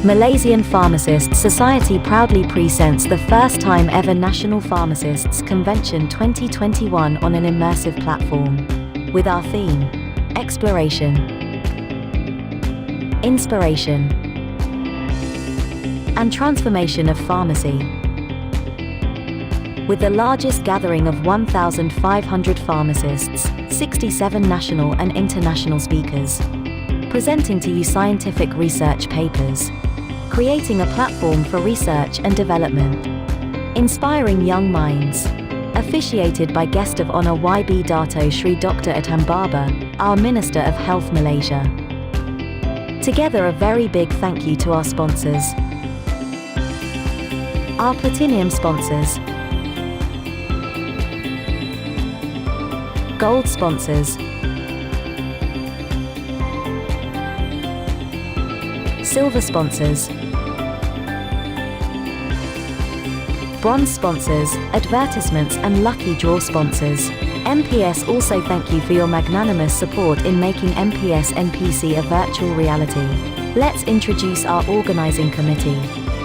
Malaysian Pharmacists Society proudly presents the first time ever National Pharmacists Convention 2021 on an immersive platform. With our theme, Exploration, Inspiration, and Transformation of Pharmacy. With the largest gathering of 1,500 pharmacists, 67 national and international speakers, presenting to you scientific research papers, creating a platform for research and development, inspiring young minds, officiated by guest of honor YB Dato Sri Dr. Adham Baba, our Minister of Health Malaysia. Together a very big thank you to our sponsors, our platinum sponsors, gold sponsors, silver sponsors, bronze sponsors, advertisements and lucky draw sponsors. MPS also thank you for your magnanimous support in making MPS NPC a virtual reality. Let's introduce our organizing committee.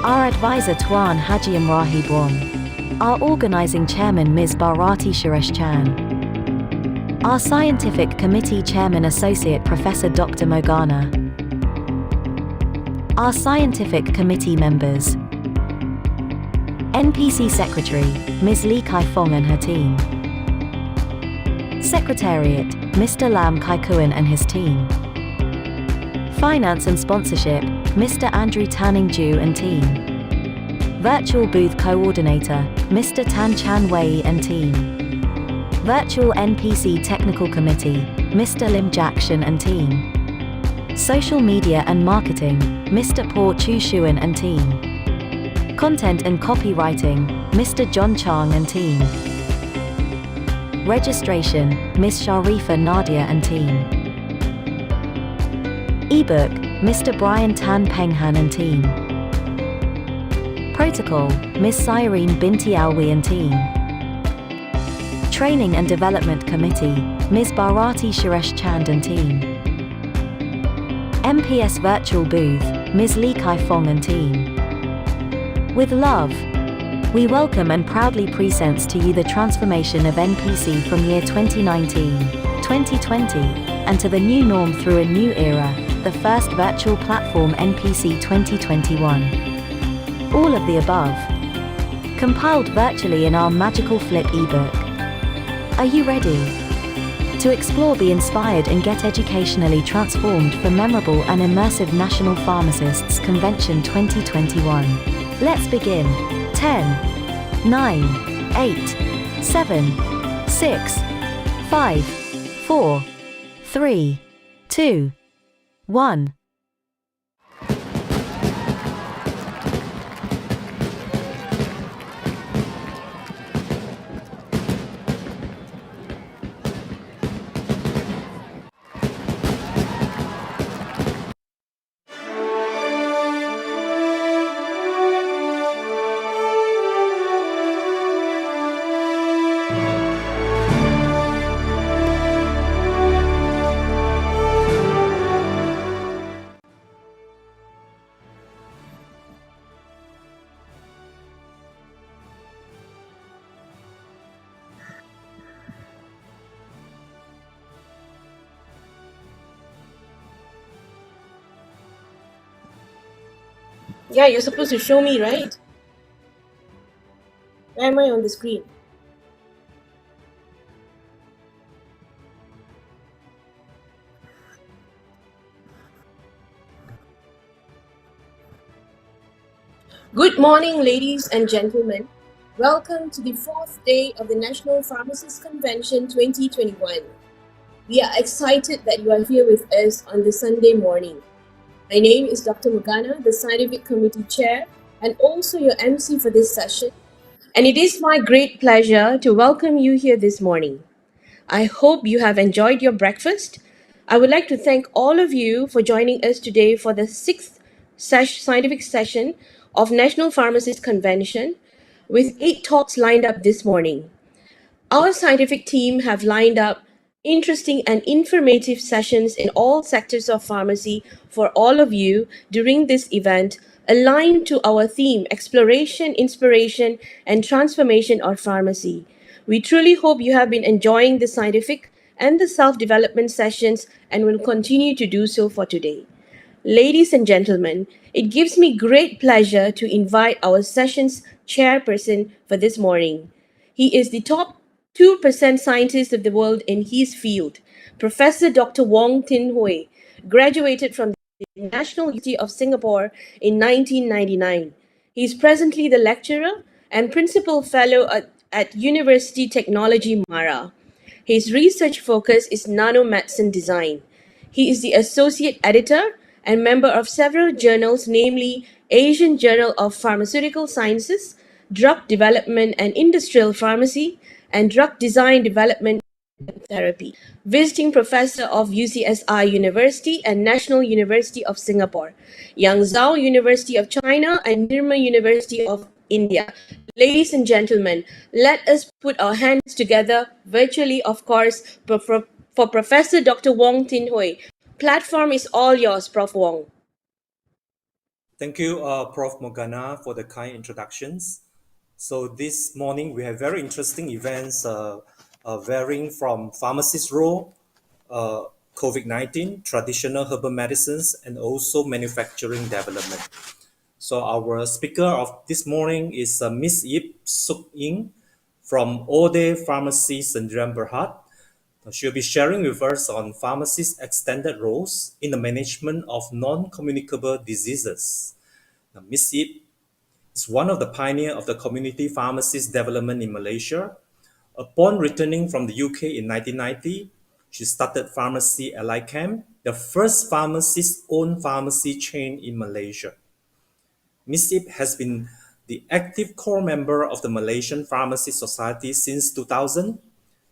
Our advisor Tuan Haji Imrahi Bwong. Our organizing chairman Ms. Bharati Suresh Chan. Our scientific committee chairman Associate Professor Dr. Mogana. Our scientific committee members, NPC Secretary, Ms. Lee Kai Fong and her team. Secretariat, Mr. Lam Kai Kuan and his team. Finance and Sponsorship, Mr. Andrew Tanning Ju and team. Virtual Booth Coordinator, Mr. Tan Chan Wei and team. Virtual NPC Technical Committee, Mr. Lim Jackson and team. Social Media and Marketing, Mr. Paul Chu Shuan and team. Content and Copywriting, Mr. John Chang and team. Registration, Ms. Sharifa Nadia and team. Ebook, Mr. Brian Tan Penghan and team. Protocol, Ms. Cyrene Binti Alwi and team. Training and Development Committee, Ms. Bharati Suresh Chand and team. MPS Virtual Booth, Ms. Lee Kai Fong and team. With love, we welcome and proudly present to you the transformation of NPC from year 2019, 2020, and to the new norm through a new era, the first virtual platform NPC 2021. All of the above, compiled virtually in our magical flip ebook. Are you ready to explore, be inspired and get educationally transformed for memorable and immersive National Pharmacists Convention 2021? Let's begin. 10, 9, 8, 7, 6, 5, 4, 3, 2, 1. Yeah, you're supposed to show me, right? Where am I on the screen? Good morning, ladies and gentlemen. Welcome to the fourth day of the National Pharmacists Convention 2021. We are excited that you are here with us on this Sunday morning. My name is Dr. Mogana, the Scientific Committee Chair, and also your MC for this session. And it is my great pleasure to welcome you here this morning. I hope you have enjoyed your breakfast. I would like to thank all of you for joining us today for the sixth scientific session of National Pharmacists Convention, with 8 talks lined up this morning. Our scientific team have lined up interesting and informative sessions in all sectors of pharmacy for all of you during this event aligned to our theme exploration, inspiration, and transformation of pharmacy. We truly hope you have been enjoying the scientific and the self development sessions and will continue to do so for today. Ladies and gentlemen, it gives me great pleasure to invite our session's chairperson for this morning. He is the top 2% scientist of the world in his field, Professor Dr. Wong Tin Hui, graduated from the National University of Singapore in 1999. He is presently the lecturer and principal fellow at University Technology Mara. His research focus is nanomedicine design. He is the associate editor and member of several journals, namely Asian Journal of Pharmaceutical Sciences, Drug Development and Industrial Pharmacy, and Drug Design Development Therapy, visiting professor of UCSI University and National University of Singapore, Yangzhou University of China, and Nirma University of India. Ladies and gentlemen, let us put our hands together, virtually, of course, for Professor Dr. Wong Tin Hui. Platform is all yours, Prof. Wong. Thank you, Prof. Morgana, for the kind introductions. So this morning we have very interesting events varying from pharmacist role, COVID-19, traditional herbal medicines, and also manufacturing development. So our speaker of this morning is Miss Yip Suk Ying from Ode Pharmacy Sdn Bhd. She'll be sharing with us on pharmacists' extended roles in the management of non-communicable diseases. Now, Ms. Yip is one of the pioneers of the community pharmacist development in Malaysia. Upon returning from the UK in 1990, she started Pharmacy Ally Camp, the first pharmacist-owned pharmacy chain in Malaysia. Ms. Yip has been the active core member of the Malaysian Pharmacy Society since 2000.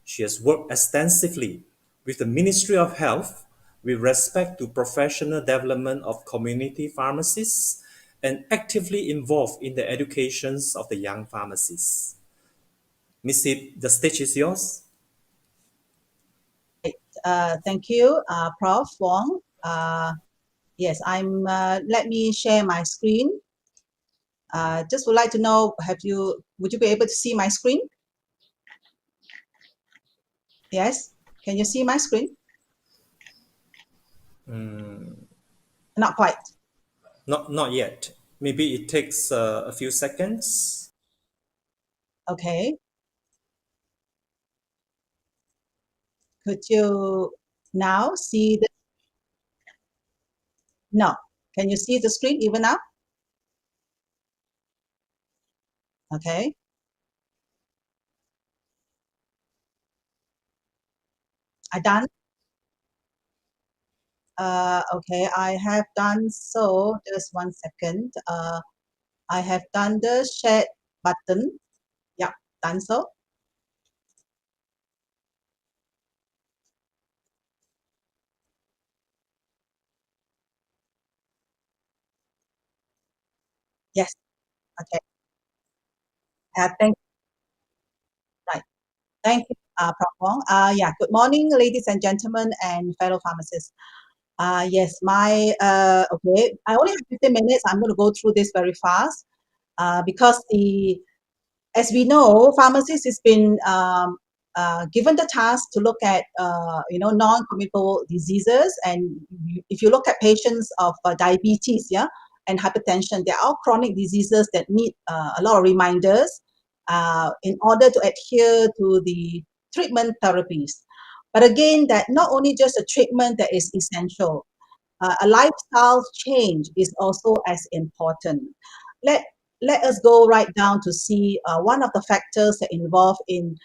She has worked extensively with the Ministry of Health with respect to professional development of community pharmacists and actively involved in the educations of the young pharmacists. Ms. Yip, the stage is yours. Thank you, Prof. Wong. Yes, I'm. Let me share my screen. Just would like to know, would you be able to see my screen? Yes, can you see my screen? Not quite. Not yet. Maybe it takes a few seconds. Okay. Could you now see the? No. Can you see the screen even now? Okay. I done. Okay, I have done so. Just 1 second. I have done the share button. Yeah, done so. Yes. Okay. Thank. Right. Thank you, Prof. Wong. Yeah. Good morning, ladies and gentlemen, and fellow pharmacists. Yes. Okay. I only have 15 minutes. I'm going to go through this very fast. Because as we know, pharmacists has been given the task to look at non-communicable diseases, and if you look at patients of diabetes, yeah, and hypertension, they are all chronic diseases that need a lot of reminders in order to adhere to the treatment therapies. But again, that not only just a treatment that is essential, a lifestyle change is also as important. Let let us go right down to see one of the factors that involve in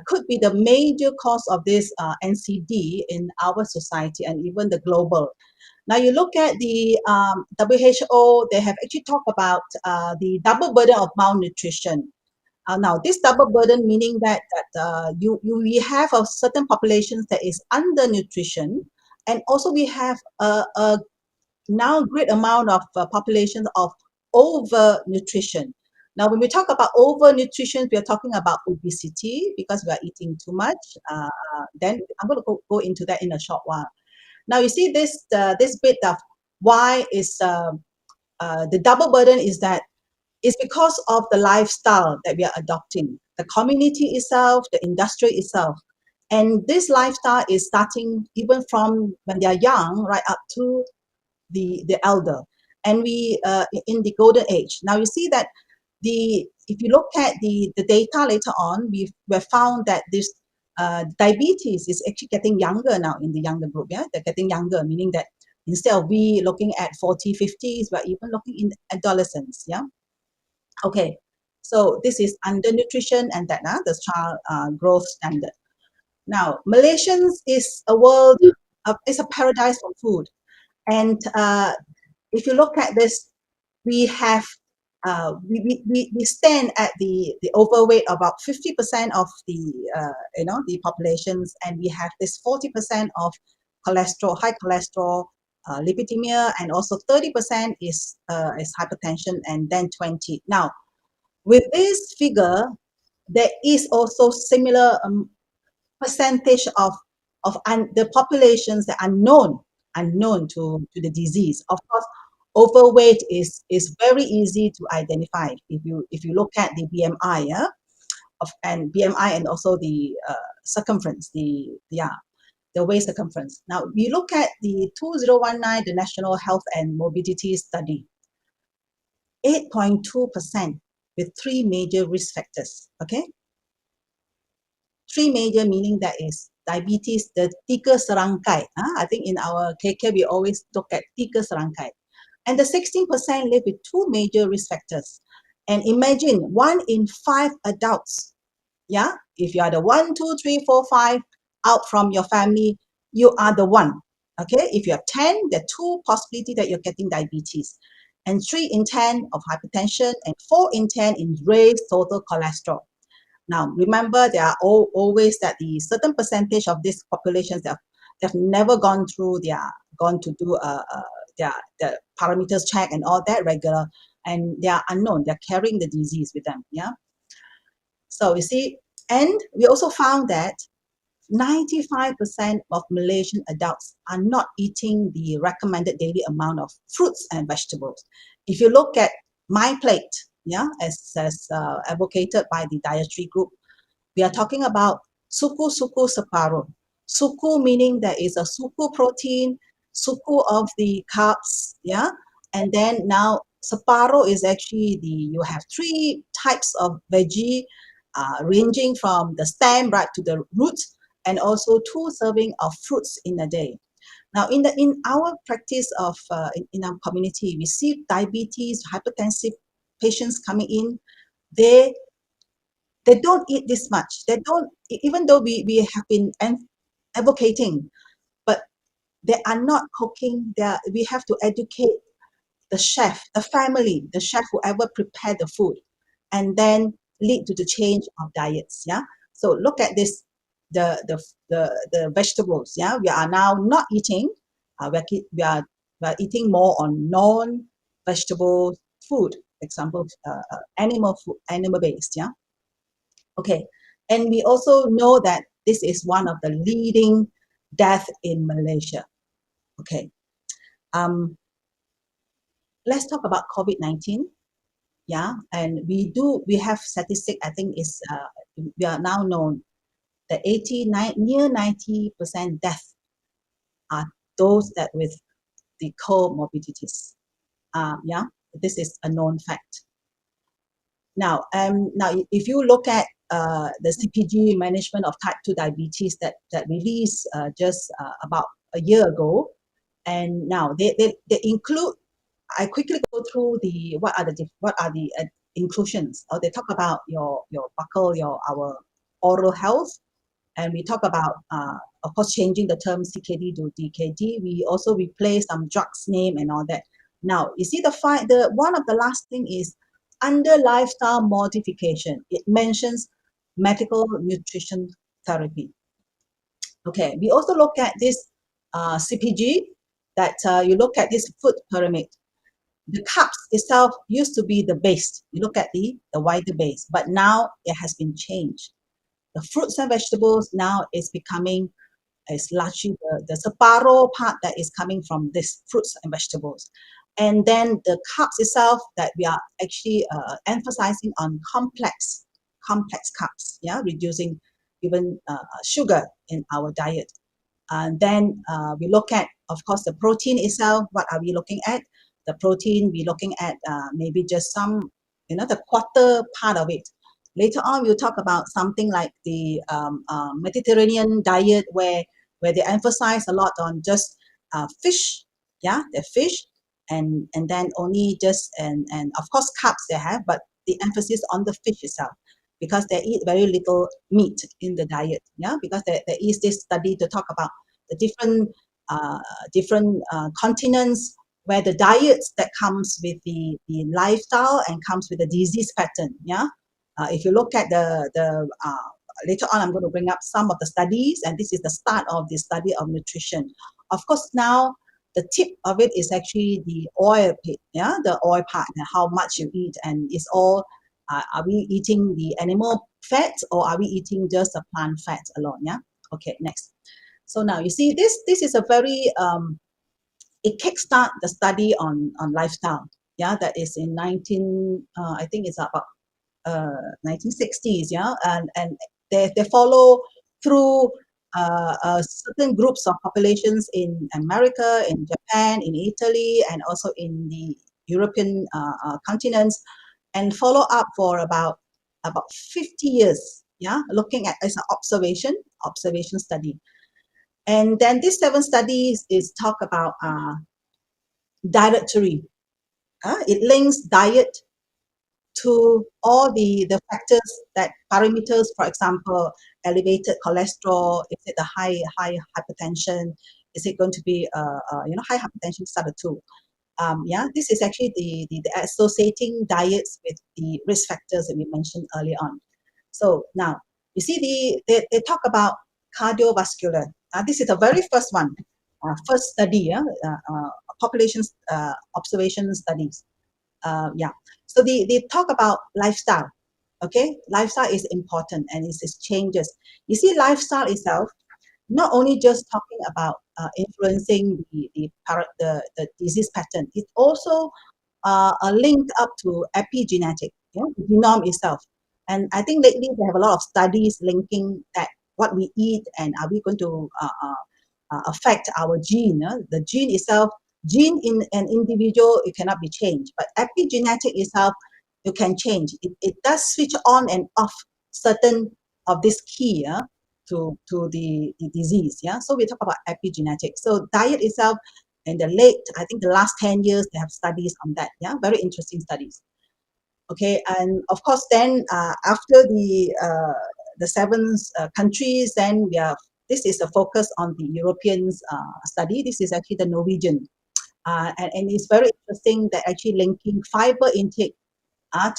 could be the major cause of this NCD in our society and even the global. Now you look at the WHO, they have actually talked about the double burden of malnutrition. Now this double burden meaning that we have a certain populations that is undernutrition, and also we have a now great amount of population of overnutrition. Now, when we talk about overnutrition, we are talking about obesity because we are eating too much. Then I'm going to go into that in a short while. Now, you see this bit of why is the double burden is that it's because of the lifestyle that we are adopting, the community itself, the industry itself. And this lifestyle is starting even from when they are young, right up to the elder. And we in the golden age. Now you see that if you look at the data later on, we found that this diabetes is actually getting younger now in the younger group. Yeah, they're getting younger, meaning that instead of we looking at 40, 50s, we're even looking in adolescents. Yeah. Okay. So this is undernutrition and that the child growth standard. Now, Malaysians is a world, is a paradise for food. And if you look at this, we have we stand at the overweight about 50% of the the populations, and we have this 40% of cholesterol, high cholesterol, lipidemia, and also 30% is hypertension, and then 20. Now, with this figure, there is also similar percentage of the populations that are unknown to the disease. Of course, overweight is very easy to identify if you look at the BMI, yeah, and BMI, and also the circumference, the waist circumference. Now we look at the 2019, the National Health and Morbidity Study. 8.2% with 3 major risk factors. Okay, 3 major meaning that is diabetes, the 3 serangkai. I think in our KK we always look at 3 serangkai. And the 16% live with 2 major risk factors. And imagine 1 in 5 adults. Yeah, if you are the 1, 2, 3, 4, 5 out from your family, you are the one. Okay, if you have 10, there are 2 possibility that you're getting diabetes, and 3 in 10 of hypertension, and 4 in 10 in raised total cholesterol. Now, remember, there are always that the certain percentage of these populations that have never gone through gone to do the parameters check and all that regular, and they are unknown. They're carrying the disease with them. Yeah. So you see, and we also found that 95% of Malaysian adults are not eating the recommended daily amount of fruits and vegetables. If you look at My Plate, yeah, as advocated by the dietary group, we are talking about suku separuh. Suku meaning there is a suku protein, suku of the carbs, yeah, and then now separuh is actually you have 3 types of veggie, ranging from the stem right to the roots, and also 2 serving of fruits in a day. Now, in our practice of in our community, we see diabetes, hypertensive patients coming in. They don't eat this much. They don't, even though we have been advocating, but they are not cooking. We have to educate the chef, the family, the chef, whoever prepared the food, and then lead to the change of diets. Yeah. So look at this, the vegetables. Yeah, we are now not eating. We are eating more on non-vegetable food. Example, animal food, animal based. Yeah. Okay, and we also know that this is one of the leading death in Malaysia. Okay. Let's talk about COVID-19. Yeah, and we have statistic. I think is we are now known that near 90% death are those that with the comorbidities. Yeah, this is a known fact. Now, if you look at the CPG management of type 2 diabetes that released just about a year ago, and now they include. I quickly go through what are the inclusions. Or they talk about your buccal, our oral health, and we talk about of course changing the term CKD to DKD. We also replace some drugs name and all that. Now you see the one of the last thing is under lifestyle modification. It mentions medical nutrition therapy. Okay, we also look at this CPG that you look at this food pyramid. The carbs itself used to be the base. You look at the wider base, but now it has been changed. The fruits and vegetables now is becoming is largely the separuh part that is coming from this fruits and vegetables. And then the carbs itself, that we are actually emphasizing on complex carbs, yeah, reducing even sugar in our diet. And then we look at, of course, the protein itself. What are we looking at? The protein, we're looking at maybe just some, the quarter part of it. Later on, we'll talk about something like the Mediterranean diet, where they emphasize a lot on just fish, yeah, the fish, and then only just, and of course carbs they have, but the emphasis on the fish itself, because they eat very little meat in the diet, yeah, because there is this study to talk about the different continents, where the diets that comes with the lifestyle and comes with the disease pattern, yeah. If you look at the later on, I'm going to bring up some of the studies, and this is the start of the study of nutrition. Of course, now the tip of it is actually the oil bit, yeah, the oil part, and how much you eat, and it's all, are we eating the animal fat, or are we eating just the plant fat alone, yeah. Okay, next. So now you see this is a very it kickstart the study on lifestyle, yeah, that is in I think it's about 1960s, yeah, and they follow through certain groups of populations in America, in Japan, in Italy, and also in the European continents, and follow up for about 50 years, yeah, looking at as an observation study. And then these 7 studies is talk about dietary. It links diet to all the factors, that parameters, for example, elevated cholesterol, is it a high hypertension, is it going to be high hypertension started too. Yeah, this is actually the associating diets with the risk factors that we mentioned earlier on. So now you see they talk about cardiovascular. This is the very first one, first study, population observation studies. Yeah. So they talk about lifestyle. Okay, lifestyle is important, and it changes. You see, lifestyle itself not only just talking about influencing the disease pattern, it also linked up to epigenetic, the genome itself. And I think lately they have a lot of studies linking that what we eat, and are we going to affect our gene. The gene itself, gene in an individual, it cannot be changed, but epigenetic itself, you can change. It does switch on and off certain of this key to the disease. Yeah, so we talk about epigenetics. So diet itself, in the late, I think the last 10 years, they have studies on that. Yeah, very interesting studies. Okay, and of course, then after the 7 countries, then we are. This is a focus on the Europeans study. This is actually the Norwegian, and it's very interesting that actually linking fiber intake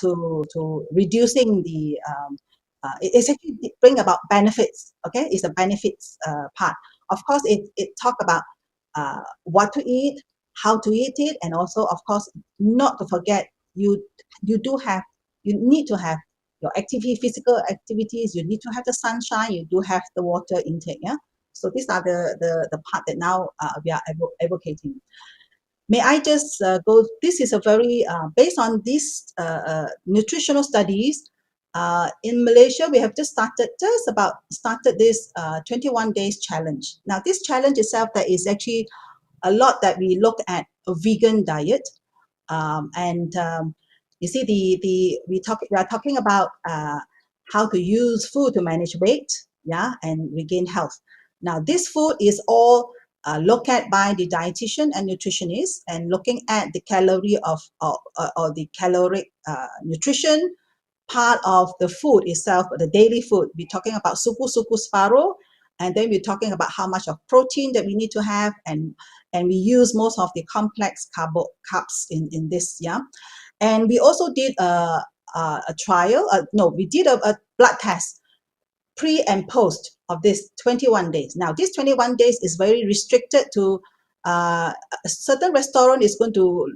to reducing the it's actually bring about benefits. Okay, it's a benefits part. Of course, it talk about what to eat, how to eat it, and also, of course, not to forget, you need to have your physical activities. You need to have the sunshine. You do have the water intake. Yeah. So these are the part that now we are advocating. May I just go? This is a very based on these nutritional studies. In Malaysia, we have just started this 21 days challenge. Now, this challenge itself, that is actually a lot that we look at a vegan diet, and you see we are talking about how to use food to manage weight, yeah, and regain health. Now, this food is all looked at by the dietitian and nutritionist, and looking at the calorie or the caloric nutrition part of the food itself, the daily food. We're talking about suku separuh, and then we're talking about how much of protein that we need to have, and we use most of the complex carbs in this, yeah. And we also did a trial. We did a blood test pre and post of this 21 days. Now, this 21 days is very restricted to a certain restaurant is going to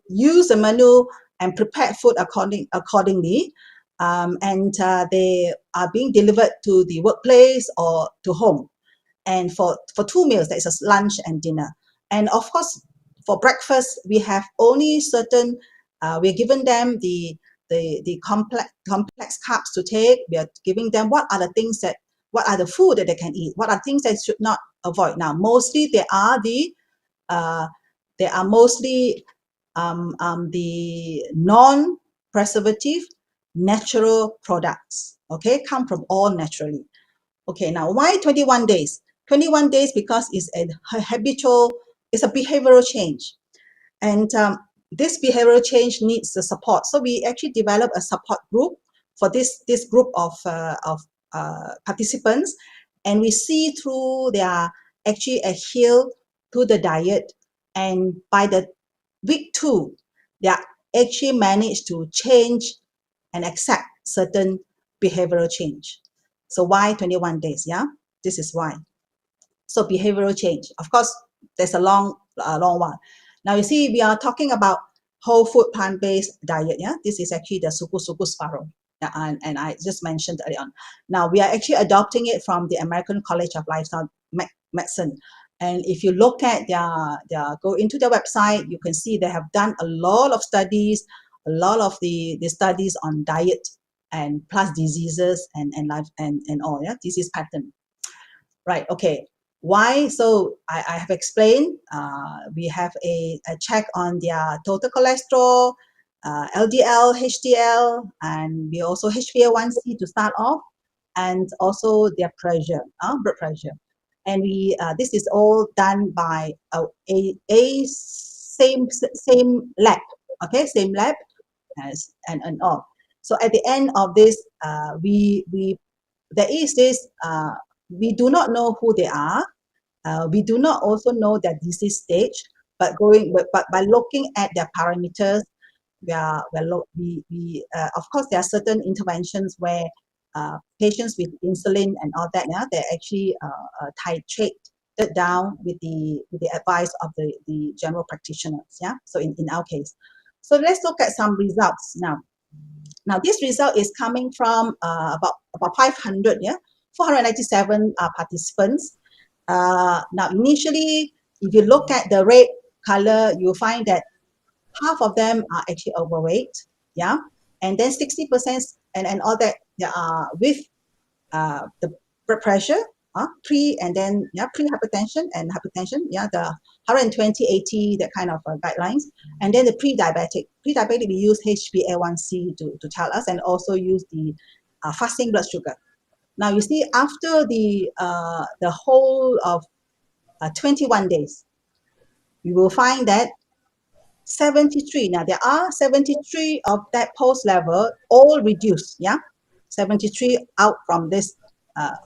use the menu and prepare food accordingly. And they are being delivered to the workplace or to home. And for 2 meals, there is a lunch and dinner. And of course, for breakfast, we have only certain, we're giving them the complex carbs to take. We are giving them what are the food that they can eat, what are things they should not avoid. Now, mostly they are mostly the non-preservative natural products, okay, come from all naturally. Okay, now why 21 days? 21 days because it's it's a behavioral change. And this behavioral change needs the support. So we actually develop a support group for this group of participants, and we see through their actually adhere to the diet, and by the week 2, they are actually managed to change and accept certain behavioral change. So why 21 days? Yeah, this is why. So behavioral change, of course, there's a long one. Now you see, we are talking about whole food plant-based diet. Yeah, this is actually the Suku Sparrow, and I just mentioned earlier on. Now we are actually adopting it from the American College of Lifestyle Medicine. And if you look at go into their website, you can see they have done a lot of studies, a lot of the studies on diet and plus diseases and life and all, yeah, disease pattern. Right, okay. Why? So I have explained, we have a check on their total cholesterol, LDL, HDL, and we also HbA1c to start off, and also their pressure, blood pressure. And we this is all done by a same lab, okay, same lab as and all. So at the end of this, there is this, we do not know who they are. We do not also know their disease stage, but by looking at their parameters, of course there are certain interventions where patients with insulin and all that, yeah, they actually titrate it down with the advice of the general practitioners. Yeah, so in our case, so let's look at some results now. Now this result is coming from about 500, yeah, 497 participants. Now initially, if you look at the red color, you'll find that half of them are actually overweight, yeah, and then 60% and all that, they are with the blood pressure, and then pre-hypertension and hypertension, yeah, the 120/80, that kind of guidelines, and then the pre-diabetic. Pre-diabetic, we use HbA1c to tell us, and also use the fasting blood sugar. Now you see, after the whole of 21 days, you will find that 73. Now there are 73 of that post level all reduced. Yeah, 73 out from this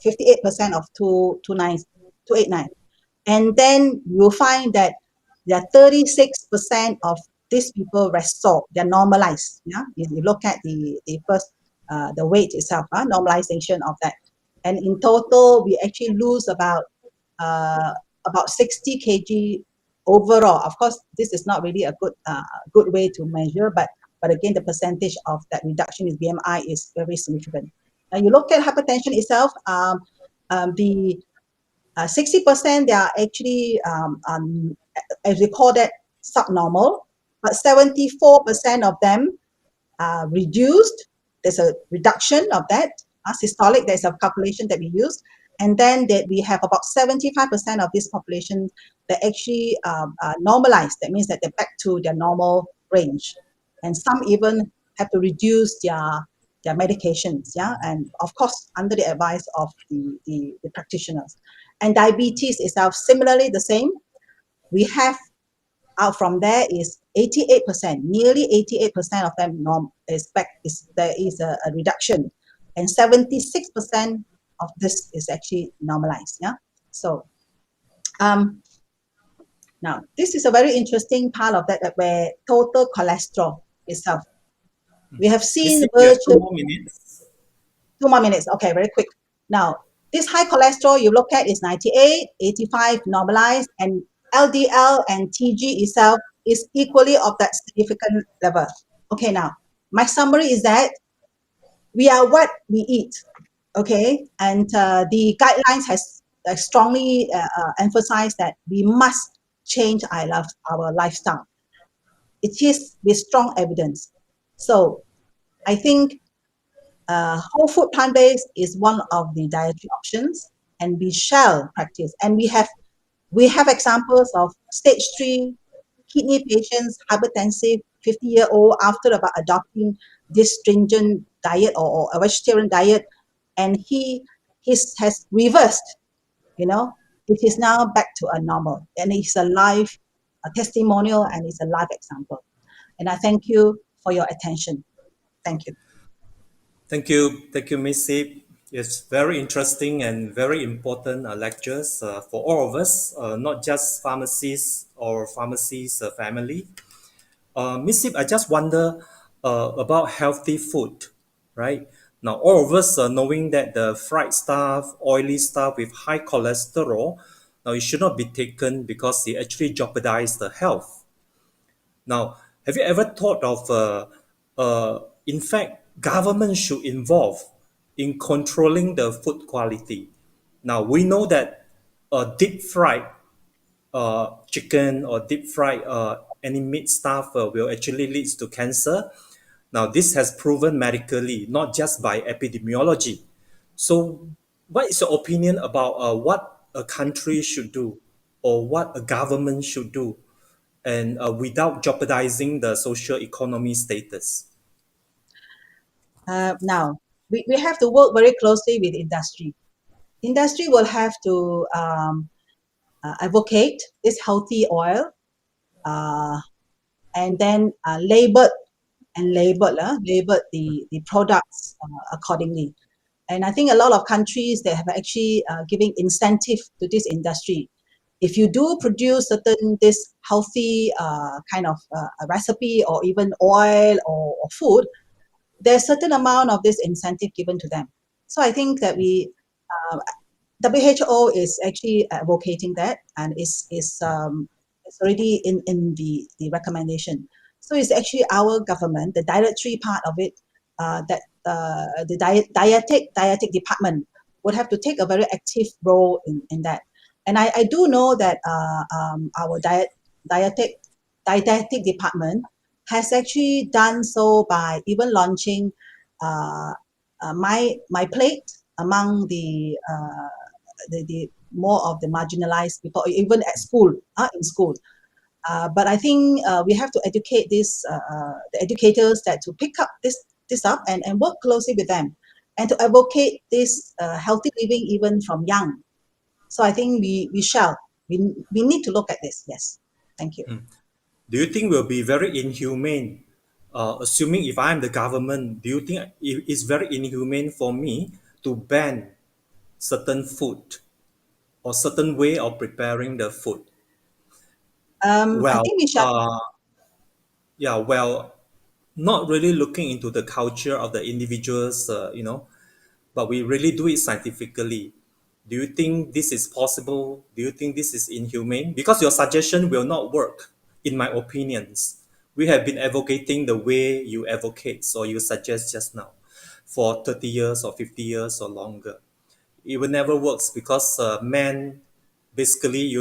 58% of 289, and then you will find that there are 36% of these people restore. They're normalized. Yeah, if you look at the first the weight itself, normalization of that, and in total we actually lose about 60 kg overall. Of course, this is not really a good way to measure, but again, the percentage of that reduction in BMI is very significant. Now you look at hypertension itself, the 60%, they are actually, as we call that, subnormal, but 74% of them are reduced. There's a reduction of that. Systolic, there's a calculation that we use. And then that we have about 75% of this population that actually normalized. That means that they're back to their normal range. And some even have to reduce their medications, yeah, and of course under the advice of the practitioners. And diabetes itself, similarly the same. We have out from there is 88%, nearly 88% of them there is a reduction, and 76% of this is actually normalized. Yeah, so now this is a very interesting part of that, where total cholesterol itself. We have seen virtually 2 more minutes. 2 more minutes. Okay, very quick. Now, this high cholesterol you look at is 98, 85 normalized, and LDL and TG itself is equally of that significant level. Okay, now, my summary is that we are what we eat, okay? And the guidelines has strongly emphasized that we must change our lifestyle. It is with strong evidence. So I think whole food plant-based is one of the dietary options, and we shall practice. And we have examples of stage 3 kidney patients, hypertensive, 50-year-old, after about adopting this stringent diet or a vegetarian diet, and he has reversed. It is now back to a normal, and it's a live testimonial, and it's a live example. And I thank you for your attention. Thank you. Thank you, Miss Ip. It's very interesting and very important lectures for all of us, not just pharmacists or pharmacists family. Miss Ip, I just wonder about healthy food, right? Now, all of us knowing that the fried stuff, oily stuff with high cholesterol, now it should not be taken because it actually jeopardizes the health. Now, have you ever thought of, in fact, government should involve in controlling the food quality? Now, we know that deep fried chicken or deep fried any meat stuff will actually lead to cancer. Now, this has proven medically, not just by epidemiology. So, what is your opinion about what a country should do or what a government should do and without jeopardizing the social economy status? Now, we have to work very closely with industry. Industry will have to advocate this healthy oil, and then label the products accordingly. And I think a lot of countries, they have actually giving incentive to this industry. If you do produce certain this healthy kind of a recipe or even oil or food, there's certain amount of this incentive given to them. So I think that WHO is actually advocating that, and it's already in the recommendation. So it's actually our government, the dietary part of it, that the dietetic department would have to take a very active role in that. And I do know that our dietetic department has actually done so by even launching my plate among the more of the marginalized people, even at school, in school. But I think we have to educate the educators that to pick up this up and work closely with them, and to advocate this healthy living even from young. So I think we need to look at this. Yes, thank you. Do you think will be very inhumane? Assuming if I'm the government, do you think it's very inhumane for me to ban certain food or certain way of preparing the food? I Well, think we shall. yeah, well, not really looking into the culture of the individuals, but we really do it scientifically. Do you think this is possible? Do you think this is inhumane? Because your suggestion will not work, in my opinions. We have been advocating the way you advocate, so you suggest just now, for 30 years or 50 years or longer. It will never works because men, basically,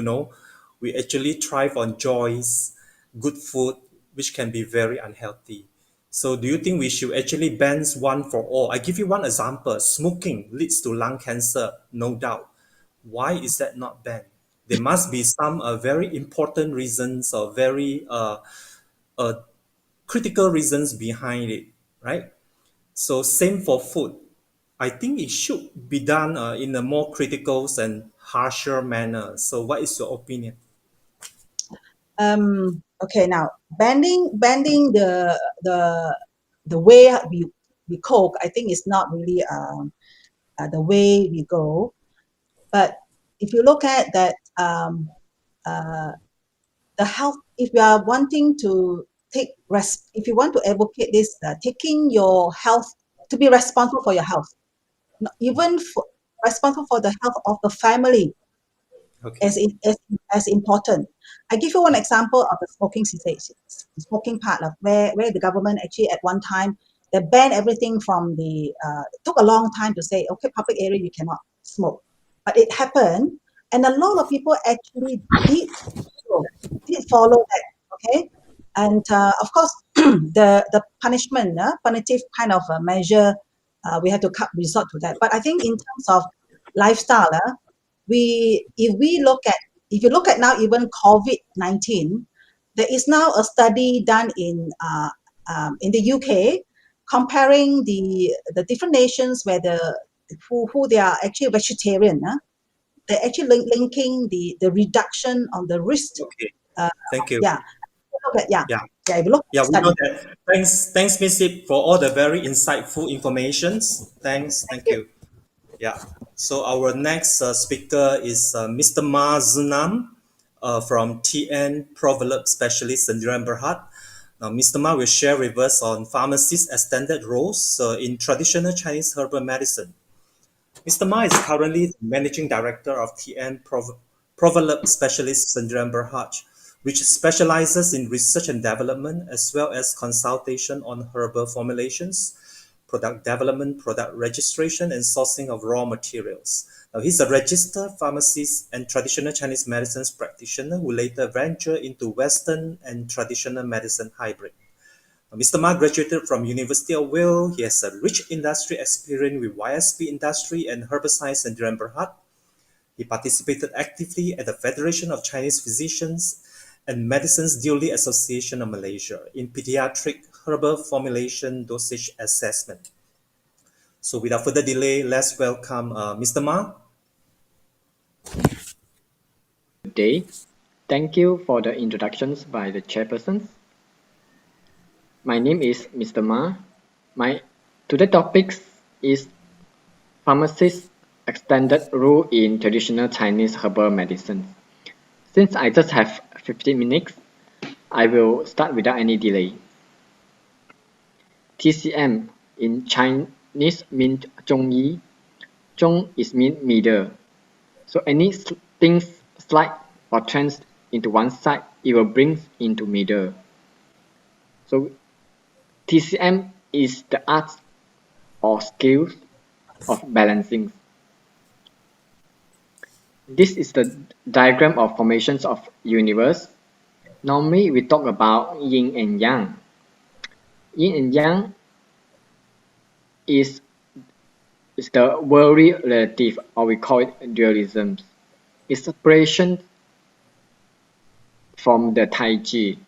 we actually thrive on joys, good food, which can be very unhealthy. So do you think we should actually ban one for all? I give you one example. Smoking leads to lung cancer, no doubt. Why is that not banned? There must be some very important reasons or very uh, critical reasons behind it, right? So same for food. I think it should be done in a more critical and harsher manner. So what is your opinion? Okay, now banning the way we cook, I think is not really the way we go. But if you look at that, uh, the health, if you are wanting to if you want to advocate this, taking your health, to be responsible for your health, even responsible for the health of the family, Okay. as important. I give you one example of the smoking cessation, smoking part of where the government actually at one time they banned everything from it took a long time to say, okay, public area you cannot smoke, but it happened, and a lot of people actually did so. did follow that, okay? And of course, the punishment, punitive kind of measure, we have to resort to that. But I think in terms of lifestyle, if you look at now even COVID-19, there is now a study done in the UK comparing the different nations where who they are actually vegetarian. They're actually linking the reduction on the risk. Okay. Uh, Thank you. yeah, yeah, Yeah. yeah. If you look at Yeah, the we know study, that. Thanks, Miss Ip, for all the very insightful informations. Thank you. Yeah. So our next speaker is Mr. Ma Zunam from TN Proverb Specialist Sendirian Berhad. Now, Mr. Ma will share with us on pharmacists' extended roles in traditional Chinese herbal medicine. Mr. Ma is currently the Managing Director of TN Proverb Specialist Sendirian Berhad, which specializes in research and development as well as consultation on herbal formulations, product development, product registration, and sourcing of raw materials. Now, he's a registered pharmacist and traditional Chinese medicines practitioner who later ventured into Western and traditional medicine hybrid. Mr. Ma graduated from University of Wales. He has a rich industry experience with YSP industry and herbicides and Sdn Bhd. He participated actively at the Federation of Chinese Physicians and Medicines Duly Association of Malaysia in pediatric herbal formulation dosage assessment. So without further delay, let's welcome Mr. Ma. Good day. Thank you for the introductions by the chairpersons. My name is Mr. Ma. Today's topic is pharmacist extended role in traditional Chinese herbal medicine. Since I just have 15 minutes, I will start without any delay. TCM in Chinese means Zhongyi. Zhong is mean middle. So anything slide or trans into one side, it will bring into middle. So TCM is the art or skills of balancing. This is the diagram of formations of universe. Normally we talk about yin and yang. Yin and yang is the very relative, or we call it dualism. It's separation from the Taiji,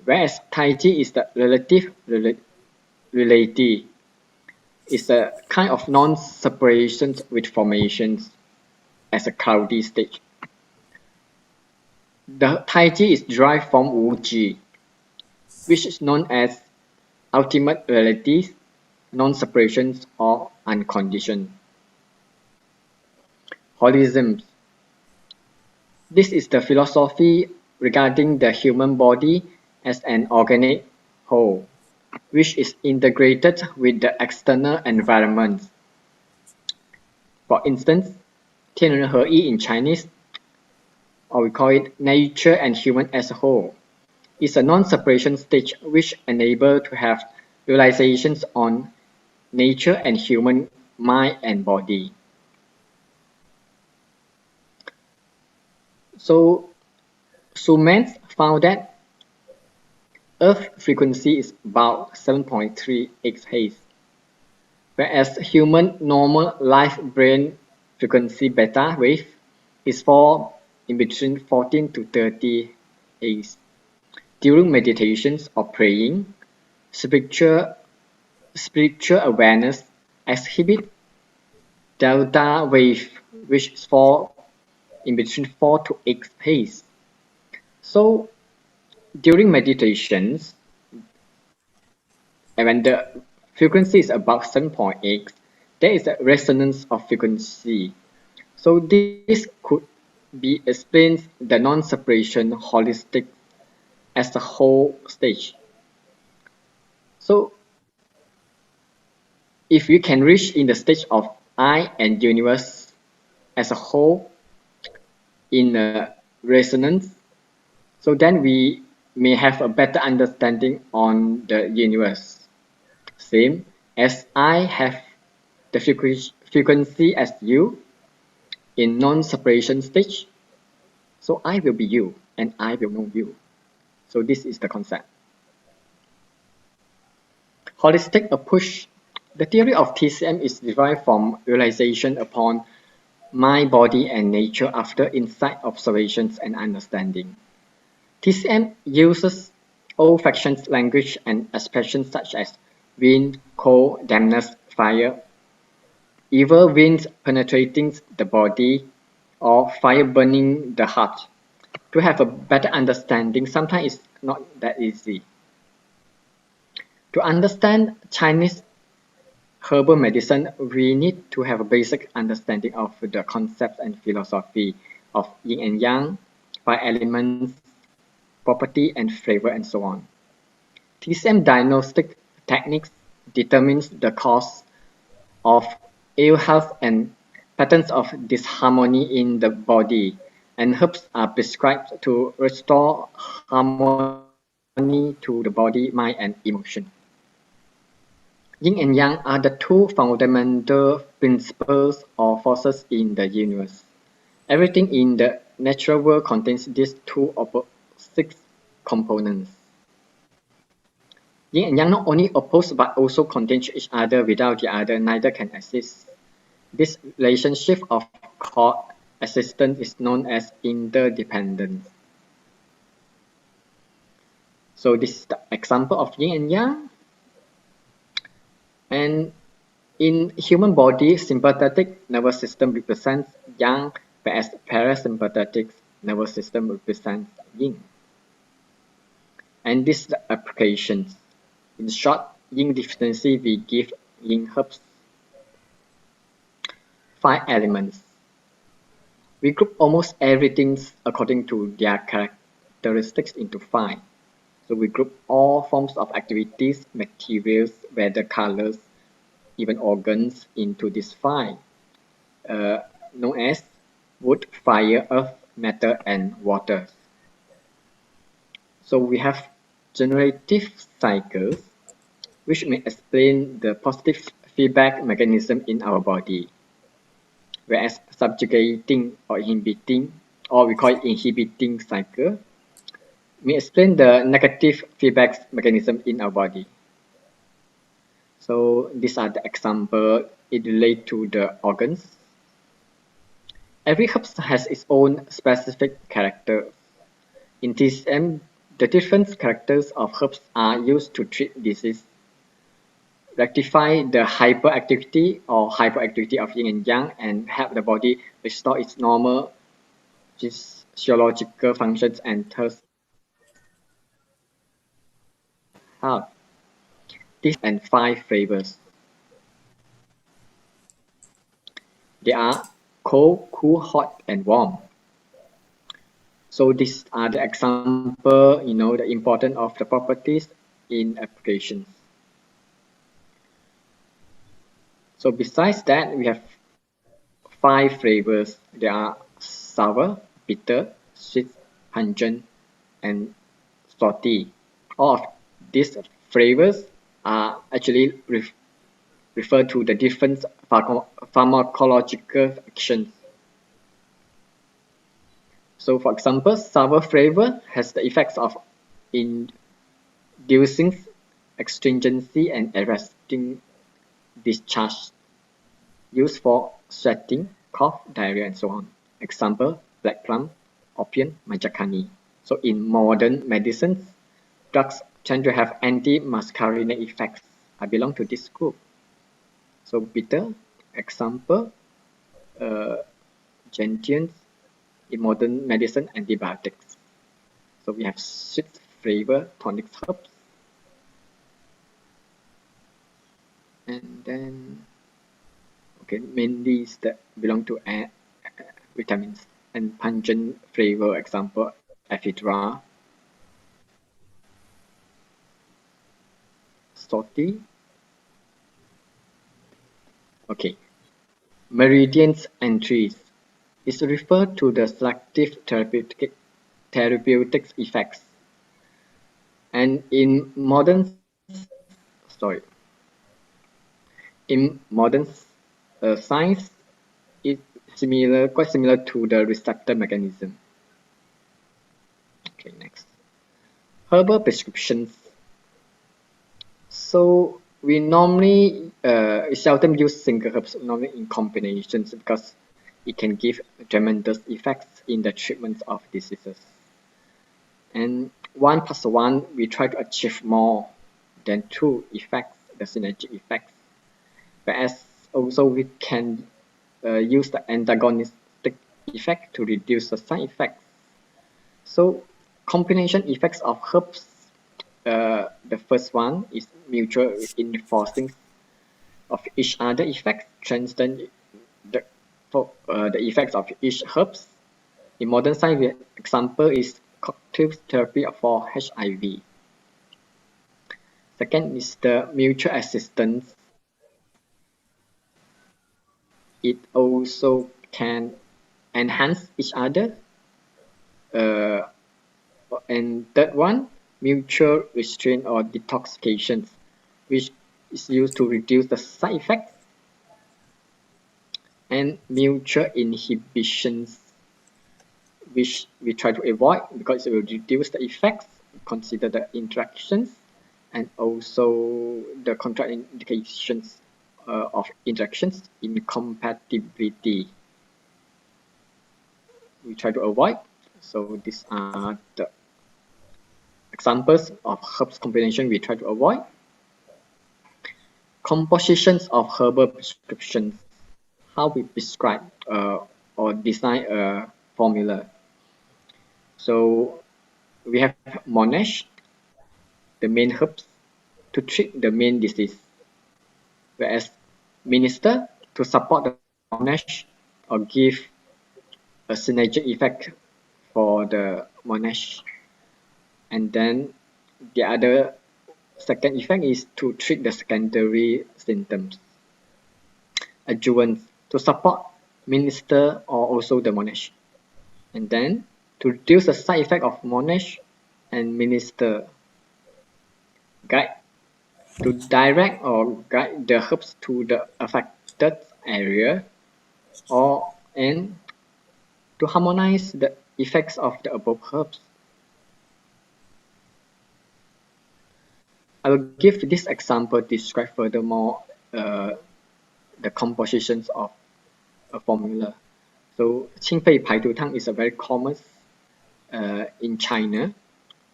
whereas Taiji is the relative reality. It's a kind of non-separation with formations as a cloudy stage. The Taiji is derived from Wuji, which is known as ultimate reality, non-separations or unconditioned. Holism. This is the philosophy regarding the human body as an organic whole, which is integrated with the external environment. For instance, 天人合一 in Chinese, or we call it nature and human as a whole, is a non-separation stage which enables to have realizations on nature and human mind and body. So Sumans found that Earth frequency is about 7.3 Hz, whereas human normal life brain frequency beta wave is in between 14 to 30 Hz. During meditations or praying, spiritual awareness exhibit delta wave, which is in between 4 to 8 Hz. So during meditations, and when the frequency is above 7.8, there is a resonance of frequency. So this could be explained the non-separation holistic as the whole stage. So if we can reach in the stage of I and universe as a whole in a resonance, so then we may have a better understanding on the universe. Same as I have the frequency as you in non-separation stage, so I will be you. and I will know you. So this is the concept. Holistic approach. The theory of TCM is derived from realization upon mind, body, and nature after insight, observations, and understanding. TCM uses olfaction language and expressions such as wind, cold, dampness, fire, either wind penetrating the body or fire burning the heart. To have a better understanding, sometimes it's not that easy. To understand Chinese herbal medicine, we need to have a basic understanding of the concepts and philosophy of yin and yang, five elements, property and flavor, and so on. TCM diagnostic techniques determines the cause of ill health and patterns of disharmony in the body, and herbs are prescribed to restore harmony to the body, mind, and emotion. Yin and Yang are the two fundamental principles or forces in the universe. Everything in the natural world contains these two opposite components. Yin and Yang not only oppose but also contain each other. Without the other, neither can exist. This relationship of coexistence is known as interdependence. So this is the example of Yin and Yang. And in human body, sympathetic nervous system represents Yang, whereas parasympathetic nervous system represents Yin. And this is the applications. In short, Yin deficiency, we give Yin herbs. 5 elements. We group almost everything according to their characteristics into 5. So we group all forms of activities, materials, weather, colors, even organs into these 5, known as wood, fire, earth, matter, and water. So we have generative cycles, which may explain the positive feedback mechanism in our body, whereas subjugating or inhibiting, or we call it inhibiting cycle, may explain the negative feedback mechanism in our body. So these are the examples. It relates to the organs. Every herb has its own specific character. In TCM, the different characters of herbs are used to treat disease, rectify the hyperactivity or hypoactivity of yin and yang, and help the body restore its normal physiological functions and thus health. These and 5 flavors. They are cold, cool, hot, and warm. So these are the example, the importance of the properties in applications. So besides that, we have 5 flavors. They are sour, bitter, sweet, pungent, and salty. All of these flavors are actually refer to the different pharmacological actions. So for example, sour flavor has the effects of inducing astringency and arresting discharge, used for sweating, cough, diarrhea, and so on. Example, black plum, opium, majacani. So in modern medicines, drugs tend to have anti-muscarinic effects. I belong to this group. So bitter, example, gentians in modern medicine, antibiotics. So we have sweet flavor, tonic herbs. And then, okay, mainly is that belong to vitamins. And pungent flavor, example, ephedra. Salty. Okay, meridians entries is referred to the selective therapeutic effects, and in modern science, it's quite similar to the receptor mechanism. Okay, next. Herbal prescriptions. So we normally seldom use single herbs, normally in combinations, because it can give tremendous effects in the treatment of diseases. And 1+1, we try to achieve more than 2 effects, the synergy effects. Whereas also we can use the antagonistic effect to reduce the side effects. So combination effects of herbs, the first one is mutual reinforcing of each other effects, strengthen the effects of each herbs. In modern science, example is cocktail therapy for HIV. Second is the mutual assistance. It also can enhance each other. And third one, mutual restraint or detoxification, which is used to reduce the side effects. And mutual inhibitions, which we try to avoid because it will reduce the effects, consider the interactions, and also the contraindications of interactions, incompatibility. We try to avoid. So these are the examples of herbs combination we try to avoid. Compositions of herbal prescriptions. How we prescribe or design a formula. So we have Monash, the main herbs, to treat the main disease, whereas Minister to support the Monash or give a synergic effect for the Monash. And then the other second effect is to treat the secondary symptoms. Adjuvants to support Minister or also the Monash. And then to reduce the side effect of Monash and Minister, guide to direct or guide the herbs to the affected area, and to harmonize the effects of the above herbs. I will give this example to describe furthermore the compositions of a formula. So Qingfei Paidu Tang is a very common in China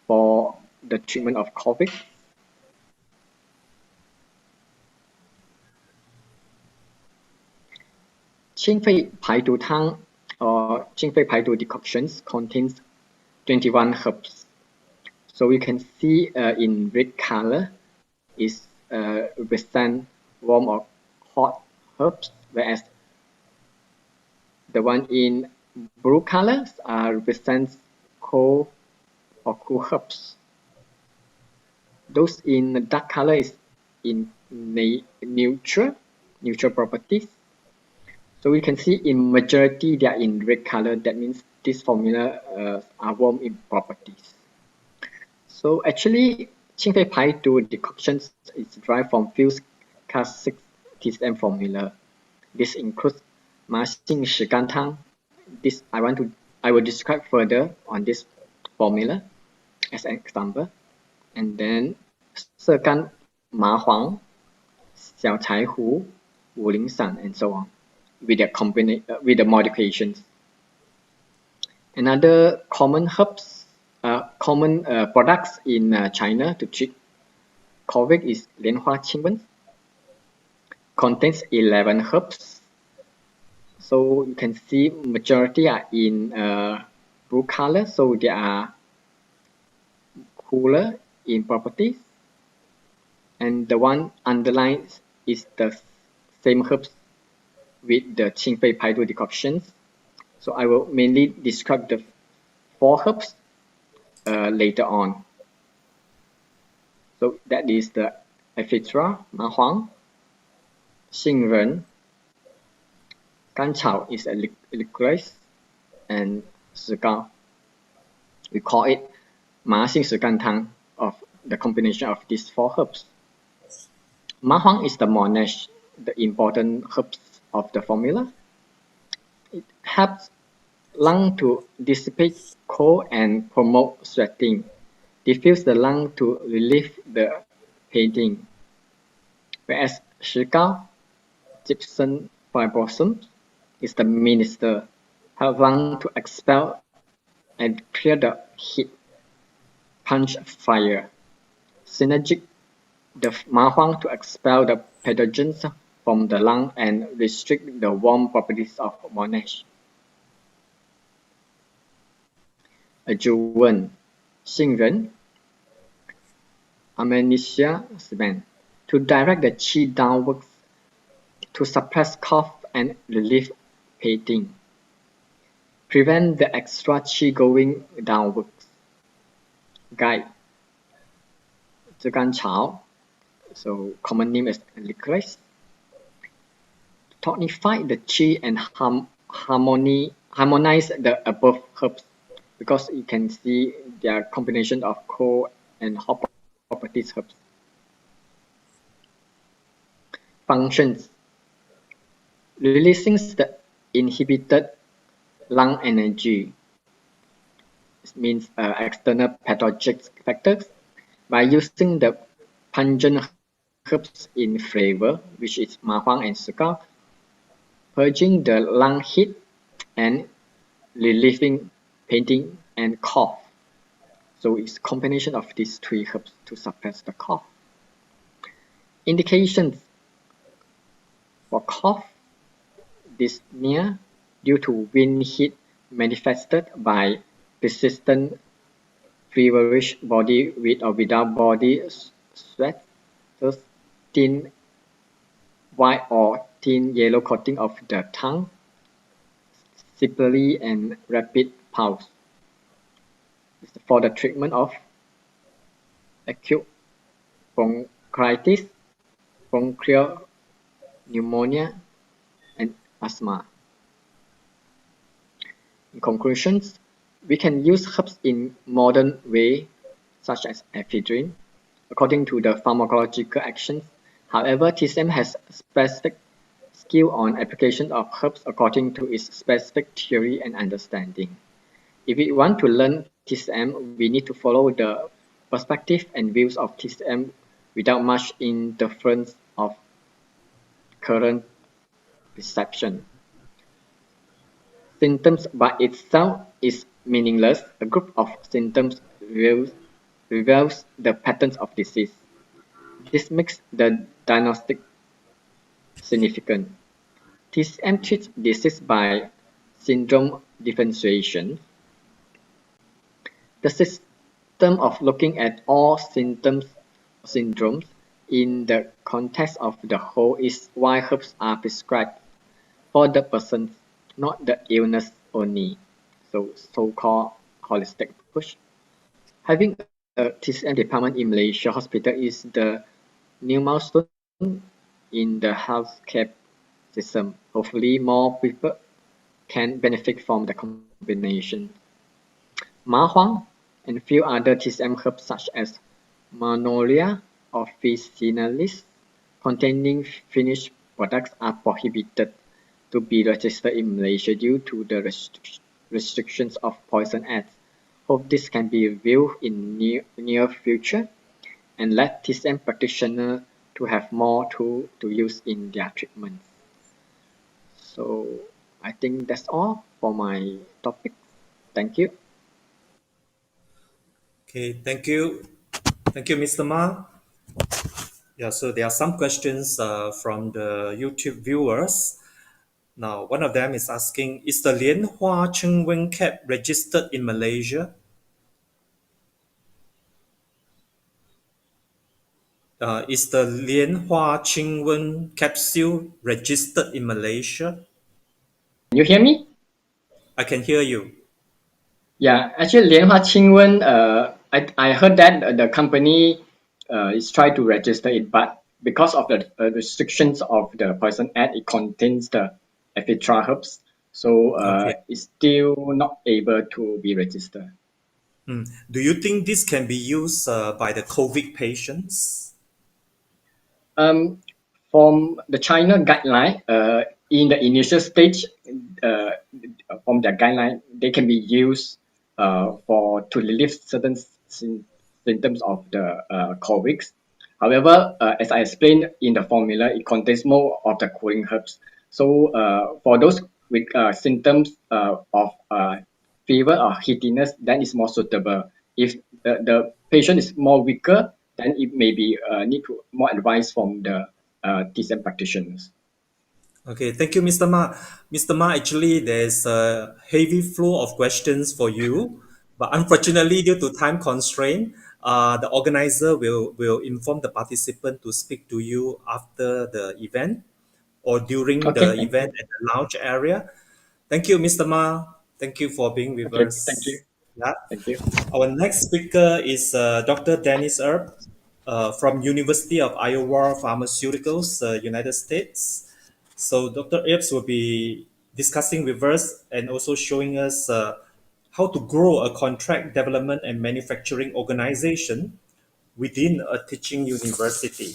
for the treatment of COVID. Qingfei Paidu Tang or Qingfei Paidu decoctions contains 21 herbs. So you can see in red color is represent warm or hot herbs, whereas the one in blue colors represents cold or cool herbs. Those in dark color is in neutral properties. So we can see in majority they are in red color. That means this formula are warm in properties. So actually, Qingfei Paidu decoctions is derived from few classic TCM formula. This includes Ma Xing Shi Gan Tang. This I will describe further on this formula as an example. And then Se Gan Ma Huang, Xiao Cai Hu, Wu Ling San, and so on, with the modifications. Another common herbs, common products in China to treat COVID is Lianhua Qingwen. Contains 11 herbs. So you can see majority are in blue color, so they are cooler in properties. And the one underlined is the same herbs with the Qingfei Paidu decoctions. So I will mainly describe the 4 herbs later on. So that is the Ephedra, Ma Huang, Xing Ren, Gan Chao is a licorice, and Shi Gao. We call it Ma Xing Shi Gan Tang of the combination of these 4 herbs. Ma Huang is the Monash, the important herbs of the formula. It helps lung to dissipate cold and promote sweating. Diffuse the lung to relieve the painting. Whereas Shigao gypsum fibrosum is the minister, help lung to expel and clear the heat, punch fire. Synergic, the Ma Huang to expel the pathogens from the lung and restrict the warm properties of Monash. Juwen, 杏仁 Artemisia cement, to direct the qi downwards to suppress cough and relieve pain. Prevent the extra qi going downwards. Guide, 炙甘草 so common name is licorice, tonify the qi and harmonize the above herbs because you can see their combination of cold and hot properties herbs. Functions, releasing the inhibited lung energy. This means external pathogenic factors by using the pungent herbs in flavor, which is Ma Huang and Shigao, purging the lung heat and relieving pain and cough. So it's combination of these three herbs to suppress the cough. Indications for cough, dyspnea due to wind heat manifested by persistent feverish body with or without body sweat, thus thin white or thin yellow coating of the tongue, sibilance and rapid pulse. For the treatment of acute bronchitis, bronchial pneumonia, and asthma. In conclusions, we can use herbs in modern way, such as ephedrine, according to the pharmacological actions. However, TCM has specific skill on application of herbs according to its specific theory and understanding. If we want to learn TCM, we need to follow the perspective and views of TCM without much interference of current perception. Symptoms by itself is meaningless. A group of symptoms reveals the patterns of disease. This makes the diagnostic significant. TCM treats disease by syndrome differentiation. The system of looking at all symptoms syndromes in the context of the whole is why herbs are prescribed for the person, not the illness only. So-called holistic approach. Having a TCM department in Malaysia hospital is the new milestone in the healthcare system. Hopefully, more people can benefit from the combination. Ma Huang and few other TCM herbs such as Magnolia officinalis containing finished products are prohibited to be registered in Malaysia due to the restrictions of poison ads. Hope this can be reviewed in near future and let TCM practitioners to have more tools to use in their treatments. So I think that's all for my topic. Thank you. Okay, thank you. Thank you, Mr. Ma. Yeah, so there are some questions from the YouTube viewers. Now, one of them is asking, is the Lianhua Chengwen cap registered in Malaysia? Is the Lianhua Qingwen capsule registered in Malaysia? Can you hear me? I can hear you. Yeah, actually, Lianhua Qingwen, I heard that the company is trying to register it, but because of the restrictions of the poison ad, it contains the ephedra herbs, so Okay. it's still not able to be registered. Do you think this can be used by the COVID patients? From the China guideline, in the initial stage, from their guideline, they can be used for to relieve certain symptoms of the COVID. However, as I explained in the formula, it contains more of the cooling herbs. So for those with symptoms of fever or heatiness, then it's more suitable. If the patient is more weaker, then it may be need to more advice from the TCM practitioners. Okay, thank you, Mr. Ma. Mr. Ma, actually, there's a heavy flow of questions for you, but unfortunately, due to time constraint, the organizer will inform the participant to speak to you after the event or during Okay, the thank event you. at the lounge area. Thank you, Mr. Ma. Thank you for being with Okay, thank you. us. Yeah. Thank you. Our next speaker is Dr. Dennis Erb from University of Iowa Pharmaceuticals, United States. So Dr. Ebbs will be discussing with us and also showing us how to grow a contract development and manufacturing organization within a teaching university.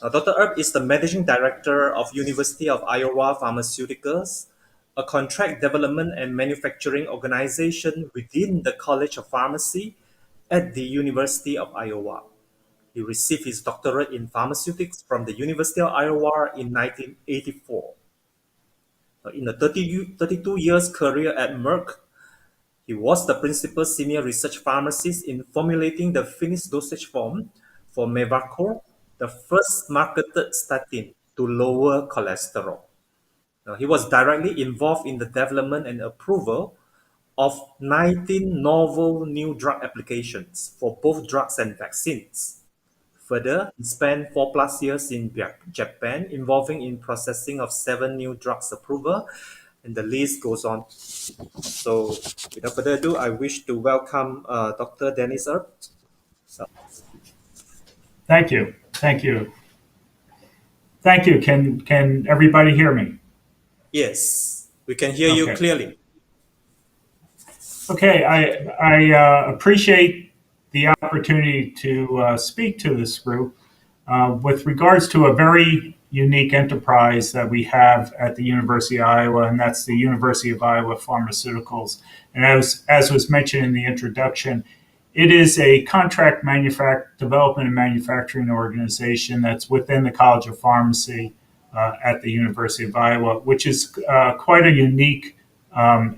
Dr. Erb is the managing director of University of Iowa Pharmaceuticals, a contract development and manufacturing organization within the College of Pharmacy at the University of Iowa. He received his doctorate in pharmaceutics from the University of Iowa in 1984. In a 32 years career at Merck, he was the principal senior research pharmacist in formulating the finished dosage form for Mevacor, the first marketed statin to lower cholesterol. He was directly involved in the development and approval of 19 novel new drug applications for both drugs and vaccines. Further, he spent 4+ years in Japan, involving in processing of 7 new drugs approval, and the list goes on. So, without further ado, I wish to welcome Dr. Dennis Erb. Thank you. Thank you. Thank you. Can everybody hear me? Yes, we can hear you Okay. clearly. Okay. I appreciate the opportunity to speak to this group with regards to a very unique enterprise that we have at the University of Iowa, and that's the University of Iowa Pharmaceuticals. And as was mentioned in the introduction, it is a contract development and manufacturing organization that's within the College of Pharmacy at the University of Iowa, which is quite a unique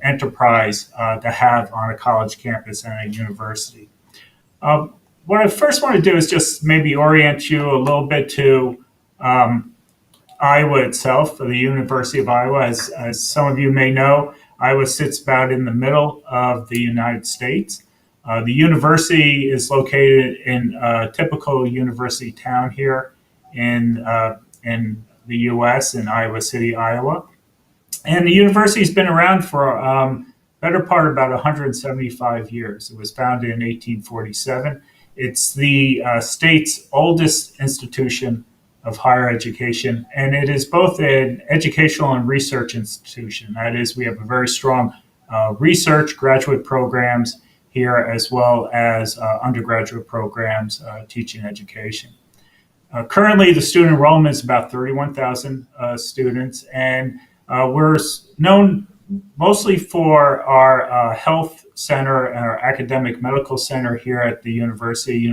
enterprise to have on a college campus and a university. What I first want to do is just maybe orient you a little bit to Iowa itself, the University of Iowa. As some of you may know, Iowa sits about in the middle of the United States. The university is located in a typical university town here in the U.S. in Iowa City, Iowa. And the university's been around for better part about 175 years. It was founded in 1847. It's the state's oldest institution of higher education, and it is both an educational and research institution. That is, we have a very strong research graduate programs here, as well as undergraduate programs teaching education. Currently, the student enrollment is about 31,000 students, and we're known mostly for our health center and our academic medical center here at the University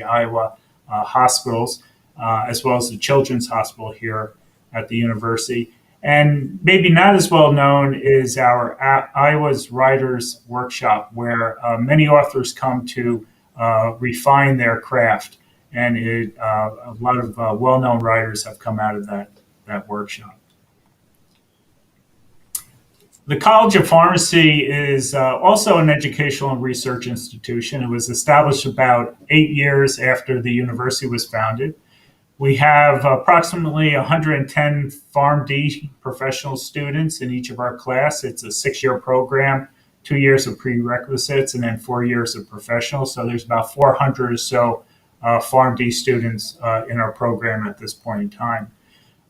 of Iowa hospitals, as well as the Children's Hospital here at the university. And maybe not as well known is our Iowa's Writers Workshop, where many authors come to refine their craft. And a lot of well-known writers have come out of that workshop. The College of Pharmacy is also an educational and research institution. It was established about 8 years after the university was founded. We have approximately 110 PharmD professional students in each of our class. It's a 6-year program, 2 years of prerequisites, and then 4 years of professional. So there's about 400 or so PharmD students in our program at this point in time.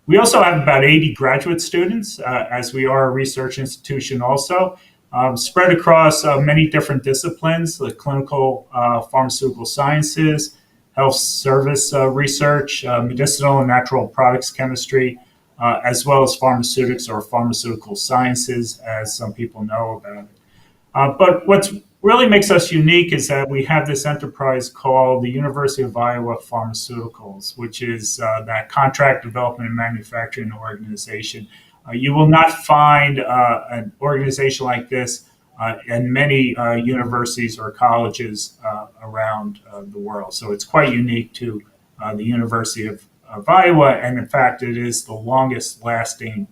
We also have about 80 graduate students, as we are a research institution also, spread across many different disciplines, like clinical pharmaceutical sciences, health service research, medicinal and natural products chemistry, as well as pharmaceutics or pharmaceutical sciences, as some people know about it. But what really makes us unique is that we have this enterprise called the University of Iowa Pharmaceuticals, which is that contract development and manufacturing organization. You will not find an organization like this in many universities or colleges around the world. So it's quite unique to the University of Iowa, and in fact, it is the longest lasting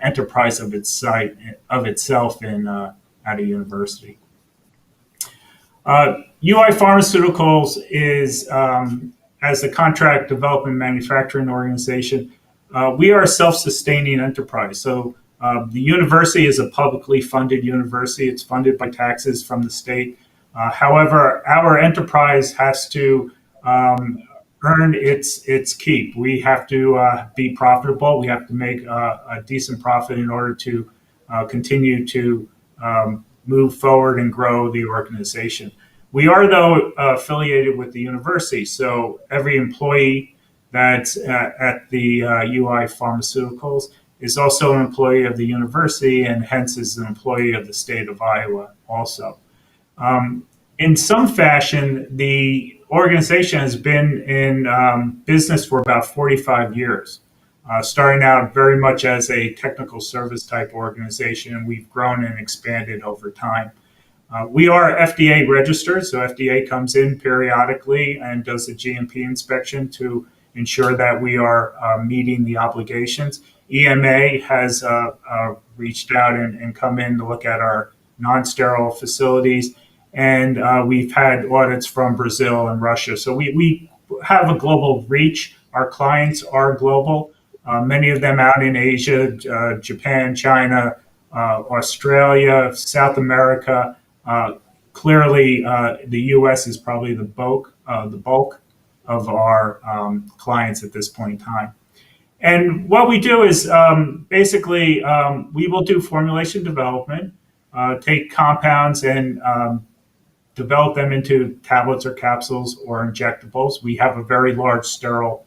enterprise of itself at a university. UI Pharmaceuticals is, as a contract development manufacturing organization, we are a self-sustaining enterprise. So the university is a publicly funded university. It's funded by taxes from the state. However, our enterprise has to earn its keep. We have to be profitable. We have to make a decent profit in order to continue to move forward and grow the organization. We are, though, affiliated with the university. So every employee that's at the UI Pharmaceuticals is also an employee of the university, and hence is an employee of the state of Iowa also. In some fashion, the organization has been in business for about 45 years, starting out very much as a technical service type organization, and we've grown and expanded over time. We are FDA registered, so FDA comes in periodically and does a GMP inspection to ensure that we are meeting the obligations. EMA has reached out and come in to look at our non-sterile facilities. And we've had audits from Brazil and Russia. So we have a global reach. Our clients are global, many of them out in Asia, Japan, China, Australia, South America. Clearly, the U.S. is probably the bulk of our clients at this point in time. And what we do is basically we will do formulation development, take compounds and develop them into tablets or capsules or injectables. We have a very large sterile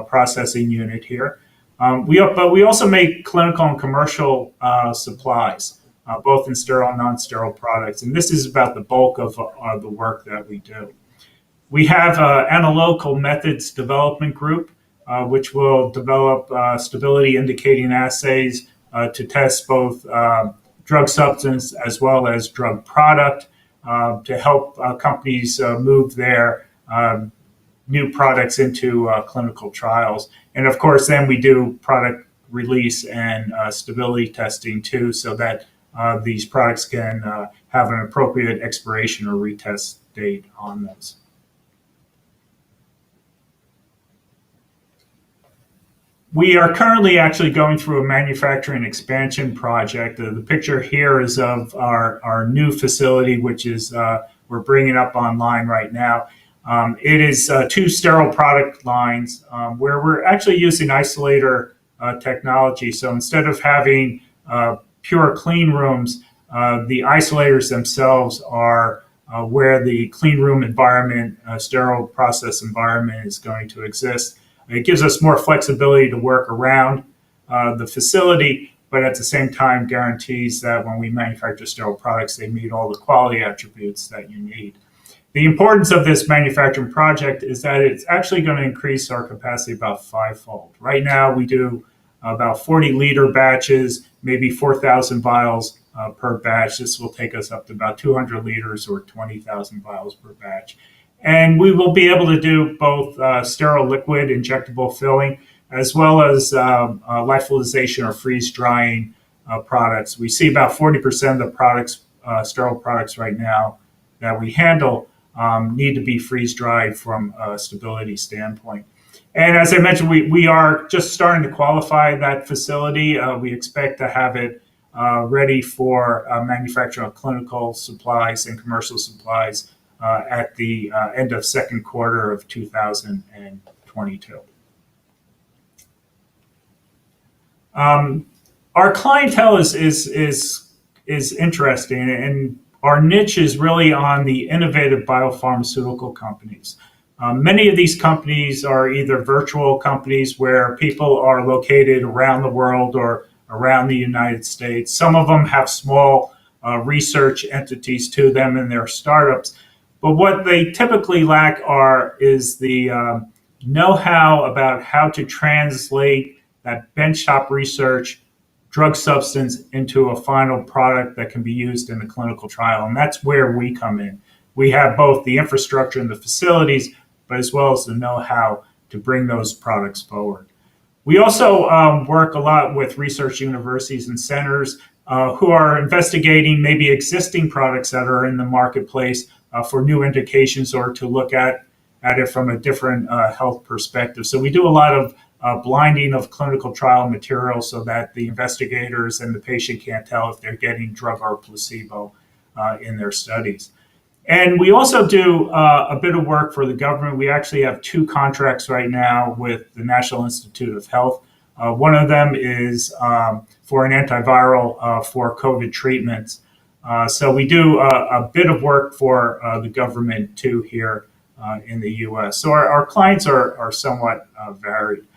processing unit here. But we also make clinical and commercial supplies, both in sterile and non-sterile products. And this is about the bulk of the work that we do. We have an analytical methods development group, which will develop stability indicating assays to test both drug substance as well as drug product, to help companies move their new products into clinical trials. And of course, then we do product release and stability testing too, so that these products can have an appropriate expiration or retest date on those. We are currently actually going through a manufacturing expansion project. The picture here is of our new facility, which is we're bringing up online right now. It is 2 sterile product lines where we're actually using isolator technology. So instead of having pure clean rooms, the isolators themselves are where the clean room environment, sterile process environment is going to exist. It gives us more flexibility to work around the facility, but at the same time guarantees that when we manufacture sterile products, they meet all the quality attributes that you need. The importance of this manufacturing project is that it's actually going to increase our capacity about 5-fold. Right now, we do about 40-liter batches, maybe 4,000 vials per batch. This will take us up to about 200 liters or 20,000 vials per batch. And we will be able to do both sterile liquid injectable filling as well as lyophilization or freeze drying products. We see about 40% of the products, sterile products right now that we handle need to be freeze dried from a stability standpoint. And as I mentioned, we are just starting to qualify that facility. We expect to have it ready for manufacture of clinical supplies and commercial supplies at the end of second quarter of 2022. Our clientele is interesting, and our niche is really on the innovative biopharmaceutical companies. Many of these companies are either virtual companies where people are located around the world or around the United States. Some of them have small research entities to them in their startups. But what they typically lack is the know-how about how to translate that benchtop research drug substance into a final product that can be used in a clinical trial. And that's where we come in. We have both the infrastructure and the facilities, but as well as the know-how to bring those products forward. We also work a lot with research universities and centers who are investigating maybe existing products that are in the marketplace for new indications or to look at it from a different health perspective. So we do a lot of blinding of clinical trial material so that the investigators and the patient can't tell if they're getting drug or placebo in their studies. And we also do a bit of work for the government. We actually have 2 contracts right now with the National Institute of Health. One of them is for an antiviral for COVID treatments. So we do a bit of work for the government too here in the US. So our clients are somewhat varied.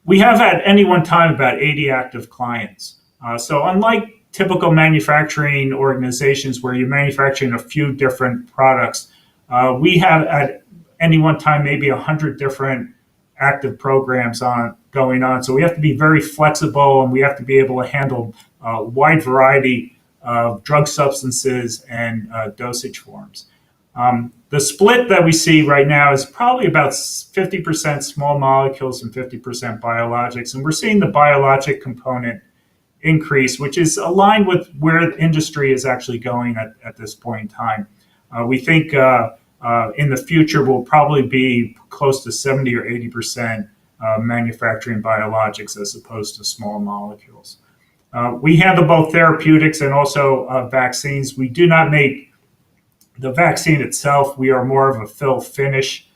We have at any one time about 80 active clients. So unlike typical manufacturing organizations where you're manufacturing a few different products, we have at any one time maybe 100 different active programs going on. So we have to be very flexible and we have to be able to handle a wide variety of drug substances and dosage forms. The split that we see right now is probably about 50% small molecules and 50% biologics. And we're seeing the biologic component increase, which is aligned with where the industry is actually going at this point in time. We think in the future will probably be close to 70 or 80% manufacturing biologics as opposed to small molecules. We handle both therapeutics and also vaccines. We do not make the vaccine itself. We are more of a fill finish,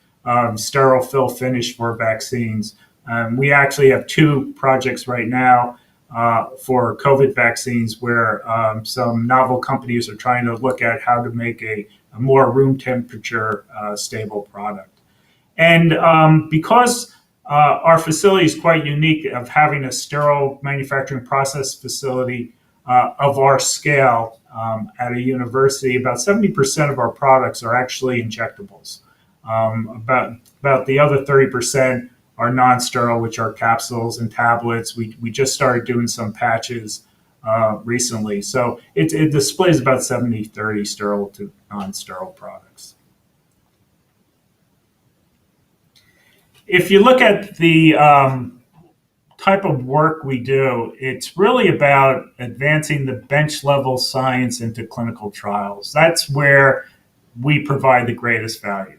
sterile fill finish for vaccines. We actually have 2 projects right now for COVID vaccines where some novel companies are trying to look at how to make a more room temperature stable product. And because our facility is quite unique of having a sterile manufacturing process facility of our scale at a university, about 70% of our products are actually injectables. About the other 30% are non-sterile, which are capsules and tablets. We just started doing some patches recently. So it displays about 70-30 sterile to non-sterile products. If you look at the type of work we do, it's really about advancing the bench level science into clinical trials. That's where we provide the greatest value.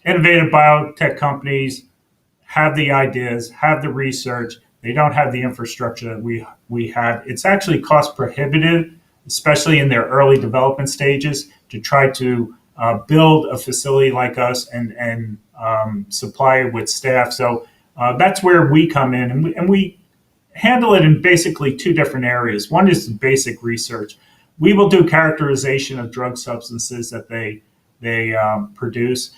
Innovative biotech companies have the ideas, have the research. They don't have the infrastructure that we have. It's actually cost prohibitive, especially in their early development stages, to try to build a facility like us and supply it with staff. So that's where we come in, and we handle it in basically 2 different areas. One is basic research. We will do characterization of drug substances that they produce.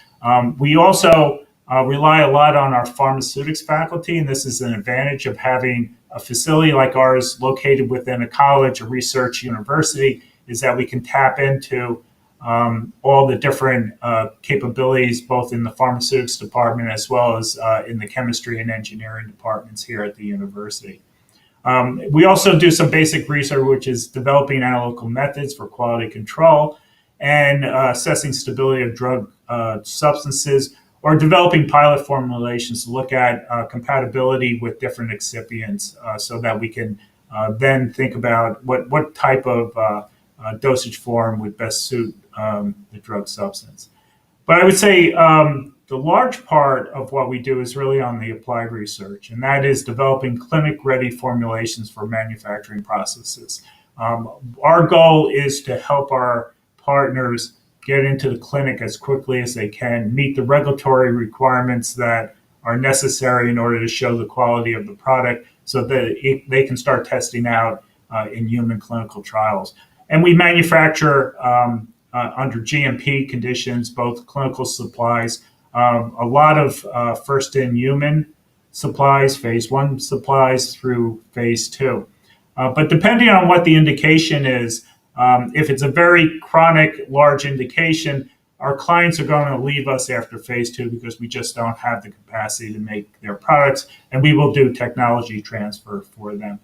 We also rely a lot on our pharmaceutics faculty, and this is an advantage of having a facility like ours located within a college, a research university, is that we can tap into all the different capabilities, both in the pharmaceutics department as well as in the chemistry and engineering departments here at the university. We also do some basic research, which is developing analytical methods for quality control and assessing stability of drug substances, or developing pilot formulations to look at compatibility with different excipients so that we can then think about what type of dosage form would best suit the drug substance. But I would say the large part of what we do is really on the applied research, and that is developing clinic-ready formulations for manufacturing processes. Our goal is to help our partners get into the clinic as quickly as they can, meet the regulatory requirements that are necessary in order to show the quality of the product so that they can start testing out in human clinical trials. And we manufacture under GMP conditions, both clinical supplies, a lot of first-in-human supplies, phase 1 supplies through phase 2. But depending on what the indication is, if it's a very chronic, large indication, our clients are going to leave us after phase 2 because we just don't have the capacity to make their products, and we will do technology transfer for them.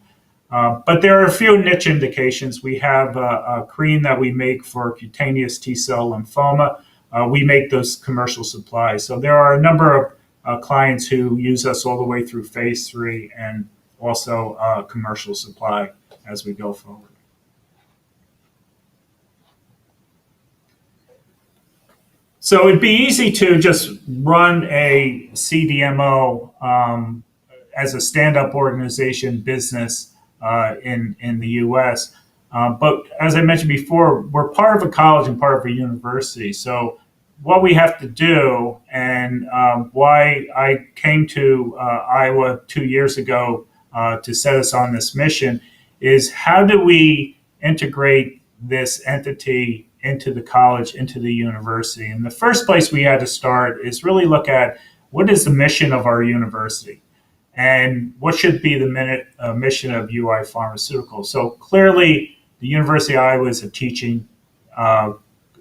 But there are a few niche indications. We have a cream that we make for cutaneous T-cell lymphoma. We make those commercial supplies. So there are a number of clients who use us all the way through phase 3 and also commercial supply as we go forward. So it'd be easy to just run a CDMO as a stand-up organization business in the U.S. But as I mentioned before, we're part of a college and part of a university. So what we have to do, and why I came to Iowa 2 years ago to set us on this mission, is how do we integrate this entity into the college, into the university? And the first place we had to start is really look at what is the mission of our university and what should be the mission of UI Pharmaceuticals. So clearly, the University of Iowa is a teaching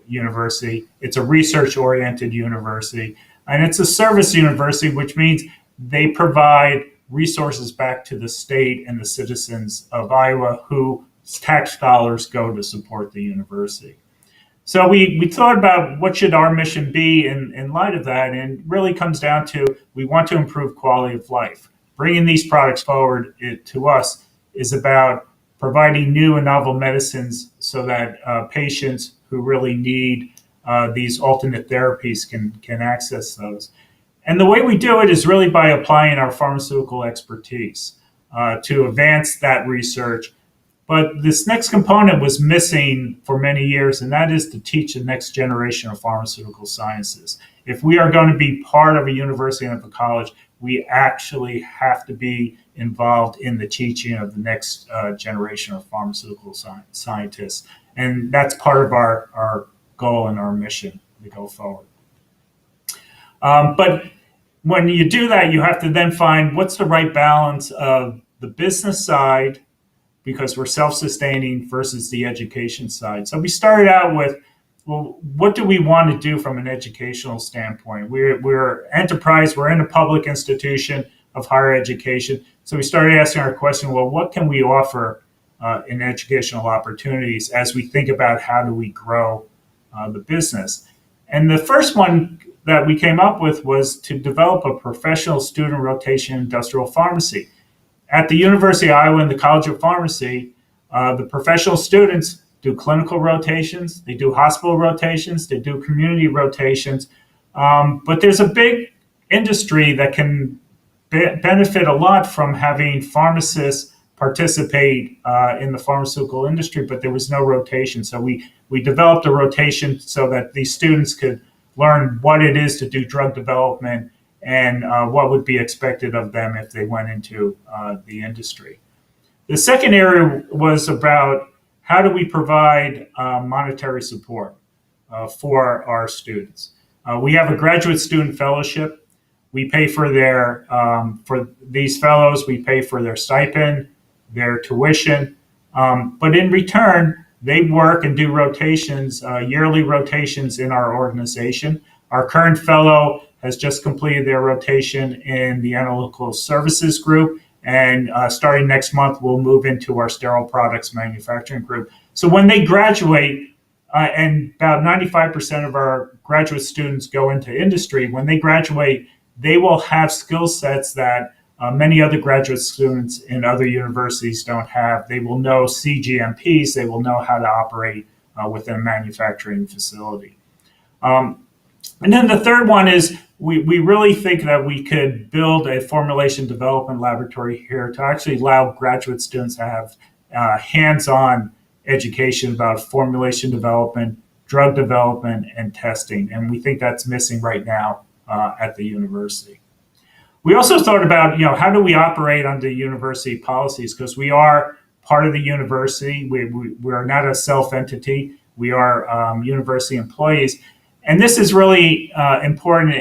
university. It's a research-oriented university, and it's a service university, which means they provide resources back to the state and the citizens of Iowa whose tax dollars go to support the university. So we thought about what should our mission be in light of that, and it really comes down to we want to improve quality of life. Bringing these products forward to us is about providing new and novel medicines so that patients who really need these alternate therapies can access those. And the way we do it is really by applying our pharmaceutical expertise to advance that research. But this next component was missing for many years, and that is to teach the next generation of pharmaceutical sciences. If we are going to be part of a university and of a college, we actually have to be involved in the teaching of the next generation of pharmaceutical scientists. And that's part of our goal and our mission to go forward. But when you do that, you have to then find what's the right balance of the business side, because we're self-sustaining, versus the education side. So we started out with, well, what do we want to do from an educational standpoint? We're enterprise, we're in a public institution of higher education. So we started asking our question, well, what can we offer in educational opportunities as we think about how do we grow the business? And the first one that we came up with was to develop a professional student rotation industrial pharmacy. At the University of Iowa and the College of Pharmacy, the professional students do clinical rotations, they do hospital rotations, they do community rotations, but there's a big industry that can benefit a lot from having pharmacists participate in the pharmaceutical industry, but there was no rotation. So we developed a rotation so that these students could learn what it is to do drug development and what would be expected of them if they went into the industry. The second area was about how do we provide monetary support for our students. We have a graduate student fellowship. We pay for for these fellows, we pay for their stipend, their tuition, but in return, they work and do rotations, yearly rotations in our organization. Our current fellow has just completed their rotation in the analytical services group, and starting next month, we'll move into our sterile products manufacturing group. So when they graduate, and about 95% of our graduate students go into industry, when they graduate, they will have skill sets that many other graduate students in other universities don't have. They will know CGMPs, they will know how to operate within a manufacturing facility. And then the third one is we really think that we could build a formulation development laboratory here to actually allow graduate students to have hands-on education about formulation development, drug development, and testing. And we think that's missing right now at the university. We also thought about, how do we operate under university policies? Because we are part of the university. We are not a self-entity. We are university employees. And this is really important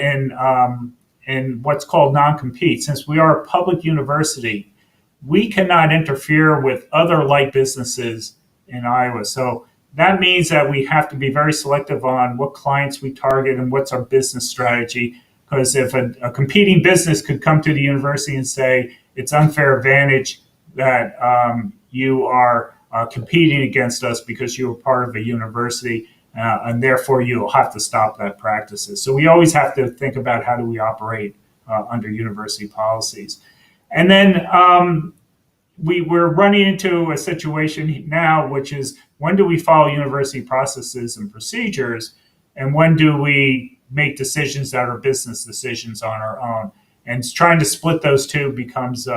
in what's called non-compete. Since we are a public university, we cannot interfere with other like businesses in Iowa. So that means that we have to be very selective on what clients we target and what's our business strategy. Because if a competing business could come to the university and say it's unfair advantage that you are competing against us because you're part of a university, and therefore you'll have to stop that practices. So we always have to think about how do we operate under university policies. And then we're running into a situation now, which is when do we follow university processes and procedures, and when do we make decisions that are business decisions on our own? And trying to split those two becomes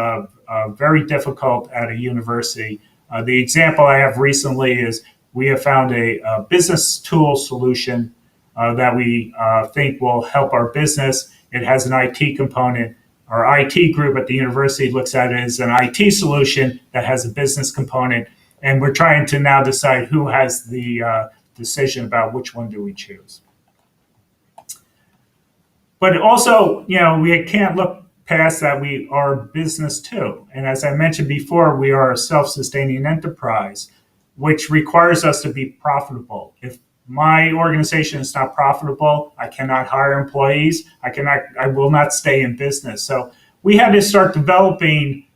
very difficult at a university. The example I have recently is we have found a business tool solution that we think will help our business. It has an IT component. Our IT group at the university looks at it as an IT solution that has a business component. And we're trying to now decide who has the decision about which one do we choose. But also, we can't look past that we are business too. And as I mentioned before, we are a self-sustaining enterprise, which requires us to be profitable. If my organization is not profitable, I cannot hire employees. I will not stay in business. So we had to start developing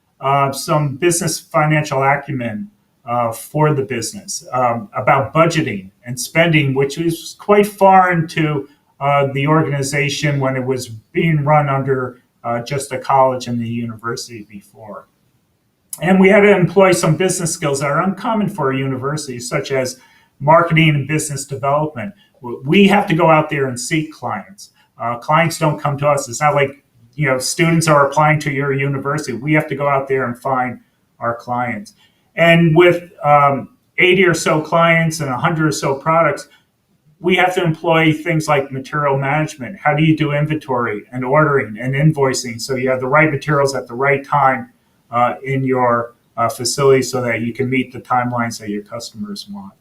some business financial acumen for the business about budgeting and spending, which was quite foreign to the organization when it was being run under just a college and the university before. And we had to employ some business skills that are uncommon for a university, such as marketing and business development. We have to go out there and seek clients. Clients don't come to us. It's not like students are applying to your university. We have to go out there and find our clients. And with 80 or so clients and 100 or so products, we have to employ things like material management. How do you do inventory and ordering and invoicing so you have the right materials at the right time in your facility so that you can meet the timelines that your customers want?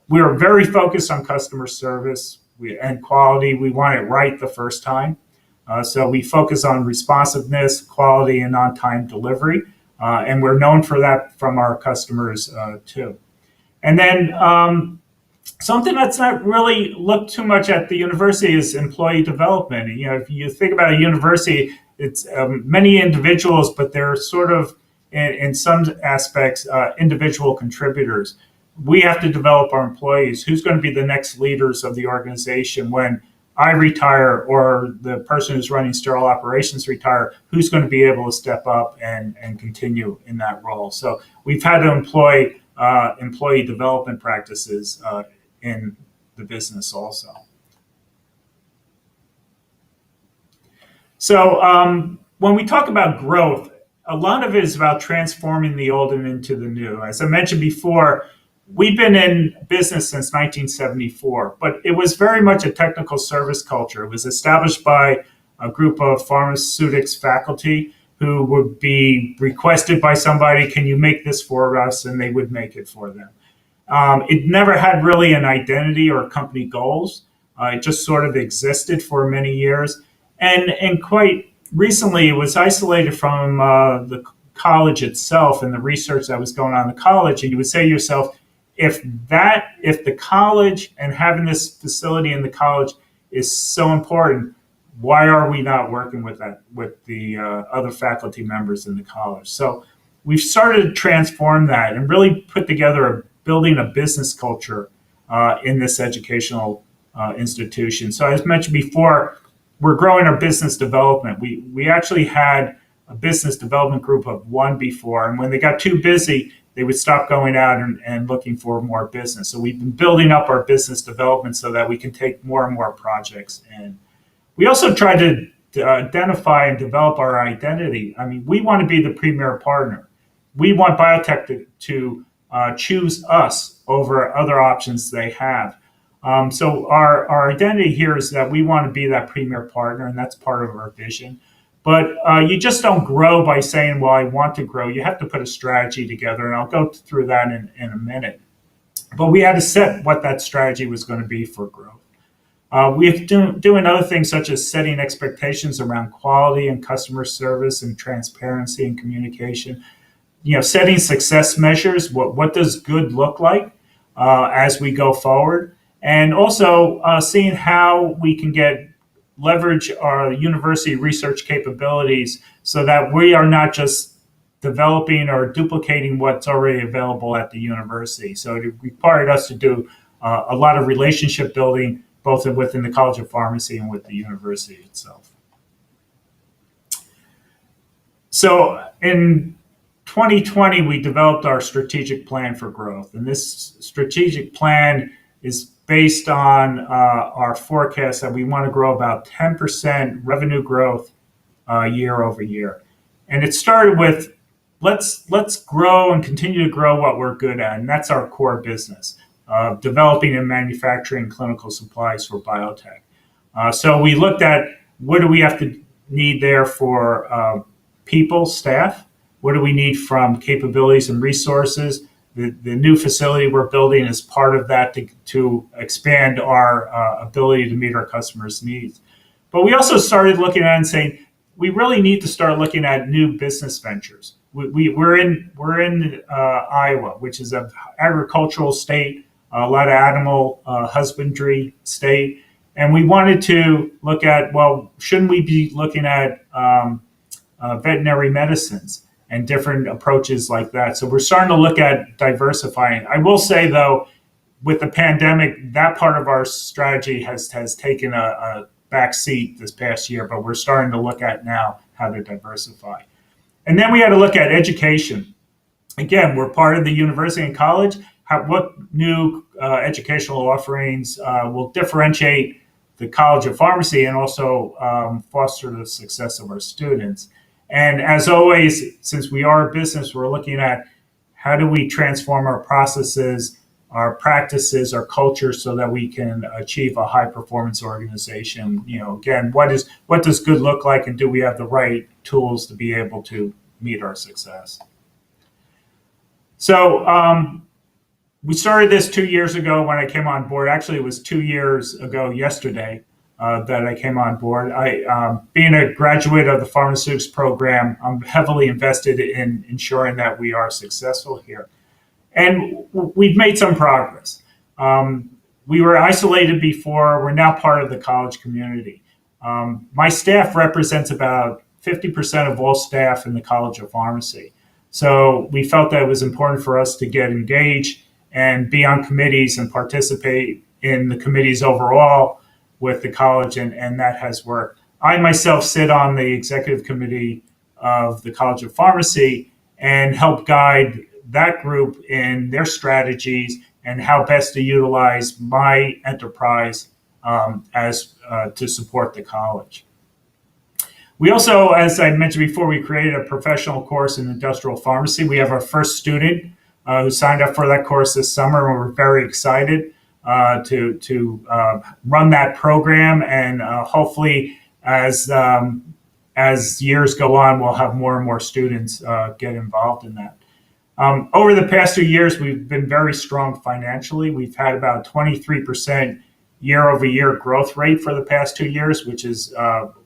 We are very focused on customer service and quality. We want it right the first time. So we focus on responsiveness, quality, and on-time delivery. And we're known for that from our customers too. And then something that's not really looked too much at the university is employee development. If you think about a university, it's many individuals, but they're sort of, in some aspects, individual contributors. We have to develop our employees. Who's going to be the next leaders of the organization when I retire or the person who's running sterile operations retire? Who's going to be able to step up and continue in that role? So we've had to employ employee development practices in the business also. So when we talk about growth, a lot of it is about transforming the old and into the new. As I mentioned before, we've been in business since 1974, but it was very much a technical service culture. It was established by a group of pharmaceutics faculty who would be requested by somebody, can you make this for us? And they would make it for them. It never had really an identity or company goals. It just sort of existed for many years. And quite recently, it was isolated from the college itself and the research that was going on in the college. And you would say to yourself, if the college and having this facility in the college is so important, why are we not working with the other faculty members in the college? So we've started to transform that and really put together building a business culture in this educational institution. So as mentioned before, we're growing our business development. We actually had a business development group of one before, and when they got too busy, they would stop going out and looking for more business. So we've been building up our business development so that we can take more and more projects in. We also try to identify and develop our identity. I mean, we want to be the premier partner. We want biotech to choose us over other options they have. So our identity here is that we want to be that premier partner, and that's part of our vision. But you just don't grow by saying, well, I want to grow. You have to put a strategy together, and I'll go through that in a minute. But we had to set what that strategy was going to be for growth. We have doing other things such as setting expectations around quality and customer service and transparency and communication. Setting success measures. What does good look like as we go forward, and also seeing how we can leverage our university research capabilities so that we are not just developing or duplicating what's already available at the university. So it required us to do a lot of relationship building, both within the College of Pharmacy and with the university itself. So in 2020, we developed our strategic plan for growth. And this strategic plan is based on our forecast that we want to grow about 10% revenue growth year over year. And it started with let's grow and continue to grow what we're good at, and that's our core business, developing and manufacturing clinical supplies for biotech. So we looked at what do we have to need there for people, staff. What do we need from capabilities and resources? The new facility we're building is part of that to expand our ability to meet our customers' needs. But we also started looking at it and saying, we really need to start looking at new business ventures. We're in Iowa, which is an agricultural state, a lot of animal husbandry state. And we wanted to look at, well, shouldn't we be looking at veterinary medicines and different approaches like that? So we're starting to look at diversifying. I will say, though, with the pandemic, that part of our strategy has taken a back seat this past year, but we're starting to look at now how to diversify. And then we had to look at education. Again, we're part of the university and college. What new educational offerings will differentiate the College of Pharmacy and also foster the success of our students? And as always, since we are a business, we're looking at how do we transform our processes, our practices, our culture, so that we can achieve a high performance organization. Again, what does good look like, and do we have the right tools to be able to meet our success? So we started this 2 years ago when I came on board. Actually, it was 2 years ago yesterday that I came on board. Being a graduate of the pharmaceutics program, I'm heavily invested in ensuring that we are successful here. And we've made some progress. We were isolated before. We're now part of the college community. My staff represents about 50% of all staff in the College of Pharmacy. So we felt that it was important for us to get engaged and be on committees and participate in the committees overall with the college, and that has worked. I myself sit on the executive committee of the College of Pharmacy and help guide that group in their strategies and how best to utilize my enterprise to support the college. We also, as I mentioned before, we created a professional course in industrial pharmacy. We have our first student who signed up for that course this summer, and we're very excited to run that program. And hopefully, as years go on, we'll have more and more students get involved in that. Over the past 2 years, we've been very strong financially. We've had about 23% year over year growth rate for the past 2 years, which is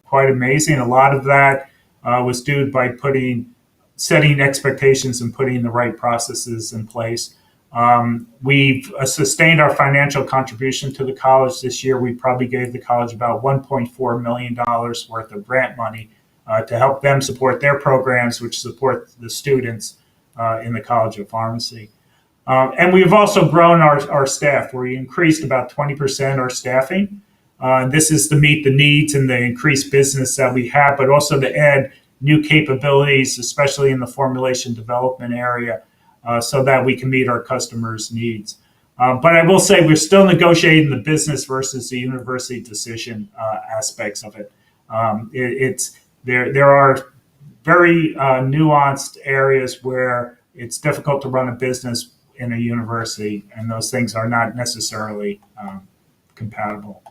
quite amazing. A lot of that was due by setting expectations and putting the right processes in place. We've sustained our financial contribution to the college this year. We probably gave the college about $1.4 million worth of grant money to help them support their programs, which support the students in the College of Pharmacy. And we've also grown our staff. We increased about 20% our staffing. This is to meet the needs and the increased business that we have, but also to add new capabilities, especially in the formulation development area, so that we can meet our customers' needs. But I will say we're still negotiating the business versus the university decision aspects of it. There are very nuanced areas where it's difficult to run a business in a university, and those things are not necessarily compatible.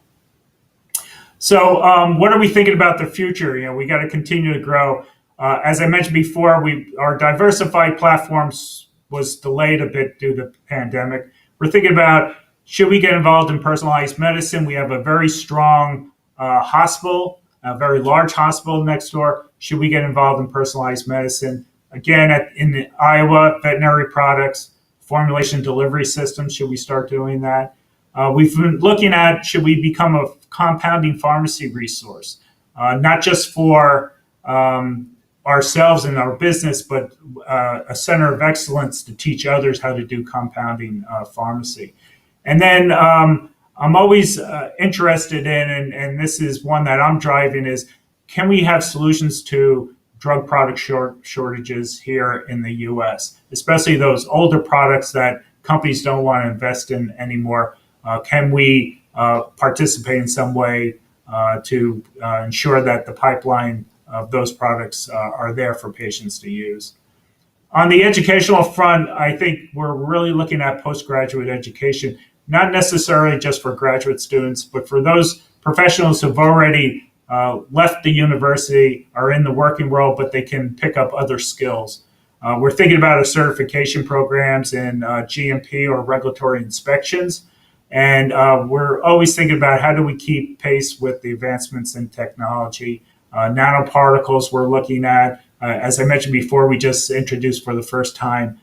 So what are we thinking about the future? We got to continue to grow. As I mentioned before, our diversified platforms was delayed a bit due to the pandemic. we're thinking about, should we get involved in personalized medicine? We have a very strong hospital, a very large hospital next door. Should we get involved in personalized medicine? Again, in Iowa, veterinary products, formulation delivery systems, should we start doing that? We've been looking at, should we become a compounding pharmacy resource, not just for ourselves and our business, but a center of excellence to teach others how to do compounding pharmacy. And then I'm always interested in, and this is one that I'm driving, is can we have solutions to drug product shortages here in the U.S., especially those older products that companies don't want to invest in anymore? Can we participate in some way to ensure that the pipeline of those products are there for patients to use? On the educational front, I think we're really looking at postgraduate education, not necessarily just for graduate students, but for those professionals who've already left the university, are in the working world, but they can pick up other skills. We're thinking about certification programs in GMP or regulatory inspections. And we're always thinking about how do we keep pace with the advancements in technology. Nanoparticles we're looking at. As I mentioned before, we just introduced for the first time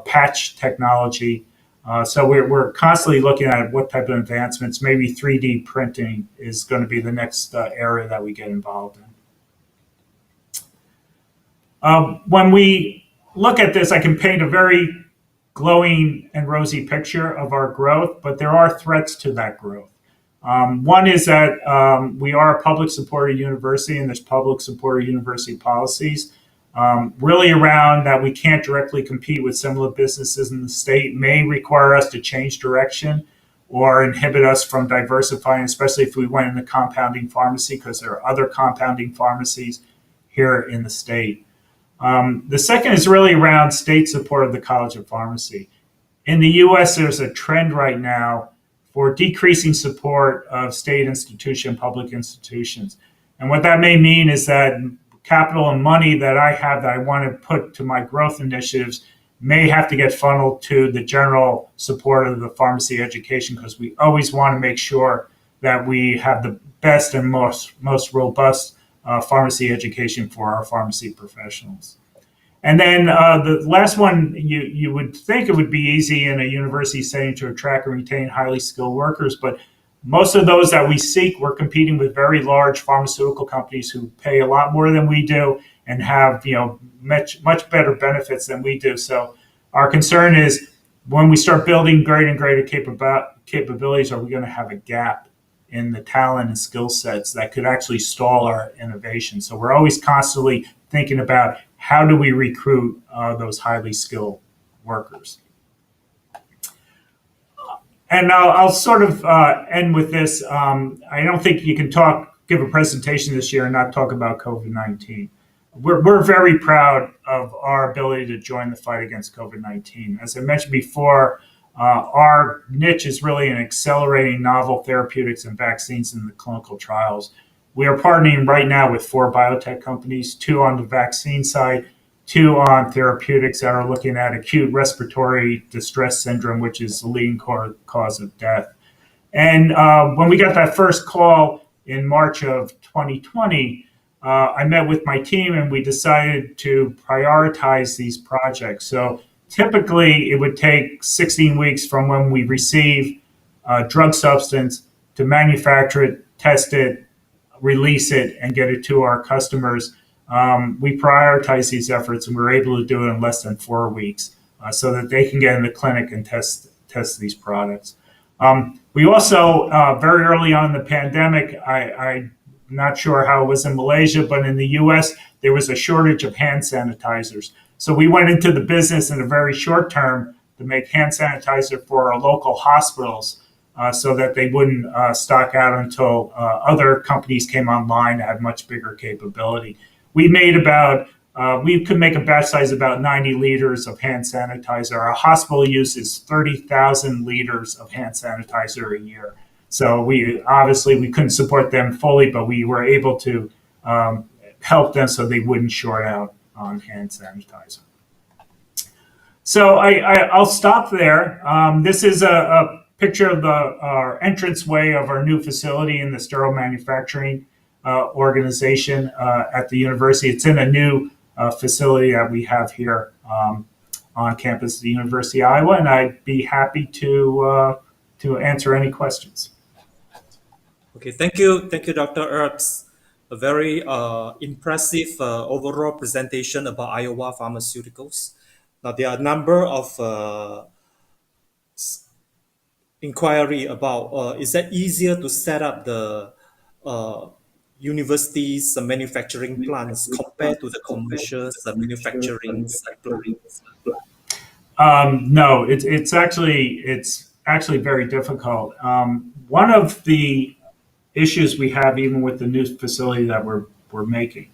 patch technology. So we're constantly looking at what type of advancements. Maybe 3D printing is going to be the next area that we get involved in. When we look at this, I can paint a very glowing and rosy picture of our growth, but there are threats to that growth. One is that we are a public supported university, and there's public supported university policies really around that we can't directly compete with similar businesses in the state, may require us to change direction or inhibit us from diversifying, especially if we went into compounding pharmacy, because there are other compounding pharmacies here in the state. The second is really around state support of the College of Pharmacy. In the US, there's a trend right now for decreasing support of state institutions, public institutions. And what that may mean is that capital and money that I have that I want to put to my growth initiatives may have to get funneled to the general support of the pharmacy education, because we always want to make sure that we have the best and most robust pharmacy education for our pharmacy professionals. And then the last one, you would think it would be easy in a university setting to attract and retain highly skilled workers, but most of those that we seek, we're competing with very large pharmaceutical companies who pay a lot more than we do and have much better benefits than we do. So our concern is when we start building greater and greater capabilities, are we going to have a gap in the talent and skill sets that could actually stall our innovation? So we're always constantly thinking about how do we recruit those highly skilled workers. And I'll sort of end with this. I don't think you can give a presentation this year and not talk about COVID-19. We're very proud of our ability to join the fight against COVID-19. As I mentioned before, our niche is really in accelerating novel therapeutics and vaccines in the clinical trials. We are partnering right now with 4 biotech companies, 2 on the vaccine side, 2 on therapeutics that are looking at acute respiratory distress syndrome, which is the leading cause of death. And when we got that first call in March of 2020, I met with my team and we decided to prioritize these projects. So typically it would take 16 weeks from when we receive a drug substance to manufacture it, test it, release it, and get it to our customers. We prioritize these efforts, and we're able to do it in less than 4 weeks so that they can get in the clinic and test these products. We also, very early on in the pandemic, I'm not sure how it was in Malaysia, but in the US, there was a shortage of hand sanitizers. So we went into the business in a very short term to make hand sanitizer for our local hospitals so that they wouldn't stock out until other companies came online that had much bigger capability. We could make a batch size about 90 liters of hand sanitizer. Our hospital uses 30,000 liters of hand sanitizer a year. So we couldn't support them fully, but we were able to help them so they wouldn't short out on hand sanitizer. So I'll stop there. This is a picture of our entranceway of our new facility in the sterile manufacturing organization at the university. It's in a new facility that we have here on campus of the University of Iowa, and I'd be happy to answer any questions. Okay, thank you, Dr. Earps. A very impressive overall presentation about Iowa Pharmaceuticals. Now, there are a number of inquiry about is that easier to set up the university's manufacturing plants compared to the commercial manufacturing plants? No, it's actually very difficult. One of the issues we have, even with the new facility that we're making,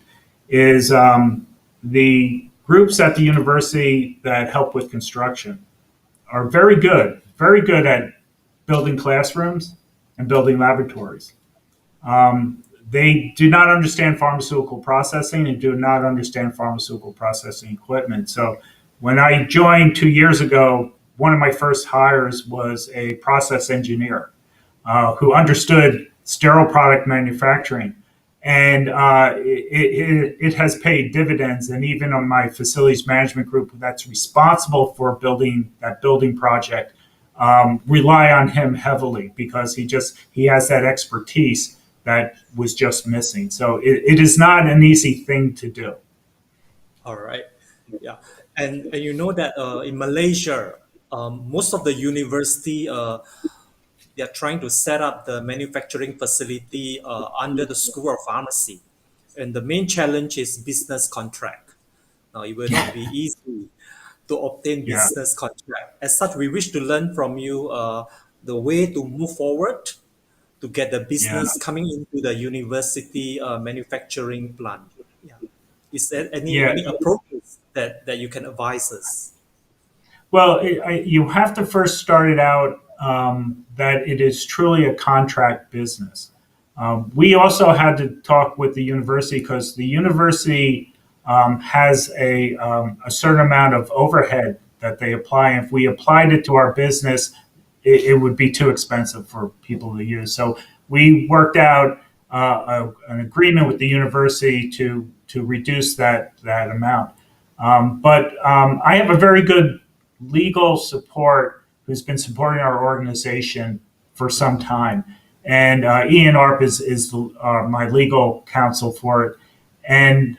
is the groups at the university that help with construction are very good at building classrooms and building laboratories. They do not understand pharmaceutical processing and do not understand pharmaceutical processing equipment. So when I joined 2 years ago, one of my first hires was a process engineer who understood sterile product manufacturing. And it has paid dividends. And even on my facilities management group that's responsible for building that building project, rely on him heavily because he has that expertise that was just missing. So it is not an easy thing to do. All right. Yeah. And you know that in Malaysia, most of the university, they are trying to set up the manufacturing facility under the School of Pharmacy. And the main challenge is business contract. Now, it will not be easy to obtain business contract. As such, we wish to learn from you the way to move forward to get the business coming into the university manufacturing plant. Yeah. Is there any approaches that you can advise us? Well, you have to first start it out that it is truly a contract business. We also had to talk with the university because the university has a certain amount of overhead that they apply. If we applied it to our business, it would be too expensive for people to use. So we worked out an agreement with the university to reduce that amount. But I have a very good legal support who's been supporting our organization for some time. And Ian Arp is my legal counsel for it. And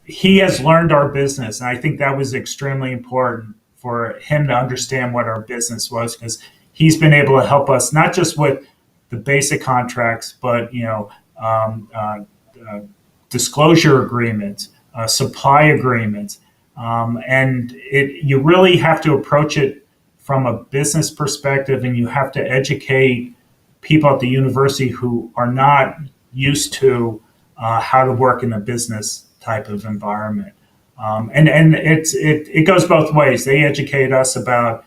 he has learned our business. And I think that was extremely important for him to understand what our business was, because he's been able to help us not just with the basic contracts, but disclosure agreements, supply agreements. And you really have to approach it from a business perspective, and you have to educate people at the university who are not used to how to work in a business type of environment. And it goes both ways. They educate us about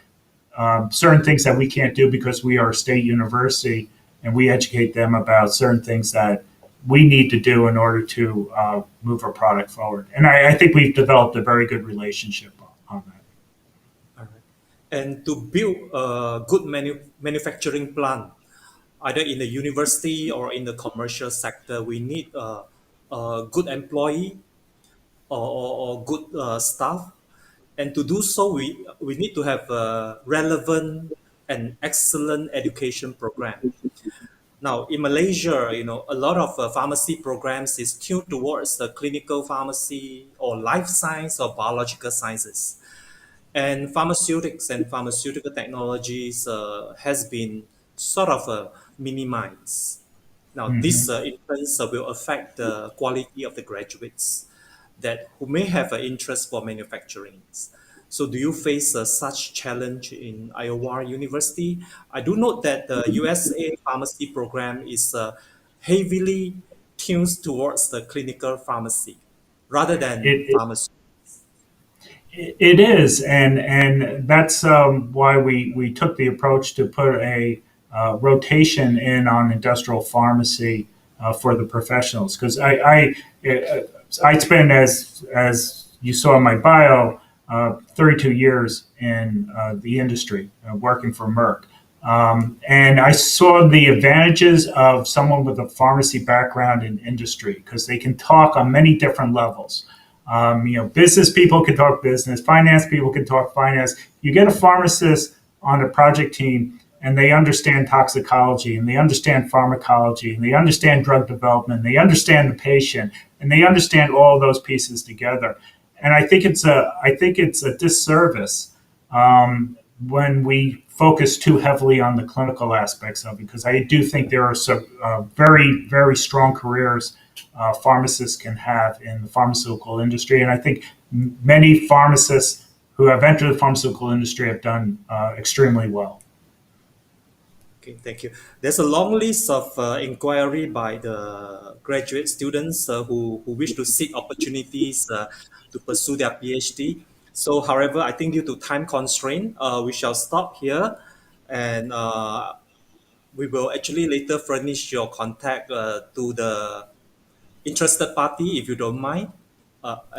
certain things that we can't do because we are a state university, and we educate them about certain things that we need to do in order to move our product forward. And I think we've developed a very good relationship on that. All right. And to build a good manufacturing plant, either in the university or in the commercial sector, we need a good employee or good staff. And to do so, we need to have a relevant and excellent education program. Now, in Malaysia, a lot of pharmacy programs is tuned towards the clinical pharmacy or life science or biological sciences. And pharmaceutics and pharmaceutical technologies has been sort of minimized. Now, this influence will affect the quality of the graduates who may have an interest for manufacturing. So do you face such challenge in Iowa University? I do note that the USA pharmacy program is heavily tuned towards the clinical pharmacy rather than pharmacy. It is, and that's why we took the approach to put a rotation in on industrial pharmacy for the professionals. Because I spend, as you saw in my bio, 32 years in the industry, working for Merck. And I saw the advantages of someone with a pharmacy background in industry because they can talk on many different levels. Business people can talk business, finance people can talk finance. You get a pharmacist on a project team and they understand toxicology and they understand pharmacology and they understand drug development, they understand the patient, and they understand all those pieces together. And I think it's a disservice when we focus too heavily on the clinical aspects of it, because I do think there are some very, very strong careers pharmacists can have in the pharmaceutical industry. And I think many pharmacists who have entered the pharmaceutical industry have done extremely well. Okay, thank you. There's a long list of inquiry by the graduate students who wish to seek opportunities to pursue their PhD. So, however, I think due to time constraint, we shall stop here, and we will actually later furnish your contact to the interested party, if you don't mind.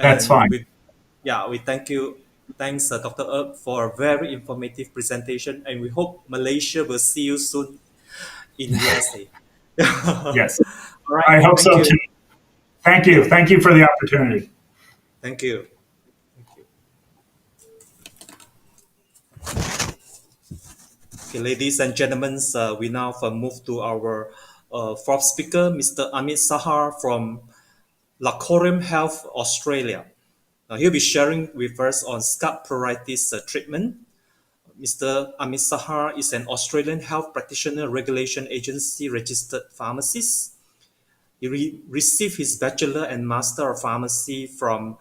That's fine. We thank you. Thanks, Dr. Erb, for a very informative presentation, and we hope Malaysia will see you soon in USA. Yes, All right. I hope so you. too. Thank you. Thank you for the opportunity. Thank you. Okay, ladies and gentlemen, we now move to our fourth speaker, Mr. Amit Sahar from Lacorium Health, Australia. Now, he'll be sharing with us on scalp pruritus treatment. Mr. Amit Sahar is an Australian Health Practitioner Regulation Agency registered pharmacist. He received his Bachelor and Master of Pharmacy from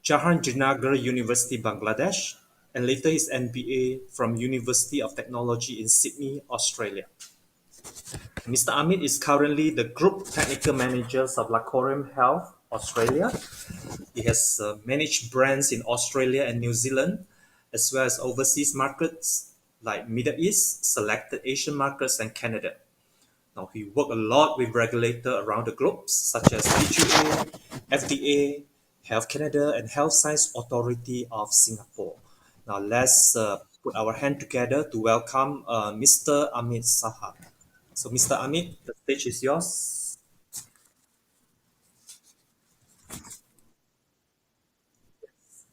Jahanger University, Bangladesh, and later his MBA from University of Technology in Sydney, Australia. Mr. Amit is currently the Group Technical Manager of Lacorium Health, Australia. He has managed brands in Australia and New Zealand, as well as overseas markets like Middle East, selected Asian markets, and Canada. Now, he worked a lot with regulators around the globe, such as TGA, FDA, Health Canada, and Health Science Authority of Singapore. Now, let's put our hand together to welcome Mr. Amit Sahar. So, Mr. Amit, the stage is yours.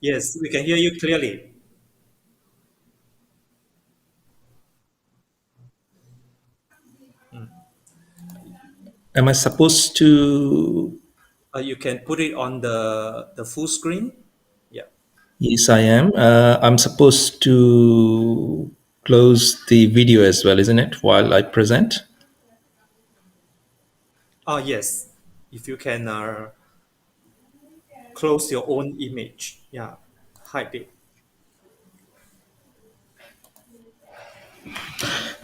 Yes, we can hear you clearly. Am I supposed to? You can put it on the full screen. Yeah. Yes, I am. I'm supposed to close the video as well, isn't it, while I present? Yes. If you can close your own image. Yeah. Hide it.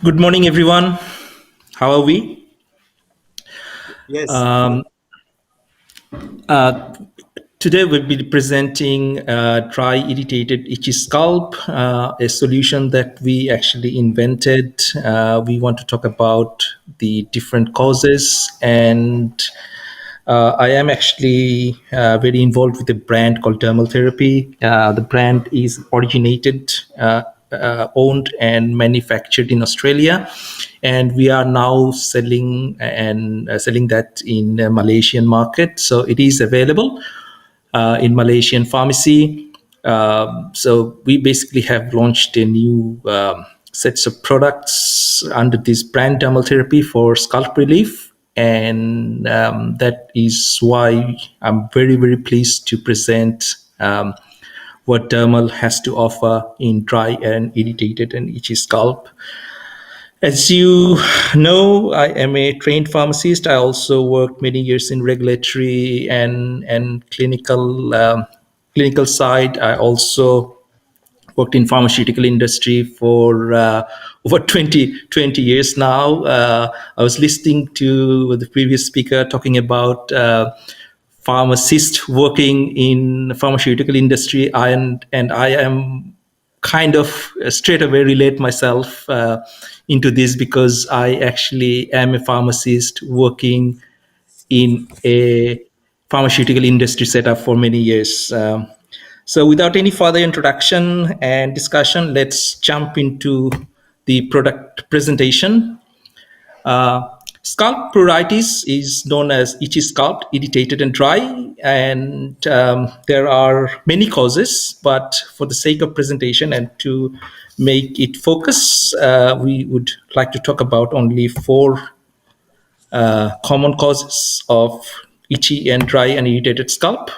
Good morning, everyone. How are we? Yes. Today we'll be presenting dry, irritated, itchy scalp, a solution that we actually invented. We want to talk about the different causes, and I am actually very involved with a brand called Dermal Therapy. The brand is originated, owned, and manufactured in Australia, and we are now selling that in the Malaysian market. So it is available in Malaysian pharmacy. So we basically have launched a new sets of products under this brand, Dermal Therapy, for scalp relief. And that is why I'm very, very pleased to present what Dermal has to offer in dry and irritated and itchy scalp. As you know, I am a trained pharmacist. I also worked many years in regulatory and clinical side. I also worked in pharmaceutical industry for over 20 years now. I was listening to the previous speaker talking about pharmacists working in pharmaceutical industry, and I am kind of straight away relate myself into this because I actually am a pharmacist working in a pharmaceutical industry setup for many years. So without any further introduction and discussion, let's jump into the product presentation. Scalp pruritus is known as itchy scalp, irritated and dry, and there are many causes, but for the sake of presentation and to make it focus, we would like to talk about only 4 common causes of itchy and dry and irritated scalp.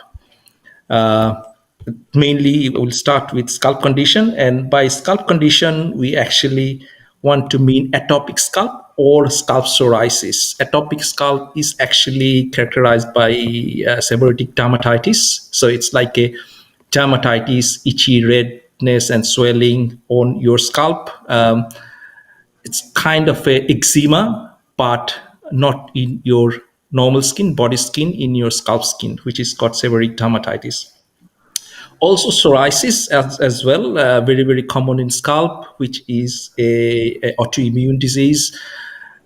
Mainly, we'll start with scalp condition, and by scalp condition, we actually want to mean atopic scalp or scalp psoriasis. Atopic scalp is actually characterized by seborrheic dermatitis. So it's like a dermatitis, itchy redness and swelling on your scalp. It's kind of a eczema, but not in your normal skin, body skin, in your scalp skin, which is called seborrheic dermatitis. Also psoriasis as well, very, very common in scalp, which is a autoimmune disease.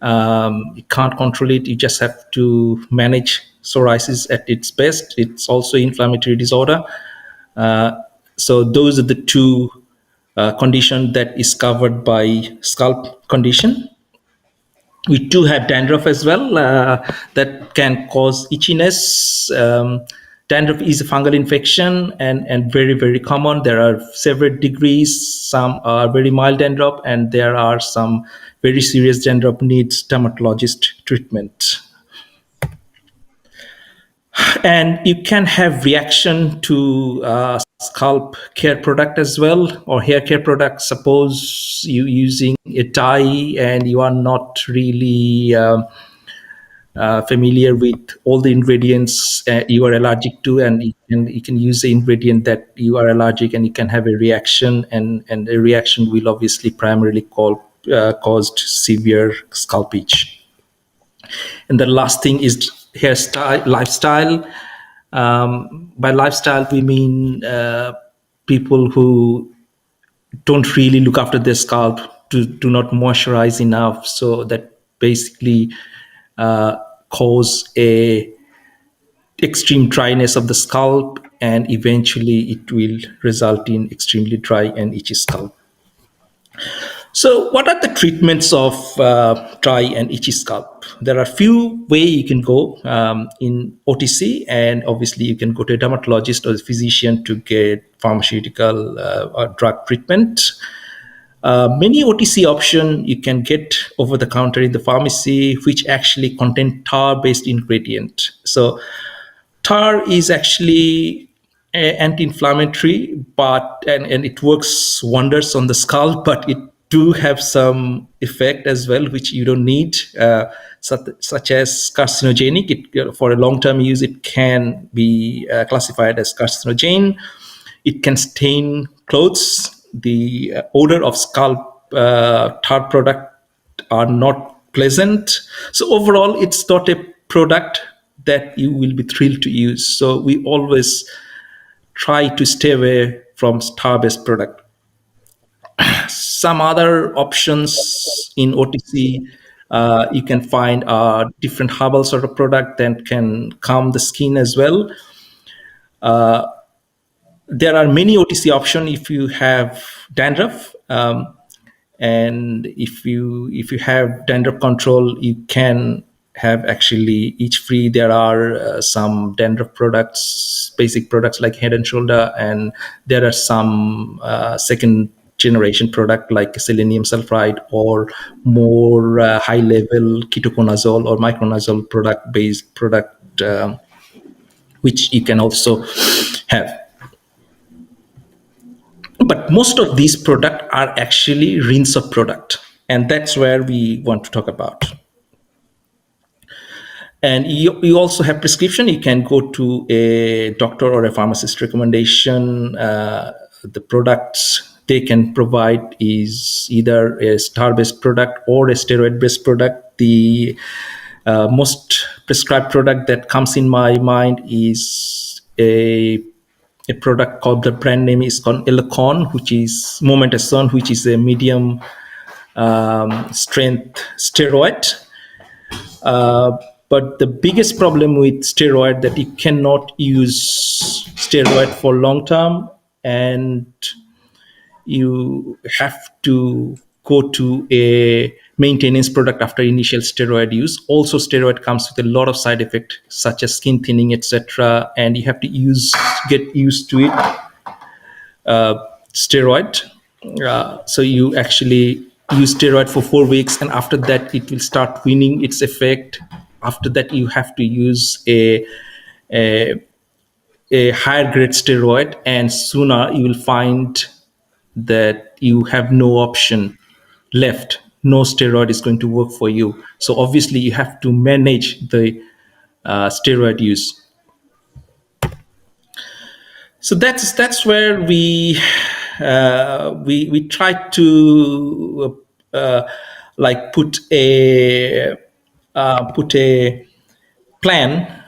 You can't control it. You just have to manage psoriasis at its best. It's also inflammatory disorder. So those are the 2 conditions that is covered by scalp condition. We do have dandruff as well, that can cause itchiness. Dandruff is a fungal infection and very, very common. There are several degrees. Some are very mild dandruff, and there are some very serious dandruff needs dermatologist treatment. And you can have reaction to scalp care product as well, or hair care product. Suppose you using a dye and you are not really familiar with all the ingredients you are allergic to, and you can use the ingredient that you are allergic, and you can have a reaction, and a reaction will obviously primarily caused severe scalp itch. And the last thing is hairstyle, lifestyle. By lifestyle, we mean people who don't really look after their scalp, do not moisturize enough, so that basically cause a extreme dryness of the scalp, and eventually it will result in extremely dry and itchy scalp. So what are the treatments of dry and itchy scalp? There are few ways you can go in OTC, and obviously you can go to a dermatologist or a physician to get pharmaceutical or drug treatment. Many OTC options you can get over the counter in the pharmacy, which actually contain tar-based ingredient. So tar is actually anti-inflammatory, but and it works wonders on the scalp, but it do have some effect as well, which you don't need, such as carcinogenic. For a long-term use, it can be classified as carcinogen. It can stain clothes. The odor of scalp tar product are not pleasant. So overall, it's not a product that you will be thrilled to use. So we always try to stay away from tar-based product. Some other options in OTC you can find different herbal sort of product that can calm the skin as well. There are many OTC options if you have dandruff, and if you have dandruff control, you can have actually itch free. There are some dandruff products, basic products like Head and Shoulder, and there are some second generation product like selenium sulfide or more high level ketoconazole or micronazole based product, which you can also have. But most of these products are actually rinse off product, and that's where we want to talk about. And you also have prescription. You can go to a doctor or a pharmacist recommendation. The products they can provide is either a star-based product or a steroid-based product. The most prescribed product that comes in my mind is a product called, the brand name is called Elocon, which is Mometasone, which is a medium strength steroid. But the biggest problem with steroid that you cannot use steroid for long term, and you have to go to a maintenance product after initial steroid use. Also, steroid comes with a lot of side effects such as skin thinning, etc., and you have to get used to it. Steroid. So you actually use steroid for 4 weeks, and after that it will start weaning its effect. After that, you have to use a higher grade steroid, and sooner you will find that you have no option left. No steroid is going to work for you. So obviously you have to manage the steroid use. So that's where we try to like put a plan.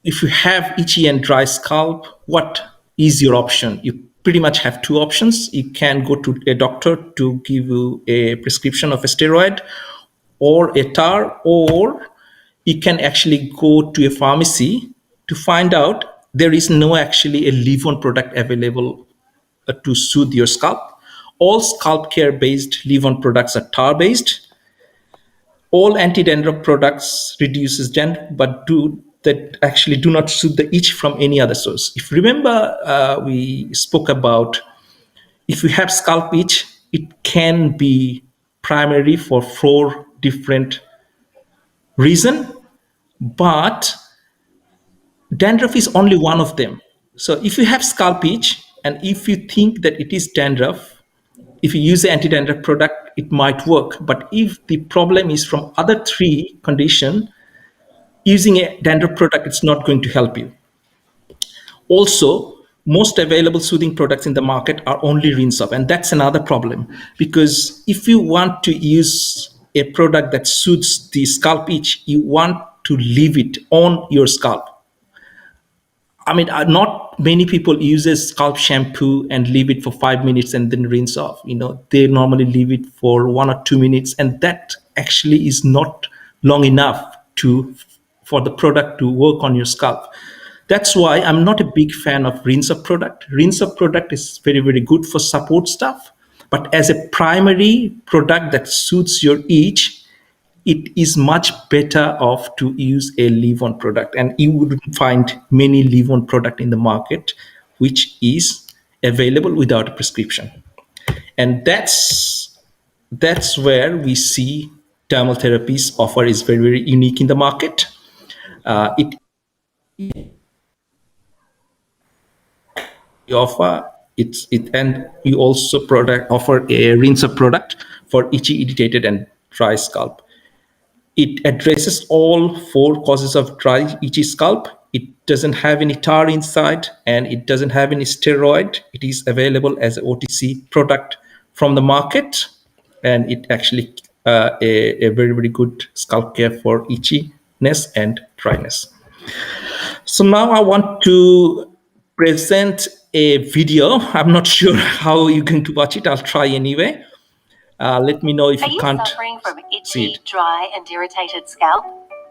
If you have itchy and dry scalp, what is your option? You pretty much have two options. You can go to a doctor to give you a prescription of a steroid or a tar, or you can actually go to a pharmacy to find out there is no actually a leave-on product available to soothe your scalp. All scalp care based leave-on products are tar based. All anti-dandruff products reduces dandruff, but actually do not soothe the itch from any other source. If you remember, we spoke about if you have scalp itch, it can be primary for 4 different reasons, but dandruff is only one of them. So if you have scalp itch and if you think that it is dandruff, if you use an anti-dandruff product, it might work. But if the problem is from other 3 conditions, using a dandruff product, it's not going to help you. Also, most available soothing products in the market are only rinse off, and that's another problem, because if you want to use a product that soothes the scalp itch, you want to leave it on your scalp. I mean, not many people uses scalp shampoo and leave it for 5 minutes and then rinse off. They normally leave it for 1 or 2 minutes, and that actually is not long enough for the product to work on your scalp. That's why I'm not a big fan of rinse-off product. Rinse-off product is very, very good for support stuff, but as a primary product that suits your itch, it is much better off to use a leave-on product. And you wouldn't find many leave-on product in the market which is available without a prescription. And that's where we see dermal therapies offer is very, very unique in the market. And you also offer a rinse-off product for itchy, irritated, and dry scalp. It addresses all 4 causes of dry, itchy scalp. It doesn't have any tar inside, and it doesn't have any steroid. It is available as an OTC product from the market, and it actually a very, very good scalp care for itchiness and dryness. So now I want to present a video. I'm not sure how you're going to watch it. I'll try anyway. Let me know if you can't. Are you suffering from itchy, dry, and irritated scalp?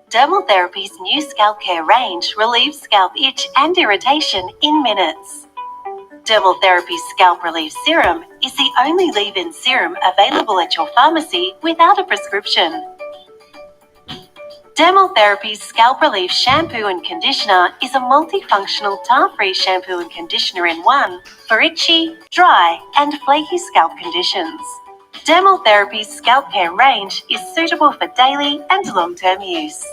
Dermal Therapy's new scalp care range relieves scalp itch and irritation in minutes. Dermal Therapy's Scalp Relief Serum is the only leave-in serum available at your pharmacy without a prescription. Dermal Therapy's Scalp Relief Shampoo and Conditioner is a multifunctional tar-free shampoo and conditioner in one for itchy, dry, and flaky scalp conditions. Dermal Therapy's scalp care range is suitable for daily and long-term use.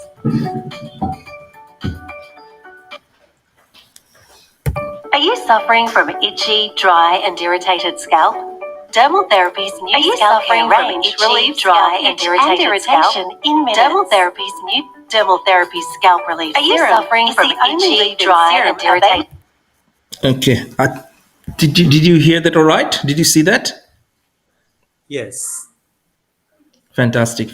Are you suffering from itchy, dry, and irritated scalp? Dermal Therapy's new scalp care range relieves dry and irritated scalp in minutes. Dermal Therapy's Scalp Relief Serum. Are you suffering from itchy, dry, and irritated? Okay. Did you hear that all right? Did you see that? Yes. Fantastic.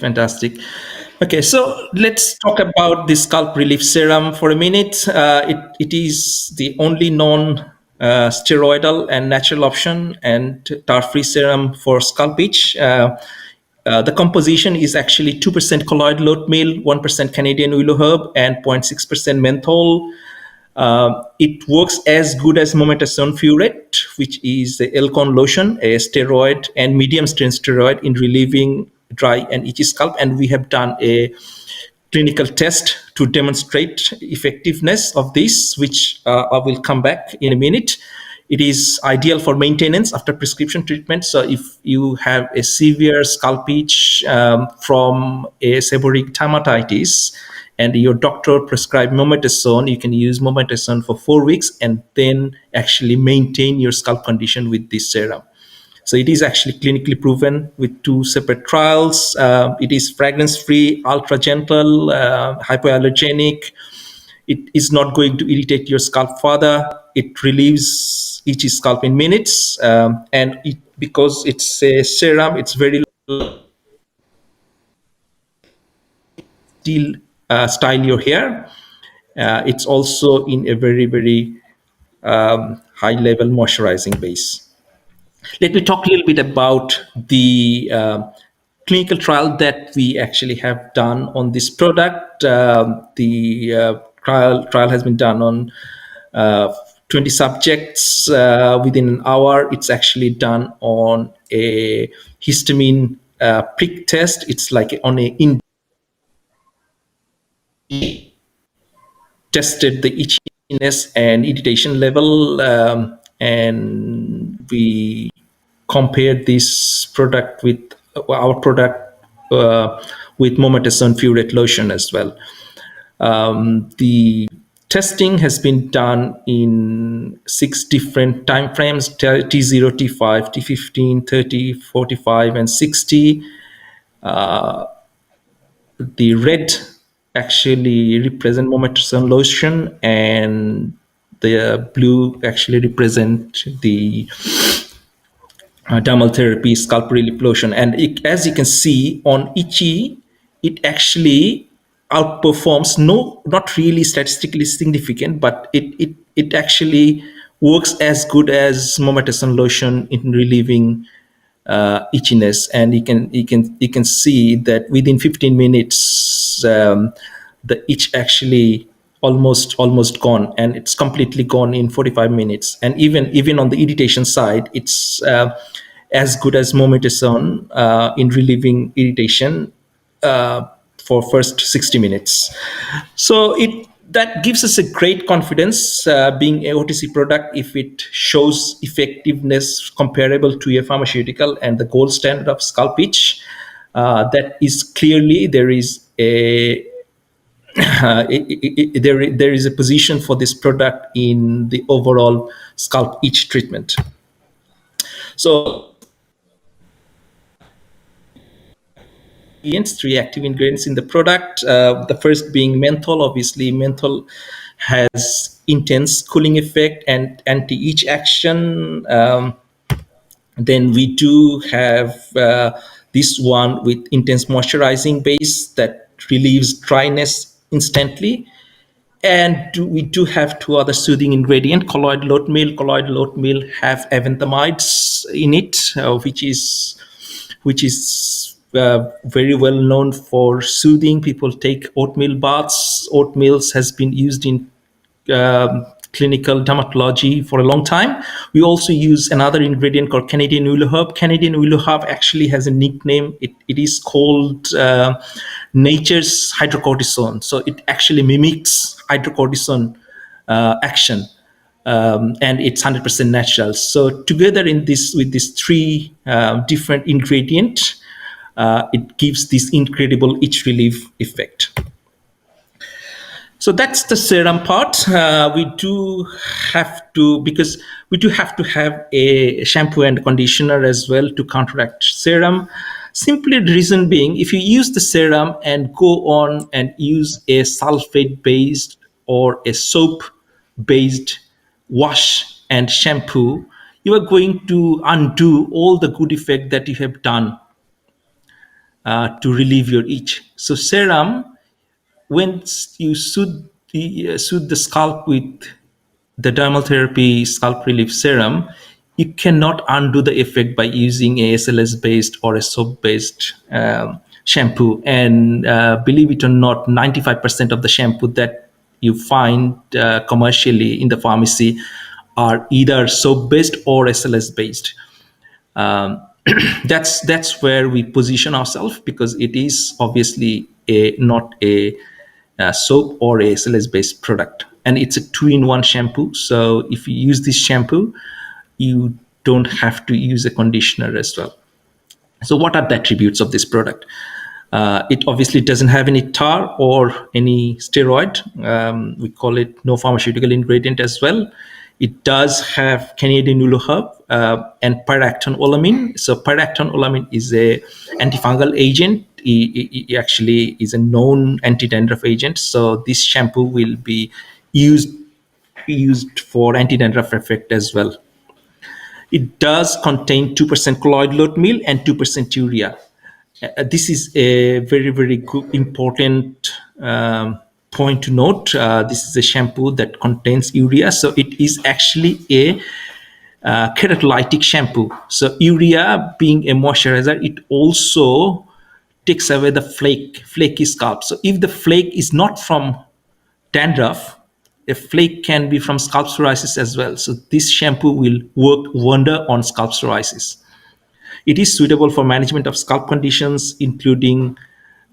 Okay, so let's talk about the Scalp Relief Serum for a minute. It is the only non-steroidal and natural option and tar-free serum for scalp itch. The composition is actually 2% colloidal oatmeal, 1% Canadian willow herb, and 0.6% menthol. It works as good as mometasone furet, which is the Elcon lotion, a steroid and medium strength steroid in relieving dry and itchy scalp. And we have done a clinical test to demonstrate effectiveness of this, which I will come back in a minute. It is ideal for maintenance after prescription treatment. So if you have a severe scalp itch from a seborrheic dermatitis and your doctor prescribed mometasone, you can use mometasone for 4 weeks and then actually maintain your scalp condition with this serum. So it is actually clinically proven with 2 separate trials. It is fragrance-free, ultra-gentle, hypoallergenic. It is not going to irritate your scalp further. It relieves itchy scalp in minutes. And because it's a serum, it's very still style your hair. It's also in a very, very high-level moisturizing base. Let me talk a little bit about the clinical trial that we actually have done on this product. The trial has been done on 20 subjects within an hour. It's actually done on a histamine prick test. It's like on a tested the itchiness and irritation level, and we compared this product with our product with mometasone furet lotion as well. The testing has been done in 6 different time frames: T0, T5, T15, 30, 45, and 60. The red actually represent mometasone lotion, and the blue actually represent the dermal therapy scalp relief lotion. And as you can see on itchy, it actually outperforms, not really statistically significant, but it actually works as good as mometasone lotion in relieving itchiness. And you can see that within 15 minutes the itch actually almost gone, and it's completely gone in 45 minutes. And even on the irritation side, it's as good as mometasone in relieving irritation for first 60 minutes. So that gives us a great confidence being a OTC product if it shows effectiveness comparable to a pharmaceutical and the gold standard of scalp itch. That is clearly there is a there is a position for this product in the overall scalp itch treatment. So 3 active ingredients in the product. The first being menthol. Obviously, menthol has intense cooling effect and anti-itch action. Then we do have this one with intense moisturizing base that relieves dryness instantly. And we do have 2 other soothing ingredients: colloidal oatmeal. Colloidal oatmeal have eventhamides in it, which is very well known for soothing. People take oatmeal baths. Oatmeal has been used in clinical dermatology for a long time. We also use another ingredient called Canadian willow herb. Canadian willow herb actually has a nickname. It is called nature's hydrocortisone. So it actually mimics hydrocortisone action, and it's 100% natural. So together with these 3 different ingredients, it gives this incredible itch relief effect. So that's the serum part. We do have to have a shampoo and conditioner as well to counteract serum. Simply the reason being, if you use the serum and go on and use a sulfate-based or a soap-based wash and shampoo, you are going to undo all the good effect that you have done to relieve your itch. So serum, when you soothe the scalp with the dermal therapy scalp relief serum, you cannot undo the effect by using a SLS based or a soap based shampoo. And believe it or not, 95% of the shampoo that you find commercially in the pharmacy are either soap based or SLS based. That's where we position ourselves, because it is obviously not a soap or a SLS based product, and it's a 2-in-1 shampoo. So if you use this shampoo, you don't have to use a conditioner as well. So what are the attributes of this product? It obviously doesn't have any tar or any steroid. We call it no pharmaceutical ingredient as well. It does have Canadian yellow herb and pyriactinolamine. So pyriactinolamine is a antifungal agent. It actually is a known anti-dandruff agent. So this shampoo will be used for anti-dandruff effect as well. It does contain 2% colloidal oatmeal and 2% urea. This is a very, very good, important point to note. This is a shampoo that contains urea, so it is actually a keratolytic shampoo. So urea being a moisturizer, it also takes away the flaky scalp. So if the flake is not from dandruff, a flake can be from scalp psoriasis as well. So this shampoo will work wonder on scalp psoriasis. It is suitable for management of scalp conditions, including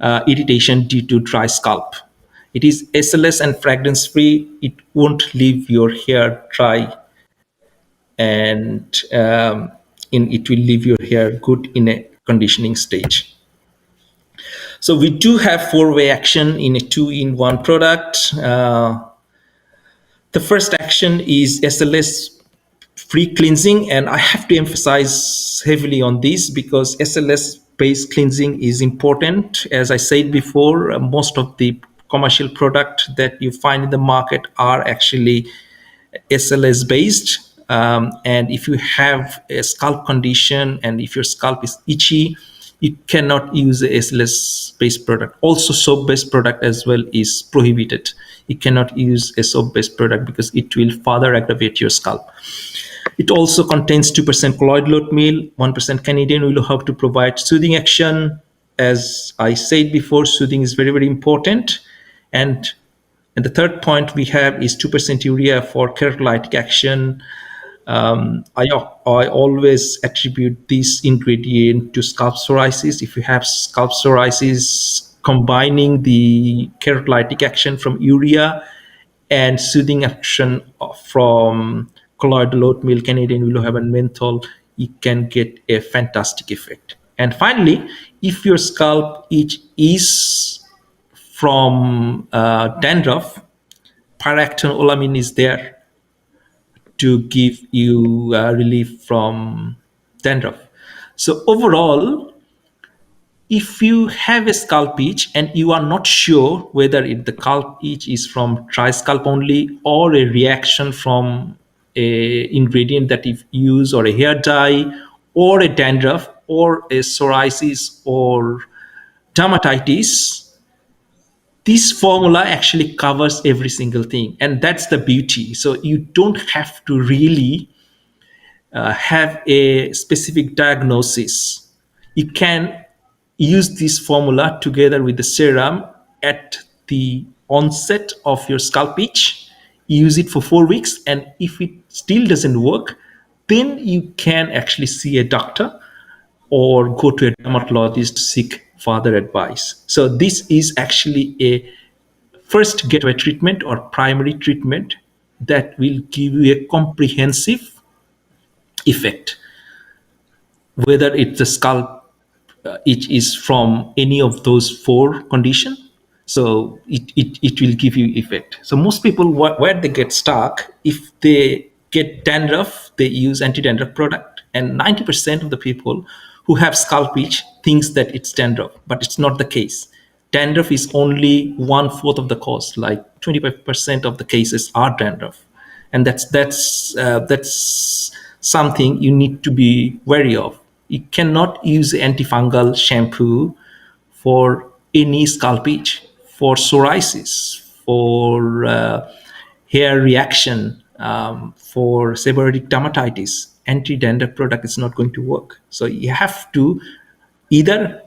irritation due to dry scalp. It is SLS and fragrance free. It won't leave your hair dry, and it will leave your hair good in a conditioning stage. So we do have 4-way action in a 2-in-1 product. The first action is SLS free cleansing, and I have to emphasize heavily on this because SLS based cleansing is important. As I said before, most of the commercial product that you find in the market are actually SLS based, and if you have a scalp condition and if your scalp is itchy, you cannot use a SLS based product. Also soap based product as well is prohibited. You cannot use a soap based product because it will further aggravate your scalp. It also contains 2% colloidal oatmeal, 1% Canadian yellow herb to provide soothing action. As I said before, soothing is very, very important. And the third point we have is 2% urea for keratolytic action. I always attribute this ingredient to scalp psoriasis. If you have scalp psoriasis, combining the keratolytic action from urea and soothing action from colloidal oatmeal, Canadian yellow herb, and menthol, you can get a fantastic effect. And finally, if your scalp itch is from dandruff, pyriactinolamine is there to give you relief from dandruff. So overall, if you have a scalp itch and you are not sure whether the scalp itch is from dry scalp only or a reaction from a ingredient that you use, or a hair dye, or a dandruff, or a psoriasis or dermatitis, this formula actually covers every single thing, and that's the beauty. So you don't have to really have a specific diagnosis. You can use this formula together with the serum at the onset of your scalp itch, use it for 4 weeks, and if it still doesn't work, then you can actually see a doctor or go to a dermatologist to seek further advice. So this is actually a first gateway treatment or primary treatment that will give you a comprehensive effect, whether it's a scalp itch is from any of those 4 conditions. So it will give you effect. So most people, where they get stuck, if they get dandruff, they use anti-dandruff product, and 90% of the people who have scalp itch thinks that it's dandruff, but it's not the case. Dandruff is only 1/4 of the cause. Like 25% of the cases are dandruff, and that's something you need to be wary of. You cannot use antifungal shampoo for any scalp itch, for psoriasis, for hair reaction, for seborrheic dermatitis. Anti-dandruff product is not going to work. So you have to either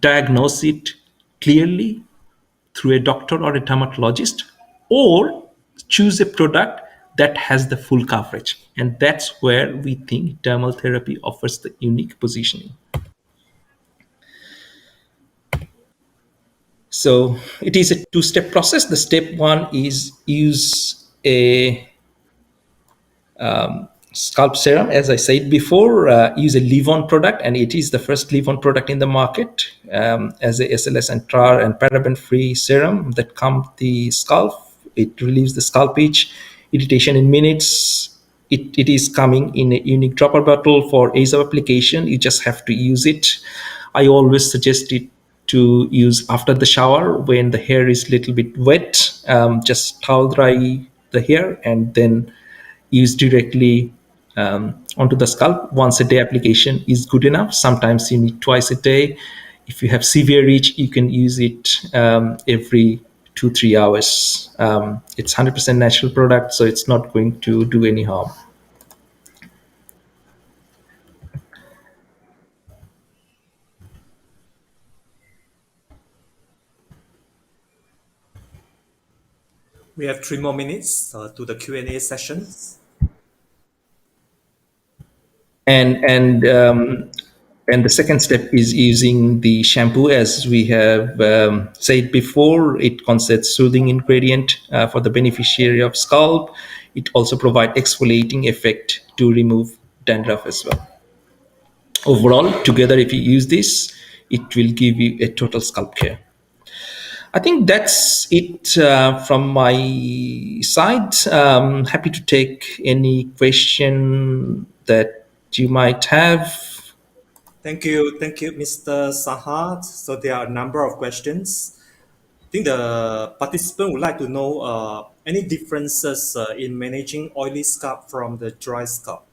diagnose it clearly through a doctor or a dermatologist, or choose a product that has the full coverage. And that's where we think dermal therapy offers the unique positioning. So it is a two-step process. The step one is use a scalp serum. As I said before, use a leave-on product, and it is the first leave-on product in the market as a SLS and TRAR and paraben-free serum that calms the scalp. It relieves the scalp itch, irritation in minutes. It is coming in a unique dropper bottle for ease of application. You just have to use it. I always suggest it to use after the shower when the hair is a little bit wet. Just towel dry the hair and then use directly onto the scalp. Once a day application is good enough. Sometimes you need twice a day. If you have severe itch, you can use it every 2-3 hours. It's 100% natural product, so it's not going to do any harm. We have 3 more minutes to the Q&A session. And the second step is using the shampoo. As we have said before, it contains soothing ingredient for the beneficiary of scalp. It also provides exfoliating effect to remove dandruff as well. Overall, together, if you use this, it will give you a total scalp care. I think that's it from my side. Happy to take any question that you might have. Thank you, Mr. Sahad. So there are a number of questions. I think the participant would like to know any differences in managing oily scalp from the dry scalp.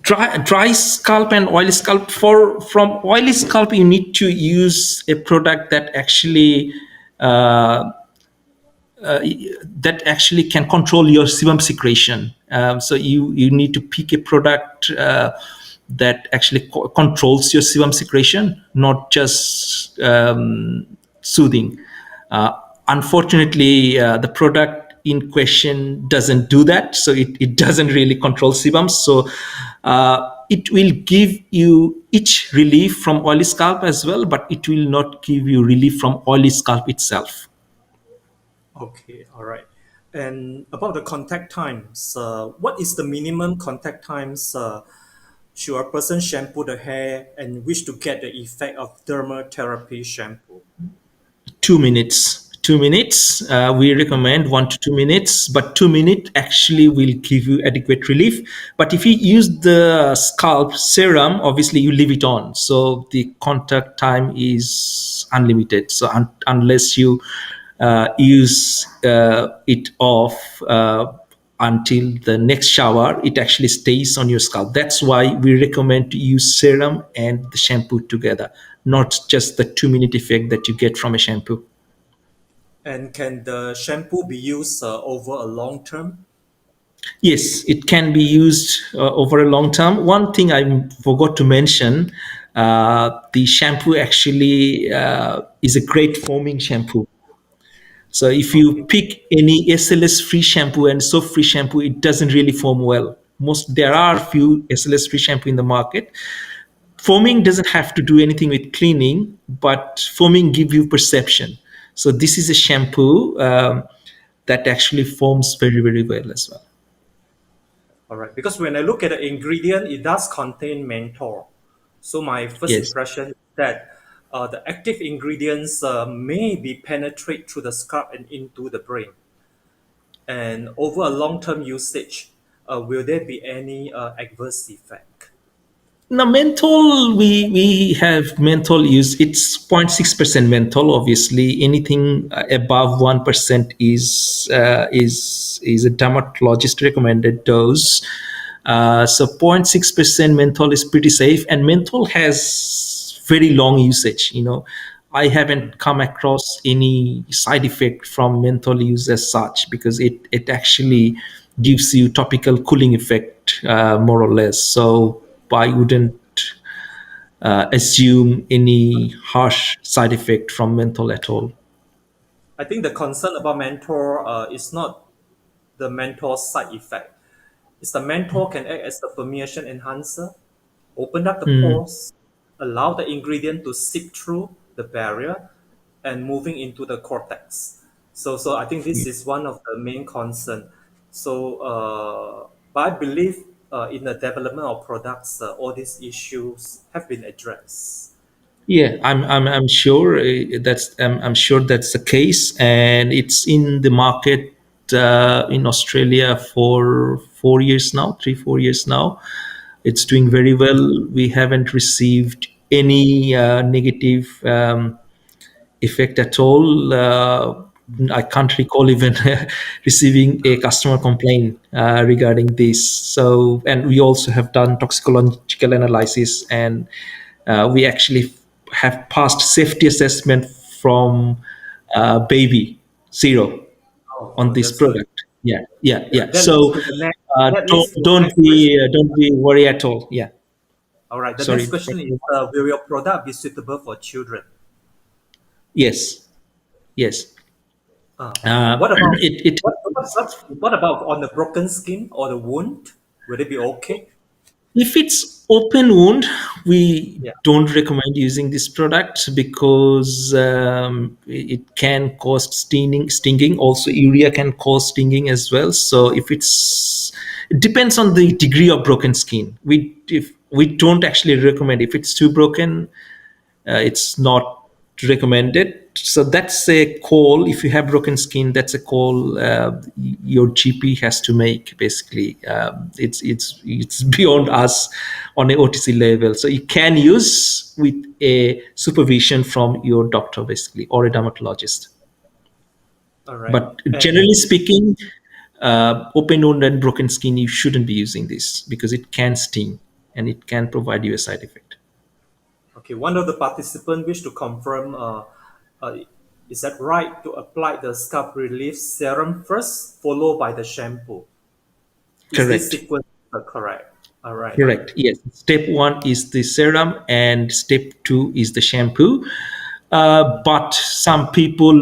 Dry scalp and oily scalp. From oily scalp, you need to use a product that actually can control your sebum secretion. So you need to pick a product that actually controls your sebum secretion, not just soothing. Unfortunately, the product in question doesn't do that, so it doesn't really control sebum. So it will give you itch relief from oily scalp as well, but it will not give you relief from oily scalp itself. Okay, all right. And about the contact times, what is the minimum contact times should a person shampoo the hair and wish to get the effect of dermal therapy shampoo? 2 minutes. 2 minutes. We recommend 1 to 2 minutes, but 2 minutes actually will give you adequate relief. But if you use the scalp serum, obviously you leave it on, so the contact time is unlimited. So unless you use it off until the next shower, it actually stays on your scalp. That's why we recommend to use serum and the shampoo together, not just the 2-minute effect that you get from a shampoo. And can the shampoo be used over a long term? Yes, it can be used over a long term. One thing I forgot to mention, the shampoo actually is a great foaming shampoo. So if you pick any SLS free shampoo and soap free shampoo, it doesn't really foam well. There are a few SLS free shampoo in the market. Foaming doesn't have to do anything with cleaning, but foaming gives you perception. So this is a shampoo that actually foams very, very well as well. All right, because when I look at the ingredient, it does contain menthol. So my first Yes. impression is that the active ingredients may be penetrate through the scalp and into the brain. And over a long-term usage, will there be any adverse effect? Now, menthol, we have menthol use. It's 0.6% menthol. Obviously, anything above 1% is a dermatologist recommended dose. So 0.6% menthol is pretty safe, and menthol has very long usage. I haven't come across any side effect from menthol use as such, because it actually gives you topical cooling effect, more or less. So I wouldn't assume any harsh side effect from menthol at all. I think the concern about menthol is not the menthol side effect. It's the menthol can act as the permeation enhancer, open up the Mm. pores, allow the ingredient to seep through the barrier and moving into the cortex. So I think this is one of the main concern. But I believe in the development of products, all these issues have been addressed. Yeah, I'm sure I'm sure that's the case, and it's in the market in Australia for 4 years now, 3 4 years now. It's doing very well. We haven't received any negative effect at all. I can't recall even receiving a customer complaint regarding this. So, and we also have done toxicological analysis, and we actually have passed safety assessment from baby zero on Oh, this that's good. product. Yeah, yeah, Yeah, yeah. that leads So to the next. uh, That don't leads to the don't next question. be don't be worried at all. Yeah, All right. The next sorry. question is: will your product be suitable for children? Yes, yes. Uh, Uh, what about it what about on the broken skin or the wound? Will it be okay? If it's open wound, we Yeah. don't recommend using this product because it can cause stinging. Also, urea can cause stinging as well. So it depends on the degree of broken skin. If we don't actually recommend if it's too broken, it's not recommended. So that's a call. If you have broken skin, that's a call your GP has to make. Basically, it's beyond us on a OTC level. So you can use with a supervision from your doctor, basically, or a dermatologist. All right. But And generally speaking, open wound and broken skin, you shouldn't be using this because it can sting and it can provide you a side effect. okay, one of the participants wish to confirm: uh, is that right to apply the scalp relief serum first, followed by the shampoo? Is this Correct. sequence correct? All right. Correct. Yes. Step one is the serum, and step two is the shampoo. But some people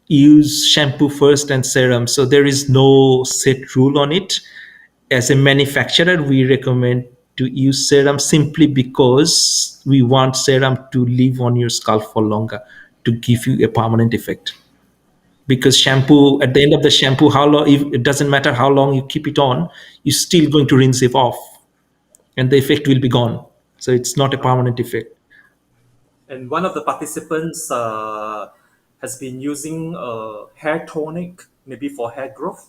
use shampoo first and serum, so there is no set rule on it. As a manufacturer, we recommend to use serum simply because we want serum to live on your scalp for longer to give you a permanent effect. Because shampoo, at the end of the shampoo, how long? If, it doesn't matter how long you keep it on, you're still going to rinse it off and the effect will be gone. So it's not a permanent effect. And one of the participants has been using hair tonic, maybe for hair growth.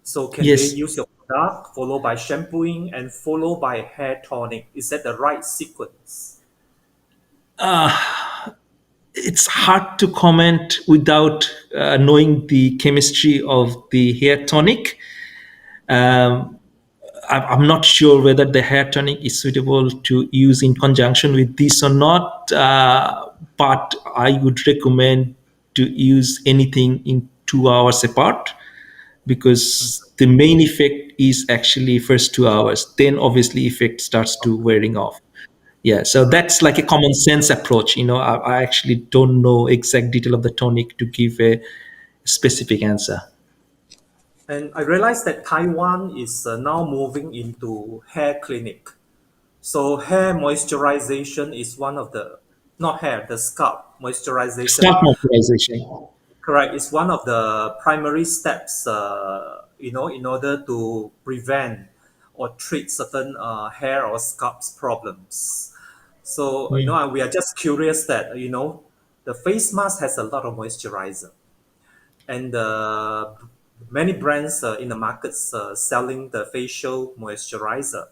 So can they Yes, use your product followed by shampooing and followed by hair tonic? Is that the right sequence? it's hard to comment without knowing the chemistry of the hair tonic. Um, I'm not sure whether the hair tonic is suitable to use in conjunction with this or not, but I would recommend to use anything in 2 hours apart because the main effect is actually first 2 hours. Then obviously effect starts to wearing off. Yeah, so All right. that's like a common sense approach. I actually don't know exact detail of the tonic to give a specific answer. And I realized that Taiwan is now moving into hair clinic. So hair moisturization is one of the, not hair, the scalp moisturization. Scalp moisturization. Correct. It's one of the primary steps, in order to prevent or treat certain hair or scalp problems. So, Mm. and we are just curious that, the face mask has a lot of moisturizer. And many brands in the markets selling the facial moisturizer.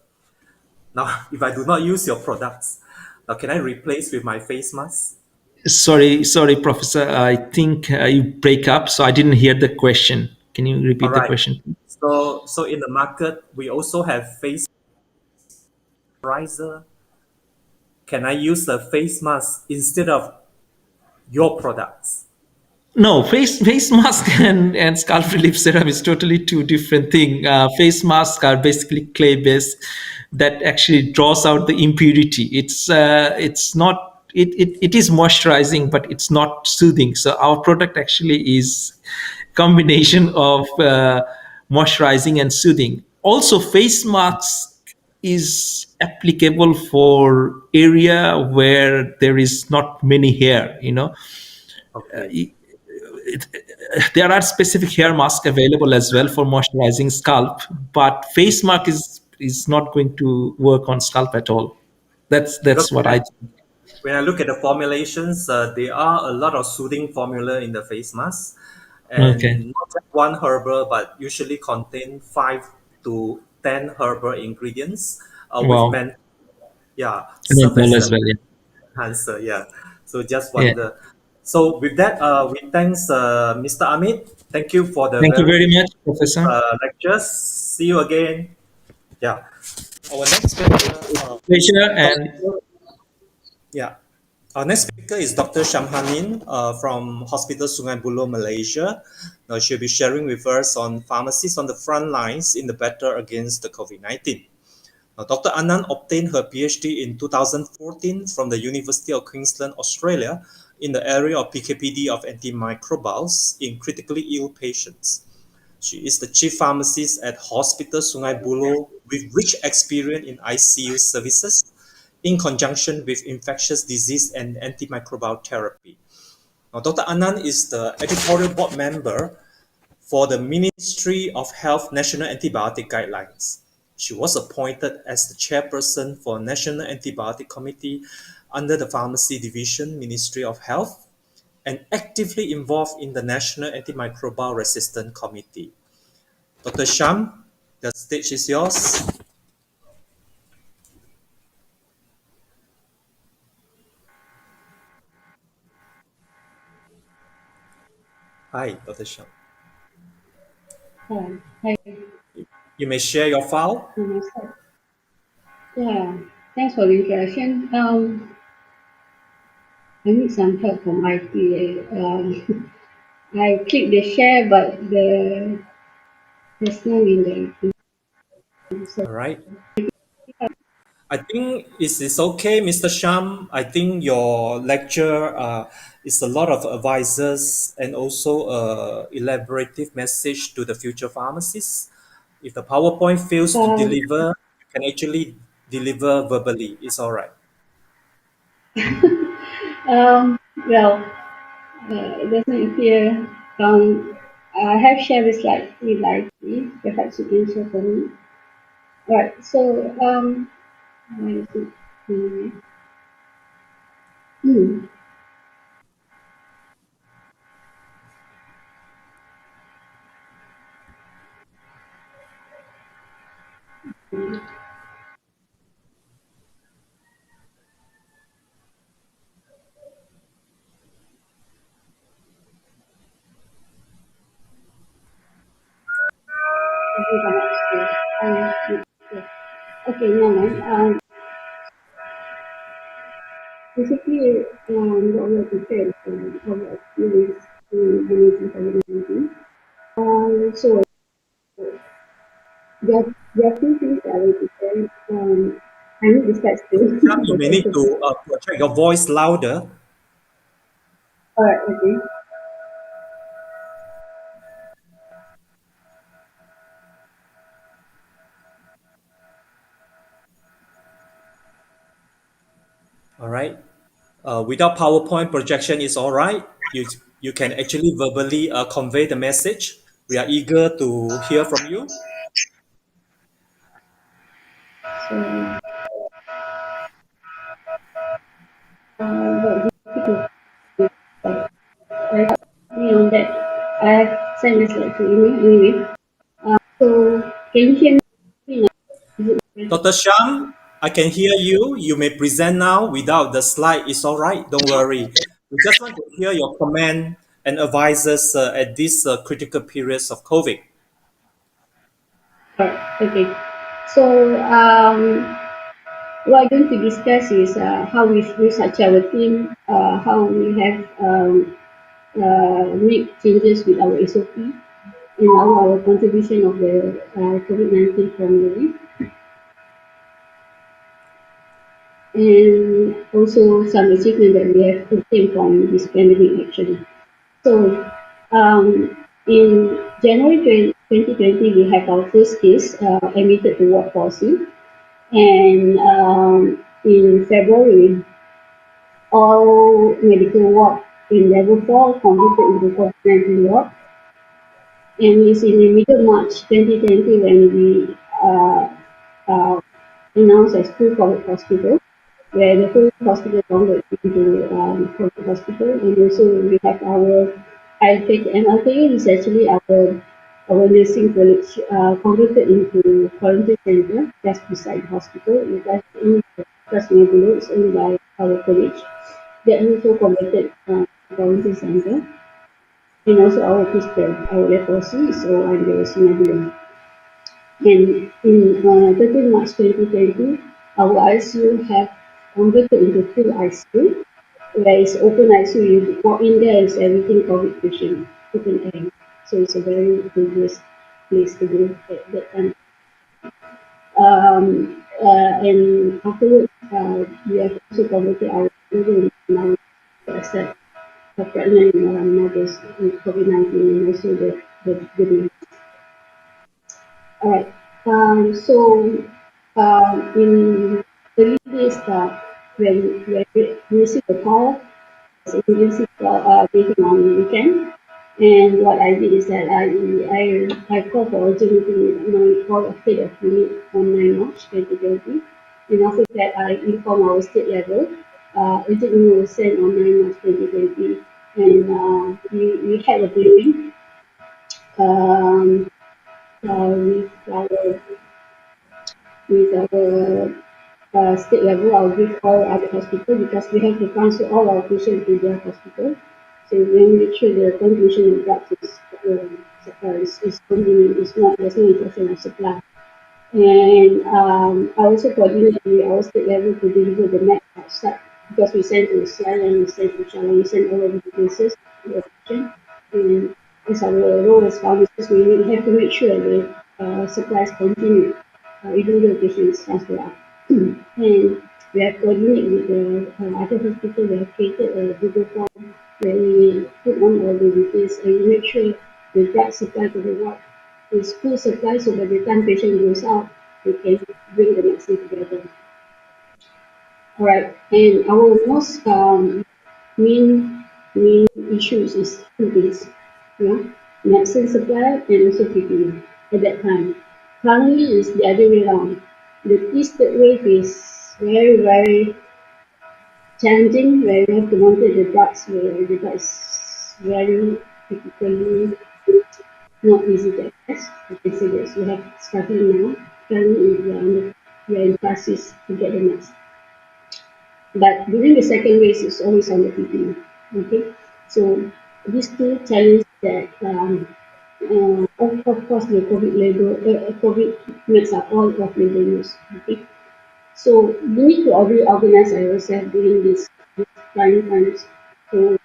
Now, if I do not use your products, now can I replace with my face mask? Sorry, Professor. I think you break up, so I didn't hear the question. Can you All repeat the right. question? So in the market, we also have face moisturizer. Can I use the face mask instead of your products? No, face mask and scalp relief serum is totally two different thing. Face masks are basically clay based that actually draws out the impurity. It's not it is moisturizing, but it's not soothing. So our product actually is combination of moisturizing and soothing. Also, face masks is applicable for area where there is not many hair. Okay. There are specific hair masks available as well for moisturizing scalp, but face mask is not going to work on scalp at all. that's Because that's what I think. when I look at the formulations, there are a lot of soothing formula in the face mask, Okay. and not just one herbal, but usually contain 5 to 10 herbal ingredients with Wow. yeah, serve Menthol as as the well, yeah. enhancer. Yeah. So just Yeah. wonder. So with that, we thanks Mr. Amit. Thank you for the Thank you very very much, Professor. lectures. See you again. Yeah. Our next speaker, Pleasure. And Dr. Yeah. Our next speaker is Dr. Shamhanin from Hospital Sungai Buloh, Malaysia. Now she'll be sharing with us on pharmacists on the front lines in the battle against the COVID-19. Now, Dr. Anand obtained her PhD in 2014 from the University of Queensland, Australia, in the area of PKPD of antimicrobials in critically ill patients. She is the chief pharmacist at Hospital Sungai Buloh with rich experience in ICU services in conjunction with infectious disease and antimicrobial therapy. Now, Dr. Anand is the editorial board member for the Ministry of Health National Antibiotic Guidelines. She was appointed as the chairperson for National Antibiotic Committee under the Pharmacy Division, Ministry of Health, and actively involved in the National Antimicrobial Resistance Committee. Dr. Sham, the stage is yours. Hi, Dr. Sham. Hi, You may share your file. yeah, thanks for the introduction. I need some help from IT. I clicked the share, but there's no in the. All right. I think it's okay, Mr. Sham. I think your lecture is a lot of advices and also a elaborative message to the future pharmacists. If the PowerPoint fails to Um, deliver, you can actually deliver verbally. It's all right. um, well, it doesn't appear. I have shared the slide with IT. Perhaps you can share for me. Alright, so where is it? Hmm. I think I'm upstairs. Yeah. Okay, no, man. Basically, what we are prepared for our experience in managing COVID-19. So there are two things that I will prepare. I need the slides too. Sham, you may need to project your voice louder. Alright, okay. All right. Without PowerPoint projection is all right. You can actually verbally convey the message. We are eager to hear from you. So, what do you think? I on that. I have sent the slide to email anyway. So, can you hear me? Is it better? Dr. Sham, I can hear you. You may present now without the slide. It's all right. Don't worry. We just want to hear your comment and advices at these critical periods of COVID. Alright, okay. So, what I'm going to discuss is how we research our team, how we have make changes with our SOP and our contribution of the COVID-19 formulary, and also some achievement that we have obtained from this pandemic actually. So in January 2020, we have our first case admitted to ward policy, and in February, all medical ward in level 4 converted into COVID-19 ward, and it's in the middle March 2020 when we announced as full COVID hospital, where the whole hospital converted into COVID hospital, and also we have our ILK MLK is actually our nursing college converted into quarantine center just beside the hospital. It does owned just near below, it's owned by our college. That also converted quarantine center, and also our hospital, our leprosy is all under Sinabula. And in 13 March 2020, our ICU have converted into full ICU, where it's open ICU. You walk in there, it's everything COVID patient, open air. So it's a very dangerous place to go at that time. And afterwards, we have also converted our room now to accept the pregnant mothers with COVID-19 and also the baby. All right. So in early days, when we received the call, as emergency meeting on the weekend, and what I did is that I called for urgent meeting. I called a head of unit on 9 March 2020, and after that I informed our state level. Urgent meeting was sent on 9 March 2020, and we had a briefing with our state level. I'll give all other hospital because we have to transfer all our patients to their hospital. So we want to make sure the contribution of drugs is continuing. It's not, there's no interruption of supply. And I also coordinate with our state level to deliver the map outside because we send to Siaran, we send to Chalai, we send all over the places to the patient. And as our role as pharmacists, we have to make sure the supplies continue even though the patient is transferred out. And we have coordinated with the other hospital. We have created a Google form where we put on all the details and we make sure the drug supply to the ward is full supply, so by the time patient goes out, we can bring the medicine together. All right, and our most main issues is two things, medicine supply and also PPE at that time. Currently, it's the other way around. The third wave is very challenging, where we have to monitor the drugs, where the drugs very typically not easy to access. I can say this. We have struggling now. Currently, we are in crisis to get the meds. But during the second wave, it's always on the PPE. Okay, so these two challenges that of course the COVID meds are all of label use. Okay, so we need to organize ourselves during this trying times. So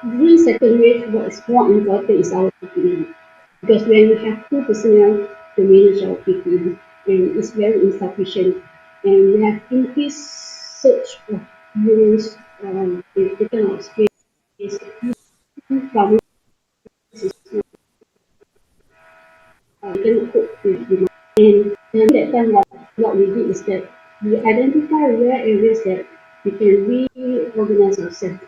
during second wave, what is more important is our PPE. Because when we have two personnel to manage our PPE, and it's very insufficient, and we have increased search of euros, we've taken out space, from cannot cope with demand. And then that time, what we did is that we identify where areas that we can reorganize ourselves.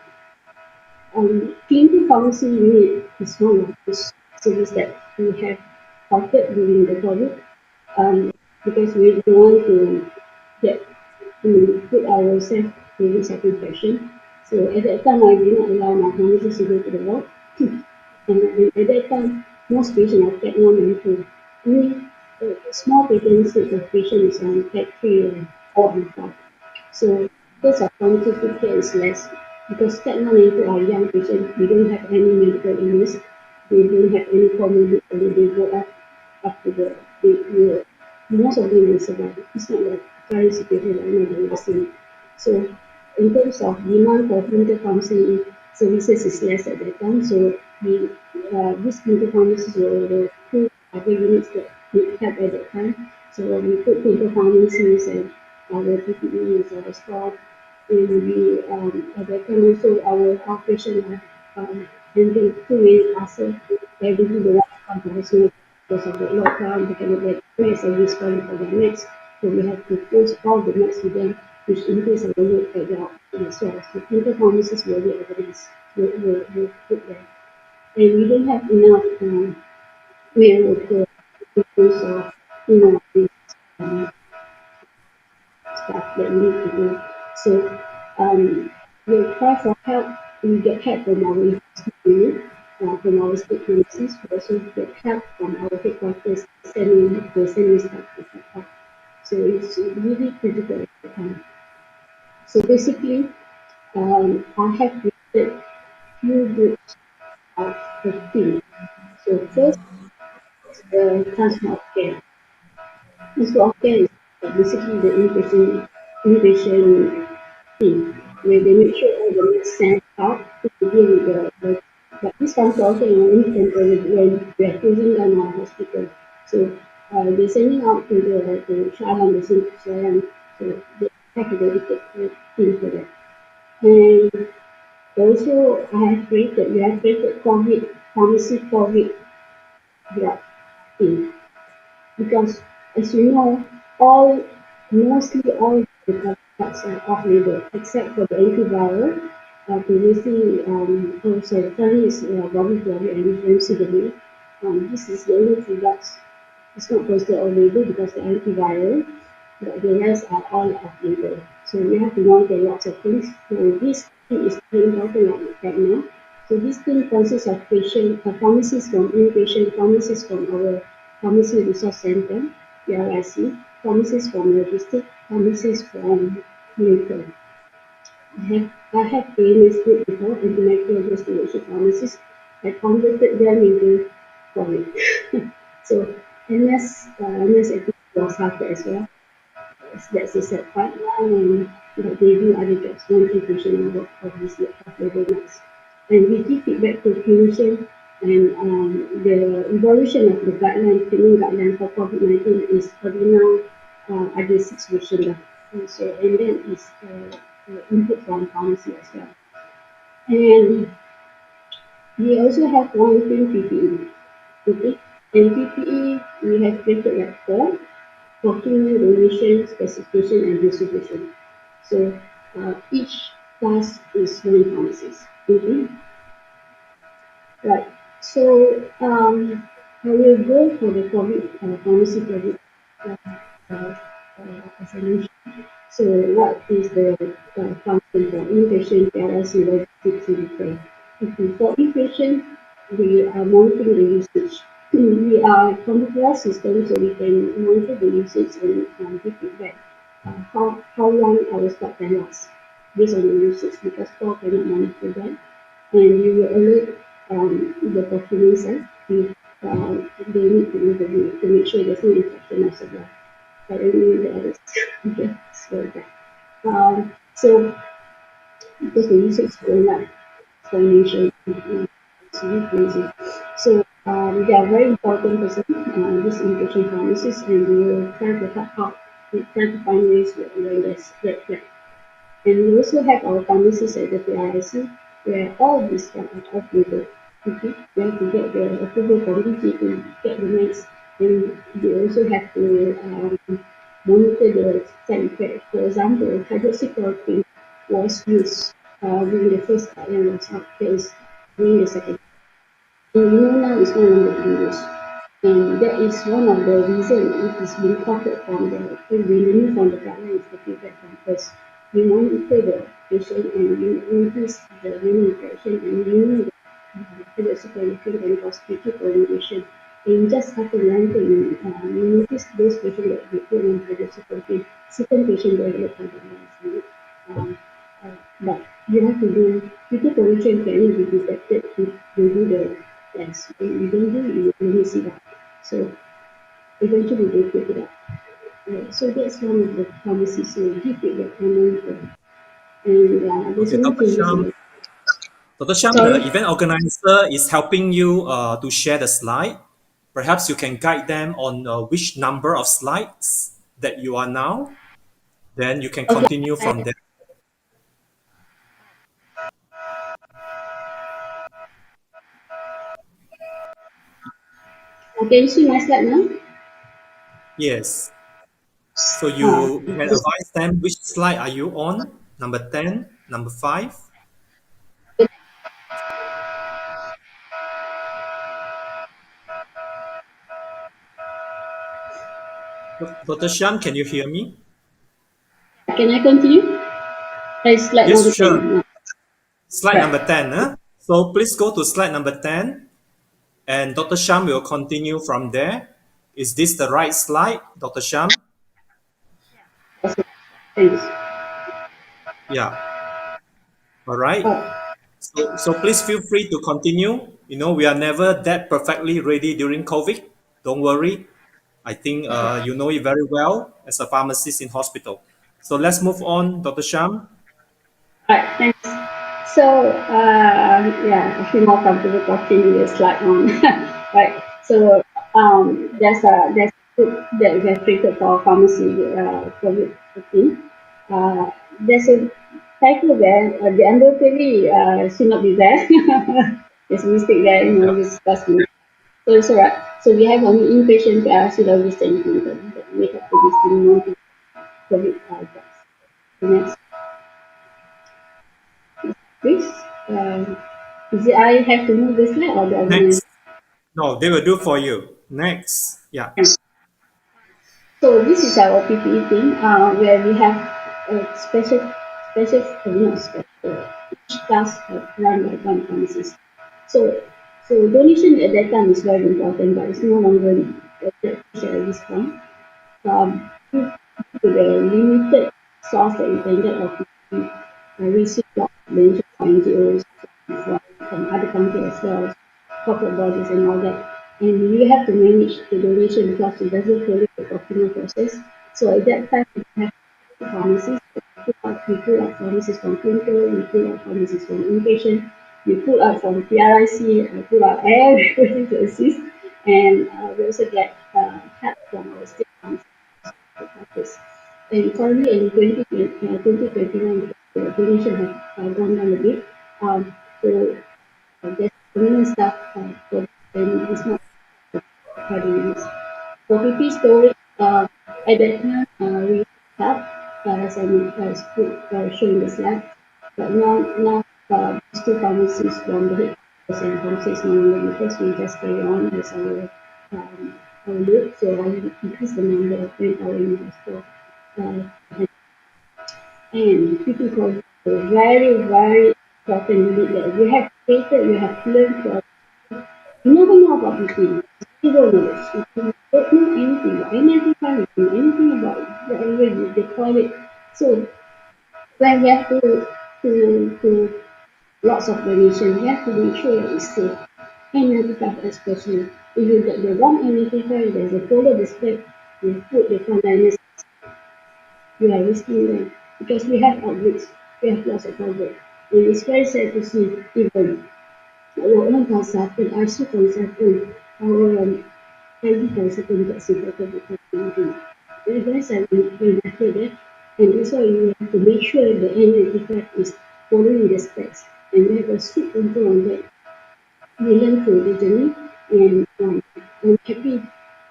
Clinical pharmacy unit is one of those services that we have started during the COVID, because we don't want to get put ourselves in risk of infection. So at that time, I did not allow my pharmacist to go to the ward. And at that time, most patients are Cat 1 and 2. Only a small percentage of patients is on Cat 3 and 4 and 5. So because of quantitative care is less, because Cat 1 and 2 are young patients, they don't have any medical illness, they don't have any comorbid, and they go up to most of them will survive. It's not like current situation right now that we're seeing. So in terms of demand for clinical counseling, So research is less at that time. So these clinical pharmacies were the two other units that need help at that time. So we put clinical pharmacies and our PPE is our staff, and we at that time also our outpatient handling too many parcels. They didn't do the right comparison because of the lockdown. They cannot get meds and respond for their meds. So we have to post all the meds to them, which increase our load at the outpatient as well. So clinical pharmacies were the evidence will put there. And we don't have enough male worker because of this um, stuff that we need to do. So we try for help. We get help from our unit, from our state pharmacies. We also get help from our headquarters, sending staff to help. So it's really critical at the time. So basically, I have created few groups of 15. So first, the transport of care. Transport of care is basically the inpatient team, where they make sure all the meds sent out to deal with but this transport of care only temporary when we are closing down our hospital. So they're sending out to Shah Alam, so they have a dedicated team for that. And also, we have created COVID, pharmacy COVID drug team. Because as you know, mostly all the drugs are off-label except for the antiviral. Previously, currently is Bobby and Remdesivir. This is the only two drugs. It's not posted on label because the antiviral, but the rest are all off-label. So we have to monitor lots of things. So this thing is very important right now. So this team consists of pharmacists from inpatient, pharmacists from our Pharmacy Resource Center, PRIC, pharmacists from logistics, pharmacists from medical. I have AMS group before, International Destination Pharmacists. I converted them into COVID. So MS activity was halted as well. That's the sad part. But they do other jobs, non-patient work, obviously, off-label meds. And we give feedback to clinicians, and the evolution of the treatment guideline for COVID-19 is already now ada 6 version lah. And then is input from pharmacy as well. And we also have one thing PPE. Okay, and PPE we have created like 4 for cleaning, donation, specification, and distribution. So each class is one pharmacist. Okay. Right. So I will go for the COVID pharmacy project as I mentioned. So what is the function for inpatient, PRC, logistics, and repair? Okay, for inpatient, we are monitoring the usage. We are computerized system, so we can monitor the usage and give feedback. How long our stock can last based on the usage, because store cannot monitor that, and we will alert the procurement side if they need to intervene to make sure there's no infection of supply. But anyway, the others, okay, so that. So because the usage is going up exponentially, it's really crazy. So they are very important person, this inpatient pharmacists, and we will try to help out, we try to find ways where there's red flag. And we also have our pharmacists at the PRIC, where all these are off-label. Okay, we have to get the approval from DG to get the meds, and they also have to monitor the side effects. For example, hydroxychloroquine was used during the first guideline was out, that is during the second. And we know now it's no longer being used. And that is one of the reasons it is being copied from removed from the guidelines, the feedback from us. We monitor the patient and we increase the immune infection and remove the hydroxychloroquine and hospital prolongation. And just after one thing, we notice those patients that we put on hydroxychloroquine, certain patients develop hypertension. But you have to do fetal correction can only be detected if you do the test. If you don't do, you will only see that. So eventually they pick it up. So that's one of the pharmacies. So give it the monitor. And there's Okay, only Dr. changes Sham, in it. Dr. Sham, Sorry. the event organizer is helping you to share the slide. Perhaps you can guide them on which number of slides that you are now. Then you can Okay. continue from there. Can you see my slide now? Yes. So Ah, you can advise them which slide are you on? Number 10, number 5? Dr. Sham, can you hear me? can I continue? Slide Yes, number sure. 10. Slide Right. number 10. Huh? So please go to slide number 10 and Dr. Sham will continue from there. Is this the right slide, Dr. Sham? Okay. Thanks. Yeah. All right. Oh, So please feel free to continue. You know, we are never that perfectly ready during COVID. Don't worry. I think you know it very well as a pharmacist in hospital. So let's move on, Dr. Sham. right. Thanks. So, yeah, I feel more comfortable talking with the slide on. Right. So, there's a group that we have created for pharmacy COVID-19. There's a title there, the ambulatory should not be there. There's a mistake there, Yep. this last minute. So it's alright. So we have only inpatient should always be included that we have to be still COVID drugs. The next, please. Is it I have to move this slide or the organizer? Next. No, they will do for you. Next. Yeah. So this is our PPE team, where we have not special, each class run by one pharmacist. So, so donation at that time is very important, but it's no longer at this point. Due to the limited source that we can get of PPE, we receive lots of donations from NGOs, from other countries as well, corporate bodies and all that. And we have to manage the donation because it doesn't follow the procurement process. So at that time, we have pharmacies. We pull out pharmacies from clinical, we pull out pharmacies from inpatient, we pull out from PRIC, pull out everybody to assist. And we also get help from our state pharmacies. And currently in 2021, the donation has gone down a bit. So there's permanent staff for and it's not academics. For PP storage, at that time we have as shown in the slide, but now these two pharmacies from the headquarters and pharmacies no longer because we just carry on as our load, so I increase the number of manpower in the hospital. And people call it a very, very important unit that we have created, we have learned from. You never know about these things. Zero knowledge. You don't know anything about identify, you don't know anything about whatever they call it. So when we have to lots of donation, we have to make sure that it's safe. N95 especially. If you get the wrong N95, there's a folder display, you put the frontliners, you are risking them. Because we have outbreaks, we have lots of outbreaks. And it's very sad to see even our own consultant, ICU consultant, our ID consultant gets infected with COVID-19. Very very sad when I hear that. And also you have to make sure the N95 is following the specs. And we have a strict control on that. We learn through the journey, and I'm happy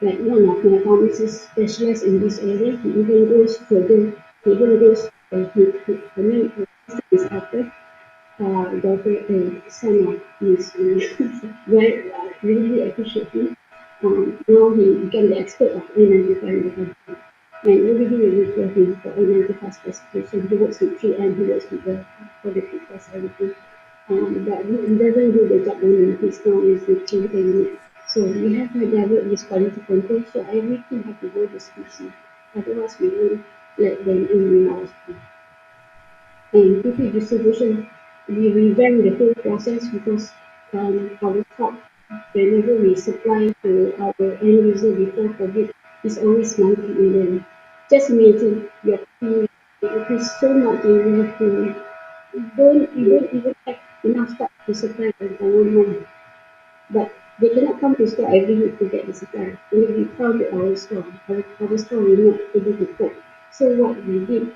that one of my pharmacists specialized in this area. He even goes further. He even goes, her name is Arthur, daughter and son of Miss very really appreciate him. Now he became the expert of N95 in the country. And everybody will refer him for N95 specification. He works with 3M, he works with the for the fitness everything. But he doesn't do the job only. He's now is with clinical unit. So we have to develop this quality control. So everything have to go this PC. Otherwise we won't let them in our school. And PP distribution, we revamp the whole process because our top, whenever we supply to our end user before COVID, is always multi-million. Just imagine your fee increase so much and you don't even have enough stock to supply the entire month. But they cannot come to store every week to get the supply. We found that our store will not able to cope. So what we did,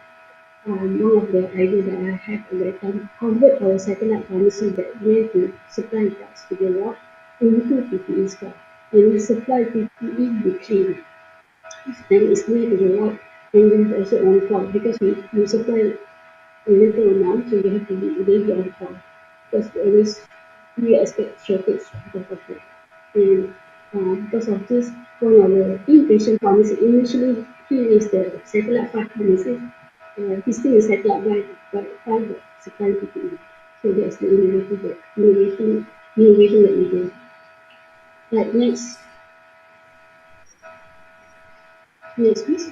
one of the ideas that I have at that time, convert our satellite pharmacy that went to supply drugs to the ward into PPE store. And we supply PPE weekly. And it's near to the ward and then also on call because we supply a little amount, so you have to be daily on call. Because always we expect shortage because of that. And because of this, one of the inpatient pharmacy, initially he is the satellite pharmacy. He's still a satellite by five supply PPE. So that's the innovation that we do. Right, next please.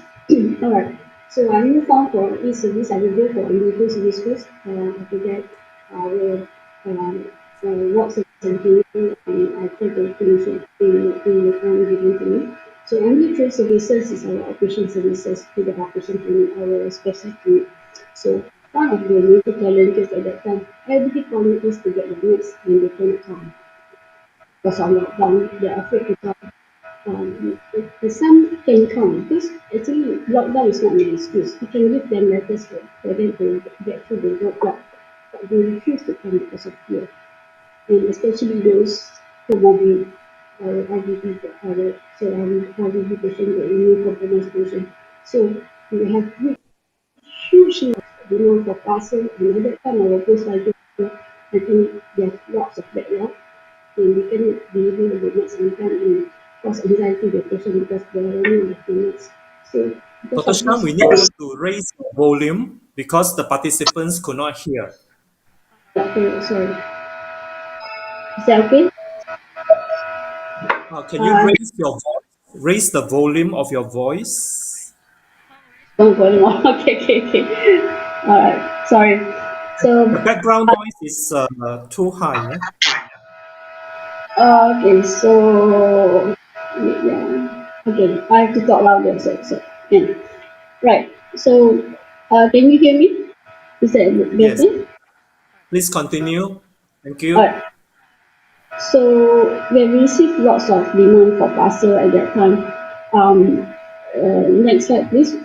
Alright, so I move on for e-service. I will go for individual service first. After that, I will work and clinical, and I try to finish it in the time given to me. So individual services is our outpatient services to the outpatient clinic, our specialty clinic. So one of the major challenges at that time, everybody calling us to get the meds when they cannot come. Because of lockdown, they're afraid to come. Some can come because actually lockdown is not an excuse. You can give them letters for them to get through the roadblock, but they refuse to come because of fear. And especially those comorbid or IDP so IDP patient, the immunocompromised patient. So we have huge demand for parcel, and at that time our post-vital I think there's lots of backlog and we cannot deliver the next income and cause anxiety to the patient because there are only enough minutes. So because Dr. of Sham, this, we need you to raise the volume because the participants could not hear. okay, sorry. Is that okay? Can you raise your voice? Raise the volume of your voice. Don't go anymore. Okay. All right. Sorry. So, The background noise is too high. Yeah? okay. So, yeah. Okay. I have to talk louder. So yeah. Right. So, can you hear me? Is that Yes. better? Please continue. Thank you. All right. So we have received lots of demand for parcel at that time. Next slide, please.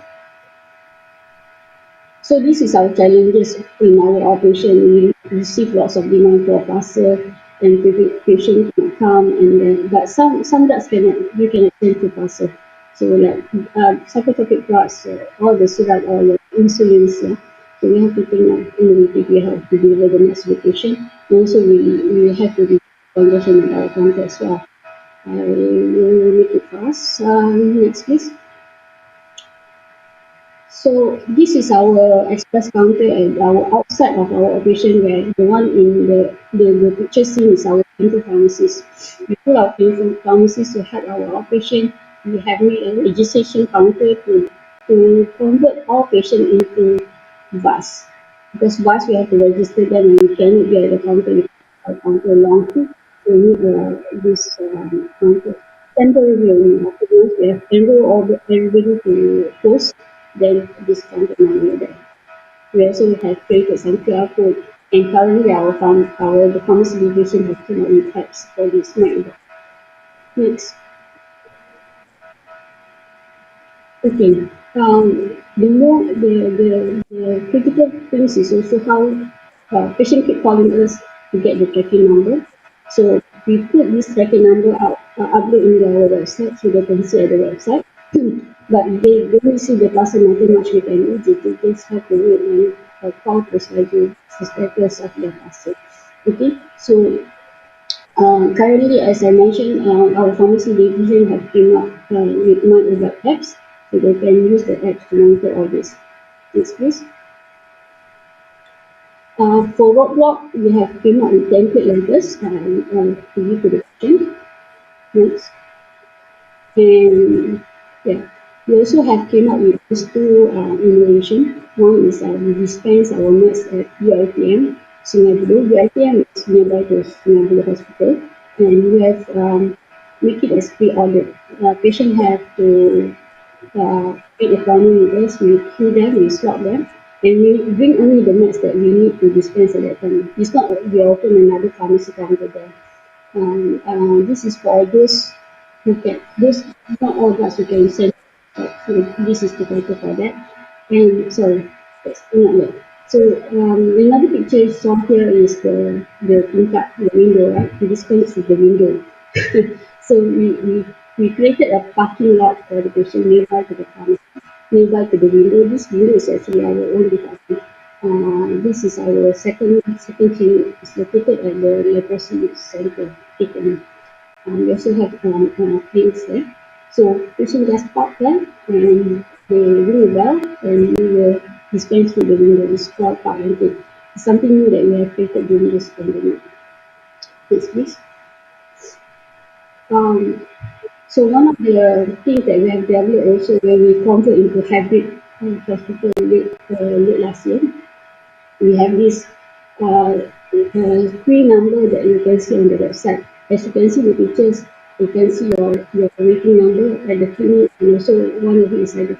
So this is our challenges in our operation. We receive lots of demand for parcel, and patient can come, and then but some drugs cannot you cannot send to parcel. So like psychotropic drugs, all the syrup, all the insulins. Yeah. So we have to think of innovative way how to deliver the next location. Also, we have to be congestion in our counter as well. I will make it fast. Next, please. So this is our express counter and our outside of our operation, where the one in the picture scene is our clinical pharmacist. We pull our clinical pharmacist to help our operation. We have made a registration counter to convert all patients into VAS. Because VAS we have to register them and we cannot be at the counter long. We need this counter temporarily only. Afterwards, we have enroll everybody to post, then discounted money there. We also have created some QR code, and currently the pharmacy division has come up with apps for this night. Next. Okay. The critical things is also how patient keep calling us to get the tracking number. So we put this tracking number out, upload in our website so they can see at the website. But they don't see the parcel, nothing much we can do. They just have to wait and call postvital status of their parcel. Okay, so currently, as I mentioned, our pharmacy division have came up with mobile apps, so they can use the apps to monitor all this. Next, please. For roadblock, we have came up with template letters to give to the patient. Next. And yeah, we also have came up with these two innovation. One is we dispense our meds at UITM, Sungai Buloh. UITM is nearby to Sungai Buloh Hospital, and we have make it as pre-order. Patient have to make appointment with us. We queue them, we slot them, and we bring only the meds that we need to dispense at that time. It's not like we open another pharmacy counter there. This is for those who can, those not all drugs you can send. So this is the title for that. And sorry, that's not yet. So another picture you saw here is the tingkat, the window, right? This one is the window. So we created a parking lot for the patient nearby to the pharmacy, nearby to the window. This window is actually our own department. This is our second clinic. It's located at the leprosy center. We also have clinics there. So patient just park there and they ring the bell and we will dispense through the window. It's called park and take. It's something new that we have created during this pandemic. Next, please. So one of the things that we have developed also when we convert into hybrid hospital late last year, we have this screen number that you can see on the website. As you can see the pictures, you can see your waiting number at the clinic and also one of it is at the.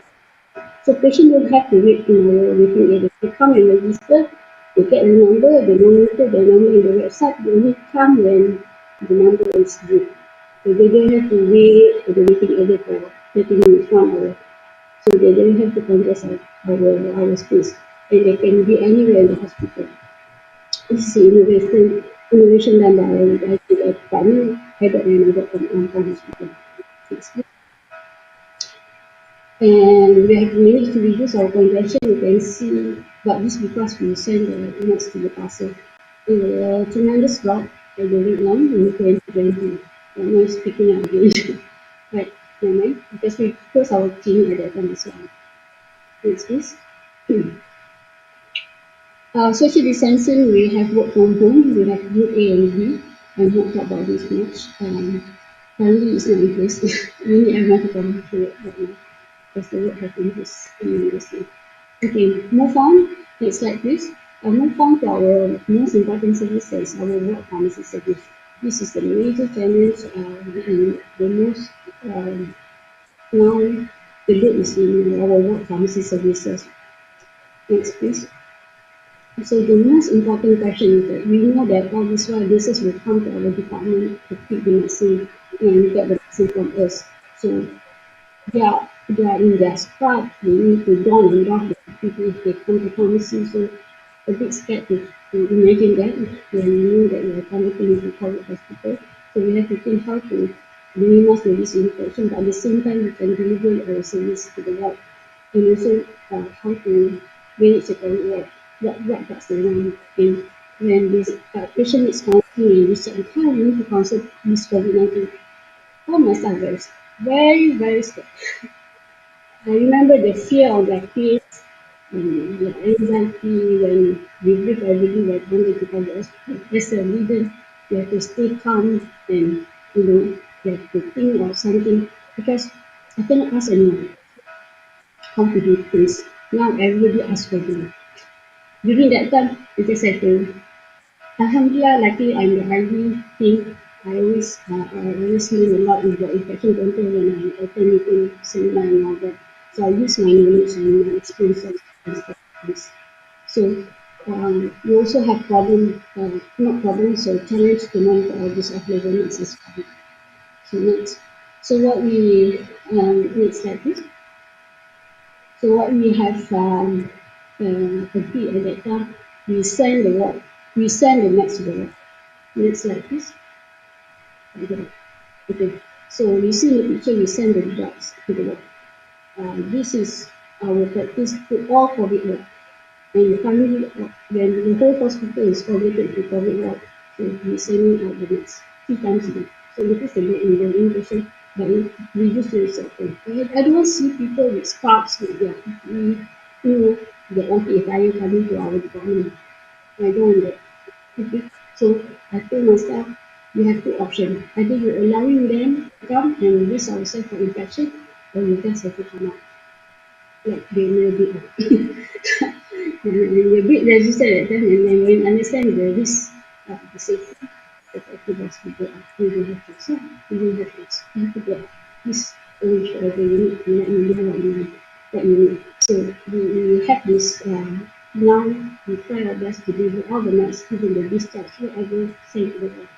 So patient don't have to wait in our waiting area. They come and register, they get the number, they monitor the number in the website, they only come when the number is due. So they don't have to wait for the waiting area for 30 minutes, 1 hour. So they don't have to congest our space. And they can be anywhere in the hospital. This is innovation done by our IT department, headed and another from hospital. And we have managed to reduce our congestion, you can see, but this because we send the notes to the parcel. A tremendous drop at the rate line in 2020. I'm not speaking up again. Right, never mind, because we closed our team at that time as well. Next, please. Social distancing, we have work from home, we have group A and B. I won't talk about this much. Currently, it's not in place. We need everyone to come to it right now because the work has been in this thing. Okay, move on. Next slide, please. Move on to our most important services, our work pharmacy service. This is the major challenge and the most now the load is in our work pharmacy services. Next, please. So the most important question is that we know that all these while cases will come to our department to pick the medicine and get the medicine from us. So they are in their scrub, they need to don and doff the people if they come to pharmacy. So a bit scared to imagine that when we know that we are coming into COVID hospital. So we have to think how to minimize the risk infection, but at the same time we can deliver our service to the ward and also how to manage the COVID ward. What does the one and when this patient is counseling and research, how we need to counsel this COVID-19. Oh, myself very, very scared. I remember the fear of their face and the anxiety when we brief everybody that wanted to come to us. As a leader, you have to stay calm and you have to think of something because I cannot ask anyone how to do things. Now everybody asks for me. During that time, I just have to Alhamdulillah, luckily I'm the IV team. I always learn a lot about infection control when I attend meeting, seminar and all that. So I use my knowledge and my experiences and stuff like this. So we also have not problems, so challenge to monitor all this off-label meds as well. So next. So what we, next slide please. So what we have agreed at that time, we send the meds to the ward. Next slide, please. Okay. So you see in the picture, we send the drugs to the ward. This is our practice to all COVID ward. And finally, when the whole hospital is converted to COVID ward, so we send out the meds 3 times a day. So this is the load in the inpatient, but it reduces the reception. I don't see people with scarves with their PPE, the OT attire coming to our department. I don't want that. Okay, so I told myself, you have 2 options. Either you're allowing them to come and risk ourselves for infection, or you just have to come out. Like they will be and a bit resistant at time, and then when you understand the risk of the safety, that activities we will have to. So we will have to. You have to get this whatever you need, and let me know what you need. So So we have this now we try our best to deliver all the meds, even the discharge, whatever sent over.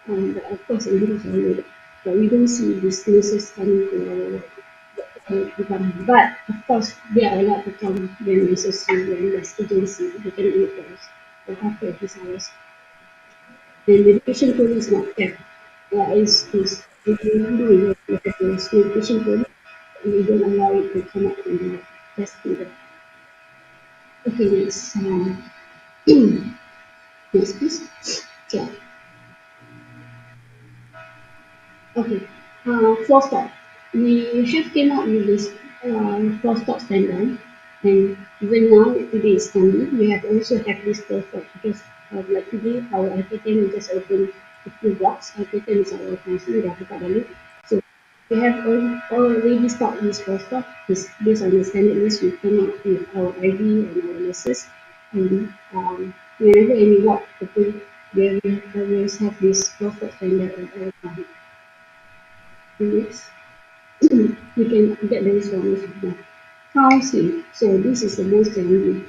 But of course, English is always, but we don't see these nurses coming to our department. But of course, they are allowed to come when necessary, when there's agency, they can do it for us or after office hours. And medication code is not kept. Is if you remember we have the medication code, we don't allow it to come up from the test data. Okay, next. Next, please. Yeah. Okay. Floor stop. We have came up with this floor stop standard, and even now today is Sunday. We have also have this floor stop because like today our IPTM just opened a few blocks. IPTM is our council, dah buka balik. So we have already started this floor stop. This based on the standard list we come up with our ID and our nurses, and whenever any ward open, we always have this floor stop standard at all times. Yes, you can get the response from that. Counseling. So this is the most challenging.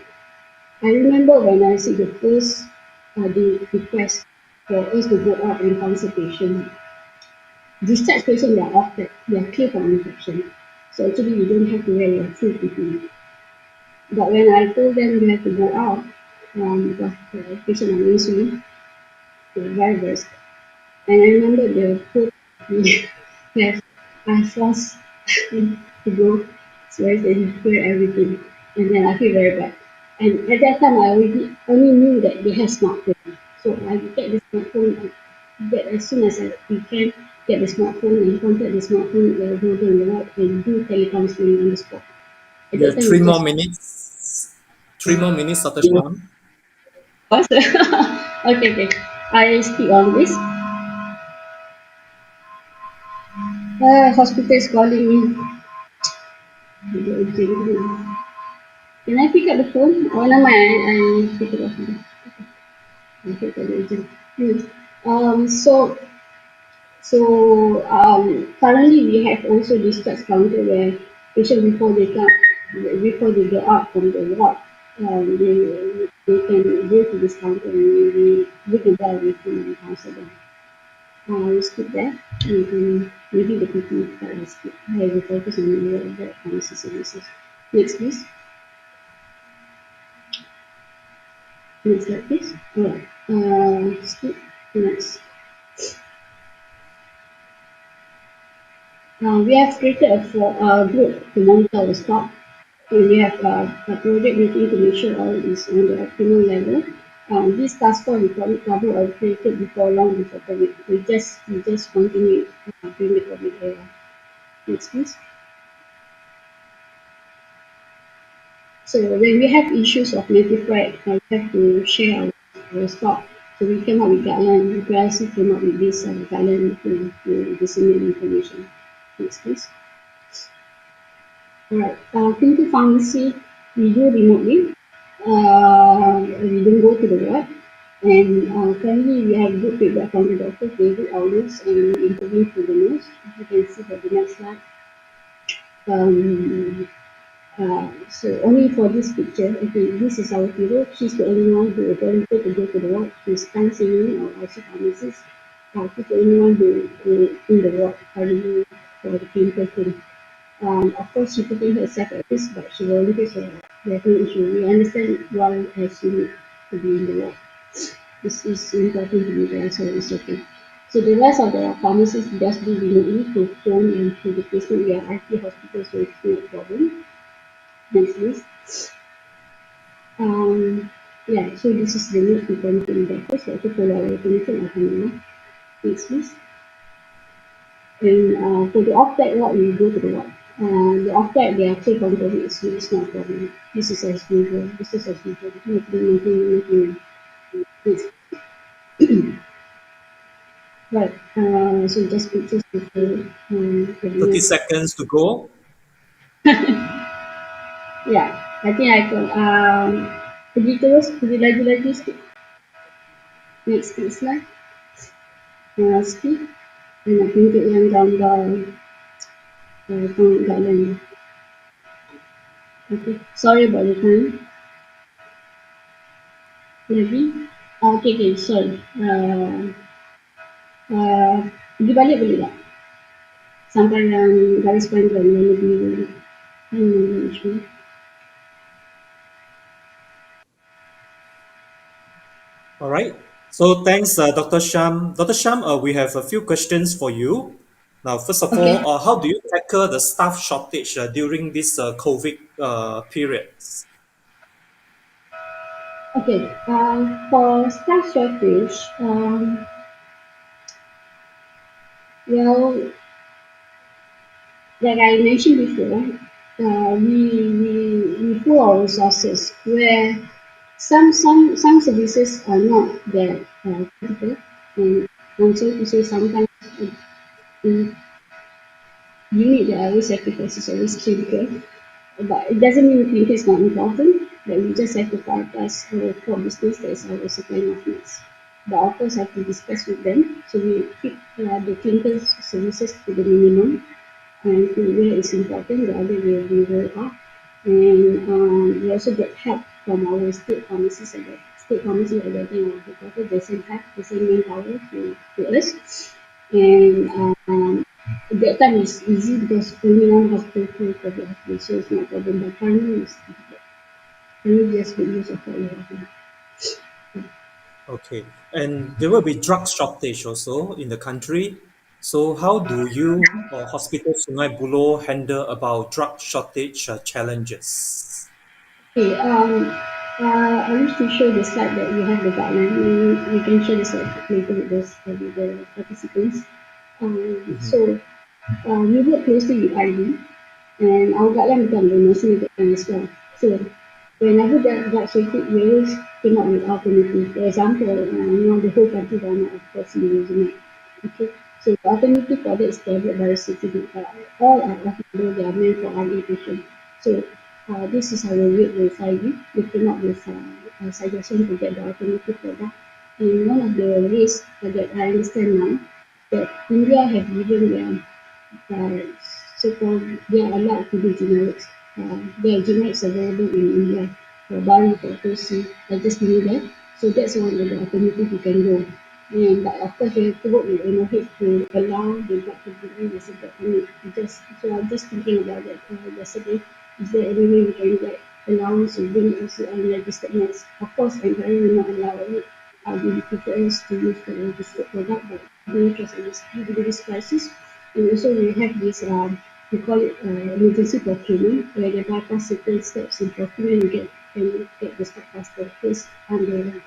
I remember when I see the first the request for us to go out and counsel patient. Discharge patient, they are off that they are clear from infection. So actually you don't have to wear your full PPE. But when I told them you have to go out, because the patient on insulin, they were very scared. And I remember the poor where I forced him to go upstairs and clear everything. And then I feel very bad. And at that time, I already only knew that they have smartphone. So I get the smartphone, get as soon as we can get the smartphone and contact the smartphone, the holder in the ward and do telecounseling on the spot. At You that have time, three it's more just minutes. 3 more minutes, Satashwan. us. Okay, okay. I speak on this. Hospital is calling me. Can I pick up the phone? Oh, never mind. I pick it up. I pick up the agent. So currently we have also discharge counter where patient before they go out from the ward, they can go to this counter and we ring a bell with them and counsel them. We skip that and maybe the people that I skip. I will focus on the pharmacy services. Next, please. Next slide, please. Alright. Skip. Next. We have created a group to monitor our stock. And we have a project meeting to make sure all is on the optimal level. This task force we probably cover or created before long before COVID. We just continue during the COVID era. Next, please. So when we have issues of native right, we have to share our stock. So we came up with guideline. We also came up with this guideline to disseminate information. Next, please. Alright, clinical pharmacy, we do remotely. We don't go to the ward. And currently we have good feedback from the doctors, they do hours and interview to the nurse. You can see for the next slide. So only for this picture, okay, this is our hero. She's the only one who volunteered to go to the ward. She's Tan Singing or also pharmacist. She's the only one who in the ward currently for the clinical team. Of course, she putting herself at risk, but she volunteers, so there's no issue. We understand why she need to be in the ward. This is important to be there, so it's okay. So the rest of the pharmacists just do remotely to phone and through the patient. We are IT hospital, so it's no problem. Next, please. Yeah, so this is the most important thing that first, to follow our information of Next, please. And for the off-tech ward, we go to the ward. The off-tech, they are clear from COVID, so it's not a problem. This is as usual. This is as usual. Nothing. Next. Right. So just pictures before 30 seconds to go. Yeah, I think I can. Pergi terus, pergi lagi sikit. Next slide. Sikit. Nak tunjuk yang gambar guideline. Okay, sorry about the time. Lagi? Okay, sorry. Pergi balik boleh tak? Sampai yang garis panjang yang lebih management. All right. So thanks, Dr. Sham. Dr. Sham, we have a few questions for you. Now, first of Okay. all, how do you tackle the staff shortage during this COVID periods? Okay, for staff shortage, well, like I mentioned before, we pool our resources where some services are not that critical, and also to say sometimes in unit that always sacrifice is always critical, but it doesn't mean clinical is not important. But we just have to prioritize our core business, that is our supplying of needs. But of course, I have to discuss with them, so we keep the clinical services to the minimum, and to where it's important, the other we roll up. And we also get help from our state pharmacists at the state pharmacy at the time of the quarter. They send help, they send manpower to us. And that time is easy because only one hospital for COVID hospital, so it's not a problem. But currently it's difficult. Can you just make use of what you have now? Okay. And there will be drug shortage also in the country. So how do you or Hospital Sungai Buloh handle about drug shortage challenges? Okay, I wish to show the slide that you have the guideline. We can share the slide later with the participants. So we work closely with ID, and our guideline become the national guideline as well. So whenever that drug shortage, we always came up with alternative. For example, the whole country are not of course using it. Okay, so the alternative for that is tablet paracetamol. All are available. They are meant for RA patients. So this is our work with ID. We came up with a suggestion to get the alternative product. And one of the ways that I understand now that India have given them so-called they are allowed to do generics. There are generics available in India for buying for OC. I just knew that. So that's one of the alternatives you can go. And but of course you have to work with NOH to allow the drug to be received from it. So I'm just thinking about that yesterday. Is there any way we can get allowance to bring OC unregistered meds? Of course, entirely will not allow it. We prefer us to use the registered product, but due to this crisis, and also we have this, we call it emergency procurement, where they bypass certain steps in procurement and get the stock faster based on the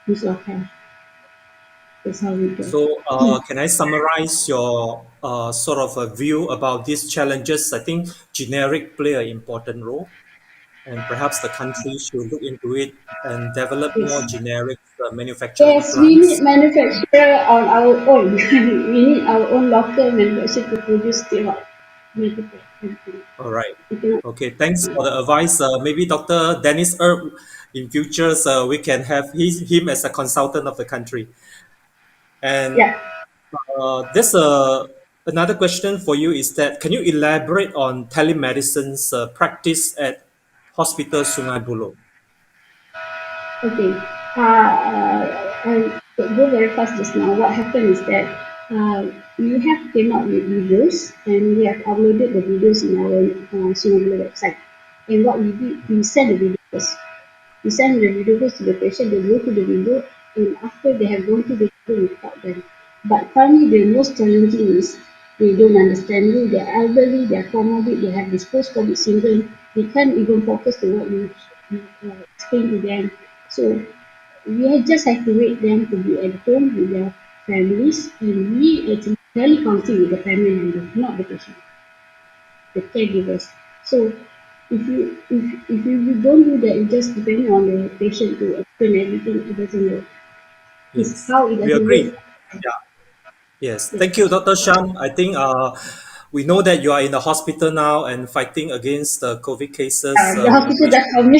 use of cash. That's how we go. So, can I summarize your sort of a view about these challenges? I think generic play an important role, and perhaps the country should look into it and develop more Yes. generic manufacturing Yes, we need plants. manufacturer on our own. We need our own local manufacturer to produce the medical. All right. We cannot. Okay. Thanks for the advice. Maybe Dr. Dennis Erb in futures we can have him as a consultant of the country. And Yeah. there's another question for you is that can you elaborate on telemedicine's practice at Hospital Sungai Buloh? Okay. I go very fast just now. What happened is that we have came up with videos and we have uploaded the videos in our Singapore website. And what we did, we send the videos. We send the videos to the patient, they go to the video, and after they have gone to the video, we taught them. But currently, the most challenging is they don't understand you, they're elderly, they're comorbid, they have this post-COVID syndrome, they can't even focus to what you explain to them. So just have to wait them to be at home with their families, and we actually teleconsult with the family member, not the patient, the caregivers. So if you don't do that, you just depend on the patient to explain everything, it doesn't work. It's Yes, how it we doesn't agree. work. Yeah. Yes. Yes. Thank you, Dr. Sham. I think we know that you are in the hospital now and fighting against the COVID cases. The We hospital appreciate. just for me.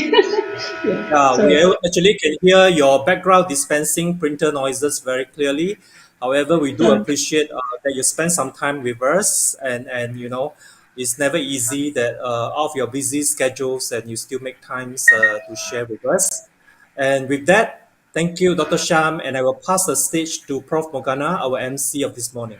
Yeah, Yeah, we sorry. actually can hear your background dispensing printer noises very clearly. However, we do Sorry. appreciate that you spend some time with us and It's never easy that out of your busy schedules and you still make times to share with us. And with that, thank you, Dr. Sham, and I will pass the stage to Prof. Morgana, our MC of this morning.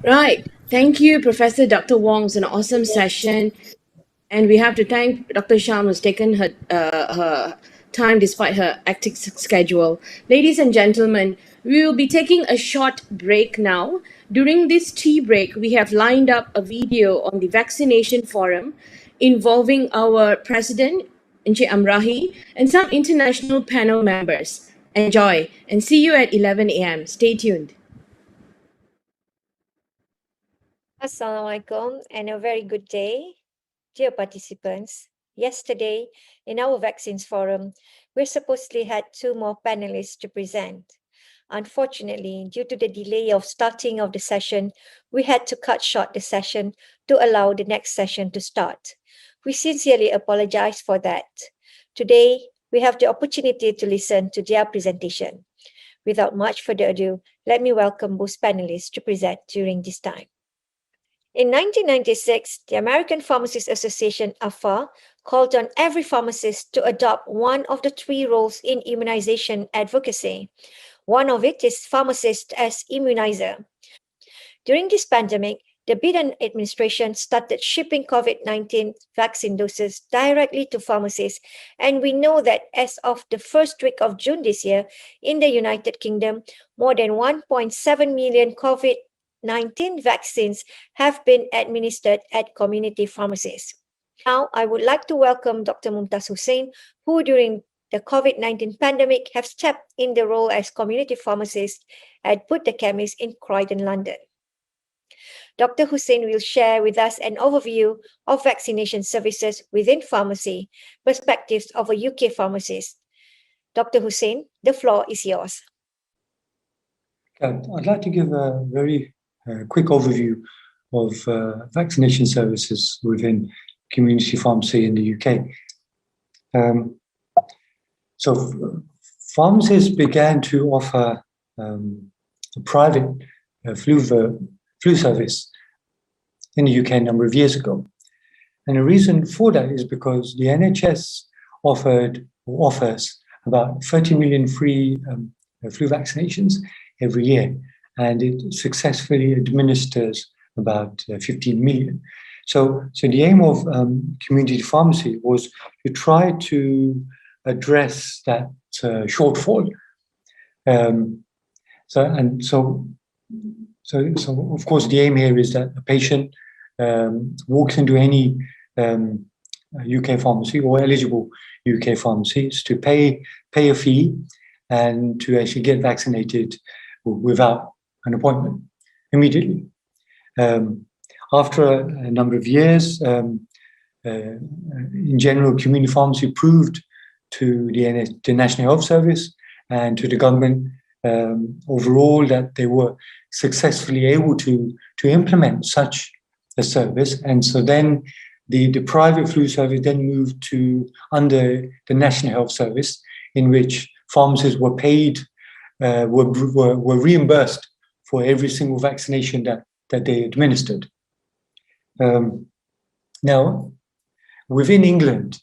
Right. Thank you, Professor Dr. Wong. It's an awesome session. And we have to thank Dr. Sham, who's taken her time despite her hectic schedule. Ladies and gentlemen, we will be taking a short break now. During this tea break, we have lined up a video on the vaccination forum involving our president, Encik Amrahi, and some international panel members. Enjoy and see you at 11 a.m. Stay tuned. Assalamualaikum and a very good day, dear participants. Yesterday, in our vaccines forum, we supposedly had 2 more panelists to present. Unfortunately, due to the delay of starting of the session, we had to cut short the session to allow the next session to start. We sincerely apologize for that. Today, we have the opportunity to listen to their presentation. Without much further ado, let me welcome both panelists to present during this time. In 1996, the American Pharmacists Association, APHA, called on every pharmacist to adopt one of the 3 roles in immunization advocacy. One of it is pharmacist as immunizer. During this pandemic, the Biden administration started shipping COVID-19 vaccine doses directly to pharmacies, and we know that as of the first week of June this year, in the United Kingdom, more than 1.7 million COVID-19 vaccines have been administered at community pharmacies. Now, I would like to welcome Dr. Mumtaz Hussain, who during the COVID-19 pandemic have stepped in the role as community pharmacist at Booth the Chemist in Croydon, London. Dr. Hussain will share with us an overview of vaccination services within pharmacy, perspectives of a UK pharmacist. Dr. Hussain, the floor is yours. I'd like to give a very quick overview of vaccination services within community pharmacy in the UK. So pharmacies began to offer a private flu service in the UK a number of years ago. And the reason for that is because the NHS offers about 30 million free flu vaccinations every year, and it successfully administers about 15 million. So the aim of community pharmacy was to try to address that shortfall. So of course the aim here is that a patient walks into any UK pharmacy or eligible UK pharmacies to pay a fee and to actually get vaccinated without an appointment immediately. After a number of years, in general, community pharmacy proved to the National Health Service and to the government overall that they were successfully able to implement such a service. And so then the private flu service then moved to under the National Health Service, in which pharmacists were paid, were reimbursed for every single vaccination that they administered. Now, within England,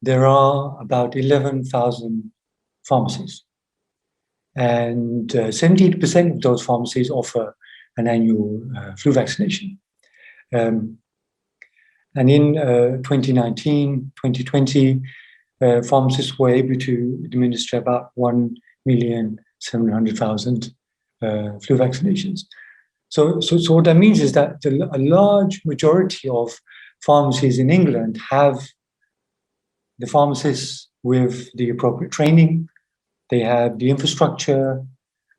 there are about 11,000 pharmacies, and 70% of those pharmacies offer an annual flu vaccination. And in 2019, 2020, pharmacists were able to administer about 1,700,000 flu vaccinations. So what that means is that a large majority of pharmacies in England have the pharmacists with the appropriate training. They have the infrastructure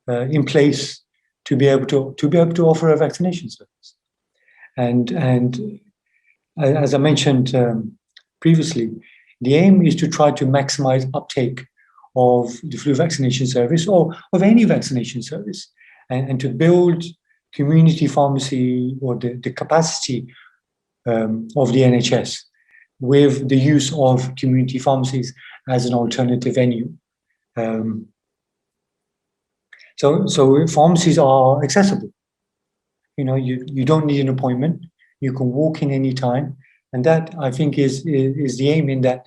in place to be able to offer a vaccination service. And as I mentioned previously, the aim is to try to maximize uptake of the flu vaccination service or of any vaccination service, and to build community pharmacy or the capacity of the NHS with the use of community pharmacies as an alternative venue. So pharmacies are accessible. You don't need an appointment. You can walk in any time, and that, I think, is the aim. In that,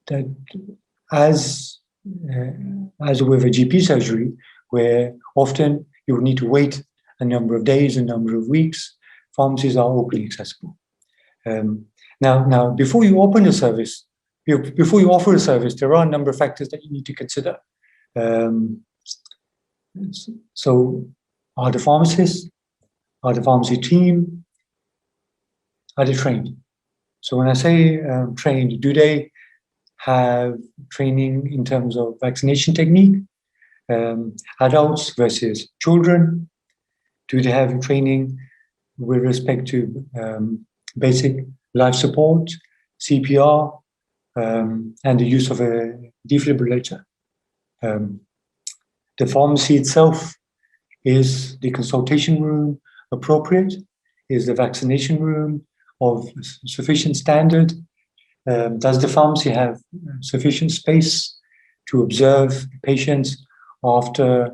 that as with a GP surgery, where often you would need to wait a number of days, a number of weeks, pharmacies are openly accessible. Now, before you open a service, before you offer a service, there are a number of factors that you need to consider. So, are the pharmacists, are the pharmacy team, are they trained? So when I say trained, do they have training in terms of vaccination technique, adults versus children? Do they have training with respect to basic life support, CPR, and the use of a defibrillator? The pharmacy itself, is the consultation room appropriate? Is the vaccination room of sufficient standard? Does the pharmacy have sufficient space to observe patients after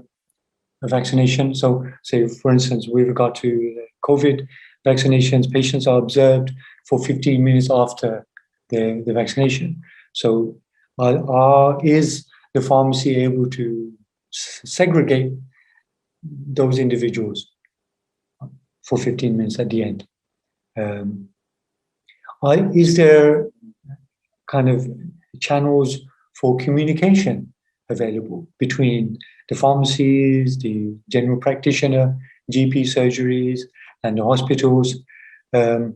a vaccination? So, say, for instance, with regard to COVID vaccinations, patients are observed for 15 minutes after the vaccination. So, is the pharmacy able to segregate those individuals for 15 minutes at the end? Is there kind of channels for communication available between the pharmacies, the general practitioner, GP surgeries, and the hospitals? If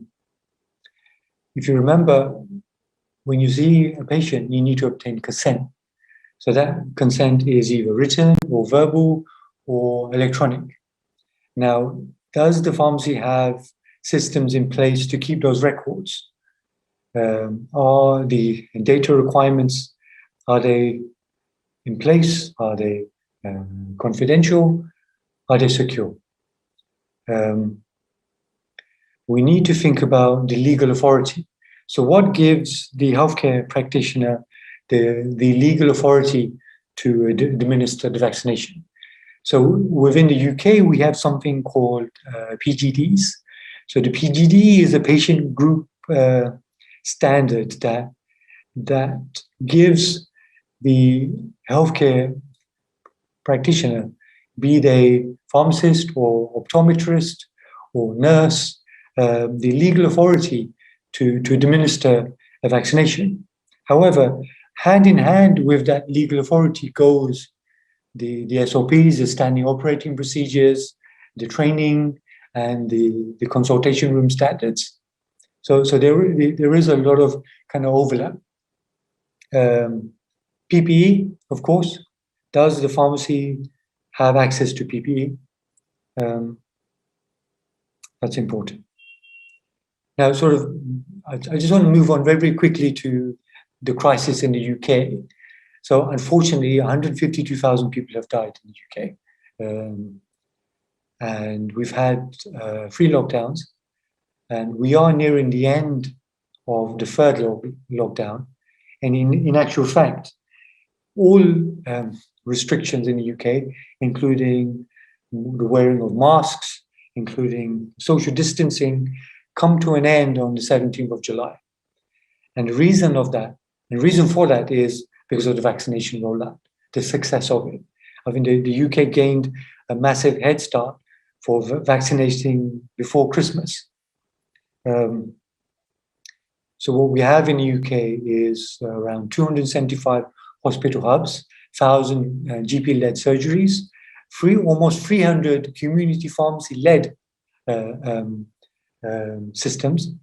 you remember, when you see a patient, you need to obtain consent. So that consent is either written or verbal or electronic. Now, does the pharmacy have systems in place to keep those records? Are the data requirements, are they in place? Are they confidential? Are they secure? We need to think about the legal authority. So what gives the healthcare practitioner the legal authority to administer the vaccination? So within the UK, we have something called PGDs. So the PGD is a patient group standard that gives the healthcare practitioner, be they pharmacist or optometrist or nurse, the legal authority to administer a vaccination. However, hand in hand with that legal authority goes the SOPs, the standing operating procedures, the training, and the consultation room standards. So there is a lot of kind of overlap. PPE, of course. Does the pharmacy have access to PPE? That's important. Now, I just want to move on very quickly to the crisis in the UK. So, unfortunately, 152,000 people have died in the UK. And we've had 3 lockdowns. And we are nearing the end of the 3rd lockdown. And in actual fact, all restrictions in the UK, including the wearing of masks, including social distancing, come to an end on the 17th of July. And the reason for that is because of the vaccination rollout, the success of it. I think the UK gained a massive head start for vaccinating before Christmas. So what we have in the UK is around 275 hospital hubs, 1,000 GP-led surgeries, almost 300 community pharmacy-led systems.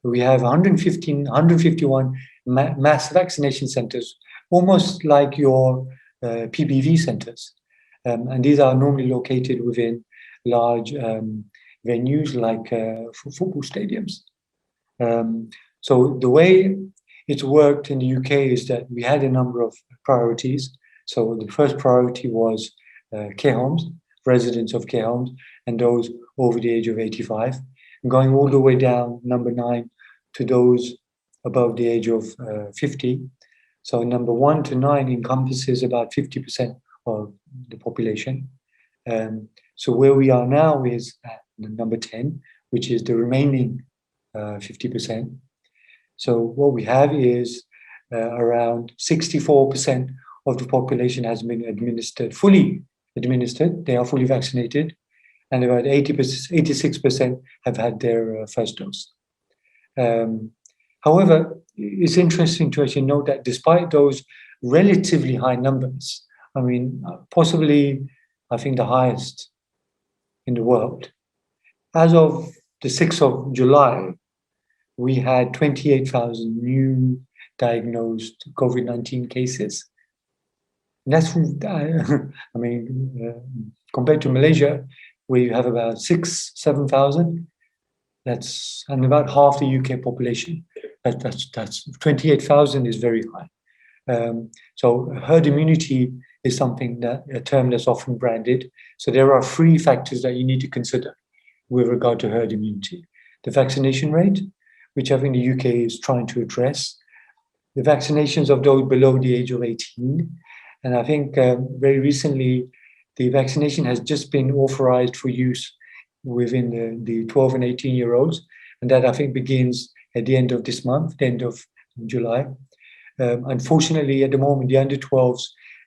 We have 151 mass vaccination centers, almost like your PBV centers. And these are normally located within large venues like football stadiums. So the way it's worked in the UK is that we had a number of priorities. So the first priority was care homes, residents of care homes, and those over the age of 85, and going all the way down, number 9, to those above the age of 50. So number 1 to 9 encompasses about 50% of the population. So where we are now is at number 10, which is the remaining 50%. So what we have is around 64% of the population has been fully administered. They are fully vaccinated, and about 86% have had their first dose. However, it's interesting to actually note that despite those relatively high numbers, I mean, possibly, I think the highest in the world, as of the 6th of July, we had 28,000 new diagnosed COVID-19 cases. And that's, I mean, compared to Malaysia, where you have about 7,000, that's, and about half the UK population. That's 28,000 is very high. So herd immunity is something that, a term that's often branded. So there are 3 factors that you need to consider with regard to herd immunity. The vaccination rate, which I think the UK is trying to address, the vaccinations of those below the age of 18. And I think very recently, the vaccination has just been authorized for use within the 12 and 18-year-olds. And that, I think, begins at the end of this month, the end of July. Unfortunately, at the moment, the under 12s,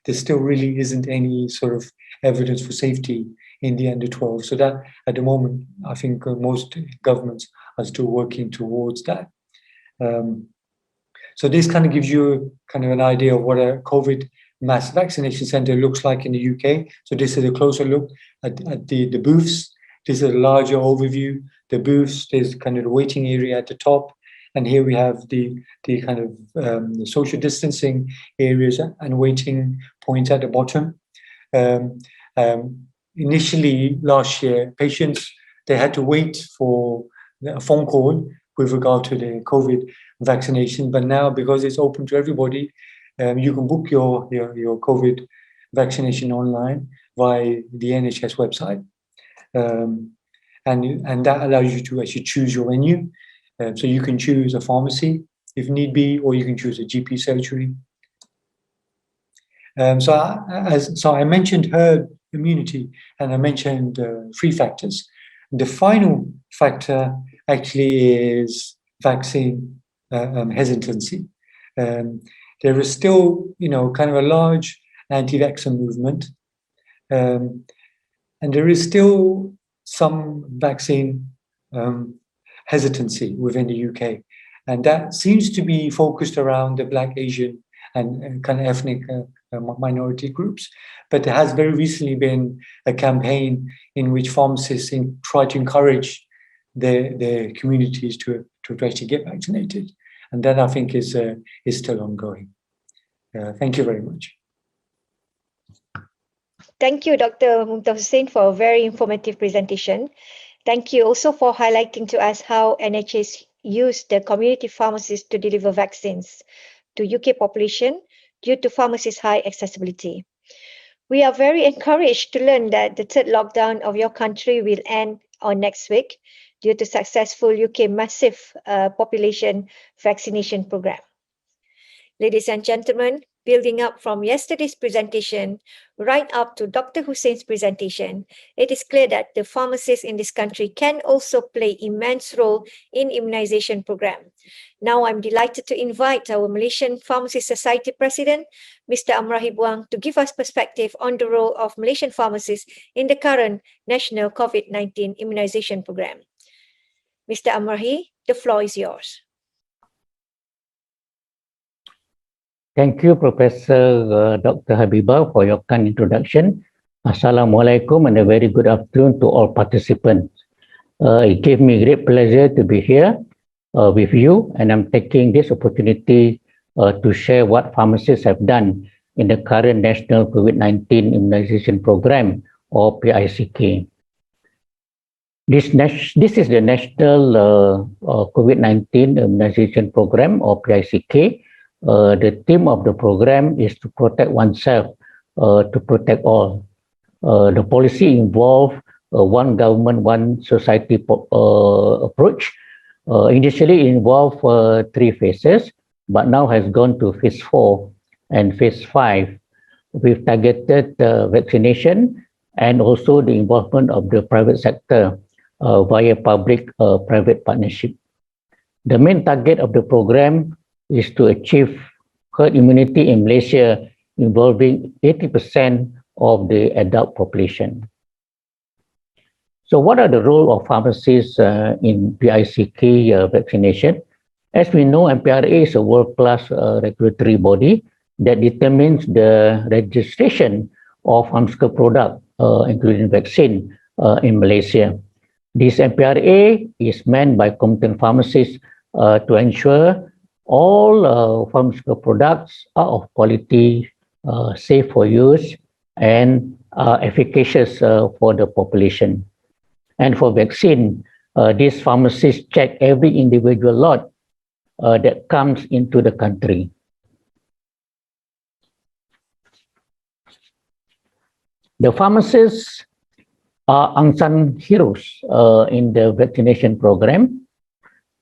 there still really isn't any sort of evidence for safety in the under 12. So that, at the moment, I think most governments are still working towards that. So this kind of gives you kind of an idea of what a COVID mass vaccination center looks like in the UK. So this is a closer look at the booths. This is a larger overview. The booths, there's kind of the waiting area at the top. And here we have the kind of the social distancing areas and waiting points at the bottom. Initially, last year, patients, they had to wait for a phone call with regard to the COVID vaccination. But now, because it's open to everybody, you can book your COVID vaccination online via the NHS website. And that allows you to actually choose your venue. So you can choose a pharmacy if need be, or you can choose a GP surgery. So I mentioned herd immunity, and I mentioned 3 factors. The final factor actually is vaccine hesitancy. There is still, kind of a large anti-vaccine movement, and there is still some vaccine hesitancy within the UK, and that seems to be focused around the Black, Asian, and kind of ethnic minority groups. But there has very recently been a campaign in which pharmacists try to encourage their communities to actually get vaccinated, and that, I think, is still ongoing. Thank you very much. Thank you, Dr. Mumtaz Hussain, for a very informative presentation. Thank you also for highlighting to us how NHS used the community pharmacies to deliver vaccines to UK population due to pharmacies' high accessibility. We are very encouraged to learn that the 3rd lockdown of your country will end on next week due to successful UK massive population vaccination program. Ladies and gentlemen, building up from yesterday's presentation right up to Dr. Hussain's presentation, it is clear that the pharmacists in this country can also play immense role in immunization program. Now I'm delighted to invite our Malaysian Pharmacy Society President, Mr. Amrahi Buang, to give us perspective on the role of Malaysian pharmacists in the current national COVID-19 immunization program. Mr. Amrahi, the floor is yours. Thank you, Professor Dr. Habibah, for your kind introduction. Assalamualaikum and a very good afternoon to all participants. It gave me great pleasure to be here with you, and I'm taking this opportunity to share what pharmacists have done in the current National COVID-19 Immunization Program, or PICK. This is the National COVID-19 Immunization Program, or PICK. The theme of the program is to protect oneself, to protect all. The policy involves one government, one society approach, Initially involved 3 phases, but now has gone to phase 4 and phase 5 with targeted vaccination and also the involvement of the private sector via public-private partnership. The main target of the program is to achieve herd immunity in Malaysia involving 80% of the adult population. So what are the role of pharmacists in PICK vaccination? As we know, MPRA is a world-class regulatory body that determines the registration of pharmaceutical product, including vaccine, in Malaysia. This MPRA is manned by competent pharmacists to ensure all pharmaceutical products are of quality, safe for use, and efficacious for the population. And for vaccine, these pharmacists check every individual lot that comes into the country. The pharmacists are unsung heroes in the vaccination program.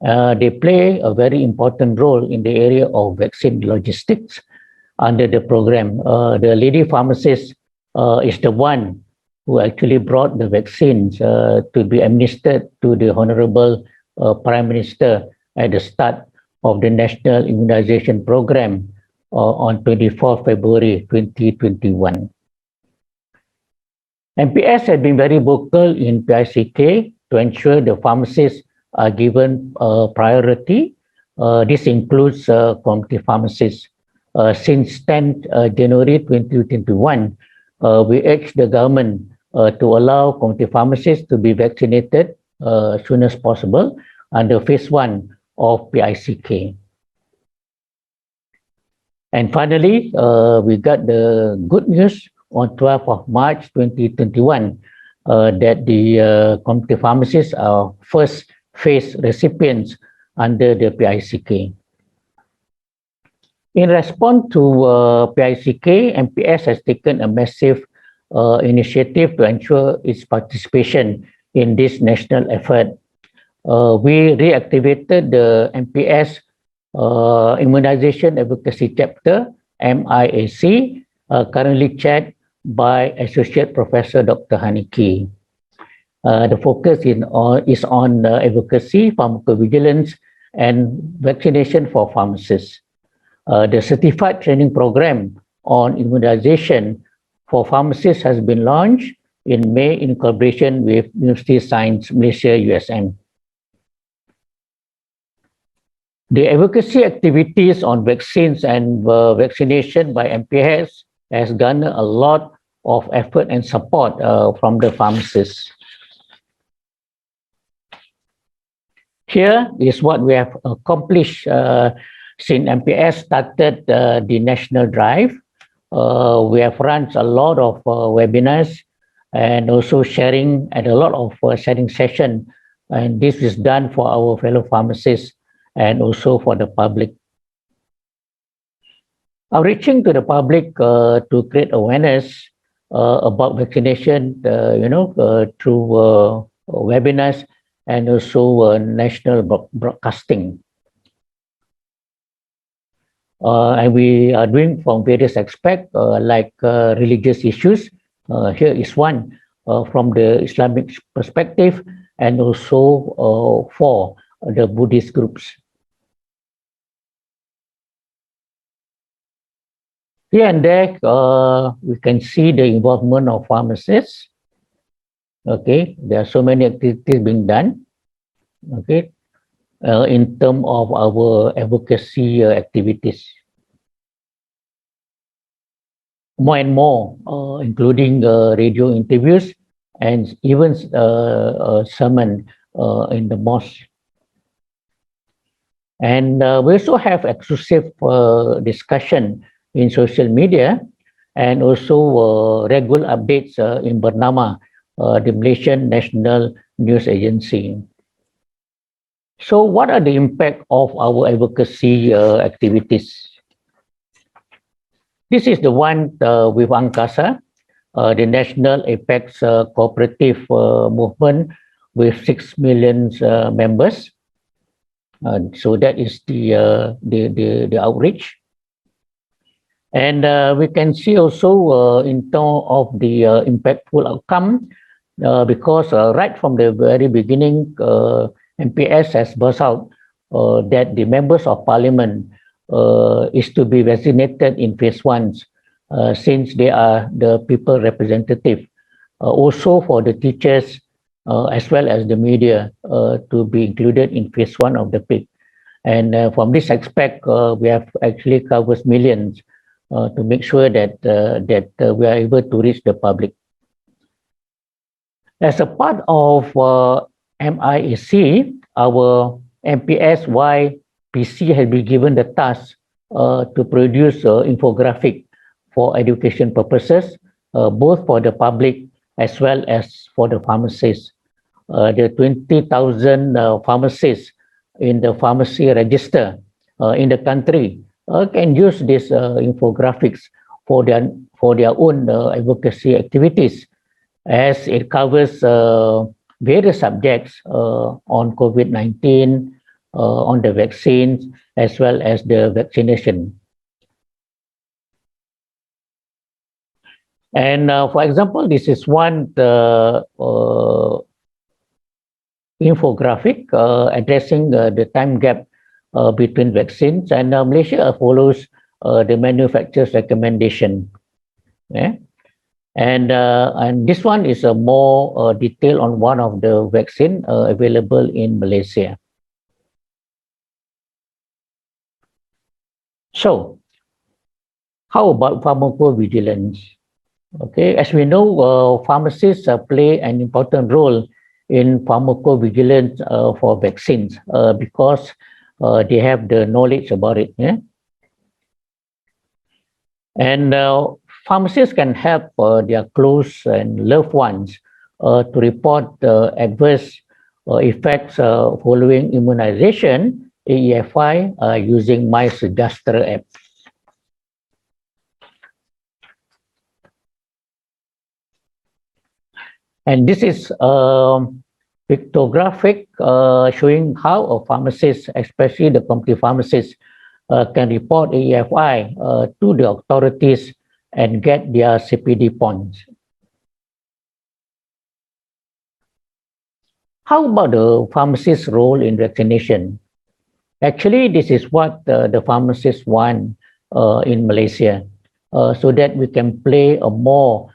They play a very important role in the area of vaccine logistics under the program. The lady pharmacist is the one who actually brought the vaccines to be administered to the Honorable Prime Minister at the start of the National Immunization Program on 24 February 2021. MPS has been very vocal in PICK to ensure the pharmacists are given priority. This includes community pharmacists. Since 10 January 2021, we urge the government to allow community pharmacists to be vaccinated as soon as possible under phase 1 of PICK. And finally, we got the good news on 12th of March 2021 that the community pharmacists are first phase recipients under the PICK. In response to PICK, MPS has taken a massive initiative to ensure its participation in this national effort. We reactivated the MPS Immunization Advocacy Chapter, MIAC, currently chaired by Associate Professor Dr. Haniki. The focus is on advocacy, pharmacovigilance, and vaccination for pharmacists. The certified training program on immunization for pharmacists has been launched in May in collaboration with University of Science Malaysia, USM. The advocacy activities on vaccines and vaccination by MPS has garnered a lot of effort and support from the pharmacists. Here is what we have accomplished since MPS started the national drive. We have run a lot of webinars and also sharing and a lot of sharing sessions. And this is done for our fellow pharmacists and also for the public. Outreaching to the public to create awareness about vaccination, through webinars and also national broadcasting. And we are doing from various aspects like religious issues. Here is one from the Islamic perspective and also for the Buddhist groups. Here and there, we can see the involvement of pharmacists. Okay, there are so many activities being done. Okay, in terms of our advocacy activities. More and more, including radio interviews and even sermon in the mosque. And we also have exclusive discussion in social media and also regular updates in Bernama, the Malaysian National News Agency. So what are the impact of our advocacy activities? This is the one with Angkasa, the National Apex Cooperative Movement with 6 million members. So that is the outreach. And we can see also in terms of the impactful outcome, because right from the very beginning, MPS has burst out that the members of parliament is to be vaccinated in phase 1, since they are the people representative. Also for the teachers as well as the media to be included in phase 1 of the PIC. And from this aspect, we have actually covered millions to make sure that we are able to reach the public. As a part of MIAC, our MPS-YPC has been given the task to produce infographic for education purposes, both for the public as well as for the pharmacists. The 20,000 pharmacists in the pharmacy register in the country can use these infographics for their own advocacy activities, as it covers various subjects on COVID-19, on the vaccines, as well as the vaccination. And for example, this is one infographic addressing the time gap between vaccines, and Malaysia follows the manufacturer's recommendation. Yeah? And this one is a more detail on one of the vaccine available in Malaysia. So, how about pharmacovigilance? Okay, as we know, pharmacists play an important role in pharmacovigilance for vaccines because they have the knowledge about it. Yeah? And pharmacists can help their close and loved ones to report adverse effects following immunization, AEFI, using MySejahtera app. And this is a pictographic showing how a pharmacist, especially the community pharmacist, can report AEFI to the authorities and get their CPD points. How about the pharmacist's role in vaccination? Actually, this is what the pharmacists want in Malaysia, so that we can play a more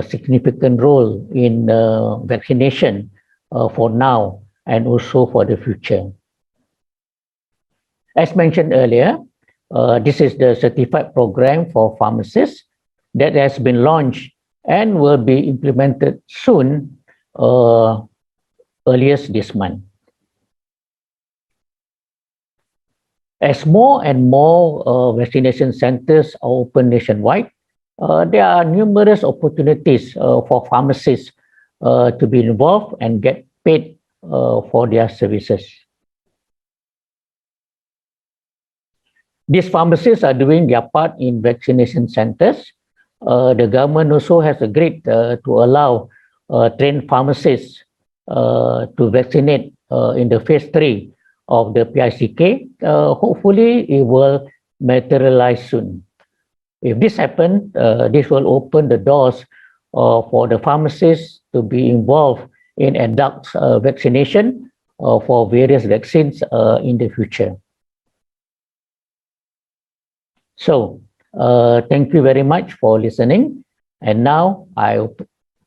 significant role in vaccination for now and also for the future. As mentioned earlier, this is the certified program for pharmacists that has been launched and will be implemented soon, earliest this month. As more and more vaccination centers are open nationwide, there are numerous opportunities for pharmacists to be involved and get paid for their services. These pharmacists are doing their part in vaccination centers. The government also has agreed to allow trained pharmacists to vaccinate in the phase 3 of the PICK. Hopefully, it will materialize soon. If this happens, this will open the doors for the pharmacists to be involved in adult vaccination for various vaccines in the future. So, thank you very much for listening. And now I'll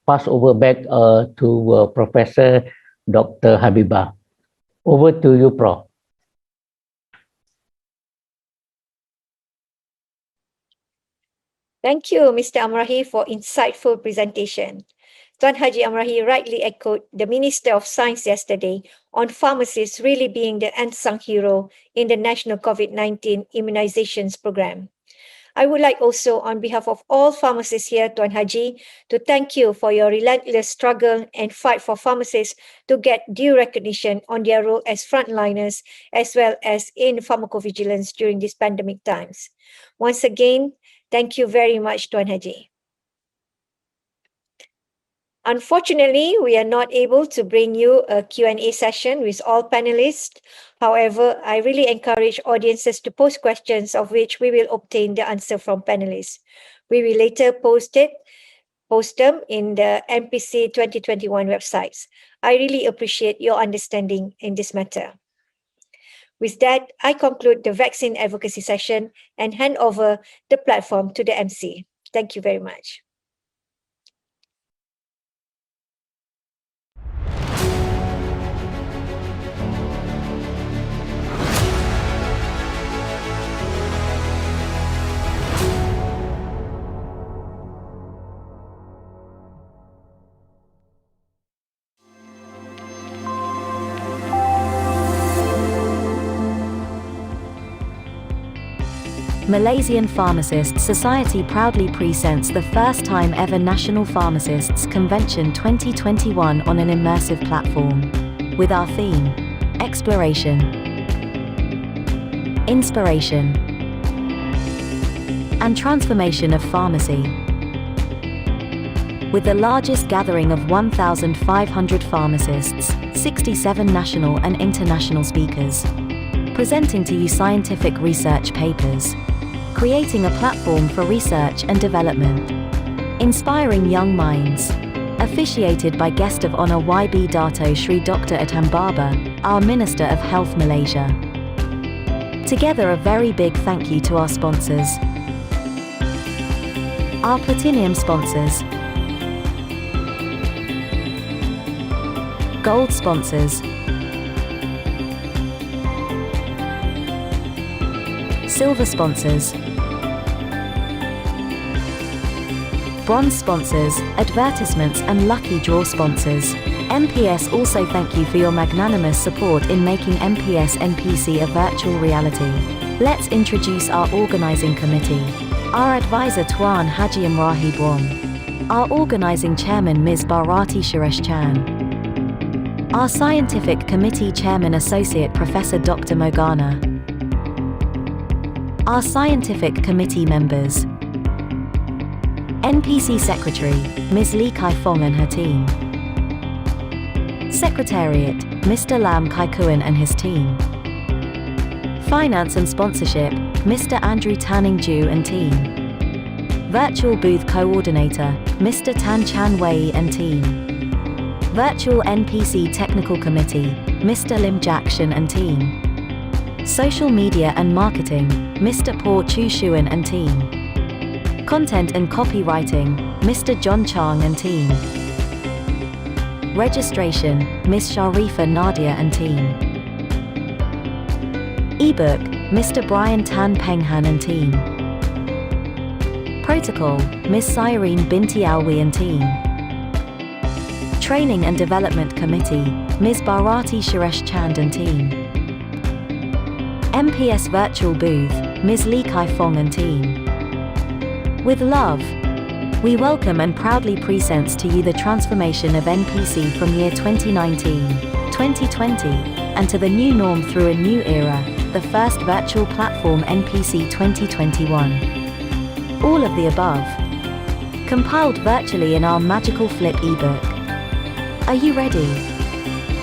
pass over back to Professor Dr. Habibah. Over to you, Prof. Thank you, Mr. Amrahi, for insightful presentation. Tuan Haji Amrahi rightly echoed the Minister of Science yesterday on pharmacists really being the unsung hero in the national COVID-19 immunizations program. I would like also, on behalf of all pharmacists here, Tuan Haji, to thank you for your relentless struggle and fight for pharmacists to get due recognition on their role as frontliners, as well as in pharmacovigilance during these pandemic times. Once again, thank you very much, Tuan Haji. Unfortunately, we are not able to bring you a Q&A session with all panelists. However, I really encourage audiences to post questions of which we will obtain the answer from panelists. We will later post them in the NPC 2021 websites. I really appreciate your understanding in this matter. With that, I conclude the vaccine advocacy session and hand over the platform to the MC. Thank you very much. Malaysian Pharmacists Society proudly presents the first time ever National Pharmacists Convention 2021 on an immersive platform. With our theme, Exploration, Inspiration, and Transformation of Pharmacy. With the largest gathering of 1,500 pharmacists, 67 national and international speakers, presenting to you scientific research papers, creating a platform for research and development, inspiring young minds, officiated by guest of honor YB Dato Sri Dr. Adham Baba, our Minister of Health Malaysia. Together a very big thank you to our sponsors, our platinum sponsors, gold sponsors, silver sponsors, bronze sponsors, advertisements and lucky draw sponsors. MPS also thank you for your magnanimous support in making MPS NPC a virtual reality. Let's introduce our organizing committee. Our advisor Tuan Haji Imrahi Buong. Our organizing chairman Ms. Bharati Suresh Chan. Our scientific committee chairman Associate Professor Dr. Mogana. Our scientific committee members. NPC Secretary, Ms. Lee Kai Fong and her team. Secretariat, Mr. Lam Kai Kuan and his team. Finance and Sponsorship, Mr. Andrew Tanning Ju and team. Virtual Booth Coordinator, Mr. Tan Chan Wei and team. Virtual NPC Technical Committee, Mr. Lim Jackson and team. Social Media and Marketing, Mr. Paul Chu Shuan and team. Content and Copywriting, Mr. John Chang and team. Registration, Ms. Sharifa Nadia and team. Ebook, Mr. Brian Tan Penghan and team. Protocol, Ms. Cyrene Binti Alwi and team. Training and Development Committee, Ms. Bharati Suresh Chand and team. MPS Virtual Booth, Ms. Lee Kai Fong and team. With love, we welcome and proudly present to you the transformation of NPC from year 2019, 2020, and to the new norm through a new era, the first virtual platform NPC 2021. All of the above, compiled virtually in our magical flip ebook. Are you ready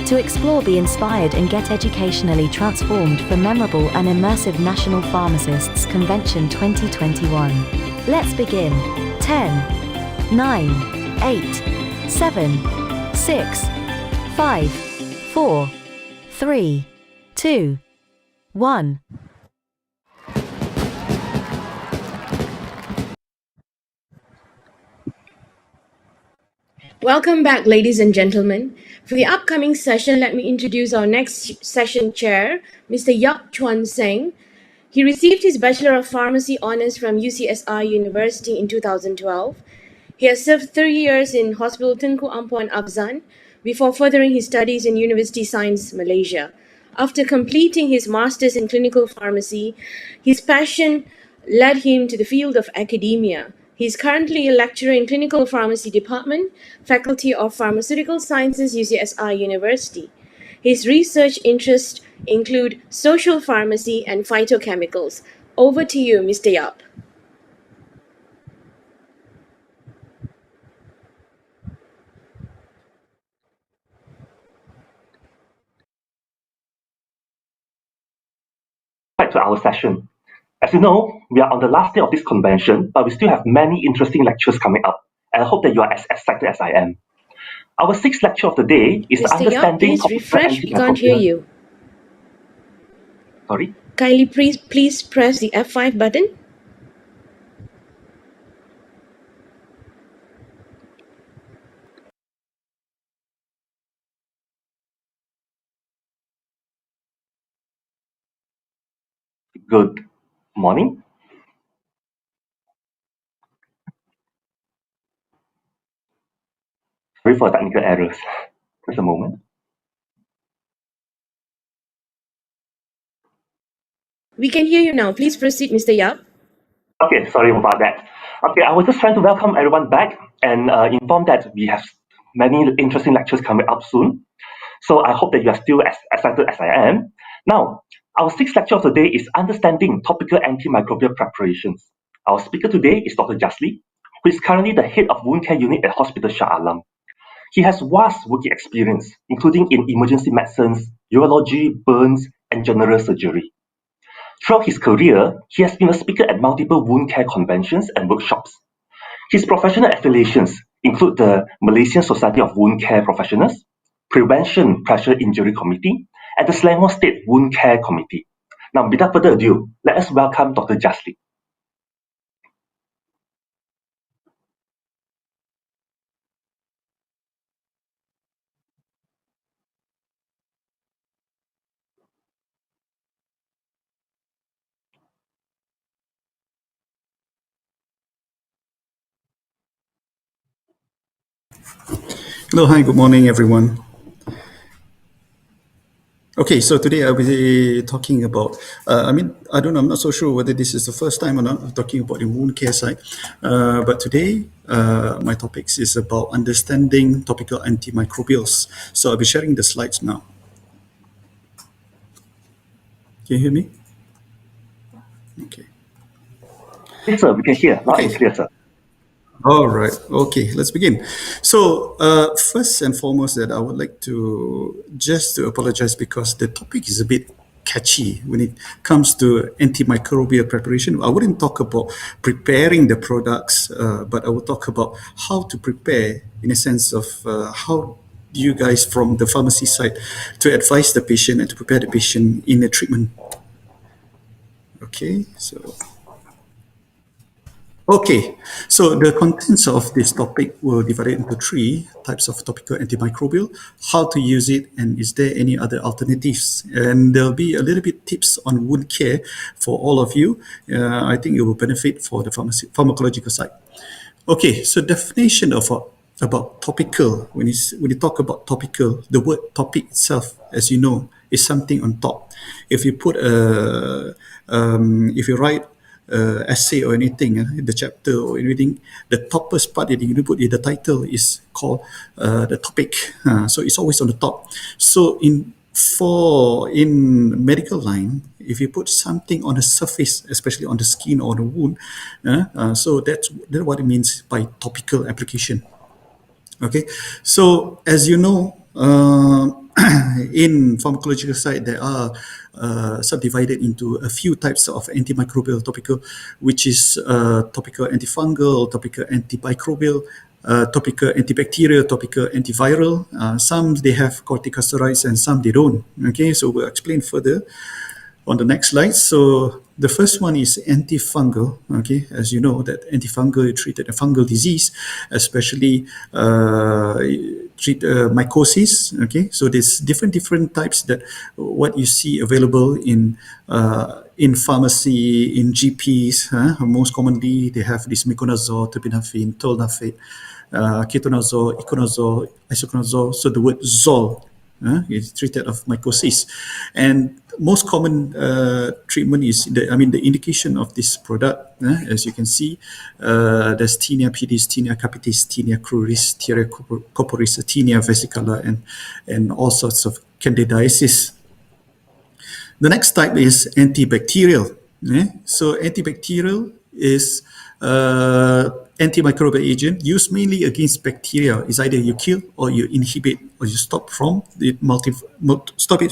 to explore, be inspired and get educationally transformed for memorable and immersive National Pharmacists Convention 2021? Let's begin. 10, 9, 8, 7, 6, 5, 4, 3, 2, 1. Welcome back, ladies and gentlemen. For the upcoming session, let me introduce our next session chair, Mr. Yap Chuan Seng. He received his Bachelor of Pharmacy honors from UCSR University in 2012. He has served 3 years in Hospital Tunku Ampuan Abzan before furthering his studies in University Science Malaysia. After completing his master's in clinical pharmacy, his passion led him to the field of academia. He is currently a lecturer in Clinical Pharmacy Department, Faculty of Pharmaceutical Sciences, UCSR University. His research interests include social pharmacy and phytochemicals. Over to you, Mr. Yap. back to our session. As you know, we are on the last day of this convention, but we still have many interesting lectures coming up, and I hope that you are as excited as I am. Our sixth lecture of the day is Mr. Yap, understanding please refresh. We can't hear you. Sorry? Kindly please press the F5 button. Good morning. Sorry for technical errors. Just a moment. We can hear you now. Please proceed, Mr. Yap. Okay, sorry about that. Okay, I was just trying to welcome everyone back and inform that we have many interesting lectures coming up soon. So I hope that you are still as excited as I am. Now, our sixth lecture of the day is Understanding Topical Antimicrobial Preparations. Our speaker today is Dr. Jasli, who is currently the head of wound care unit at Hospital Shah Alam. He has vast working experience, including in emergency medicines, urology, burns, and general surgery. Throughout his career, he has been a speaker at multiple wound care conventions and workshops. His professional affiliations include the Malaysian Society of Wound Care Professionals, Prevention Pressure Injury Committee, and the Selangor State Wound Care Committee. Now, without further ado, let us welcome Dr. Jasli. Hello, hi, good morning, everyone. Okay, so today I'll be talking about, I'm not so sure whether this is the first time or not I'm talking about the wound care side, but today my topics is about understanding topical antimicrobials. So I'll be sharing the slides now. Can you hear me? Okay. Yes, sir, we can hear. Loud and clear, sir. All right. Okay, let's begin. So first and foremost, that I would like to apologize because the topic is a bit catchy when it comes to antimicrobial preparation. I wouldn't talk about preparing the products, but I will talk about how to prepare in a sense of how you guys from the pharmacy side to advise the patient and to prepare the patient in the treatment. Okay, so the contents of this topic will divide it into three types of topical antimicrobial, how to use it, and is there any other alternatives? And there'll be a little bit tips on wound care for all of you. I think it will benefit for the pharmacological side. Okay, so definition of about topical. When you talk about topical, the word topic itself, as you know, is something on top. If you put if you write essay or anything, the chapter or anything, the topmost part that you put in the title is called the topic. So it's always on the top. So in medical line, if you put something on the surface, especially on the skin or the wound, so that's what it means by topical application. Okay, so as you know, in pharmacological side, there are subdivided into a few types of antimicrobial topical, which is topical antifungal, topical antimicrobial, topical antibacterial, topical antiviral. Some they have corticosteroids and some they don't. Okay, so we'll explain further on the next slide. So the first one is antifungal. Okay, as you know that antifungal treated a fungal disease, especially treat mycosis. Okay, so there's different types that what you see available in pharmacy, in GPs. Most commonly, they have this miconazole, terbinafine, tolnafate, ketonazole, iconazole, isoconazole. So the word zole is treated of mycosis, and most common treatment is the indication of this product. As you can see, there's Taenia pedis, Taenia capitis, Taenia cruris, Taenia corporis, Taenia vesicola, and all sorts of candidiasis. The next type is antibacterial. So antibacterial is antimicrobial agent used mainly against bacteria. Is either you kill or you inhibit or you stop it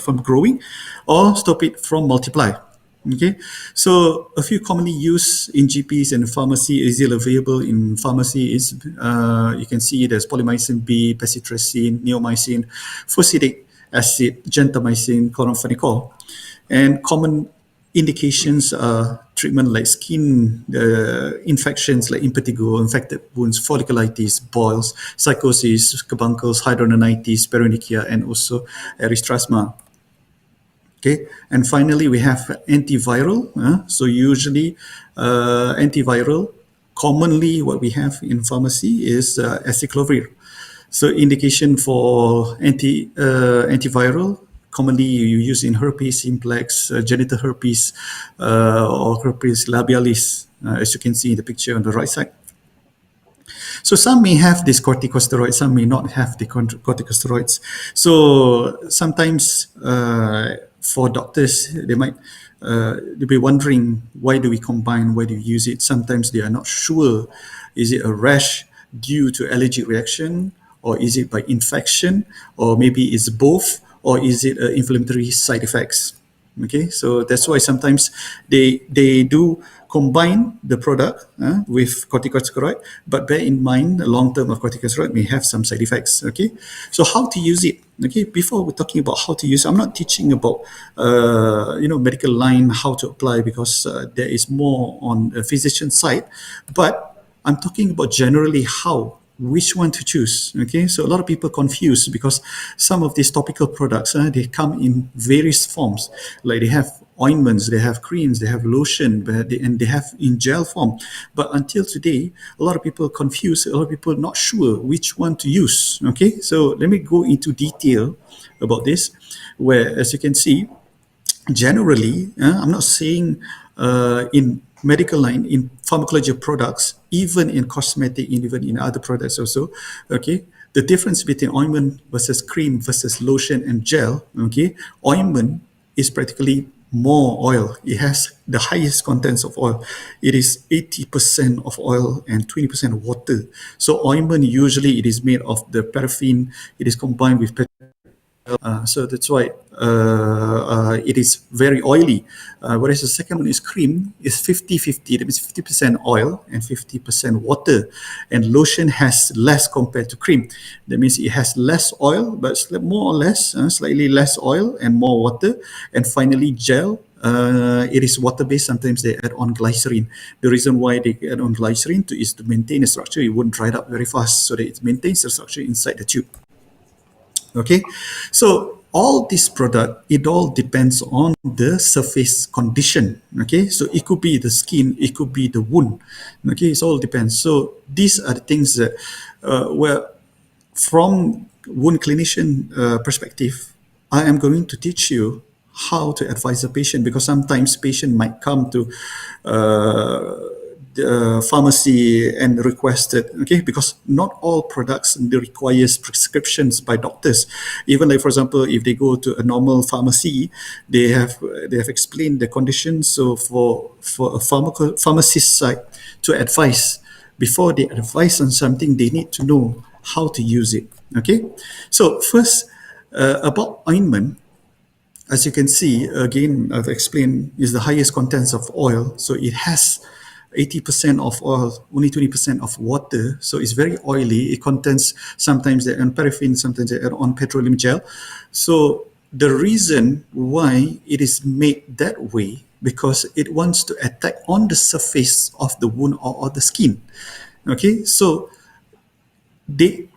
from growing or stop it from multiply. Okay, so a few commonly used in GPs and pharmacy, easily available in pharmacy is, you can see there's polymyxin B, pacitresin, neomycin, fusidic acid, gentamicin, chloramphenicol. And common indications are treatment like skin infections like impetigo, infected wounds, folliculitis, boils, psychosis, carbuncles, hidradenitis, paronychia, and also erythrasma. Okay, and finally we have antiviral. So usually antiviral, commonly what we have in pharmacy is acyclovir. So indication for antiviral, commonly you use in herpes simplex, genital herpes, or herpes labialis, as you can see in the picture on the right side. So some may have this corticosteroids, some may not have the corticosteroids. So sometimes for doctors, they'll be wondering, why do we combine, why do we use it? Sometimes they are not sure. Is it a rash due to allergic reaction, or is it by infection, or maybe it's both, or is it inflammatory side effects? Okay, so that's why sometimes they do combine the product with corticosteroid, but bear in mind the long term of corticosteroid may have some side effects. Okay, so how to use it? Okay, before we're talking about how to use, I'm not teaching about medical line how to apply, because there is more on the physician side, but I'm talking about generally how, which one to choose. Okay, so a lot of people confuse, because some of these topical products they come in various forms, like they have ointments, they have creams, they have lotion, and they have in gel form. But until today, a lot of people confuse, a lot of people not sure which one to use. Okay, so let me go into detail about this, where as you can see, generally, I'm not saying in medical line, in pharmacology products, even in cosmetic, even in other products also, okay, the difference between ointment versus cream versus lotion and gel, okay, ointment is practically more oil. It has the highest contents of oil. It is 80% of oil and 20% of water. So ointment, usually it is made of the paraffin, it is combined with so that's why it is very oily. Whereas the second one is cream, is 50-50. That means 50% oil and 50% water. And lotion has less compared to cream. That means it has less oil, but more or less, slightly less oil and more water. And finally, gel. It is water-based. Sometimes they add on glycerin. The reason why they add on glycerin is to maintain the structure. It won't dry up very fast, so that it maintains the structure inside the tube. Okay, so all this product, it all depends on the surface condition. Okay, so it could be the skin, it could be the wound. Okay, it all depends. So these are the things that where from wound clinician perspective, I am going to teach you how to advise a patient, because sometimes patient might come to the pharmacy and requested, okay, because not all products requires prescriptions by doctors. Even like, for example, if they go to a normal pharmacy, they have explained the conditions. So for a pharmacist side to advise, before they advise on something, they need to know how to use it. Okay, so first about ointment. As you can see, again, I've explained, is the highest contents of oil. So it has 80% of oil, only 20% of water. So it's very oily. It contains, sometimes they add on paraffin, sometimes they add on petroleum gel. So the reason why it is made that way, because it wants to attack on the surface of the wound or the skin. Okay, so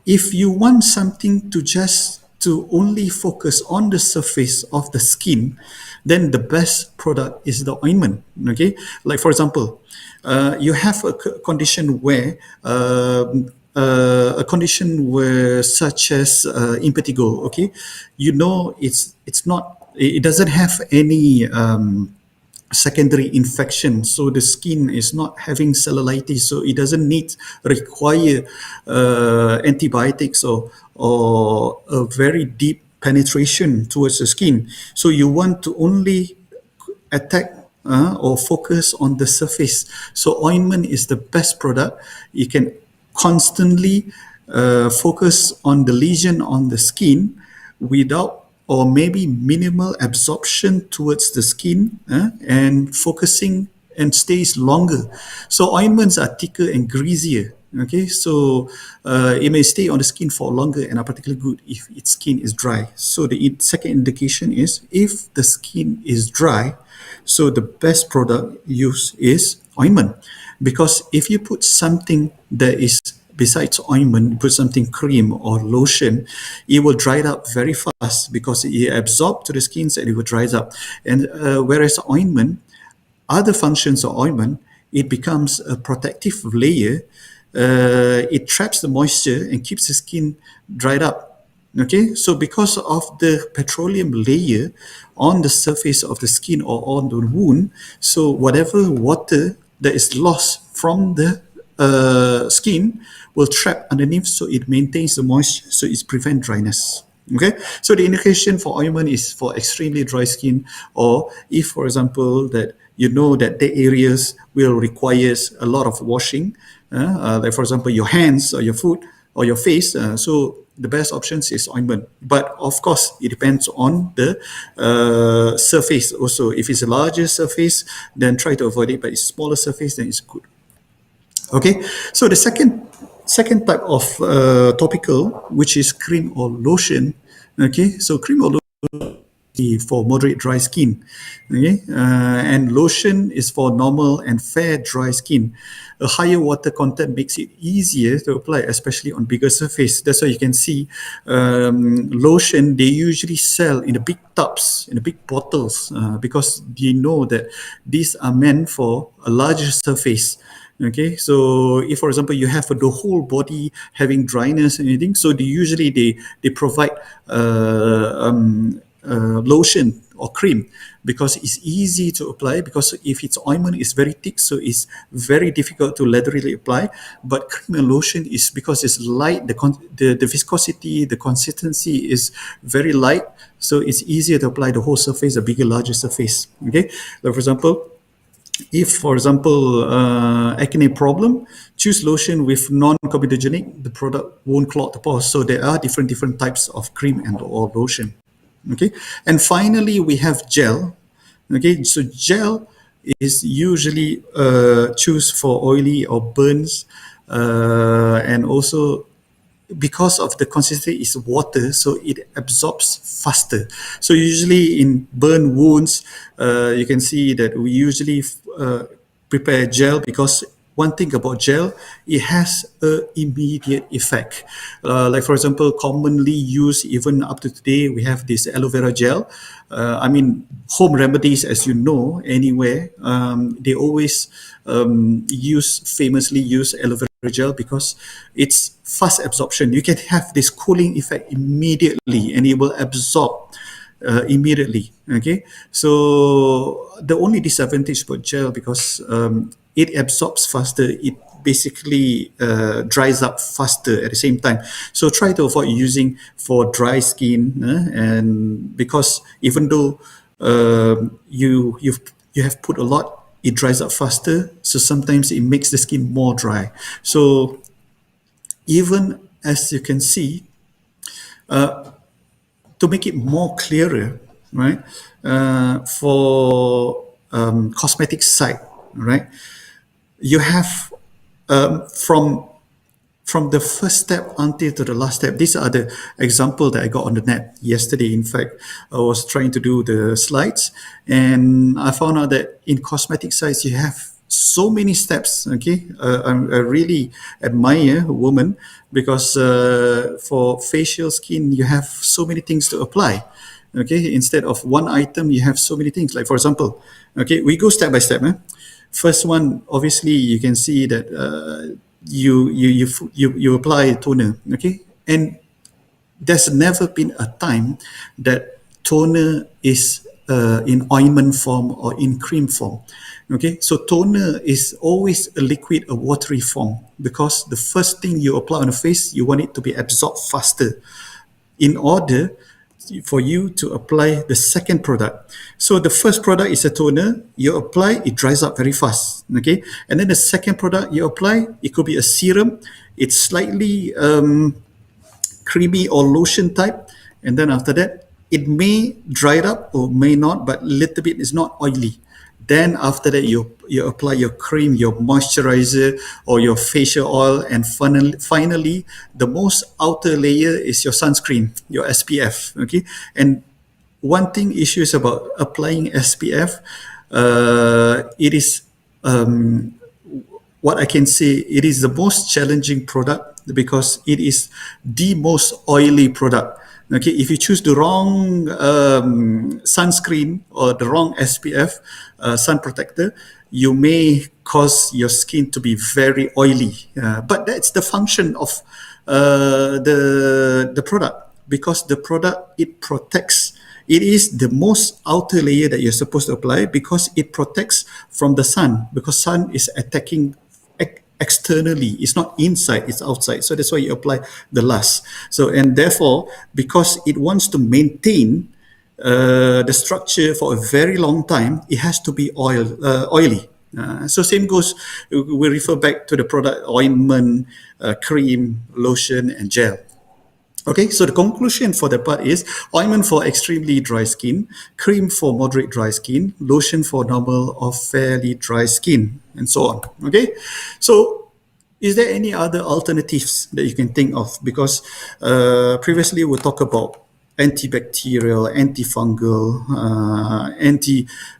if you want something to only focus on the surface of the skin, then the best product is the ointment. Okay, like for example, you have a condition where such as impetigo. Okay, you know it doesn't have any secondary infection, so the skin is not having cellulitis, so it doesn't require antibiotics or a very deep penetration towards the skin. So you want to only attack or focus on the surface. So ointment is the best product. You can constantly focus on the lesion on the skin without or maybe minimal absorption towards the skin and focusing and stays longer. So ointments are thicker and greasier. Okay, so it may stay on the skin for longer and are particularly good if its skin is dry. So the second indication is if the skin is dry, so the best product used is ointment. Because if you put something that is besides ointment, put something cream or lotion, it will dry it up very fast because it absorbs to the skin and it will dry it up. And whereas ointment, other functions of ointment, it becomes a protective layer. It traps the moisture and keeps the skin dried up. Okay, so because of the petroleum layer on the surface of the skin or on the wound, so whatever water that is lost from the skin will trap underneath, so it maintains the moisture, so it prevents dryness. Okay, so the indication for ointment is for extremely dry skin, or if, for example, that you know that the areas will require a lot of washing, like for example your hands or your foot or your face. So the best options is ointment. But of course, it depends on the surface also. If it's a larger surface, then try to avoid it. But it's smaller surface, then it's good. Okay, so the second type of topical, which is cream or lotion. Okay, so cream or lotion for moderate dry skin. Okay, and lotion is for normal and fair dry skin. A higher water content makes it easier to apply, especially on bigger surface. That's why you can see lotion, they usually sell in the big tubs, in the big bottles, because they know that these are meant for a larger surface. Okay, so if, for example, you have the whole body having dryness and anything, so they provide lotion or cream because it's easy to apply. Because if it's ointment, it's very thick, so it's very difficult to laterally apply. But cream and lotion is because it's light, the viscosity, the consistency is very light, so it's easier to apply the whole surface, a bigger, larger surface. Okay, so for example, if, for example, acne problem, choose lotion with non-comedogenic. The product won't clog the pores. So there are different types of cream and or lotion. Okay, and finally we have gel. Okay, so gel is usually choose for oily or burns, and also because of the consistency is water, so it absorbs faster. So usually in burn wounds, you can see that we usually prepare gel, because one thing about gel, it has an immediate effect. Like for example, commonly used even up to today, we have this aloe vera gel. Home remedies, as you know, anywhere, they always famously use aloe vera gel because it's fast absorption. You can have this cooling effect immediately and it will absorb immediately. Okay, so the only disadvantage about gel, because it absorbs faster, it basically dries up faster at the same time. So try to avoid using for dry skin, and because even though you have put a lot, it dries up faster, so sometimes it makes the skin more dry. So even as you can see, to make it more clearer, right, for cosmetic side, right, you have from the first step until to the last step. These are the example that I got on the net yesterday. In fact, I was trying to do the slides and I found out that in cosmetic sides, you have so many steps. Okay, I really admire a woman because for facial skin, you have so many things to apply. Okay, instead of one item, you have so many things. Like for example, okay, we go step by step. First one, obviously, you can see that you apply toner, okay, and there's never been a time that toner is in ointment form or in cream form. Okay, so toner is always a liquid, a watery form, because the first thing you apply on the face, you want it to be absorbed faster in order for you to apply the second product. So the first product is a toner, you apply, it dries up very fast, okay? And then the second product you apply, it could be a serum, it's slightly creamy or lotion type, and then after that, it may dry it up or may not, but little bit is not oily. Then after that, you apply your cream, your moisturizer, or your facial oil, and finally, the most outer layer is your sunscreen, your SPF. Okay, and one thing issues about applying SPF, it is what I can say. It is the most challenging product because it is the most oily product. Okay, if you choose the wrong sunscreen or the wrong SPF sun protector, you may cause your skin to be very oily. But that's the function of the product, because the product, it protects. It is the most outer layer that you're supposed to apply because it protects from the sun, because sun is attacking externally. It's not inside, it's outside. So that's why you apply the last. So, and therefore, because it wants to maintain the structure for a very long time, it has to be oily. So same goes, we refer back to the product ointment, cream, lotion, and gel. Okay, so the conclusion for that part is ointment for extremely dry skin, cream for moderate dry skin, lotion for normal or fairly dry skin, and so on. Okay, so is there any other alternatives that you can think of? Because previously we talked about antibacterial, antifungal,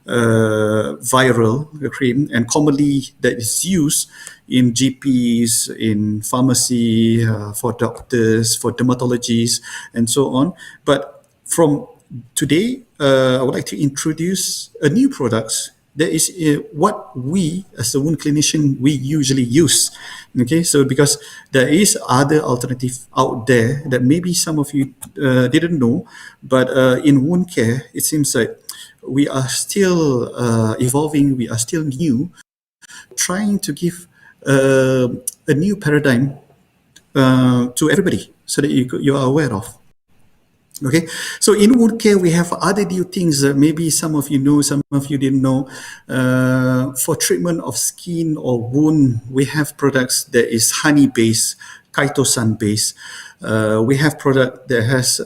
antiviral cream, and commonly that is used in GPs, in pharmacy, for doctors, for dermatologists, and so on. But from today, I would like to introduce a new product that is what we as a wound clinician, we usually use. Okay, so because there is other alternative out there that maybe some of you didn't know, but in wound care, it seems like we are still evolving, we are still new, trying to give a new paradigm to everybody so that you are aware of. Okay, so in wound care, we have other new things that maybe some of you know, some of you didn't know. For treatment of skin or wound, we have products that is honey-based, chitosan-based. We have product that has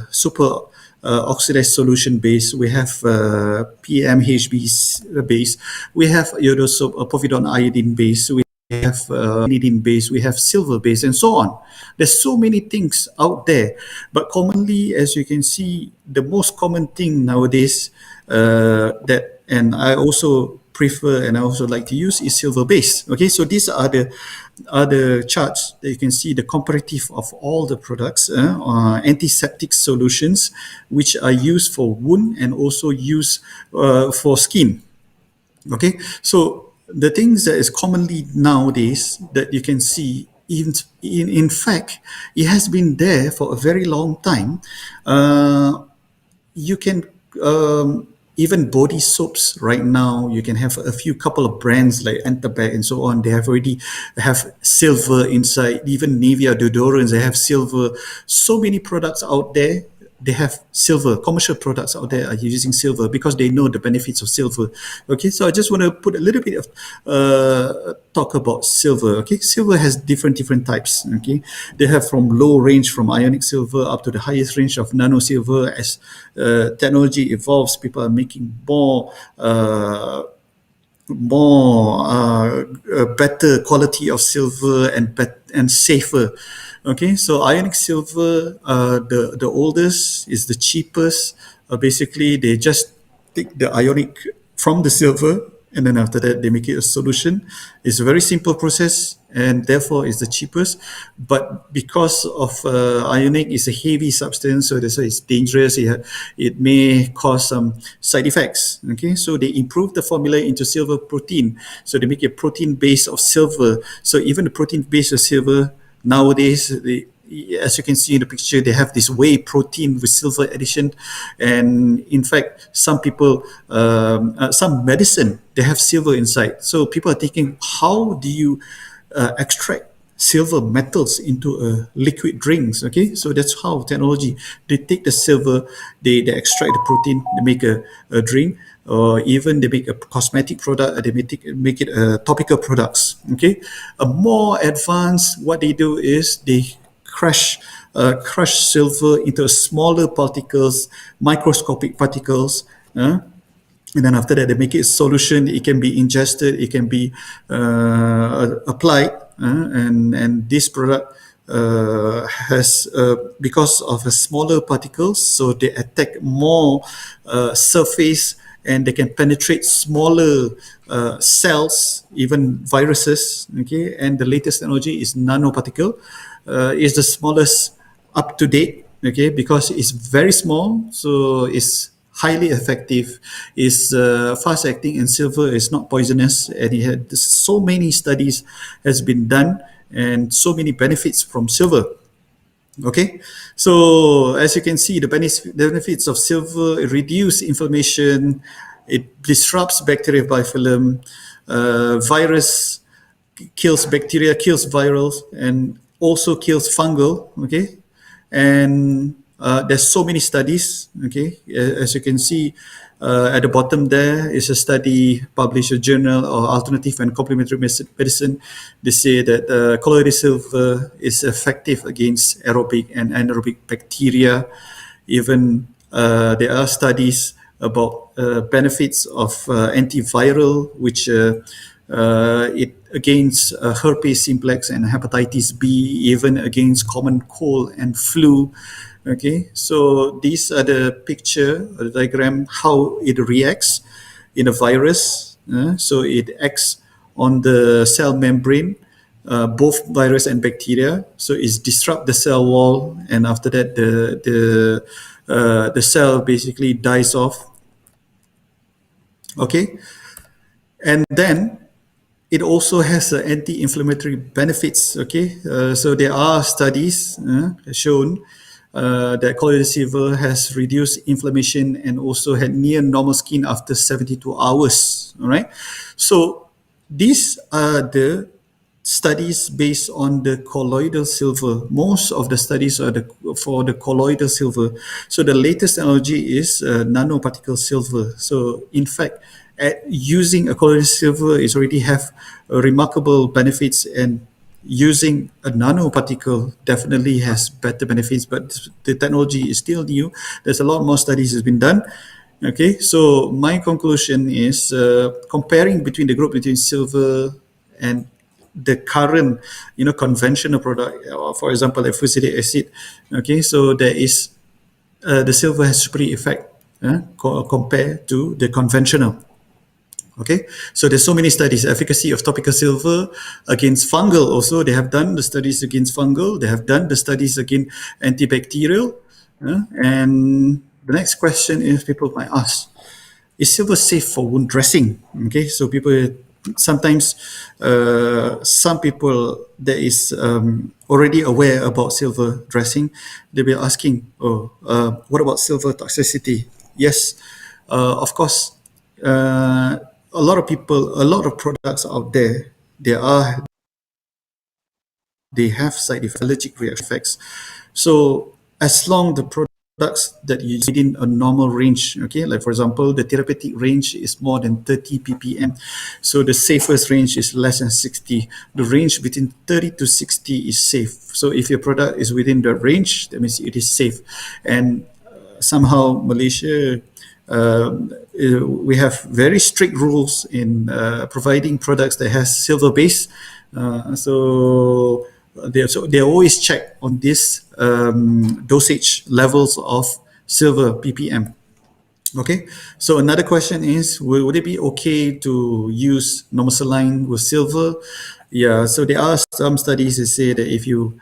super oxidized solution base. We have PMHB base. We have povidone iodine base. We have vanillin base, we have silver base, and so on. There's so many things out there, but commonly, as you can see, the most common thing nowadays that, and I also prefer and I also like to use, is silver base. Okay, so these are the other charts that you can see, the comparative of all the products, antiseptic solutions, which are used for wound and also used for skin. Okay, so the things that is commonly nowadays that you can see, in fact, it has been there for a very long time. You can even body soaps right now, you can have a couple of brands like Antabac and so on. They have already have silver inside. Even Nivea deodorants, they have silver. So many products out there, they have silver. Commercial products out there are using silver because they know the benefits of silver. Okay, so I just want to put a little bit of talk about silver. Okay, silver has different types. Okay, they have from low range, from ionic silver, up to the highest range of nano silver. As technology evolves, people are making better quality of silver and safer. Okay, so ionic silver, the oldest, is the cheapest. Basically, they just take the ionic from the silver, and then after that, they make it a solution. It's a very simple process, and therefore is the cheapest. But because of ionic is a heavy substance, so that's why it's dangerous. It may cause some side effects. Okay, so they improve the formula into silver protein. So they make a protein base of silver. So even the protein base of silver nowadays, as you can see in the picture, they have this whey protein with silver addition. And in fact, some people, some medicine, they have silver inside. So people are thinking, how do you extract silver metals into liquid drinks? Okay, so that's how technology, they take the silver, they extract the protein, they make a drink, or even they make a cosmetic product, they make it topical products. Okay, a more advanced, what they do is they crush silver into smaller particles, microscopic particles. And then after that, they make it a solution. It can be ingested. It can be applied. And this product has because of the smaller particles, so they attack more surface, and they can penetrate smaller cells, even viruses. Okay, and the latest technology is nanoparticle. Is the smallest up to date. Okay, because it's very small, so it's highly effective, is fast acting, and silver is not poisonous, and it had so many studies has been done and so many benefits from silver. Okay, so as you can see, the benefits of silver: it reduces inflammation, it disrupts bacterial biofilm, virus kills bacteria, kills virals, and also kills fungal. Okay, and there's so many studies. Okay, as you can see at the bottom there is a study published in a journal of alternative and complementary medicine. They say that colloidal silver is effective against aerobic and anaerobic bacteria. Even there are studies about benefits of antiviral, which it against herpes simplex and hepatitis B, even against common cold and flu. Okay, so these are the picture, the diagram, how it reacts in a virus. So it acts on the cell membrane, both virus and bacteria. So it disrupts the cell wall, and after that, the cell basically dies off. Okay, and then it also has anti-inflammatory benefits. Okay, so there are studies shown that colloidal silver has reduced inflammation and also had near normal skin after 72 hours. All right. So these are the studies based on the colloidal silver. Most of the studies are for the colloidal silver. So the latest technology is nanoparticle silver. So in fact, using a colloidal silver is already have remarkable benefits, and using a nanoparticle definitely has better benefits, but the technology is still new. There's a lot more studies has been done. Okay, so my conclusion is comparing between the group between silver and the current, conventional product, for example, like fusidic acid. Okay, so there is the silver has superior effect compared to the conventional. Okay, so there's so many studies. Efficacy of topical silver against fungal. Also, they have done the studies against fungal. They have done the studies against antibacterial. And the next question is, people might ask, is silver safe for wound dressing? Okay, so people sometimes, some people that is already aware about silver dressing, they'll be asking, what about silver toxicity? Yes, of course. A lot of people, a lot of products out there, they have side effects, allergic reaction effects. So as long the products that you use within a normal range, okay, like for example, the therapeutic range is more than 30 ppm. So the safest range is less than 60. The range between 30 to 60 is safe. So if your product is within the range, that means it is safe. And somehow Malaysia, we have very strict rules in providing products that has silver base. So they always check on this dosage levels of silver ppm. Okay, so another question is, would it be okay to use normal saline with silver? Yeah, so there are some studies that say that if you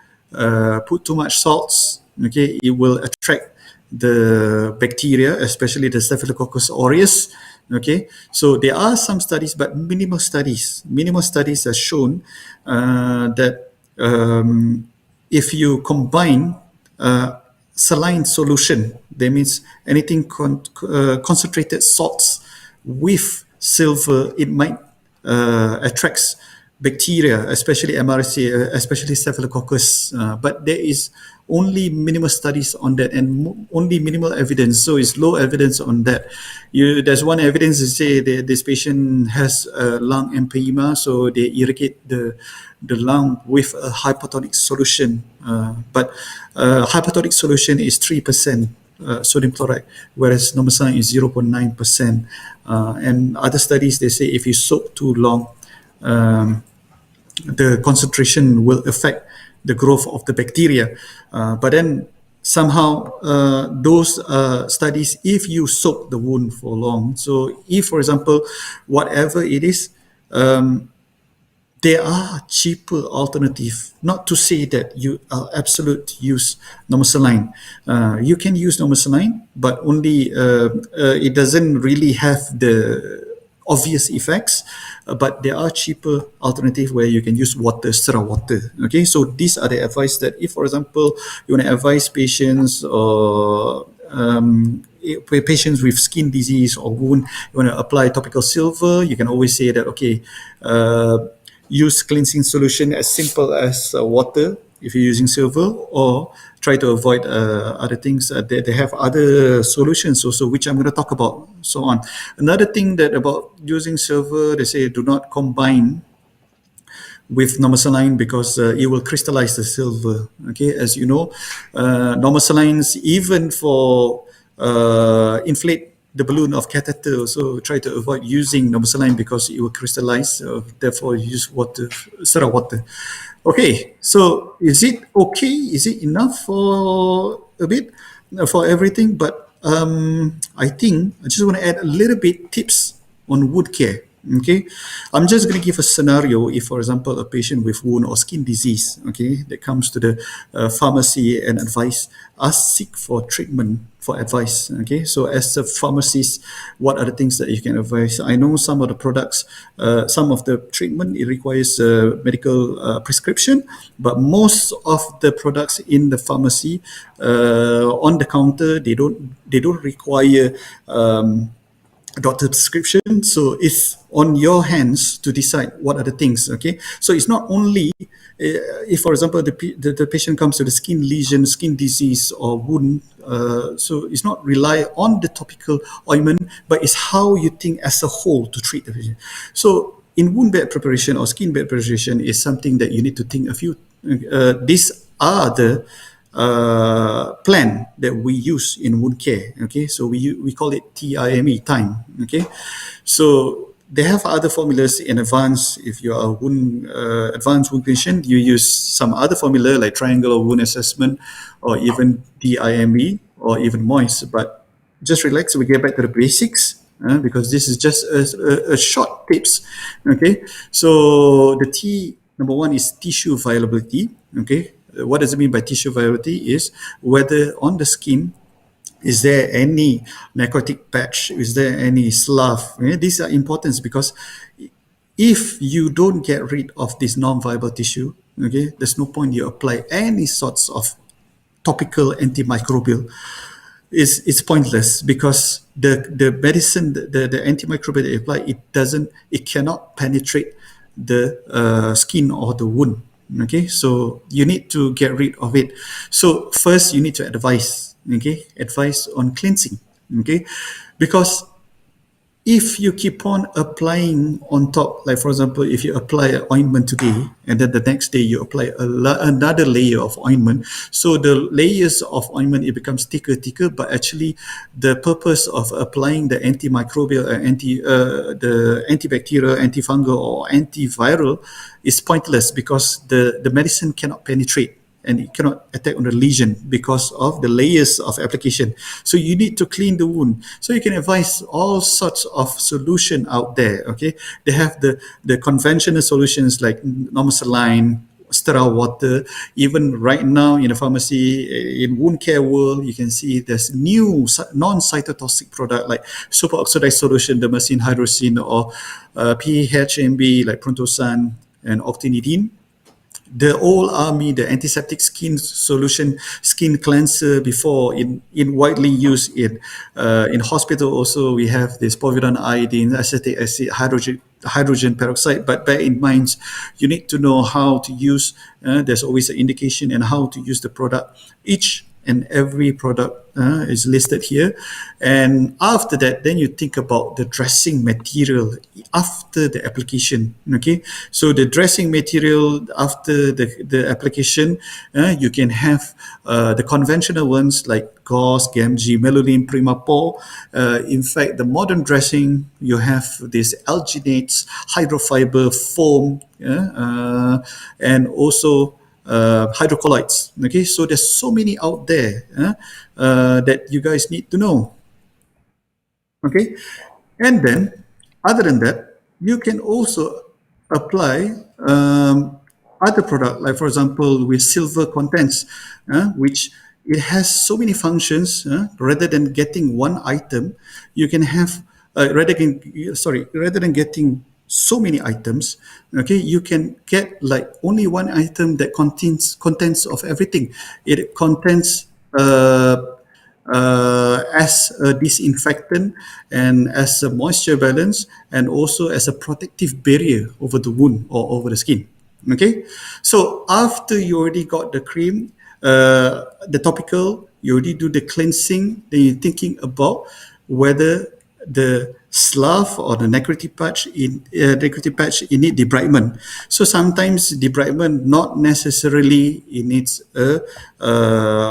put too much salts, okay, it will attract the bacteria, especially the Staphylococcus aureus. Okay, so there are some studies, but minimal studies. Minimal studies have shown that if you combine saline solution, that means anything concentrated salts with silver, it might attracts bacteria, especially MRSA, especially Staphylococcus, but there is only minimal studies on that and only minimal evidence. So it's low evidence on that. There's one evidence to say that this patient has lung empyema, so they irrigate the lung with a hypotonic solution. But hypotonic solution is 3%. Sodium chloride, whereas normal saline is 0.9%. And other studies, they say if you soak too long, the concentration will affect the growth of the bacteria. But then somehow those studies, if you soak the wound for long, so if, for example, whatever it is, there are cheaper alternative. Not to say that you absolute use normal saline. You can use normal saline, but only it doesn't really have the obvious effects. But there are cheaper alternative where you can use water, sterile water. Okay, so these are the advice that if, for example, you want to advise patients or patients with skin disease or wound, you want to apply topical silver, you can always say that, okay, use cleansing solution as simple as water if you're using silver, or try to avoid other things. They have other solutions also, which I'm going to talk about, so on. Another thing that about using silver, they say do not combine with normal saline because it will crystallize the silver. Okay, as you know, normal salines, even for inflate the balloon of catheter, so try to avoid using normal saline because it will crystallize. Therefore, use water, sterile water. Okay, so is it okay? Is it enough for a bit for everything? But I think I just want to add a little bit tips on wound care. Okay, I'm just going to give a scenario. If, for example, a patient with wound or skin disease, okay, that comes to the pharmacy and advice, seek for treatment for advice. Okay, so as a pharmacist, what are the things that you can advise? I know some of the products, some of the treatment, it requires medical prescription, but most of the products in the pharmacy on the counter, they don't require doctor prescription, so it's on your hands to decide what are the things. Okay, so it's not only if, for example, the patient comes to the skin lesion, skin disease or wound, so it's not rely on the topical ointment, but it's how you think as a whole to treat the patient. So in wound bed preparation or skin bed preparation is something that you need to think a few. These are the plan that we use in wound care. Okay, so we call it time. Okay, so they have other formulas in advance. If you are advanced wound clinician, you use some other formula like triangular wound assessment or even TIME or even MOIS. But just relax, we get back to the basics because this is just a short tips. Okay, so the T number one is tissue viability. Okay, what does it mean by tissue viability is whether on the skin is there any necrotic patch, is there any slough. These are important because if you don't get rid of this non-viable tissue, okay, there's no point you apply any sorts of topical antimicrobial. It's pointless because the medicine, the antimicrobial that you apply, it cannot penetrate the skin or the wound. Okay, so you need to get rid of it. So first you need to advise on cleansing. Okay, because if you keep on applying on top, like for example, if you apply an ointment today and then the next day you apply another layer of ointment, so the layers of ointment, it becomes thicker, but actually the purpose of applying the antimicrobial, the antibacterial, antifungal or antiviral is pointless because the medicine cannot penetrate and it cannot attack on the lesion because of the layers of application. So you need to clean the wound. So you can advise all sorts of solution out there. Okay, they have the conventional solutions like normal saline, sterile water. Even right now in the pharmacy, in wound care world, you can see there's new non-cytotoxic product like superoxidized solution, dermacine, hydrocin, or PHMB like Prontosan and octinidine. the old army, the antiseptic skin solution, skin cleanser before in widely used in hospital. Also, we have this povidone iodine, acetic acid, hydrogen peroxide. But bear in mind, you need to know how to use. There's always an indication and how to use the product. Each and every product is listed here. And after that, then you think about the dressing material after the application. Okay, so the dressing material after the application, you can have the conventional ones like gauze, Gamgee, Melaleuin, Primapol. In fact, the modern dressing, you have this alginates, hydrofiber, foam, and also hydrocolloids. Okay, so there's so many out there that you guys need to know. Okay, and then other than that, you can also apply other product, like for example with silver contents, which it has so many functions. Rather than getting one item, you can have rather than getting so many items, okay, you can get like only one item that contains contents of everything. It contains as a disinfectant and as a moisture balance and also as a protective barrier over the wound or over the skin. Okay, so after you already got the cream, the topical, you already do the cleansing, then you're thinking about whether the slough or the necrotic patch it need debridement. So sometimes debridement not necessarily it needs a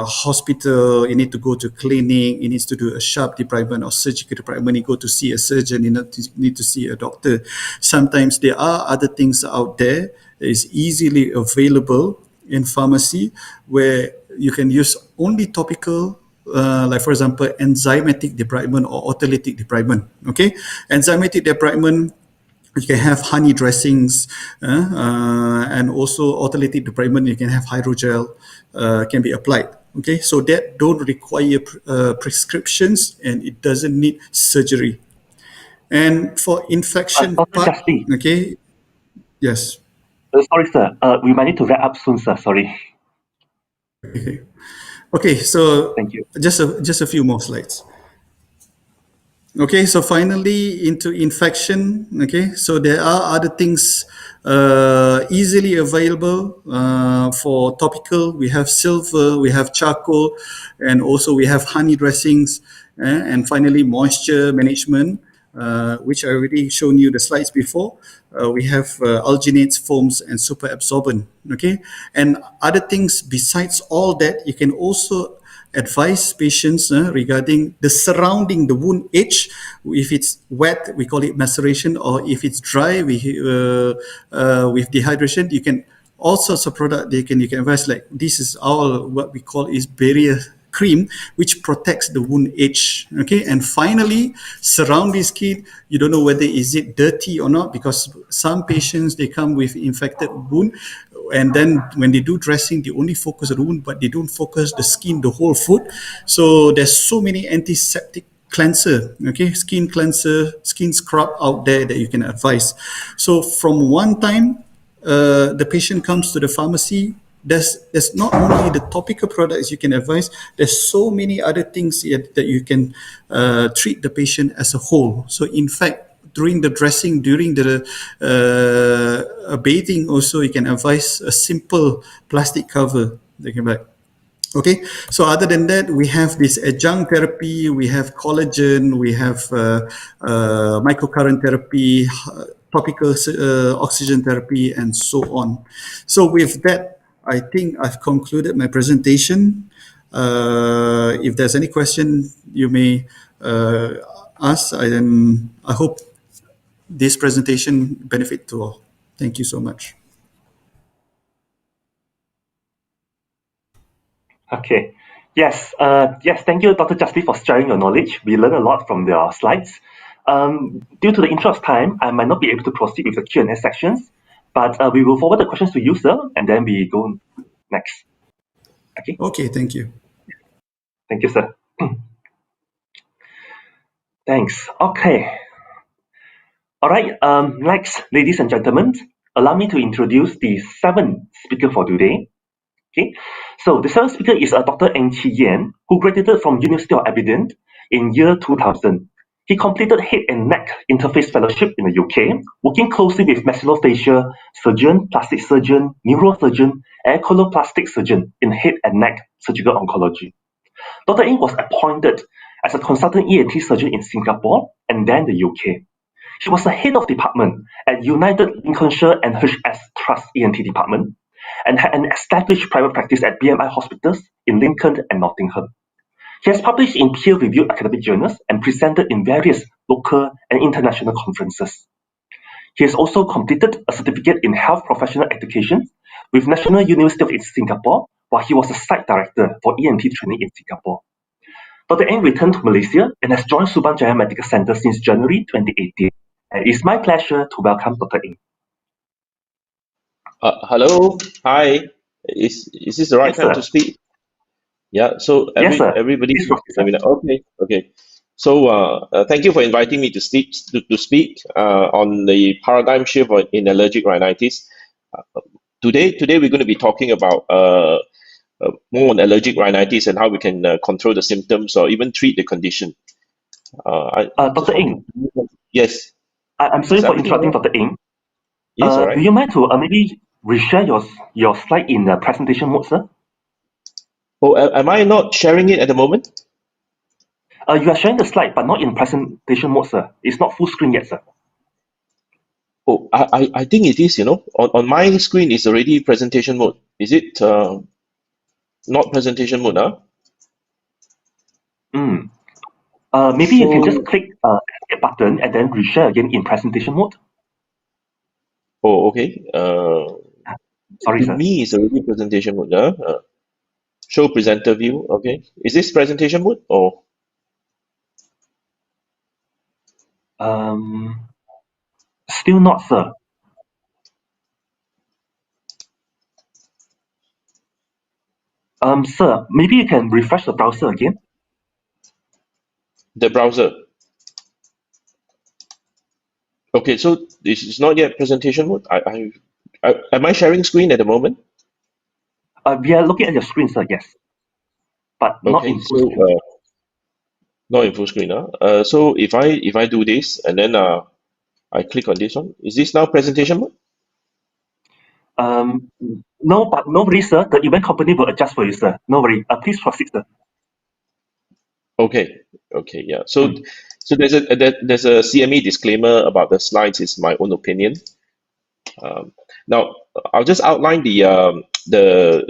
hospital, you need to go to clinic, it needs to do a sharp debridement or surgical debridement, you go to see a surgeon, you need to see a doctor. Sometimes there are other things out there that is easily available in pharmacy where you can use only topical, like for example enzymatic debridement or autolytic debridement. Okay, enzymatic debridement, you can have honey dressings, and also autolytic debridement, you can have hydrogel can be applied. Okay, so that don't require prescriptions and it doesn't need surgery. And for infection part, okay, yes. Sorry, sir. We might need to wrap up soon, sir. Sorry. Okay, so thank you. Just a few more slides. Okay, so finally into infection. Okay, so there are other things easily available for topical. We have silver, we have charcoal, and also we have honey dressings, and finally moisture management, which I already shown you the slides before. We have alginates, foams, and super absorbent. Okay, and other things besides all that, you can also advise patients regarding the surrounding the wound edge. If it's wet, we call it maceration, or if it's dry, with dehydration, you can all sorts of product you can advise, like this is all what we call is barrier cream, which protects the wound edge. Okay, and finally surrounding skin, you don't know whether is it dirty or not, because some patients they come with infected wound, and then when they do dressing they only focus on the wound but they don't focus the skin, the whole foot. So there's so many antiseptic cleanser, okay, skin cleanser, skin scrub out there that you can advise. So from one time the patient comes to the pharmacy, there's not only the topical products you can advise, there's so many other things that you can treat the patient as a whole. So in fact, during the dressing, during the bathing also, you can advise a simple plastic cover they can buy. Okay, so other than that, we have this adjunct therapy, we have collagen, we have microcurrent therapy, topical oxygen therapy, and so on. So with that, I think I've concluded my presentation. If there's any question you may ask, I hope this presentation benefit to all. Thank you so much. Okay. Yes. Yes. Thank you, Dr. Justy, for sharing your knowledge. We learned a lot from your slides. Due to the interest of time, I might not be able to proceed with the Q&A sections, but we will forward the questions to you, sir, and then we go next. Okay. Okay. Thank you. Thank you, sir. Thanks. Okay. All right. Next, ladies and gentlemen, allow me to introduce the seventh speaker for today. Okay, so the seventh speaker is Dr. Eng Chee Yen, who graduated from University of Aberdeen in year 2000. He completed head and neck interface fellowship in the UK, working closely with maxillofacial surgeon, plastic surgeon, neurosurgeon, and coloplastic surgeon in head and neck surgical oncology. Dr. Eng was appointed as a consultant ENT surgeon in Singapore and then the UK. He was the head of department at United Lincolnshire NHS Trust ENT department and had an established private practice at BMI hospitals in Lincoln and Nottingham. He has published in peer-reviewed academic journals and presented in various local and international conferences. He has also completed a certificate in health professional education with National University of Singapore, while he was a site director for ENT training in Singapore. Dr. Eng returned to Malaysia and has joined Subang Jaya Medical Centre since January 2018. And it's my pleasure to welcome Dr. Eng. Hello, hi. Is this the right Yes, time sir. to speak? Yeah. So Yes, sir. everybody. Please proceed, sir. Okay. So thank you for inviting me to speak on the paradigm shift in allergic rhinitis. Today we're going to be talking about more on allergic rhinitis and how we can control the symptoms or even treat the condition. Dr. Eng. Yes. I'm sorry Is for everything interrupting, all right? Dr. Eng. Yes, all right. Do you mind to maybe reshare your slide in the presentation mode, sir? Oh, am I not sharing it at the moment? You are sharing the slide, but not in presentation mode, sir. It's not full screen yet, sir. Oh, I think it is, on my screen it's already presentation mode. Is it not presentation mode, huh? Maybe you can just So, click a button and then reshare again in presentation mode. oh, okay. Sorry, To sir. me it's already presentation mode, huh? Show presenter view, okay. Is this presentation mode or? Still not, sir. Sir, maybe you can refresh the browser again. The browser. Okay, so this is not yet presentation mode. Am I sharing screen at the moment? We are looking at your screen, sir, yes. But not Okay, in full so screen. not in full screen, huh? So if I do this and then I click on this one, is this now presentation mode? No, but no worries, sir. The event company will adjust for you, sir. No worry. Please proceed, sir. Okay, yeah. So there's a CME disclaimer about the slides. It's my own opinion. Now I'll just outline the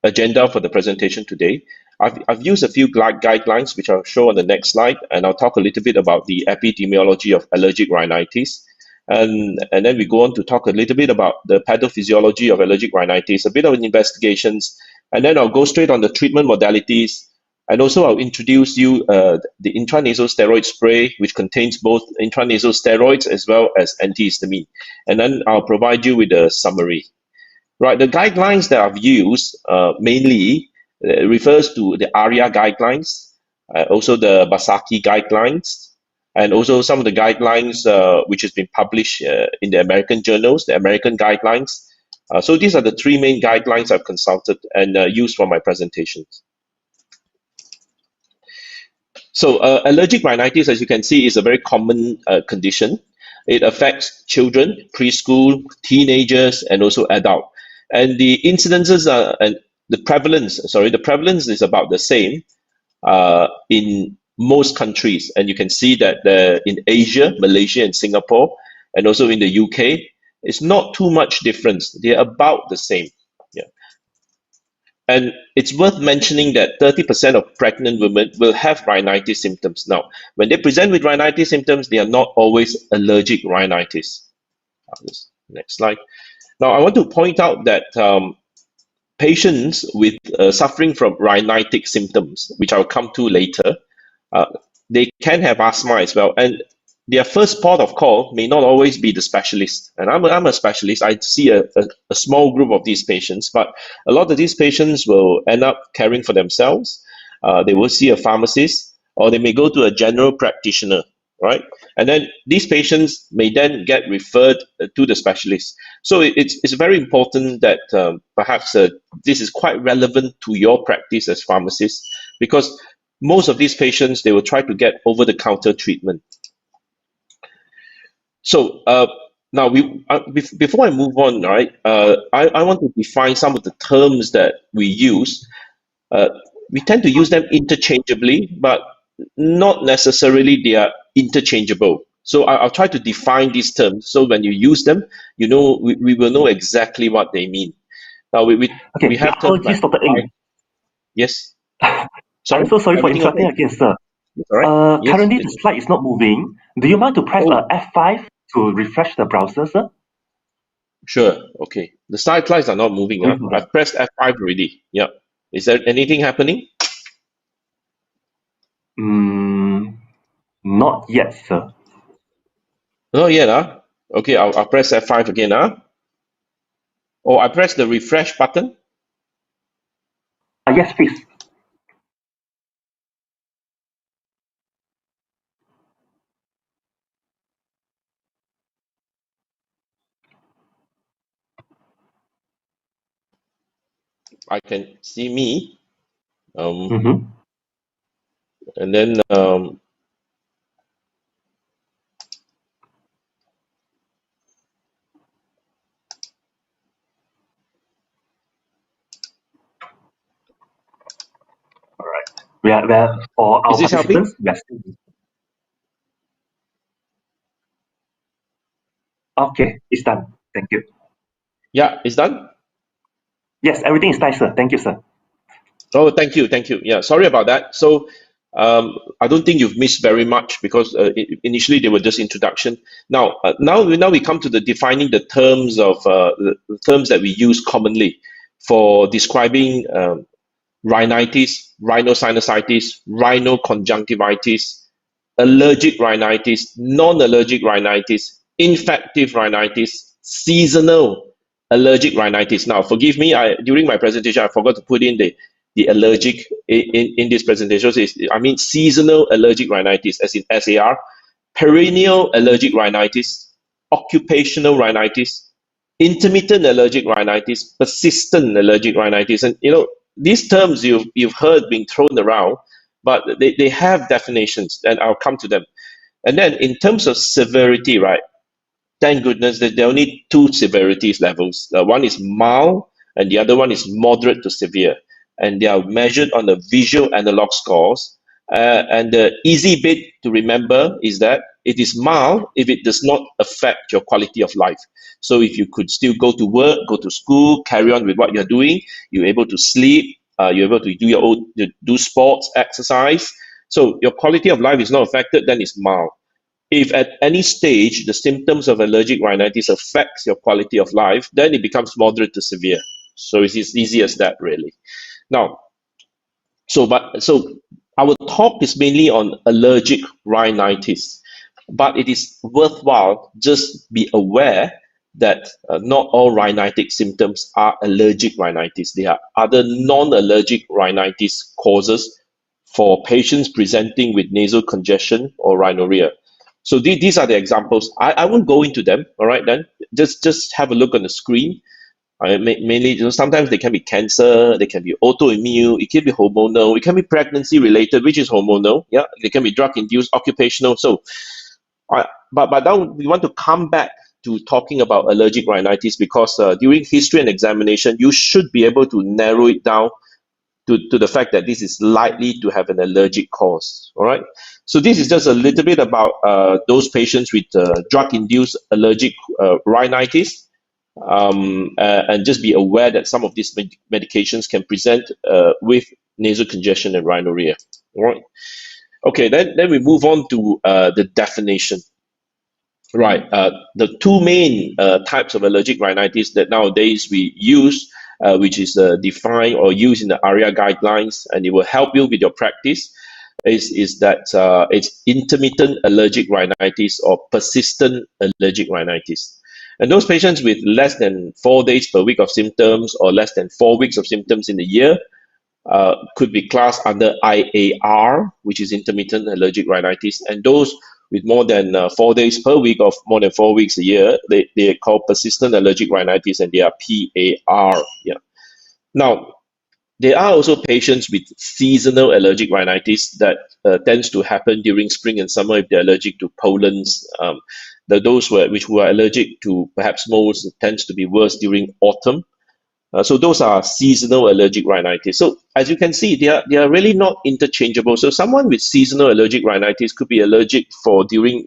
agenda for the presentation today. I've used a few guidelines which I'll show on the next slide, and I'll talk a little bit about the epidemiology of allergic rhinitis, and then we go on to talk a little bit about the pathophysiology of allergic rhinitis, a bit of investigations, and then I'll go straight on the treatment modalities. And also I'll introduce you the intranasal steroid spray, which contains both intranasal steroids as well as antihistamine. And then I'll provide you with a summary. Right, the guidelines that I've used mainly refers to the ARIA guidelines, also the Basaki guidelines, and also some of the guidelines which has been published in the American journals, the American guidelines. So these are the three main guidelines I've consulted and used for my presentations. So allergic rhinitis, as you can see, is a very common condition. It affects children, preschool, teenagers, and also adult. And the incidences and the prevalence is about the same in most countries. And you can see that in Asia, Malaysia, and Singapore, and also in the UK, it's not too much difference. They're about the same. And it's worth mentioning that 30% of pregnant women will have rhinitis symptoms. Now, when they present with rhinitis symptoms, they are not always allergic rhinitis. Next slide. Now, I want to point out that patients with suffering from rhinitic symptoms, which I'll come to later, they can have asthma as well. And their first port of call may not always be the specialist. And I'm a specialist. I see a small group of these patients, but a lot of these patients will end up caring for themselves. They will see a pharmacist, or they may go to a general practitioner. right? And then these patients may then get referred to the specialist. So it's very important that perhaps this is quite relevant to your practice as pharmacists, because most of these patients, they will try to get over-the-counter treatment. So now, before I move on, right, I want to define some of the terms that we use. We tend to use them interchangeably, but not necessarily they are interchangeable. So I'll try to define these terms. So when you use them, you know, we will know exactly what they mean. Now we have terms like, Dr. Ng. Yes. Sorry? I'm so sorry for Everything interrupting okay? again, sir. All right. Yes, Currently, the yes. slide is not moving. Do you mind to press F5 to refresh the browser, sir? Sure. Okay. The slides are not moving. Going to I've pressed F5 already. Yeah. Is there anything happening? Not yet, sir. Not yet. Okay, I'll press F5 again. Or I press the refresh button. Yes, please. I can see me. And then All right. We are for our Is this helping? participants. Yes. Okay, it's done. Thank you. Yeah, it's done? Yes, everything is nice, sir. Thank you, sir. Oh, thank you. Yeah, sorry about that. So I don't think you've missed very much, because initially they were just introduction. Now we come to the defining the terms of the terms that we use commonly for describing rhinitis, rhinosinusitis, rhinoconjunctivitis, allergic rhinitis, non-allergic rhinitis, infective rhinitis, seasonal allergic rhinitis. Now, forgive me, during my presentation, I forgot to put in the allergic in this presentation. So I mean seasonal allergic rhinitis, as in SAR, perennial allergic rhinitis, occupational rhinitis, intermittent allergic rhinitis, persistent allergic rhinitis. And you know, these terms you've heard being thrown around, but they have definitions, and I'll come to them. And then in terms of severity, right, thank goodness that there are only two severities levels. One is mild and the other one is moderate to severe. And they are measured on the visual analog scores. And the easy bit to remember is that it is mild if it does not affect your quality of life. So if you could still go to work, go to school, carry on with what you're doing, you're able to sleep, you're able to do sports, exercise. So your quality of life is not affected, then it's mild. If at any stage the symptoms of allergic rhinitis affects your quality of life, then it becomes moderate to severe. So it's as easy as that, really. Now, so our talk is mainly on allergic rhinitis, but it is worthwhile just be aware that not all rhinitic symptoms are allergic rhinitis. There are other non-allergic rhinitis causes for patients presenting with nasal congestion or rhinorrhea. So these are the examples. I won't go into them. All right, then just have a look on the screen. Mainly, you know, sometimes they can be cancer, they can be autoimmune, it can be hormonal, it can be pregnancy related, which is hormonal. Yeah, they can be drug induced, occupational. So, but now we want to come back to talking about allergic rhinitis, because during history and examination, you should be able to narrow it down to the fact that this is likely to have an allergic cause. All right. So this is just a little bit about those patients with drug-induced allergic rhinitis. And just be aware that some of these medications can present with nasal congestion and rhinorrhea. All right. Okay, then we move on to the definition. Right. The two main types of allergic rhinitis that nowadays we use, which is defined or used in the ARIA guidelines, and it will help you with your practice, is that it's intermittent allergic rhinitis or persistent allergic rhinitis. And those patients with less than 4 days per week of symptoms or less than 4 weeks of symptoms in a year could be classed under IAR, which is intermittent allergic rhinitis. And those with more than 4 days per week of more than 4 weeks a year. They are called persistent allergic rhinitis, and they are PAR. Yeah. Now, there are also patients with seasonal allergic rhinitis that tends to happen during spring and summer if they're allergic to pollens. Those who are allergic to perhaps molds tends to be worse during autumn. So those are seasonal allergic rhinitis. So as you can see, they are really not interchangeable. So someone with seasonal allergic rhinitis could be allergic for during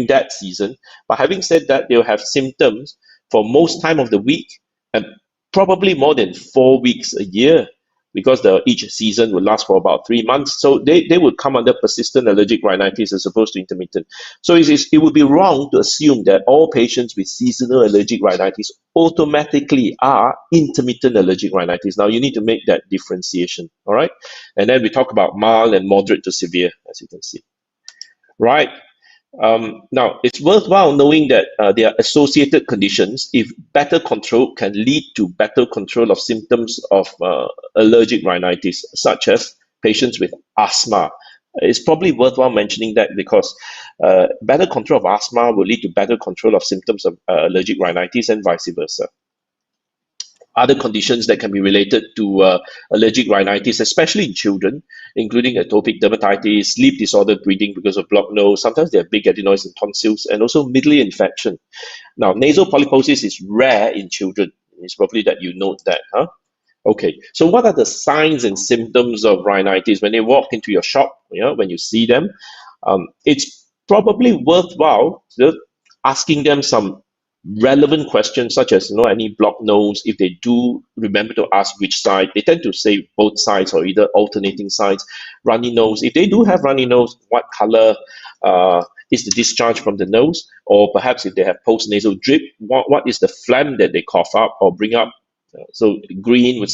that season. But having said that, they'll have symptoms for most time of the week and probably more than 4 weeks a year, because each season will last for about 3 months. So they would come under persistent allergic rhinitis as opposed to intermittent. So it would be wrong to assume that all patients with seasonal allergic rhinitis automatically are intermittent allergic rhinitis. Now you need to make that differentiation, all right? And then we talk about mild and moderate to severe, as you can see. Right. Now, it's worthwhile knowing that there are associated conditions. If better control can lead to better control of symptoms of allergic rhinitis, such as patients with asthma. It's probably worthwhile mentioning that because better control of asthma will lead to better control of symptoms of allergic rhinitis and vice versa. Other conditions that can be related to allergic rhinitis, especially in children, including atopic dermatitis, sleep disordered breathing because of blocked nose, sometimes there are big adenoids and tonsils, and also middle ear infection. Now, nasal polyposis is rare in children. It's probably that you note that, huh? Okay, so what are the signs and symptoms of rhinitis when they walk into your shop, when you see them? It's probably worthwhile asking them some relevant questions, such as any blocked nose. If they do, remember to ask which side. They tend to say both sides or either alternating sides. Runny nose, if they do have runny nose, what color is the discharge from the nose? Or perhaps if they have postnasal drip, what is the phlegm that they cough up or bring up? So green would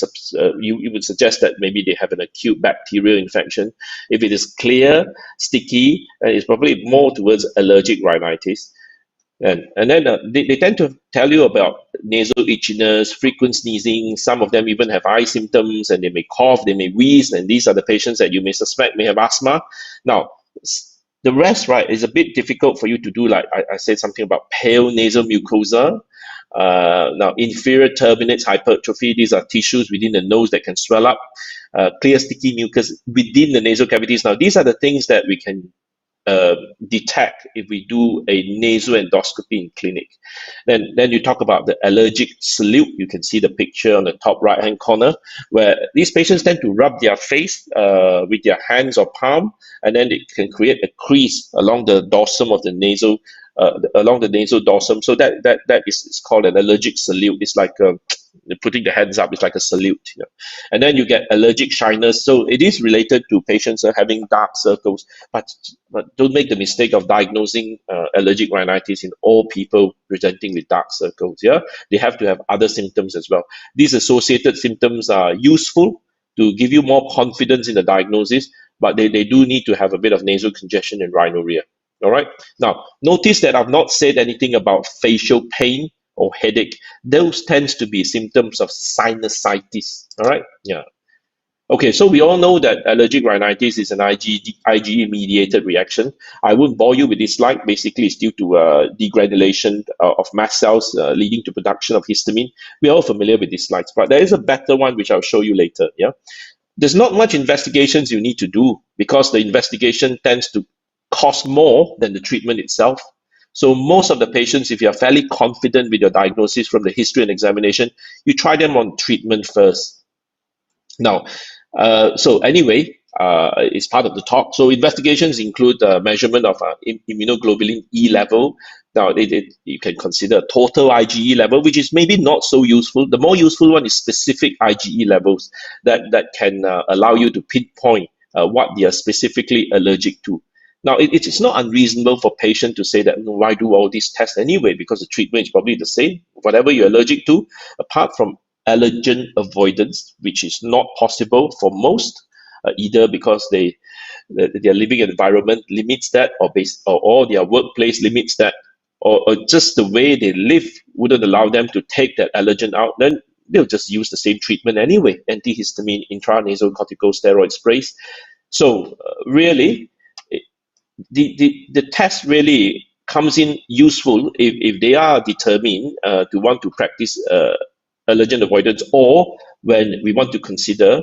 you would suggest that maybe they have an acute bacterial infection. If it is clear, sticky, it's probably more towards allergic rhinitis. And then they tend to tell you about nasal itchiness, frequent sneezing. Some of them even have eye symptoms, and they may cough, they may wheeze, and these are the patients that you may suspect may have asthma. Now, the rest, right, is a bit difficult for you to do. Like I said something about pale nasal mucosa. Now, inferior turbinates hypertrophy, these are tissues within the nose that can swell up. Clear sticky mucus within the nasal cavities. Now, these are the things that we can detect if we do a nasal endoscopy in clinic. Then you talk about the allergic salute. You can see the picture on the top right hand corner, where these patients tend to rub their face with their hands or palm, and then it can create a crease along the dorsum of the nasal, along the nasal dorsum. So that is called an allergic salute. It's like putting the hands up, it's like a salute. And then you get allergic shyness. So it is related to patients having dark circles, but don't make the mistake of diagnosing allergic rhinitis in all people presenting with dark circles. They have to have other symptoms as well. These associated symptoms are useful to give you more confidence in the diagnosis, but they do need to have a bit of nasal congestion and rhinorrhea. All right. Now, notice that I've not said anything about facial pain or headache. Those tends to be symptoms of sinusitis. All right. Yeah. Okay, so we all know that allergic rhinitis is an IgE-mediated reaction. I won't bore you with this slide. Basically, it's due to degranulation of mast cells leading to production of histamine. We're all familiar with these slides, but there is a better one which I'll show you later. Yeah, there's not much investigations you need to do because the investigation tends to cost more than the treatment itself. So most of the patients, if you're fairly confident with your diagnosis from the history and examination, you try them on treatment first. Now, so anyway, it's part of the talk. So investigations include measurement of immunoglobulin E level. Now, you can consider total IgE level, which is maybe not so useful. The more useful one is specific IgE levels that can allow you to pinpoint what they are specifically allergic to. Now, it's not unreasonable for patient to say that, why do all these tests anyway? Because the treatment is probably the same. Whatever you're allergic to, apart from allergen avoidance, which is not possible for most, either because their living environment limits that, or their workplace limits that, or just the way they live wouldn't allow them to take that allergen out, then they'll just use the same treatment anyway, antihistamine, intranasal corticosteroid sprays. So really, the test really comes in useful if they are determined to want to practice allergen avoidance, or when we want to consider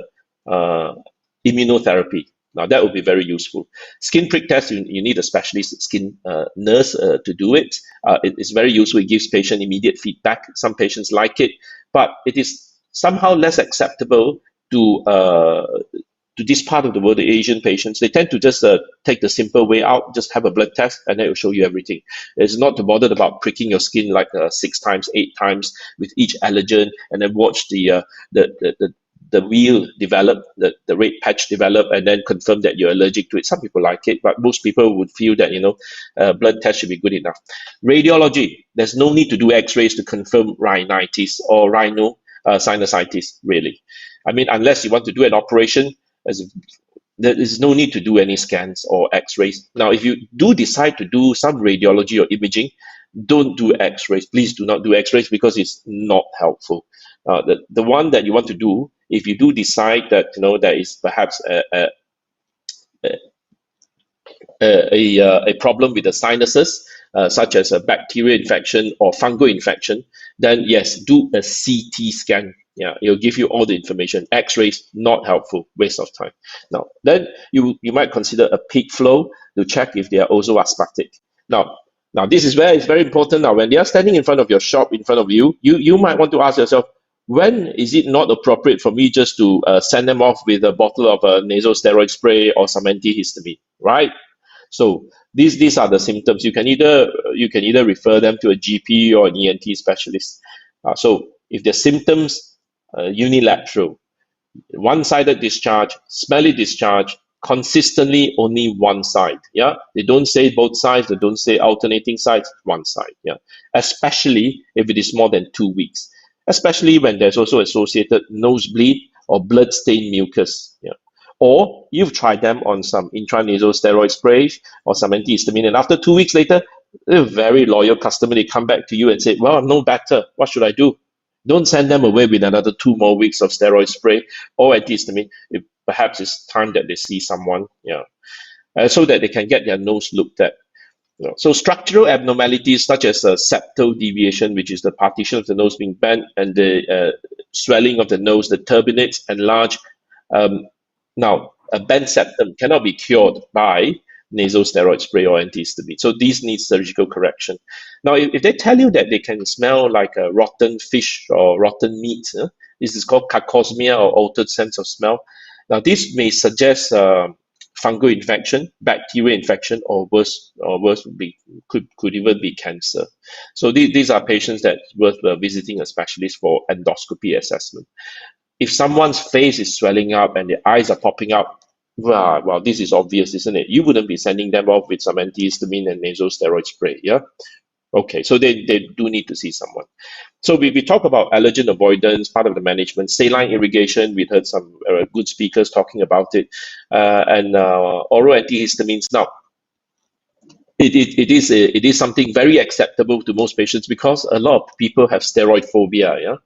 immunotherapy. Now that would be very useful. Skin prick test, you need a specialist skin nurse to do it. It's very useful. It gives patient immediate feedback. Some patients like it, but it is somehow less acceptable to this part of the world, the Asian patients. They tend to just take the simple way out, just have a blood test, and then it will show you everything. It's not too bothered about pricking your skin like 6 times, 8 times with each allergen, and then watch the wheel develop, the red patch develop, and then confirm that you're allergic to it. Some people like it, but most people would feel that, blood test should be good enough. Radiology, there's no need to do x-rays to confirm rhinitis or sinusitis, really. I mean, unless you want to do an operation, there is no need to do any scans or x-rays. Now, if you do decide to do some radiology or imaging, don't do x-rays. Please do not do x-rays, because it's not helpful. The one that you want to do, if you do decide that there is perhaps a problem with the sinuses, such as a bacterial infection or fungal infection, then yes, do a CT scan. Yeah, it'll give you all the information. X-rays, not helpful, waste of time. Now, then you might consider a peak flow to check if they are also asthmatic. Now this is where it's very important. Now, when they are standing in front of your shop, in front of you, you might want to ask yourself, when is it not appropriate for me just to send them off with a bottle of nasal steroid spray or some antihistamine, right? So these are the symptoms. You can either refer them to a GP or an ENT specialist. So if the symptoms unilateral, one-sided discharge, smelly discharge, consistently only one side, yeah, they don't say both sides, they don't say alternating sides, one side, yeah, especially if it is more than 2 weeks, especially when there's also associated nosebleed or blood-stained mucus, yeah. Or you've tried them on some intranasal steroid sprays or some antihistamine, and after 2 weeks later, a very loyal customer, they come back to you and say, well, I'm no better, what should I do? Don't send them away with another 2 more weeks of steroid spray or antihistamine. Perhaps it's time that they see someone, so that they can get their nose looked at. So structural abnormalities such as septal deviation, which is the partition of the nose being bent, and the swelling of the nose, the turbinates enlarge. Now, a bent septum cannot be cured by nasal steroid spray or antihistamine. So these need surgical correction. Now, if they tell you that they can smell like a rotten fish or rotten meat, this is called cacosmia or altered sense of smell. Now, this may suggest fungal infection, bacterial infection, or worse could even be cancer. So these are patients that worth visiting a specialist for endoscopy assessment. If someone's face is swelling up and the eyes are popping out, well, this is obvious, isn't it? You wouldn't be sending them off with some antihistamine and nasal steroid spray, yeah? Okay, so they do need to see someone. So we talk about allergen avoidance, part of the management, saline irrigation. We heard some good speakers talking about it, and oral antihistamines. Now, it is something very acceptable to most patients because a lot of people have steroid phobia. Yeah.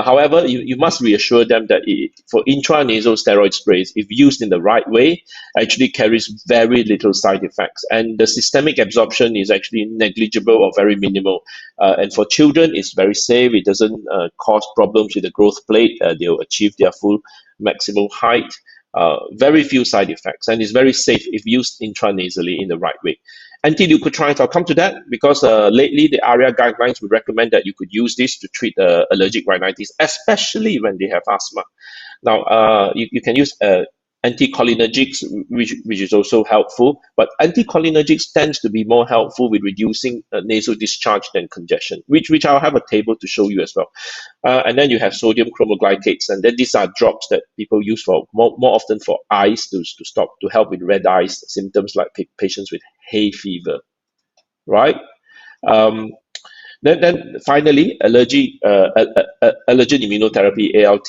However, you must reassure them that for intranasal steroid sprays, if used in the right way, actually carries very little side effects, and the systemic absorption is actually negligible or very minimal. And for children, it's very safe. It doesn't cause problems with the growth plate. They'll achieve their full maximum height. Very few side effects, and it's very safe if used intranasally in the right way. Anti-leukotrienes, I'll come to that because lately the ARIA guidelines would recommend that you could use this to treat allergic rhinitis, especially when they have asthma. Now, you can use anticholinergics, which is also helpful, but anticholinergics tends to be more helpful with reducing nasal discharge than congestion, which I'll have a table to show you as well. And then you have sodium chromoglycates, and then these are drops that people use for more often for eyes to help with red eyes symptoms like patients with hay fever, right? Then finally, allergen immunotherapy, ALT.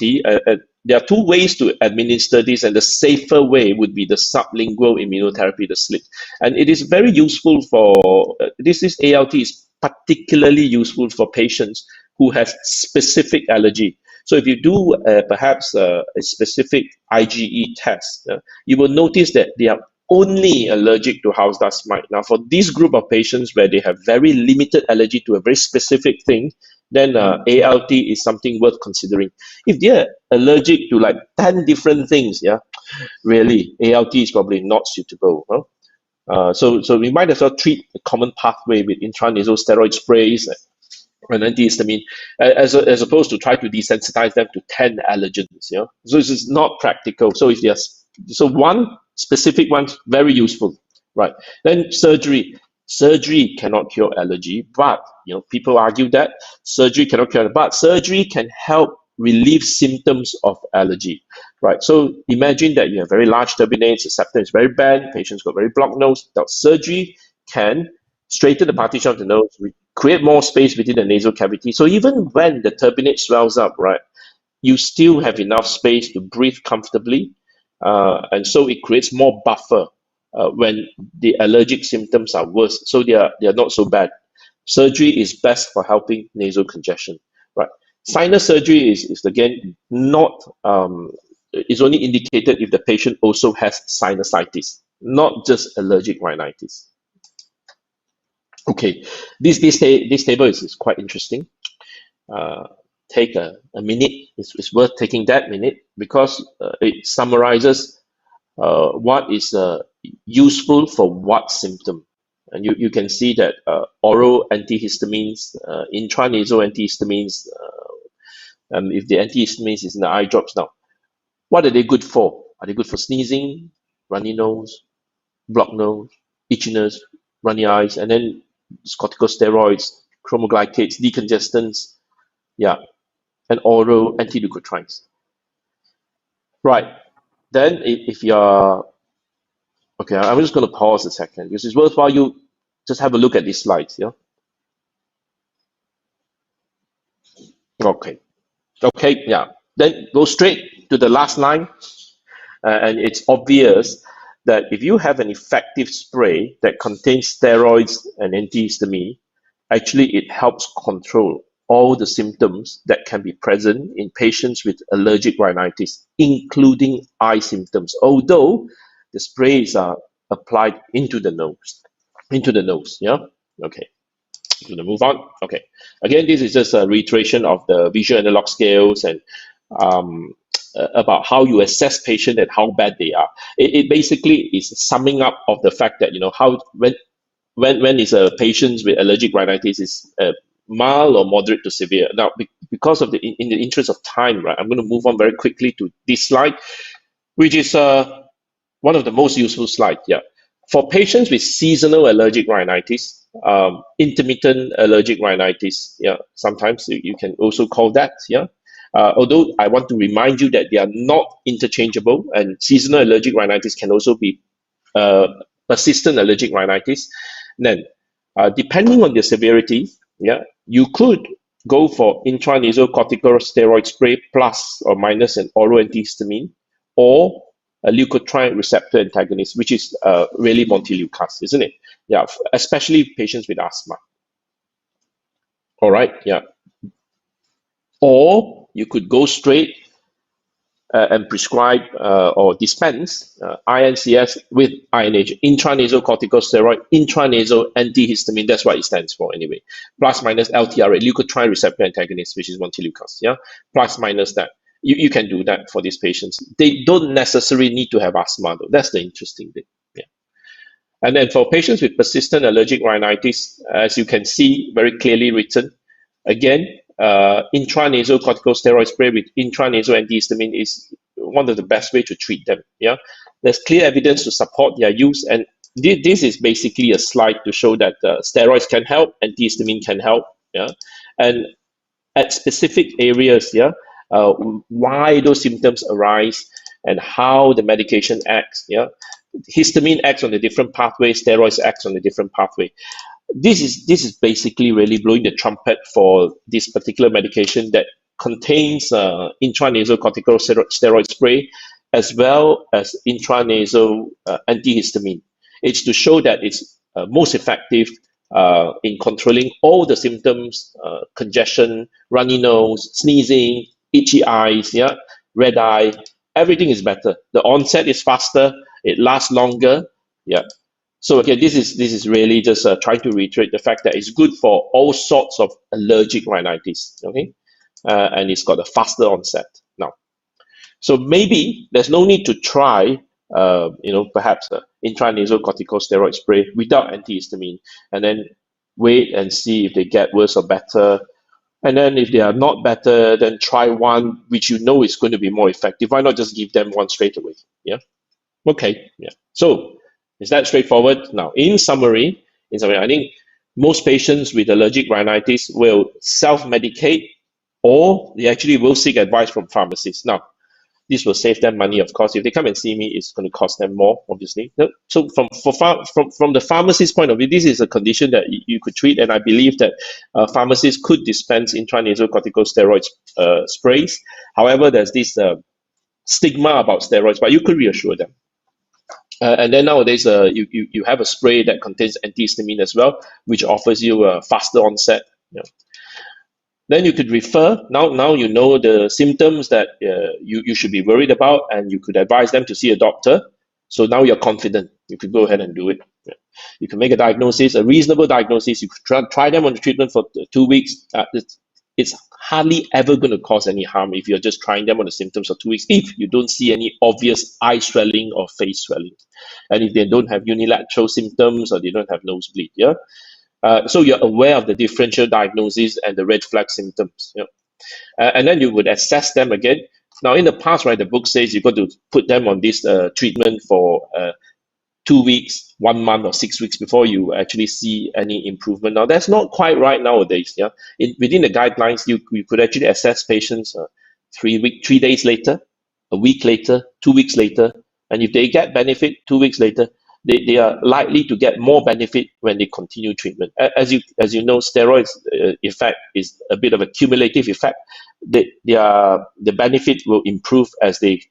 There are 2 ways to administer this, and the safer way would be the sublingual immunotherapy, the SLIT. And it is very useful for, this ALT is particularly useful for patients who have specific allergy. So if you do perhaps a specific IgE test, you will notice that they are only allergic to house dust mite. Now, for this group of patients where they have very limited allergy to a very specific thing, then ALT is something worth considering. If they're allergic to like 10 different things, yeah, really, ALT is probably not suitable. Huh? So we might as well treat the common pathway with intranasal steroid sprays and antihistamine, as opposed to try to desensitize them to 10 allergens. You know? So this is not practical. So if there's one specific one, very useful, right? Then surgery. Surgery cannot cure allergy, but people argue that surgery cannot cure, but surgery can help relieve symptoms of allergy, right? So imagine that you have very large turbinates, the septum is very bad, patients got very blocked nose. Now surgery can straighten the partition of the nose, create more space within the nasal cavity. So even when the turbinate swells up, right, you still have enough space to breathe comfortably, and so it creates more buffer when the allergic symptoms are worse. So they are not so bad. Surgery is best for helping nasal congestion, right? Sinus surgery is again not is only indicated if the patient also has sinusitis, not just allergic rhinitis. Okay, this table is quite interesting. Take a minute. It's worth taking that minute because it summarizes what is useful for what symptom. And you can see that oral antihistamines, intranasal antihistamines, if the antihistamines is in the eye drops now, what are they good for? Are they good for sneezing, runny nose, blocked nose, itchiness, runny eyes, and then corticosteroids, chromoglycates, decongestants, yeah, and oral antileukotrienes. Right. Then if you're okay, I'm just going to pause a second because it's worthwhile you just have a look at these slides. Yeah. Okay. Yeah. Then go straight to the last line, and it's obvious that if you have an effective spray that contains steroids and antihistamine, actually it helps control all the symptoms that can be present in patients with allergic rhinitis, including eye symptoms, although the sprays are applied into the nose. Yeah. Okay. Going to move on. Okay. Again, this is just a reiteration of the visual analog scales and about how you assess patient and how bad they are. It basically is summing up of the fact that how when is a patient with allergic rhinitis is mild or moderate to severe. Now, because of in the interest of time, right, I'm going to move on very quickly to this slide, which is one of the most useful slides. Yeah, for patients with seasonal allergic rhinitis, intermittent allergic rhinitis. Yeah, sometimes you can also call that. Yeah. Although I want to remind you that they are not interchangeable, and seasonal allergic rhinitis can also be persistent allergic rhinitis. Then, depending on the severity, yeah, you could go for intranasal corticosteroid spray plus or minus an oral antihistamine, or a leukotriene receptor antagonist, which is really Montelukast, isn't it? Yeah, especially patients with asthma. All right, yeah. Or you could go straight and prescribe or dispense INCS with INH, intranasal corticosteroid, intranasal antihistamine. That's what it stands for anyway. Plus minus LTRA, leukotriene receptor antagonist, which is Montelukast. Yeah, plus minus that. You can do that for these patients. They don't necessarily need to have asthma, though. That's the interesting thing. Yeah. And then for patients with persistent allergic rhinitis, as you can see very clearly written, again, intranasal corticosteroid spray with intranasal antihistamine is one of the best way to treat them. Yeah, there's clear evidence to support their use, and this is basically a slide to show that steroids can help, antihistamine can help. Yeah, and at specific areas, yeah, why those symptoms arise and how the medication acts. Yeah, histamine acts on a different pathway, steroids acts on a different pathway. This is basically really blowing the trumpet for this particular medication that contains intranasal corticosteroid spray as well as intranasal antihistamine. It's to show that it's most effective in controlling all the symptoms, congestion, runny nose, sneezing, itchy eyes, yeah, red eye. Everything is better. The onset is faster. It lasts longer. Yeah. So again, this is really just trying to reiterate the fact that it's good for all sorts of allergic rhinitis. Okay, and it's got a faster onset now. So maybe there's no need to try, perhaps intranasal corticosteroid spray without antihistamine, and then wait and see if they get worse or better. And then if they are not better, then try one which you know is going to be more effective. Why not just give them one straight away? Yeah. Okay. Yeah. So is that straightforward? Now, in summary, I think most patients with allergic rhinitis will self-medicate, or they actually will seek advice from pharmacists. Now, this will save them money, of course. If they come and see me, it's going to cost them more, obviously. So from the pharmacist's point of view, this is a condition that you could treat, and I believe that pharmacists could dispense intranasal corticosteroid sprays. However, there's this stigma about steroids, but you could reassure them. And then nowadays, you have a spray that contains antihistamine as well, which offers you a faster onset. Then you could refer. Now you know the symptoms that you should be worried about, and you could advise them to see a doctor. So now you're confident. You could go ahead and do it. You can make a diagnosis, a reasonable diagnosis. You could try them on the treatment for 2 weeks. It's hardly ever going to cause any harm if you're just trying them on the symptoms for 2 weeks, if you don't see any obvious eye swelling or face swelling, and if they don't have unilateral symptoms or they don't have nosebleed. Yeah. So you're aware of the differential diagnosis and the red flag symptoms. And then you would assess them again. Now, in the past, right, the book says you've got to put them on this treatment for 2 weeks, 1 month, or 6 weeks before you actually see any improvement. Now, that's not quite right nowadays. Yeah, within the guidelines, you could actually assess patients 3 days later, a week later, 2 weeks later, and if they get benefit 2 weeks later, they are likely to get more benefit when they continue treatment. As you know, steroids effect is a bit of a cumulative effect. The benefit will improve as they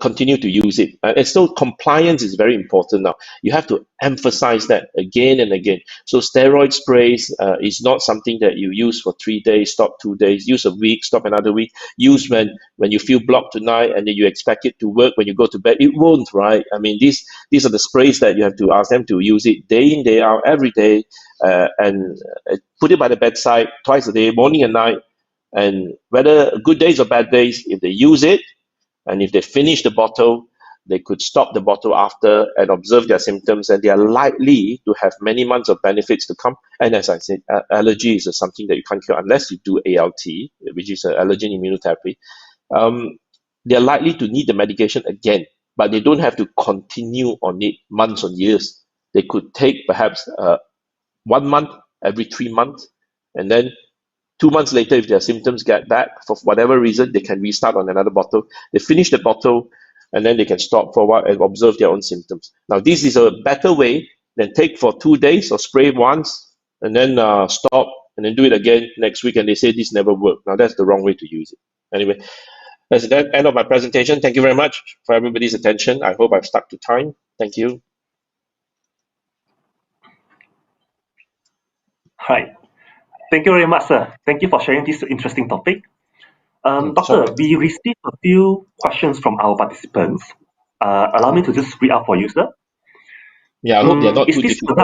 continue to use it. And so compliance is very important now. You have to emphasize that again and again. So steroid sprays is not something that you use for 3 days, stop 2 days, use a week, stop another week. Use when you feel blocked tonight and then you expect it to work when you go to bed. It won't, right? I mean, these are the sprays that you have to ask them to use it day in, day out, every day, and put it by the bedside twice a day, morning and night. And whether good days or bad days, if they use it, and if they finish the bottle, they could stop the bottle after and observe their symptoms, and they are likely to have many months of benefits to come. And as I said, allergy is something that you can't cure unless you do ALT, which is allergen immunotherapy. They are likely to need the medication again, but they don't have to continue on it months or years. They could take perhaps 1 month every 3 months, and then 2 months later, if their symptoms get back for whatever reason, they can restart on another bottle. They finish the bottle, and then they can stop for a while and observe their own symptoms. Now, this is a better way than take for 2 days or spray once and then stop and then do it again next week, and they say this never worked. Now, that's the wrong way to use it. Anyway, that's the end of my presentation. Thank you very much for everybody's attention. I hope I've stuck to time. Thank you. Hi. Thank you very much, sir. Thank you for sharing this interesting topic. Doctor, we received a few questions from our participants. Allow me to just read out for you, sir. Yeah, I hope they're not too difficult,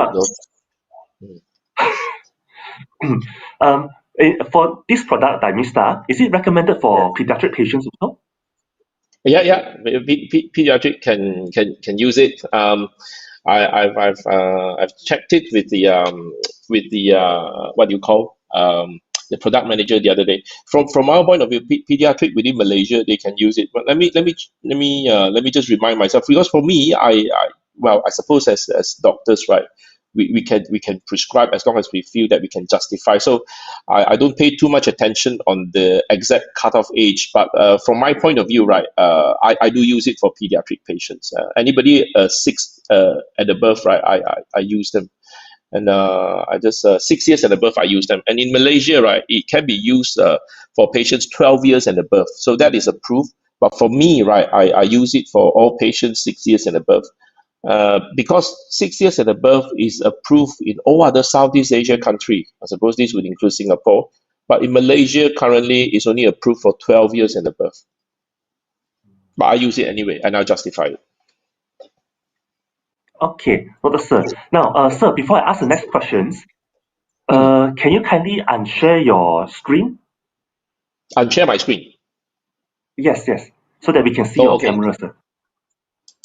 though. For this product, Dymista, is it recommended for pediatric patients also? Yeah. Pediatric can use it. I've checked it with the what do you call the product manager the other day. From our point of view, pediatric within Malaysia they can use it. But let me just remind myself, because for me, I suppose as doctors, right, we can prescribe as long as we feel that we can justify. So I don't pay too much attention on the exact cutoff age, but from my point of view, right, I do use it for pediatric patients. Anybody 6 and above, right, I use them. And I just 6 years and above, I use them. And in Malaysia, right, it can be used for patients 12 years and above. So that is approved. But for me, right, I use it for all patients 6 years and above. Because 6 years and above is approved in all other Southeast Asia countries. I suppose this would include Singapore. But in Malaysia, currently, it's only approved for 12 years and above. But I use it anyway, and I justify it. Okay, noted, sir. Now, sir, before I ask the next questions, can you kindly unshare your screen? Unshare my screen. Yes, yes, so that we can see Oh, your okay. camera, sir.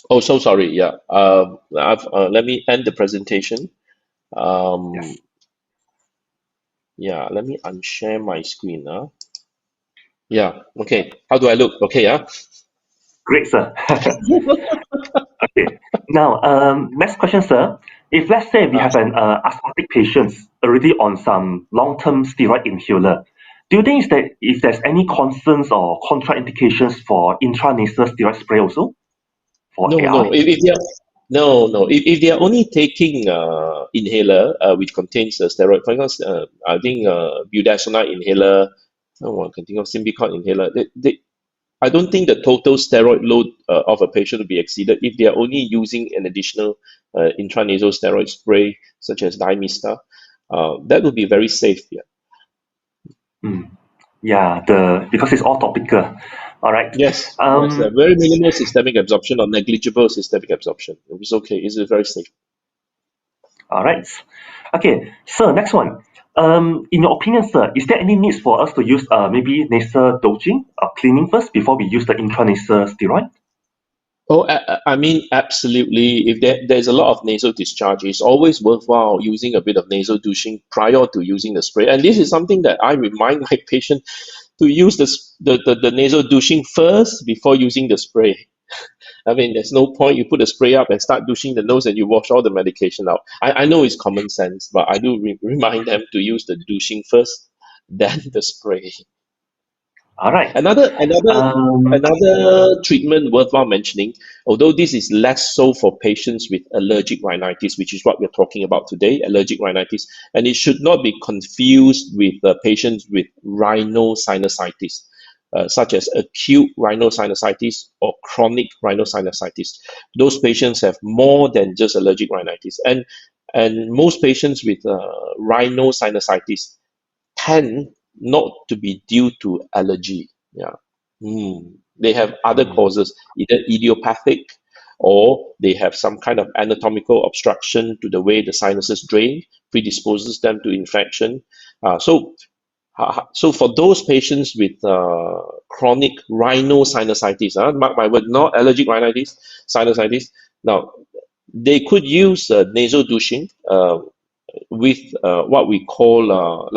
Oh, so sorry. Yeah. Let me end the presentation. Yes. Yeah. Let me unshare my screen. Yeah. Okay. How do I look? Okay. Yeah. Great, sir. Okay. Now, next question, sir. If let's say we have an asthmatic patient already on some long-term steroid inhaler, do you think is that if there's any concerns or contraindications for intranasal steroid spray also for No, AR? no. If they're no. If they are only taking inhaler which contains steroid, for example, I think budesonide inhaler. Oh, I can think of Symbicort inhaler. I don't think the total steroid load of a patient will be exceeded if they are only using an additional intranasal steroid spray such as Dymista. That would be very safe. Yeah. Yeah, because it's all topical. All right. Yes. Yes. Very minimal systemic absorption or negligible systemic absorption. It's okay. It's very safe. All right. Okay, sir, next one. In your opinion, sir, is there any needs for us to use maybe nasal dosing or cleaning first before we use the intranasal steroid? Oh, I mean, absolutely. If there's a lot of nasal discharge, it's always worthwhile using a bit of nasal douching prior to using the spray. And this is something that I remind my patient to use the nasal douching first before using the spray. I mean, there's no point you put the spray up and start douching the nose and you wash all the medication out. I know it's common sense, but I do remind them to use the douching first, then the spray. All right. Another treatment worthwhile mentioning, although this is less so for patients with allergic rhinitis, which is what we're talking about today, allergic rhinitis, and it should not be confused with patients with rhinosinusitis, such as acute rhinosinusitis or chronic rhinosinusitis. Those patients have more than just allergic rhinitis, and most patients with rhinosinusitis tend not to be due to allergy. Yeah. They have other causes, either idiopathic or they have some kind of anatomical obstruction to the way the sinuses drain, predisposes them to infection. So for those patients with chronic rhinosinusitis, mark my word, not allergic rhinitis, sinusitis, now they could use nasal douching with what we call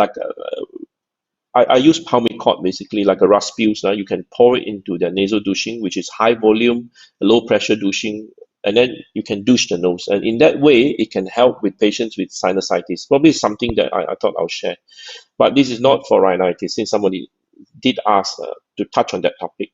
I use Palmicort basically like a Raspills. You can pour it into the nasal douching, which is high volume, low pressure douching, and then you can douche the nose. And in that way, it can help with patients with sinusitis. Probably something that I thought I'll share. But this is not for rhinitis, since somebody did ask to touch on that topic.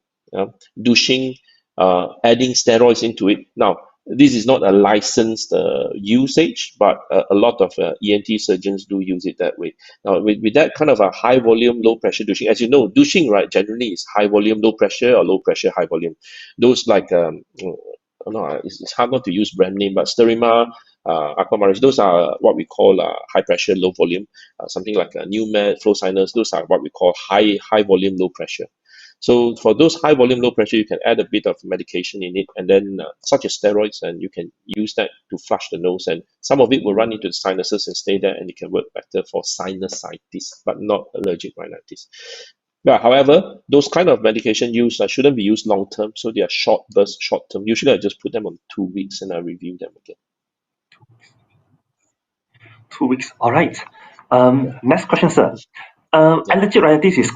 Douching, adding steroids into it. Now, this is not a licensed usage, but a lot of ENT surgeons do use it that way. Now, with that kind of a high volume, low pressure douching, as you know, douching, right, generally is high volume, low pressure, or low pressure, high volume. Those like, it's hard not to use brand name, but Sterimar, Aquamaris, those are what we call high pressure, low volume. Something like Newmed, Flowsinus, those are what we call high volume, low pressure. So for those high volume, low pressure, you can add a bit of medication in it, and then such as steroids, and you can use that to flush the nose. And some of it will run into the sinuses and stay there, and it can work better for sinusitis, but not allergic rhinitis. Yeah, however, those kind of medication use shouldn't be used long term, so they are short burst, short term. Usually, I just put them on 2 weeks and I review them again. 2 weeks. All right. Next question, sir. Allergic rhinitis is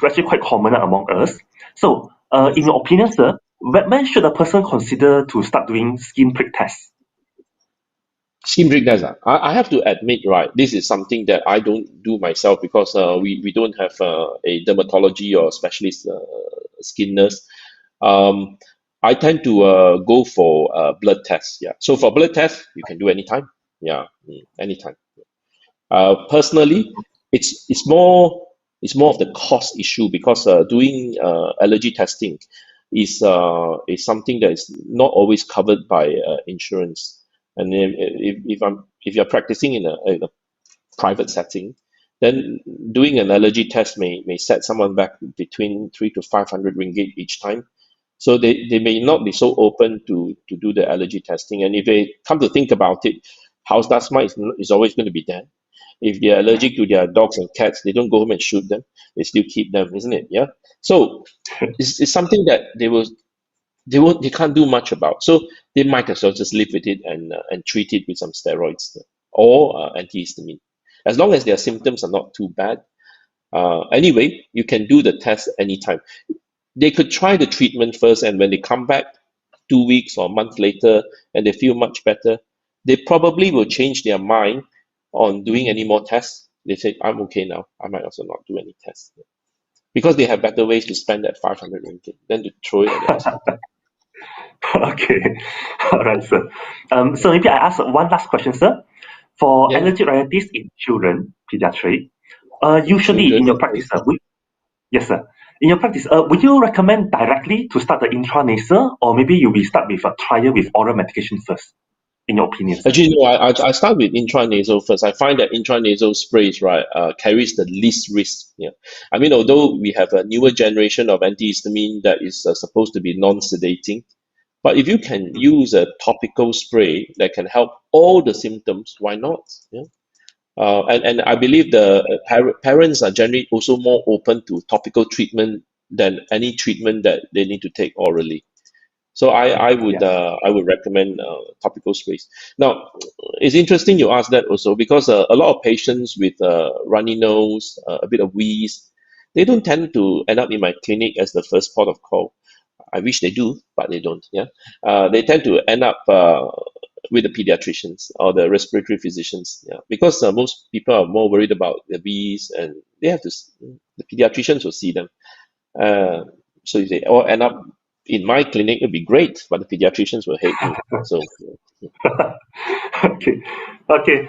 actually quite common among us. So, in your opinion, sir, when should a person consider to start doing skin prick tests? Skin prick test. I have to admit, right, this is something that I don't do myself because we don't have a dermatology or specialist skin nurse. I tend to go for blood tests. Yeah. So for blood tests, you can do anytime. Yeah, anytime. Personally, it's more of the cost issue because doing allergy testing is something that is not always covered by insurance. And if you're practicing in a private setting, then doing an allergy test may set someone back between 300 to 500 ringgit each time. So they may not be so open to do the allergy testing. And if they come to think about it, house dust mite is always going to be there. If they're allergic to their dogs and cats, they don't go home and shoot them. They still keep them, isn't it? Yeah. So it's something that they can't do much about. So they might as well just live with it and treat it with some steroids or antihistamine. As long as their symptoms are not too bad. Anyway, you can do the test anytime. They could try the treatment first, and when they come back 2 weeks or a month later and they feel much better, they probably will change their mind on doing any more tests. They say, I'm okay now. I might also not do any tests. Because they have better ways to spend that 500 ringgit than to throw it at the hospital. Okay. All right, sir. So maybe I ask one last question, sir. For allergic rhinitis in children, pediatric, usually in your practice, yes, sir. In your practice, would you recommend directly to start the intranasal, or maybe you will start with a trial with oral medication first, in your opinion? Actually, no, I start with intranasal first. I find that intranasal sprays, right, carries the least risk. Yeah, I mean, although we have a newer generation of antihistamine that is supposed to be non-sedating, but if you can use a topical spray that can help all the symptoms, why not? Yeah. And I believe the parents are generally also more open to topical treatment than any treatment that they need to take orally. So I would recommend topical sprays. Now, it's interesting you ask that also, because a lot of patients with runny nose, a bit of wheeze, they don't tend to end up in my clinic as the first port of call. I wish they do, but they don't. Yeah, they tend to end up with the pediatricians or the respiratory physicians. Yeah, because most people are more worried about the wheeze, and they have to. The pediatricians will see them. So if they all end up in my clinic, it'd be great, but the pediatricians will hate me. So. Okay.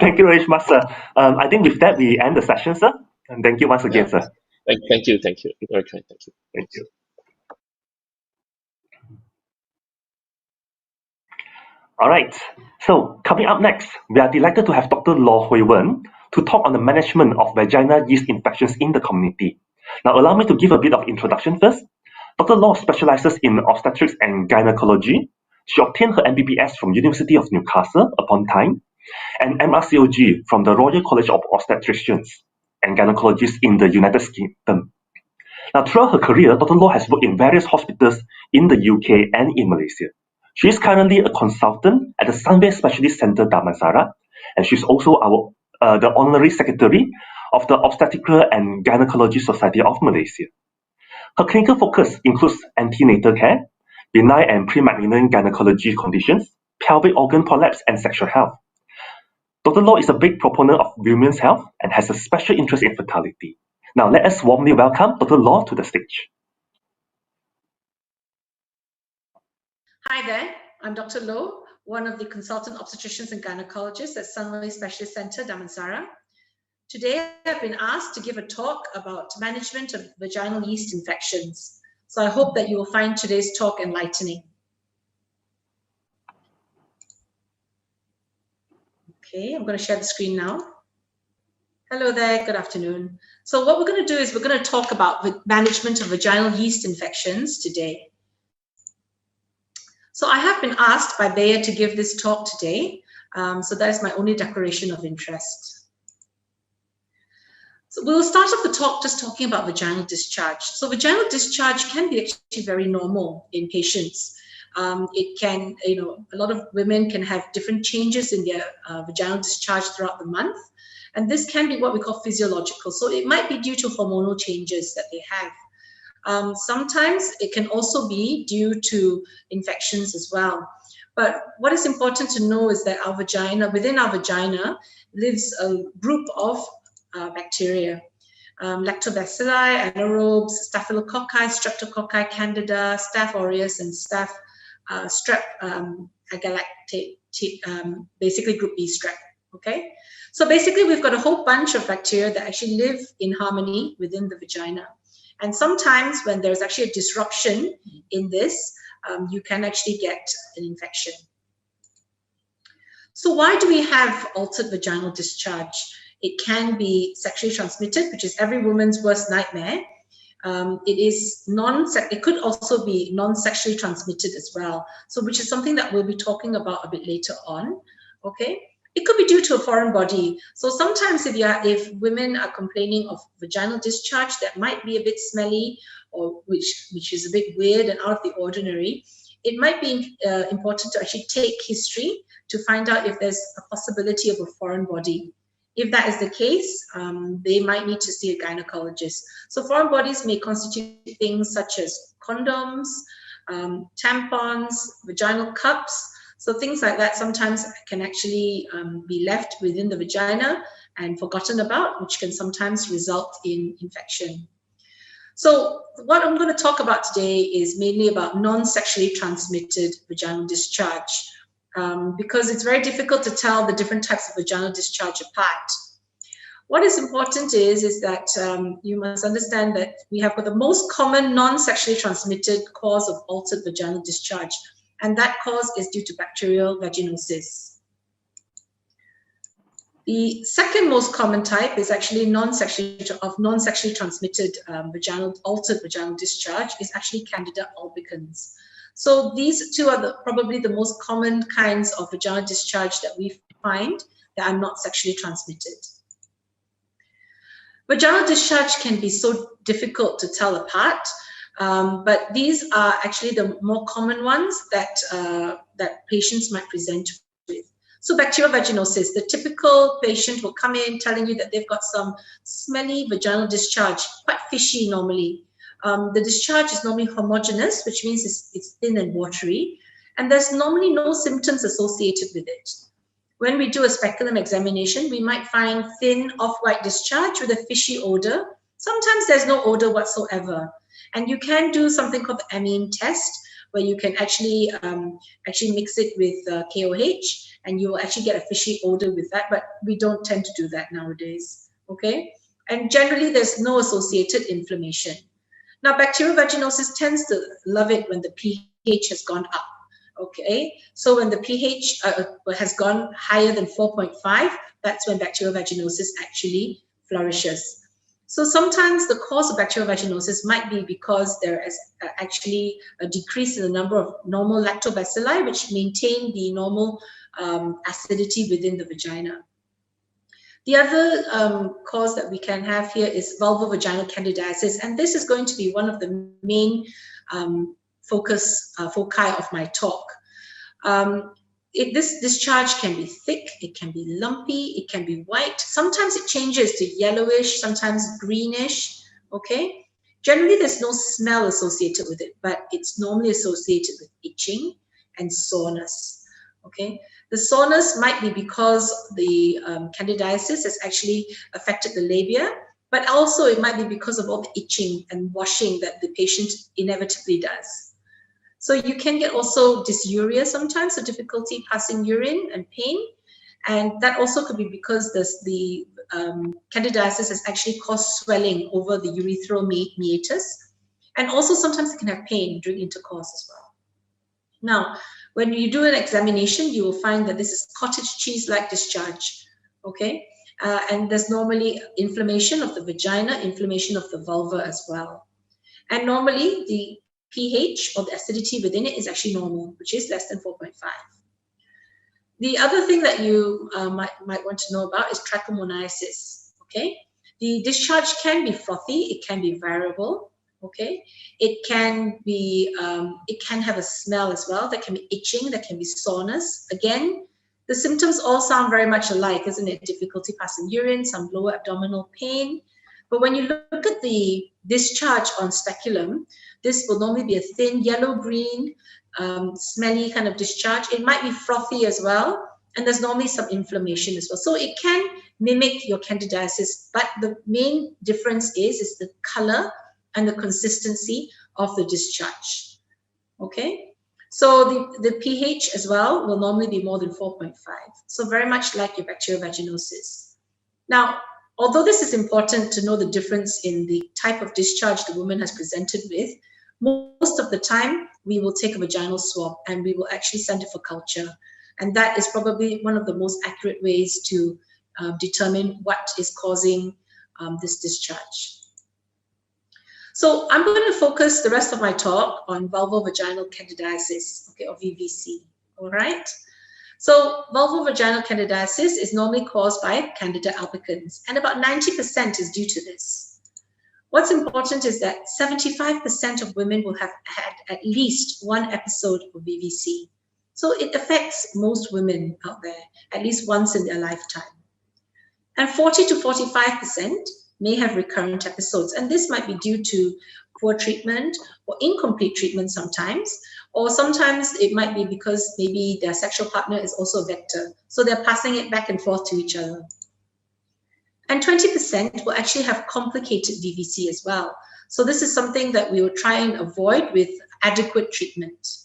Thank you very much, sir. I think with that we end the session, sir. And thank you once again, sir. Thank you. Okay, thank you. Thank you. All right. So coming up next, we are delighted to have Dr. Law Hui Wen to talk on the management of vaginal yeast infections in the community. Now, allow me to give a bit of introduction first. Dr. Law specializes in obstetrics and gynecology. She obtained her MBBS from University of Newcastle upon time, and MRCOG from the Royal College of Obstetricians and Gynecologists in the United Kingdom. Now, throughout her career, Dr. Law has worked in various hospitals in the UK and in Malaysia. She is currently a consultant at the Sunway Specialist Centre Damansara, and she's also the honorary secretary of the Obstetrical and Gynecology Society of Malaysia. Her clinical focus includes antenatal care, benign and pre-malignant gynecology conditions, pelvic organ prolapse, and sexual health. Dr. Law is a big proponent of women's health and has a special interest in fertility. Now, let us warmly welcome Dr. Law to the stage. Hi there, I'm Dr. Loh, one of the consultant obstetricians and gynecologists at Sunway Specialist Centre, Damansara. Today, I've been asked to give a talk about management of vaginal yeast infections. So I hope that you will find today's talk enlightening. Okay, I'm going to share the screen now. Hello there, good afternoon. So what we're going to do is we're going to talk about management of vaginal yeast infections today. So I have been asked by Bayer to give this talk today. So that is my only declaration of interest. So we'll start off the talk just talking about vaginal discharge. So vaginal discharge can be actually very normal in patients. It can, a lot of women can have different changes in their vaginal discharge throughout the month. And this can be what we call physiological. So it might be due to hormonal changes that they have. Sometimes it can also be due to infections as well. But what is important to know is that our vagina, within our vagina, lives a group of bacteria. Lactobacilli, anaerobes, staphylococci, streptococci, candida, staph aureus, and staph strep agalactate, basically group B strep, okay? So basically we've got a whole bunch of bacteria that actually live in harmony within the vagina. And sometimes when there's actually a disruption in this, you can actually get an infection. So why do we have altered vaginal discharge? It can be sexually transmitted, which is every woman's worst nightmare. It could also be non-sexually transmitted as well. So, which is something that we'll be talking about a bit later on. Okay. It could be due to a foreign body. So sometimes if women are complaining of vaginal discharge that might be a bit smelly, or which is a bit weird and out of the ordinary, it might be important to actually take history to find out if there's a possibility of a foreign body. If that is the case, they might need to see a gynecologist. So foreign bodies may constitute things such as condoms, tampons, vaginal cups. So things like that sometimes can actually be left within the vagina and forgotten about, which can sometimes result in infection. So what I'm going to talk about today is mainly about non-sexually transmitted vaginal discharge, because it's very difficult to tell the different types of vaginal discharge apart. What is important is that you must understand that we have got the most common non-sexually transmitted cause of altered vaginal discharge, and that cause is due to bacterial vaginosis. The second most common type is actually non-sexually transmitted altered vaginal discharge is actually Candida albicans. So these two are probably the most common kinds of vaginal discharge that we find that are not sexually transmitted. Vaginal discharge can be so difficult to tell apart, but these are actually the more common ones that patients might present with. So bacterial vaginosis, the typical patient will come in telling you that they've got some smelly vaginal discharge, quite fishy normally. The discharge is normally homogeneous, which means it's thin and watery, and there's normally no symptoms associated with it. When we do a speculum examination, we might find thin off-white discharge with a fishy odor. Sometimes there's no odor whatsoever. And you can do something called the amine test, where you can actually mix it with KOH, and you will actually get a fishy odor with that, but we don't tend to do that nowadays, okay? And generally, there's no associated inflammation. Now, bacterial vaginosis tends to love it when the pH has gone up, okay? So when the pH has gone higher than 4.5, that's when bacterial vaginosis actually flourishes. So sometimes the cause of bacterial vaginosis might be because there is actually a decrease in the number of normal lactobacilli, which maintain the normal acidity within the vagina. The other cause that we can have here is vulvovaginal candidiasis, and this is going to be one of the main foci of my talk. This discharge can be thick, it can be lumpy, it can be white. Sometimes it changes to yellowish, sometimes greenish, okay? Generally, there's no smell associated with it, but it's normally associated with itching and soreness, okay? The soreness might be because the candidiasis has actually affected the labia, but also it might be because of all the itching and washing that the patient inevitably does. So you can get also dysuria sometimes, so difficulty passing urine and pain. And that also could be because the candidiasis has actually caused swelling over the urethral meatus. And also sometimes it can have pain during intercourse as well. Now, when you do an examination, you will find that this is cottage cheese-like discharge, okay? And there's normally inflammation of the vagina, inflammation of the vulva as well. And normally the pH or the acidity within it is actually normal, which is less than 4.5. The other thing that you might want to know about is trichomoniasis, okay? The discharge can be frothy, it can be variable, okay? It can have a smell as well. There can be itching, there can be soreness. Again, the symptoms all sound very much alike, isn't it? Difficulty passing urine, some lower abdominal pain. But when you look at the discharge on speculum, this will normally be a thin yellow-green, smelly kind of discharge. It might be frothy as well, and there's normally some inflammation as well. So it can mimic your candidiasis, but the main difference is the color and the consistency of the discharge, okay? So the pH as well will normally be more than 4.5. So very much like your bacterial vaginosis. Now, although this is important to know the difference in the type of discharge the woman has presented with, most of the time we will take a vaginal swab and we will actually send it for culture. And that is probably one of the most accurate ways to determine what is causing this discharge. So I'm going to focus the rest of my talk on vulvovaginal candidiasis, okay, or VVC, all right? So vulvovaginal candidiasis is normally caused by Candida albicans, and about 90% is due to this. What's important is that 75% of women will have had at least one episode of VVC. So it affects most women out there, at least once in their lifetime. And 40 to 45% may have recurrent episodes, and this might be due to poor treatment or incomplete treatment sometimes, or sometimes it might be because maybe their sexual partner is also a vector, so they're passing it back and forth to each other. And 20% will actually have complicated VVC as well. So this is something that we will try and avoid with adequate treatment.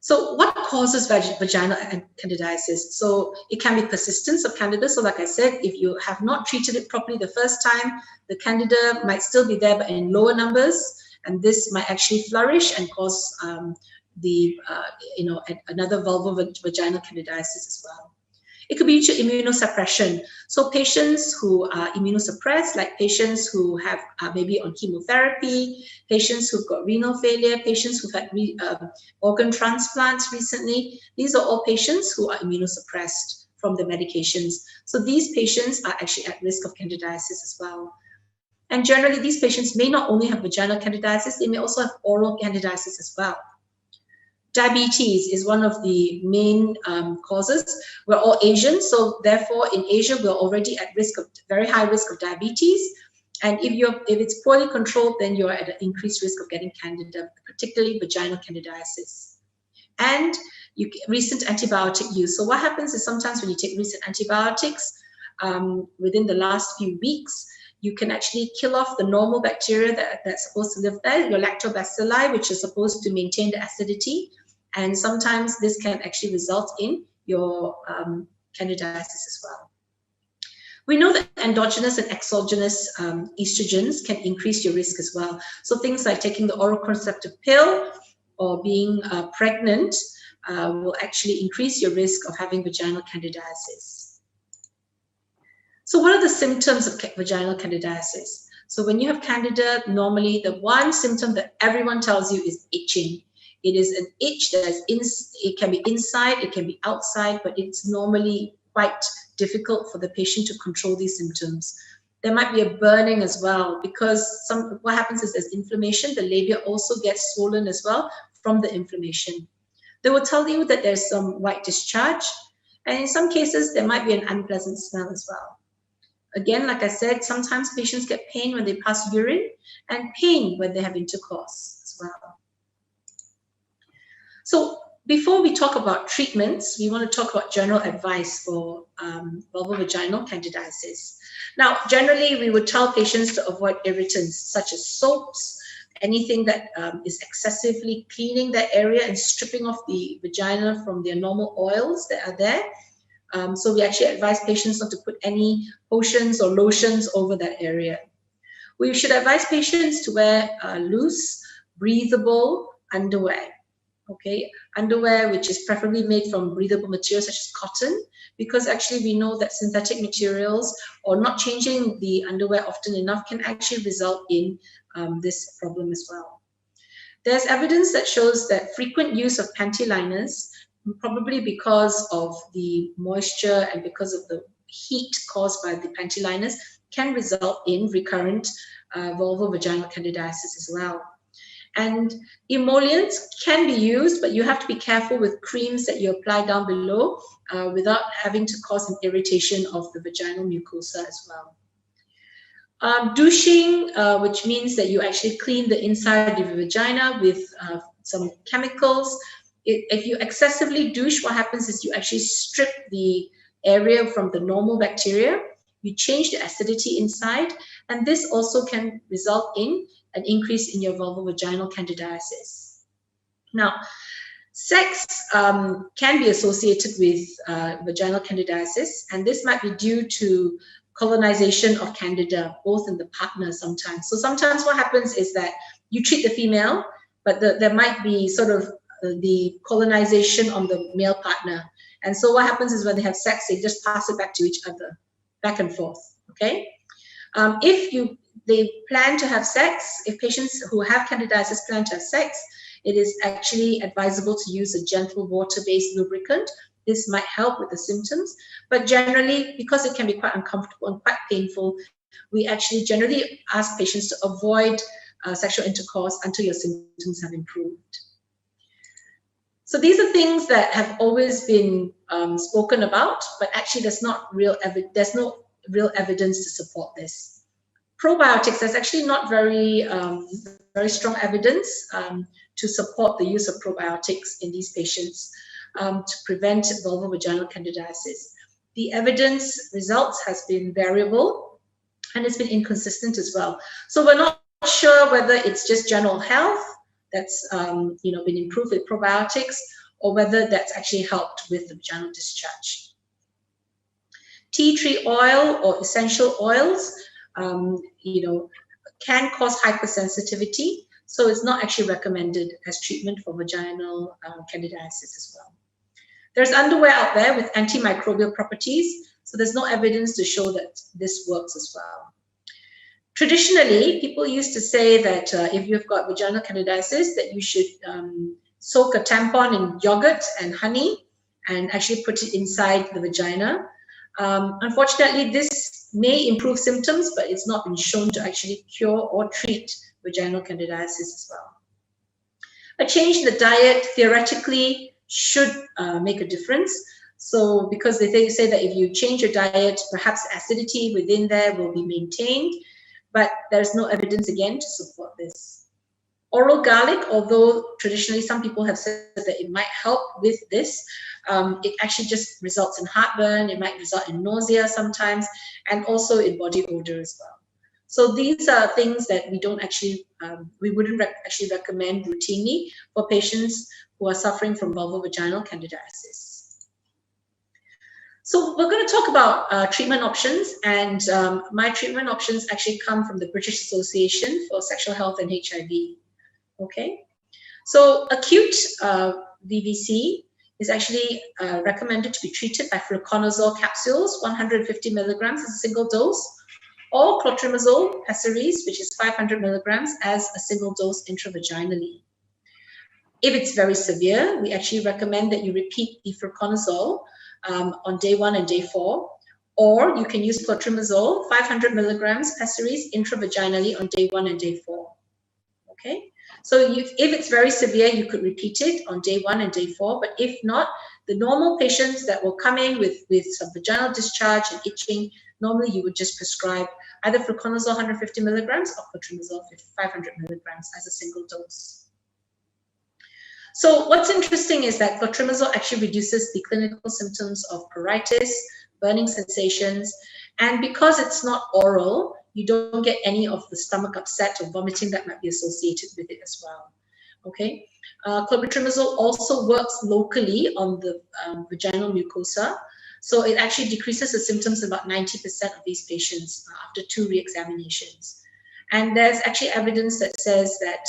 So what causes vaginal candidiasis? So it can be persistence of Candida. So like I said, if you have not treated it properly the first time, the Candida might still be there, but in lower numbers, and this might actually flourish and cause another vulvovaginal candidiasis as well. It could be due to immunosuppression. So patients who are immunosuppressed, like patients who have maybe on chemotherapy, patients who've got renal failure, patients who've had organ transplants recently, these are all patients who are immunosuppressed from the medications. So these patients are actually at risk of candidiasis as well. And generally, these patients may not only have vaginal candidiasis, they may also have oral candidiasis as well. Diabetes is one of the main causes. We're all Asian, so therefore in Asia, we're already at risk of very high risk of diabetes. And if it's poorly controlled, then you're at an increased risk of getting Candida, particularly vaginal candidiasis. And recent antibiotic use. So what happens is sometimes when you take recent antibiotics, within the last few weeks, you can actually kill off the normal bacteria that's supposed to live there, your lactobacilli, which is supposed to maintain the acidity. And sometimes this can actually result in your candidiasis as well. We know that endogenous and exogenous estrogens can increase your risk as well. So things like taking the oral contraceptive pill or being pregnant will actually increase your risk of having vaginal candidiasis. So what are the symptoms of vaginal candidiasis? So when you have Candida, normally the one symptom that everyone tells you is itching. It is an itch it can be inside, it can be outside, but it's normally quite difficult for the patient to control these symptoms. There might be a burning as well, because what happens is there's inflammation. The labia also gets swollen as well from the inflammation. They will tell you that there's some white discharge, and in some cases there might be an unpleasant smell as well. Again, like I said, sometimes patients get pain when they pass urine and pain when they have intercourse as well. So before we talk about treatments, we want to talk about general advice for vulvovaginal candidiasis. Now, generally, we would tell patients to avoid irritants such as soaps, anything that is excessively cleaning that area and stripping off the vagina from their normal oils that are there. So we actually advise patients not to put any potions or lotions over that area. We should advise patients to wear loose, breathable underwear. Okay, underwear which is preferably made from breathable materials such as cotton, because actually we know that synthetic materials or not changing the underwear often enough can actually result in this problem as well. There's evidence that shows that frequent use of panty liners, probably because of the moisture and because of the heat caused by the panty liners, can result in recurrent vulvovaginal candidiasis as well. And emollients can be used, but you have to be careful with creams that you apply down below without having to cause an irritation of the vaginal mucosa as well. Douching, which means that you actually clean the inside of your vagina with some chemicals. If you excessively douche, what happens is you actually strip the area from the normal bacteria. You change the acidity inside, and this also can result in an increase in your vulvovaginal candidiasis. Now, sex can be associated with vaginal candidiasis, and this might be due to colonization of Candida, both in the partner sometimes. So sometimes what happens is that you treat the female, but there might be sort of the colonization on the male partner. And so what happens is when they have sex, they just pass it back to each other, back and forth, okay? If you they plan to have sex, if patients who have candidiasis plan to have sex, it is actually advisable to use a gentle water-based lubricant. This might help with the symptoms, but generally, because it can be quite uncomfortable and quite painful, we actually generally ask patients to avoid sexual intercourse until your symptoms have improved. So these are things that have always been spoken about, but actually there's no real evidence to support this. Probiotics, there's actually not very strong evidence to support the use of probiotics in these patients to prevent vulvovaginal candidiasis. The evidence results has been variable and it's been inconsistent as well. So we're not sure whether it's just general health that's been improved with probiotics, or whether that's actually helped with the vaginal discharge. Tea tree oil or essential oils, can cause hypersensitivity, so it's not actually recommended as treatment for vaginal candidiasis as well. There's underwear out there with antimicrobial properties, so there's no evidence to show that this works as well. Traditionally, people used to say that if you've got vaginal candidiasis, that you should soak a tampon in yogurt and honey and actually put it inside the vagina. Unfortunately, this may improve symptoms, but it's not been shown to actually cure or treat vaginal candidiasis as well. A change in the diet theoretically should make a difference. So because they say that if you change your diet, perhaps acidity within there will be maintained, but there's no evidence again to support this. Oral garlic, although traditionally some people have said that it might help with this, it actually just results in heartburn, it might result in nausea sometimes, and also in body odor as well. So these are things that we don't actually, we wouldn't actually recommend routinely for patients who are suffering from vulvovaginal candidiasis. So we're going to talk about treatment options, and my treatment options actually come from the British Association for Sexual Health and HIV. Okay, so acute VVC is actually recommended to be treated by fluconazole capsules, 150 milligrams as a single dose, or clotrimazole pessaries, which is 500 milligrams as a single dose intravaginally. If it's very severe, we actually recommend that you repeat the fluconazole on day 1 and day 4, or you can use clotrimazole, 500 milligrams pessaries intravaginally on day 1 and day 4. Okay, so if it's very severe, you could repeat it on day 1 and day 4, but if not, the normal patients that will come in with some vaginal discharge and itching, normally you would just prescribe either fluconazole 150 milligrams or clotrimazole 500 milligrams as a single dose. So what's interesting is that clotrimazole actually reduces the clinical symptoms of pruritus, burning sensations, and because it's not oral, you don't get any of the stomach upset or vomiting that might be associated with it as well. Okay, clotrimazole also works locally on the vaginal mucosa, so it actually decreases the symptoms in about 90% of these patients after 2 re-examinations. And there's actually evidence that says that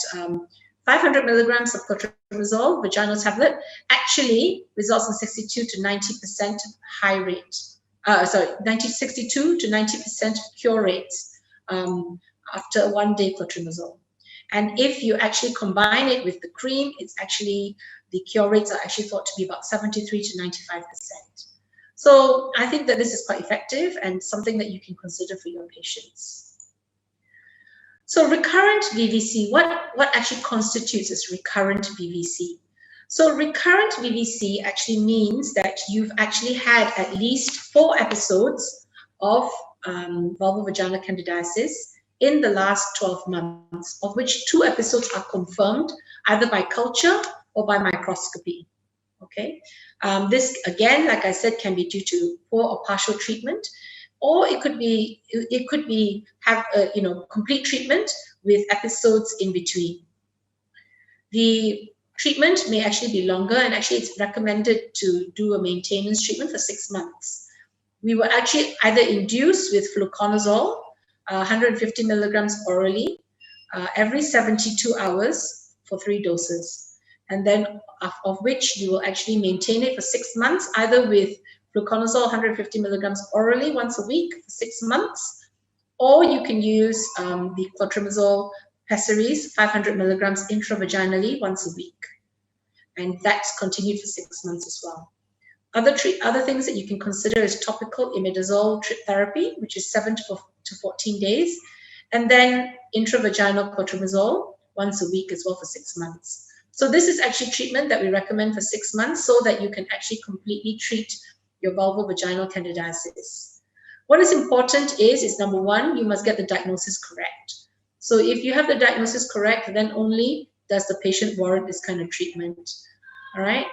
500 milligrams of clotrimazole, vaginal tablet, actually results in 62 to 90% high rate. 62 to 90% cure rates after 1 day clotrimazole. And if you actually combine it with the cream, it's actually, the cure rates are actually thought to be about 73 to 95%. So I think that this is quite effective and something that you can consider for your patients. So recurrent VVC, what actually constitutes as recurrent VVC? So recurrent VVC actually means that you've actually had at least 4 episodes of vulvovaginal candidiasis in the last 12 months, of which 2 episodes are confirmed either by culture or by microscopy. Okay, this again, like I said, can be due to poor or partial treatment, or it could be complete treatment with episodes in between. The treatment may actually be longer, and actually it's recommended to do a maintenance treatment for 6 months. We will actually either induce with fluconazole, 150 milligrams orally, every 72 hours for 3 doses. And then of which you will actually maintain it for 6 months, either with fluconazole 150 milligrams orally once a week for 6 months, or you can use the clotrimazole pessaries, 500 milligrams intravaginally once a week. And that's continued for 6 months as well. Other things that you can consider is topical imidazole trip therapy, which is 7 to 14 days, and then intravaginal clotrimazole once a week as well for 6 months. So this is actually treatment that we recommend for 6 months so that you can actually completely treat your vulvovaginal candidiasis. What is important is number one, you must get the diagnosis correct. So if you have the diagnosis correct, then only does the patient warrant this kind of treatment. All right.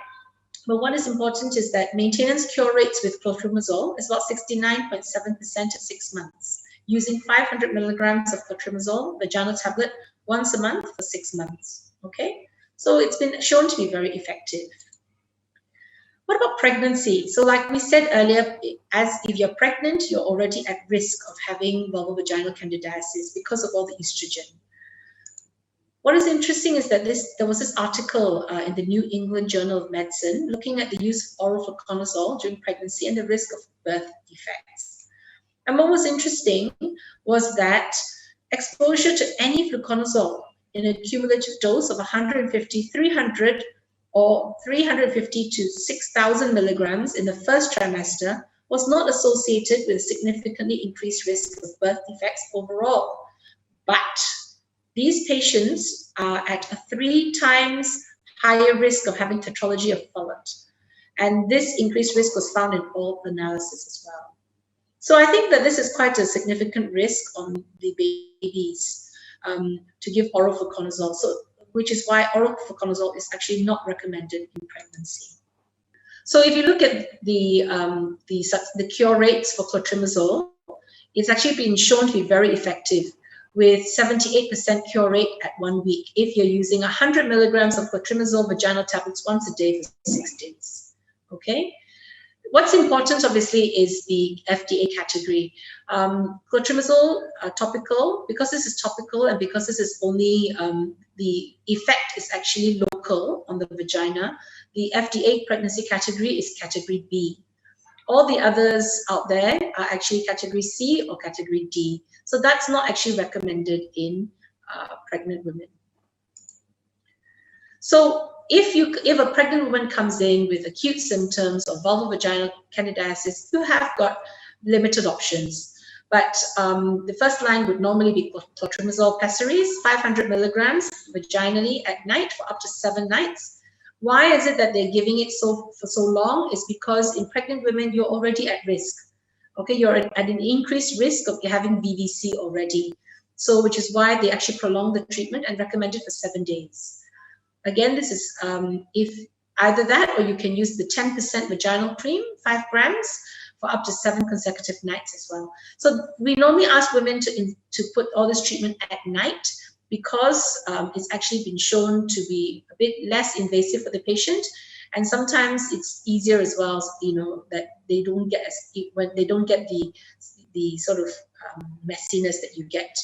But what is important is that maintenance cure rates with clotrimazole is about 69.7% at 6 months, using 500 milligrams of clotrimazole, vaginal tablet, once a month for 6 months. Okay. So it's been shown to be very effective. What about pregnancy? So like we said earlier, as if you're pregnant, you're already at risk of having vulvovaginal candidiasis because of all the estrogen. What is interesting is that there was this article in the New England Journal of Medicine looking at the use of oral fluconazole during pregnancy and the risk of birth defects. And what was interesting was that exposure to any fluconazole in a cumulative dose of 150, 300, or 350 to 6,000 milligrams in the first trimester was not associated with a significantly increased risk of birth defects overall. But these patients are at a 3 times higher risk of having tetralogy of Fallot. And this increased risk was found in all analyses as well. So I think that this is quite a significant risk on the babies to give oral fluconazole. So, which is why oral fluconazole is actually not recommended in pregnancy. So if you look at the cure rates for clotrimazole, it's actually been shown to be very effective with 78% cure rate at 1 week if you're using 100 milligrams of clotrimazole vaginal tablets once a day for 6 days. Okay. What's important, obviously, is the FDA category. Clotrimazole topical, because this is topical and because this is only the effect is actually local on the vagina, the FDA pregnancy category is category B. All the others out there are actually category C or category D. So that's not actually recommended in pregnant women. So if a pregnant woman comes in with acute symptoms of vulvovaginal candidiasis, you have got limited options. But the first line would normally be clotrimazole pessaries, 500 milligrams vaginally at night for up to 7 nights. Why is it that they're giving it for so long? Is because in pregnant women, you're already at risk. Okay, you're at an increased risk of having VVC already. So which is why they actually prolong the treatment and recommend it for 7 days. Again, this is if either that or you can use the 10% vaginal cream, 5 grams, for up to 7 consecutive nights as well. So we normally ask women to put all this treatment at night because it's actually been shown to be a bit less invasive for the patient, and sometimes it's easier as well. You know that they don't get the sort of messiness that you get.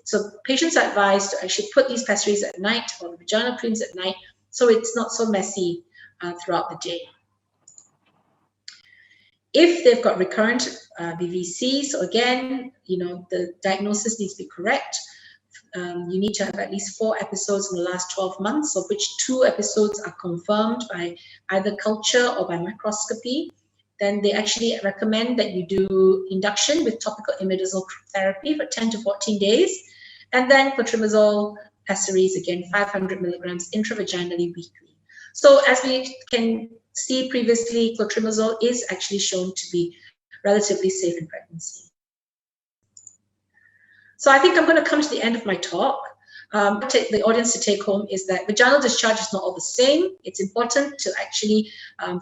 So patients are advised to actually put these pessaries at night or the vaginal creams at night, so it's not so messy throughout the day. If they've got recurrent VVC, so again, the diagnosis needs to be correct. You need to have at least 4 episodes in the last 12 months, of which 2 episodes are confirmed by either culture or by microscopy. Then they actually recommend that you do induction with topical imidazole therapy for 10 to 14 days. And then clotrimazole pessaries, again, 500 milligrams intravaginally weekly. So as we can see previously, clotrimazole is actually shown to be relatively safe in pregnancy. So I think I'm going to come to the end of my talk. The audience to take home is that vaginal discharge is not all the same. It's important to actually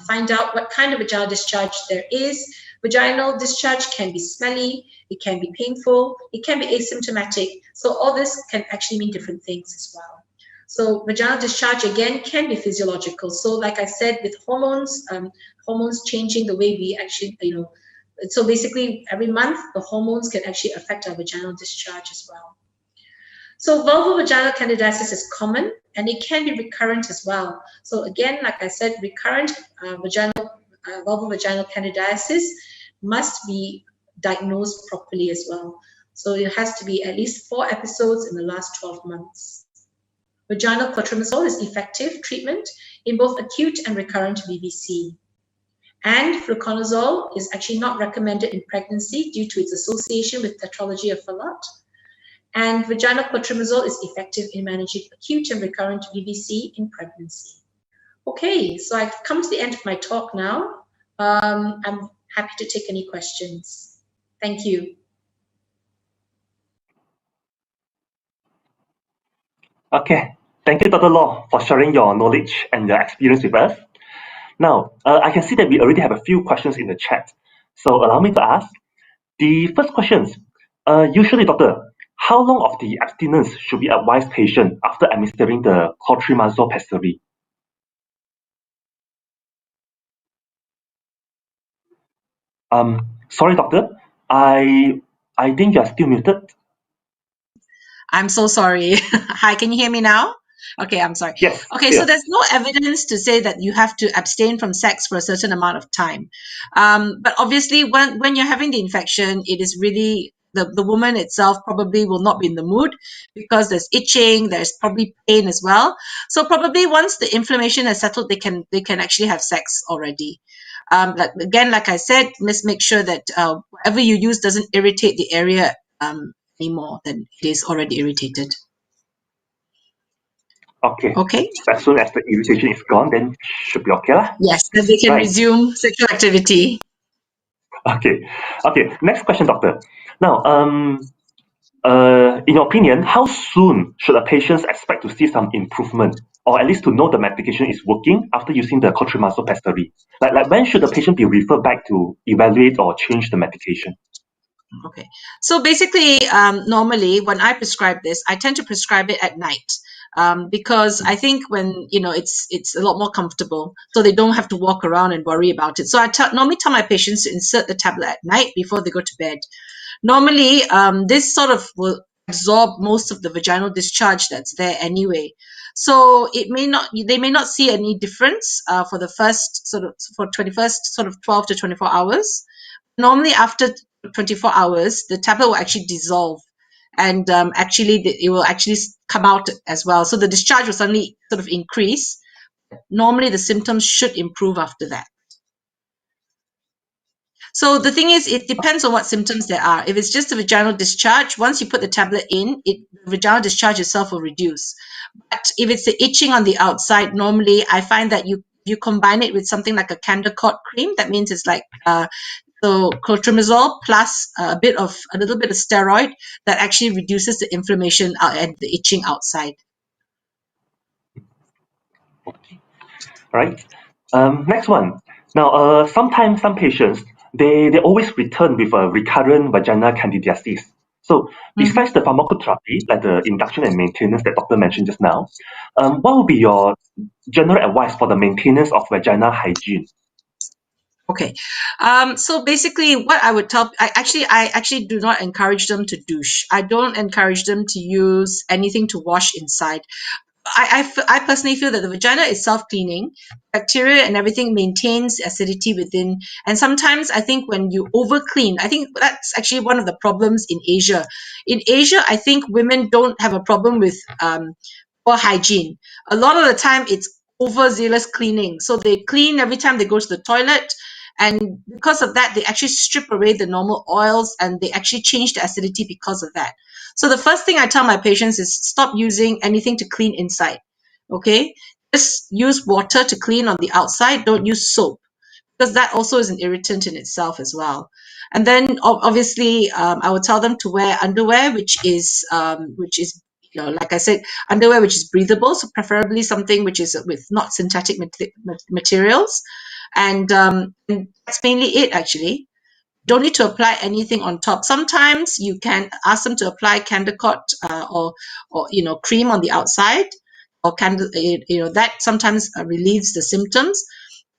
find out what kind of vaginal discharge there is. Vaginal discharge can be smelly, it can be painful, it can be asymptomatic. So all this can actually mean different things as well. So vaginal discharge, again, can be physiological. So like I said, with hormones, hormones changing the way we actually, so basically every month the hormones can actually affect our vaginal discharge as well. So vulvovaginal candidiasis is common and it can be recurrent as well. So again, like I said, recurrent vulvovaginal candidiasis must be diagnosed properly as well. So it has to be at least 4 episodes in the last 12 months. Vaginal clotrimazole is effective treatment in both acute and recurrent VVC. And fluconazole is actually not recommended in pregnancy due to its association with tetralogy of Fallot. And vaginal clotrimazole is effective in managing acute and recurrent VVC in pregnancy. Okay, so I've come to the end of my talk now. I'm happy to take any questions. Thank you. Okay, thank you, Dr. Law, for sharing your knowledge and your experience with us. Now, I can see that we already have a few questions in the chat. So allow me to ask. The first questions, usually, doctor, how long of the abstinence should we advise patient after administering the clotrimazole pessary? Sorry, doctor, I think you are still muted. I'm so sorry. Hi, can you hear me now? Okay, I'm sorry. Yes. Okay, so there's no evidence to say that you have to abstain from sex for a certain amount of time. But obviously, when you're having the infection, it is really the woman itself probably will not be in the mood because there's itching, there's probably pain as well. So probably once the inflammation has settled, they can actually have sex already. Like I said, let's make sure that whatever you use doesn't irritate the area anymore than it is already irritated. Okay. Okay. As soon as the irritation is gone, then should be okay lah. Yes, then they can resume sexual activity. Okay. Okay. Next question, doctor. Now, in your opinion, how soon should a patient expect to see some improvement, or at least to know the medication is working after using the clotrimazole pessary? Like when should the patient be referred back to evaluate or change the medication? Okay. So basically, normally when I prescribe this, I tend to prescribe it at night. Because I think when it's a lot more comfortable, so they don't have to walk around and worry about it. So I normally tell my patients to insert the tablet at night before they go to bed. Normally, this sort of will absorb most of the vaginal discharge that's there anyway. So they may not see any difference for the first for 12 to 24 hours. Normally, after 24 hours, the tablet will actually dissolve. And it will actually come out as well. So the discharge will suddenly sort of increase. Normally, the symptoms should improve after that. So the thing is, it depends on what symptoms there are. If it's just a vaginal discharge, once you put the tablet in, the vaginal discharge itself will reduce. But if it's the itching on the outside, normally I find that you combine it with something like a Candicort cream. That means it's like so clotrimazole plus a little bit of steroid that actually reduces the inflammation and the itching outside. Okay. All right. Next one. Now, sometimes some patients they always return with a recurrent vaginal candidiasis. So besides the pharmacotherapy, like the induction and maintenance that doctor mentioned just now, what would be your general advice for the maintenance of vaginal hygiene? Okay, so basically what I would tell, I actually do not encourage them to douche. I don't encourage them to use anything to wash inside. I personally feel that the vagina is self-cleaning. Bacteria and everything maintains acidity within. And sometimes I think when you over-clean, I think that's actually one of the problems in Asia. In Asia, I think women don't have a problem with poor hygiene. A lot of the time it's overzealous cleaning. So they clean every time they go to the toilet. And because of that, they actually strip away the normal oils and they actually change the acidity because of that. So the first thing I tell my patients is stop using anything to clean inside. Okay? Just use water to clean on the outside. Don't use soap because that also is an irritant in itself as well. And then obviously, I would tell them to wear underwear, which is like I said, underwear which is breathable. So preferably something which is with not synthetic materials. And that's mainly it actually. Don't need to apply anything on top. Sometimes you can ask them to apply Candicort or cream on the outside, or that sometimes relieves the symptoms.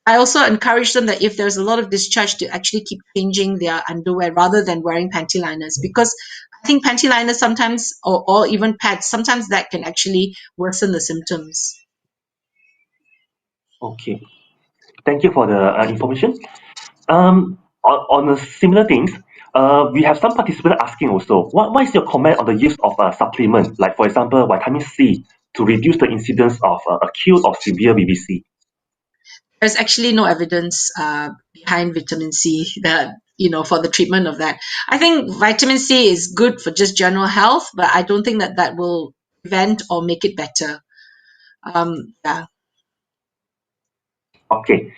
I also encourage them that if there's a lot of discharge to actually keep changing their underwear rather than wearing panty liners, because I think panty liners sometimes or even pads, sometimes that can actually worsen the symptoms. Okay. Thank you for the information. On a similar things, we have some participants asking also, what is your comment on the use of a supplement, like for example, vitamin C, to reduce the incidence of acute or severe VVC? There's actually no evidence behind vitamin C that, for the treatment of that. I think vitamin C is good for just general health, but I don't think that will prevent or make it better. Yeah. Okay.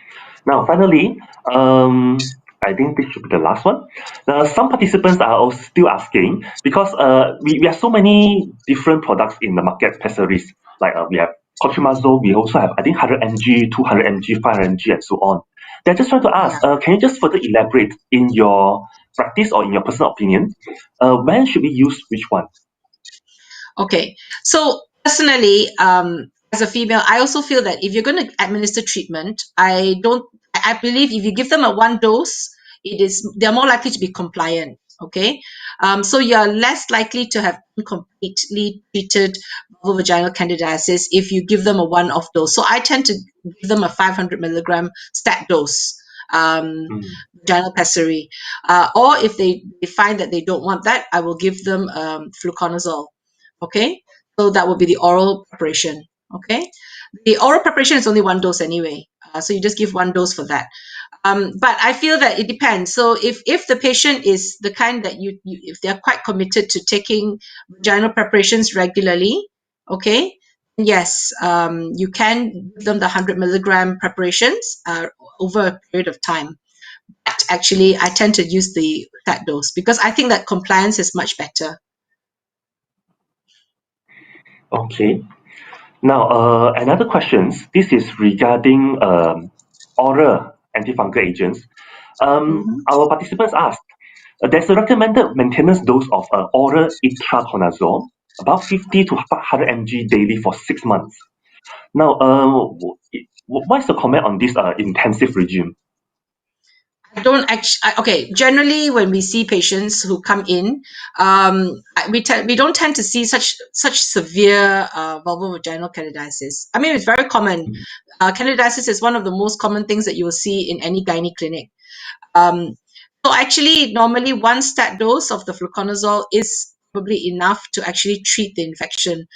Now, finally, I think this should be the last one. Some participants are also still asking, because we have so many different products in the market, pessaries. Like we have cotrimazole, we also have, I think, 100 mg, 200 mg, 500 mg, and so on. They're just trying to ask, can you just further elaborate in your practice or in your personal opinion, when should we use which one? Okay. So personally, as a female, I also feel that if you're going to administer treatment, I believe if you give them a one dose, they're more likely to be compliant. Okay. So you're less likely to have incompletely treated vulvovaginal candidiasis if you give them a one-off dose. So I tend to give them a 500 milligram stat dose. Vaginal pessary, or if they find that they don't want that, I will give them fluconazole. Okay, so that would be the oral preparation. Okay, the oral preparation is only one dose anyway, so you just give one dose for that. But I feel that it depends. So if the patient is the kind that if they're quite committed to taking vaginal preparations regularly, okay, yes, you can give them the 100 milligram preparations over a period of time. But actually, I tend to use the stat dose because I think that compliance is much better. Okay. Now, another question. This is regarding oral antifungal agents. Our participants asked, there's a recommended maintenance dose of oral itraconazole, about 50 to 100 mg daily for 6 months. Now, what's the comment on this intensive regime? Generally, when we see patients who come in, we don't tend to see such severe vulvovaginal candidiasis. I mean, it's very common. Candidiasis is one of the most common things that you will see in any gynae clinic. So actually, normally one stat dose of the fluconazole is probably enough to actually treat the infection.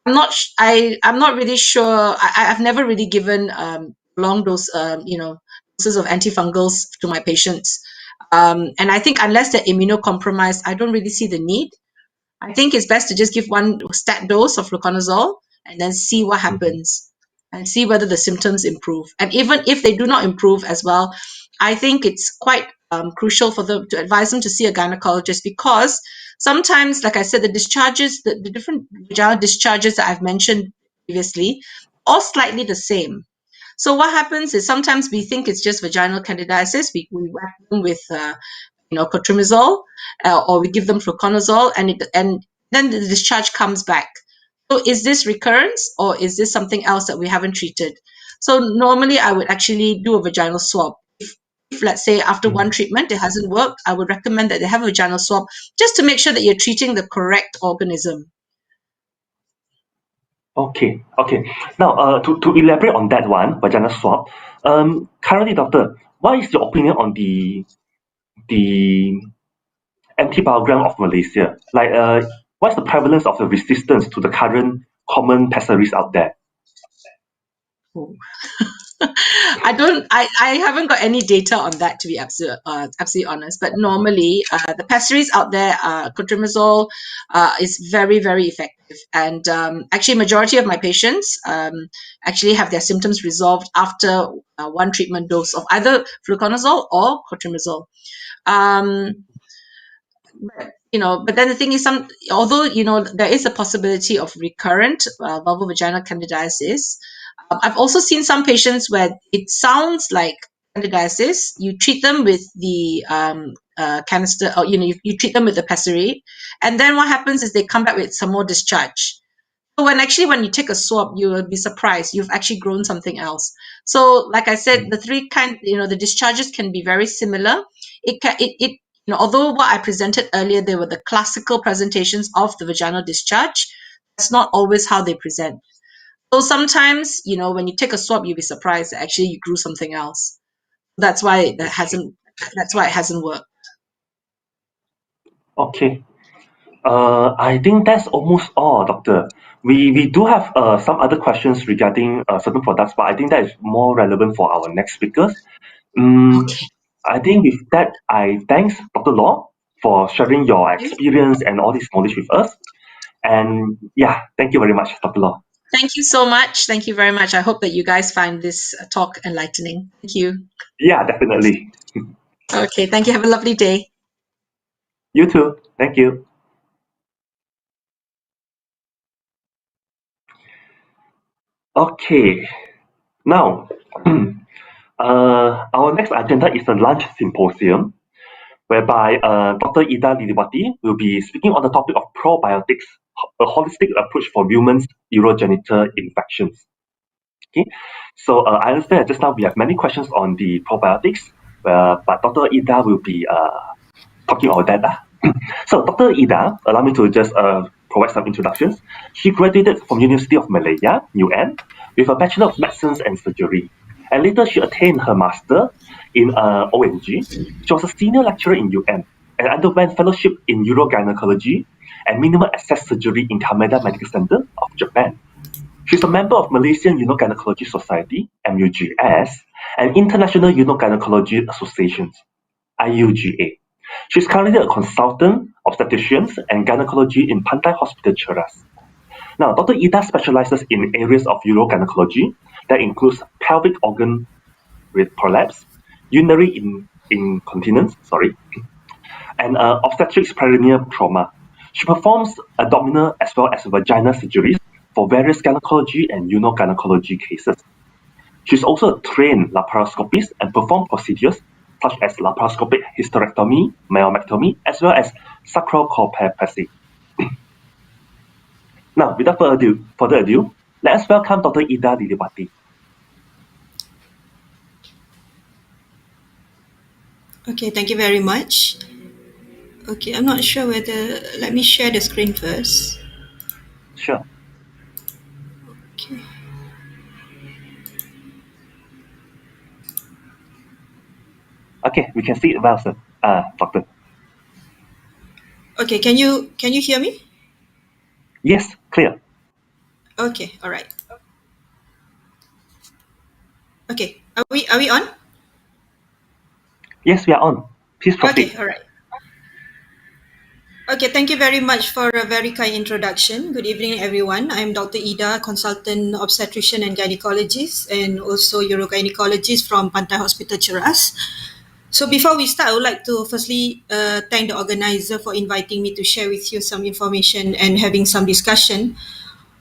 I'm not really sure. I've never really given long dose, doses of antifungals to my patients. And I think unless they're immunocompromised, I don't really see the need. I think it's best to just give one stat dose of fluconazole and then see what happens and see whether the symptoms improve. And even if they do not improve as well, I think it's quite crucial for them to advise them to see a gynecologist, because sometimes, like I said, the discharges, the different vaginal discharges that I've mentioned previously, all slightly the same. So what happens is sometimes we think it's just vaginal candidiasis. We whack them with cotrimazole, or we give them fluconazole, and then the discharge comes back. So is this recurrence, or is this something else that we haven't treated? So normally I would actually do a vaginal swab. If let's say after one treatment it hasn't worked, I would recommend that they have a vaginal swab just to make sure that you're treating the correct organism. Okay. Now, to elaborate on that one, vaginal swab. Currently, doctor, what is your opinion on the antibiogram of Malaysia? Like, what's the prevalence of the resistance to the current common pessaries out there? I haven't got any data on that, to be absolutely honest. But normally, the pessaries out there, cotrimazole is very, very effective. And actually, majority of my patients actually have their symptoms resolved after one treatment dose of either fluconazole or cotrimazole. But then the thing is, although there is a possibility of recurrent vulvovaginal candidiasis, I've also seen some patients where it sounds like candidiasis. You treat them with the canister, or you treat them with the pessary, and then what happens is they come back with some more discharge. So when you take a swab, you will be surprised you've actually grown something else. So, like I said, the discharges can be very similar. Although what I presented earlier, they were the classical presentations of the vaginal discharge, that's not always how they present. So sometimes, when you take a swab, you'll be surprised that actually you grew something else. That's why it hasn't worked. Okay. I think that's almost all, Doctor. We do have some other questions regarding certain products, but I think that is more relevant for our next speakers. I think with that, I thanks Dr. Law for sharing your experience and all this knowledge with us. And yeah, thank you very much, Dr. Law. Thank you so much. Thank you very much. I hope that you guys find this talk enlightening. Thank you. Yeah, definitely. Okay, thank you. Have a lovely day. You too. Thank you. Okay. Now, our next agenda is a lunch symposium, whereby Dr. Ida Liliwati will be speaking on the topic of probiotics, a holistic approach for women's urogenital infections. Okay, so I understand that just now we have many questions on the probiotics, but Dr. Ida will be talking about that. So Dr. Ida, allow me to just provide some introductions. She graduated from University of Malaya, UM, with a Bachelor of Medicine and Surgery. And later she attained her master in ONG. She was a senior lecturer in UM and underwent fellowship in urogynecology and minimal access surgery in Kameda Medical Center of Japan. She's a member of Malaysian Urogynecology Society, MUGS, and International Urogynecology Associations, IUGA. She's currently a consultant obstetricians and gynecology in Pantai Hospital Cheras. Now, Dr. Ida specializes in areas of urogynecology that includes pelvic organ with prolapse, urinary incontinence, and obstetrics perineal trauma. She performs abdominal as well as vaginal surgeries for various gynecology and urogynecology cases. She's also a trained laparoscopist and performs procedures such as laparoscopic hysterectomy, myomectomy, as well as sacrocolpopexy. Now, without further ado, let us welcome Dr. Ida Liliwati. Okay, thank you very much. Okay, I'm not sure whether, let me share the screen first. Sure. Okay. Okay, we can see it well, sir. Doctor. Okay, can you hear me? Yes, clear. Okay, all right. Okay, are we on? Yes, we are on. Please proceed. Okay, all right. Okay, thank you very much for a very kind introduction. Good evening, everyone. I'm Dr. Ida, consultant obstetrician and gynecologist, and also urogynecologist from Pantai Hospital Cheras. So before we start, I would like to firstly thank the organizer for inviting me to share with you some information and having some discussion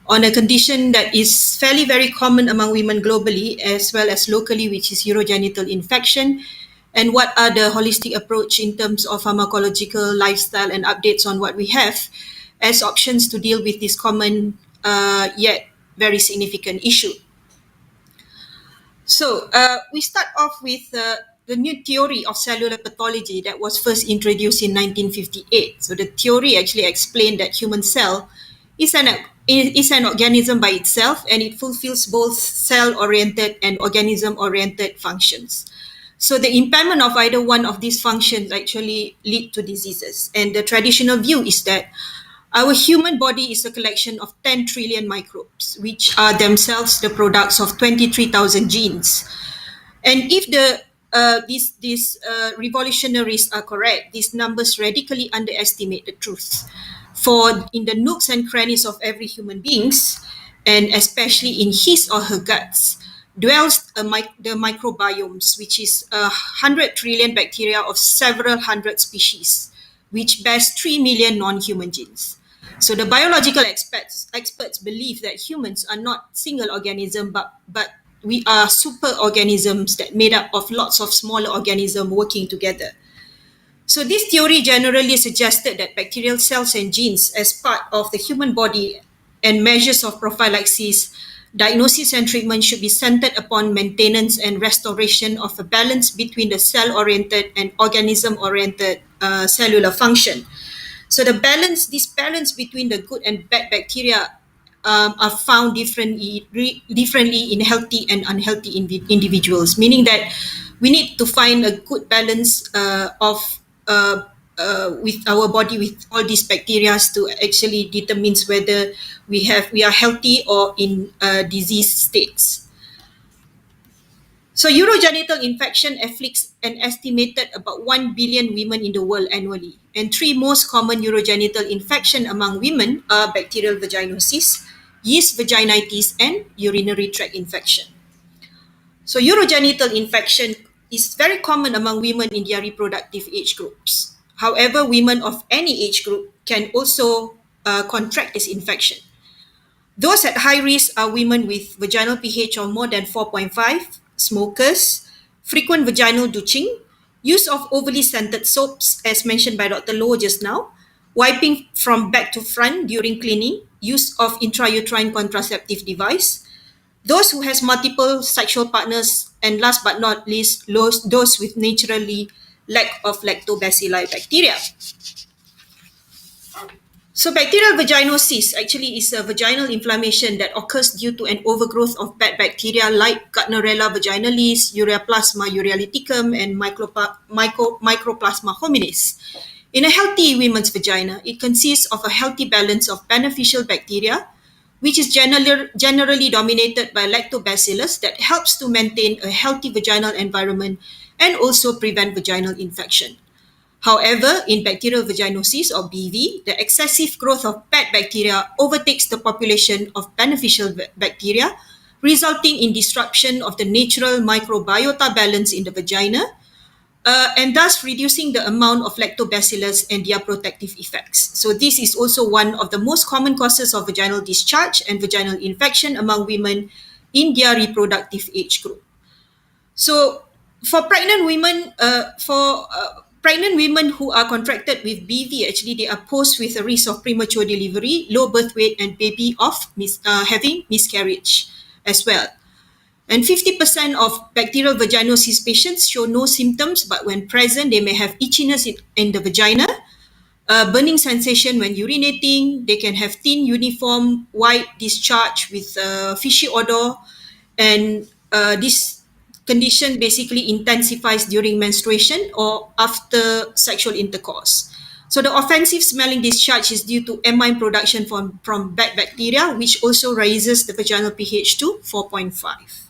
on a condition that is fairly very common among women globally as well as locally, which is urogenital infection, and what are the holistic approach in terms of pharmacological lifestyle and updates on what we have as options to deal with this common yet very significant issue. So we start off with the new theory of cellular pathology that was first introduced in 1958. So the theory actually explained that human cell is an organism by itself, and it fulfills both cell-oriented and organism-oriented functions. So the impairment of either one of these functions actually lead to diseases. And the traditional view is that our human body is a collection of 10 trillion microbes, which are themselves the products of 23,000 genes. And if these revolutionaries are correct, these numbers radically underestimate the truth. For in the nooks and crannies of every human beings, and especially in his or her guts, dwells the microbiomes, which is 100 trillion bacteria of several hundred species, which bears 3 million non-human genes. So the biological experts believe that humans are not single organism, but we are super organisms that made up of lots of smaller organisms working together. So this theory generally suggested that bacterial cells and genes as part of the human body and measures of prophylaxis, diagnosis and treatment should be centered upon maintenance and restoration of a balance between the cell-oriented and organism-oriented cellular function. So this balance between the good and bad bacteria are found differently in healthy and unhealthy individuals, meaning that we need to find a good balance of with our body with all these bacteria to actually determines whether we are healthy or in disease states. So urogenital infection afflicts an estimated about 1 billion women in the world annually. And three most common urogenital infection among women are bacterial vaginosis, yeast vaginitis, and urinary tract infection. So urogenital infection is very common among women in their reproductive age groups. However, women of any age group can also contract this infection. Those at high risk are women with vaginal pH of more than 4.5, smokers, frequent vaginal douching, use of overly scented soaps, as mentioned by Dr. Loh just now, wiping from back to front during cleaning, use of intrauterine contraceptive device, those who has multiple sexual partners, and last but not least, those with naturally lack of lactobacilli bacteria. So bacterial vaginosis actually is a vaginal inflammation that occurs due to an overgrowth of bad bacteria like Gardnerella vaginalis, Ureaplasma urealyticum, and Microplasma hominis. In a healthy woman's vagina, it consists of a healthy balance of beneficial bacteria, which is generally dominated by lactobacillus that helps to maintain a healthy vaginal environment and also prevent vaginal infection. However, in bacterial vaginosis or BV, the excessive growth of bad bacteria overtakes the population of beneficial bacteria, resulting in disruption of the natural microbiota balance in the vagina, and thus reducing the amount of lactobacillus and their protective effects. So this is also one of the most common causes of vaginal discharge and vaginal infection among women in their reproductive age group. So for pregnant women, pregnant women who are contracted with BV, actually they are posed with a risk of premature delivery, low birth weight, and baby having miscarriage as well. And 50% of bacterial vaginosis patients show no symptoms, but when present, they may have itchiness in the vagina, burning sensation when urinating, they can have thin, uniform, white discharge with fishy odor, and this condition basically intensifies during menstruation or after sexual intercourse. So the offensive smelling discharge is due to amine production from bad bacteria, which also raises the vaginal pH to 4.5.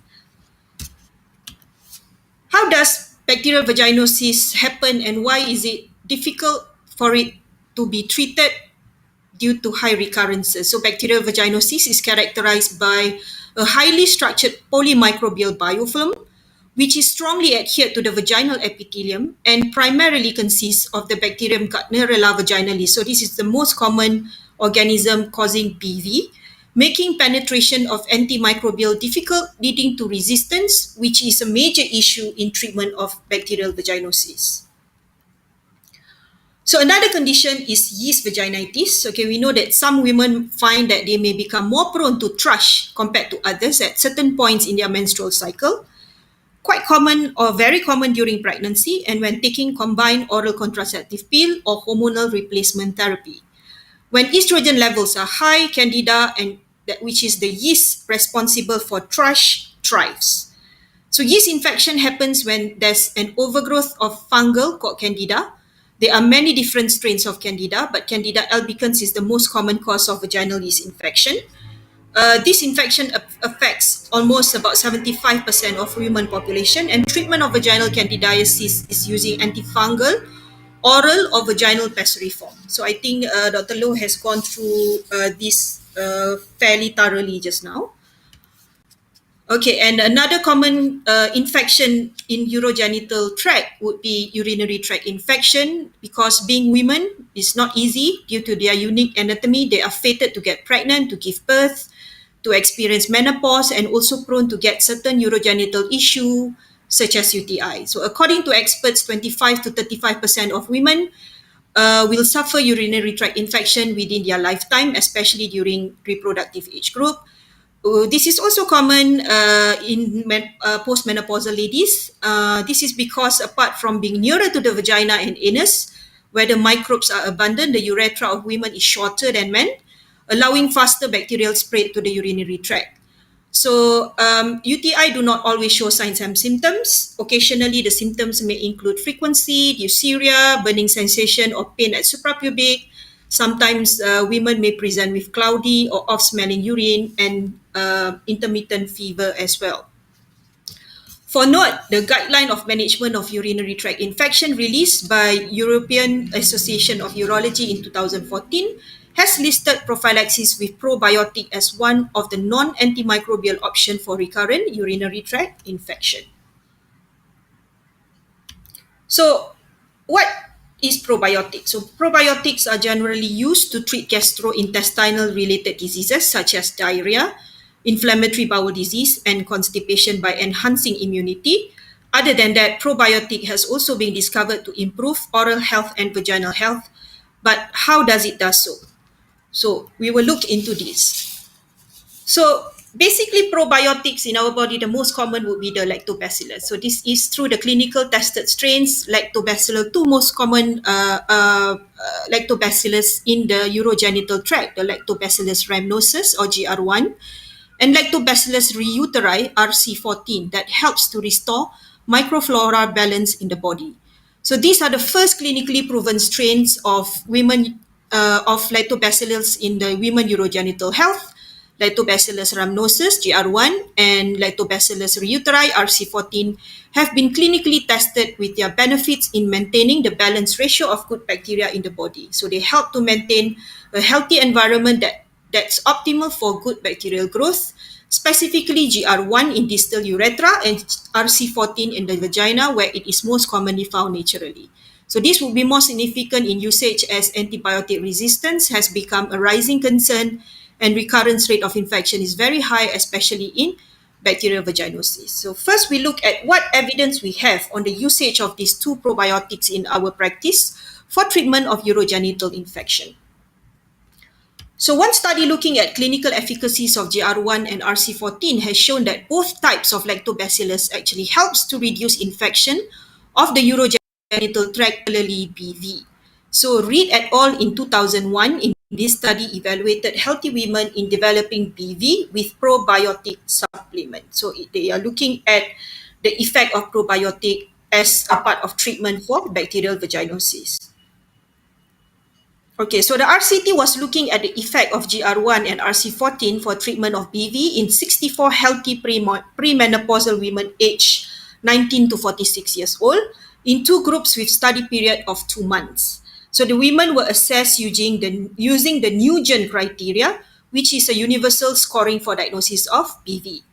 How does bacterial vaginosis happen and why is it difficult for it to be treated due to high recurrences? So bacterial vaginosis is characterized by a highly structured polymicrobial biofilm, which is strongly adhered to the vaginal epithelium and primarily consists of the bacterium Gardnerella vaginalis. So this is the most common organism causing BV, making penetration of antimicrobial difficult, leading to resistance, which is a major issue in treatment of bacterial vaginosis. So another condition is yeast vaginitis. Okay, we know that some women find that they may become more prone to thrush compared to others at certain points in their menstrual cycle. Quite common or very common during pregnancy and when taking combined oral contraceptive pill or hormonal replacement therapy. When estrogen levels are high, Candida, which is the yeast responsible for thrush, thrives. So yeast infection happens when there's an overgrowth of fungal called Candida. There are many different strains of Candida, but Candida albicans is the most common cause of vaginal yeast infection. This infection affects almost about 75% of human population, and treatment of vaginal candidiasis is using antifungal, oral or vaginal pessariform. So I think Dr. Loh has gone through this fairly thoroughly just now. Okay, and another common infection in urogenital tract would be urinary tract infection. Because being women is not easy due to their unique anatomy, they are fated to get pregnant, to give birth, to experience menopause, and also prone to get certain urogenital issue such as UTI. So according to experts, 25 to 35% of women will suffer urinary tract infection within their lifetime, especially during reproductive age group. This is also common in postmenopausal ladies. This is because apart from being nearer to the vagina and anus, where the microbes are abundant, the urethra of women is shorter than men, allowing faster bacterial spread to the urinary tract. So UTI do not always show signs and symptoms. Occasionally, the symptoms may include frequency, dysuria, burning sensation or pain at suprapubic. Sometimes women may present with cloudy or off-smelling urine and intermittent fever as well. For note, the Guideline of Management of Urinary Tract Infection released by European Association of Urology in 2014 has listed prophylaxis with probiotic as one of the non-antimicrobial option for recurrent urinary tract infection. So, what is probiotics? So, probiotics are generally used to treat gastrointestinal related diseases such as diarrhea, inflammatory bowel disease, and constipation by enhancing immunity. Other than that, probiotic has also been discovered to improve oral health and vaginal health. But how does it do so? So we will look into this. So basically, probiotics in our body, the most common would be the lactobacillus. So this is through the clinical tested strains, lactobacillus, two most common lactobacillus in the urogenital tract, the lactobacillus rhamnosus or GR1, and lactobacillus reuteri RC14 that helps to restore microflora balance in the body. So these are the first clinically proven strains of women of lactobacillus in the women urogenital health. Lactobacillus rhamnosus GR1 and lactobacillus reuteri RC14 have been clinically tested with their benefits in maintaining the balance ratio of good bacteria in the body. So they help to maintain a healthy environment that's optimal for good bacterial growth, specifically GR1 in distal urethra and RC14 in the vagina, where it is most commonly found naturally. So this would be more significant in usage as antibiotic resistance has become a rising concern and recurrence rate of infection is very high, especially in bacterial vaginosis. So first we look at what evidence we have on the usage of these two probiotics in our practice for treatment of urogenital infection. So one study looking at clinical efficacies of GR1 and RC14 has shown that both types of lactobacillus actually helps to reduce infection of the urogenital tract, particularly BV. So Reed et al. In 2001 in this study evaluated healthy women in developing BV with probiotic supplement. So they are looking at the effect of probiotic as a part of treatment for bacterial vaginosis. Okay, so the RCT was looking at the effect of GR1 and RC14 for treatment of BV in 64 healthy premenopausal women aged 19 to 46 years old in two groups with study period of 2 months. So the women were assessed using the Nugent criteria, which is a universal scoring for diagnosis of BV.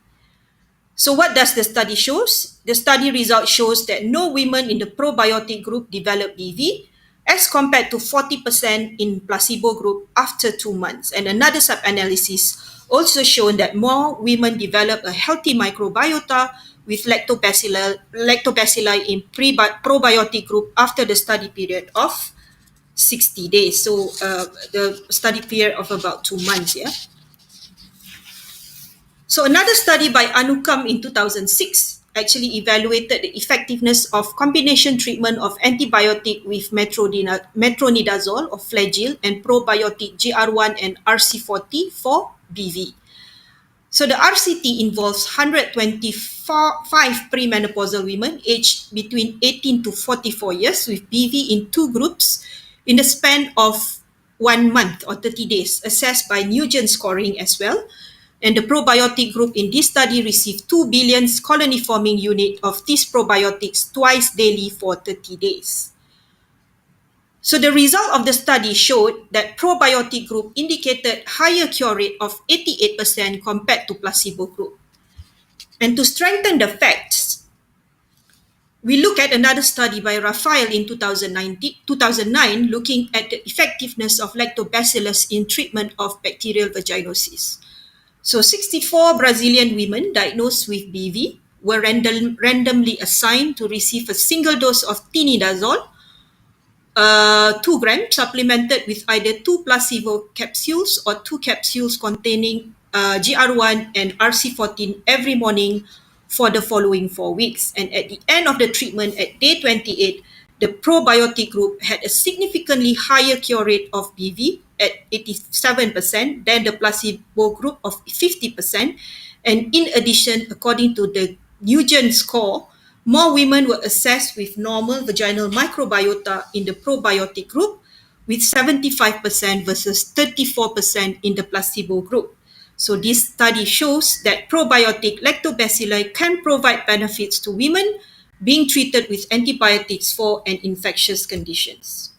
So what does the study shows? The study result shows that no women in the probiotic group developed BV, as compared to 40% in placebo group after 2 months. And another sub-analysis also shown that more women develop a healthy microbiota with lactobacilli in probiotic group after the study period of 60 days. So the study period of about 2 months, yeah. So another study by Anukam in 2006 actually evaluated the effectiveness of combination treatment of antibiotic with metronidazole or Flagyl and probiotic GR1 and RC40 for BV. So the RCT involves 125 premenopausal women aged between 18 to 44 years with BV in two groups in the span of 1 month or 30 days, assessed by Nugent scoring as well. And the probiotic group in this study received 2 billion colony-forming unit of these probiotics twice daily for 30 days. So the result of the study showed that probiotic group indicated higher cure rate of 88% compared to placebo group. And to strengthen the facts, we look at another study by Raphael in 2009 looking at the effectiveness of lactobacillus in treatment of bacterial vaginosis. So 64 Brazilian women diagnosed with BV were randomly assigned to receive a single dose of tinidazole, 2 grams, supplemented with either 2 placebo capsules or 2 capsules containing GR1 and RC14 every morning for the following 4 weeks. And at the end of the treatment at day 28, the probiotic group had a significantly higher cure rate of BV at 87% than the placebo group of 50%, And in addition, according to the Nugent score, more women were assessed with normal vaginal microbiota in the probiotic group, with 75% versus 34% in the placebo group. So this study shows that probiotic lactobacilli can provide benefits to women being treated with antibiotics for an infectious conditions.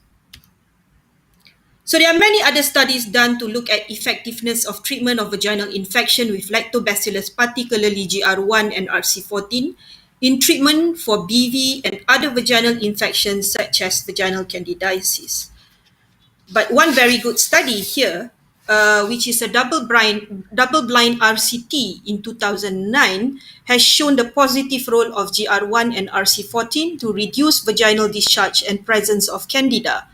So there are many other studies done to look at effectiveness of treatment of vaginal infection with lactobacillus, particularly GR1 and RC14, in treatment for BV and other vaginal infections such as vaginal candidiasis. But one very good study here, which is a double-blind RCT in 2009, has shown the positive role of GR1 and RC14 to reduce vaginal discharge and presence of candida.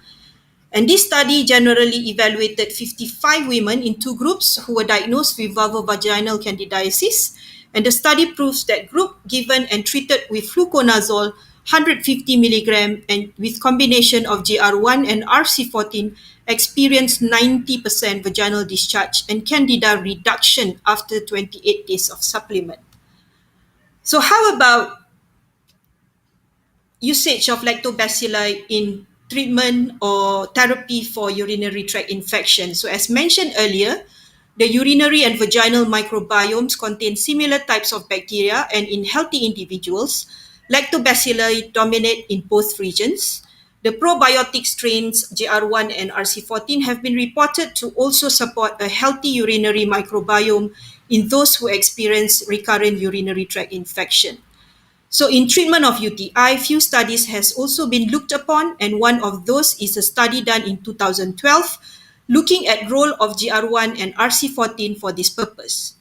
And this study generally evaluated 55 women in two groups who were diagnosed with vulvovaginal candidiasis. And the study proves that group given and treated with fluconazole 150 milligram and with combination of GR1 and RC14 experienced 90% vaginal discharge and candida reduction after 28 days of supplement. So how about usage of lactobacilli in treatment or therapy for urinary tract infection? So as mentioned earlier, the urinary and vaginal microbiomes contain similar types of bacteria, and in healthy individuals, lactobacilli dominate in both regions. The probiotic strains GR1 and RC14 have been reported to also support a healthy urinary microbiome in those who experience recurrent urinary tract infection. So in treatment of UTI, few studies has also been looked upon, and one of those is a study done in 2012 looking at role of GR1 and RC14 for this purpose.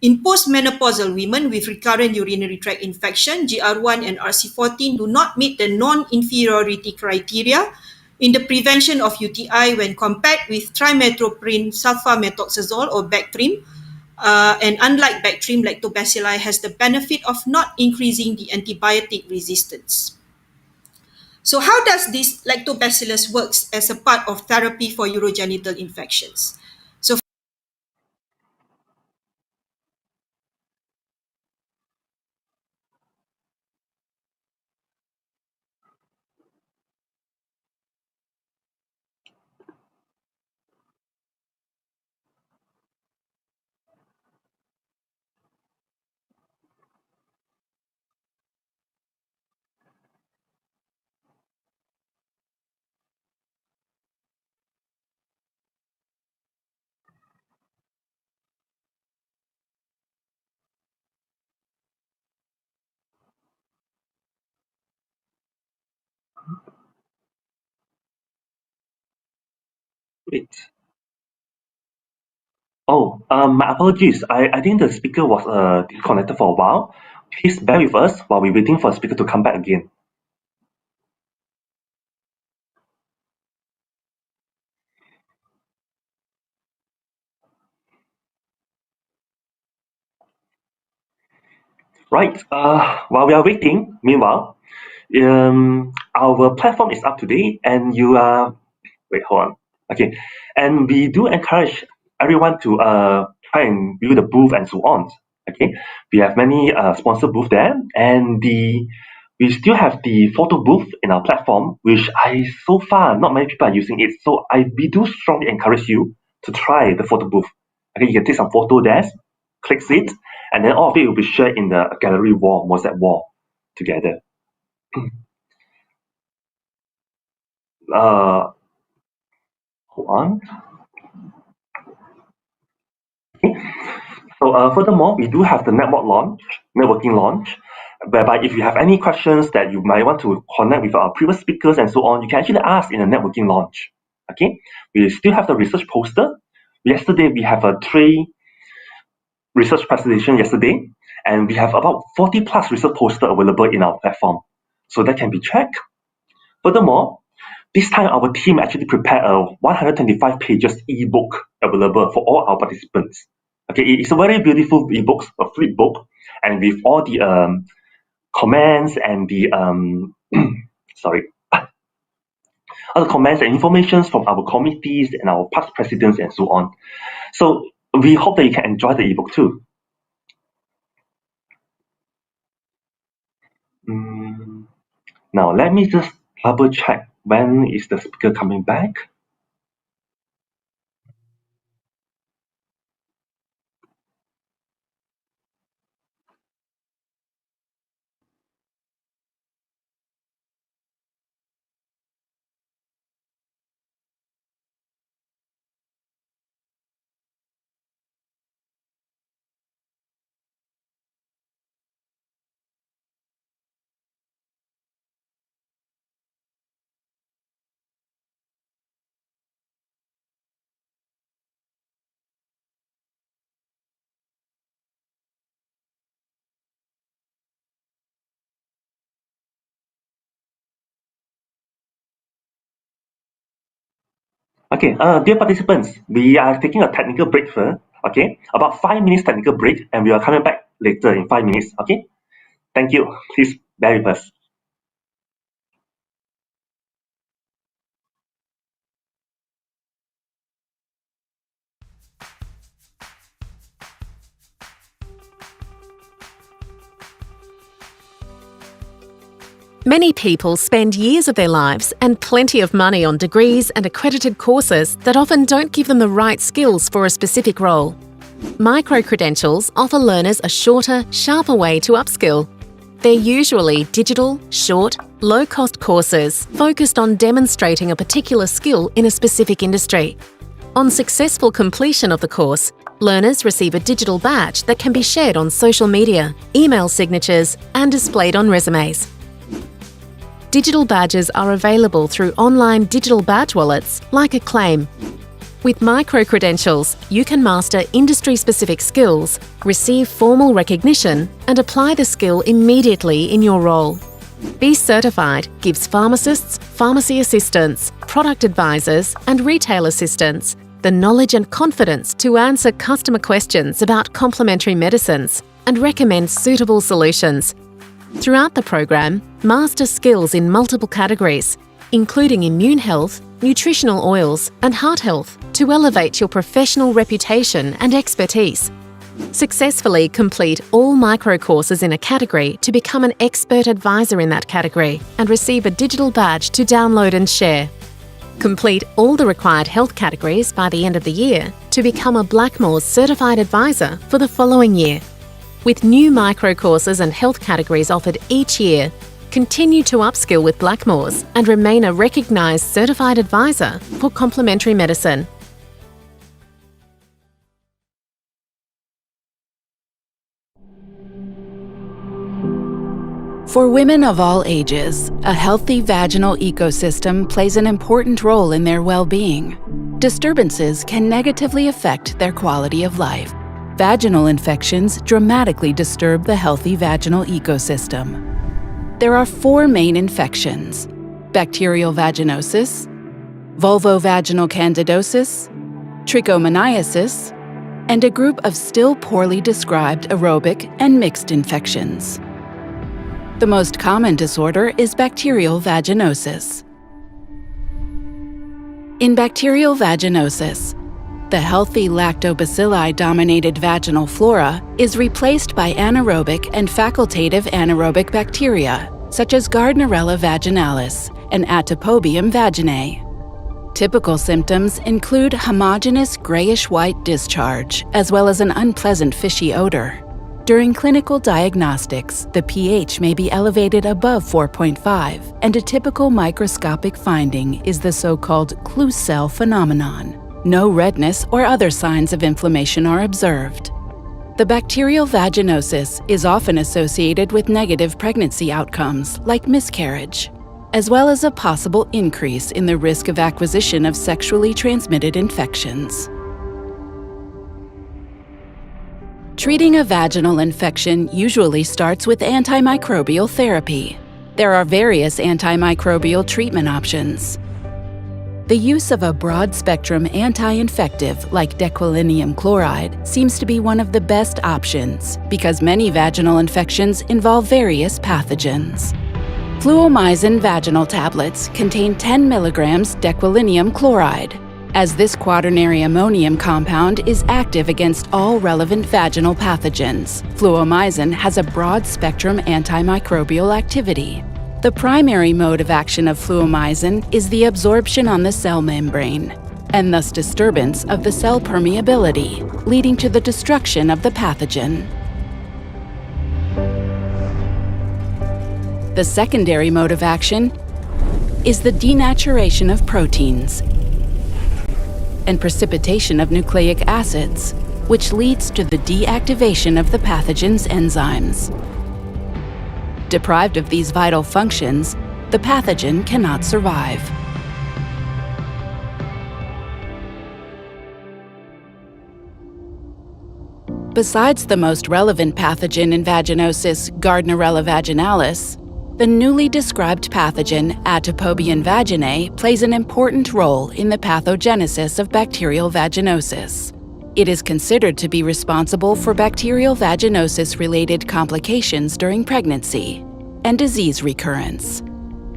In postmenopausal women with recurrent urinary tract infection, GR1 and RC14 do not meet the non-inferiority criteria in the prevention of UTI when compared with trimethoprim sulfamethoxazole or Bactrim. And unlike Bactrim, lactobacilli has the benefit of not increasing the antibiotic resistance. So how does this lactobacillus works as a part of therapy for urogenital infections? So Wait. Oh, my apologies. I think the speaker was disconnected for a while. Please bear with us while we're waiting for the speaker to come back again. Right. While we are waiting, meanwhile, our platform is up to date, and you are. Wait, hold on. Okay, and we do encourage everyone to try and view the booth and so on. Okay, we have many sponsor booth there, and we still have the photo booth in our platform, which so far not many people are using it. So we do strongly encourage you to try the photo booth. Okay, you can take some photo there, click it, and then all of it will be shared in the gallery wall, mosaic wall, together. Hold on. Okay. So furthermore, we do have the networking launch, whereby if you have any questions that you might want to connect with our previous speakers and so on, you can actually ask in the networking launch. Okay, we still have the research poster. Yesterday we have 3 research presentation yesterday, and we have about 40 plus research poster available in our platform, so that can be checked. Furthermore, this time our team actually prepared a 125 pages ebook available for all our participants. Okay, it's a very beautiful ebook, a flip book, and with all the comments and the all the comments and information from our committees and our past presidents and so on. So we hope that you can enjoy the ebook too. Now, let me just double check when is the speaker coming back. Okay, dear participants, we are taking a technical break first. Okay, about 5 minutes technical break, and we are coming back later in 5 minutes. Okay, thank you. Please bear with us. Many people spend years of their lives and plenty of money on degrees and accredited courses that often don't give them the right skills for a specific role. Micro-credentials offer learners a shorter, sharper way to upskill. They're usually digital, short, low-cost courses focused on demonstrating a particular skill in a specific industry. On successful completion of the course, learners receive a digital badge that can be shared on social media, email signatures, and displayed on resumes. Digital badges are available through online digital badge wallets like Acclaim. With micro-credentials, you can master industry-specific skills, receive formal recognition, and apply the skill immediately in your role. Be Certified gives pharmacists, pharmacy assistants, product advisors, and retail assistants the knowledge and confidence to answer customer questions about complementary medicines and recommend suitable solutions. Throughout the program, master skills in multiple categories, including immune health, nutritional oils, and heart health, to elevate your professional reputation and expertise. Successfully complete all micro courses in a category to become an expert advisor in that category and receive a digital badge to download and share. Complete all the required health categories by the end of the year to become a Blackmores Certified Advisor for the following year. With new micro courses and health categories offered each year, continue to upskill with Blackmores and remain a recognised certified advisor for complementary medicine. For women of all ages, a healthy vaginal ecosystem plays an important role in their well-being. Disturbances can negatively affect their quality of life. Vaginal infections dramatically disturb the healthy vaginal ecosystem. There are 4 main infections: bacterial vaginosis, vulvovaginal candidosis, trichomoniasis, and a group of still poorly described aerobic and mixed infections. The most common disorder is bacterial vaginosis. In bacterial vaginosis, the healthy lactobacilli-dominated vaginal flora is replaced by anaerobic and facultative anaerobic bacteria, such as Gardnerella vaginalis and Atopobium vaginae. Typical symptoms include homogeneous grayish-white discharge, as well as an unpleasant fishy odor. During clinical diagnostics, the pH may be elevated above 4.5, and a typical microscopic finding is the so-called Klussel phenomenon. No redness or other signs of inflammation are observed. The bacterial vaginosis is often associated with negative pregnancy outcomes, like miscarriage, as well as a possible increase in the risk of acquisition of sexually transmitted infections. Treating a vaginal infection usually starts with antimicrobial therapy. There are various antimicrobial treatment options. The use of a broad-spectrum anti-infective like dequalinium chloride seems to be one of the best options because many vaginal infections involve various pathogens. Fluomycin vaginal tablets contain 10 milligrams dequalinium chloride. As this quaternary ammonium compound is active against all relevant vaginal pathogens, fluomycin has a broad-spectrum antimicrobial activity. The primary mode of action of fluomycin is the absorption on the cell membrane, and thus disturbance of the cell permeability, leading to the destruction of the pathogen. The secondary mode of action is the denaturation of proteins and precipitation of nucleic acids, which leads to the deactivation of the pathogen's enzymes. Deprived of these vital functions, the pathogen cannot survive. Besides the most relevant pathogen in vaginosis, Gardnerella vaginalis, the newly described pathogen Atopobian vaginae plays an important role in the pathogenesis of bacterial vaginosis. It is considered to be responsible for bacterial vaginosis-related complications during pregnancy and disease recurrence.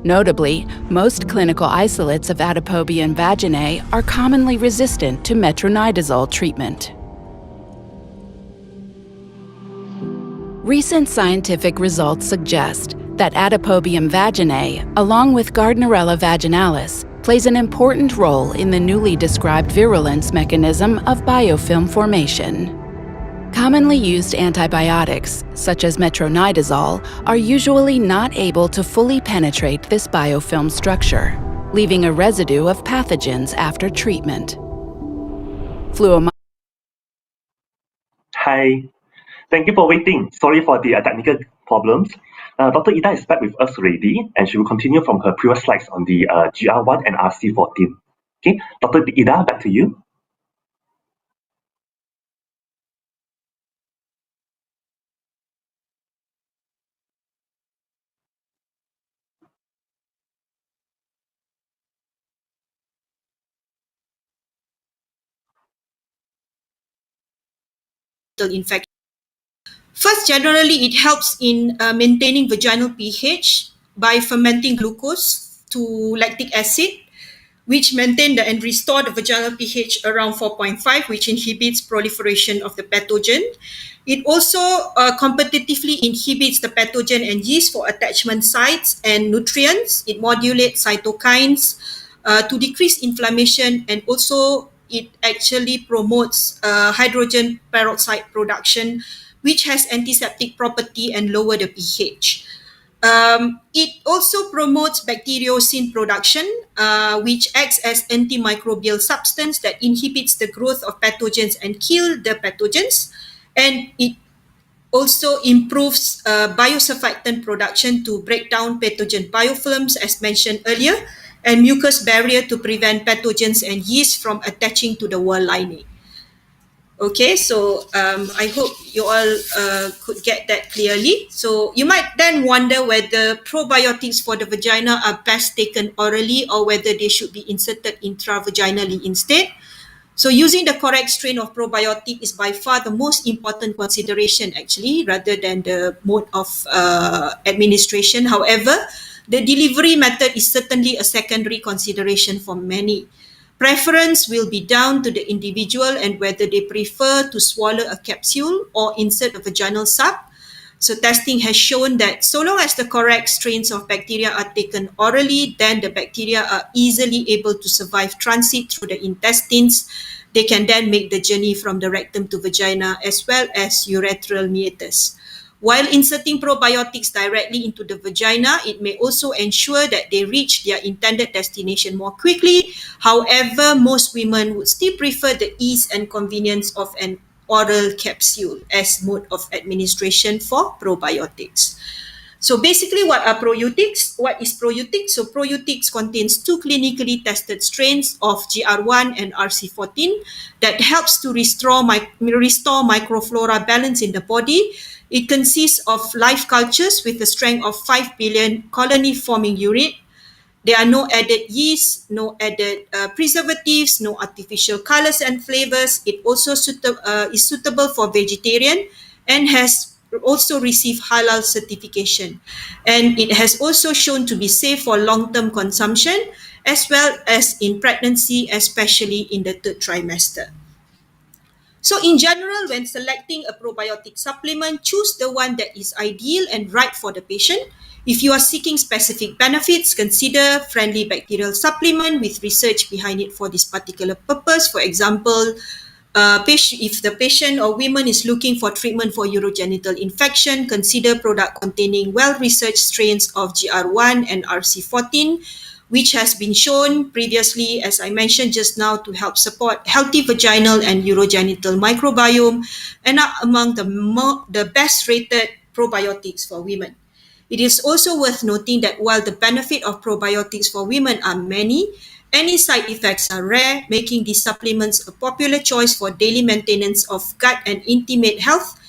Notably, most clinical isolates of Atopobian vaginae are commonly resistant to metronidazole treatment. Recent scientific results suggest that Atopobium vaginae, along with Gardnerella vaginalis, plays an important role in the newly described virulence mechanism of biofilm formation. Commonly used antibiotics, such as metronidazole, are usually not able to fully penetrate this biofilm structure, leaving a residue of pathogens after treatment. Hi. Thank you for waiting. Sorry for the technical problems. Dr. Ida is back with us already, and she will continue from her previous slides on the GR1 and RC14. Okay, Dr. Ida, back to you. Infection. First, generally, it helps in maintaining vaginal pH by fermenting glucose to lactic acid, which maintain and restore the vaginal pH around 4.5, which inhibits proliferation of the pathogen. It also competitively inhibits the pathogen and yeast for attachment sites and nutrients. It modulates cytokines to decrease inflammation, and also it actually promotes hydrogen peroxide production, which has antiseptic property and lower the pH. It also promotes bacteriocin production, which acts as antimicrobial substance that inhibits the growth of pathogens and kill the pathogens. And it also improves biosurfactant production to break down pathogen biofilms, as mentioned earlier, and mucus barrier to prevent pathogens and yeast from attaching to the wall lining. Okay, so I hope you all could get that clearly. So you might then wonder whether probiotics for the vagina are best taken orally or whether they should be inserted intravaginally instead. So using the correct strain of probiotic is by far the most important consideration actually, rather than the mode of administration. However, the delivery method is certainly a secondary consideration for many. Preference will be down to the individual and whether they prefer to swallow a capsule or insert a vaginal sub. So testing has shown that so long as the correct strains of bacteria are taken orally, then the bacteria are easily able to survive transit through the intestines. They can then make the journey from the rectum to vagina as well as urethral meatus. While inserting probiotics directly into the vagina, it may also ensure that they reach their intended destination more quickly. However, most women would still prefer the ease and convenience of an oral capsule as mode of administration for probiotics. So basically, what are probiotics? What is probiotics? So probiotics contains two clinically tested strains of GR1 and RC14 that helps to restore microflora balance in the body. It consists of live cultures with a strength of 5 billion colony-forming unit. There are no added yeast, no added preservatives, no artificial colors and flavors. It also is suitable for vegetarian and has also received halal certification. And it has also shown to be safe for long-term consumption as well as in pregnancy, especially in the third trimester. So in general, when selecting a probiotic supplement, choose the one that is ideal and right for the patient. If you are seeking specific benefits, consider friendly bacterial supplement with research behind it for this particular purpose. For example, if the patient or woman is looking for treatment for urogenital infection, consider product containing well-researched strains of GR1 and RC14, which has been shown previously, as I mentioned just now, to help support healthy vaginal and urogenital microbiome and are among the best rated probiotics for women. It is also worth noting that while the benefit of probiotics for women are many, any side effects are rare, making these supplements a popular choice for daily maintenance of gut and intimate health.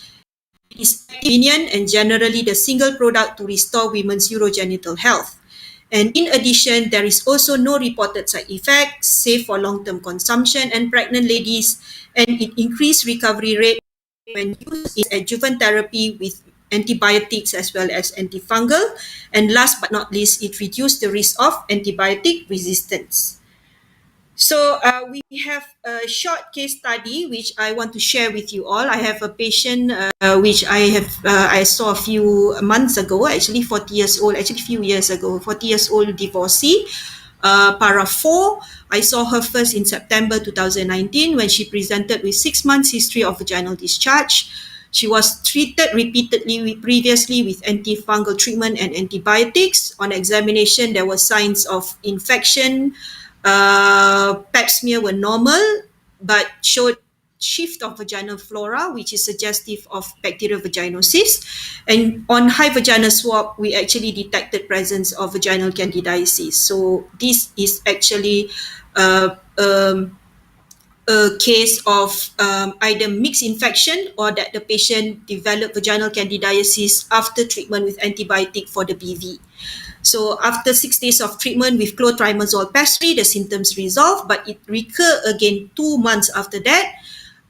It is convenient and generally the single product to restore women's urogenital health. And in addition, there is also no reported side effects, safe for long-term consumption and pregnant ladies, and it increased recovery rate when used in adjuvant therapy with antibiotics as well as antifungal. And last but not least, it reduced the risk of antibiotic resistance. So we have a short case study which I want to share with you all. I have a patient which I saw a few months ago, actually 40 years old, actually a few years ago, 40 years old divorcee, para 4. I saw her first in September 2019 when she presented with 6 months history of vaginal discharge. She was treated repeatedly previously with antifungal treatment and antibiotics. On examination, there were signs of infection. Pap smear were normal, but showed shift of vaginal flora, which is suggestive of bacterial vaginosis. And on high vaginal swab, we actually detected presence of vaginal candidiasis. So this is actually a case of either mixed infection or that the patient developed vaginal candidiasis after treatment with antibiotic for the BV. So after 6 days of treatment with clotrimazole pessary, the symptoms resolved, but it recurred again 2 months after that.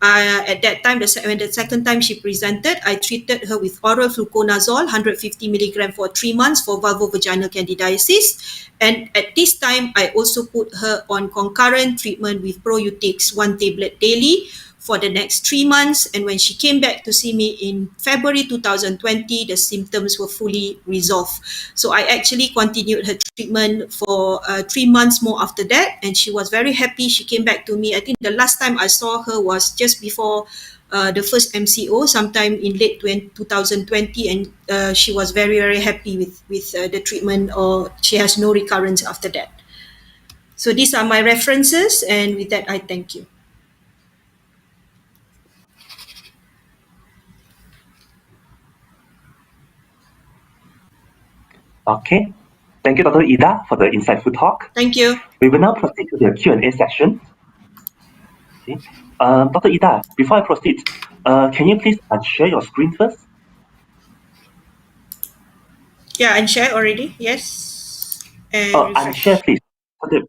At that time, when the second time she presented, I treated her with oral fluconazole, 150 milligram for 3 months for vulvovaginal candidiasis. And at this time, I also put her on concurrent treatment with Proutix, 1 tablet daily for the next 3 months. And when she came back to see me in February 2020, the symptoms were fully resolved. So I actually continued her treatment for 3 months more after that. And she was very happy. She came back to me. I think the last time I saw her was just before the first MCO, sometime in late 2020. And she was very, very happy with the treatment, or she has no recurrence after that. So these are my references. And with that, I thank you. Okay. Thank you, Dr. Ida, for the insightful talk. Thank you. We will now proceed to the Q&A session. Okay. Dr. Ida, before I proceed, can you please unshare your screen first? Yeah, unshare already. Yes. And Unshare, please. Okay.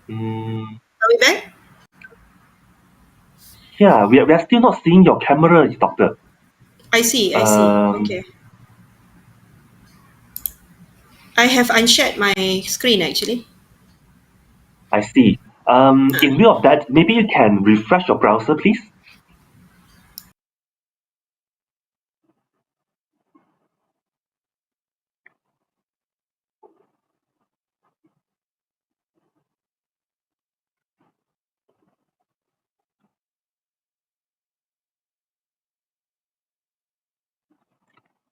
Are we back? Yeah, we are still not seeing your camera, doctor. I see. Okay. I have unshared my screen actually. I see. In view of that, maybe you can refresh your browser, please.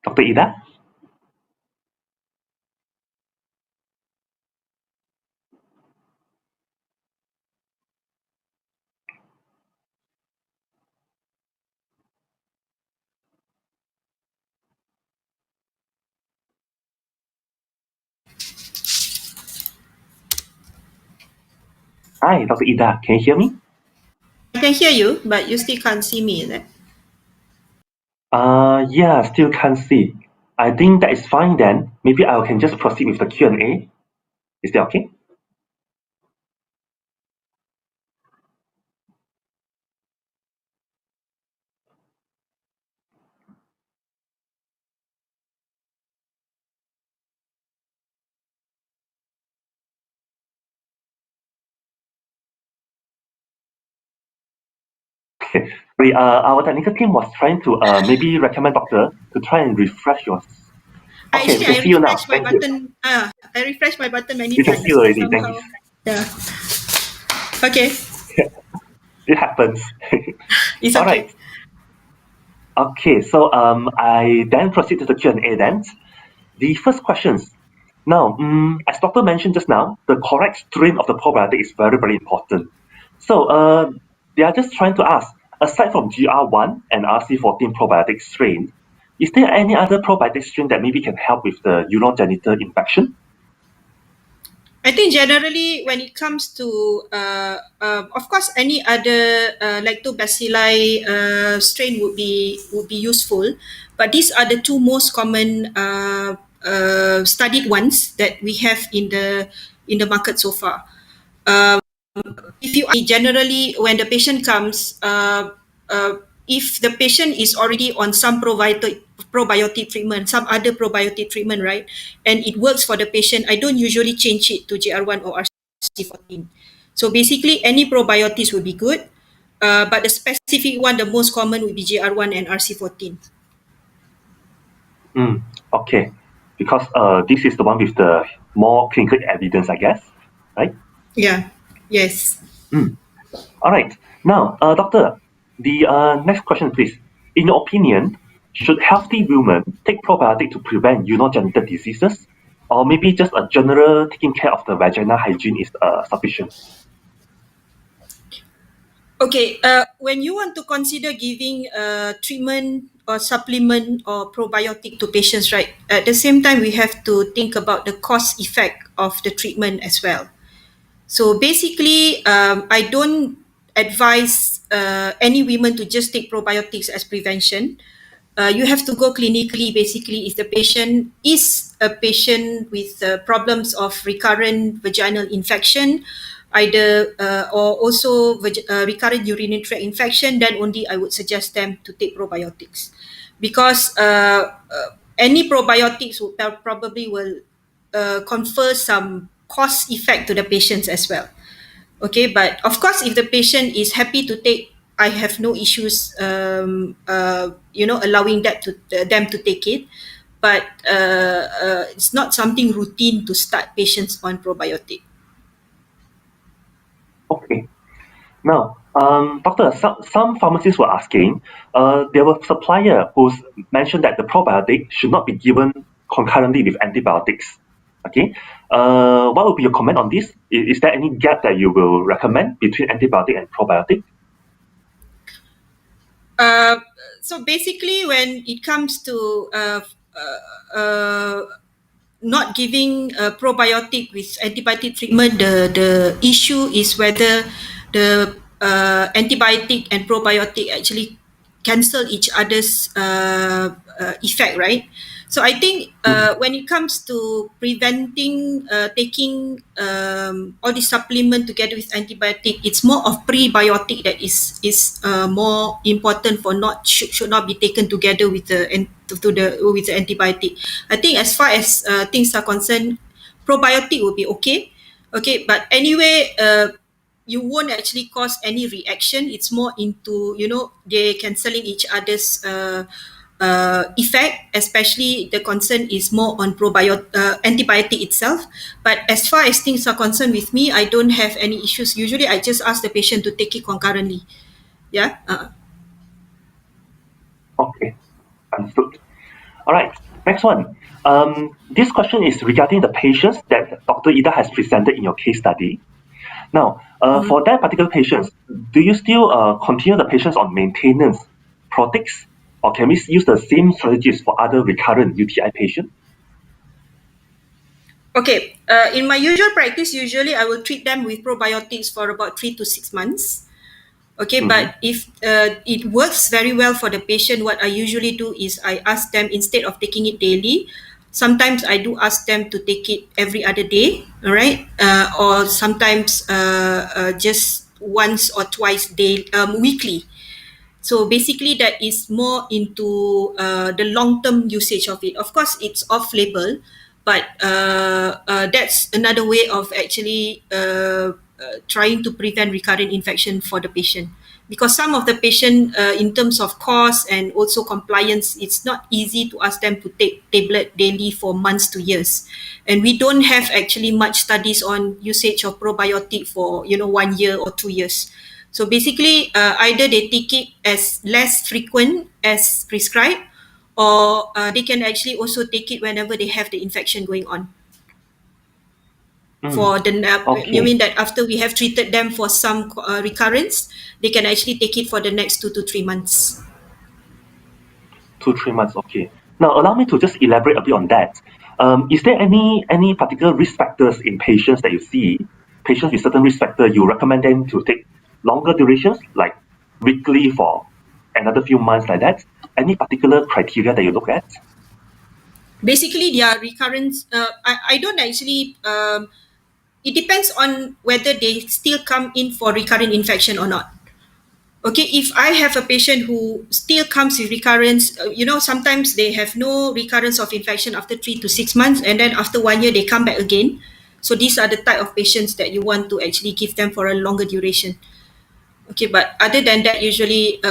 Dr. Ida? Hi, Dr. Ida. Can you hear me? I can hear you, but you still can't see me, is it? Yeah, still can't see. I think that is fine then. Maybe I can just proceed with the Q&A. Is that okay? Sorry, our technical team was trying to maybe recommend doctor to try and refresh your. Okay, we Actually, can I see you now. refreshed my Thank you. button. I refreshed my button many We can times. see you already. Thank Somehow, you. yeah. Okay, It happens. it's All okay. right. Okay, so I then proceed to the Q&A then. The first questions. Now, as doctor mentioned just now, the correct strain of the probiotic is very, very important. So they are just trying to ask, aside from GR1 and RC14 probiotic strain, is there any other probiotic strain that maybe can help with the urogenital infection? I think generally when it comes to, of course, any other lactobacilli strain would be useful, but these are the two most common studied ones that we have in the market so far. If you generally when the patient comes, if the patient is already on some probiotic treatment, some other probiotic treatment, right, and it works for the patient, I don't usually change it to GR1 or RC14. So basically, any probiotics would be good, but the specific one, the most common would be GR1 and RC14. Okay, because this is the one with the more clinical evidence, I guess, right? Yeah. Yes. All right. Now, doctor, the next question, please. In your opinion, should healthy women take probiotic to prevent urogenital diseases, or maybe just a general taking care of the vaginal hygiene is sufficient? Okay, when you want to consider giving treatment or supplement or probiotic to patients, right, at the same time, we have to think about the cost effect of the treatment as well. So basically, I don't advise any women to just take probiotics as prevention. You have to go clinically, basically, if the patient is a patient with problems of recurrent vaginal infection, either or also recurrent urinary tract infection, then only I would suggest them to take probiotics, because any probiotics will probably will confer some cost effect to the patients as well. Okay, but of course, if the patient is happy to take, I have no issues, allowing that to them to take it. But it's not something routine to start patients on probiotic. Okay. Now, doctor, some pharmacists were asking, there was a supplier who's mentioned that the probiotic should not be given concurrently with antibiotics. Okay, what would be your comment on this? Is there any gap that you will recommend between antibiotic and probiotic? So basically, when it comes to not giving probiotic with antibiotic treatment, the issue is whether the antibiotic and probiotic actually cancel each other's effect, right? So I think when it comes to preventing taking all the supplement together with antibiotic, it's more of prebiotic that is more important for should not be taken together with the with the antibiotic. I think as far as things are concerned, probiotic will be okay. Okay, but anyway, you won't actually cause any reaction. It's more into, they cancelling each other's effect, especially the concern is more on antibiotic itself. But as far as things are concerned with me, I don't have any issues. Usually I just ask the patient to take it concurrently. Yeah. Okay, understood. All right, next one. This question is regarding the patients that Dr. Ida has presented in your case study. Now, for that particular patients, do you still continue the patients on maintenance protics, or can we use the same strategies for other recurrent UTI patients? Okay, in my usual practice, usually I will treat them with probiotics for about 3 to 6 months. Okay, but if it works very well for the patient, what I usually do is I ask them, instead of taking it daily, sometimes I do ask them to take it every other day, all right? Or sometimes just once or twice weekly. So basically that is more into the long-term usage of it. Of course, it's off-label, but that's another way of actually trying to prevent recurrent infection for the patient. because some of the patient, in terms of cost and also compliance, it's not easy to ask them to take tablet daily for months to years. And we don't have actually much studies on usage of probiotic for 1 year or 2 years. So basically, either they take it as less frequent as prescribed, or they can actually also take it whenever they have the infection going on. For the you mean that after we have treated them for some recurrence, they can actually take it for the next 2 to 3 months. 2-3 months, okay. Now allow me to just elaborate a bit on that. Is there any particular risk factors in patients that you see, patients with certain risk factor, you recommend them to take longer durations, like weekly for another few months like that? Any particular criteria that you look at? Basically, their recurrence, I don't actually, it depends on whether they still come in for recurrent infection or not. Okay, if I have a patient who still comes with recurrence, sometimes they have no recurrence of infection after 3 to 6 months, and then after 1 year, they come back again. So these are the type of patients that you want to actually give them for a longer duration. Okay, but other than that, usually,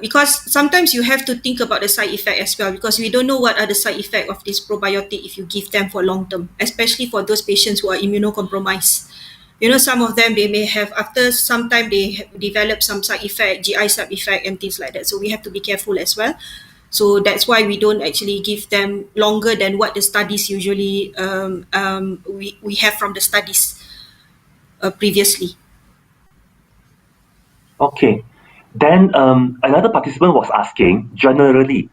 because sometimes you have to think about the side effect as well, because we don't know what are the side effect of this probiotic if you give them for long term, especially for those patients who are immunocompromised. Some of them, they may have, after some time, they develop some side effect, GI side effect and things like that. So we have to be careful as well. So that's why we don't actually give them longer than what the studies usually, we have from the studies previously. Okay. Then another participant was asking, generally,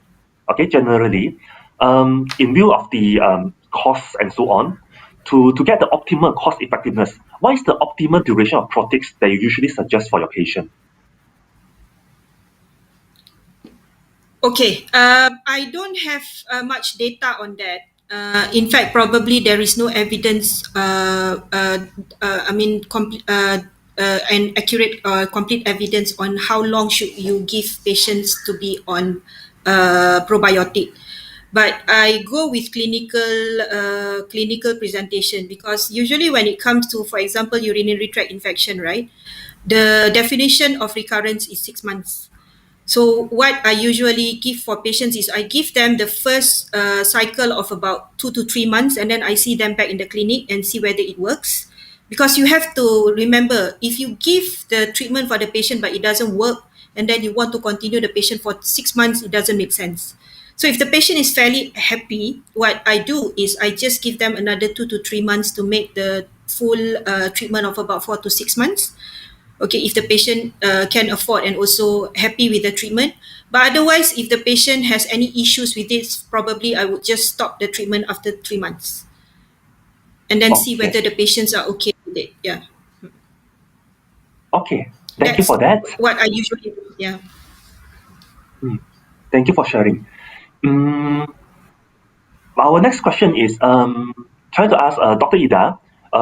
in view of the costs and so on, to get the optimal cost effectiveness, what is the optimal duration of protics that you usually suggest for your patient? Okay, I don't have much data on that. In fact, probably there is no evidence, and accurate complete evidence on how long should you give patients to be on probiotic. But I go with clinical presentation, because usually when it comes to, for example, urinary tract infection, right, the definition of recurrence is 6 months. So what I usually give for patients is I give them the first cycle of about 2 to 3 months, and then I see them back in the clinic and see whether it works. Because you have to remember, if you give the treatment for the patient but it doesn't work, and then you want to continue the patient for 6 months, it doesn't make sense. So if the patient is fairly happy, what I do is I just give them another 2 to 3 months to make the full treatment of about 4 to 6 months. Okay, if the patient can afford and also happy with the treatment. But otherwise, if the patient has any issues with this, probably I would just stop the treatment after 3 months. And then see whether the patients are okay with it. Yeah. Okay, thank you for that. What I usually do, yeah. Thank you for sharing. Our next question is trying to ask Dr. Ida,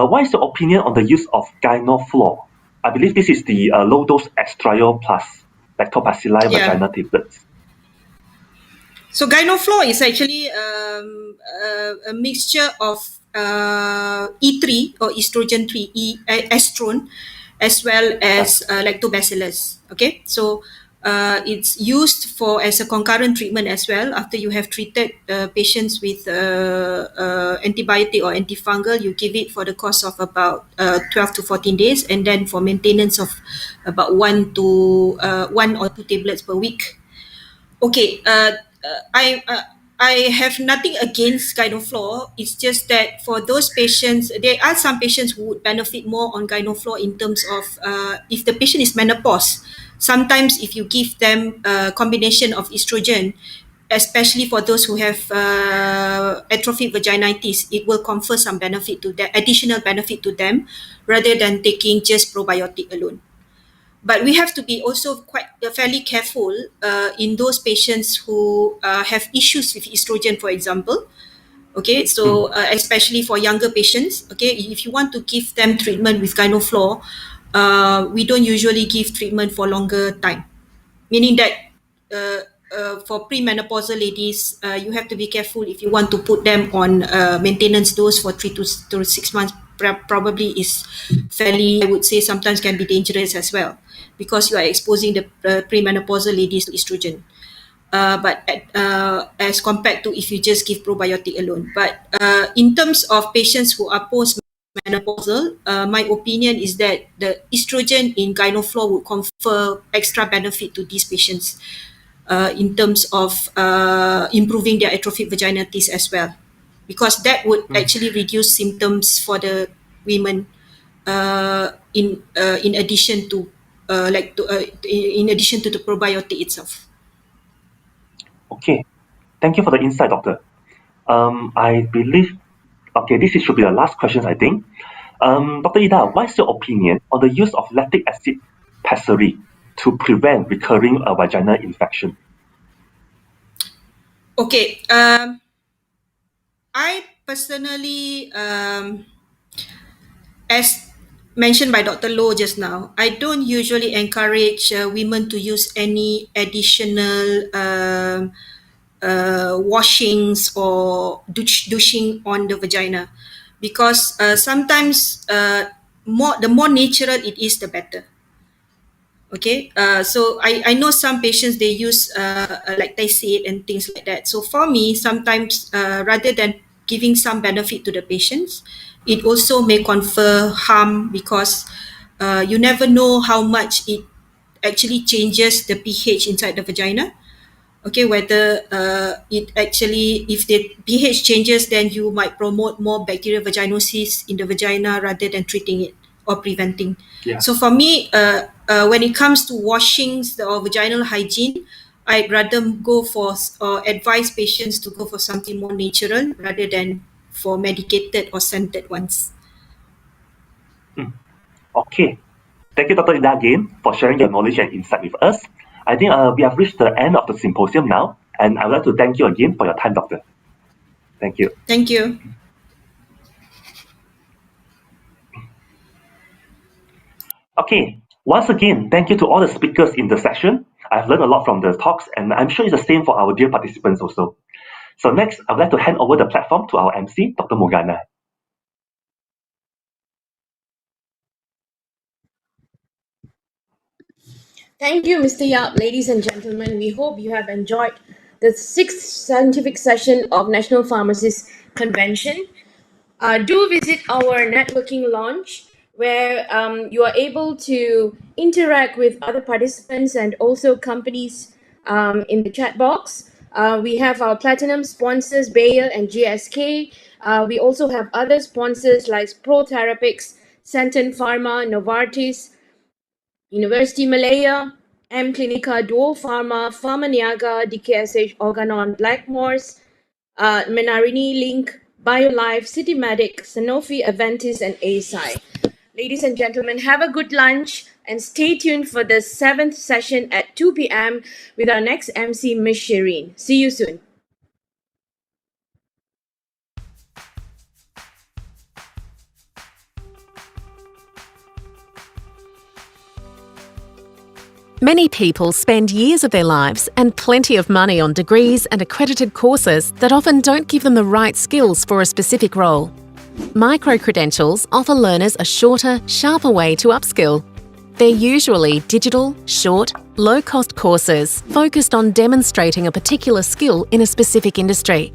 what is your opinion on the use of Gynoflor? I believe this is the low-dose estriol plus lactobacilli vagina tablets. So Gynoflor is actually a mixture of E3 or estrogen 3, estrone, as well as lactobacillus. Okay, so it's used as a concurrent treatment as well. After you have treated patients with antibiotic or antifungal, you give it for the course of about 12 to 14 days, and then for maintenance of about 1 or 2 tablets per week. Okay, I have nothing against Gynoflor. It's just that for those patients, there are some patients who would benefit more on Gynoflor in terms of if the patient is menopause. Sometimes if you give them a combination of estrogen, especially for those who have atrophic vaginitis, it will confer some benefit to them, additional benefit to them, rather than taking just probiotic alone. But we have to be also fairly careful in those patients who have issues with estrogen, for example. Okay, so especially for younger patients, okay, if you want to give them treatment with Gynoflor, we don't usually give treatment for longer time. Meaning that for premenopausal ladies, you have to be careful if you want to put them on maintenance dose for 3 to 6 months probably is fairly, I would say, sometimes can be dangerous as well, because you are exposing the premenopausal ladies to estrogen. But as compared to if you just give probiotic alone. But in terms of patients who are post-menopausal, my opinion is that the estrogen in Gynoflor would confer extra benefit to these patients in terms of improving their atrophic vaginalitis as well, because that would actually reduce symptoms for the women in addition to in addition to the probiotic itself. Okay, thank you for the insight, doctor. I believe, this should be the last question, I think. Dr. Ida, what's your opinion on the use of lactic acid pessary to prevent recurring vaginal infection? Okay, I personally, as mentioned by Dr. Loh just now, I don't usually encourage women to use any additional washings or douching on the vagina, because sometimes the more natural it is, the better. Okay, so I know some patients, they use lactic acid and things like that. So for me, sometimes rather than giving some benefit to the patients, it also may confer harm, because you never know how much it actually changes the pH inside the vagina. Okay, whether it actually, if the pH changes, then you might promote more bacterial vaginosis in the vagina rather than treating it or preventing. Yeah. So for me, when it comes to washings or vaginal hygiene, I'd rather go for or advise patients to go for something more natural rather than for medicated or scented ones. Okay, thank you, Dr. Ida, again for sharing your knowledge and insight with us. I think we have reached the end of the symposium now, and I would like to thank you again for your time, doctor. Thank you. Thank you. Okay, once again, thank you to all the speakers in the session. I've learned a lot from the talks, and I'm sure it's the same for our dear participants also. So next, I'd like to hand over the platform to our MC, Dr. Morgana. Thank you, Mr. Yap. Ladies and gentlemen, we hope you have enjoyed the 6th scientific session of National Pharmacists Convention. Do visit our networking launch, where you are able to interact with other participants and also companies in the chat box. We have our platinum sponsors, Bayer and GSK. We also have other sponsors like ProTherapeutics, Centon Pharma, Novartis, University Malaya, M Clinica, Duo Pharma, Pharmaniaga, DKSH, Organon, Blackmores, Menarini Link, BioLife, CityMedic, Sanofi, Aventis, and ASI. Ladies and gentlemen, have a good lunch and stay tuned for the 7th session at 2 p.m. with our next MC, Miss Shireen. See you soon. Many people spend years of their lives and plenty of money on degrees and accredited courses that often don't give them the right skills for a specific role. Micro-credentials offer learners a shorter, sharper way to upskill. They're usually digital, short, low-cost courses focused on demonstrating a particular skill in a specific industry.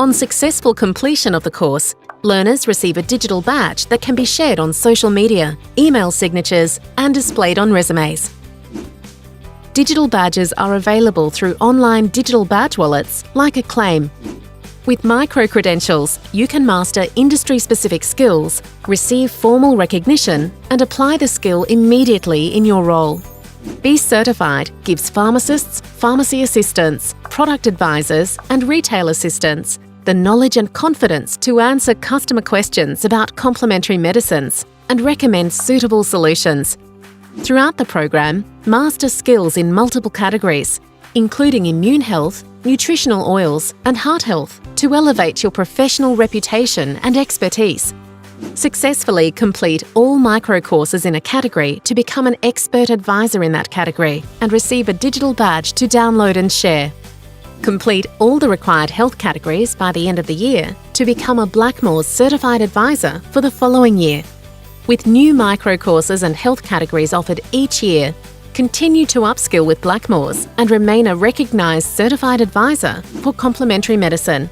On successful completion of the course, learners receive a digital badge that can be shared on social media, email signatures, and displayed on resumes. Digital badges are available through online digital badge wallets like Acclaim. With micro-credentials, you can master industry-specific skills, receive formal recognition, and apply the skill immediately in your role. Be Certified gives pharmacists, pharmacy assistants, product advisors, and retail assistants the knowledge and confidence to answer customer questions about complementary medicines and recommend suitable solutions. Throughout the program, master skills in multiple categories, including immune health, nutritional oils, and heart health, to elevate your professional reputation and expertise. Successfully complete all micro courses in a category to become an expert advisor in that category and receive a digital badge to download and share. Complete all the required health categories by the end of the year to become a Blackmores Certified Advisor for the following year. With new micro courses and health categories offered each year, continue to upskill with Blackmores and remain a recognised Certified Advisor for complementary medicine.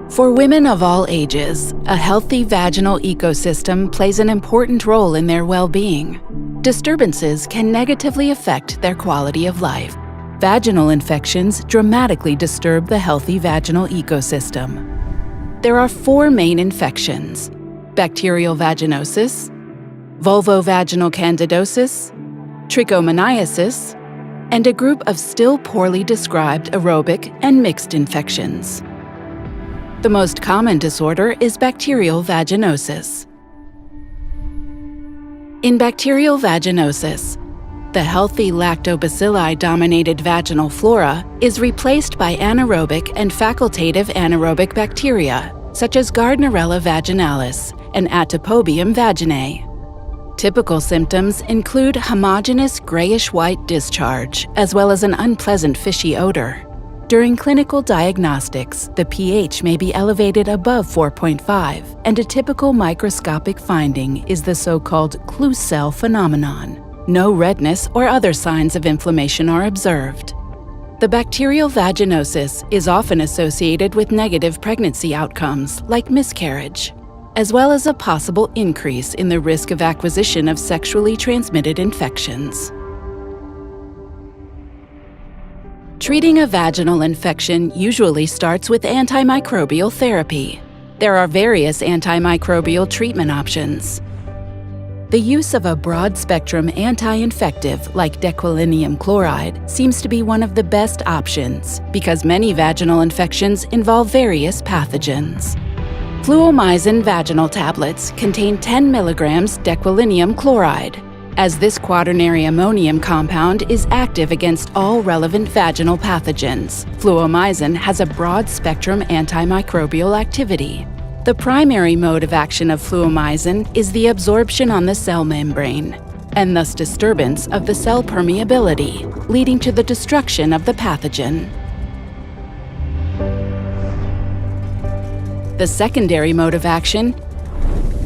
For women of all ages, a healthy vaginal ecosystem plays an important role in their well-being. Disturbances can negatively affect their quality of life. Vaginal infections dramatically disturb the healthy vaginal ecosystem. There are 4 main infections: bacterial vaginosis, vulvovaginal candidosis, trichomoniasis, and a group of still poorly described aerobic and mixed infections. The most common disorder is bacterial vaginosis. In bacterial vaginosis, the healthy lactobacilli-dominated vaginal flora is replaced by anaerobic and facultative anaerobic bacteria, such as Gardnerella vaginalis and Atopobium vaginae. Typical symptoms include homogeneous grayish-white discharge, as well as an unpleasant fishy odor. During clinical diagnostics, the pH may be elevated above 4.5, and a typical microscopic finding is the so-called Klussel phenomenon. No redness or other signs of inflammation are observed. The bacterial vaginosis is often associated with negative pregnancy outcomes, like miscarriage, as well as a possible increase in the risk of acquisition of sexually transmitted infections. Treating a vaginal infection usually starts with antimicrobial therapy. There are various antimicrobial treatment options. The use of a broad-spectrum anti-infective like dequalinium chloride seems to be one of the best options because many vaginal infections involve various pathogens. Fluomycin vaginal tablets contain 10 milligrams dequalinium chloride. As this quaternary ammonium compound is active against all relevant vaginal pathogens, fluomycin has a broad-spectrum antimicrobial activity. The primary mode of action of fluomycin is the absorption on the cell membrane, and thus disturbance of the cell permeability, leading to the destruction of the pathogen. The secondary mode of action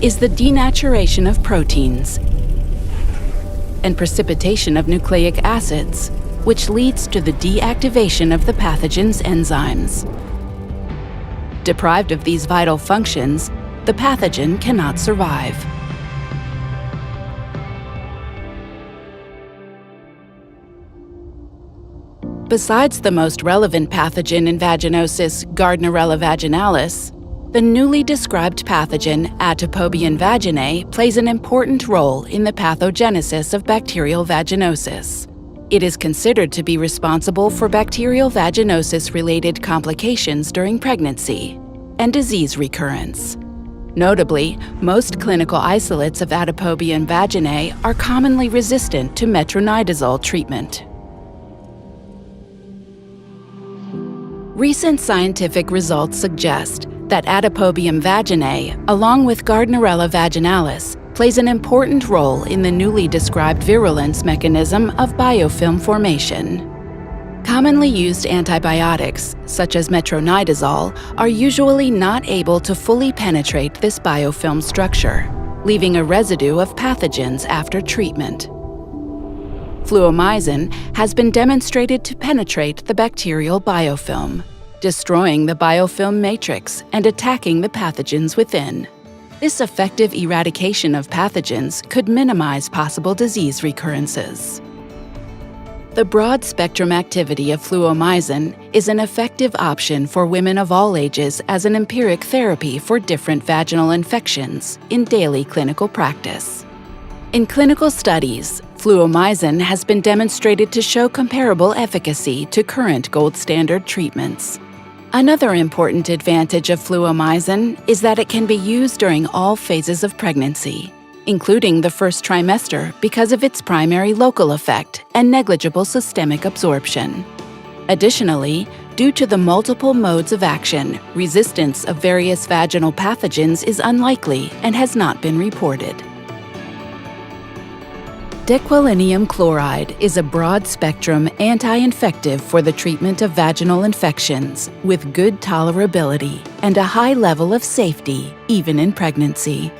is the denaturation of proteins and precipitation of nucleic acids, which leads to the deactivation of the pathogen's enzymes. Deprived of these vital functions, the pathogen cannot survive. Besides the most relevant pathogen in vaginosis, Gardnerella vaginalis, the newly described pathogen Atopobium vaginae plays an important role in the pathogenesis of bacterial vaginosis. It is considered to be responsible for bacterial vaginosis-related complications during pregnancy and disease recurrence. Notably, most clinical isolates of Atopobium vaginae are commonly resistant to metronidazole treatment. Recent scientific results suggest that Atopobium vaginae, along with Gardnerella vaginalis, plays an important role in the newly described virulence mechanism of biofilm formation. Commonly used antibiotics, such as metronidazole, are usually not able to fully penetrate this biofilm structure, leaving a residue of pathogens after treatment. Fluomycin has been demonstrated to penetrate the bacterial biofilm, destroying the biofilm matrix and attacking the pathogens within. This effective eradication of pathogens could minimize possible disease recurrences. The broad-spectrum activity of fluomycin is an effective option for women of all ages as an empiric therapy for different vaginal infections in daily clinical practice. In clinical studies, fluomycin has been demonstrated to show comparable efficacy to current gold standard treatments. Another important advantage of fluomycin is that it can be used during all phases of pregnancy, including the first trimester because of its primary local effect and negligible systemic absorption. Additionally, due to the multiple modes of action, resistance of various vaginal pathogens is unlikely and has not been reported. Dequalinium chloride is a broad-spectrum anti-infective for the treatment of vaginal infections with good tolerability and a high level of safety, even in pregnancy.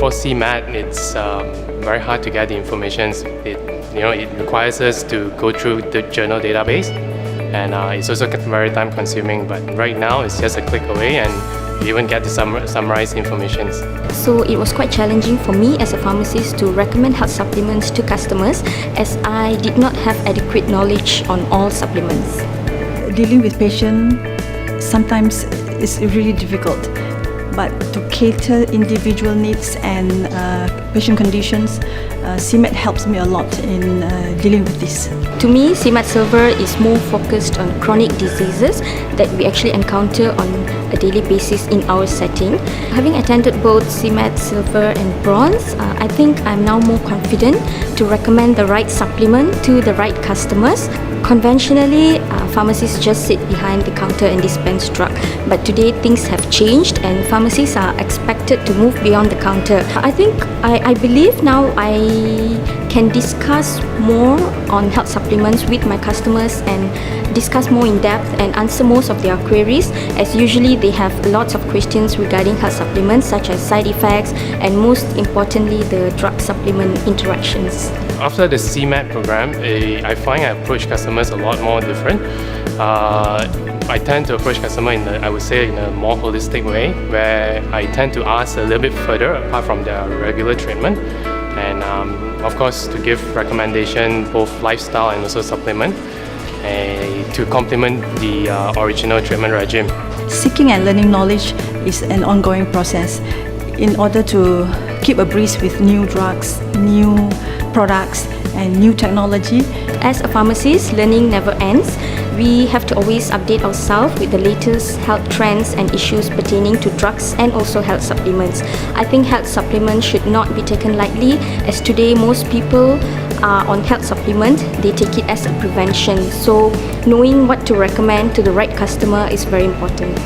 CMAT, it's very hard to get the information. It requires us to go through the journal database, and it's also very time consuming. But right now, it's just a click away, and you even get to summarize information. So it was quite challenging for me as a pharmacist to recommend health supplements to customers, as I did not have adequate knowledge on all supplements. Dealing with patients sometimes is really difficult. But to cater individual needs and patient conditions, CMAT helps me a lot in dealing with this. To me, CMAT Silver is more focused on chronic diseases that we actually encounter on a daily basis in our setting. Having attended both CMAT Silver and Bronze, I think I'm now more confident to recommend the right supplement to the right customers. Conventionally, pharmacists just sit behind the counter and dispense drug. But today things have changed and pharmacists are expected to move beyond the counter. I believe now I can discuss more on health supplements with my customers and discuss more in depth and answer most of their queries, as usually they have lots of questions regarding health supplements such as side effects and most importantly the drug supplement interactions. After the CMAT program, I find I approach customers a lot more different. I tend to approach customers in a more holistic way, where I tend to ask a little bit further apart from their regular treatment, and of course to give recommendation both lifestyle and also supplement to complement the original treatment regime. Seeking and learning knowledge is an ongoing process in order to keep abreast with new drugs, new products and new technology. As a pharmacist, learning never ends. We have to always update ourselves with the latest health trends and issues pertaining to drugs and also health supplements. I think health supplements should not be taken lightly, as today most people are on health supplement, they take it as a prevention. So knowing what to recommend to the right customer is very important.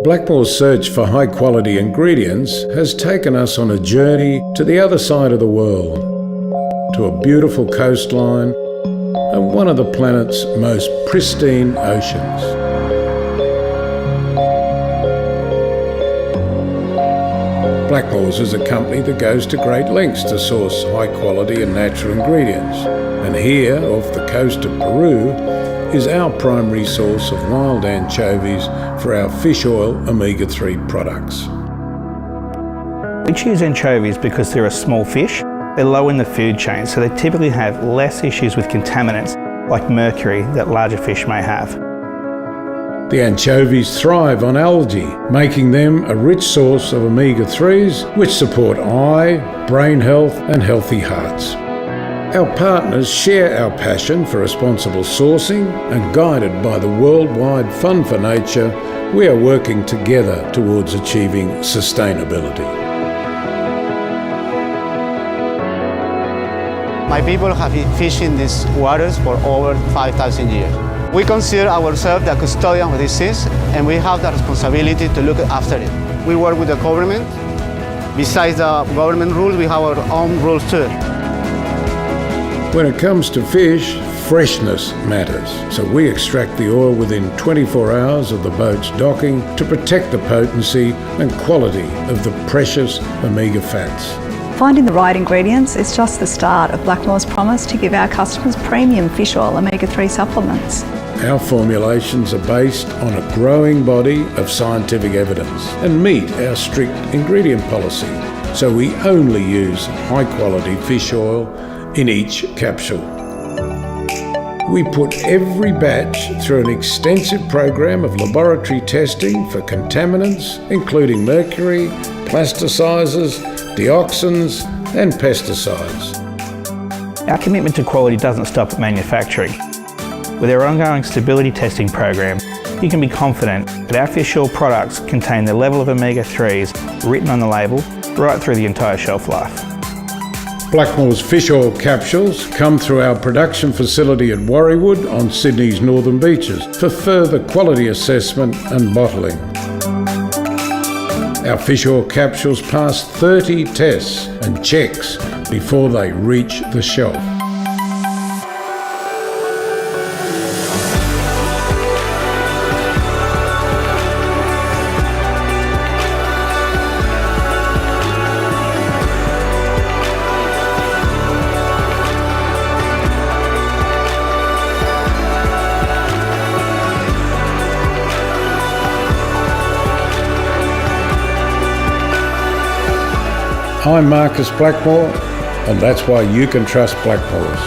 Blackmores' search for high-quality ingredients has taken us on a journey to the other side of the world, to a beautiful coastline and one of the planet's most pristine oceans. Blackmores is a company that goes to great lengths to source high-quality and natural ingredients, and here, off the coast of Peru, is our primary source of wild anchovies for our fish oil omega-3 products. We choose anchovies because they're a small fish, they're low in the food chain, so they typically have less issues with contaminants like mercury that larger fish may have. The anchovies thrive on algae, making them a rich source of omega-3s which support eye, brain health and healthy hearts. Our partners share our passion for responsible sourcing, and guided by the worldwide Fund for Nature, we are working together towards achieving sustainability. My people have been fishing these waters for over 5,000 years. We consider ourselves the custodian of these seas, and we have the responsibility to look after it. We work with the government. Besides the government rules, we have our own rules too. When it comes to fish, freshness matters. So we extract the oil within 24 hours of the boat's docking to protect the potency and quality of the precious omega fats. Finding the right ingredients is just the start of Blackmores' promise to give our customers premium fish oil omega-3 supplements. Our formulations are based on a growing body of scientific evidence and meet our strict ingredient policy. So we only use high-quality fish oil in each capsule. We put every batch through an extensive program of laboratory testing for contaminants, including mercury, plasticizers, dioxins, and pesticides. Our commitment to quality doesn't stop at manufacturing. With our ongoing stability testing program, you can be confident that our fish oil products contain the level of omega-3s written on the label right through the entire shelf life. Blackmores fish oil capsules come through our production facility at Warriewood on Sydney's northern beaches for further quality assessment and bottling. Our fish oil capsules pass 30 tests and checks before they reach the shelf. I'm Marcus Blackmore, and that's why you can trust Blackmores.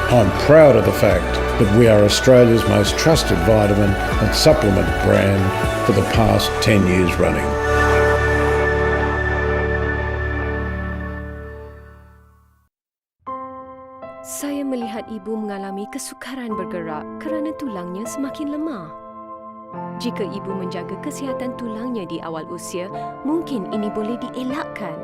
I'm proud of the fact that we are Australia's most trusted vitamin and supplement brand for the past 10 years running. Saya melihat ibu mengalami kesukaran bergerak kerana tulangnya semakin lemah. Jika ibu menjaga kesihatan tulangnya di awal usia, mungkin ini boleh dielakkan.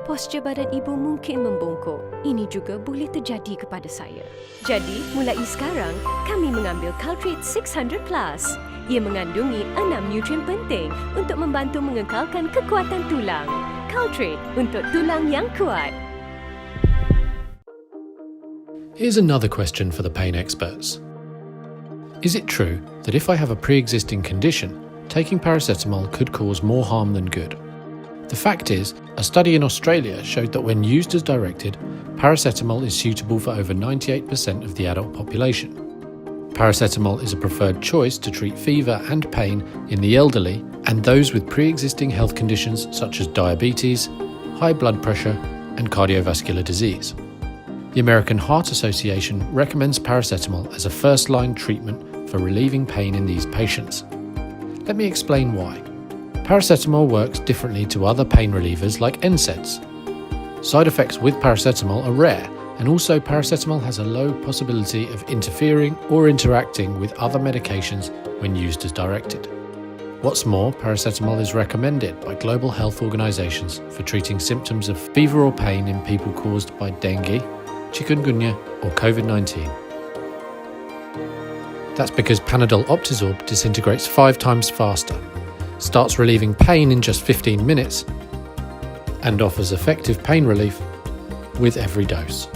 Postur badan ibu mungkin membongkok. Ini juga boleh terjadi kepada saya. Jadi, mulai sekarang, kami mengambil Caltrate 600 Plus. Ia mengandungi 6 nutrien penting untuk membantu mengekalkan kekuatan tulang. Caltrate untuk tulang yang kuat. Here's another question for the pain experts. Is it true that if I have a pre-existing condition, taking paracetamol could cause more harm than good? The fact is, a study in Australia showed that when used as directed, paracetamol is suitable for over 98% of the adult population. Paracetamol is a preferred choice to treat fever and pain in the elderly and those with pre-existing health conditions such as diabetes, high blood pressure, and cardiovascular disease. The American Heart Association recommends paracetamol as a first-line treatment for relieving pain in these patients. Let me explain why. Paracetamol works differently to other pain relievers like NSAIDs. Side effects with paracetamol are rare, and also paracetamol has a low possibility of interfering or interacting with other medications when used as directed. What's more, paracetamol is recommended by global health organizations for treating symptoms of fever or pain in people caused by dengue, chikungunya, or COVID-19. That's because Panadol Optizorb disintegrates 5 times faster, starts relieving pain in just 15 minutes, and offers effective pain relief with every dose.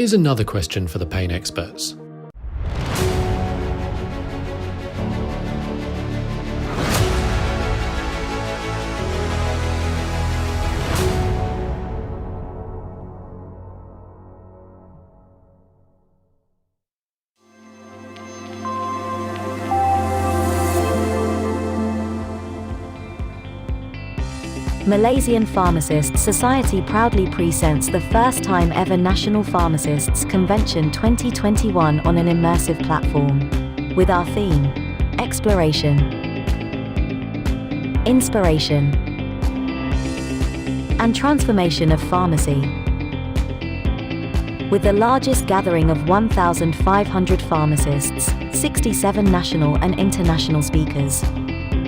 Here's another question for the pain experts. Malaysian Pharmacists Society proudly presents the first time ever National Pharmacists Convention 2021 on an immersive platform. With our theme, Exploration, Inspiration, and Transformation of Pharmacy. With the largest gathering of 1,500 pharmacists, 67 national and international speakers,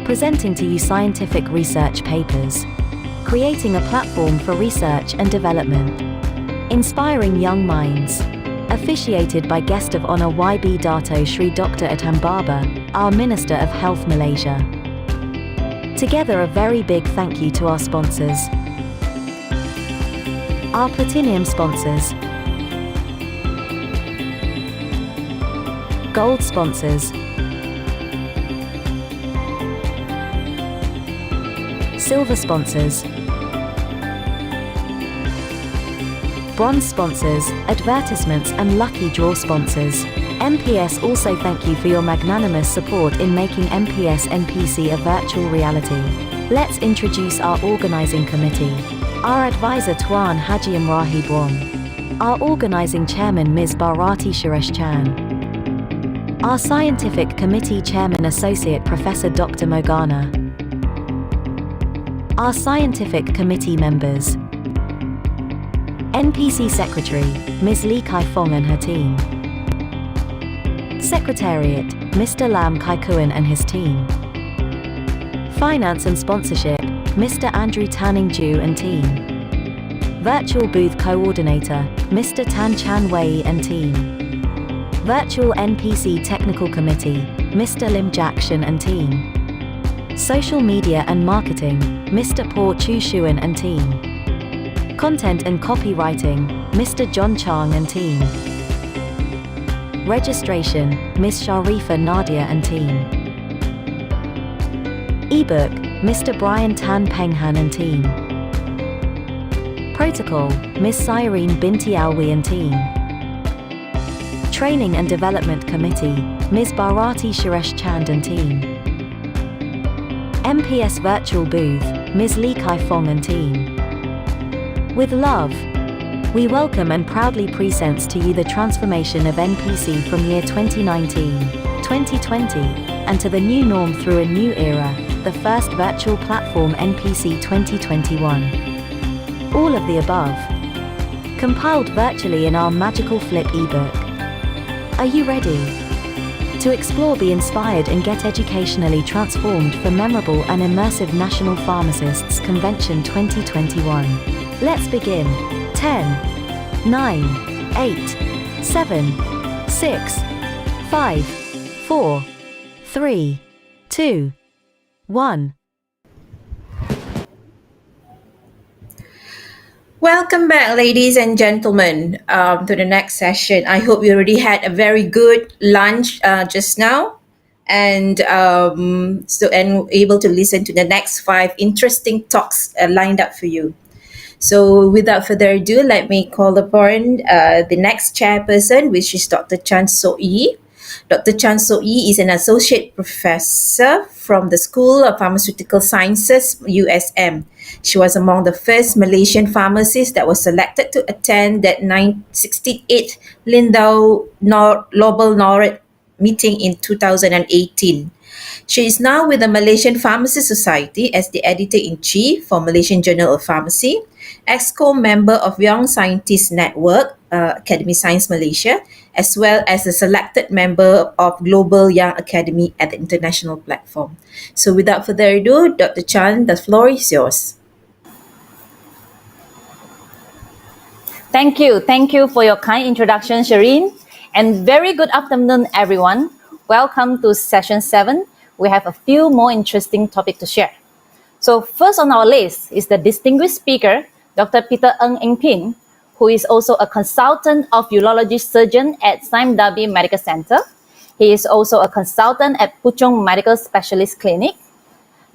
presenting to you scientific research papers, creating a platform for research and development, inspiring young minds. Officiated by Guest of Honour YB Dato Sri Dr. Adham Baba, our Minister of Health Malaysia. Together a very big thank you to our sponsors. Our Platinum sponsors. Gold sponsors. Silver sponsors. Bronze sponsors, advertisements and lucky draw sponsors. MPS also thank you for your magnanimous support in making MPS NPC a virtual reality. Let's introduce our organising committee. Our advisor Tuan Haji Imrahi Buang. Our organising chairman Ms. Bharati Suresh Chan. Our scientific committee chairman Associate Professor Dr. Mogana. Our scientific committee members. NPC Secretary, Ms. Lee Kai Fong and her team. Secretariat, Mr. Lam Kai Kuan and his team. Finance and Sponsorship, Mr. Andrew Tanning Ju and team. Virtual Booth Coordinator, Mr. Tan Chan Wei and team. Virtual NPC Technical Committee, Mr. Lim Jackson and team. Social Media and Marketing, Mr. Paul Chu Shuan and team. Content and Copywriting, Mr. John Chang and team. Registration, Ms. Sharifa Nadia and team. Ebook, Mr. Brian Tan Penghan and team. Protocol, Ms. Cyrene Binti Alwi and team. Training and Development Committee, Ms. Bharati Suresh Chand and team. MPS Virtual Booth, Ms. Lee Kai Fong and team. With love, we welcome and proudly presents to you the transformation of NPC from year 2019, 2020, and to the new norm through a new era, the first virtual platform NPC 2021. All of the above, compiled virtually in our magical flip ebook. Are you ready to explore, be inspired and get educationally transformed for memorable and immersive National Pharmacists Convention 2021? Let's begin. 10, 9, 8, 7, 6, 5, 4, 3, 2, 1. Welcome back, ladies and gentlemen, to the next session. I hope you already had a very good lunch just now, and able to listen to the next 5 interesting talks lined up for you. So, without further ado, let me call upon the next chairperson, which is Dr. Chan Sok Yi. Dr. Chan Sok Yi is an associate professor from the School of Pharmaceutical Sciences, USM. She was among the first Malaysian pharmacists that was selected to attend that 68th Lindau Global Laureate meeting in 2018. She is now with the Malaysian Pharmacy Society as the Editor-in-Chief for Malaysian Journal of Pharmacy, EXCO member of Young Scientists Network, Academy Science Malaysia, as well as a selected member of Global Young Academy at the international platform. So without further ado, Dr. Chan, the floor is yours. Thank you. Thank you for your kind introduction, Shireen. And very good afternoon, everyone. Welcome to session 7. We have a few more interesting topics to share. So first on our list is the distinguished speaker, Dr. Peter Ng Eng Pin, who is also a consultant of urology surgeon at Sime Darby Medical Center. He is also a consultant at Puchong Medical Specialist Clinic.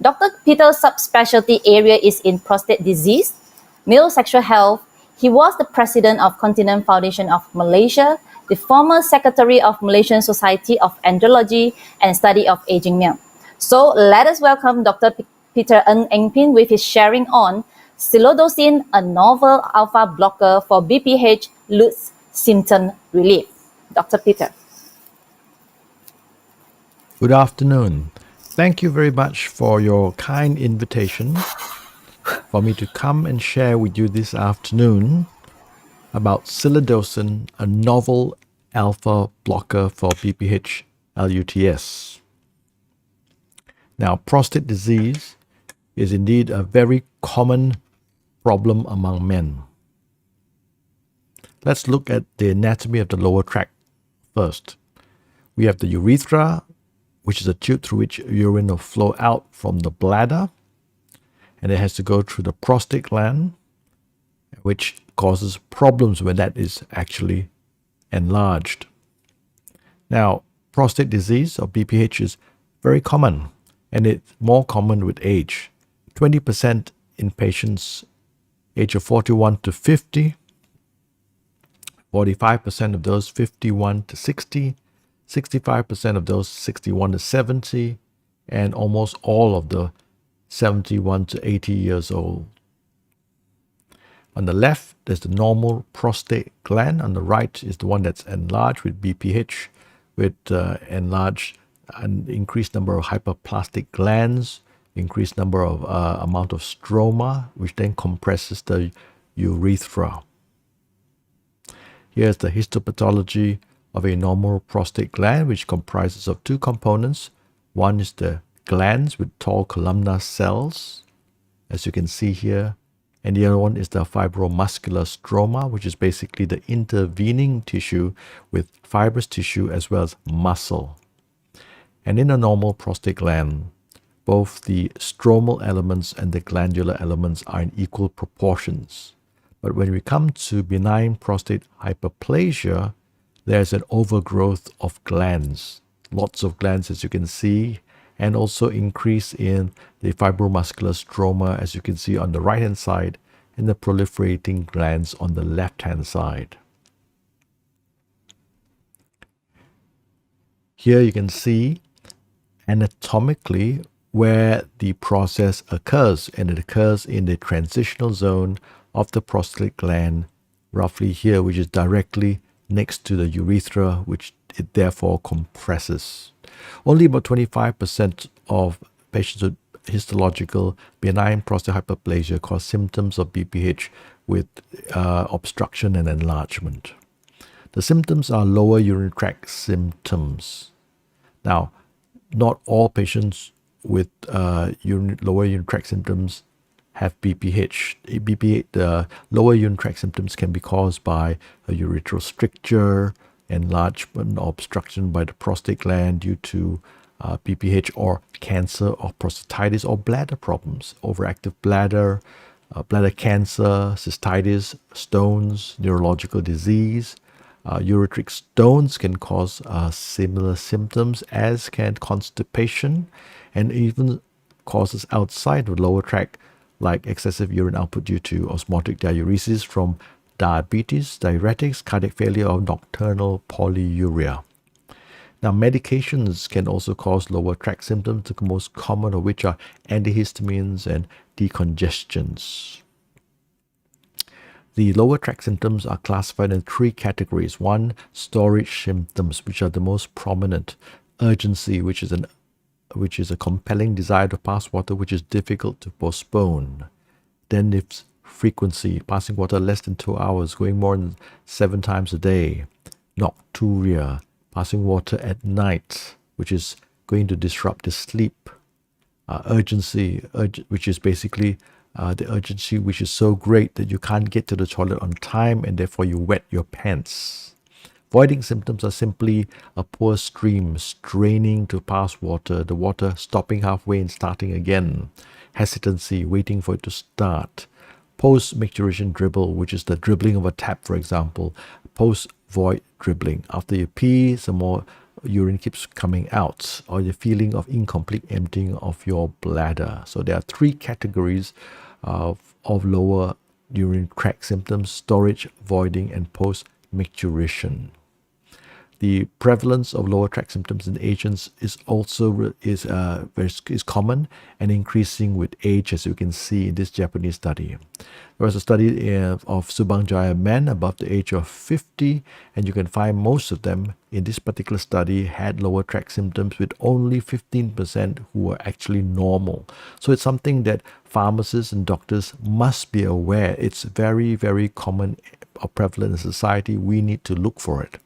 Dr. Peter's subspecialty area is in prostate disease, male sexual health. He was the president of Continent Foundation of Malaysia, the former secretary of Malaysian Society of Andrology and Study of Aging Male. So let us welcome Dr. Peter Ng Eng Pin with his sharing on Silodosin, a novel alpha blocker for BPH LUTS symptom relief. Dr. Peter. Good afternoon. Thank you very much for your kind invitation for me to come and share with you this afternoon about Silodosin, a novel alpha blocker for BPH LUTS. Now, prostate disease is indeed a very common problem among men. Let's look at the anatomy of the lower tract first. We have the urethra, which is a tube through which urine will flow out from the bladder, and it has to go through the prostate gland, which causes problems when that is actually enlarged. Now, prostate disease or BPH is very common, and it's more common with age. 20% in patients age of 41 to 50, 45% of those 51 to 60, 65% of those 61 to 70, and almost all of the 71 to 80 years old. On the left, there's the normal prostate gland. On the right is the one that's enlarged with BPH, with enlarged and increased number of hyperplastic glands, increased number of amount of stroma, which then compresses the urethra. Here's the histopathology of a normal prostate gland, which comprises of two components. One is the glands with tall columnar cells, as you can see here, and the other one is the fibromuscular stroma, which is basically the intervening tissue with fibrous tissue as well as muscle. And in a normal prostate gland, both the stromal elements and the glandular elements are in equal proportions. But when we come to benign prostate hyperplasia, there's an overgrowth of glands, lots of glands as you can see, and also increase in the fibromuscular stroma as you can see on the right hand side, and the proliferating glands on the left hand side. Here you can see anatomically where the process occurs, and it occurs in the transitional zone of the prostate gland, roughly here, which is directly next to the urethra, which it therefore compresses. Only about 25% of patients with histological benign prostate hyperplasia cause symptoms of BPH with obstruction and enlargement. The symptoms are lower urinary tract symptoms. Now, not all patients with lower urinary tract symptoms have BPH. The lower urinary tract symptoms can be caused by a urethral stricture, enlargement or obstruction by the prostate gland due to BPH, or cancer or prostatitis, or bladder problems, overactive bladder, bladder cancer, cystitis, stones, neurological disease. Ureteric stones can cause similar symptoms, as can constipation, and even causes outside the lower tract, like excessive urine output due to osmotic diuresis from diabetes, diuretics, cardiac failure, or nocturnal polyuria. Now, medications can also cause lower tract symptoms, the most common of which are antihistamines and decongestants. The lower tract symptoms are classified in three categories. One, storage symptoms, which are the most prominent. Urgency, which is a compelling desire to pass water, which is difficult to postpone. Then it's frequency, passing water less than 2 hours, going more than 7 times a day. Nocturia, passing water at night, which is going to disrupt the sleep. Urgency, which is basically the urgency which is so great that you can't get to the toilet on time, and therefore you wet your pants. Voiding symptoms are simply a poor stream, straining to pass water, the water stopping halfway and starting again. Hesitancy, waiting for it to start. post-micturition dribble, which is the dribbling of a tap, for example, post-void dribbling. After you pee, some more urine keeps coming out, or the feeling of incomplete emptying of your bladder. So there are three categories of lower urinary tract symptoms: storage, voiding, and post-micturition. The prevalence of lower tract symptoms in Asians is also is common and increasing with age, as you can see in this Japanese study. There was a study of Subang men above the age of 50, and you can find most of them in this particular study had lower tract symptoms, with only 15% who were actually normal. So it's something that pharmacists and doctors must be aware. It's very, very common or prevalent in society. We need to look for it.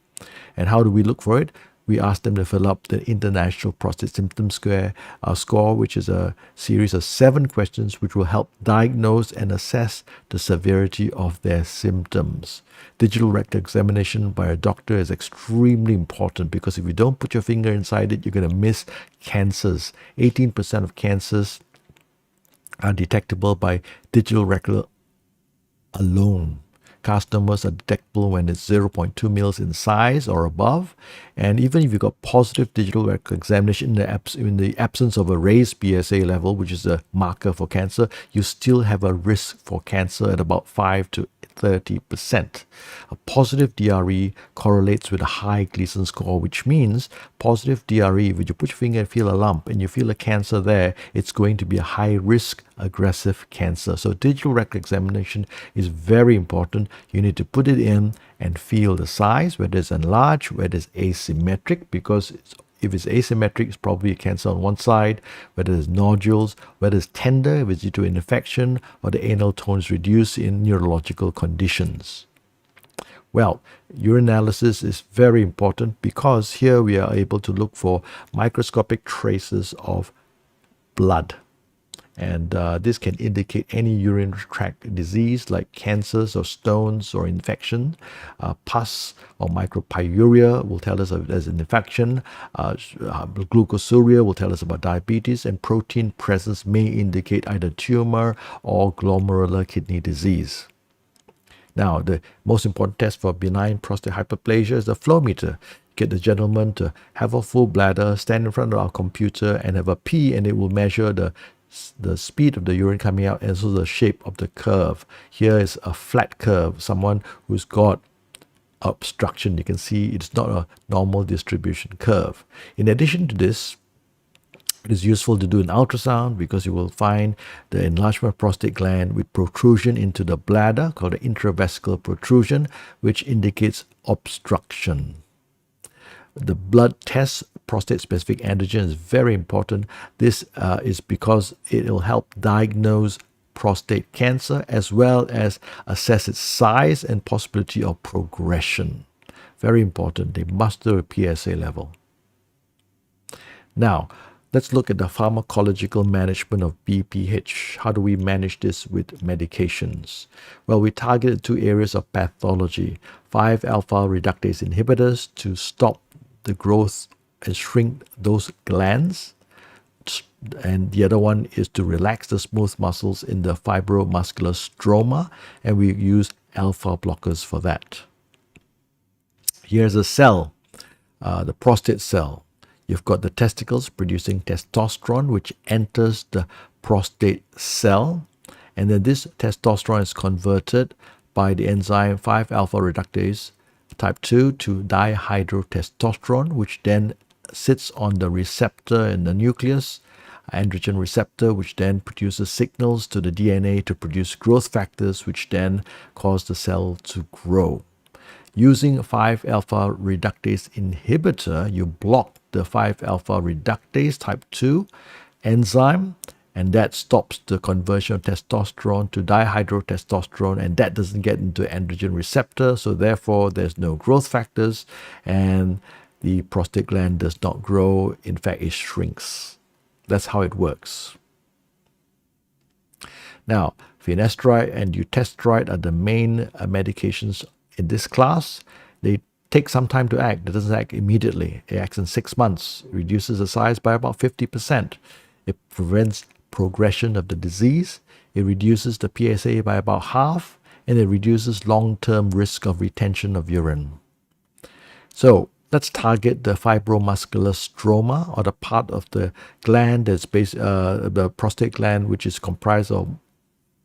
And how do we look for it? We ask them to fill up the International Prostate Symptom Score, which is a series of 7 questions which will help diagnose and assess the severity of their symptoms. Digital rectal examination by a doctor is extremely important, because if you don't put your finger inside it, you're going to miss cancers. 18% of cancers are detectable by digital rectal alone. Carcinomas are detectable when it's 0.2 mils in size or above. And even if you've got positive digital rectal examination in the absence of a raised PSA level, which is a marker for cancer, you still have a risk for cancer at about 5 to 30%. A positive DRE correlates with a high Gleason score, which means positive DRE, when you put your finger and feel a lump and you feel a cancer there, it's going to be a high risk aggressive cancer. So digital rectal examination is very important. You need to put it in and feel the size, whether it's enlarged, whether it's asymmetric, because if it's asymmetric, it's probably a cancer on one side, whether it's nodules, whether it's tender, if it's due to infection, or the anal tone is reduced in neurological conditions. Well, urinalysis is very important, because here we are able to look for microscopic traces of blood. And this can indicate any urinary tract disease like cancers or stones or infection. Pus or micropyuria will tell us if there's an infection. Glucosuria will tell us about diabetes, and protein presence may indicate either tumor or glomerular kidney disease. Now, the most important test for benign prostate hyperplasia is the flow meter. Get the gentleman to have a full bladder, stand in front of our computer and have a pee, and it will measure the speed of the urine coming out and also the shape of the curve. Here is a flat curve, someone who's got obstruction. You can see it's not a normal distribution curve. In addition to this, it is useful to do an ultrasound, because you will find the enlargement of prostate gland with protrusion into the bladder called the intravesical protrusion, which indicates obstruction. The blood test, prostate-specific antigen, is very important. This is because it will help diagnose prostate cancer as well as assess its size and possibility of progression. Very important. They must do a PSA level. Now, let's look at the pharmacological management of BPH. How do we manage this with medications? Well, we targeted 2 areas of pathology: 5-alpha reductase inhibitors to stop the growth and shrink those glands, and the other one is to relax the smooth muscles in the fibromuscular stroma, and we use alpha blockers for that. Here's a cell, the prostate cell. You've got the testicles producing testosterone, which enters the prostate cell, and then this testosterone is converted by the enzyme 5-alpha reductase type 2 to dihydrotestosterone, which then sits on the receptor in the nucleus, androgen receptor, which then produces signals to the DNA to produce growth factors, which then cause the cell to grow. Using 5-alpha reductase inhibitor, you block the 5-alpha reductase type 2 enzyme, and that stops the conversion of testosterone to dihydrotestosterone, and that doesn't get into androgen receptor, so therefore there's no growth factors, and the prostate gland does not grow. In fact, it shrinks. That's how it works. Now, finasteride and dutasteride are the main medications in this class. They take some time to act. It doesn't act immediately. It acts in 6 months, reduces the size by about 50%. It prevents progression of the disease, it reduces the PSA by about half, and it reduces long-term risk of retention of urine. So let's target the fibromuscular stroma, or the part of the gland that's the prostate gland, which is comprised of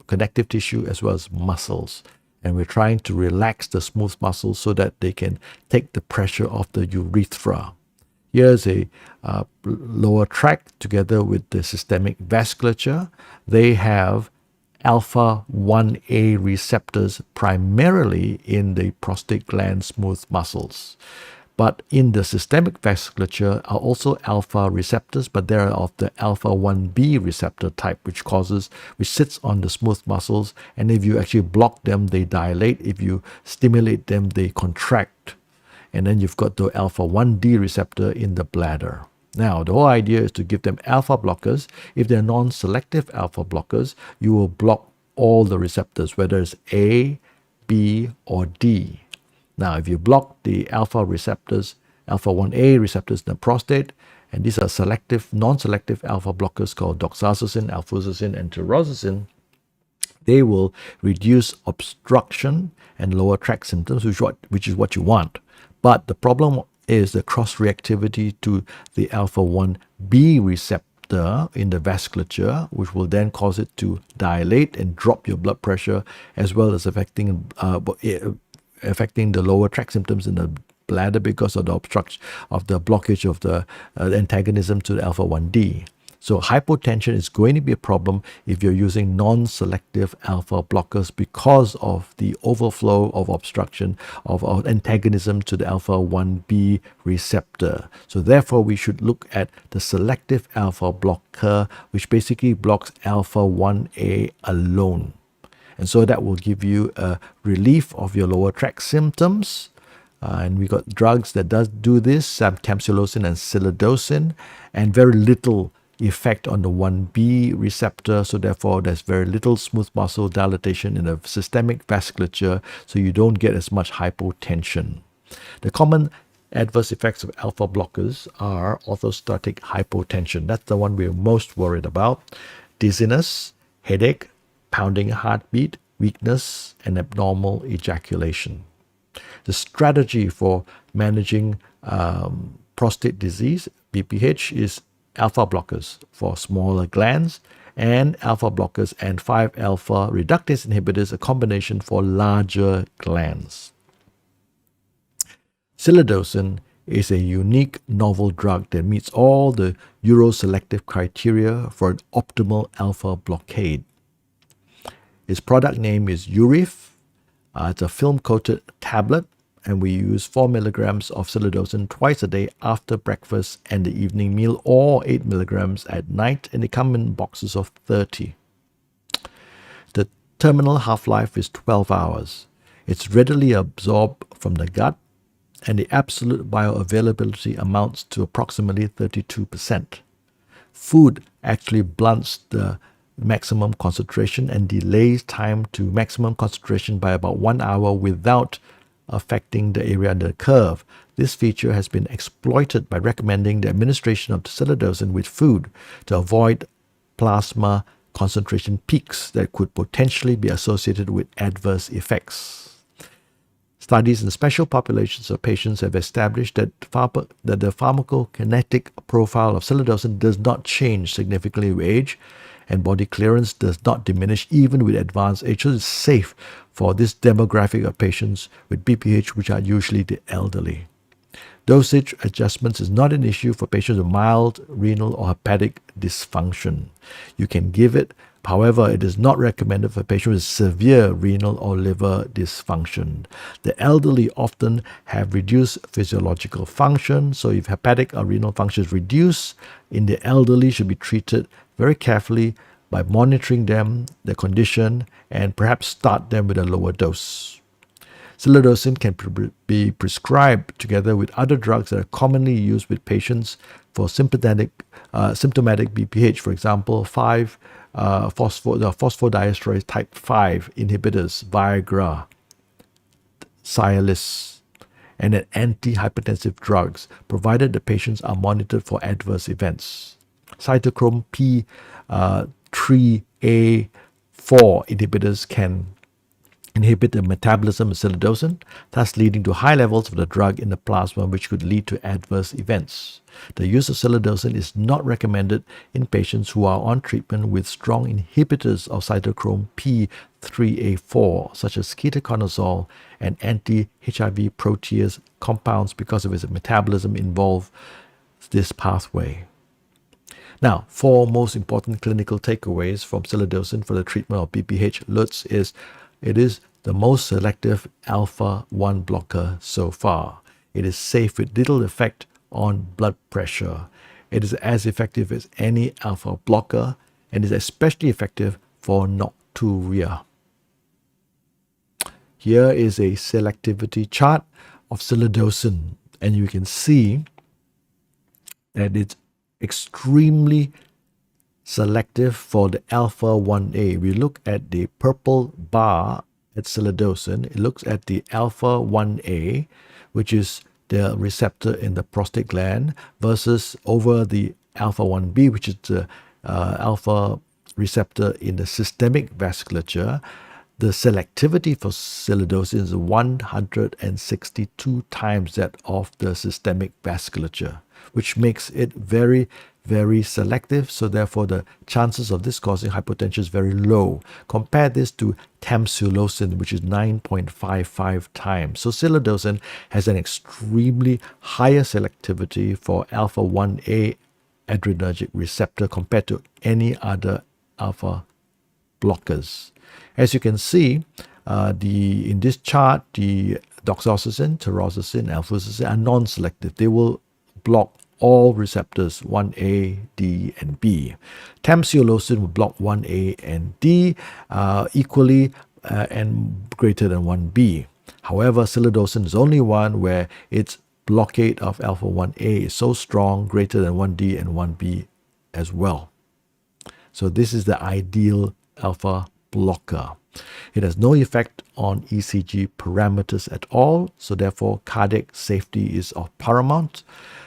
connective tissue as well as muscles. And we're trying to relax the smooth muscles so that they can take the pressure off the urethra. Here's a lower tract together with the systemic vasculature. They have alpha 1A receptors primarily in the prostate gland smooth muscles. But in the systemic vasculature are also alpha receptors, but they're of the alpha 1B receptor type, which sits on the smooth muscles. And if you actually block them, they dilate. If you stimulate them, they contract. And then you've got the alpha 1D receptor in the bladder. Now, the whole idea is to give them alpha blockers. If they're non-selective alpha blockers, you will block all the receptors, whether it's A, B, or D. Now, if you block the alpha receptors, alpha 1A receptors in the prostate, and these are selective, non-selective alpha blockers called doxazosin, alfuzosin, and taurosin, they will reduce obstruction and lower tract symptoms, which is what you want. But the problem is the cross-reactivity to the alpha 1B receptor in the vasculature, which will then cause it to dilate and drop your blood pressure, as well as affecting the lower tract symptoms in the bladder because of the obstruction of the blockage of the antagonism to the alpha 1D. So hypotension is going to be a problem if you're using non-selective alpha blockers because of the overflow of obstruction of antagonism to the alpha 1B receptor. So therefore, we should look at the selective alpha blocker, which basically blocks alpha 1A alone. And so that will give you a relief of your lower tract symptoms. And we got drugs that does do this, tamsulosin and silodosin, and very little effect on the 1B receptor. So therefore, there's very little smooth muscle dilatation in the systemic vasculature, so you don't get as much hypotension. The common adverse effects of alpha blockers are orthostatic hypotension. That's the one we're most worried about. Dizziness, headache, pounding heartbeat, weakness, and abnormal ejaculation. The strategy for managing prostate disease, BPH, is alpha blockers for smaller glands and alpha blockers and 5-alpha reductase inhibitors, a combination for larger glands. Silodosin is a unique novel drug that meets all the uroselective criteria for an optimal alpha blockade. Its product name is Urif. It's a film-coated tablet, and we use 4 milligrams of silodosin twice a day after breakfast and the evening meal, or 8 milligrams at night, and they come in boxes of 30. The terminal half-life is 12 hours. It's readily absorbed from the gut, and the absolute bioavailability amounts to approximately 32%. Food actually blunts the maximum concentration and delays time to maximum concentration by about 1 hour without affecting the area under the curve. This feature has been exploited by recommending the administration of silodosin with food to avoid plasma concentration peaks that could potentially be associated with adverse effects. Studies in special populations of patients have established that the pharmacokinetic profile of silodosin does not change significantly with age, and body clearance does not diminish even with advanced age. So it's safe for this demographic of patients with BPH, which are usually the elderly. Dosage adjustments is not an issue for patients with mild renal or hepatic dysfunction. You can give it, however, it is not recommended for patients with severe renal or liver dysfunction. The elderly often have reduced physiological function, so if hepatic or renal function is reduced in the elderly, should be treated very carefully by monitoring them, their condition, and perhaps start them with a lower dose. Silodosin can be prescribed together with other drugs that are commonly used with patients for symptomatic BPH, for example, 5-phosphodiesterase type 5 inhibitors, Viagra, Cialis, and antihypertensive drugs, provided the patients are monitored for adverse events. Cytochrome P3A4 inhibitors can inhibit the metabolism of psilocybin, thus leading to high levels of the drug in the plasma, which could lead to adverse events. The use of psilocybin is not recommended in patients who are on treatment with strong inhibitors of cytochrome P3A4, such as ketoconazole and anti-HIV protease compounds, because of its metabolism involved this pathway. Now, 4 most important clinical takeaways from psilocybin for the treatment of BPH-LUTS is it is the most selective alpha-1 blocker so far. It is safe with little effect on blood pressure. It is as effective as any alpha blocker and is especially effective for nocturia. Here is a selectivity chart of psilocybin, and you can see that it's extremely selective for the alpha 1A. We look at the purple bar at psilocybin. It looks at the alpha 1A, which is the receptor in the prostate gland, versus over the alpha 1B, which is the alpha receptor in the systemic vasculature. The selectivity for psilocybin is 162 times that of the systemic vasculature, which makes it very, very selective. So therefore, the chances of this causing hypotension is very low. Compare this to tamsulosin, which is 9.55 times. So psilocybin has an extremely higher selectivity for alpha 1A adrenergic receptor compared to any other alpha blockers. As you can see, in this chart, the doxorubicin, taurursacin, alfuzosin are non-selective. They will block all receptors 1A, D, and B. Tamsulosin will block 1A and D equally and greater than 1B. However, psilocybin is only one where its blockade of alpha 1A is so strong, greater than 1D and 1B as well. So this is the ideal alpha blocker. It has no effect on ECG parameters at all, so therefore cardiac safety is of paramount.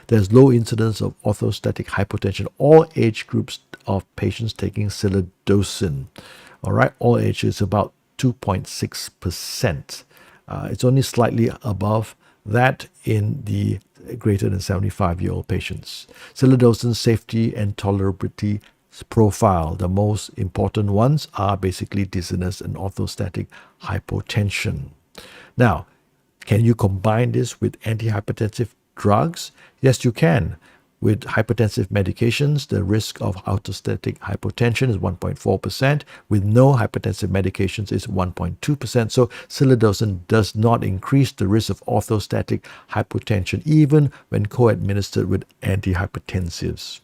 There's low incidence of orthostatic hypotension. All age groups of patients taking psilocybin, all right, all ages about 2.6%. It's only slightly above that in the greater than 75-year-old patients. Psilocybin safety and tolerability profile. The most important ones are basically dizziness and orthostatic hypotension. Now, can you combine this with antihypertensive drugs? Yes, you can. With hypertensive medications, the risk of orthostatic hypotension is 1.4%. With no hypertensive medications, it's 1.2%. So psilocybin does not increase the risk of orthostatic hypotension, even when co-administered with antihypertensives.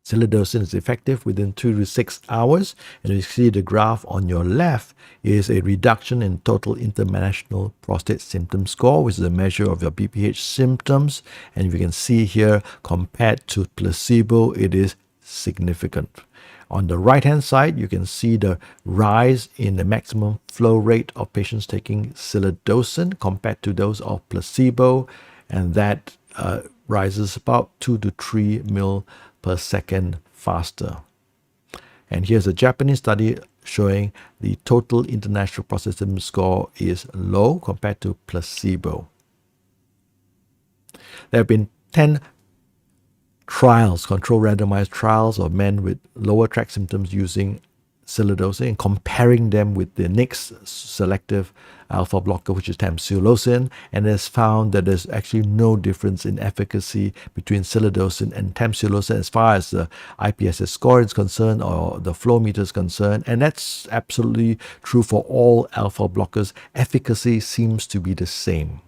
Psilocybin is effective within 2 to 6 hours, and you see the graph on your left is a reduction in total international prostate symptom score, which is a measure of your BPH symptoms, and you can see here compared to placebo it is significant. On the right hand side you can see the rise in the maximum flow rate of patients taking psilocybin compared to those of placebo, and that rises about 2 to 3 ml per second faster. And here's a Japanese study showing the total international prostate symptom score is low compared to placebo. There have been 10 trials, controlled randomized trials of men with lower tract symptoms using psilocybin and comparing them with the next selective alpha blocker, which is tamsulosin, and has found that there's actually no difference in efficacy between psilocybin and tamsulosin as far as the IPSS score is concerned or the flow meter is concerned, and that's absolutely true for all alpha blockers. Efficacy seems to be the same.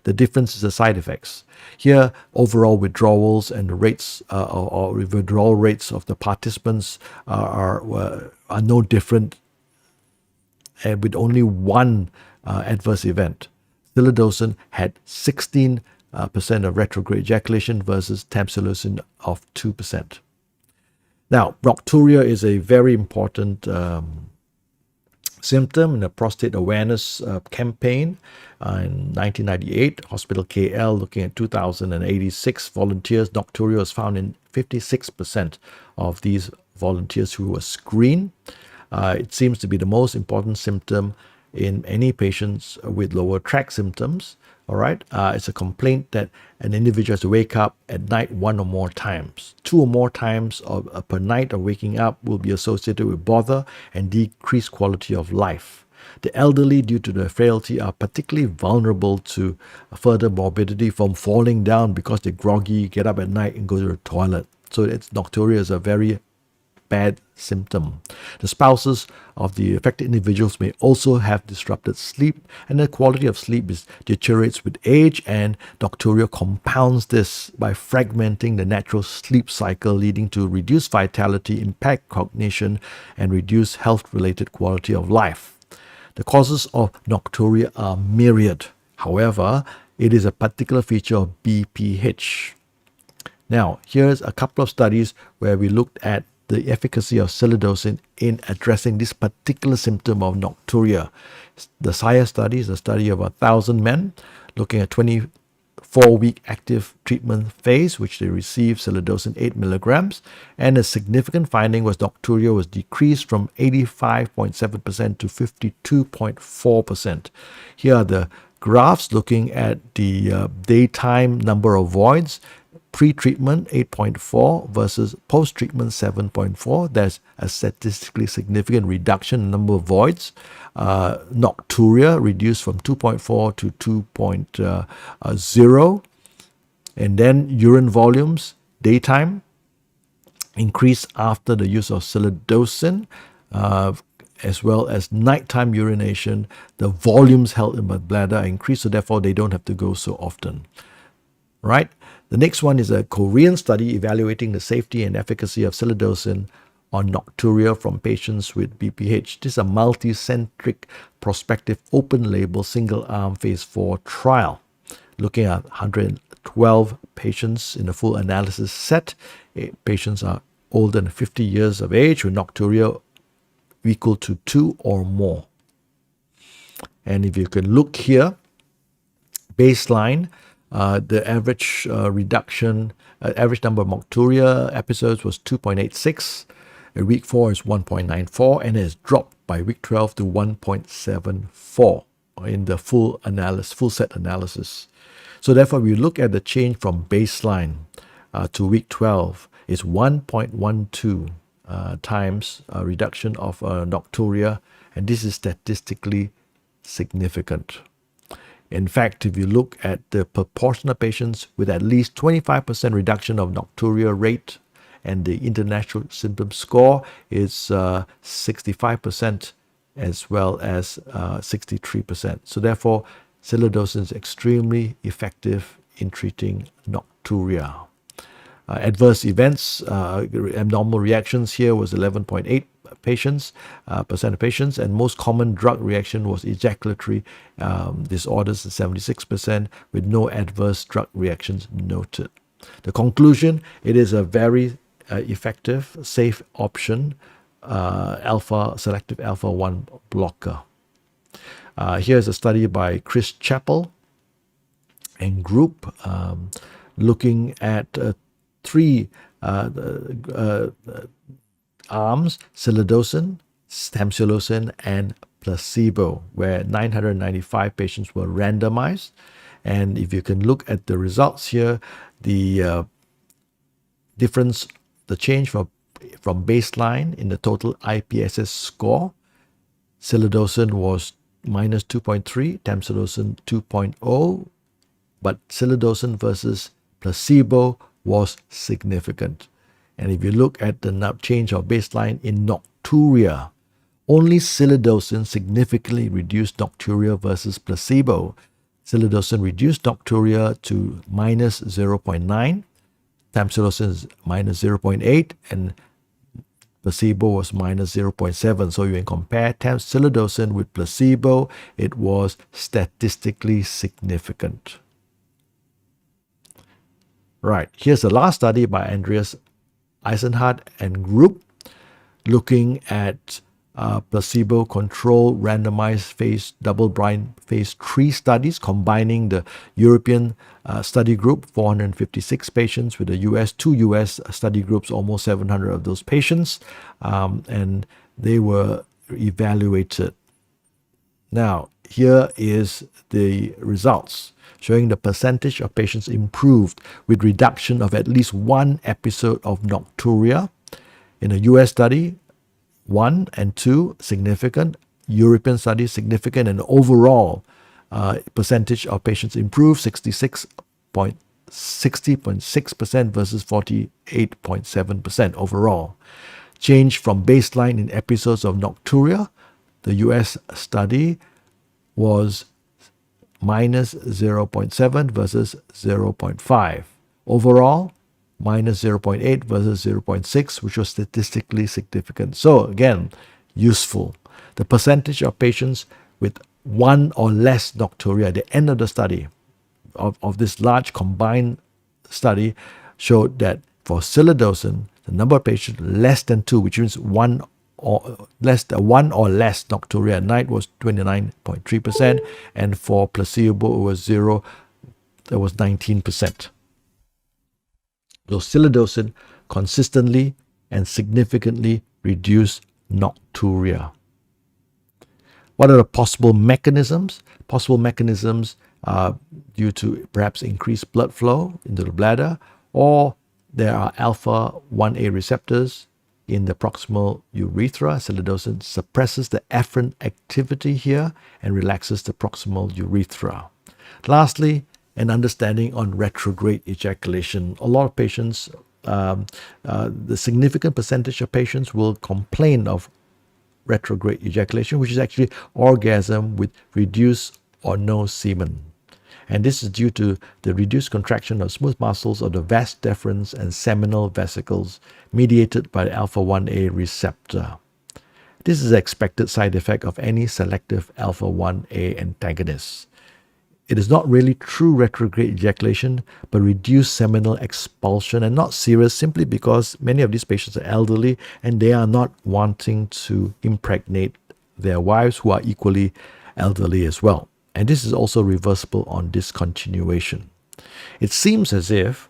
The difference is the side effects. Here, overall withdrawals and the rates or withdrawal rates of the participants are no different, and with only one adverse event. Psilocybin had 16% of retrograde ejaculation versus tamsulosin of 2%. Now, nocturia is a very important symptom in a prostate awareness campaign in 1998. Hospital KL, looking at 2,086 volunteers. Nocturia was found in 56% of these volunteers who were screened. It seems to be the most important symptom in any patients with lower tract symptoms. All right, it's a complaint that an individual has to wake up at night one or more times. 2 or more times per night of waking up will be associated with bother and decreased quality of life. The elderly, due to their frailty, are particularly vulnerable to further morbidity from falling down because they're groggy, get up at night and go to the toilet. So nocturia is a very bad symptom. The spouses of the affected individuals may also have disrupted sleep, and the quality of sleep deteriorates with age, and nocturia compounds this by fragmenting the natural sleep cycle, leading to reduced vitality, impaired cognition, and reduced health-related quality of life. The causes of nocturia are myriad. However, it is a particular feature of BPH. Now, here's a couple of studies where we looked at the efficacy of silodosin in addressing this particular symptom of nocturia. The SIRE study is a study of 1,000 men looking at 24-week active treatment phase, which they received silodosin 8 milligrams, and a significant finding was nocturia was decreased from 85.7% to 52.4%. Here are the graphs looking at the daytime number of voids. Pre-treatment 8.4 versus post-treatment 7.4. There's a statistically significant reduction in number of voids. Nocturia reduced from 2.4 to 2.0. And then urine volumes, daytime, increased after the use of silodosin, as well as nighttime urination. The volumes held in the bladder are increased, so therefore they don't have to go so often. Right? The next one is a Korean study evaluating the safety and efficacy of silodosin on nocturia from patients with BPH. This is a multi-centric, prospective, open-label, single-arm phase 4 trial looking at 112 patients in a full analysis set. Patients are older than 50 years of age with nocturia equal to 2 or more. And if you can look here, baseline, the average reduction, average number of nocturia episodes was 2.86. At week 4 is 1.94, and it has dropped by week 12 to 1.74 in the full set analysis. So therefore, we look at the change from baseline to week 12 is 1.12 times reduction of nocturia, and this is statistically significant. In fact, if you look at the proportion of patients with at least 25% reduction of nocturia rate, and the international symptom score is 65% as well as 63%. So therefore, silodosin is extremely effective in treating nocturia. Adverse events, abnormal reactions here was 11.8% of patients, and most common drug reaction was ejaculatory disorders, 76%, with no adverse drug reactions noted. The conclusion: it is a very effective, safe option, selective alpha-1 blocker. Here's a study by Chris Chappell and group looking at 3 arms: silodosin, tamsulosin, and placebo, where 995 patients were randomized. And if you can look at the results here, the difference, the change from baseline in the total IPSS score, silodosin was minus 2.3, tamsulosin 2.0, but silodosin versus placebo was significant. And if you look at the change of baseline in nocturia, only silodosin significantly reduced nocturia versus placebo. Silodosin reduced nocturia to minus 0.9, tamsulosin is minus 0.8, and placebo was minus 0.7. So you can compare silodosin with placebo, it was statistically significant. Right, here's the last study by Andreas Eisenhardt and group looking at placebo-controlled randomized double-blind phase 3 studies combining the European study group, 456 patients, with the two US study groups, almost 700 of those patients, and they were evaluated. Now, here is the results showing the percentage of patients improved with reduction of at least one episode of nocturia. In a US study, 1 and 2 significant, European study significant, and overall percentage of patients improved 60.6% versus 48.7% overall. Change from baseline in episodes of nocturia, the US study was minus 0.7 versus 0.5. Overall, minus 0.8 versus 0.6, which was statistically significant. So again, useful. The percentage of patients with one or less nocturia at the end of the study, of this large combined study, showed that for silodosin, the number of patients less than 2, which means one or less nocturia at night, was 29.3%, and for placebo it was 0, that was 19%. So silodosin consistently and significantly reduced nocturia. What are the possible mechanisms? Possible mechanisms are due to perhaps increased blood flow into the bladder, or there are alpha-1A receptors in the proximal urethra. Silodosin suppresses the afferent activity here and relaxes the proximal urethra. Lastly, an understanding on retrograde ejaculation. A lot of patients, the significant percentage of patients will complain of retrograde ejaculation, which is actually orgasm with reduced or no semen. And this is due to the reduced contraction of smooth muscles of the vas deferens and seminal vesicles mediated by the alpha-1A receptor. This is an expected side effect of any selective alpha-1A antagonist. It is not really true retrograde ejaculation, but reduced seminal expulsion, and not serious simply because many of these patients are elderly and they are not wanting to impregnate their wives who are equally elderly as well. And this is also reversible on discontinuation. It seems as if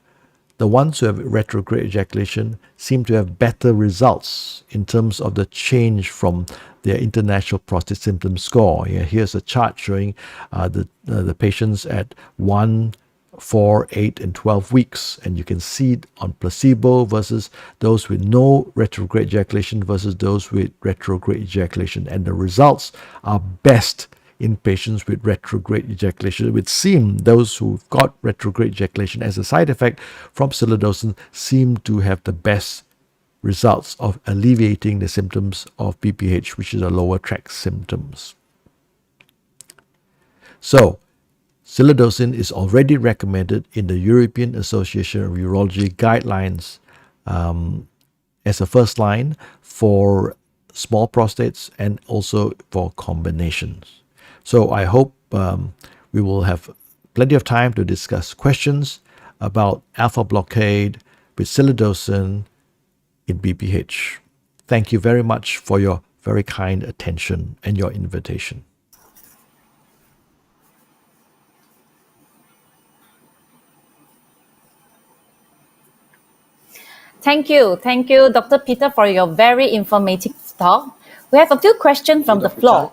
the ones who have retrograde ejaculation seem to have better results in terms of the change from their International Prostate Symptom Score. Here's a chart showing the patients at 1, 4, 8, and 12 weeks. And you can see on placebo versus those with no retrograde ejaculation versus those with retrograde ejaculation. And the results are best in patients with retrograde ejaculation. It would seem those who've got retrograde ejaculation as a side effect from silodosin seem to have the best results of alleviating the symptoms of BPH, which is a lower tract symptoms. So, silodosin is already recommended in the European Association of Urology guidelines as a first line for small prostates and also for combinations. So I hope we will have plenty of time to discuss questions about alpha blockade with silodosin in BPH. Thank you very much for your very kind attention and your invitation. Thank you, Dr. Peter, for your very informative talk. We have a few questions from the floor.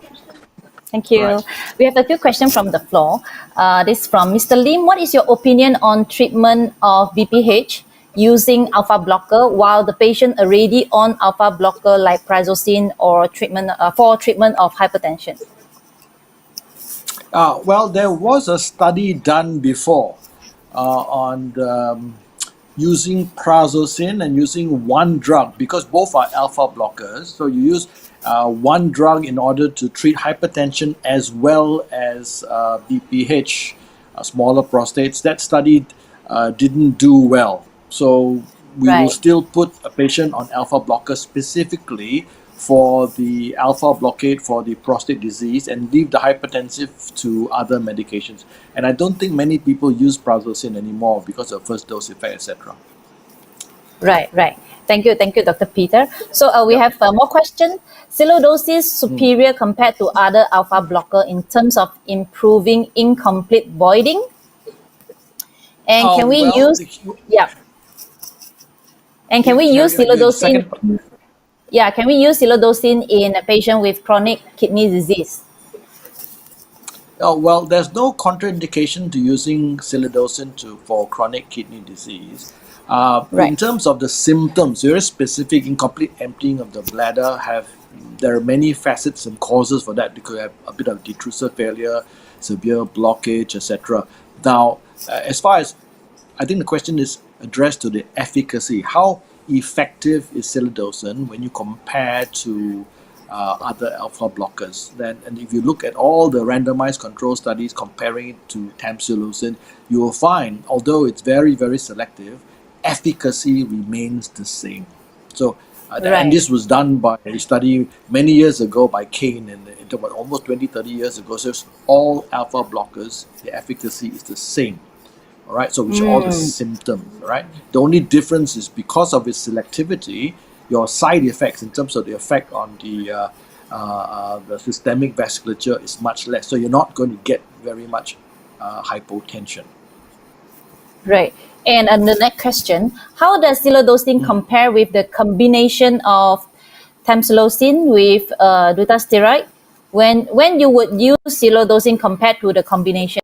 Thank you. Right. We have a few questions from the floor. This from Mr. Lim. What is your opinion on treatment of BPH using alpha blocker while the patient already on alpha blocker like prazosin or treatment for treatment of hypertension? Well, there was a study done before on using prazosin and using one drug, because both are alpha blockers. So you use one drug in order to treat hypertension as well as BPH, smaller prostates. That study didn't do well. So we will still put a patient on alpha blocker specifically for the alpha blockade for the prostate disease and leave the hypertensive to other medications. And I don't think many people use prazosin anymore because of first dose effect, etc. Right, right. Thank you, Dr. Peter. So we have more question. Silodosis superior compared to other alpha blocker in terms of improving incomplete voiding? And can we use, And can we use silodosin? Yeah, can we use silodosin in a patient with chronic kidney disease? Oh, well, there's no contraindication to using silodosin for chronic kidney disease. In terms of the symptoms, very specific incomplete emptying of the bladder, there are many facets and causes for that. You could have a bit of detrusor failure, severe blockage, etc. Now, as far as I think the question is addressed to the efficacy, how effective is silodosin when you compare to other alpha blockers? And if you look at all the randomized control studies comparing it to tamsulosin, you will find, although it's very, very selective, efficacy remains the same. So, and this was done by a study many years ago by Kane, and almost 20, 30 years ago. So all alpha blockers, the efficacy is the same. All right, so which are all the symptoms, right? The only difference is because of its selectivity, your side effects in terms of the effect on the systemic vasculature is much less. So you're not going to get very much hypotension. Right. And the next question, how does silodosin compare with the combination of tamsulosin with dutasteride? When you would use silodosin compared to the combination?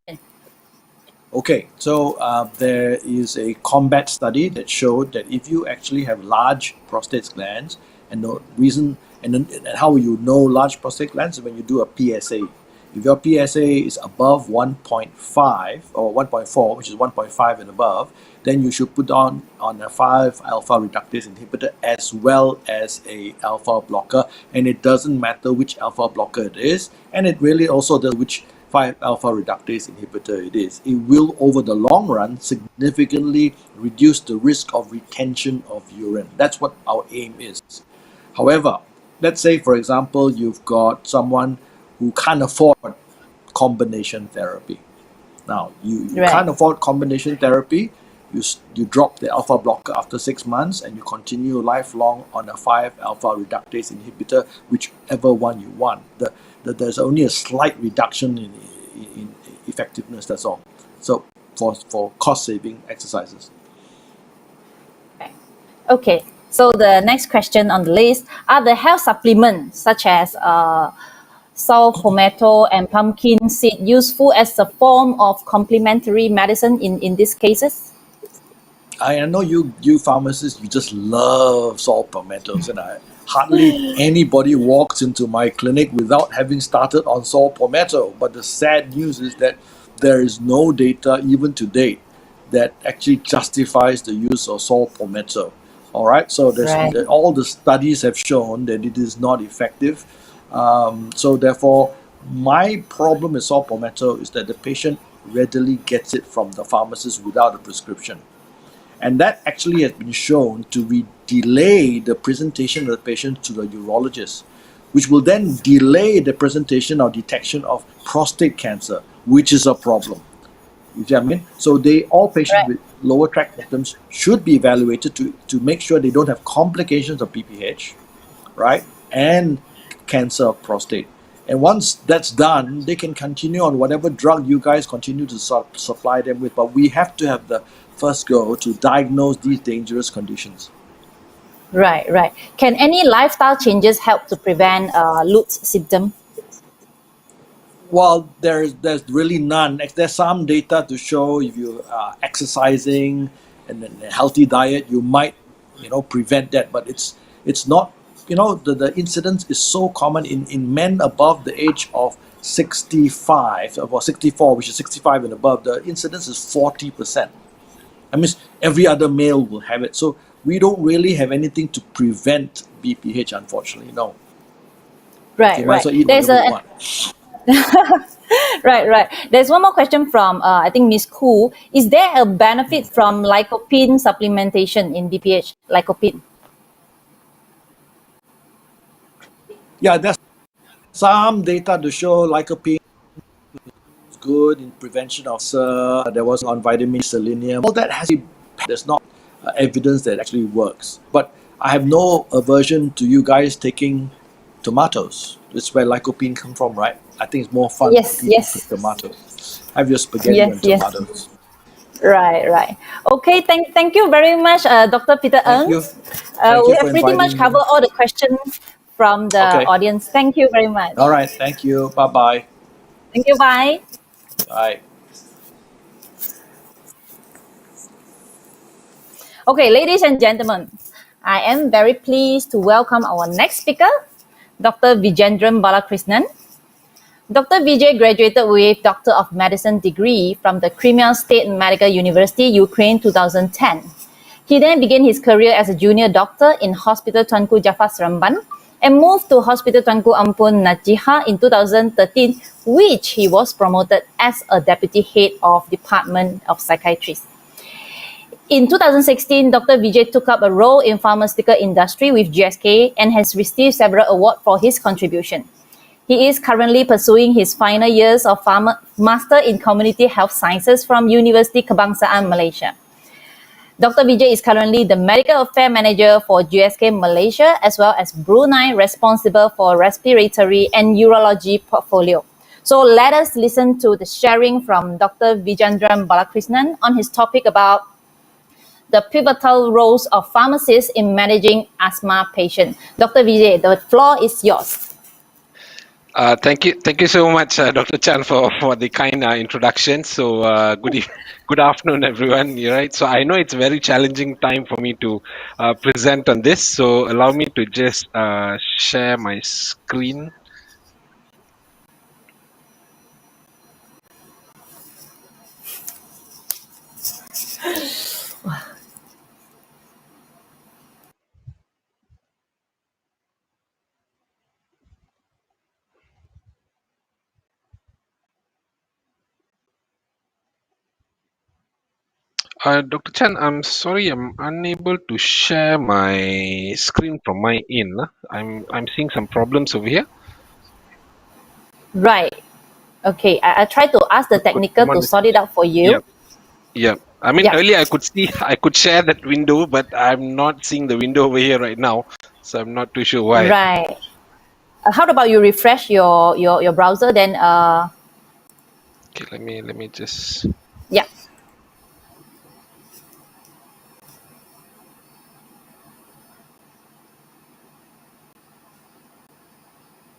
Okay, so there is a COMBAT study that showed that if you actually have large prostate glands, and the reason and how you know large prostate glands is when you do a PSA. If your PSA is above 1.5 or 1.4, which is 1.5 and above, then you should put on a 5-alpha reductase inhibitor as well as a alpha blocker, and it doesn't matter which alpha blocker it is, and it really also does which 5-alpha reductase inhibitor it is. It will, over the long run, significantly reduce the risk of retention of urine. That's what our aim is. However, let's say, for example, you've got someone who can't afford combination therapy. Now, you can't afford combination therapy, you drop the alpha blocker after 6 months and you continue lifelong on a 5-alpha reductase inhibitor, whichever one you want. There's only a slight reduction in effectiveness, that's all. So for cost-saving exercises. Okay, so the next question on the list, are the health supplements such as saw palmetto and pumpkin seed useful as a form of complementary medicine in these cases? I know you pharmacists, you just love saw palmettos, and hardly anybody walks into my clinic without having started on saw palmetto. But the sad news is that there is no data, even to date, that actually justifies the use of saw palmetto. All right, so all the studies have shown that it is not effective. So therefore, my problem with saw palmetto is that the patient readily gets it from the pharmacist without a prescription. And that actually has been shown to delay the presentation of the patient to the urologist, which will then delay the presentation or detection of prostate cancer, which is a problem. You see what I mean? So all patients with lower tract symptoms should be evaluated to make sure they don't have complications of BPH, right? And cancer of prostate. And once that's done, they can continue on whatever drug you guys continue to supply them with. But we have to have the first go to diagnose these dangerous conditions. Right. Can any lifestyle changes help to prevent Lutz symptom? Well, there's really none. There's some data to show if you are exercising and a healthy diet, you might, prevent that. But it's not. The incidence is so common in men above the age of 65 or 64, which is 65 and above. The incidence is 40%. I mean, every other male will have it. So we don't really have anything to prevent BPH, unfortunately. No. Right. There's Right. There's one more question from I think Miss Koo. Is there a benefit from lycopene supplementation in BPH? Lycopene. Yeah, there's some data to show lycopene is good in prevention of there was on vitamin selenium. All that there's not evidence that it actually works. But I have no aversion to you guys taking tomatoes. It's where lycopene come from, right? I think it's more fun Yes, for people yes. to cook tomatoes. Have your spaghetti Yes, and yes. tomatoes. Right. Okay, thank you very much, Dr. Peter Thank Ng. you. Thank We you have for pretty much inviting me. covered all the questions from the Okay. audience. Thank you very much. All right. Thank you. Bye-bye. Thank you. Bye. Bye. Okay, ladies and gentlemen, I am very pleased to welcome our next speaker, Dr. Vijendran Balakrishnan. Dr. Vijay graduated with Doctor of Medicine degree from the Crimea State Medical University, Ukraine, 2010. He then began his career as a junior doctor in Hospital Tuanku Jafar Seremban and moved to Hospital Tuanku Ampun Najiha in 2013, which he was promoted as a deputy head of Department of Psychiatry. In 2016, Dr. Vijay took up a role in pharmaceutical industry with GSK and has received several awards for his contribution. He is currently pursuing his final years of Master in Community Health Sciences from University Kebangsaan Malaysia. Dr. Vijay is currently the Medical Affairs Manager for GSK Malaysia as well as Brunei, responsible for respiratory and urology portfolio. So let us listen to the sharing from Dr. Vijendran Balakrishnan on his topic about the pivotal roles of pharmacists in managing asthma patients. Dr. Vijay, the floor is yours. Thank you so much, Dr. Chan, for the kind introduction. So good afternoon, everyone. You're right. So I know it's a very challenging time for me to present on this. So allow me to just share my screen. Dr. Chan, I'm sorry, I'm unable to share my screen from my end. I'm seeing some problems over here. Right. Okay, I try to ask the technical to sort it out for you. Yeah. I mean, earlier I could share that window, but I'm not seeing the window over here right now, so I'm not too sure why. Right. How about you refresh your browser then? Okay, let me just. Yeah.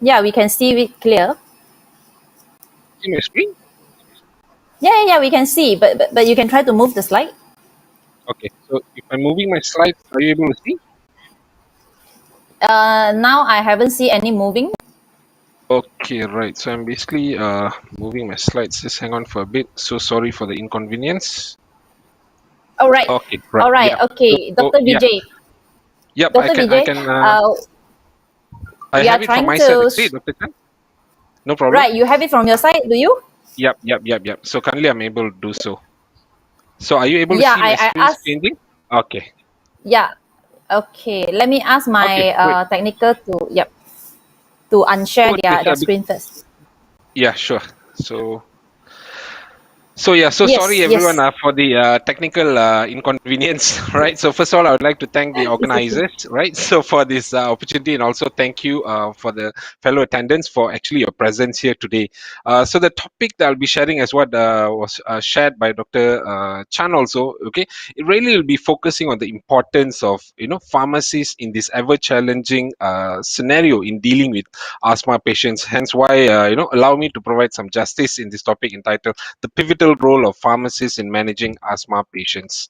Yeah, we can see it clear. See my screen? Yeah, we can see, but you can try to move the slide. Okay, so if I'm moving my slides, are you able to see? Now I haven't seen any moving. Okay, right. So I'm basically moving my slides. Just hang on for a bit. So sorry for the inconvenience. All right. Okay, right. All right. Yeah. Okay, So, Dr. Vijay. Yep, Dr. Vijay, I we are have it from trying my to. side. Okay, Dr. Chan? No problem. Right, you have it from your side, do you? Yep. So currently I'm able to do so. So are you able to Yeah, see my I screen asked. changing? Okay. Yeah. Okay. Let me ask my Okay, great. technical to unshare So their this, screen first. yeah, sure. So Yes, sorry everyone yes. for the technical inconvenience, right? So first of all, I would like to thank the It's okay. organizers, right? So for this opportunity, and also thank you for the fellow attendants for actually your presence here today. So the topic that I'll be sharing is what was shared by Dr. Chan also. Okay, it really will be focusing on the importance of pharmacies in this ever challenging scenario in dealing with asthma patients. Hence why allow me to provide some justice in this topic entitled "The Pivotal Role of Pharmacists in Managing Asthma Patients."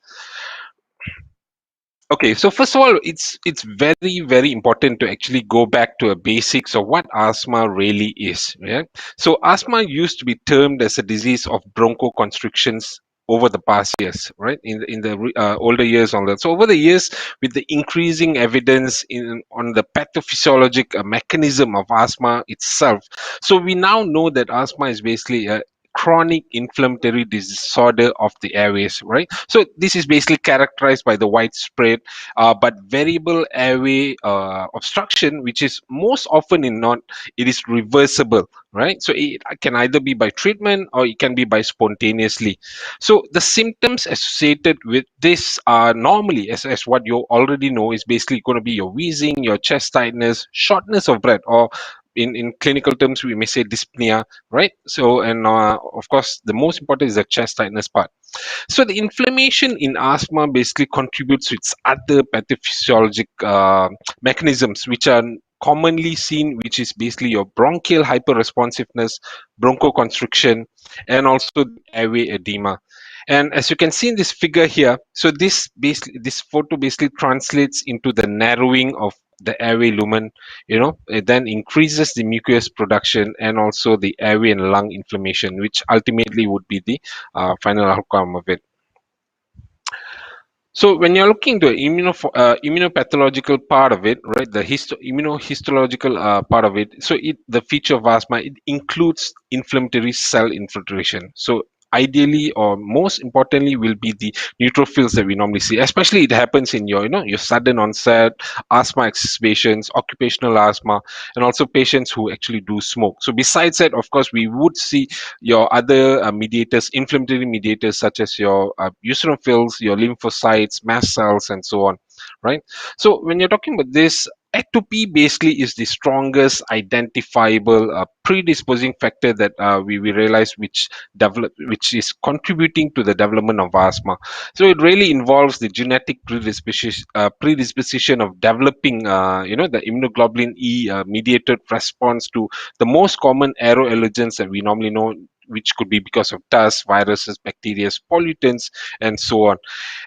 Okay, so first of all, it's very important to actually go back to a basics of what asthma really is. Yeah, so asthma used to be termed as a disease of bronchoconstrictions over the past years, right? In the older years on that. So over the years, with the increasing evidence on the pathophysiologic mechanism of asthma itself, so we now know that asthma is basically a chronic inflammatory disorder of the airways, right? So this is basically characterized by the widespread but variable airway obstruction, which is most often in not, it is reversible, right? So it can either be by treatment or it can be by spontaneously. So the symptoms associated with this are normally, as what you already know, is basically going to be your wheezing, your chest tightness, shortness of breath, or in clinical terms we may say dyspnea, right? So, and of course the most important is the chest tightness part. So the inflammation in asthma basically contributes to its other pathophysiologic mechanisms, which are commonly seen, which is basically your bronchial hyperresponsiveness, bronchoconstriction, and also airway edema. And as you can see in this figure here, so this photo basically translates into the narrowing of the airway lumen. It then increases the mucus production and also the airway and lung inflammation, which ultimately would be the final outcome of it. So when you're looking to immunopathological part of it, right, the immunohistological part of it, so the feature of asthma, it includes inflammatory cell infiltration. So ideally, or most importantly, will be the neutrophils that we normally see. Especially it happens in your sudden onset asthma exacerbations, occupational asthma, and also patients who actually do smoke. So besides that, of course, we would see your other mediators, inflammatory mediators, such as your eosinophils, your lymphocytes, mast cells, and so on, right? So when you're talking about this, atopy basically is the strongest identifiable predisposing factor that we realize which is contributing to the development of asthma. So it really involves the genetic predisposition of developing the immunoglobulin E mediated response to the most common aeroallergens that we normally know, which could be because of dust, viruses, bacteria, pollutants, and so on.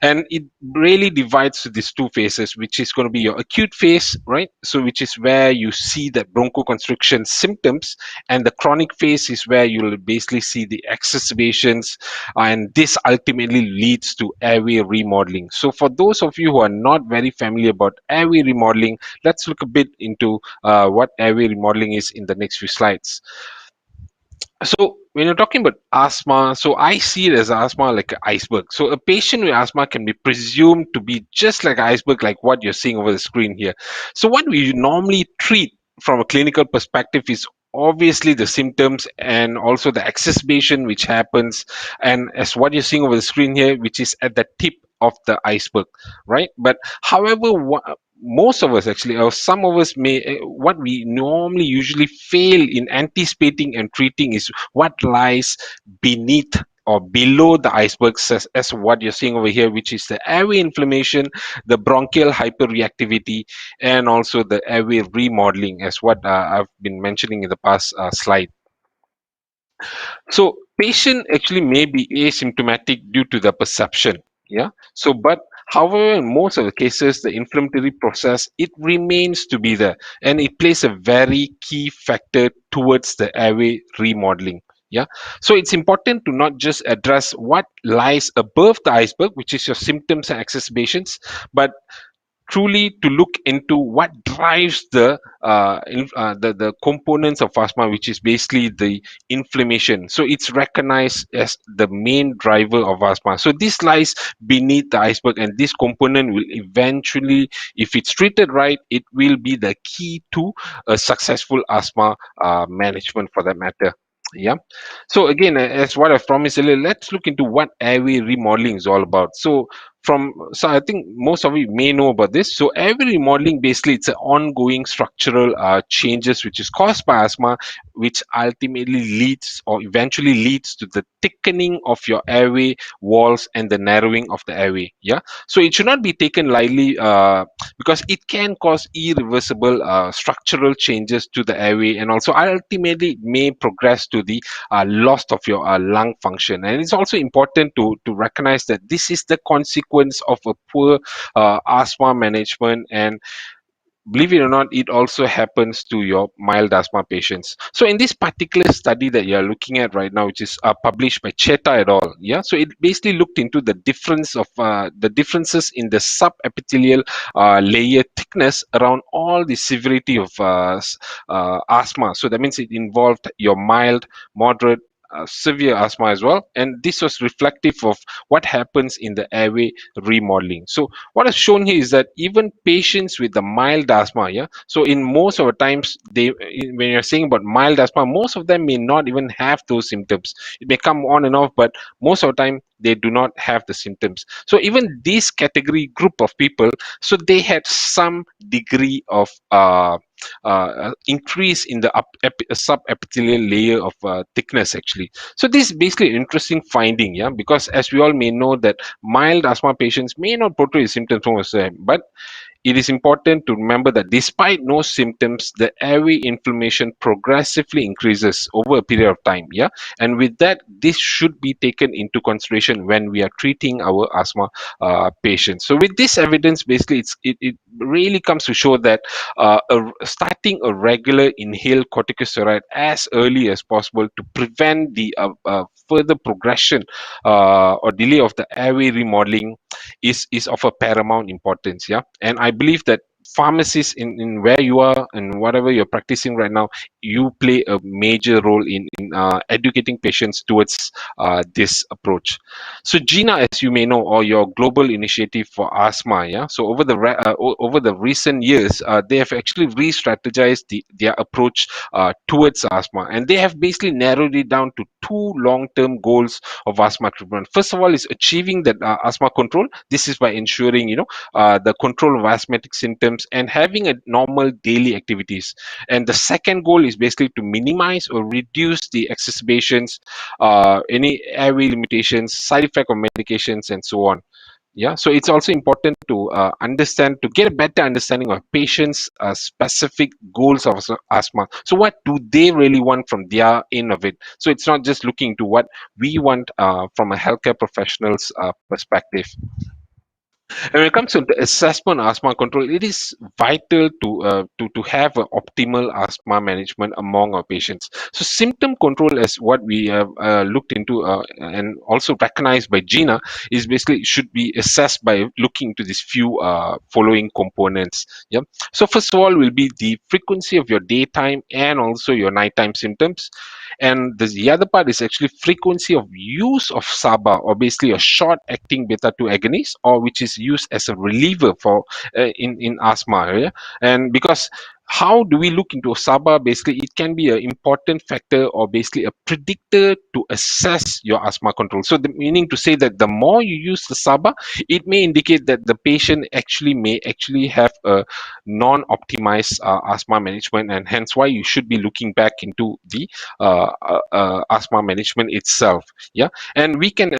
And it really divides to these two phases, which is going to be your acute phase, right? So which is where you see the bronchoconstriction symptoms, and the chronic phase is where you'll basically see the exacerbations, and this ultimately leads to airway remodeling. So for those of you who are not very familiar about airway remodeling, let's look a bit into what airway remodeling is in the next few slides. So when you're talking about asthma, so I see it as asthma like an iceberg. So a patient with asthma can be presumed to be just like an iceberg, like what you're seeing over the screen here. So what we normally treat from a clinical perspective is obviously the symptoms and also the exacerbation which happens, and as what you're seeing over the screen here, which is at the tip of the iceberg, right? But however, most of us actually, or some of us may, what we normally usually fail in anticipating and treating is what lies beneath or below the iceberg, as what you're seeing over here, which is the airway inflammation, the bronchial hyperreactivity, and also the airway remodeling, as what I've been mentioning in the past slide. So patient actually may be asymptomatic due to the perception, yeah. So but however, in most of the cases, the inflammatory process, it remains to be there, and it plays a very key factor towards the airway remodeling. Yeah, so it's important to not just address what lies above the iceberg, which is your symptoms and exacerbations, but truly to look into what drives the components of asthma, which is basically the inflammation. So it's recognized as the main driver of asthma. So this lies beneath the iceberg, and this component will eventually, if it's treated right, it will be the key to a successful asthma management, for that matter. Yeah. So again, as what I've promised earlier, let's look into what airway remodeling is all about. So I think most of you may know about this. So airway remodeling, basically, it's an ongoing structural changes which is caused by asthma, which ultimately leads or eventually leads to the thickening of your airway walls and the narrowing of the airway. Yeah. So it should not be taken lightly because it can cause irreversible structural changes to the airway, and also ultimately may progress to the loss of your lung function. And it's also important to recognize that this is the consequence of a poor asthma management, and believe it or not, it also happens to your mild asthma patients. So in this particular study that you're looking at right now, which is published by Cheta et al., yeah, so it basically looked into the differences in the subepithelial layer thickness around all the severity of asthma. So that means it involved your mild, moderate, severe asthma as well, and this was reflective of what happens in the airway remodeling. So what is shown here is that even patients with the mild asthma, yeah, so in most of the times when you're saying about mild asthma, most of them may not even have those symptoms. It may come on and off, but most of the time they do not have the symptoms. So even this category group of people, so they had some degree of increase in the subepithelial layer of thickness actually. So this is basically an interesting finding, yeah, because as we all may know that mild asthma patients may not portray symptoms most of the time, but it is important to remember that despite no symptoms, the airway inflammation progressively increases over a period of time. Yeah, and with that, this should be taken into consideration when we are treating our asthma patients. So with this evidence, basically, it really comes to show that starting a regular inhaled corticosteroid as early as possible to prevent the further progression or delay of the airway remodeling is of a paramount importance. Yeah, and I believe that pharmacists in where you are and whatever you're practicing right now, you play a major role in educating patients towards this approach. So Gina, as you may know, or your global initiative for asthma, yeah, so over the recent years, they have actually re-strategized their approach towards asthma, and they have basically narrowed it down to two long-term goals of asthma treatment. First of all is achieving that asthma control. This is by ensuring the control of asthmatic symptoms and having a normal daily activities. And the second goal is basically to minimize or reduce the exacerbations, any airway limitations, side effect of medications, and so on. Yeah, so it's also important to get a better understanding of patients' specific goals of asthma. So what do they really want from their end of it? So it's not just looking to what we want from a healthcare professional's perspective. And when it comes to the assessment of asthma control, it is vital to have an optimal asthma management among our patients. So symptom control, as what we have looked into and also recognized by Gina, is basically should be assessed by looking into these few following components. Yeah. So first of all will be the frequency of your daytime and also your nighttime symptoms. And the other part is actually frequency of use of SABA, or basically a short-acting beta-2 agonist, or which is used as a reliever for in asthma. Yeah? And because how do we look into SABA? Basically, it can be an important factor or basically a predictor to assess your asthma control. So, the meaning to say that the more you use the SABA, it may indicate that the patient may have a non-optimized asthma management, and hence why you should be looking back into the asthma management itself. Yeah, and we can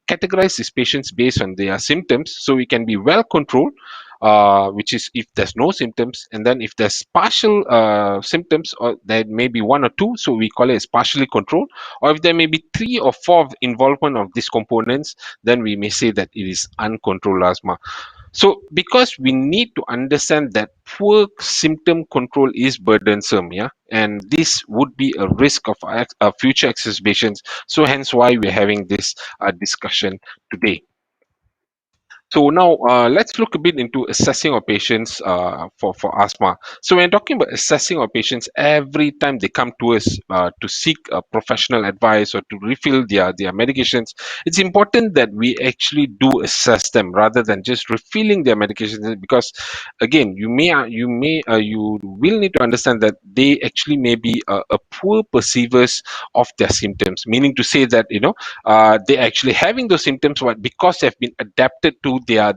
categorize these patients based on their symptoms, so we can be well controlled, which is if there's no symptoms, and then if there's partial symptoms, or there may be one or two, so we call it as partially controlled, or if there may be 3 or 4 involvement of these components, then we may say that it is uncontrolled asthma. So because we need to understand that poor symptom control is burdensome, yeah, and this would be a risk of future exacerbations. So hence why we're having this discussion today. So now let's look a bit into assessing our patients for asthma. So when talking about assessing our patients, every time they come to us to seek professional advice or to refill their medications, it's important that we actually do assess them rather than just refilling their medications. Because again, you will need to understand that they actually may be a poor perceivers of their symptoms. Meaning to say that they're actually having those symptoms, but because they've been adapted to their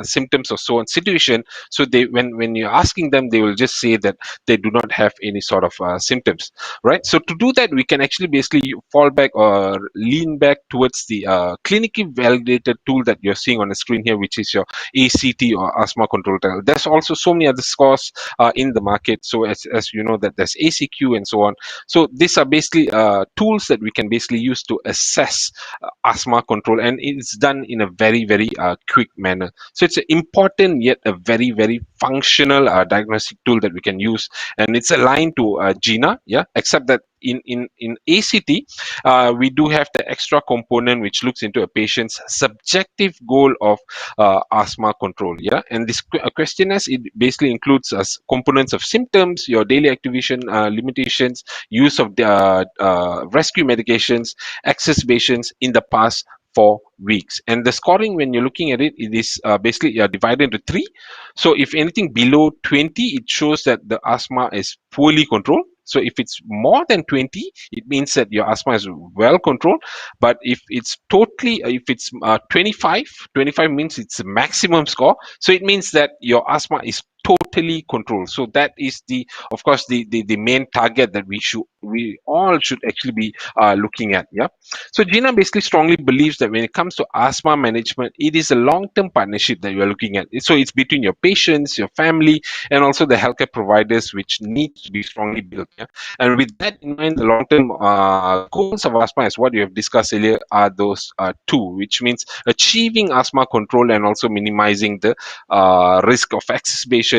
symptoms or so on situation, so they when you're asking them, they will just say that they do not have any sort of symptoms, right? So to do that, we can actually basically fall back or lean back towards the clinically validated tool that you're seeing on the screen here, which is your ACT or asthma control trial. There's also so many other scores in the market, so as you know that there's ACQ and so on. So these are basically tools that we can basically use to assess asthma control, and it's done in a very quick manner. So it's an important yet a very, very functional diagnostic tool that we can use, and it's aligned to GINA, yeah, except that in ACT, we do have the extra component which looks into a patient's subjective goal of asthma control, yeah. And this questionnaire, it basically includes components of symptoms, your daily activation limitations, use of the rescue medications, exacerbations in the past 4 weeks. And the scoring, when you're looking at it, it is basically divided into 3. So if anything below 20, it shows that the asthma is poorly controlled. So if it's more than 20, it means that your asthma is well controlled. But if it's 25 means it's a maximum score. So it means that your asthma is totally controlled. So that is of course the main target that we all should actually be looking at. Yeah. So GINA basically strongly believes that when it comes to asthma management, it is a long-term partnership that you are looking at. So it's between your patients, your family, and also the healthcare providers, which need to be strongly built. Yeah? And with that in mind, the long-term goals of asthma, as what you have discussed earlier, are those two, which means achieving asthma control and also minimizing the risk of exacerbations,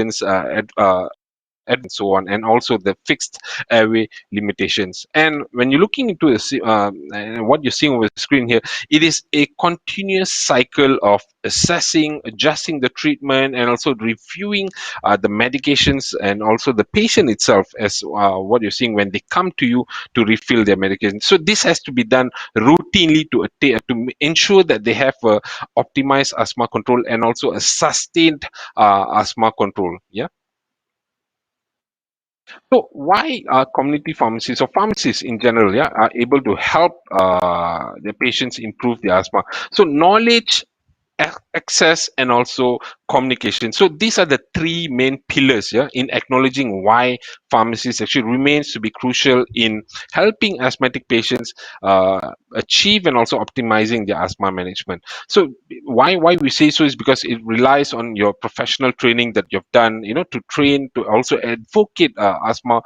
and so on, and also the fixed airway limitations. And when you're looking into what you're seeing over the screen here, it is a continuous cycle of assessing, adjusting the treatment, and also reviewing the medications, and also the patient itself, as what you're seeing when they come to you to refill their medication. So this has to be done routinely to ensure that they have optimized asthma control and also a sustained asthma control. Yeah. So why are community pharmacies or pharmacists in general, yeah, are able to help the patients improve their asthma? So knowledge, access, and also communication. So these are the 3 main pillars, yeah, in acknowledging why pharmacies actually remains to be crucial in helping asthmatic patients achieve and also optimizing their asthma management. So why we say so is because it relies on your professional training that you've done, to train, to also advocate asthma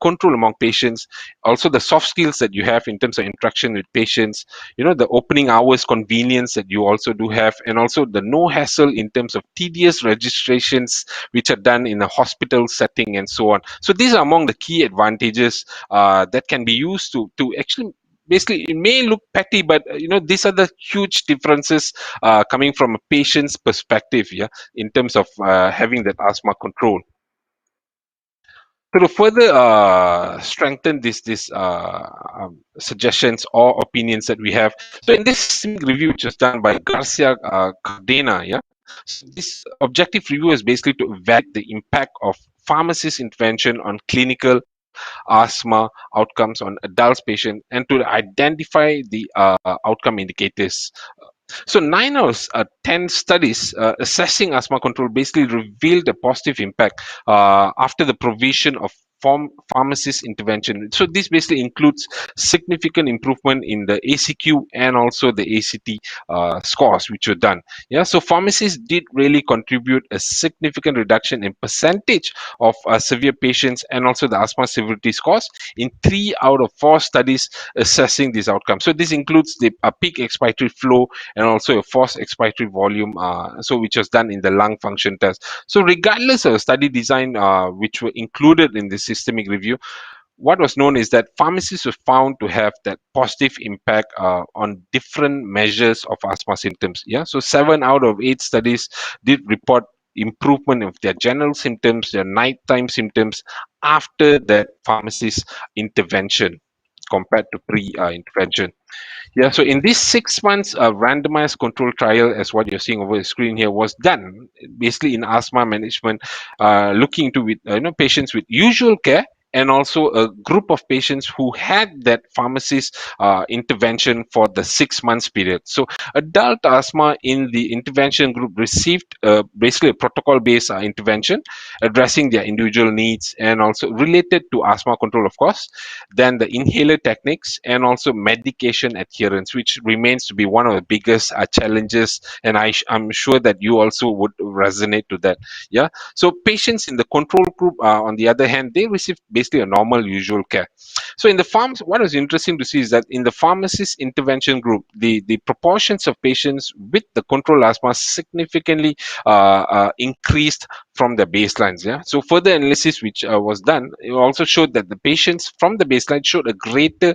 control among patients, also the soft skills that you have in terms of interaction with patients, the opening hours convenience that you also do have, and also the no hassle in terms of tedious registrations which are done in a hospital setting, and so on. So these are among the key advantages that can be used to actually, basically, it may look petty, but these are the huge differences coming from a patient's perspective, yeah, in terms of having that asthma control. So to further strengthen these suggestions or opinions that we have, so in this systemic review which was done by Garcia Cardena, yeah, so this objective review is basically to evaluate the impact of pharmacist intervention on clinical asthma outcomes on adult patients, and to identify the outcome indicators. So 9 out of 10 studies assessing asthma control basically revealed a positive impact after the provision of pharmacist intervention. So this basically includes significant improvement in the ACQ and also the ACT scores which were done. Yeah, so pharmacists did really contribute a significant reduction in percentage of severe patients and also the asthma severity scores in 3 out of 4 studies assessing these outcomes. So this includes the peak expiratory flow and also a forced expiratory volume, which was done in the lung function test. So regardless of study design which were included in the systemic review, what was known is that pharmacists were found to have that positive impact on different measures of asthma symptoms. Yeah, so 7 out of 8 studies did report improvement of their general symptoms, their nighttime symptoms after that pharmacist intervention compared to pre-intervention. Yeah, so in this 6 months, a randomized control trial, as what you're seeing over the screen here, was done basically in asthma management, looking into patients with usual care, and also a group of patients who had that pharmacist intervention for the 6 months period. So adult asthma in the intervention group received basically a protocol-based intervention addressing their individual needs and also related to asthma control, of course, then the inhaler techniques and also medication adherence, which remains to be one of the biggest challenges, and I'm sure that you also would resonate to that. Yeah, so patients in the control group, on the other hand, they received basically a normal usual care. So in the farms, what was interesting to see is that in the pharmacist intervention group, the proportions of patients with the controlled asthma significantly increased from the baselines. Yeah. So further analysis which was done, it also showed that the patients from the baseline showed a greater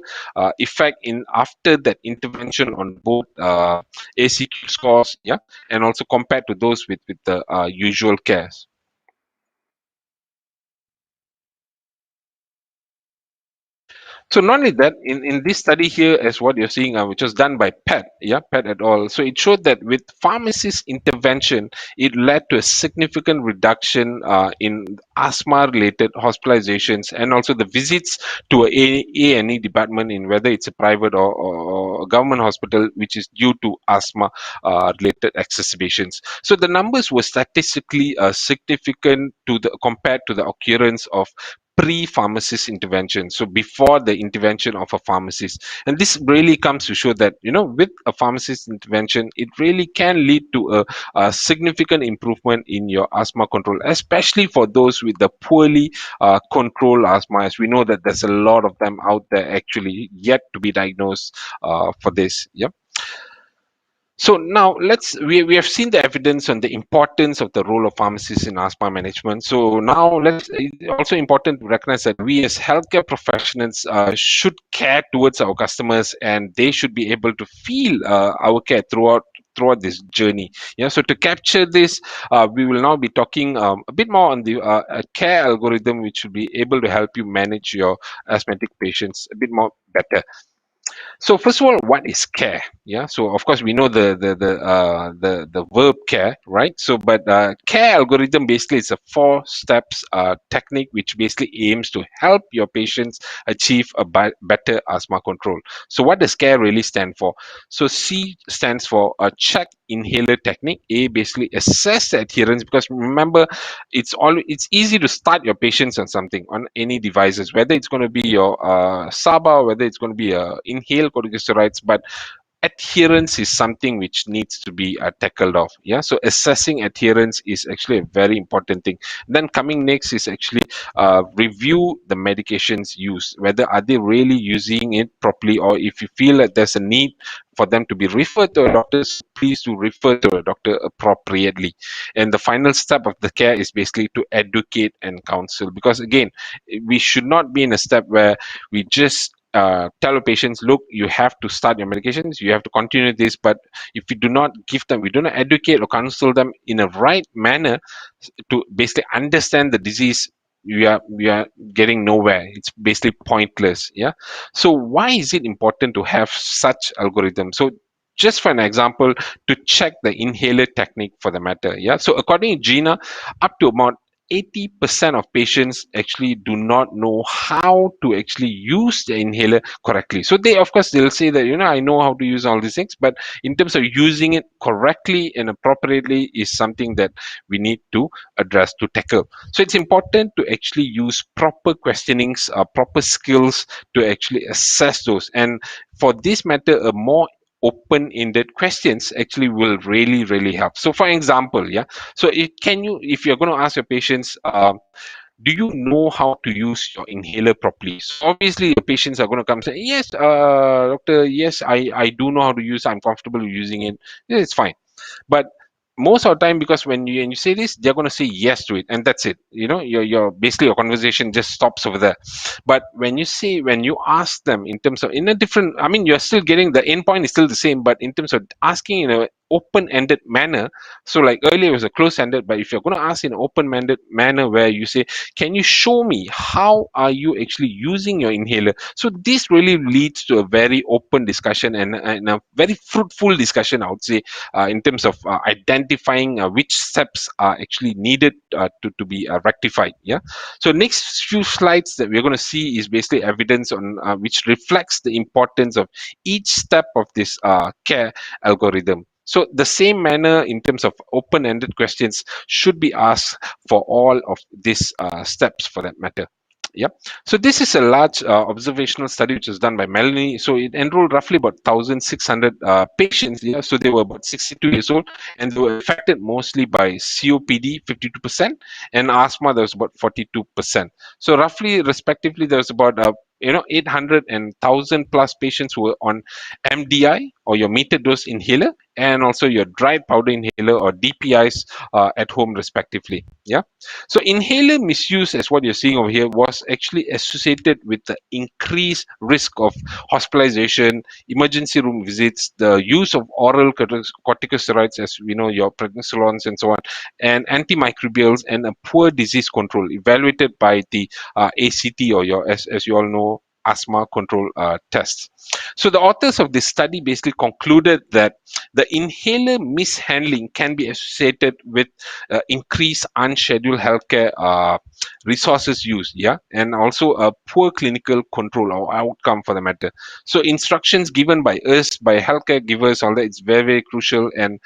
effect in after that intervention on both ACQ scores, yeah, and also compared to those with the usual cares. So not only that, in this study here, as what you're seeing, which was done by Pett, Pett et al. So it showed that with pharmacist intervention, it led to a significant reduction in asthma-related hospitalizations and also the visits to a A&E department in whether it's a private or a government hospital, which is due to asthma-related exacerbations. So the numbers were statistically significant compared to the occurrence of pre-pharmacist intervention, so before the intervention of a pharmacist. And this really comes to show that, with a pharmacist intervention, it really can lead to a significant improvement in your asthma control, especially for those with the poorly controlled asthma, as we know that there's a lot of them out there actually yet to be diagnosed for this. So now we have seen the evidence on the importance of the role of pharmacists in asthma management. So now it's also important to recognize that we as healthcare professionals should care towards our customers, and they should be able to feel our care throughout this journey. So to capture this, we will now be talking a bit more on the care algorithm, which will be able to help you manage your asthmatic patients a bit more better. So first of all, what is care? So of course we know the verb care, right? So but care algorithm basically is a 4 steps technique which basically aims to help your patients achieve a better asthma control. So what does care really stand for? So C stands for a check inhaler technique. A basically assess the adherence, because remember, it's easy to start your patients on something, on any devices, whether it's going to be your SABA, whether it's going to be a inhaled corticosteroids, but adherence is something which needs to be tackled off. So assessing adherence is actually a very important thing. Then coming next is actually review the medications used, whether are they really using it properly, or if you feel that there's a need for them to be referred to a doctor, please do refer to a doctor appropriately. And the final step of the care is basically to educate and counsel, because again, we should not be in a step where we just tell patients, look, you have to start your medications, you have to continue this, but if we do not educate or counsel them in a right manner to basically understand the disease, we are getting nowhere. It's basically pointless. So why is it important to have such algorithms? So just for an example, to check the inhaler technique for the matter. So according to GINA, up to about 80% of patients actually do not know how to actually use the inhaler correctly. So they'll say that, I know how to use all these things, but in terms of using it correctly and appropriately is something that we need to address, to tackle. So it's important to actually use proper questionings, proper skills to actually assess those. And for this matter, a more open-ended questions actually will really, really help. So for example, so if you're going to ask your patients, do you know how to use your inhaler properly? So obviously the patients are going to come and say, yes, doctor, yes, I do know how to use it. I'm comfortable using it. Yeah, it's fine. But most of the time, because when you say this, they're going to say yes to it, and that's it. Your basically your conversation just stops over there. But when you ask them in terms of, in a different, you're still getting, the end point is still the same, but in terms of asking in a open-ended manner. So like earlier it was a closed-ended, but if you're going to ask in an open-ended manner where you say, can you show me how are you actually using your inhaler? So this really leads to a very open discussion and a very fruitful discussion, I would say, in terms of identifying which steps are actually needed to be rectified. So next few slides that we're going to see is basically evidence on which reflects the importance of each step of this care algorithm. So the same manner in terms of open-ended questions should be asked for all of these steps for that matter. Yep. So this is a large observational study which was done by Melanie. So it enrolled roughly about 1,600 patients. Yeah. So they were about 62 years old, and they were affected mostly by COPD, 52%, and asthma, there was about 42%. So roughly, respectively, there was about 800 and 1,000 plus patients who were on MDI or your metered dose inhaler, and also your dry powder inhaler or DPIs at home, respectively. Yeah. So inhaler misuse, as what you're seeing over here, was actually associated with the increased risk of hospitalization, emergency room visits, the use of oral corticosteroids, as we know, your prednisolons and so on, and antimicrobials, and a poor disease control evaluated by the ACT, or your, as you all know, asthma control tests. So the authors of this study basically concluded that the inhaler mishandling can be associated with increased unscheduled healthcare resources used, yeah, and also a poor clinical control or outcome for the matter. So instructions given by us, by healthcare givers, all that, it's very, very crucial, and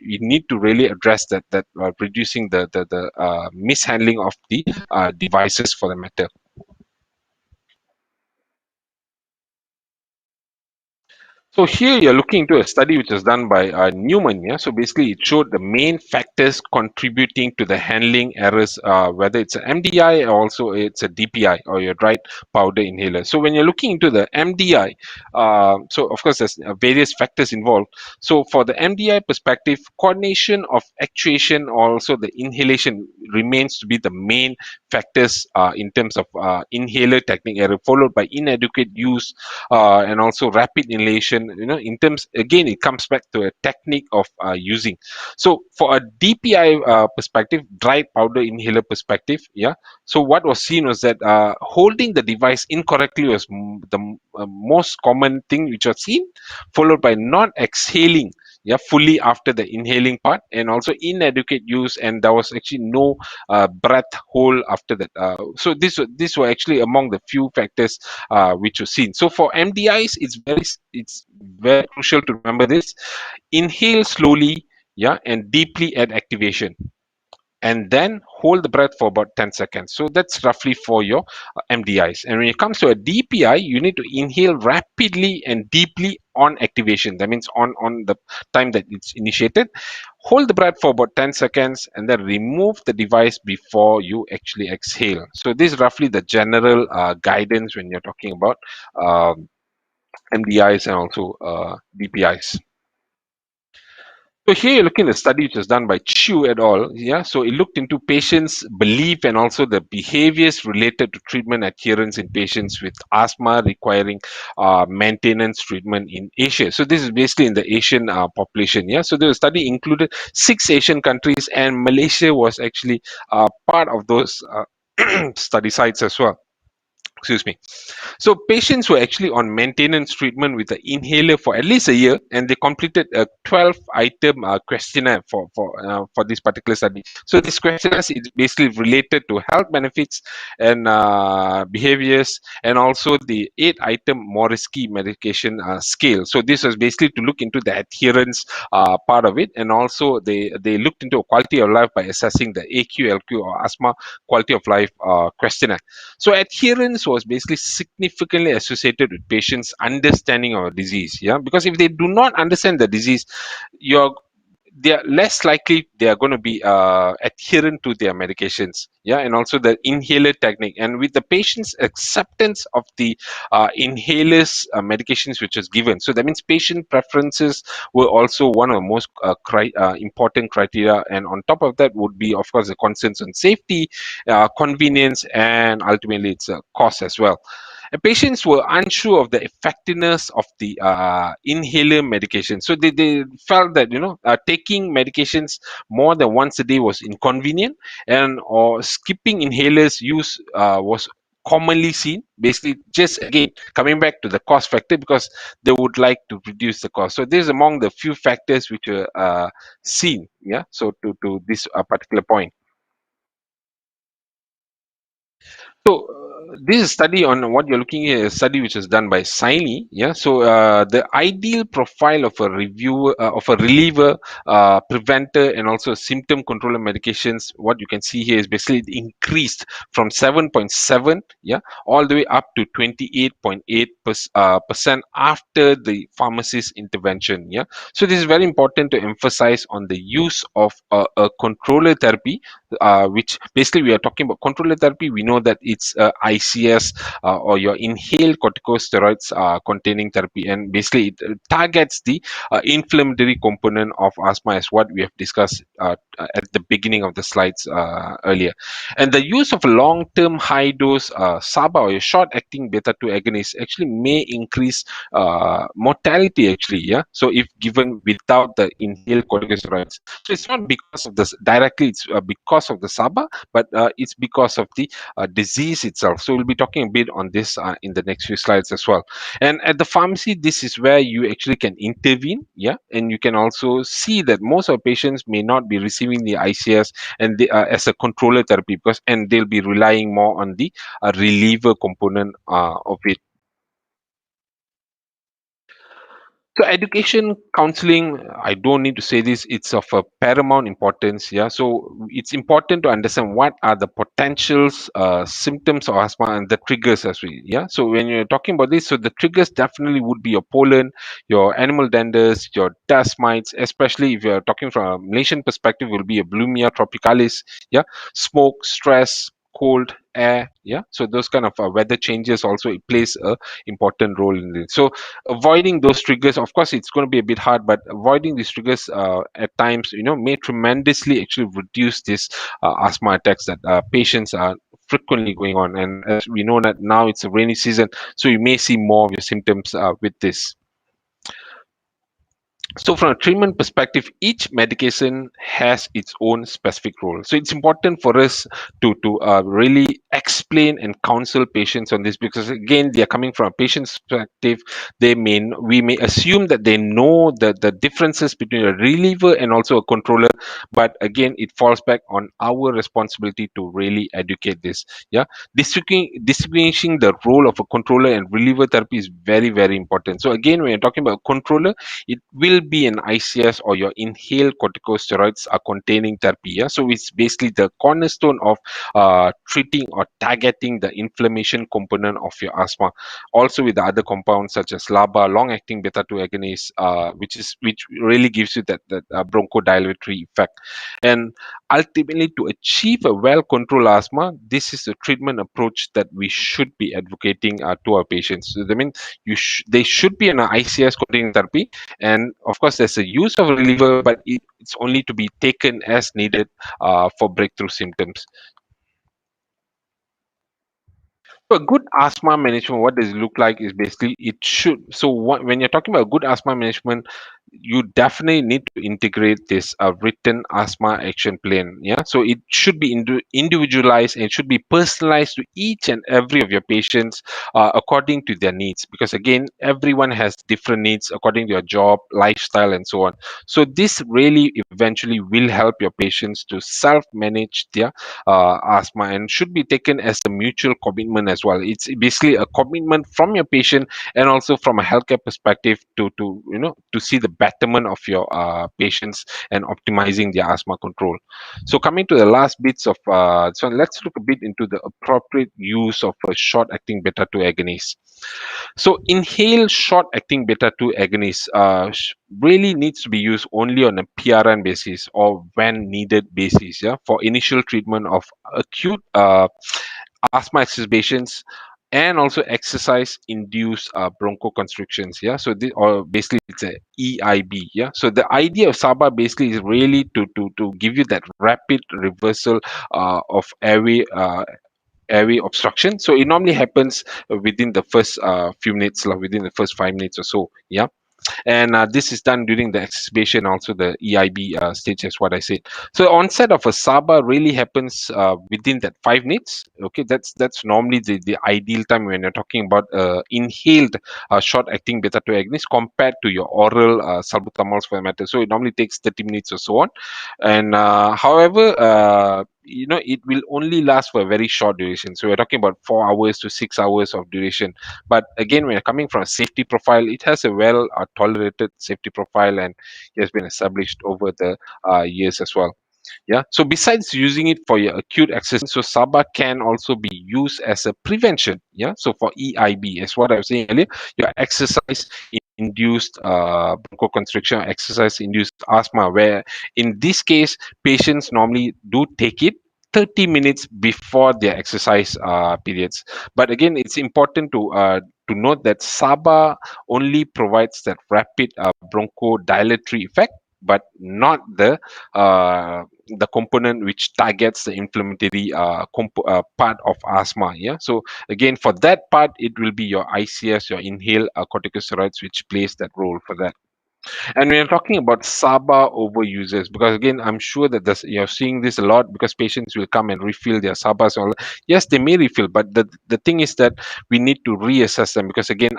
you need to really address that reducing the mishandling of the devices for the matter. So here you're looking into a study which was done by Newman. Yeah, so basically it showed the main factors contributing to the handling errors, whether it's an MDI or also it's a DPI or your dry powder inhaler. So when you're looking into the MDI, so of course there's various factors involved. So for the MDI perspective, coordination of actuation, also the inhalation, remains to be the main factors in terms of inhaler technique error, followed by inadequate use and also rapid inhalation. In terms, again, it comes back to a technique of using. So for a DPI perspective, dry powder inhaler perspective, yeah, so what was seen was that holding the device incorrectly was the most common thing which was seen, followed by not exhaling, yeah, fully after the inhaling part, and also inadequate use, and there was actually no breath hold after that. So this were actually among the few factors which were seen. So for MDIs, it's very crucial to remember this: inhale slowly, yeah, and deeply at activation, and then hold the breath for about 10 seconds. So that's roughly for your MDIs. And when it comes to a DPI, you need to inhale rapidly and deeply on activation. That means on the time that it's initiated. Hold the breath for about 10 seconds and then remove the device before you actually exhale. So this is roughly the general guidance when you're talking about MDIs and also DPIs. So here you're looking at a study which was done by Chu et al. Yeah, so it looked into patients' belief and also the behaviors related to treatment adherence in patients with asthma requiring maintenance treatment in Asia. So this is basically in the Asian population. Yeah, so the study included 6 Asian countries, and Malaysia was actually part of those study sites as well. Excuse me. So patients were actually on maintenance treatment with the inhaler for at least a year, and they completed a 12-item questionnaire for this particular study. So this questionnaire is basically related to health benefits and behaviors, and also the 8-item Moresky medication scale. So this was basically to look into the adherence part of it, and also they looked into quality of life by assessing the AQLQ, or asthma quality of life questionnaire. So adherence was basically significantly associated with patients' understanding of a disease. Yeah, because if they do not understand the disease, they are less likely they are going to be adherent to their medications. Yeah, and also the inhaler technique, and with the patient's acceptance of the inhalers medications which is given. So that means patient preferences were also one of the most important criteria, and on top of that would be, of course, the concerns on safety, convenience, and ultimately it's a cost as well. And patients were unsure of the effectiveness of the inhaler medication. So they felt that taking medications more than once a day was inconvenient, and or skipping inhalers use was commonly seen. Basically, just again coming back to the cost factor, because they would like to reduce the cost. So this is among the few factors which were seen. Yeah. So to this particular point. So this is a study on what you're looking at, a study which is done by Saini. Yeah, so the ideal profile of a reviewer, of a reliever, preventer, and also symptom controller medications. What you can see here is basically it increased from 7.7, yeah, all the way up to 28.8% after the pharmacist intervention. Yeah, so this is very important to emphasize on the use of a controller therapy, which basically we are talking about controller therapy. We know that it's ICS, or your inhaled corticosteroids containing therapy, and basically it targets the inflammatory component of asthma, as what we have discussed at the beginning of the slides earlier. And the use of a long-term high-dose SABA, or a short-acting beta-2 agonist, actually may increase mortality actually, yeah, so if given without the inhaled corticosteroids. So it's not because of this directly, it's because of the SABA, but it's because of the disease itself. So we'll be talking a bit on this in the next few slides as well. And at the pharmacy, this is where you actually can intervene, yeah, and you can also see that most of the patients may not be receiving the ICS and they, as a controller therapy, because and they'll be relying more on the reliever component of it. So education, counseling, I don't need to say this, it's of a paramount importance. Yeah. So it's important to understand what are the potentials, symptoms of asthma and the triggers as well. Yeah. So when you're talking about this, so the triggers definitely would be your pollen, your animal danders, your dust mites, especially if you're talking from a Malaysian perspective, will be a Blumia tropicalis. Yeah. Smoke, stress, cold air, yeah, so those kind of weather changes also, it plays a important role in it. So avoiding those triggers, of course it's going to be a bit hard, but avoiding these triggers at times, may tremendously actually reduce this asthma attacks that patients are frequently going on. And as we know that now it's a rainy season, so you may see more of your symptoms with this. So from a treatment perspective, each medication has its own specific role. So it's important for us to really explain and counsel patients on this, because again, they are coming from a patient's perspective. We may assume that they know the differences between a reliever and also a controller, but again, it falls back on our responsibility to really educate this. Yeah, distinguishing the role of a controller and reliever therapy is very, very important. So again, when you're talking about controller, it will be an ICS or your inhaled corticosteroids are containing therapy. Yeah? So it's basically the cornerstone of treating or targeting the inflammation component of your asthma. Also with the other compounds such as LABA, long-acting beta-2 agonist, which really gives you that bronchodilatory effect. And ultimately, to achieve a well-controlled asthma, this is a treatment approach that we should be advocating to our patients. So, I mean, they should be an ICS containing therapy, and of course there's a use of a reliever, but it's only to be taken as needed for breakthrough symptoms. So a good asthma management, what does it look like is basically it should. So when you're talking about good asthma management, you definitely need to integrate this written asthma action plan. Yeah, so it should be individualized and it should be personalized to each and every of your patients according to their needs, because again, everyone has different needs according to your job, lifestyle, and so on. So this really eventually will help your patients to self-manage their asthma, and should be taken as a mutual commitment as well. It's basically a commitment from your patient and also from a healthcare perspective to see the betterment of your patients and optimizing their asthma control. So coming to the last bits of so let's look a bit into the appropriate use of a short-acting beta-2 agonist. So inhaled short-acting beta-2 agonist really needs to be used only on a PRN basis or when needed basis, yeah, for initial treatment of acute asthma exacerbations and also exercise induced bronchoconstrictions. Yeah, so this, or basically it's a EIB. Yeah, so the idea of SABA basically is really to give you that rapid reversal of airway obstruction. So it normally happens within the first few minutes, within the first 5 minutes or so. Yeah. And this is done during the exacerbation, also the EIB stage, as what I said. So onset of a SABA really happens within that 5 minutes. Okay, that's normally the ideal time when you're talking about inhaled short-acting beta-2 agonist compared to your oral salbutamol for that matter. So it normally takes 30 minutes or so on. And however, it will only last for a very short duration. So we're talking about 4 hours to 6 hours of duration. But again, when you're coming from a safety profile, it has a well tolerated safety profile, and it has been established over the years as well. Yeah. So besides using it for your acute exercise, so SABA can also be used as a prevention. Yeah. So for EIB, as what I was saying earlier, your exercise induced bronchoconstriction, exercise induced asthma, where in this case, patients normally do take it 30 minutes before their exercise periods. But again, it's important to note that SABA only provides that rapid bronchodilatory effect, but not the component which targets the inflammatory part of asthma. Yeah. So again, for that part, it will be your ICS, your inhaled corticosteroids, which plays that role for that. And we are talking about SABA overusers, because again, I'm sure that you're seeing this a lot, because patients will come and refill their SABAs. Yes, they may refill, but the thing is that we need to reassess them, because again,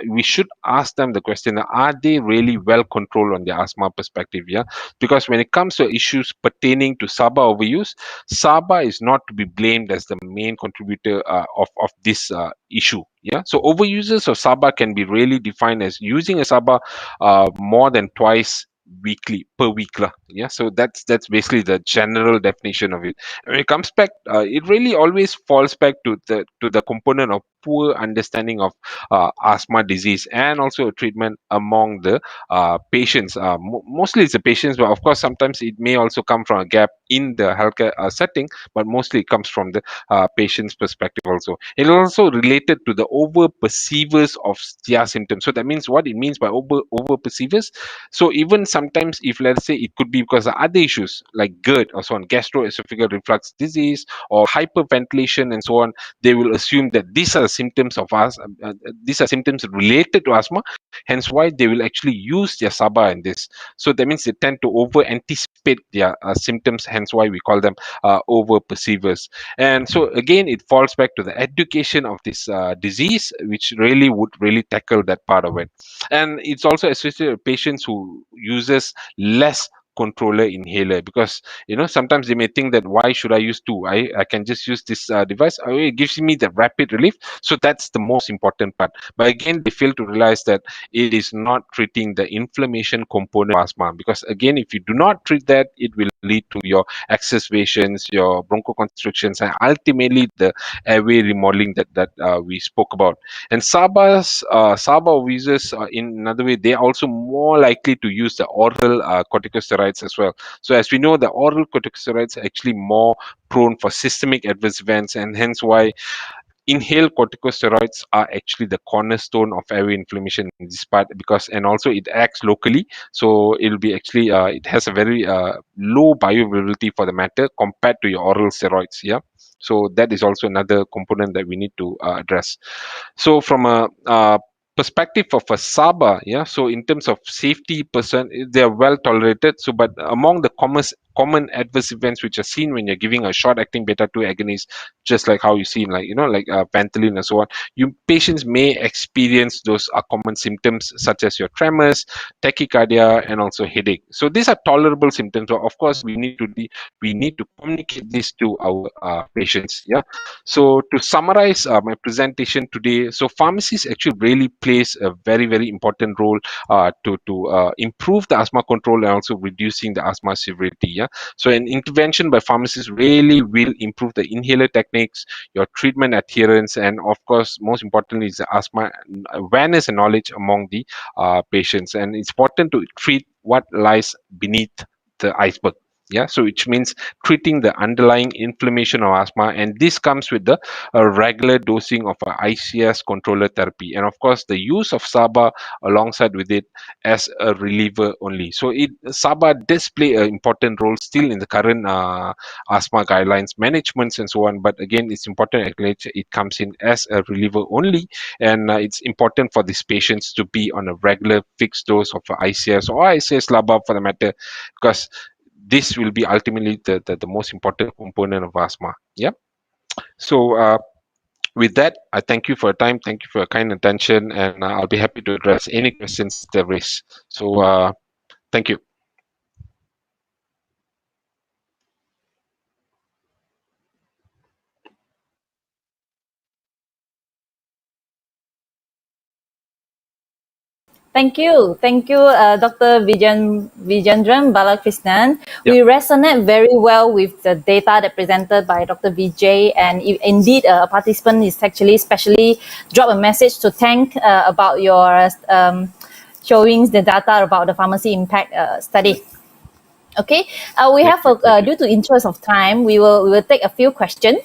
we should ask them the question: are they really well controlled on their asthma perspective? Yeah, because when it comes to issues pertaining to SABA overuse, SABA is not to be blamed as the main contributor of this issue. Yeah, so overusers of SABA can be really defined as using a SABA more than twice per week lah. Yeah, so that's basically the general definition of it. When it comes back, it really always falls back to the component of poor understanding of asthma disease, and also treatment among the patients. Mostly it's the patients, but of course sometimes it may also come from a gap in the healthcare setting, but mostly it comes from the patient's perspective also. It also related to the over perceivers of their symptoms. So that means, what it means by over perceivers, so even sometimes, if let's say it could be because of other issues like GERD or so on, gastroesophageal reflux disease or hyperventilation and so on, they will assume that these are symptoms of us. These are symptoms related to asthma. Hence, why they will actually use their SABA in this. So that means they tend to over anticipate their symptoms. Hence, why we call them over perceivers. And so again, it falls back to the education of this disease, which really would tackle that part of it. And it's also associated with patients who uses less controller inhaler, because sometimes they may think that, why should I use two? I can just use this device. It gives me the rapid relief. So that's the most important part. But again, they fail to realize that it is not treating the inflammation component of asthma, because again, if you do not treat that, it will lead to your exacerbations, your bronchoconstrictions, and ultimately the airway remodeling that we spoke about. And SABA users, in another way, they are also more likely to use the oral corticosteroids as well. So as we know, the oral corticosteroids are actually more prone for systemic adverse events, and hence why inhaled corticosteroids are actually the cornerstone of airway inflammation in this part, because, and also it acts locally, so it'll be actually it has a very low bioavailability for the matter compared to your oral steroids. Yeah, so that is also another component that we need to address. So from a perspective of a SABA, yeah, so in terms of safety they are well tolerated. So but among the common adverse events which are seen when you're giving a short acting beta 2 agonist, just like how you see in like Ventolin and so on, patients may experience those common symptoms such as your tremors, tachycardia, and also headache. So these are tolerable symptoms, but of course we need to communicate this to our patients. Yeah, so to summarize my presentation today, so pharmacies actually really plays a very, very important role to improve the asthma control and also reducing the asthma severity. Yeah, so an intervention by pharmacists really will improve the inhaler techniques, your treatment adherence, and of course, most importantly, is the asthma awareness and knowledge among the patients. And it's important to treat what lies beneath the iceberg. Yeah, so which means treating the underlying inflammation of asthma, and this comes with the regular dosing of a ICS controller therapy, and of course the use of SABA alongside with it as a reliever only. So SABA does play an important role still in the current asthma guidelines, managements, and so on. But again, it's important to acknowledge it comes in as a reliever only, and it's important for these patients to be on a regular fixed dose of ICS or ICS LABA for the matter, because this will be ultimately the most important component of asthma. Yeah. So with that, I thank you for your time. Thank you for your kind attention, and I'll be happy to address any questions there is. So thank you. Thank you, Dr. Vijendran Balakrishnan. We resonate very well with the data that presented by Dr. Vijay, and indeed, a participant is actually specially dropped a message to thank about your showing the data about the pharmacy impact study. Okay, we have due to interest of time, we will take a few questions.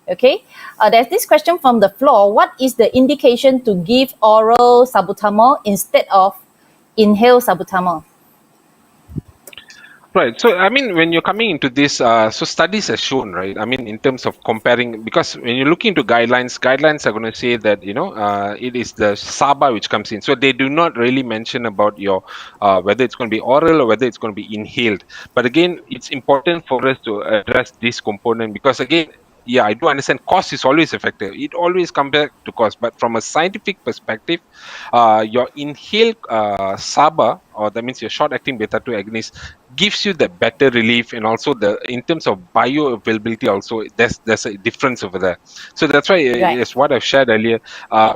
Okay, there's this question from the floor. What is the indication to give oral salbutamol instead of inhaled salbutamol? Right. So, I mean, when you're coming into this, so studies have shown, right? I mean, in terms of comparing, because when you look into guidelines are going to say that, it is the SABA which comes in. So they do not really mention about your, whether it's going to be oral or whether it's going to be inhaled. But again, it's important for us to address this component because again, yeah, I do understand cost is always effective. It always comes back to cost. But from a scientific perspective, your inhaled SABA, or that means your short-acting beta-2 agonist, gives you the better relief, and also in terms of bioavailability also there's a difference over there. So that's why it's what I've shared earlier.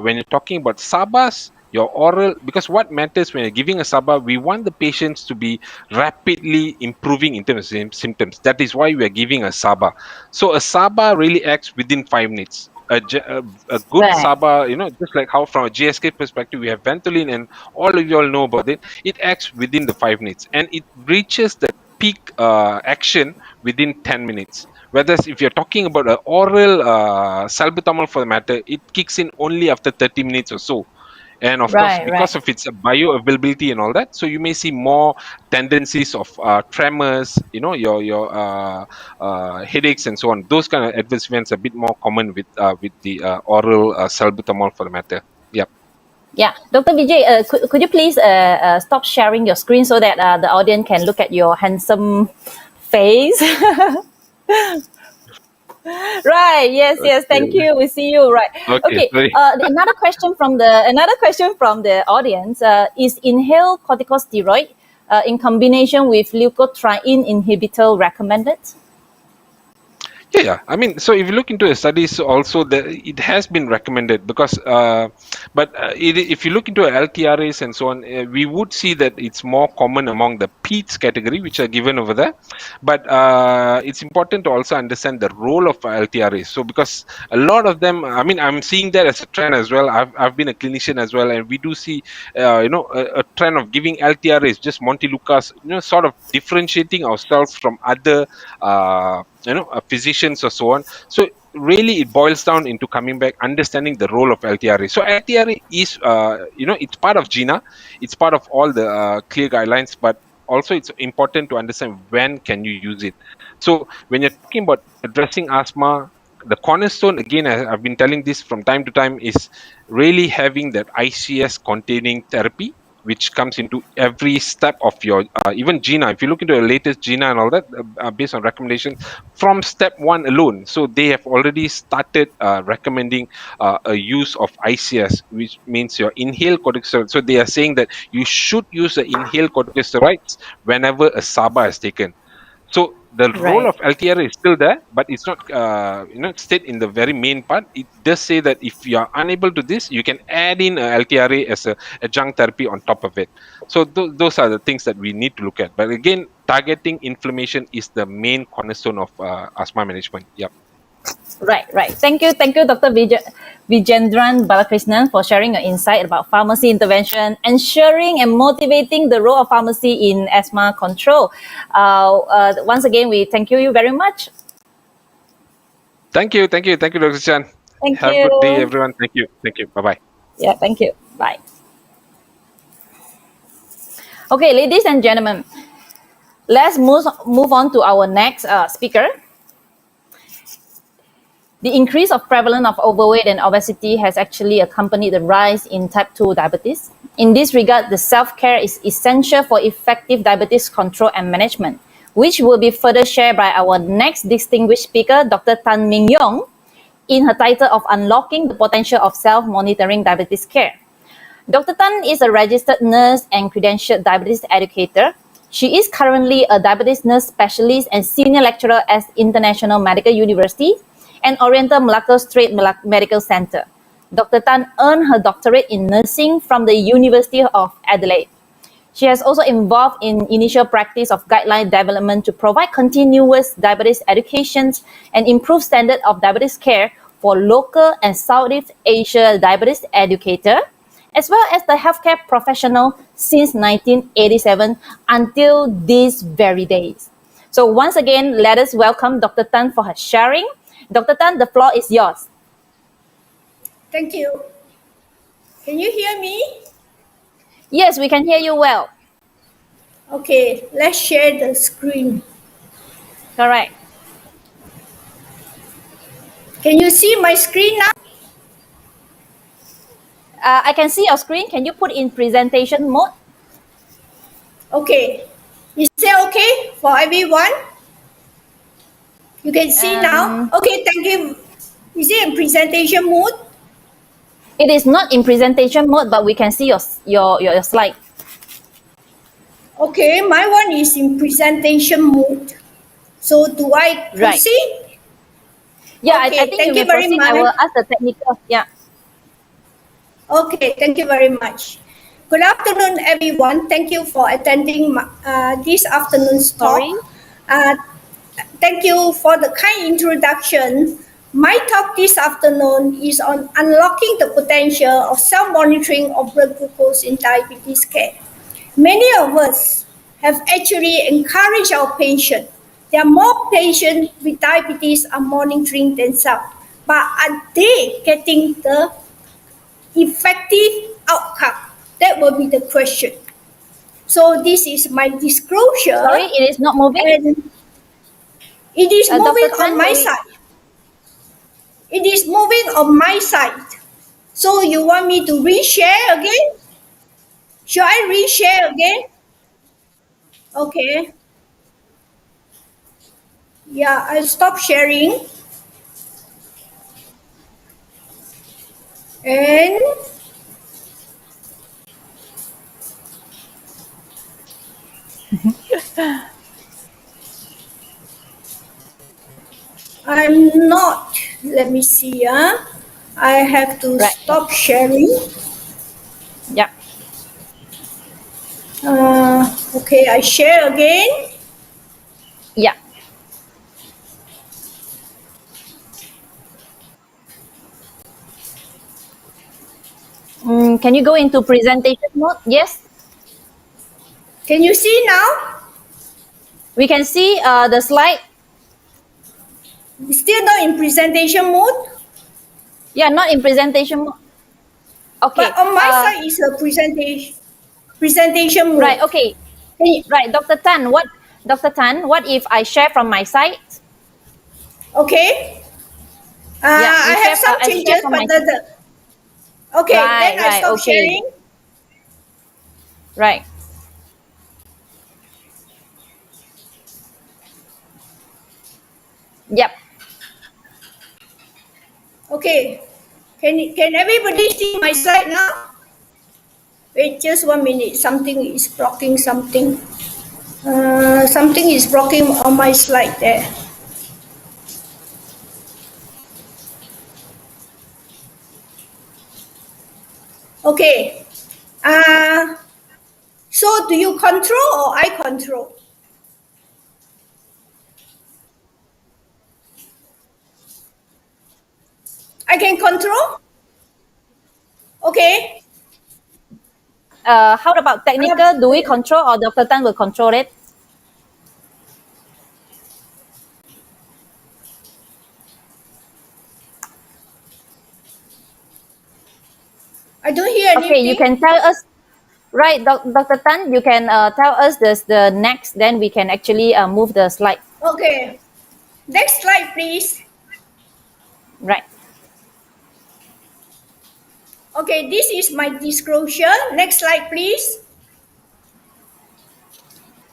When you're talking about SABAs, your oral, because what matters when you're giving a SABA, we want the patients to be rapidly improving in terms of symptoms. That is why we are giving a SABA. So a SABA really acts within 5 minutes. A good SABA, just like how from a GSK perspective we have Ventolin, and all of you all know about it. It acts within the 5 minutes, and it reaches the peak action within 10 minutes. Whereas if you're talking about an oral salbutamol for the matter, it kicks in only after 30 minutes or so. And of course, because of its bioavailability and all that, so you may see more tendencies of tremors, your headaches and so on. Those kind of adverse events are a bit more common with the oral salbutamol for the matter. Yep. Yeah, Dr. Vijay, could you please stop sharing your screen so that the audience can look at your handsome face? Right. Yes. Thank you. We see you. Right. Okay. Another question from the audience is inhaled corticosteroid in combination with leukotriene inhibitor recommended? Yeah. I mean, so if you look into the studies, also it has been recommended because, if you look into LTRAs and so on, we would see that it's more common among the PEDS category, which are given over there. But it's important to also understand the role of LTRAs. So because a lot of them, I mean, I'm seeing that as a trend as well. I've been a clinician as well, and we do see, a trend of giving LTRAs, just Montelukast, sort of differentiating ourselves from other, physicians or so on. So really it boils down into coming back, understanding the role of LTRA. So LTRA is, it's part of GINA, it's part of all the clear guidelines, but also it's important to understand when can you use it. So when you're talking about addressing asthma, the cornerstone, again, I've been telling this from time to time, is really having that ICS containing therapy, which comes into every step of your, even GINA. If you look into the latest GINA and all that, based on recommendations from step 1 alone. So they have already started recommending a use of ICS, which means your inhaled corticosteroids. So they are saying that you should use the inhaled corticosteroids whenever a SABA is taken. So the role of LTRA is still there, but it's not, state in the very main part. It does say that if you are unable to this, you can add in a LTRA as a adjunct therapy on top of it. So those are the things that we need to look at. But again, targeting inflammation is the main cornerstone of asthma management. Yep. Right. Thank you, Dr. Vijendran Balakrishnan, for sharing your insight about pharmacy intervention, ensuring and motivating the role of pharmacy in asthma control. Once again, we thank you very much. Thank you, Dr. Chan. Have a good day, everyone. Thank you. Bye-bye. Yeah, thank you. Bye. Okay, ladies and gentlemen, let's move on to our next speaker. The increase of prevalence of overweight and obesity has actually accompanied the rise in type 2 diabetes. In this regard, the self-care is essential for effective diabetes control and management, which will be further shared by our next distinguished speaker, Dr. Tan Ming Yong, in her title of Unlocking the Potential of Self-Monitoring Diabetes Care. Dr. Tan is a registered nurse and credentialed diabetes educator. She is currently a diabetes nurse specialist and senior lecturer at International Medical University and Oriental Malacca Strait Medical Center. Dr. Tan earned her doctorate in nursing from the University of Adelaide. She has also involved in initial practice of guideline development to provide continuous diabetes education and improve standard of diabetes care for local and Southeast Asia diabetes educator, as well as the healthcare professional since 1987 until these very days. So once again, let us welcome Dr. Tan for her sharing. Dr. Tan, the floor is yours. Thank you. Can you hear me? Yes, we can hear you well. Okay, let's share the screen. Correct. Can you see my screen now? I can see your screen. Can you put in presentation mode? Okay. Is that okay for everyone? You can see now? Okay, thank you. Is it in presentation mode? It is not in presentation mode, but we can see your slide. Okay, my one is in presentation mode. So do I proceed? Yeah, Okay, I think thank you you may very proceed. I much. will ask the technical. Yeah. Okay, thank you very much. Good afternoon, everyone. Thank you for attending this afternoon's talk. Thank you for the kind introduction. My talk this afternoon is on unlocking the potential of self-monitoring of blood glucose in diabetes care. Many of us have actually encouraged our patients. There are more patients with diabetes are monitoring themselves, but are they getting the effective outcome? That will be the question. So this is my disclosure. Sorry, it is not moving? And it is moving Dr. Tan, on my side. It is moving on my side. So you want me to reshare again? Should I reshare again? Okay. Yeah, I'll stop sharing. And I'm not, let me see, I have to stop sharing. Yeah. Okay, I share again. Yeah. Can you go into presentation mode? Yes. Can you see now? We can see the slide. Still not in presentation mode? Yeah, not in presentation mode. Okay. But on my side is a presentation mode. Right. Okay. Right, Dr. Tan. What if I share from my side? Okay. I have some changes, but okay, then I stop sharing. Right. Yep. Okay. Can everybody see my slide now? Wait, just 1 minute. Something is blocking something. Something is blocking on my slide there. Okay. So do you control or I control? I can control? Okay. How about technical? Do we control or Dr. Tan will control it? I don't hear anything. Okay, you can tell us. Right, Dr. Tan, you can tell us the next, then we can actually move the slide. Okay. Next slide, please. Right. Okay, this is my disclosure. Next slide, please.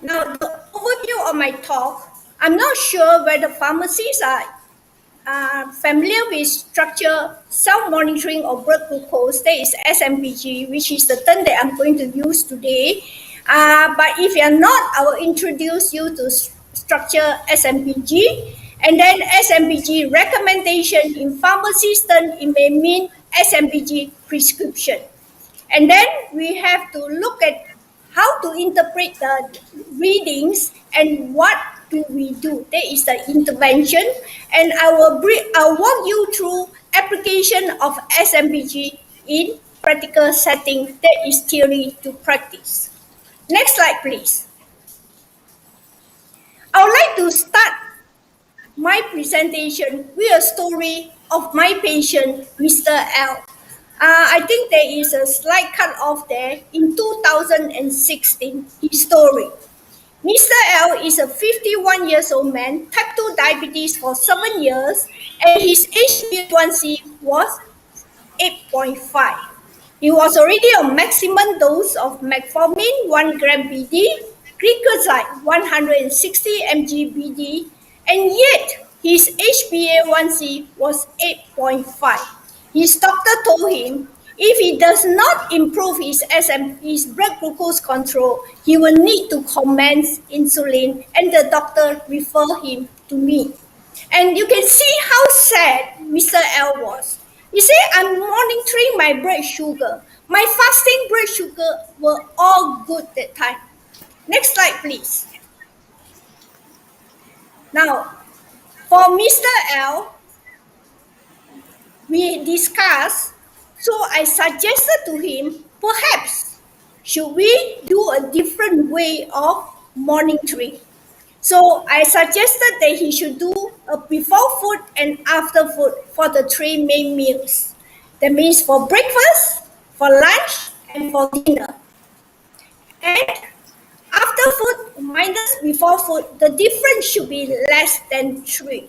Now, the overview of my talk. I'm not sure whether pharmacists are familiar with structure self-monitoring of blood glucose. That is SMPG, which is the term that I'm going to use today. But if you're not, I will introduce you to structure SMPG. And then SMPG recommendation in pharmacist term, it may mean SMBG prescription. And then we have to look at how to interpret the readings and what do we do. That is the intervention, and I'll walk you through application of SMBG in practical setting. That is theory to practice. Next slide, please. I would like to start my presentation with a story of my patient, Mr. L. I think there is a slight cut off there. In 2016, his story. Mr. L is a 51 years old man, type 2 diabetes for 7 years, and his HbA1c was 8.5. He was already on maximum dose of metformin, 1 gram BD, glycoside, 160 mg BD, and yet his HbA1c was 8.5. His doctor told him if he does not improve his blood glucose control, he will need to commence insulin, and the doctor referred him to me. And you can see how sad Mr. L was. He said, I'm monitoring my blood sugar. My fasting blood sugar were all good that time. Next slide, please. Now, for Mr. L, we discussed, so I suggested to him, perhaps, should we do a different way of monitoring? So I suggested that he should do a before food and after food for the 3 main meals. That means for breakfast, for lunch, and for dinner. And after food minus before food, the difference should be less than 3.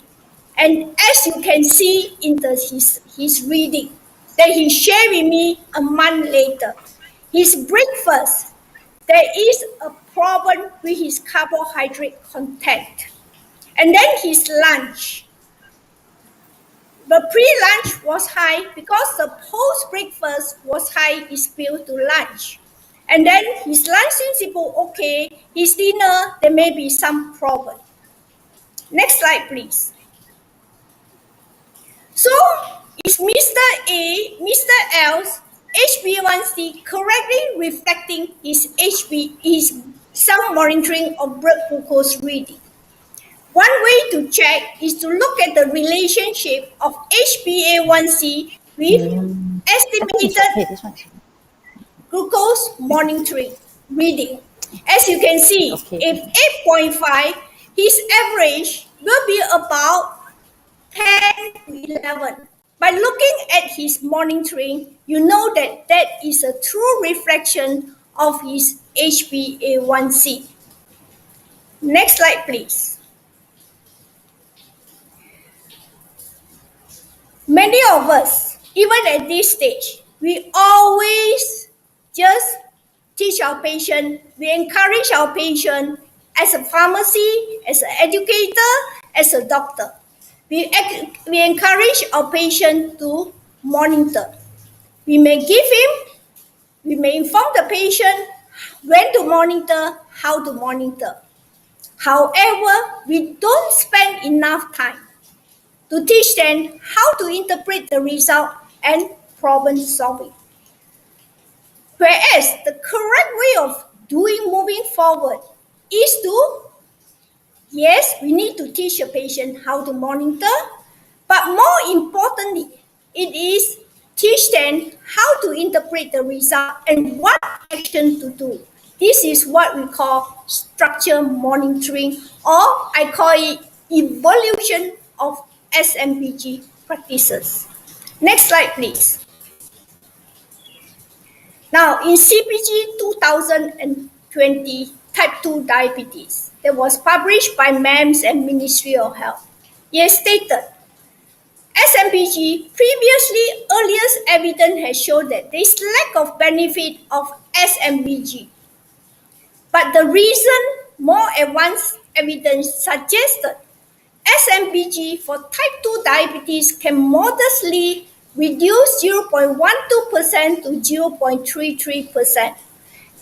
And as you can see in his reading, that he shared with me a month later, his breakfast, there is a problem with his carbohydrate content. And then his lunch. The pre-lunch was high because the post-breakfast was high is spilled to lunch. And then his lunch seems okay, his dinner, there may be some problem. Next slide, please. So, is Mr. L's HbA1c correctly reflecting his self-monitoring of blood glucose reading? One way to check is to look at the relationship of HbA1c with estimated glucose monitoring reading. As you can see, if 8.5, his average will be about 10 to 11. By looking at his monitoring, you know that that is a true reflection of his HbA1c. Next slide, please. Many of us, even at this stage, we always just teach our patient, we encourage our patient as a pharmacy, as an educator, as a doctor. We encourage our patient to monitor. We may inform the patient when to monitor, how to monitor. However, we don't spend enough time to teach them how to interpret the result and problem solving. Whereas the correct way of moving forward is to, yes, we need to teach a patient how to monitor, but more importantly, it is teach them how to interpret the result and what action to do. This is what we call structured monitoring, or I call it evolution of SMBG practices. Next slide, please. Now, in CPG 2020, type 2 diabetes, that was published by MEMS and Ministry of Health, it stated, SMBG, previously earliest evidence has shown that there is lack of benefit of SMBG. But the reason more advanced evidence suggested SMBG for type 2 diabetes can modestly reduce 0.12% to 0.33%,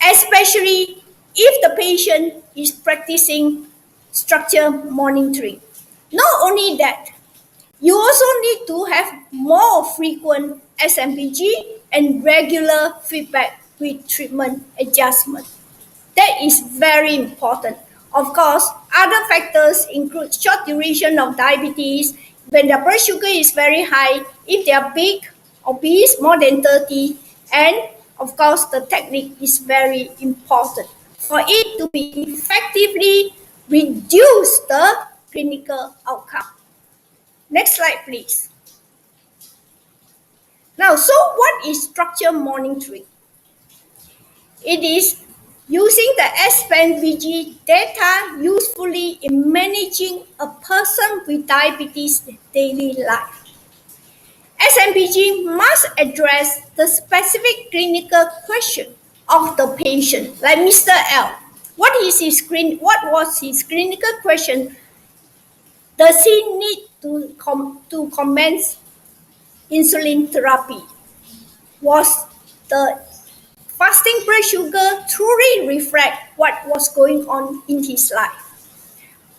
especially if the patient is practicing structured monitoring. Not only that, you also need to have more frequent SMPG and regular feedback with treatment adjustment. That is very important. Of course, other factors include short duration of diabetes, when the blood sugar is very high, if they are big, obese, more than 30, and of course, the technique is very important for it to be effectively reduce the clinical outcome. Next slide, please. Now, so what is structure monitoring? It is using the SPMVG data usefully in managing a person with diabetes daily life. SMPG must address the specific clinical question of the patient, like Mr. L. What was his clinical question? Does he need to commence insulin therapy? Was the fasting blood sugar truly reflect what was going on in his life?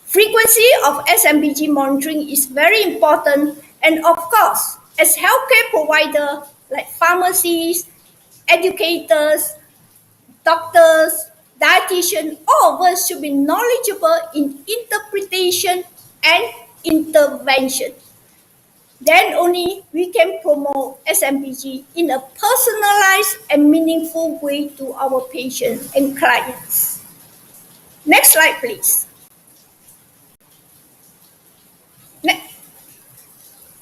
Frequency of SMPG monitoring is very important, and of course, as healthcare provider like pharmacies, educators, doctors, dietitians, all of us should be knowledgeable in interpretation and intervention. Then only we can promote SMPG in a personalized and meaningful way to our patients and clients. Next slide, please.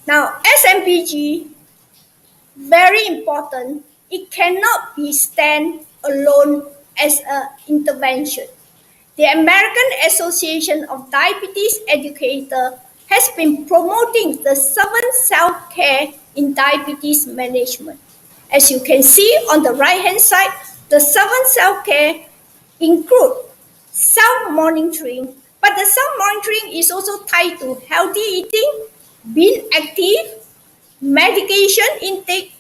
Now, SMPG, very important. It cannot be stand alone as an intervention. The American Association of Diabetes Educators has been promoting the 7 self-care in diabetes management. As you can see on the right-hand side, the 7 self-care include self-monitoring, but the self-monitoring is also tied to healthy eating, being active, medication intake,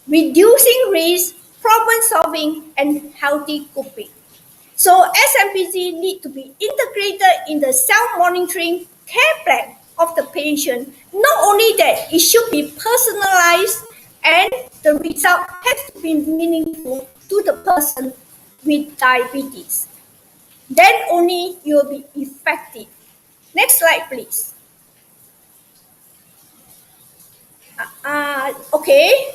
reducing risk, problem solving, and healthy coping. So SMPG need to be integrated in the self-monitoring care plan of the patient. Not only that, it should be personalized and the result has to be meaningful to the person with diabetes. Then only you will be effective. Next slide, please. Okay.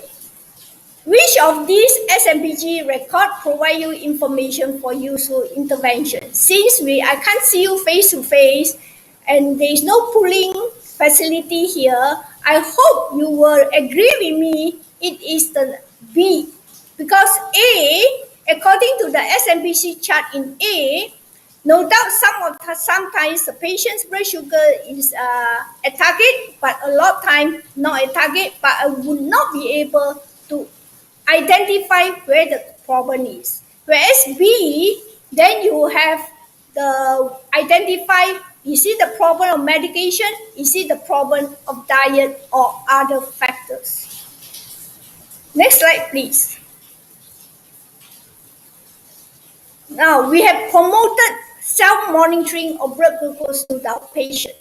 Which of these SMPG records provide you information for useful intervention? Since I can't see you face to face and there is no pooling facility here, I hope you will agree with me it is the B. Because A, according to the SMPG chart in A, no doubt sometimes the patient's blood sugar is at target, but a lot of time not at target, but I would not be able to identify where the problem is. Whereas B, then you have the identify, is it the problem of medication, is it the problem of diet or other factors? Next slide, please. Now, we have promoted self-monitoring of blood glucose to the patient.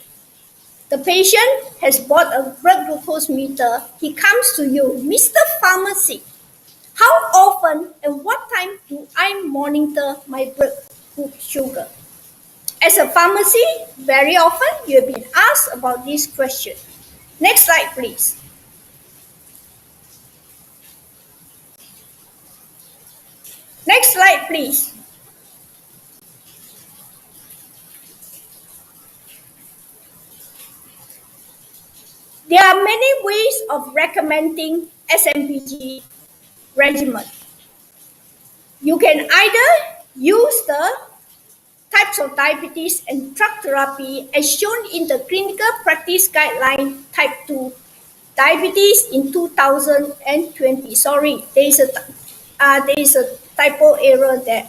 The patient has bought a blood glucose meter. He comes to you, Mr. Pharmacy, how often and what time do I monitor my blood sugar? As a pharmacy, very often you have been asked about this question. Next slide, please. Next slide, please. There are many ways of recommending SMPG regimen. You can either use the types of diabetes and drug therapy as shown in the clinical practice guideline type 2 diabetes in 2020. Sorry, there is a typo error there,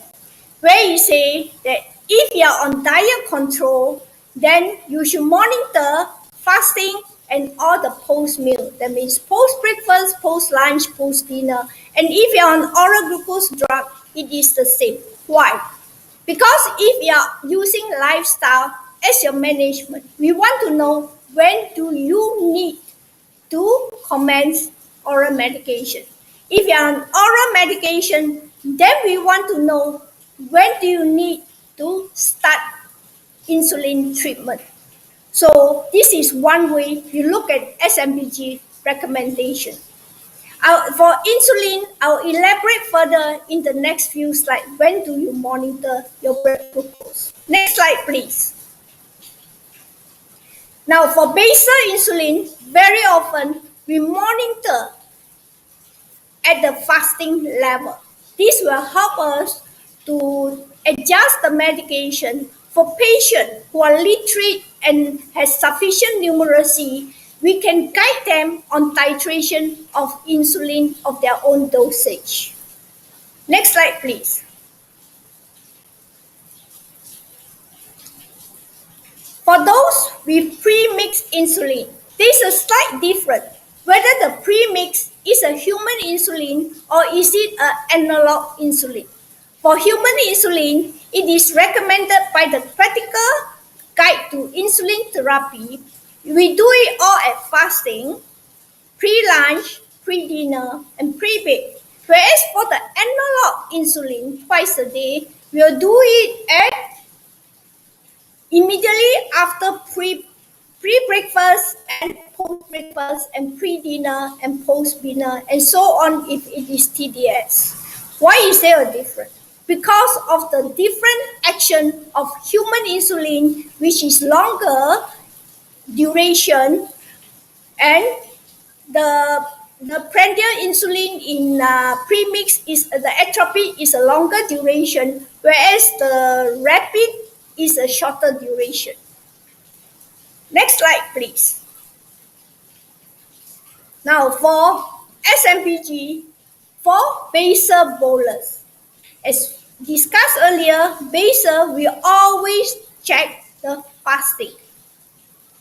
where you say that if you are on diet control, then you should monitor fasting and all the post-meal. That means post-breakfast, post-lunch, post-dinner. And if you're on oral glucose drug, it is the same. Why? Because if you are using lifestyle as your management, we want to know when do you need to commence oral medication. If you are on oral medication, then we want to know when do you need to start insulin treatment. So this is one way you look at SMPG recommendation. For insulin, I'll elaborate further in the next few slides. When do you monitor your blood glucose? Next slide, please. Now, for basal insulin, very often we monitor at the fasting level. This will help us to adjust the medication for patients who are literate and has sufficient numeracy. We can guide them on titration of insulin of their own dosage. Next slide, please. For those with pre-mixed insulin, there is a slight difference whether the pre-mix is a human insulin or is it an analog insulin. For human insulin, it is recommended by the Practical Guide to Insulin Therapy. We do it all at fasting, pre-lunch, pre-dinner, and pre-bed. Whereas for the analog insulin, twice a day, we'll do it at immediately after pre-breakfast and post-breakfast and pre-dinner and post-dinner and so on if it is TDS. Why is there a difference? Because of the different action of human insulin, which is longer duration, and the prandial insulin in premix is the atropine is a longer duration, whereas the rapid is a shorter duration. Next slide, please. Now for SMPG, for basal bolus, as discussed earlier, basal we always check the fasting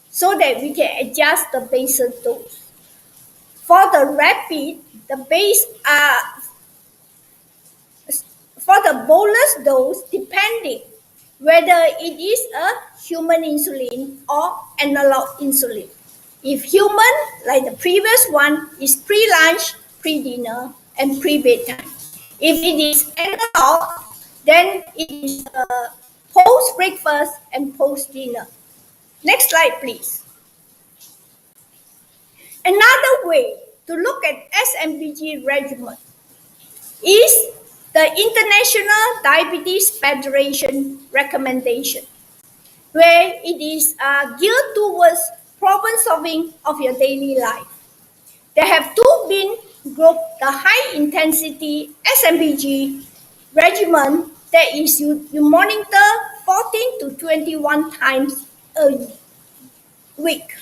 so that we can adjust the basal dose. For the rapid, for the bolus dose, depending whether it is a human insulin or analog insulin. If human, like the previous one, is pre-lunch, pre-dinner, and pre-bedtime. If it is analog, then it is post-breakfast and post-dinner. Next slide, please. Another way to look at SMPG regimen is the International Diabetes Federation recommendation, where it is geared towards problem solving of your daily life. They have been grouped the high intensity SMPG regimen, that is you monitor 14 to 21 times a week,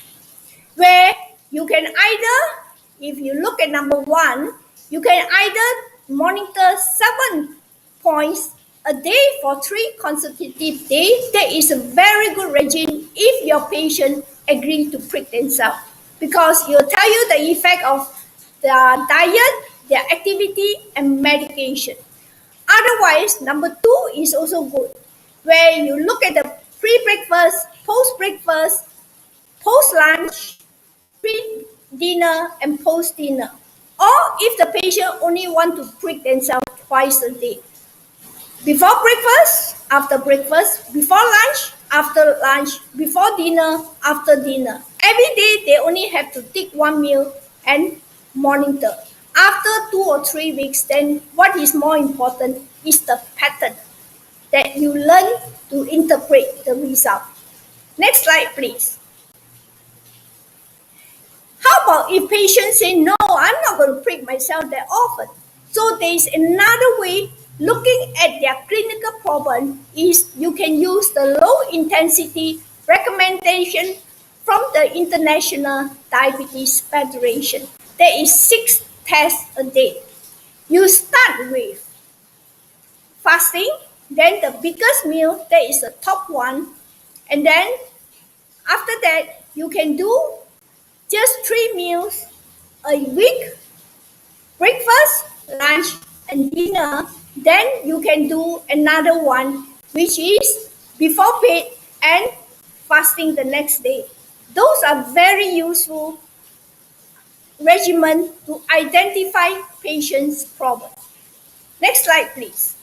where you can either, if you look at number one, you can either monitor 7 points a day for 3 consecutive days. That is a very good regime if your patient agree to prick themselves, because it will tell you the effect of their diet, their activity, and medication. Otherwise, number 2 is also good, where you look at the pre-breakfast, post-breakfast, post-lunch, pre-dinner, and post-dinner. Or if the patient only want to prick themselves twice a day. Before breakfast, after breakfast, before lunch, after lunch, before dinner, after dinner. Every day they only have to take 1 meal and monitor. After 2 or 3 weeks, then what is more important is the pattern that you learn to interpret the result. Next slide, please. How about if patients say, no, I'm not going to prick myself that often? So there is another way looking at their clinical problem is you can use the low intensity recommendation from the International Diabetes Federation. There is 6 tests a day. You start with fasting, then the biggest meal, that is the top one. And then after that, you can do just 3 meals a week, breakfast, lunch, and dinner. Then you can do another one, which is before bed and fasting the next day. Those are very useful regimen to identify patients' problem. Next slide, please.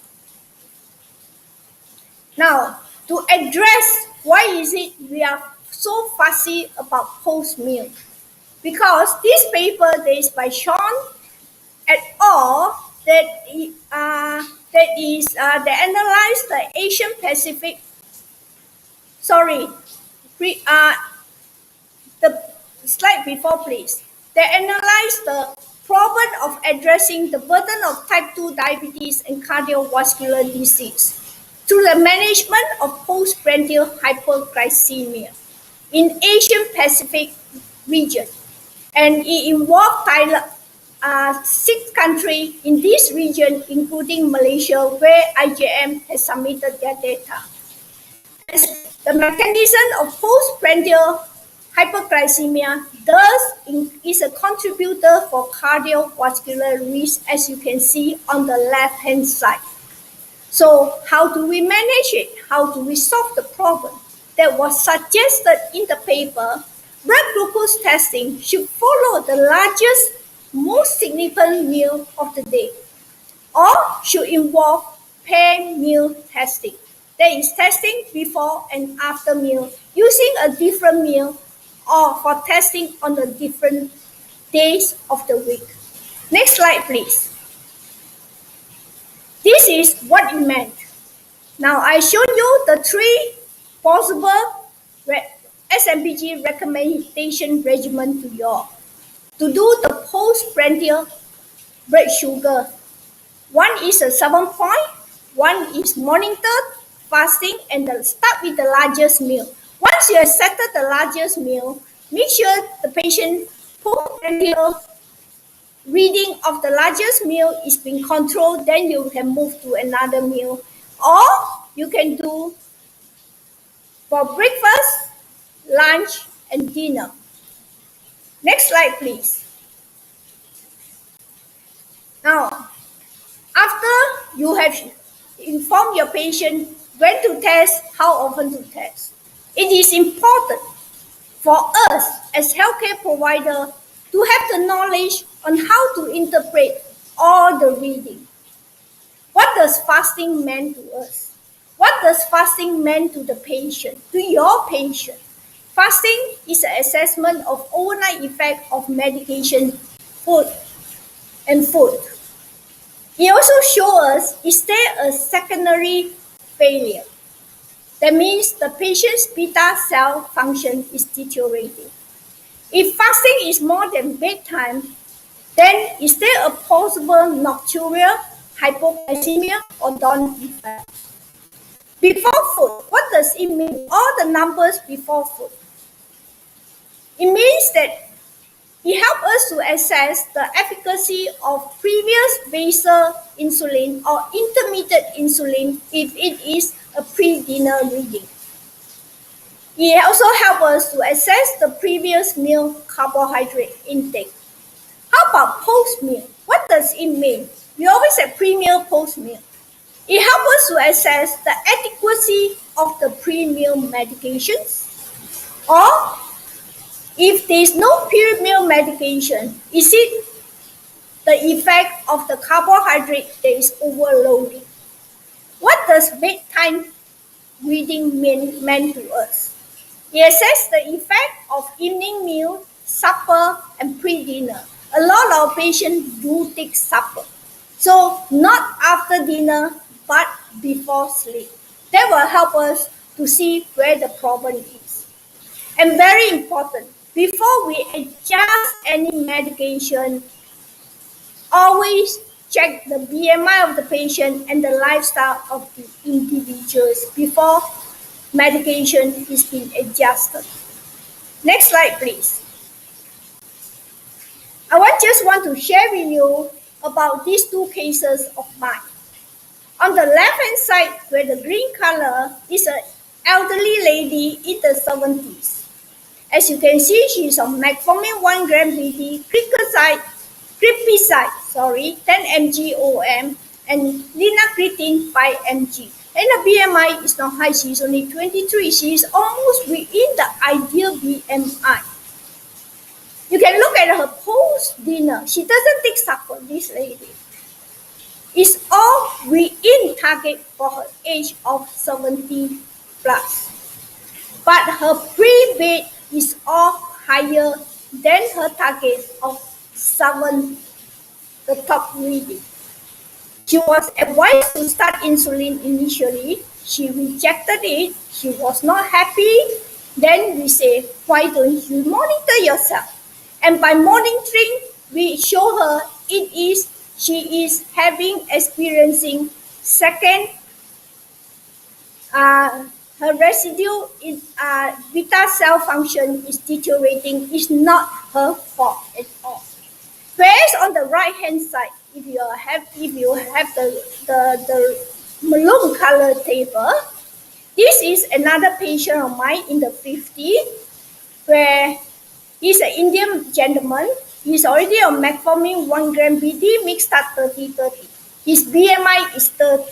Now, to address why is it we are so fussy about post-meal, because this paper that is by Sean et al. They analyzed the Asian Pacific. The slide before, please. They analyzed the problem of addressing the burden of type 2 diabetes and cardiovascular disease through the management of postprandial hyperglycemia in Asian Pacific region. And it involved Thailand, 6 countries in this region, including Malaysia, where IJM has submitted their data. The mechanism of postprandial hyperglycemia is a contributor for cardiovascular risk, as you can see on the left-hand side. So how do we manage it? How do we solve the problem? That was suggested in the paper. Blood glucose testing should follow the largest, most significant meal of the day, or should involve paired meal testing. That is testing before and after meal using a different meal, or for testing on the different days of the week. Next slide, please. This is what it meant. Now I showed you the 3 possible SMPG recommendation regimen to you all. To do the postprandial blood sugar, one is a 7-point, one is monitor fasting, and start with the largest meal. Once you have settled the largest meal, make sure the patient postprandial reading of the largest meal is being controlled, then you can move to another meal. Or you can do for breakfast, lunch, and dinner. Next slide, please. Now, after you have informed your patient when to test, how often to test, it is important for us as healthcare provider to have the knowledge on how to interpret all the reading. What does fasting mean to us? What does fasting mean to the patient, to your patient? Fasting is an assessment of overnight effect of medication, food. It also shows us, is there a secondary failure? That means the patient's beta cell function is deteriorating. If fasting is more than bedtime, then is there a possible nocturnal hypoglycemia or dawn effect? Before food, what does it mean? All the numbers before food. It means that it helps us to assess the efficacy of previous basal insulin or intermittent insulin if it is a pre-dinner reading. It also helps us to assess the previous meal carbohydrate intake. How about post-meal? What does it mean? We always have pre-meal, post-meal. It helps us to assess the adequacy of the pre-meal medications, or if there is no pre-meal medication, is it the effect of the carbohydrate that is overloading? What does bedtime reading mean to us? It assesses the effect of evening meal, supper, and pre-dinner. A lot of patients do take supper. So not after dinner, but before sleep. That will help us to see where the problem is. And very important, before we adjust any medication, always check the BMI of the patient and the lifestyle of the individuals before medication is being adjusted. Next slide, please. I just want to share with you about these 2 cases of mine. On the left-hand side, where the green color is an elderly lady in the 70s. As you can see, she is on metformin 1 gram BD, glipizide, 10 mg OM, and linagliptin 5 mg. And the BMI is not high, she is only 23. She is almost within the ideal BMI. You can look at her post-dinner. She doesn't take supper, this lady. It's all within target for her age of 70 plus. But her pre-weight is all higher than her target of 7, the top reading. She was advised to start insulin initially. She rejected it. She was not happy. Then we say, why don't you monitor yourself? And by monitoring, we show her she is experiencing second, her residue in beta cell function is deteriorating. It's not her fault at all. Whereas on the right hand side, if you have the maroon color table, this is another patient of mine in the 50s, where he's an Indian gentleman. He's already on metformin 1 gram BD, mixed at 30-30. His BMI is 30.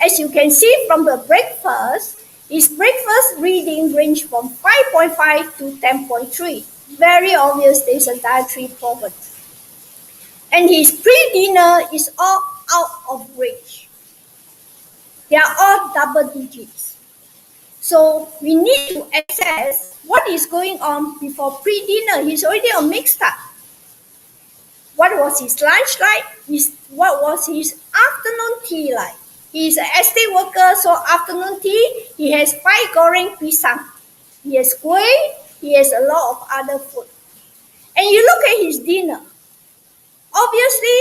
As you can see from the breakfast, his breakfast reading range from 5.5 to 10.3. Very obvious there's a dietary problem. And his pre-dinner is all out of range. They are all double digits. So we need to assess what is going on before pre-dinner. He's already on mixed up. What was his lunch like? What was his afternoon tea like? He's an estate worker, so afternoon tea, he has 5 goreng pisang. He has kueh, he has a lot of other food. And you look at his dinner. Obviously,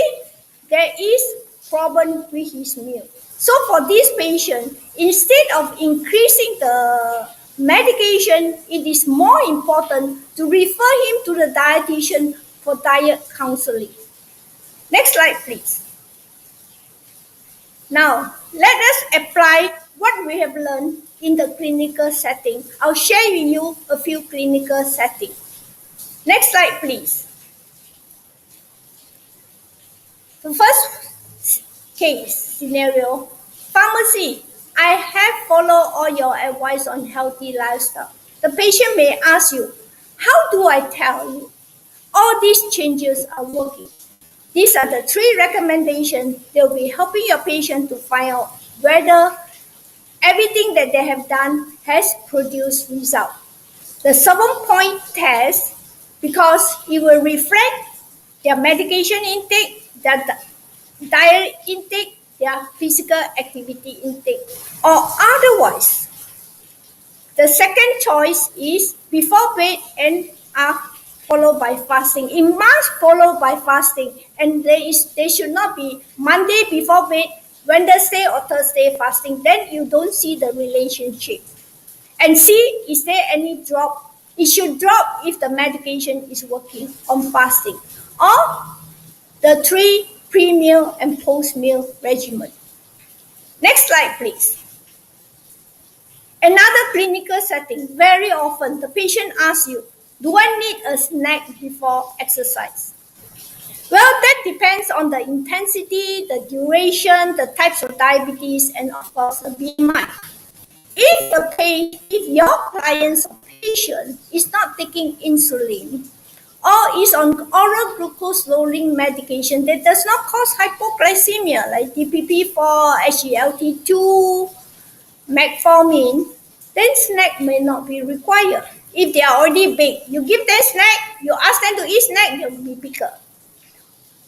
there is problem with his meal. So for this patient, instead of increasing the medication, it is more important to refer him to the dietitian for diet counseling. Next slide, please. Now, let us apply what we have learned in the clinical setting. I'll share with you a few clinical settings. Next slide, please. The first case scenario, pharmacy. I have followed all your advice on healthy lifestyle. The patient may ask you, how do I tell you all these changes are working? These are the 3 recommendations that will be helping your patient to find out whether everything that they have done has produced result. The 7-point test, because it will reflect their medication intake, their diet intake, their physical activity intake, or otherwise. The second choice is before bed and followed by fasting. It must follow by fasting, and there should not be Monday before bed, Wednesday or Thursday fasting. Then you don't see the relationship. And see, is there any drop? It should drop if the medication is working on fasting, or the 3 pre-meal and post-meal regimen. Next slide, please. Another clinical setting, very often the patient asks you, do I need a snack before exercise? Well, that depends on the intensity, the duration, the types of diabetes, and of course the BMI. If your client's patient is not taking insulin or is on oral glucose lowering medication that does not cause hypoglycemia like DPP-4, SGLT2, metformin, then snack may not be required. If they are already big, you give them snack, you ask them to eat snack, they will be bigger.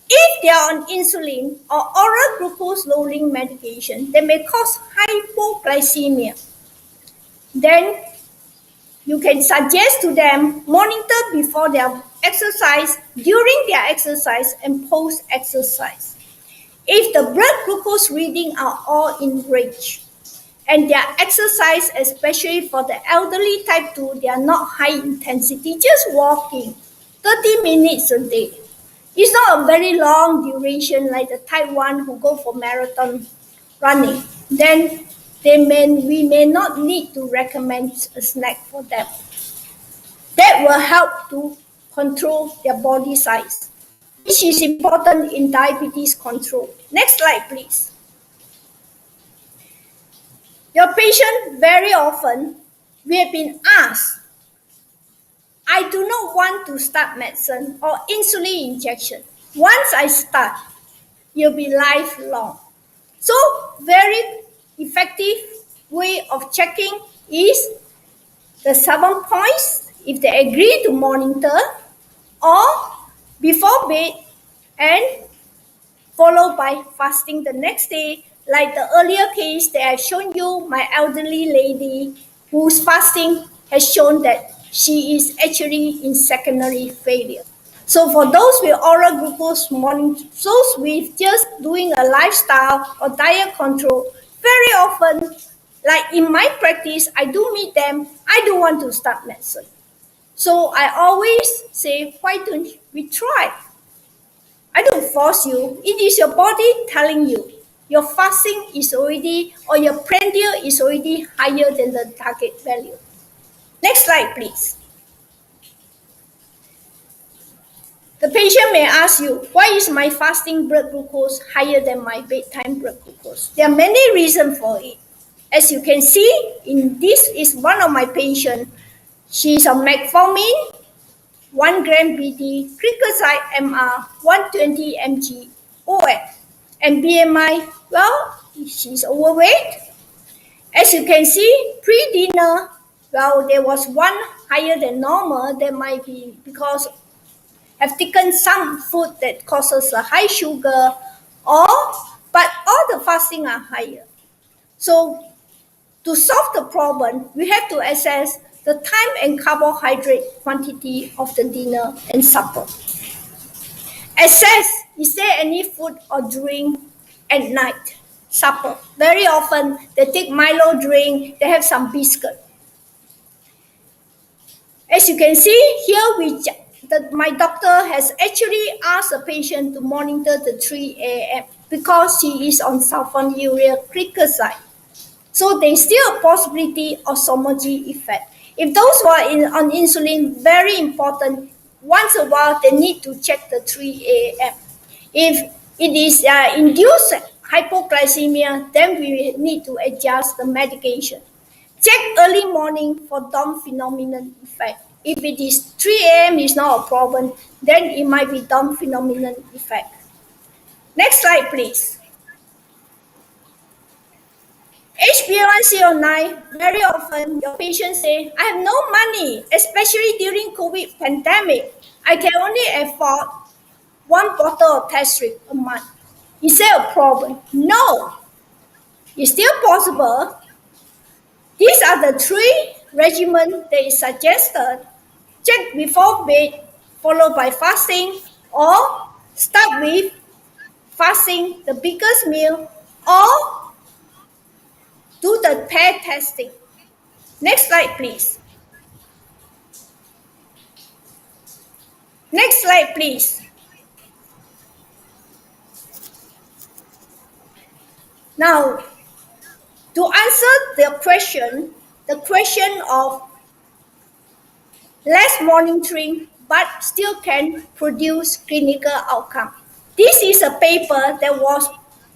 If they are on insulin or oral glucose lowering medication that may cause hypoglycemia, then you can suggest to them monitor before their exercise, during their exercise, and post-exercise. If the blood glucose reading are all in range, and their exercise, especially for the elderly type 2, they are not high intensity, just walking 30 minutes a day. It's not a very long duration like the type 1 who go for marathon running. Then we may not need to recommend a snack for them. That will help to control their body size, which is important in diabetes control. Next slide, please. Your patient, very often, we have been asked, I do not want to start medicine or insulin injection. Once I start, you'll be lifelong. So very effective way of checking is the 7 points if they agree to monitor, or before bed and followed by fasting the next day, like the earlier case that I've shown you, my elderly lady whose fasting has shown that she is actually in secondary failure. So for those with oral glucose monitoring, those with just doing a lifestyle or diet control, very often, like in my practice, I do meet them, I do want to start medicine. So I always say, why don't we try? I don't force you. It is your body telling you your fasting is already, or your prandial is already higher than the target value. Next slide, please. The patient may ask you, why is my fasting blood glucose higher than my bedtime blood glucose? There are many reasons for it. As you can see, in this is one of my patients. She's on metformin, 1 gram BD, triglyceride MR, 120 mg, OF, and BMI, well, she's overweight. As you can see, pre-dinner, well, there was one higher than normal. That might be because have taken some food that causes a high sugar, but all the fasting are higher. So to solve the problem, we have to assess the time and carbohydrate quantity of the dinner and supper. Assess, is there any food or drink at night, supper? Very often, they take Milo drink, they have some biscuit. As you can see here, my doctor has actually asked the patient to monitor the 3 a.m. because she is on sulfonylurea glycoside. So there's still a possibility of Somogyi effect. If those who are on insulin, very important, once a while they need to check the 3 a.m. If it is induced hypoglycemia, then we need to adjust the medication. Check early morning for Down phenomenon effect. If it is 3 a.m. is not a problem, then it might be Down phenomenon effect. Next slide, please. HbA1c 9, very often your patients say, I have no money, especially during COVID pandemic. I can only afford 1 bottle of test strip a month. Is there a problem? No. It's still possible. These are the 3 regimens that is suggested. Check before bed, followed by fasting, or start with fasting, the biggest meal, or do the pair testing. Next slide, please. Next slide, please. Now, to answer the question of less monitoring but still can produce clinical outcome. This is a paper that was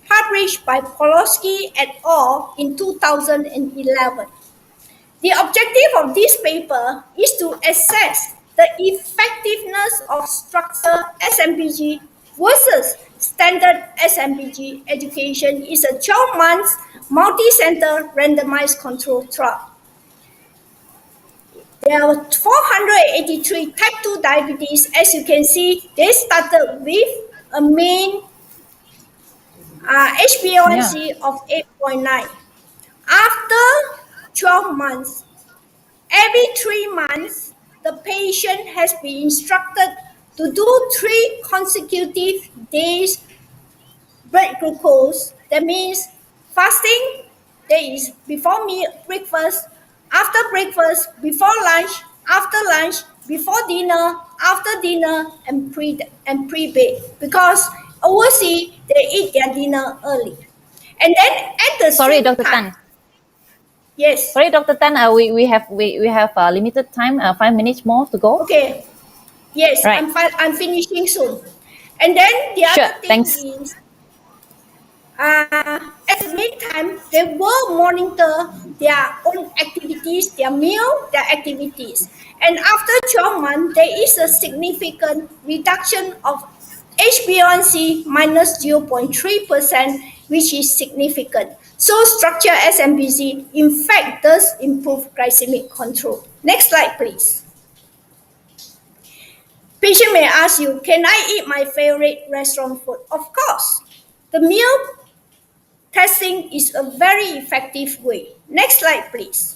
published by Polowski et al. In 2011. The objective of this paper is to assess the effectiveness of structured SMPG versus standard SMPG education is a 12 months multi-center randomized controlled trial. There are 483 type 2 diabetes. As you can see, they started with a mean HbA1c of 8.9. After 12 months, every 3 months, the patient has been instructed to do 3 consecutive days blood glucose. That means fasting, that is before breakfast, after breakfast, before lunch, after lunch, before dinner, after dinner, and pre-bed. Because overseas, they eat their dinner early. And then at the Sorry, same Dr. time, Tan. Yes. Sorry, Dr. Tan. We have limited time. 5 minutes more to go. Okay. Yes, right. I'm finishing soon. And then the other thing is, At the meantime, they will monitor their own activities, their meal, their activities. And after 12 months, there is a significant reduction of HbA1c minus 0.3%, which is significant. So structure SMPG, in fact, does improve glycemic control. Next slide, please. Patient may ask you, can I eat my favorite restaurant food? Of course. The meal testing is a very effective way. Next slide, please.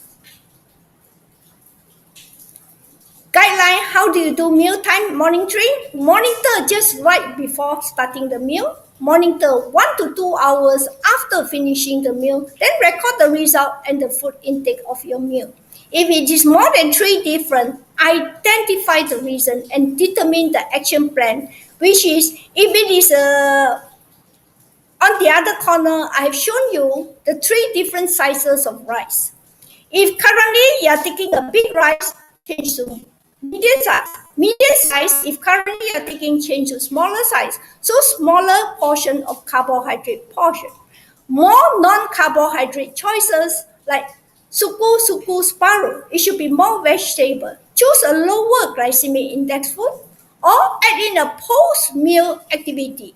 Guideline, how do you do mealtime monitoring? Monitor just right before starting the meal. Monitor 1 to 2 hours after finishing the meal. Then record the result and the food intake of your meal. If it is more than 3 different, identify the reason and determine the action plan, which is, if it is on the other corner, I have shown you the 3 different sizes of rice. If currently you are taking a big rice, change to medium size. Medium size, if currently you are taking, change to smaller size. So smaller portion of carbohydrate portion. More non-carbohydrate choices like suku, sparrow. It should be more vegetable. Choose a lower glycemic index food or add in a post-meal activity.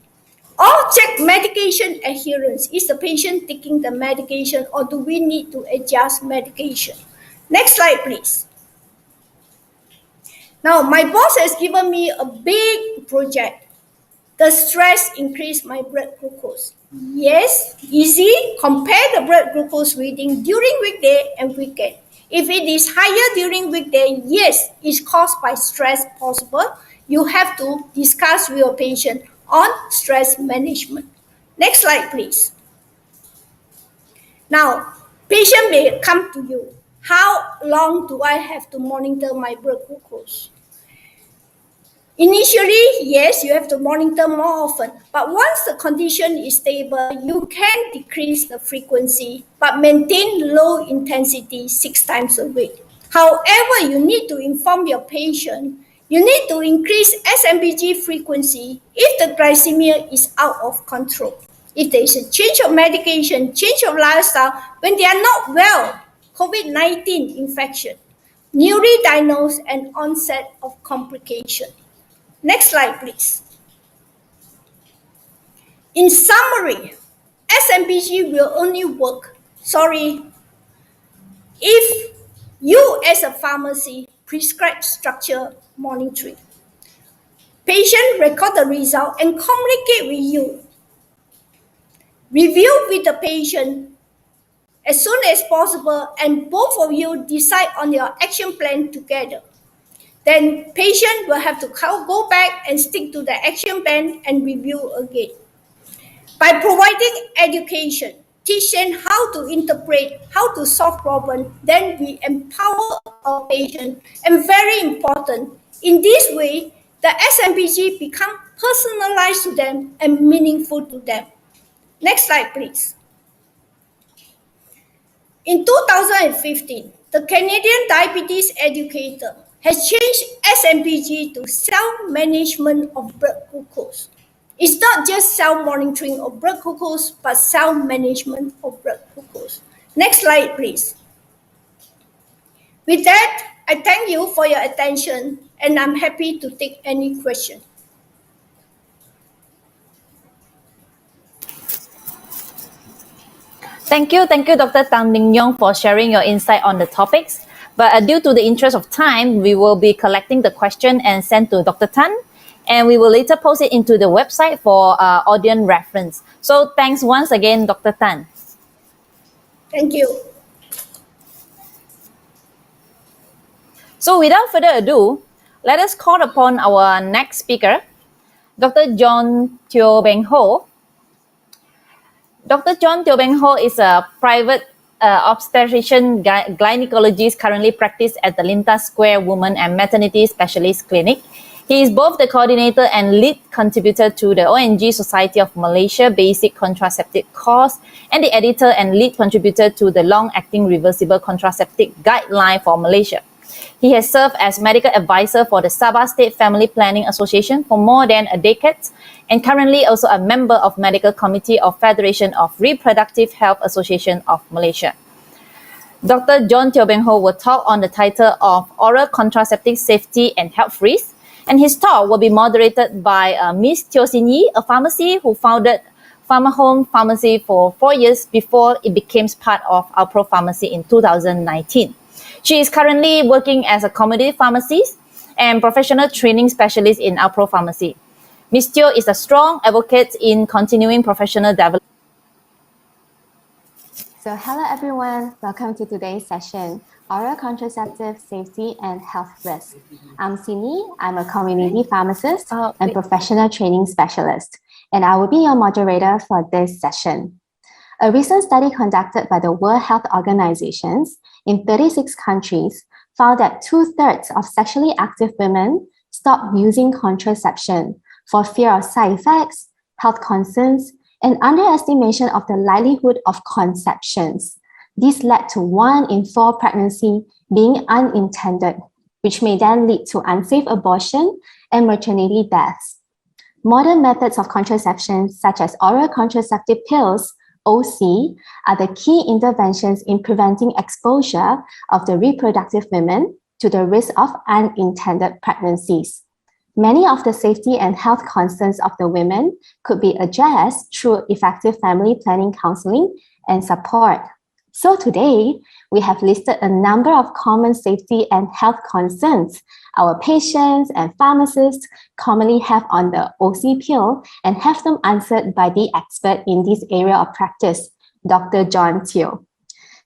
Or check medication adherence. Is the patient taking the medication or do we need to adjust medication? Next slide, please. Now, my boss has given me a big project. The stress increased my blood glucose. Yes, easy. Compare the blood glucose reading during weekday and weekend. If it is higher during weekday, yes, it's caused by stress possible. You have to discuss with your patient on stress management. Next slide, please. Now, patient may come to you. How long do I have to monitor my blood glucose? Initially, yes, you have to monitor more often. But once the condition is stable, you can decrease the frequency, but maintain low intensity 6 times a week. However, you need to inform your patient. You need to increase SMPG frequency if the glycemia is out of control. If there is a change of medication, change of lifestyle, when they are not well, COVID-19 infection, newly diagnosed and onset of complication. Next slide, please. In summary, SMPG will only work, if you as a pharmacy prescribe structure monitoring. Patient record the result and communicate with you. Review with the patient as soon as possible and both of you decide on your action plan together. Then patient will have to go back and stick to the action plan and review again. By providing education, teach them how to interpret, how to solve problems, then we empower our patient. And very important, in this way, the SMPG become personalized to them and meaningful to them. Next slide, please. In 2015, the Canadian Diabetes Educator has changed SMPG to self-management of blood glucose. It's not just self-monitoring of blood glucose, but self-management of blood glucose. Next slide, please. With that, I thank you for your attention, and I'm happy to take any question. Thank you, Dr. Tan Ming Yong, for sharing your insight on the topics. But due to the interest of time, we will be collecting the question and send to Dr. Tan, and we will later post it into the website for audience reference. So thanks once again, Dr. Tan. Thank you. So without further ado, let us call upon our next speaker, Dr. John Teo Beng Ho. Dr. John Teo Beng Ho is a private obstetrician gynecologist currently practiced at the Linta Square Women and Maternity Specialist Clinic. He is both the coordinator and lead contributor to the ONG Society of Malaysia Basic Contraceptive Course and the editor and lead contributor to the long-acting reversible contraceptive guideline for Malaysia. He has served as medical advisor for the Sabah State Family Planning Association for more than a decade and currently also a member of Medical Committee of Federation of Reproductive Health Association of Malaysia. Dr. John Teo Beng Ho will talk on the title of Oral Contraceptive Safety and Health Risks, and his talk will be moderated by Ms. Teo Sin Yi, a pharmacy who founded Pharma Home Pharmacy for 4 years before it became part of our Pro Pharmacy in 2019. She is currently working as a community pharmacist and professional training specialist in our Pro Pharmacy. Ms. Teo is a strong advocate in continuing professional development. So hello everyone, welcome to today's session, Oral Contraceptive Safety and Health Risk. I'm Sini, I'm a community pharmacist and professional training specialist, and I will be your moderator for this session. A recent study conducted by the World Health Organization in 36 countries found that 2/3 of sexually active women stopped using contraception for fear of side effects, health concerns, and underestimation of the likelihood of conceptions. This led to 1 in 4 pregnancy being unintended, which may then lead to unsafe abortion and maternity deaths. Modern methods of contraception, such as oral contraceptive pills, OC, are the key interventions in preventing exposure of the reproductive women to the risk of unintended pregnancies. Many of the safety and health concerns of the women could be addressed through effective family planning counseling and support. So today, we have listed a number of common safety and health concerns our patients and pharmacists commonly have on the OC pill and have them answered by the expert in this area of practice, Dr. John Teo.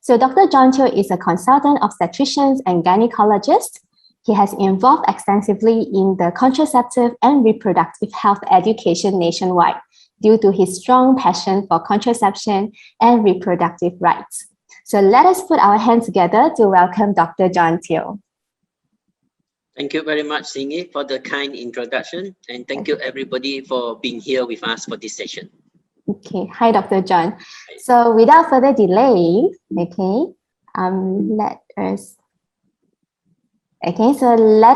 So Dr. John Teo is a consultant obstetrician and gynecologist. He has involved extensively in the contraceptive and reproductive health education nationwide due to his strong passion for contraception and reproductive rights. So let us put our hands together to welcome Dr. John Teo. Thank you very much, Singi, for the kind introduction, and thank you everybody for being here with us for this session. Okay, hi Dr. John. So without further delay, let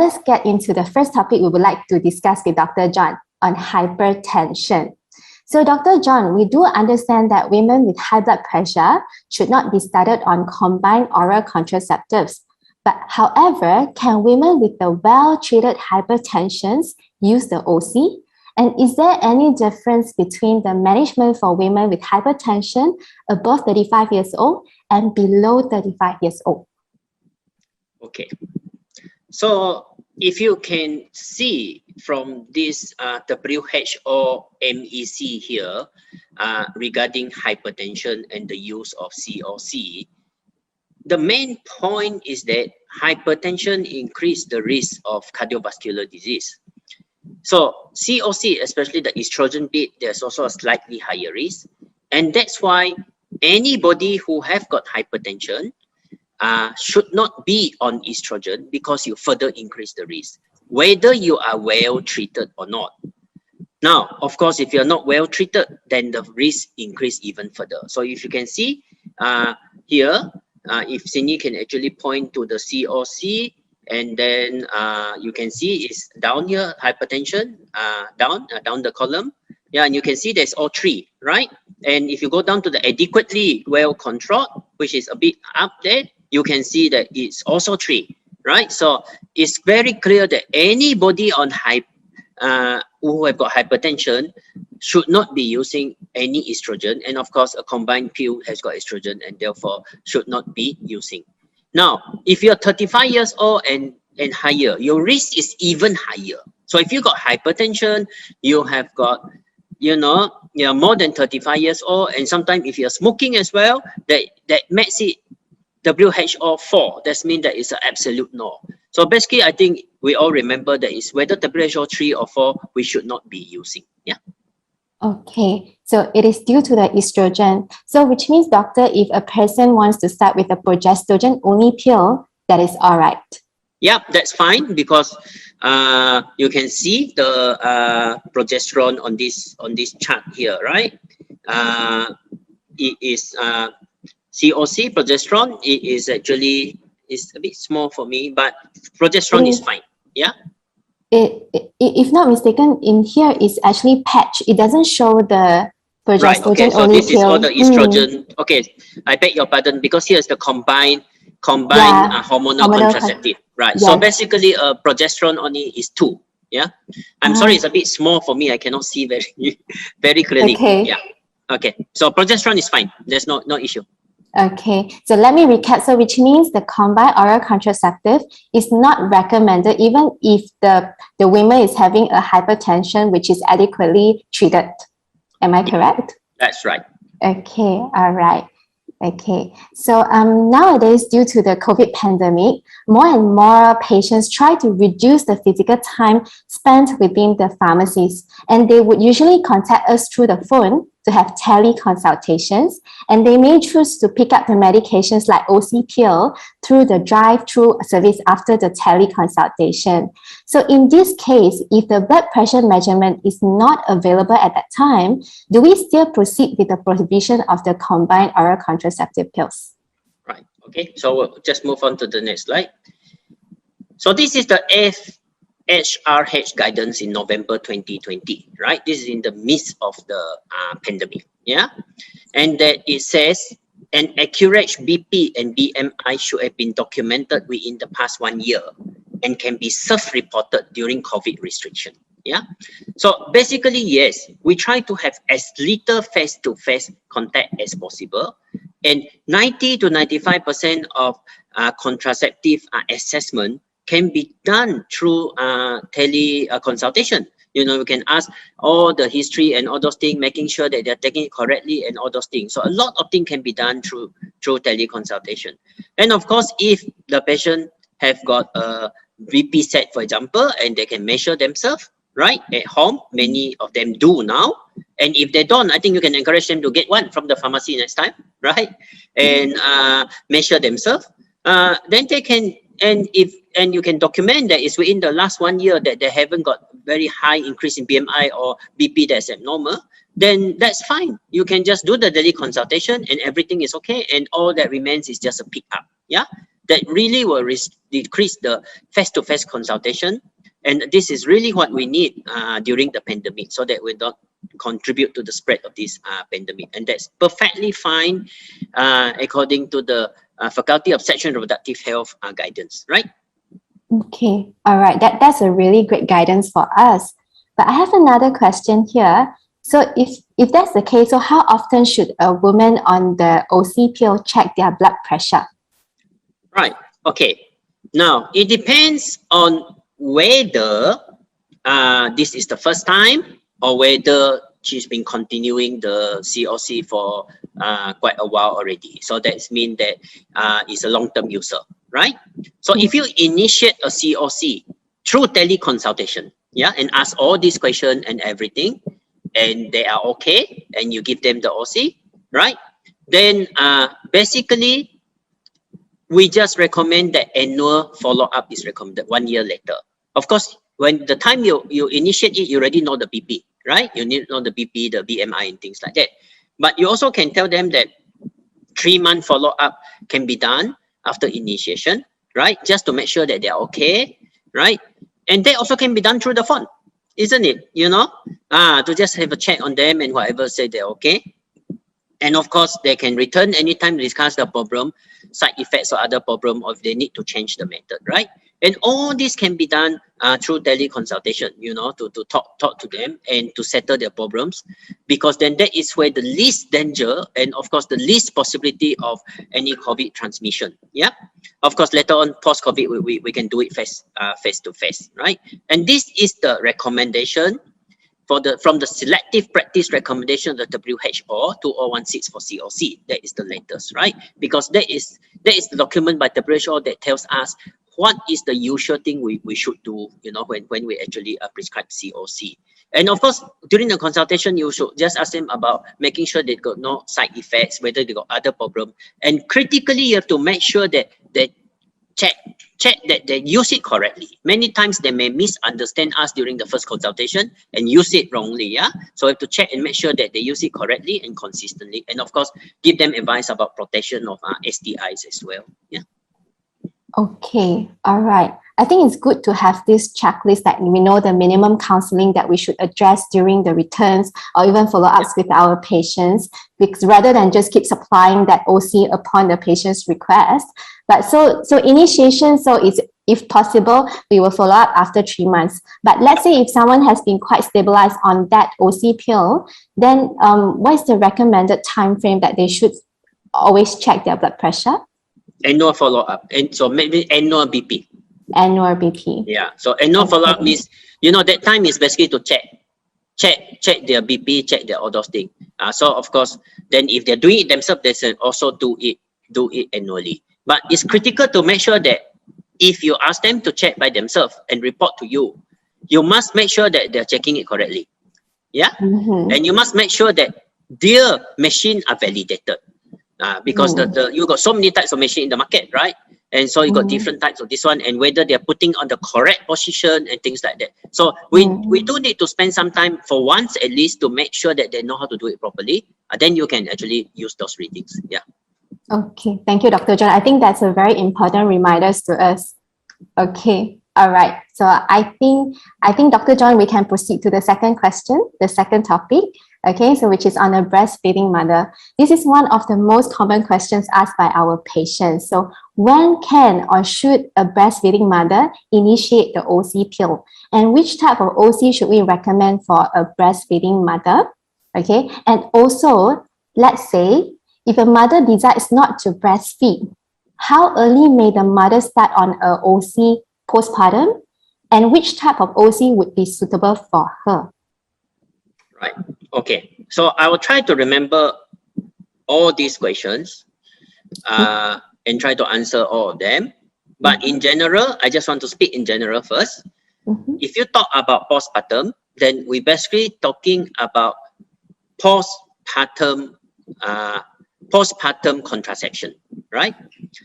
us get into the first topic we would like to discuss with Dr. John on hypertension. So Dr. John, we do understand that women with high blood pressure should not be started on combined oral contraceptives. But however, can women with the well-treated hypertension use the OC? And is there any difference between the management for women with hypertension above 35 years old and below 35 years old? Okay. So if you can see from this WHO MEC here regarding hypertension and the use of COC, the main point is that hypertension increases the risk of cardiovascular disease. So COC, especially the estrogen bit, there's also a slightly higher risk. And that's why anybody who have got hypertension should not be on estrogen because you further increase the risk, whether you are well treated or not. Now, of course, if you're not well treated, then the risk increase even further. So if you can see here, if Sini can actually point to the COC, and then you can see it's down here, hypertension, down the column. Yeah, and you can see there's all 3, right? And if you go down to the adequately well controlled, which is a bit up there, you can see that it's also 3, right? So it's very clear that anybody on who have got hypertension should not be using any estrogen, and of course a combined pill has got estrogen and therefore should not be using. Now, if you're 35 years old and higher, your risk is even higher. So if you got hypertension, you have got, you're more than 35 years old, and sometimes if you're smoking as well, that makes it WHO 4. That means that it's an absolute no. So basically, I think we all remember that it's whether WHO 3 or 4 we should not be using. Yeah. Okay, so it is due to the estrogen. So which means, doctor, if a person wants to start with a progesterone-only pill, that is all right. Yeah, that's fine because you can see the progesterone on this chart here, right? It is COC progesterone. It is actually is a bit small for me, but progesterone is fine. Yeah. If not mistaken, in here is actually patch. It doesn't show the progesterone. Right. Okay. So only this is all the estrogen. Okay. I beg your pardon, because here is the combined hormonal contraceptive. Right. So basically, progesterone only is 2. Yeah. I'm sorry, it's a bit small for me. I cannot see very clearly. Okay. Yeah. Okay. So progesterone is fine. There's no issue. Okay, so let me recap. So which means the combined oral contraceptive is not recommended even if the woman is having a hypertension which is adequately treated. Am I correct? That's right. Okay, all right. Okay, so nowadays, due to the COVID pandemic, more and more patients try to reduce the physical time spent within the pharmacies, and they would usually contact us through the phone to have teleconsultations, and they may choose to pick up the medications like OC pill through the drive-through service after the teleconsultation. So in this case, if the blood pressure measurement is not available at that time, do we still proceed with the prohibition of the combined oral contraceptive pills? Right. Okay. So we'll just move on to the next slide. So this is the FHRH guidance in November 2020, right? This is in the midst of the pandemic, yeah? And that it says an accurate BP and BMI should have been documented within the past 1 year and can be self-reported during COVID restriction, yeah? So basically, yes, we try to have as little face-to-face contact as possible, and 90 to 95% of contraceptive assessment can be done through consultation. You know, you can ask all the history and all those things, making sure that they're taking it correctly and all those things. So a lot of things can be done through teleconsultation. And of course, if the patient have got a BP set, for example, and they can measure themselves, right, at home, many of them do now. And if they don't, I think you can encourage them to get one from the pharmacy next time, right? And measure themselves. Then they can, and you can document that it's within the last 1 year that they haven't got very high increase in BMI or BP that's abnormal, then that's fine. You can just do the daily consultation and everything is okay, and all that remains is just a pick up. Yeah, that really will decrease the face-to-face consultation, and this is really what we need during the pandemic, so that we don't contribute to the spread of this pandemic, and that's perfectly fine according to the Faculty of Sexual and Reproductive Health guidance, right? Okay, all right. That's a really great guidance for us. But I have another question here. So if that's the case, so how often should a woman on the OC pill check their blood pressure? Right. Okay. Now, it depends on whether this is the first time or whether she's been continuing the COC for quite a while already. So that means that it's a long-term user, right? So if you initiate a COC through teleconsultation, yeah, and ask all these questions and everything, and they are okay, and you give them the OC, right? Then basically, we just recommend that annual follow-up is recommended 1 year later. Of course, when the time you initiate it, you already know the BP, right? You need to know the BP, the BMI, and things like that. But you also can tell them that 3-month follow-up can be done after initiation, right? Just to make sure that they're okay, right? And that also can be done through the phone, isn't it? You know, to just have a check on them and whatever, say they're okay. And of course, they can return anytime to discuss the problem, side effects or other problem, or if they need to change the method, right? And all this can be done through teleconsultation, you know, to talk to them and to settle their problems, because then that is where the least danger and of course the least possibility of any COVID transmission. Yeah, of course later on post-COVID we can do it face to face, right? And this is the recommendation from the selective practice recommendation of the WHO 2016 for COC. That is the latest, right? Because that is the document by WHO that tells us what is the usual thing we should do, you know, when we actually prescribe COC. And of course, during the consultation, you should just ask them about making sure they got no side effects, whether they got other problem. And critically, you have to make sure that they check that they use it correctly. Many times they may misunderstand us during the first consultation and use it wrongly, yeah? So we have to check and make sure that they use it correctly and consistently. And of course, give them advice about protection of STIs as well, yeah? Okay, all right. I think it's good to have this checklist that we know the minimum counseling that we should address during the returns or even follow-ups with our patients, because rather than just keep supplying that OC upon the patient's request. But so initiation, so it's, if possible, we will follow up after 3 months. But let's say if someone has been quite stabilized on that OC pill, then what is the recommended time frame that they should always check their blood pressure? Annual follow-up, and so maybe annual BP. Annual BP. Yeah. So annual follow-up means, you know, that time is basically to check their BP, check their all those things. So of course, then if they're doing it themselves, they should also do it annually. But it's critical to make sure that if you ask them to check by themselves and report to you, you must make sure that they're checking it correctly. Yeah. And you must make sure that their machine are validated. Because you got so many types of machine in the market, right? And so you got different types of this one, and whether they're putting on the correct position and things like that. So we do need to spend some time for once at least to make sure that they know how to do it properly. Then you can actually use those readings. Yeah. Okay, thank you, Dr. John. I think that's a very important reminder to us. Okay, all right. So I think Dr. John, we can proceed to the second question, the second topic. Okay, so which is on a breastfeeding mother. This is one of the most common questions asked by our patients. So when can or should a breastfeeding mother initiate the OC pill? And which type of OC should we recommend for a breastfeeding mother? Okay, and also, let's say if a mother decides not to breastfeed, how early may the mother start on a OC postpartum? And which type of OC would be suitable for her? Right. Okay. So I will try to remember all these questions and try to answer all of them. But in general, I just want to speak in general first. If you talk about postpartum, then we're basically talking about postpartum contraception, right?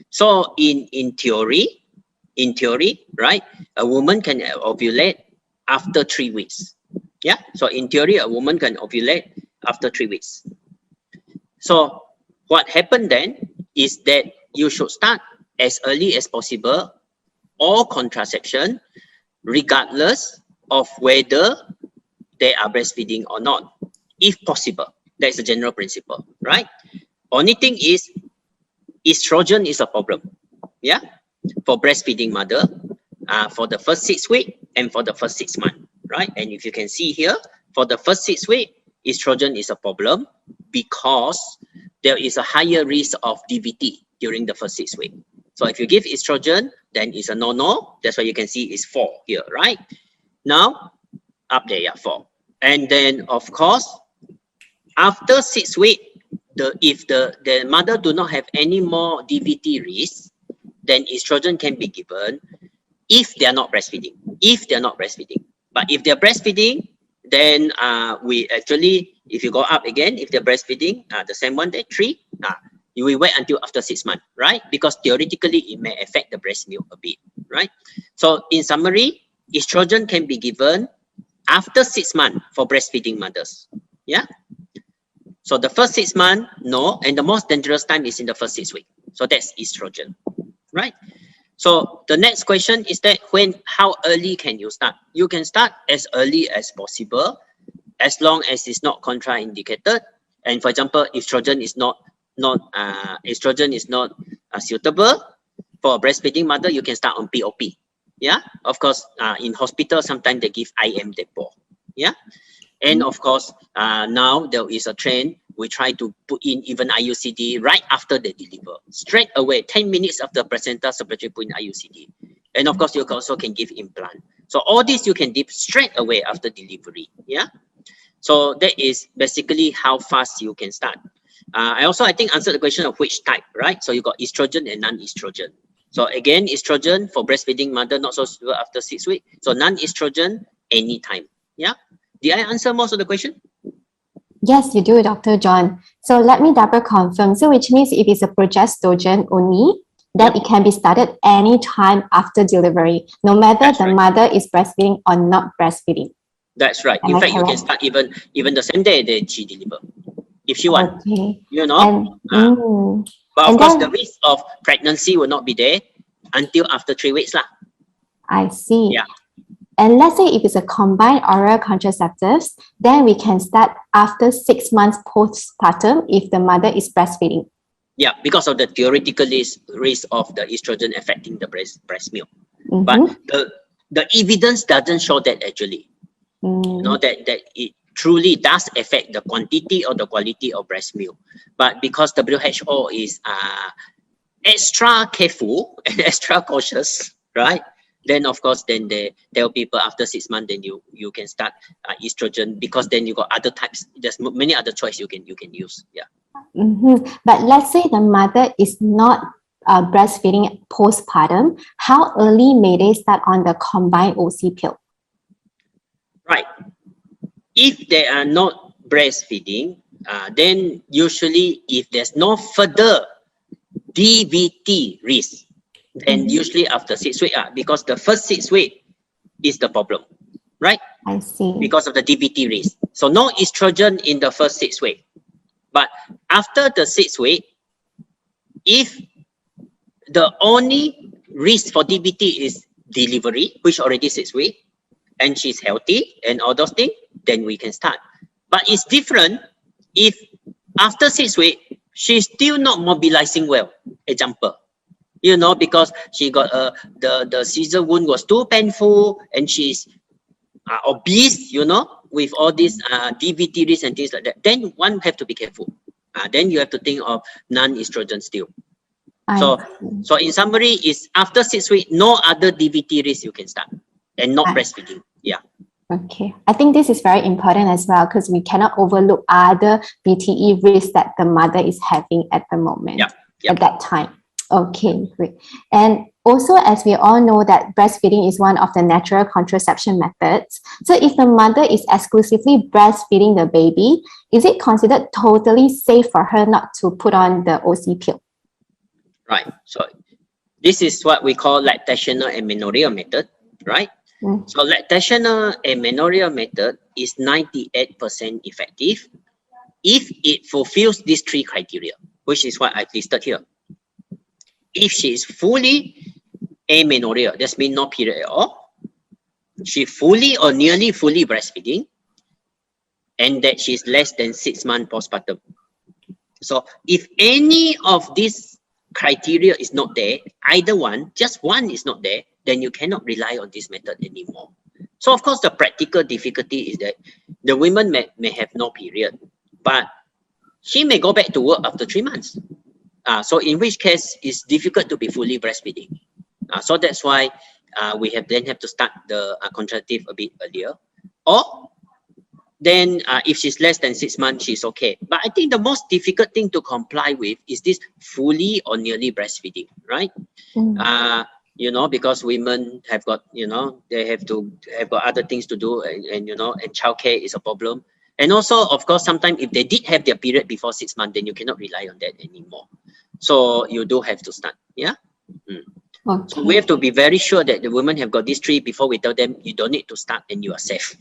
So in theory, right, a woman can ovulate after 3 weeks. Yeah, so in theory, a woman can ovulate after 3 weeks. So what happened then is that you should start as early as possible all contraception, regardless of whether they are breastfeeding or not, if possible. That's a general principle, right? Only thing is, estrogen is a problem, yeah, for breastfeeding mother for the first 6 weeks and for the first 6 months. Right, and if you can see here, for the first 6 weeks, estrogen is a problem because there is a higher risk of DVT during the first 6 weeks. So if you give estrogen, then it's a no-no. That's why you can see it's 4 here, right? Now, up there, yeah, 4. And then, of course, after 6 weeks, if the mother do not have any more DVT risk, then estrogen can be given if they are not breastfeeding. But if they're breastfeeding, then we actually, if you go up again, if they're breastfeeding, the same one, there, 3, you will wait until after 6 months, right? Because theoretically, it may affect the breast milk a bit, right? So in summary, estrogen can be given after 6 months for breastfeeding mothers, yeah? So the first 6 months, no, and the most dangerous time is in the first 6 weeks. So that's estrogen, right? So the next question is that how early can you start? You can start as early as possible, as long as it's not contraindicated. And for example, estrogen is not suitable for a breastfeeding mother, you can start on POP. Yeah, of course, in hospital sometimes they give IM depot. Yeah, and of course, now there is a trend. We try to put in even IUCD right after they deliver, straight away, 10 minutes after placenta separation, put in IUCD. And of course, you also can give implant. So all this you can give straight away after delivery. Yeah. So that is basically how fast you can start. I think answered the question of which type, right? So you got estrogen and non-estrogen. So again, estrogen for breastfeeding mother, not so suitable after 6 weeks. So non-estrogen, anytime. Yeah. Did I answer most of the question? Yes, you do, Dr. John. So let me double confirm. So which means if it's a progestogen only, then it can be started any time after delivery, no matter the mother is breastfeeding or not breastfeeding. That's right. In fact, you can start even the same day that she deliver, if she want. Okay. You know. But of course, the risk of pregnancy will not be there until after 3 weeks lah. I see. Yeah. And let's say if it's a combined oral contraceptives, then we can start after 6 months postpartum if the mother is breastfeeding. Yeah, because of the theoretical risk of the estrogen affecting the breast milk. Mm-hmm. But the evidence doesn't show that actually. You know, that it truly does affect the quantity or the quality of breast milk. But because WHO is extra careful and extra cautious, right? Then of course, then they tell people after 6 months, then you can start estrogen, because then you got other types. There's many other choices you can use. Yeah. Mm-hmm. But let's say the mother is not breastfeeding postpartum. How early may they start on the combined OC pill? Right. If they are not breastfeeding, then usually if there's no further DVT risk, then usually after 6 weeks, because the first 6 weeks is the problem, right? I see. Because of the DVT risk. So no estrogen in the first 6 weeks. But after the 6 weeks, if the only risk for DVT is delivery, which already 6 weeks, and she's healthy and all those things, then we can start. But it's different if after 6 weeks, she's still not mobilizing well, example. You know, because she got the scissor wound was too painful and she's obese, you know, with all these DVT risks and things like that. Then one have to be careful. Then you have to think of non-estrogen still. So in summary, is after 6 weeks, no other DVT risk you can start, and not breastfeeding. Yeah. Okay, I think this is very important as well, because we cannot overlook other VTE risks that the mother is having at the moment, at that time. Okay, great. And also, as we all know that breastfeeding is one of the natural contraception methods. So if the mother is exclusively breastfeeding the baby, is it considered totally safe for her not to put on the OC pill? Right. So this is what we call lactational amenorrhea method, right? So lactational amenorrhea method is 98% effective if it fulfills these 3 criteria, which is what I've listed here. If she is fully amenorrhea, that means no period at all, she fully or nearly fully breastfeeding, and that she's less than 6 months postpartum. So if any of these criteria is not there, either one, just one is not there, then you cannot rely on this method anymore. So of course, the practical difficulty is that the women may have no period, but she may go back to work after 3 months. So in which case, it's difficult to be fully breastfeeding. So that's why we have to start the contraceptive a bit earlier. Or then if she's less than 6 months, she's okay. But I think the most difficult thing to comply with is this fully or nearly breastfeeding, right? You know, because women have got, you know, they have got other things to do, and you know, and childcare is a problem. And also, of course, sometimes if they did have their period before 6 months, then you cannot rely on that anymore. So you do have to start, yeah? Okay. So we have to be very sure that the women have got these 3 before we tell them you don't need to start and you are safe.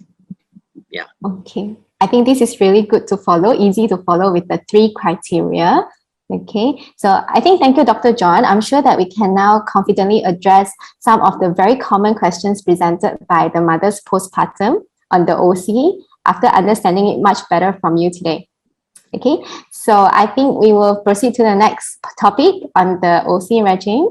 Yeah. Okay. I think this is really good to follow, easy to follow with the 3 criteria. Okay. So I think, thank you, Dr. John. I'm sure that we can now confidently address some of the very common questions presented by the mothers postpartum on the OC after understanding it much better from you today. Okay. So I think we will proceed to the next topic on the OC regime.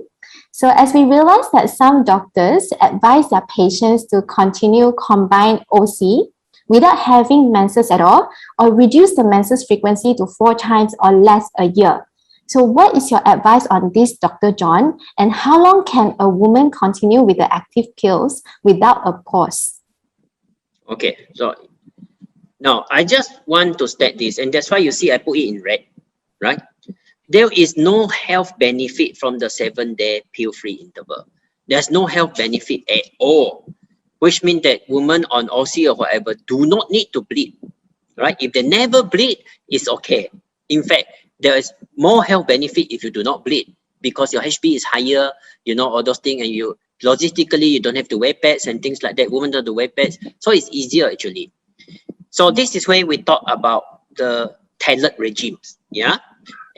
So as we realize that some doctors advise their patients to continue combined OC without having menses at all, or reduce the menses frequency to 4 times or less a year. So what is your advice on this, Dr. John? And how long can a woman continue with the active pills without a pause? Okay, so now I just want to state this, and that's why you see I put it in red, right? There is no health benefit from the 7-day pill-free interval. There's no health benefit at all, which means that women on OC or whatever do not need to bleed, right? If they never bleed, it's okay. In fact, there is more health benefit if you do not bleed, because your HB is higher, you know, all those things, and you logistically, you don't have to wear pads and things like that. Women don't have to wear pads. So it's easier actually. So this is where we talk about the tailored regimes, yeah?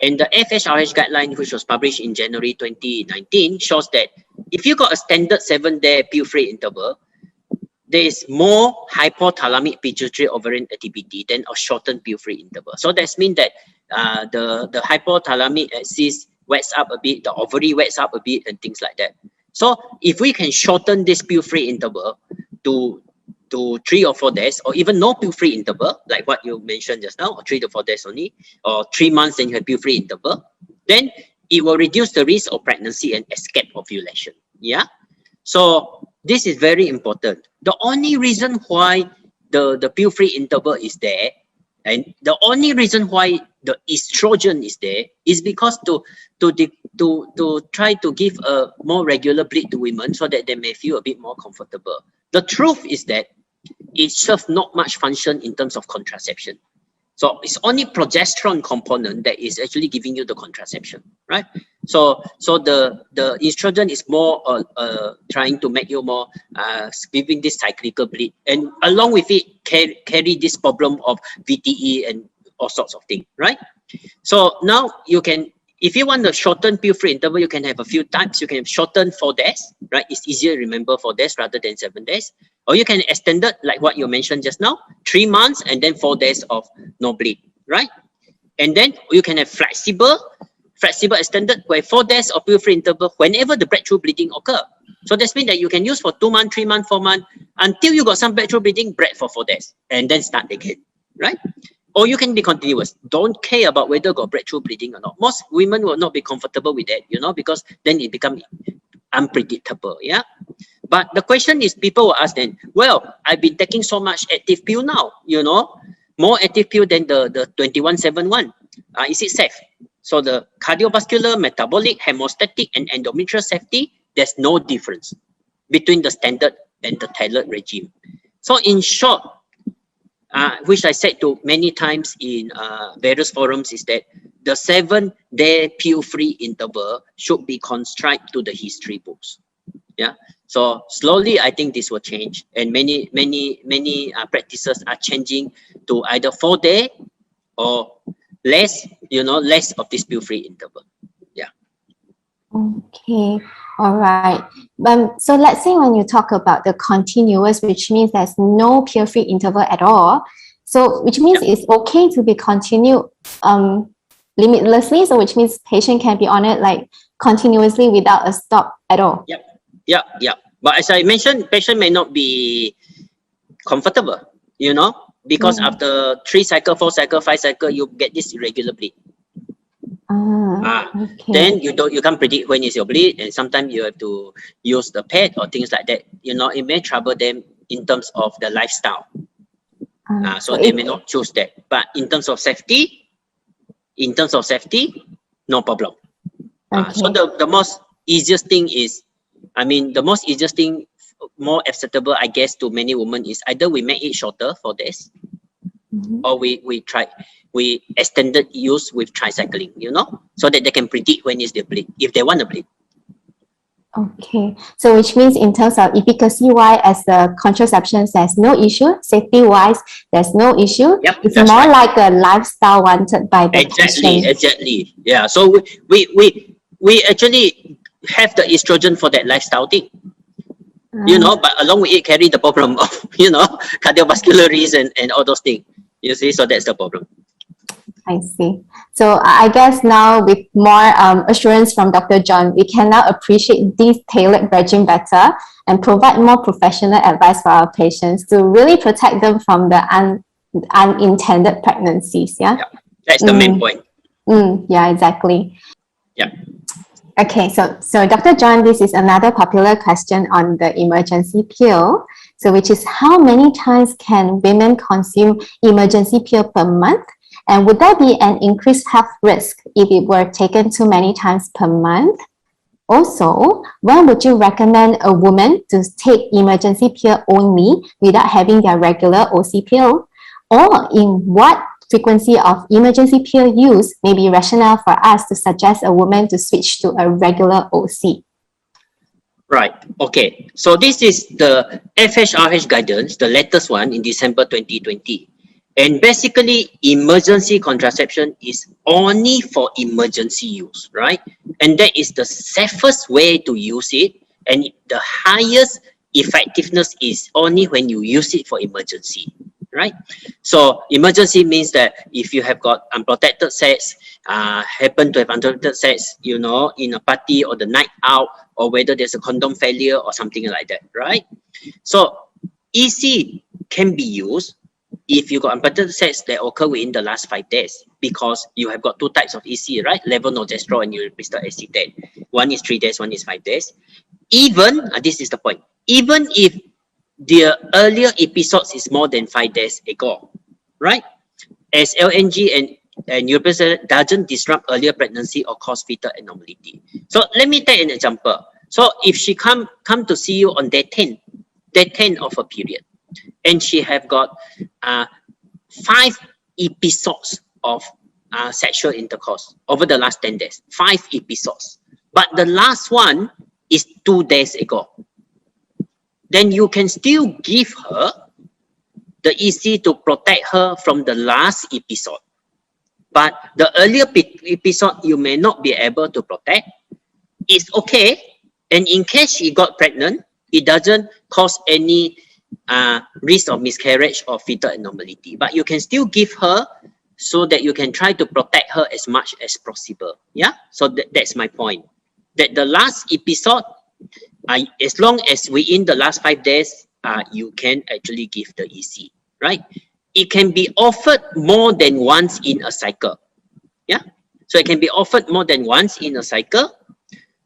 And the FSRH guideline, which was published in January 2019, shows that if you got a standard 7-day pill-free interval, there is more hypothalamic pituitary ovarian activity than a shortened pill-free interval. So that means that the hypothalamic axis wets up a bit, the ovary wets up a bit, and things like that. So if we can shorten this pill-free interval to 3 or 4 days, or even no pill-free interval, like what you mentioned just now, or 3 to 4 days only, or 3 months then you have pill-free interval, then it will reduce the risk of pregnancy and escape ovulation. Yeah. So this is very important. The only reason why the pill-free interval is there, and the only reason why the estrogen is there, is because to try to give a more regular bleed to women so that they may feel a bit more comfortable. The truth is that it serves not much function in terms of contraception. So it's only progesterone component that is actually giving you the contraception, right? So the estrogen is more trying to make you more giving this cyclical bleed, and along with it carry this problem of VTE and all sorts of things, right? So now you can, if you want the shortened pill-free interval, you can have a few types. You can have shortened 4 days, right? It's easier to remember 4 days rather than 7 days. Or you can extend it, like what you mentioned just now, 3 months and then 4 days of no bleed, right? And then you can have flexible extended, where 4 days of pill-free interval whenever the breakthrough bleeding occur. So that means that you can use for 2 months, 3 months, 4 months, until you got some breakthrough bleeding, break for 4 days, and then start again, right? Or you can be continuous. Don't care about whether got breakthrough bleeding or not. Most women will not be comfortable with that, you know, because then it becomes unpredictable, yeah? But the question is, people will ask then, well, I've been taking so much active pill now, you know, more active pill than the 2171. Is it safe? So the cardiovascular, metabolic, hemostatic, and endometrial safety, there's no difference between the standard and the tailored regime. So in short, which I said to many times in various forums, is that the 7-day pill-free interval should be conscribed to the history books. Yeah. So slowly, I think this will change, and many practices are changing to either 4-day or less, you know, less of this pill-free interval. Yeah. Okay. All right. So let's say when you talk about the continuous, which means there's no pill-free interval at all. So which means it's okay to be continued limitlessly. So which means patient can be on it like continuously without a stop at all. Yep. Yeah. But as I mentioned, patient may not be comfortable, you know, because after 3 cycle, 4 cycle, 5 cycle, you get this irregular bleed. Okay. Then you can't predict when is your bleed, and sometimes you have to use the pad or things like that. You know, it may trouble them in terms of the lifestyle. So they may not choose that. But in terms of safety, no problem. So the most easiest thing is, more acceptable, I guess, to many women is either we make it shorter 4 days, or we extended use with tricycling, you know, so that they can predict when is the bleed, if they want to bleed. Okay, so which means in terms of efficacy-wise, as the contraception, there's no issue. Safety-wise, there's no issue. Yep, it's more like a lifestyle wanted by the patient. Exactly. Yeah. So we actually have the estrogen for that lifestyle thing. You know, but along with it carry the problem of, you know, cardiovascular risk and all those things. You see, so that's the problem. I see. So I guess now with more assurance from Dr. John, we can now appreciate this tailored regime better and provide more professional advice for our patients to really protect them from the unintended pregnancies. Yeah, that's the main point. Yeah, exactly. Yeah. Okay, so Dr. John, this is another popular question on the emergency pill. So which is, how many times can women consume emergency pill per month? And would there be an increased health risk if it were taken too many times per month? Also, when would you recommend a woman to take emergency pill only without having their regular OC pill? Or in what frequency of emergency pill use may be rationale for us to suggest a woman to switch to a regular OC? Right. Okay. So this is the FHRH guidance, the latest one in December 2020. And basically, emergency contraception is only for emergency use, right? And that is the safest way to use it, And the highest effectiveness is only when you use it for emergency, right? So emergency means that if you have got unprotected sex, happen to have unprotected sex, you know, in a party or the night out, or whether there's a condom failure or something like that, right? So EC can be used if you got unprotected sex that occur within the last 5 days, because you have got two types of EC, right? Levonorgestrel and uriprester acetate. One is 3 days, one is 5 days. Even, this is the point, even if the earlier episodes is more than 5 days ago, right? As LNG and uriprester doesn't disrupt earlier pregnancy or cause fetal abnormality. So let me take an example. So if she come to see you on day 10 of a period, and she have got 5 episodes of sexual intercourse over the last 10 days, 5 episodes, but the last one is 2 days ago, then you can still give her the EC to protect her from the last episode. But the earlier episode you may not be able to protect. It's okay, and in case she got pregnant, it doesn't cause any risk of miscarriage or fetal abnormality, but you can still give her so that you can try to protect her as much as possible. Yeah, so that's my point, that the last episode, as long as within the last 5 days, you can actually give the EC, right? It can be offered more than once in a cycle. Yeah, so it can be offered more than once in a cycle.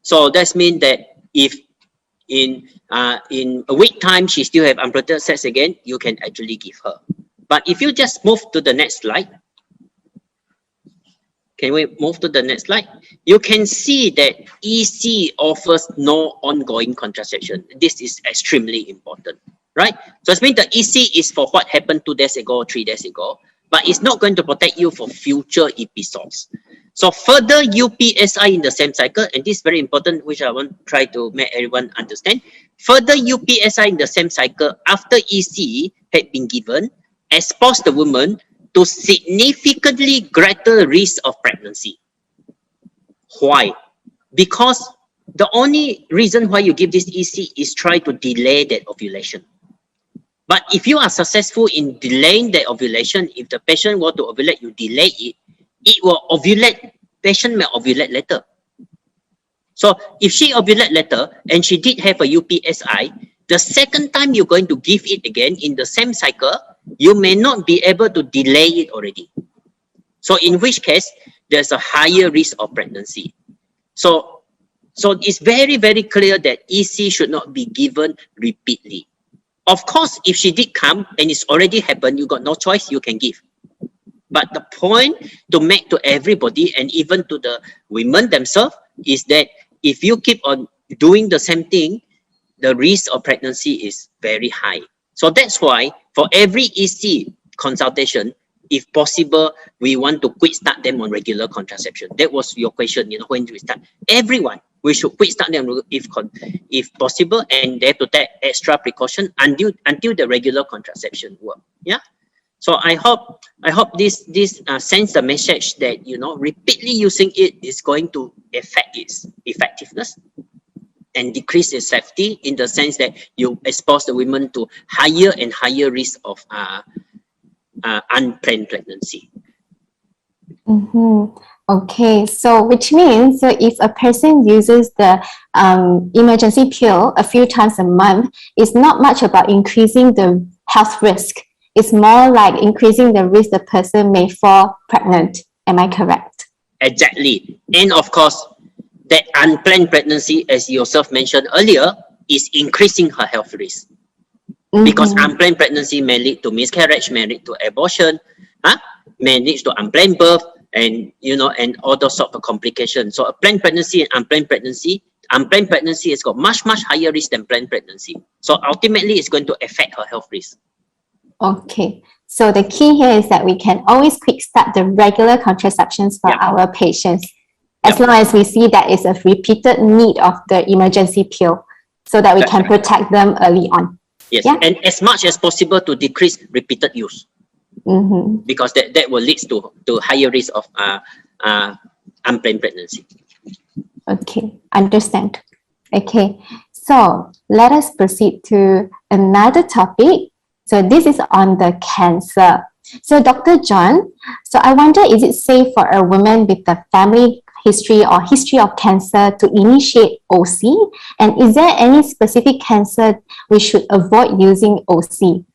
So that means that if in a week time she still have unprotected sex again, you can actually give her. But if you just move to the next slide, can we move to the next slide? You can see that EC offers no ongoing contraception. This is extremely important, right? So it means the EC is for what happened 2 days ago, 3 days ago, but it's not going to protect you for future episodes. So further UPSI in the same cycle, and this is very important, which I want to try to make everyone understand. Further UPSI in the same cycle after EC had been given exposed the woman to significantly greater risk of pregnancy. Why? Because the only reason why you give this EC is try to delay that ovulation. But if you are successful in delaying the ovulation, if the patient want to ovulate, you delay it, it will ovulate, patient may ovulate later. So if she ovulate later and she did have a UPSI, the second time you're going to give it again in the same cycle, you may not be able to delay it already. So in which case, there's a higher risk of pregnancy. So it's very, very clear that EC should not be given repeatedly. Of course, if she did come and it's already happened, you got no choice, you can give. But the point to make to everybody and even to the women themselves is that if you keep on doing the same thing, the risk of pregnancy is very high. So that's why for every EC consultation, if possible, we want to quick start them on regular contraception. That was your question, you know, when do we start? Everyone, we should quick start them if possible, and they have to take extra precaution until the regular contraception work. Yeah. So I hope this sends the message that, you know, repeatedly using it is going to affect its effectiveness and decrease its safety, in the sense that you expose the women to higher and higher risk of unplanned pregnancy. Okay, so which means if a person uses the emergency pill a few times a month, it's not much about increasing the health risk. It's more like increasing the risk the person may fall pregnant. Am I correct? Exactly. And of course, that unplanned pregnancy, as you yourself mentioned earlier, is increasing her health risk. Because unplanned pregnancy may lead to miscarriage, may lead to abortion, may lead to unplanned birth, and you know, and all those sort of complications. So a planned pregnancy and unplanned pregnancy has got much higher risk than planned pregnancy. So ultimately, it's going to affect her health risk. Okay, so the key here is that we can always quick start the regular contraceptions for our patients, as long as we see that it's a repeated need of the emergency pill, so that we can protect them early on. Yes, and as much as possible to decrease repeated use, because that will lead to higher risk of unplanned pregnancy. Okay, understand. Okay, So let us proceed to another topic. So this is on the cancer. So Dr. John, so I wonder, is it safe for a woman with a family history or history of cancer to initiate OC? And is there any specific cancer we should avoid using OC?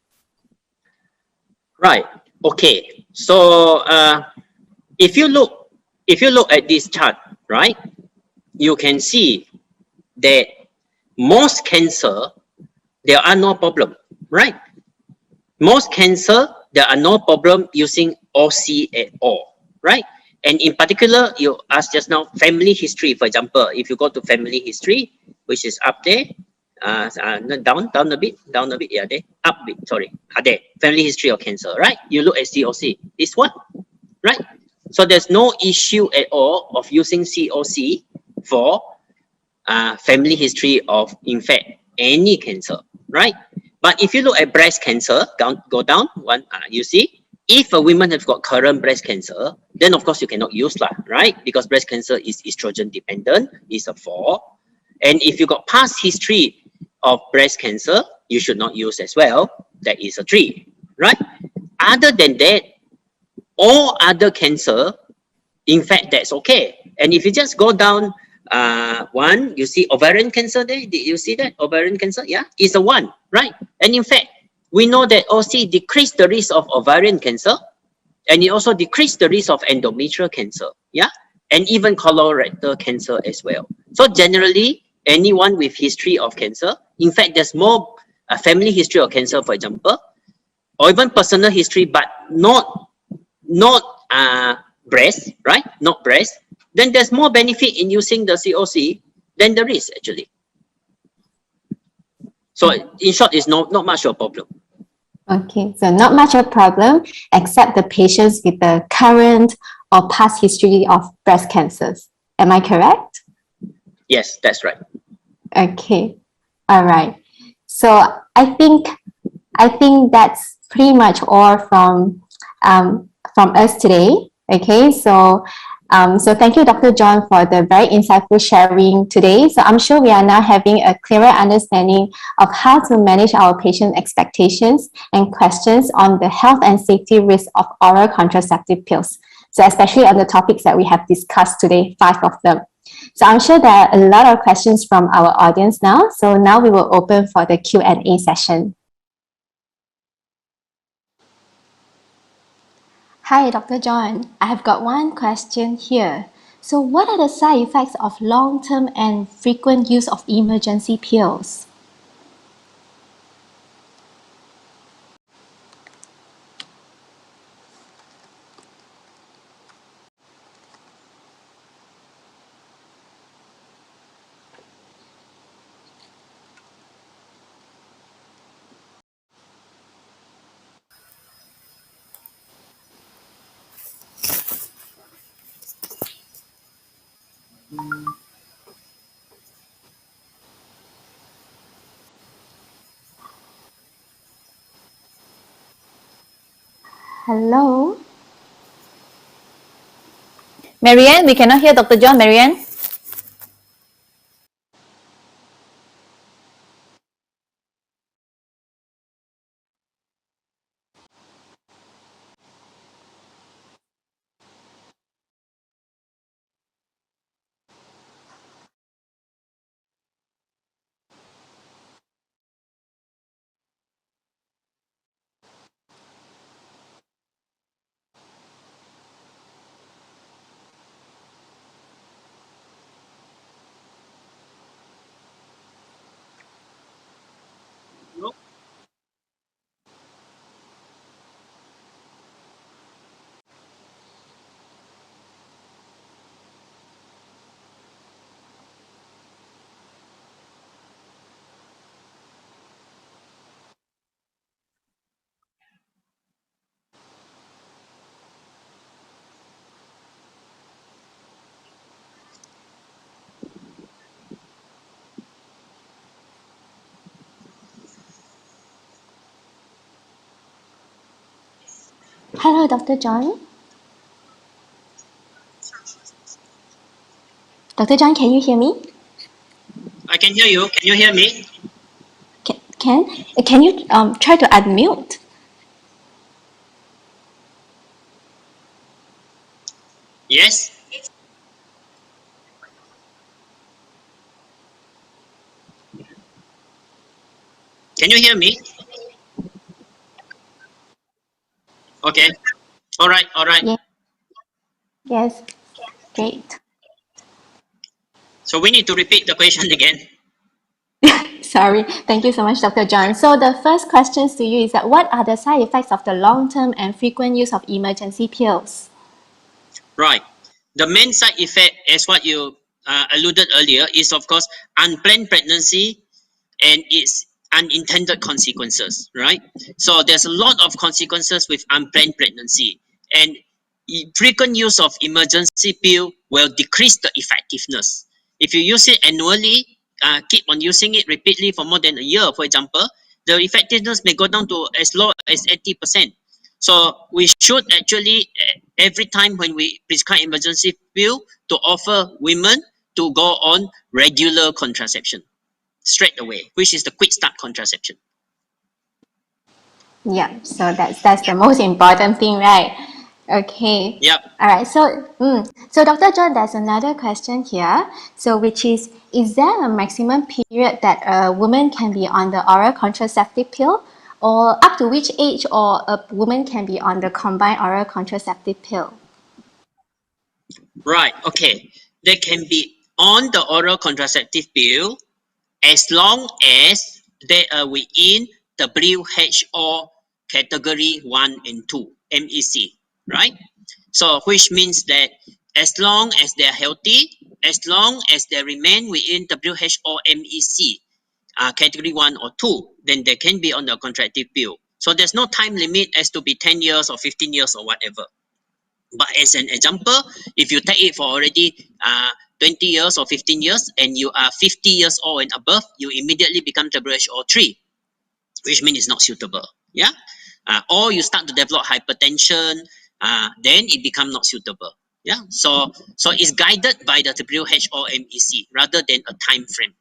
Right. Okay. So if you look at this chart, right, you can see that most cancer there are no problem, right? Most cancer there are no problem using OC at all, right? And in particular, you asked just now family history. For example, if you go to family history, which is up there, down a bit, yeah, there, up a bit, sorry, there, family history of cancer, right? You look at COC, this one, right? So there's no issue at all of using COC for family history of, in fact, any cancer, right? But if you look at breast cancer, go down one, you see, if a woman has got current breast cancer, then of course you cannot use lah, right? Because breast cancer is estrogen dependent, is a 4. And if you got past history of breast cancer, you should not use as well. That is a 3, right? Other than that, all other cancer, in fact, that's okay. And if you just go down one, you see ovarian cancer there. Did you see that? Ovarian cancer, yeah, it's a 1, right? And in fact, we know that OC decreased the risk of ovarian cancer, and it also decreased the risk of endometrial cancer, yeah, and even colorectal cancer as well. So generally, anyone with history of cancer, in fact, there's more family history of cancer, for example, or even personal history, but not breast, right? Not breast. Then there's more benefit in using the COC than the risk, actually. So in short, it's not much of a problem. Okay, so not much of a problem, except the patients with the current or past history of breast cancers. Am I correct? Yes, that's right. Okay, all right. So I think that's pretty much all from us today. Okay, so thank you, Dr. John, for the very insightful sharing today. So I'm sure we are now having a clearer understanding of how to manage our patient expectations and questions on the health and safety risk of oral contraceptive pills. So especially on the topics that we have discussed today, 5 of them. So I'm sure there are a lot of questions from our audience now. So now we will open for the Q&A session. Hi, Dr. John. I have got one question here. So what are the side effects of long-term and frequent use of emergency pills? Hello? Marianne, we cannot hear Dr. John. Marianne? Hello, Dr. John. Dr. John, can you hear me? I can can hear you. Can you hear me? Can you try to unmute? Yes. Can you hear me? Okay. All right. All right. Yeah. Yes. Great. So we need to repeat the question again. Sorry. Thank you so much, Dr. John. So the first questions to you is that what are the side effects of the long-term and frequent use of emergency pills? Right. The main side effect, as what you alluded earlier, is of course unplanned pregnancy and its unintended consequences, right? So there's a lot of consequences with unplanned pregnancy, and frequent use of emergency pill will decrease the effectiveness. If you use it annually, keep on using it repeatedly for more than a year, for example, the effectiveness may go down to as low as 80%. So we should actually, every time when we prescribe emergency pill, to offer women to go on regular contraception straight away, which is the quick start contraception. Yeah, so that's the most important thing, right? Okay. Yep. All right. So Dr. John, there's another question here. So which is there a maximum period that a woman can be on the oral contraceptive pill, or up to which age or a woman can be on the combined oral contraceptive pill? Right. Okay. They can be on the oral contraceptive pill as long as they are within WHO category 1 and 2, MEC, right? So which means that as long as they are healthy, as long as they remain within WHO MEC category 1 or 2, then they can be on the contraceptive pill. So there's no time limit as to be 10 years or 15 years or whatever. But as an example, if you take it for already 20 years or 15 years and you are 50 years old and above, you immediately become WHO 3, which means it's not suitable. Yeah. Or you start to develop hypertension, then it becomes not suitable. Yeah. So it's guided by the WHO MEC rather than a time frame.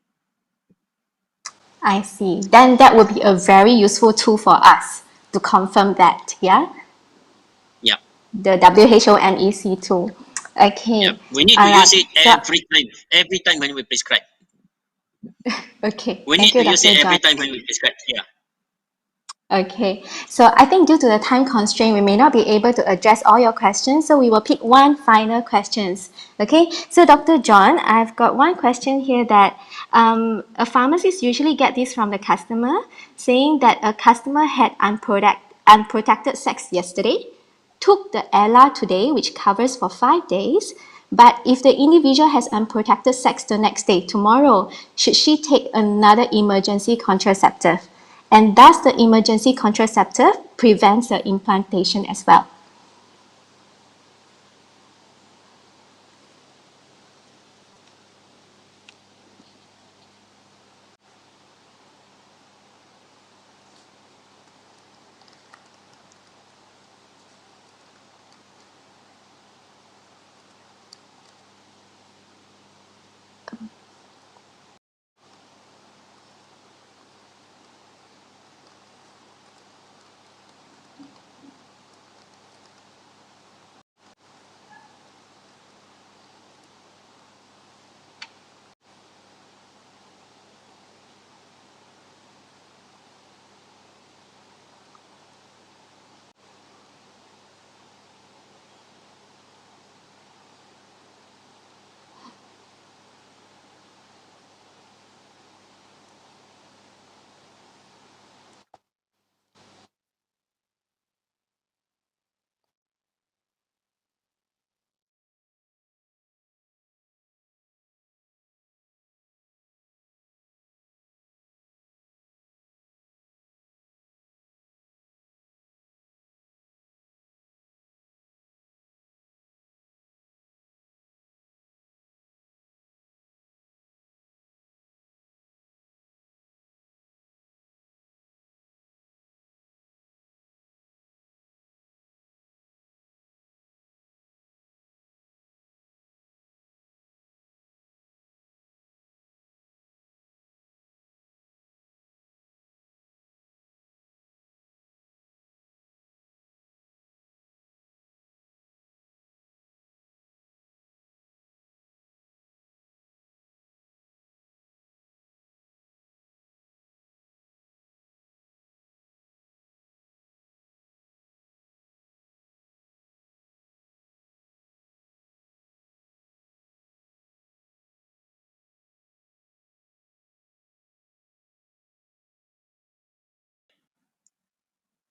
I see. Then that would be a very useful tool for us to confirm that. Yeah. Yep. The WHO MEC tool. Okay. Yep. We need All to right. use it So, every time when we prescribe. okay. We Thank need you, to use Dr. it every John. time when we prescribe. Yeah. Okay, so I think due to the time constraint, we may not be able to address all your questions, so we will pick one final questions. Okay, so Dr. John, I've got one question here that a pharmacist usually get this from the customer, saying that a customer had unprotected sex yesterday, took the ELA today, which covers for 5 days, but if the individual has unprotected sex the next day, tomorrow, should she take another emergency contraceptive? And does the emergency contraceptive prevent the implantation as well?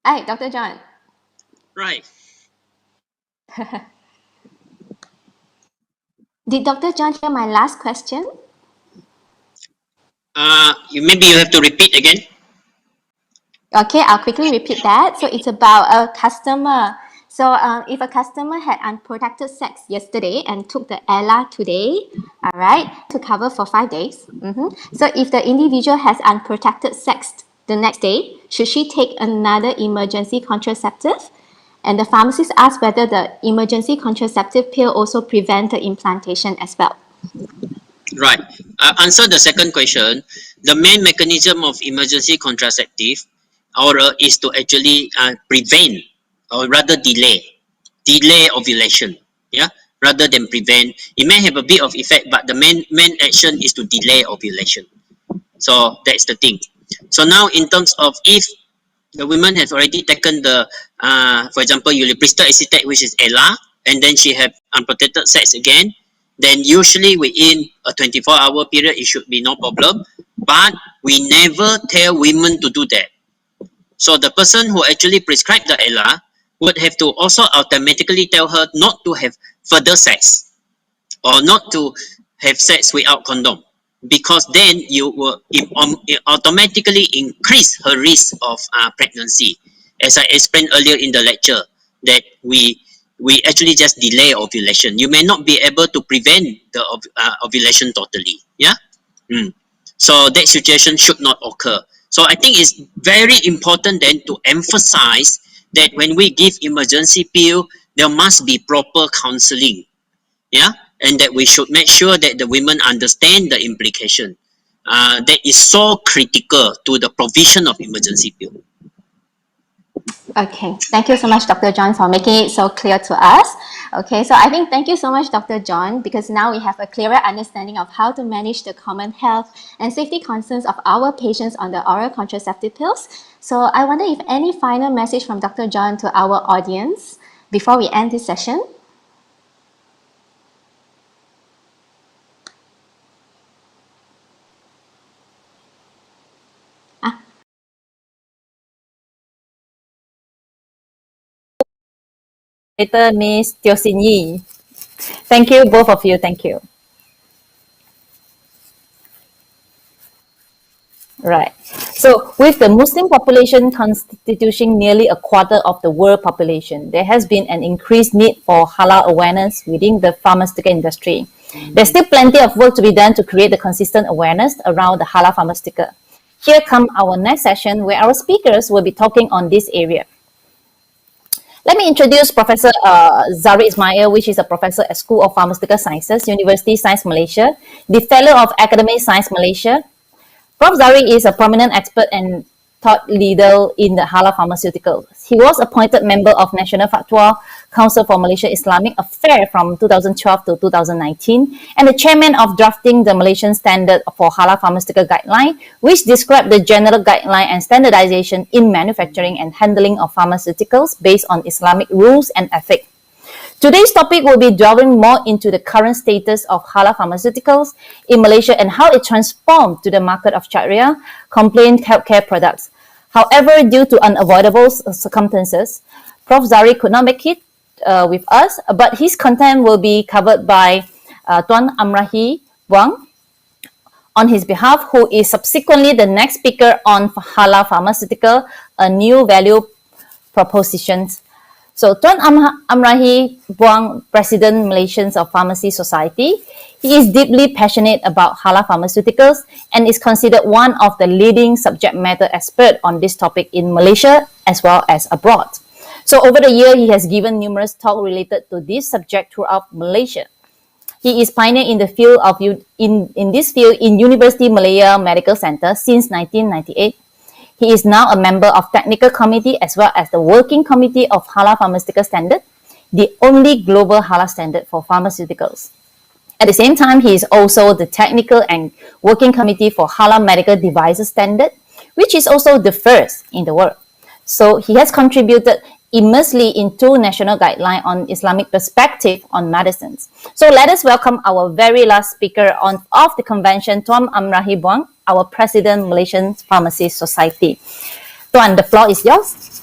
Hi, Dr. John. Right. Did Dr. John hear my last question? Maybe you have to repeat again. Okay, I'll quickly repeat that. So it's about a customer. So if a customer had unprotected sex yesterday and took the ELA today, all right, to cover for 5 days. So if the individual has unprotected sex the next day, should she take another emergency contraceptive? And the pharmacist asked whether the emergency contraceptive pill also prevent the implantation as well. Right. Answer the second question. The main mechanism of emergency contraceptive oral is to actually prevent or rather delay ovulation. Yeah, rather than prevent. It may have a bit of effect, but the main action is to delay ovulation. So that's the thing. So now, in terms of if the women have already taken the, for example, ulipristal acetate, which is ELA, and then she have unprotected sex again, then usually within a 24-hour period, it should be no problem. But we never tell women to do that. So the person who actually prescribed the ELA would have to also automatically tell her not to have further sex or not to have sex without condom, because then you will automatically increase her risk of pregnancy. As I explained earlier in the lecture, that we actually just delay ovulation. You may not be able to prevent the ovulation totally. Yeah. So that situation should not occur. So I think it's very important then to emphasize that when we give emergency pill, there must be proper counseling. Yeah. And that we should make sure that the women understand the implication. That is so critical to the provision of emergency pill. Okay, thank you so much, Dr. John, for making it so clear to us. Okay, so I think thank you so much, Dr. John, because now we have a clearer understanding of how to manage the common health and safety concerns of our patients on the oral contraceptive pills. So I wonder if any final message from Dr. John to our audience before we end this session. Later, Miss Teo Sin Yi. Thank you, both of you. Thank you. Right. So, with the Muslim population constituting nearly a quarter of the world population, there has been an increased need for halal awareness within the pharmaceutical industry. There's still plenty of work to be done to create the consistent awareness around the halal pharmaceutical. Here comes our next session where our speakers will be talking on this area. Let me introduce Professor Zahri Ismail, which is a professor at School of Pharmaceutical Sciences, University Science Malaysia, the Fellow of Academic Science Malaysia. Prof. Zahri is a prominent expert and thought leader in the halal pharmaceuticals. He was appointed member of National Fatwa Council for Malaysia Islamic Affairs from 2012 to 2019 and the chairman of drafting the Malaysian Standard for Halal Pharmaceutical Guideline, which described the general guideline and standardization in manufacturing and handling of pharmaceuticals based on Islamic rules and ethics. Today's topic will be delving more into the current status of halal pharmaceuticals in Malaysia and how it transformed to the market of Sharia compliant healthcare products. However, due to unavoidable circumstances, Prof. Zahri could not make it with us, but his content will be covered by Tuan Amrahi Buang on his behalf, who is subsequently the next speaker on halal pharmaceutical, a new value propositions. So Tuan Amrahi Buang, President Malaysians of Pharmacy Society, he is deeply passionate about halal pharmaceuticals and is considered one of the leading subject matter experts on this topic in Malaysia as well as abroad. So over the year, he has given numerous talks related to this subject throughout Malaysia. He is pioneer in the field of in this field in University Malaya Medical Center since 1998. He is now a member of Technical Committee as well as the Working Committee of Halal Pharmaceutical Standard, the only global halal standard for pharmaceuticals. At the same time, he is also the Technical and Working Committee for Halal Medical Devices Standard, which is also the first in the world. So he has contributed immensely in two national guidelines on Islamic perspective on medicines. So let us welcome our very last speaker of the convention, Tuan Amrahi Buang, our President Malaysian Pharmacy Society. Tuan, the floor is yours.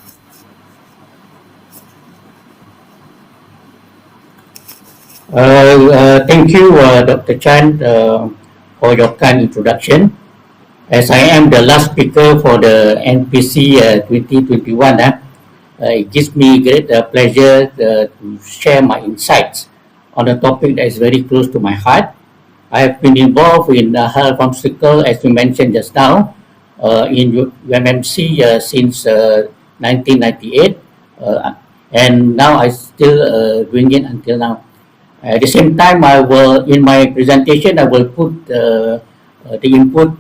Thank you, Dr. Chan, for your kind introduction. As I am the last speaker for the NPC 2021, it gives me great pleasure to share my insights on a topic that is very close to my heart. I have been involved in health pharmaceutical, as you mentioned just now, in UMMC since 1998, and now I still doing it until now. At the same time, I will, in my presentation, I will put the input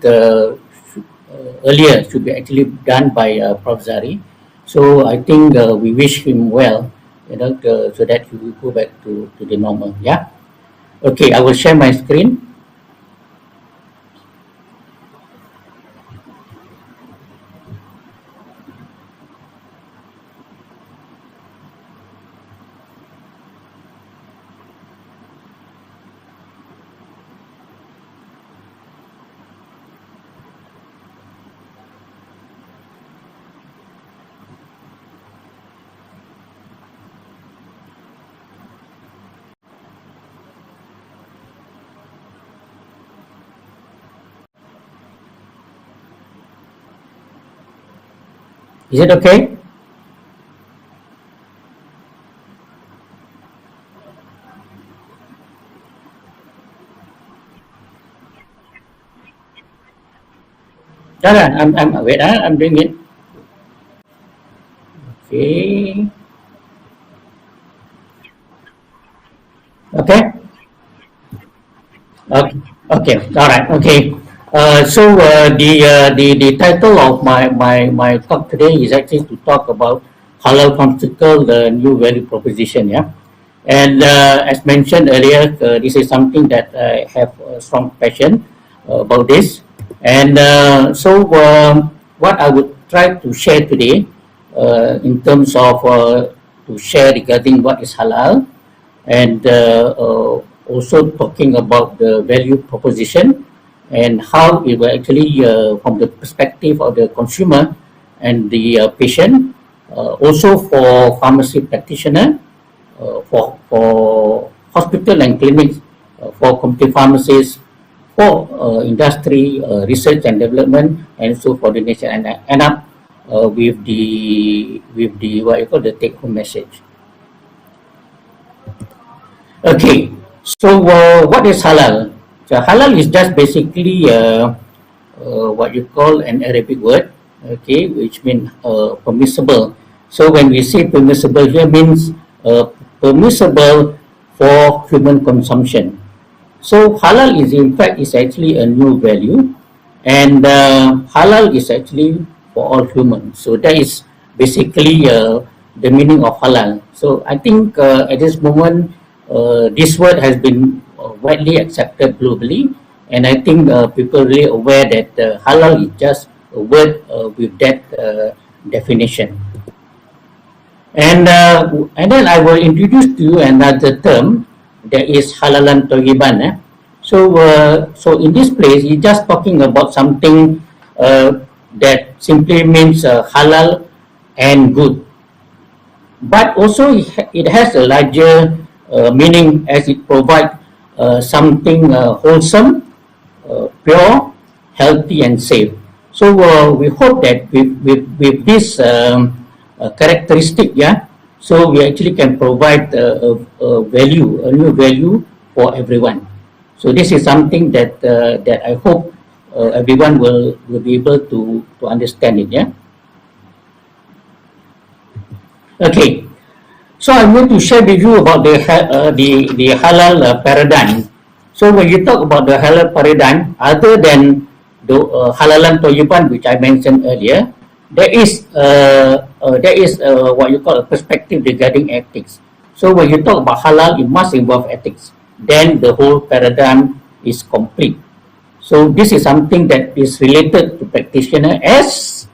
earlier should be actually done by Prof. Zari. So I think we wish him well, so that he will go back to the normal. Yeah. Okay, I will share my screen. Is it okay? Yeah, I'm wait. I'm doing it. Okay. Okay. Okay. Okay. All right. Okay. So the title of my talk today is actually to talk about halal pharmaceutical, the new value proposition. Yeah, and as mentioned earlier, this is something that I have a strong passion about this. And so what I would try to share today, in terms of to share regarding what is halal, and also talking about the value proposition, and how it will actually, from the perspective of the consumer and the patient, also for pharmacy practitioner, for hospital and clinics, for community pharmacists, for industry, research and development, and so for the nation, and end up with the what you call the take-home message. Okay, so what is halal? So halal is just basically what you call an Arabic word, okay, which means permissible. So when we say permissible here, means permissible for human consumption. So halal is in fact is actually a new value, and halal is actually for all humans. So that is basically the meaning of halal. So I think at this moment this word has been widely accepted globally, and I think people really aware that halal is just a word with that definition. And then I will introduce to you another term, that is halalan thayyiban. So in this place, he's just talking about something that simply means halal and good, but also it has a larger meaning, as it provides something wholesome, pure, healthy, and safe. So we hope that with this characteristic, yeah, so we actually can provide a new value for everyone. So this is something that that I hope everyone will be able to understand it. Yeah. Okay. So I'm going to share with you about the halal paradigm. So when you talk about the halal paradigm, other than the halalan thayyiban, which I mentioned earlier, there is what you call a perspective regarding ethics. So when you talk about halal, it must involve ethics. Then the whole paradigm is complete. So this is something that is related to practitioner as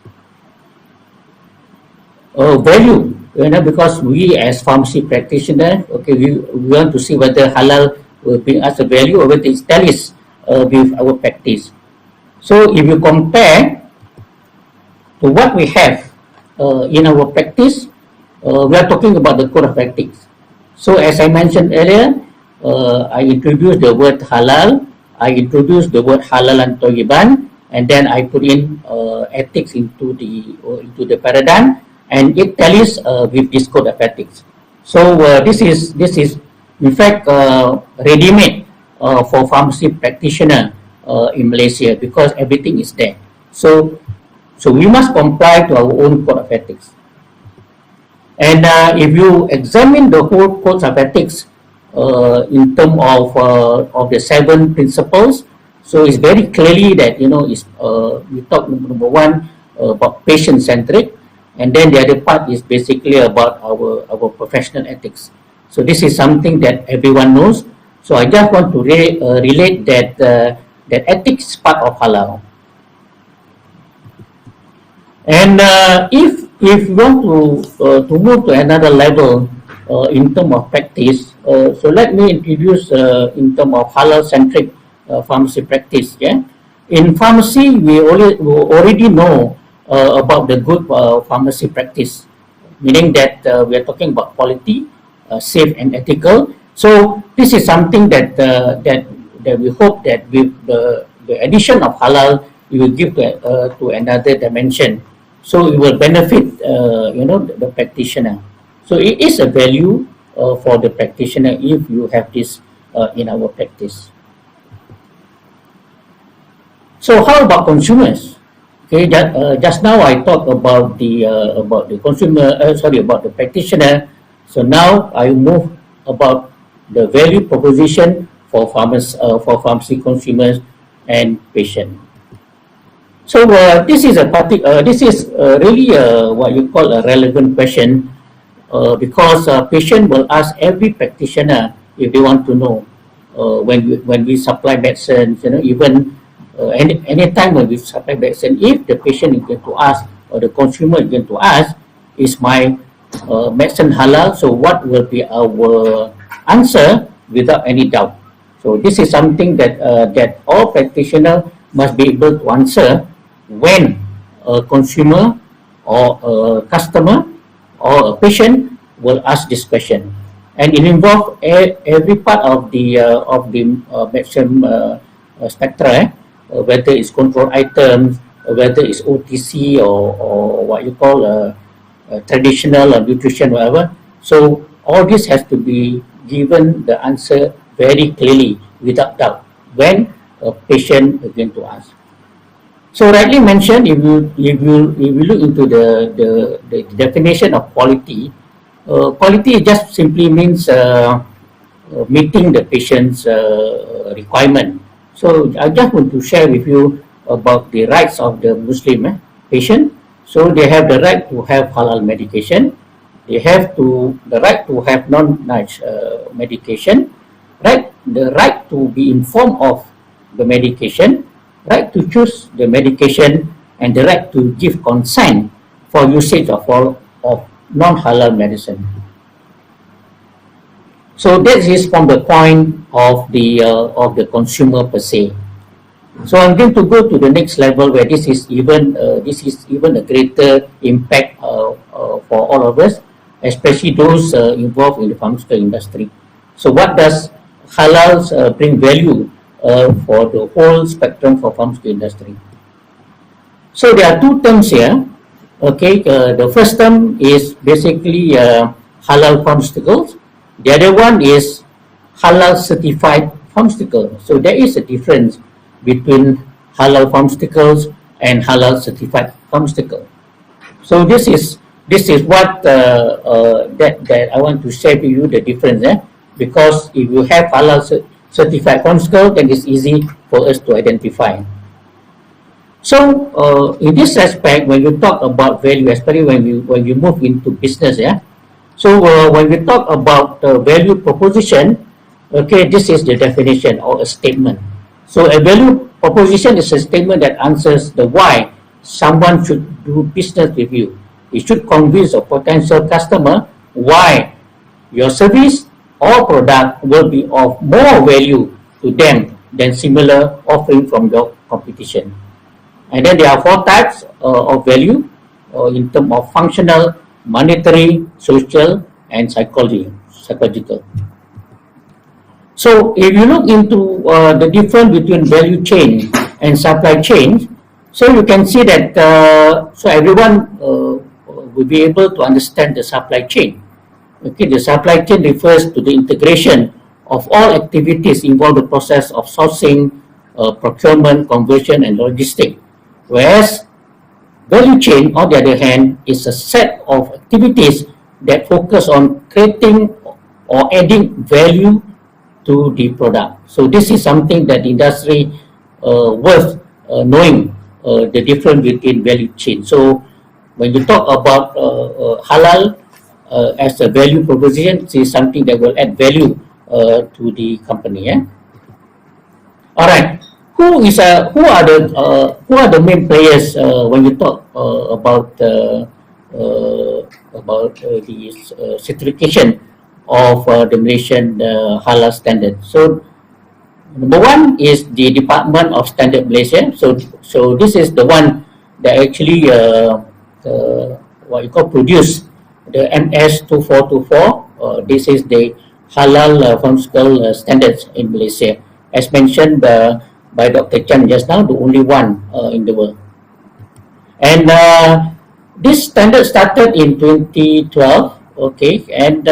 value. Because we as pharmacy practitioner, okay, we want to see whether halal will bring us a value or whether it tallies with our practice. So if you compare to what we have in our practice, we are talking about the code of ethics. So as I mentioned earlier, I introduced the word halal, I introduced the word halal and toyiban, and then I put in ethics into the paradigm, and it tallies with this code of ethics. So this is in fact ready-made for pharmacy practitioner in Malaysia, because everything is there. So we must comply to our own code of ethics. And if you examine the whole code of ethics in terms of the 7 principles, so it's very clearly that we talk number 1 about patient-centric, and then the other part is basically about our professional ethics. So this is something that everyone knows. So I just want to relate that that ethics is part of halal. And if you want to move to another level in terms of practice, so let me introduce in terms of halal-centric pharmacy practice. Yeah, in pharmacy we already know about the good pharmacy practice, meaning that we are talking about quality, safe and ethical. So this is something that we hope that with the addition of halal, we will give to another dimension. So it will benefit the practitioner. So it is a value for the practitioner if you have this in our practice. So how about consumers? Okay, just now I talked about the consumer. About the practitioner. So now I move about the value proposition for pharmacy consumers and patient. So this is really what you call a relevant question, because patient will ask every practitioner if they want to know when we supply medicines. Even any time when we supply medicine, if the patient is going to ask or the consumer is going to ask, is my medicine halal? So what will be our answer without any doubt? So this is something that all practitioners must be able to answer when a consumer or a customer or a patient will ask this question, and it involves every part of the medicine spectra, whether it's control items, whether it's OTC or what you call traditional or nutrition, whatever. So all this has to be given the answer very clearly, without doubt, when a patient is going to ask. So rightly mentioned, if you look into the definition of quality, quality just simply means meeting the patient's requirement. So I just want to share with you about the rights of the Muslim patient. So they have the right to have halal medication. They have the right to have non-nice medication. The right to be informed of the medication, right to choose the medication, and the right to give consent for usage of non-halal medicine. So that is from the point of the consumer per se. So I'm going to go to the next level, where this is even a greater impact for all of us, especially those involved in the pharmaceutical industry. So what does halal bring value for the whole spectrum for pharmaceutical industry? So there are two terms here. Okay, the first term is basically halal pharmaceuticals. The other one is halal certified pharmaceutical. So there is a difference between halal pharmaceuticals and halal certified pharmaceutical. So this is what that I want to share with you, the difference. Because if you have halal certified pharmaceutical, then it's easy for us to identify. So in this aspect, when you talk about value, especially when you move into business, so when we talk about value proposition, okay, this is the definition or a statement. So a value proposition is a statement that answers the why someone should do business with you. It should convince a potential customer why your service or product will be of more value to them than similar offering from your competition. And then there are 4 types of value in terms of functional, monetary, social, and psychological. So if you look into the difference between value chain and supply chain, so you can see that so everyone will be able to understand the supply chain. Okay, the supply chain refers to the integration of all activities involved in the process of sourcing, procurement, conversion, and logistics. Whereas value chain, on the other hand, is a set of activities that focus on creating or adding value to the product. So this is something that the industry worth knowing the difference between value chain. So when you talk about halal as a value proposition, this is something that will add value to the company. All right. Who are the main players when you talk about the certification of the Malaysian halal standard? So number one is the Department of Standard Malaysia. So this is the one that actually what you call produce the MS 2424. This is the halal pharmaceutical standards in Malaysia, as mentioned by Dr. Chan just now, the only one in the world. And this standard started in 2012, okay, and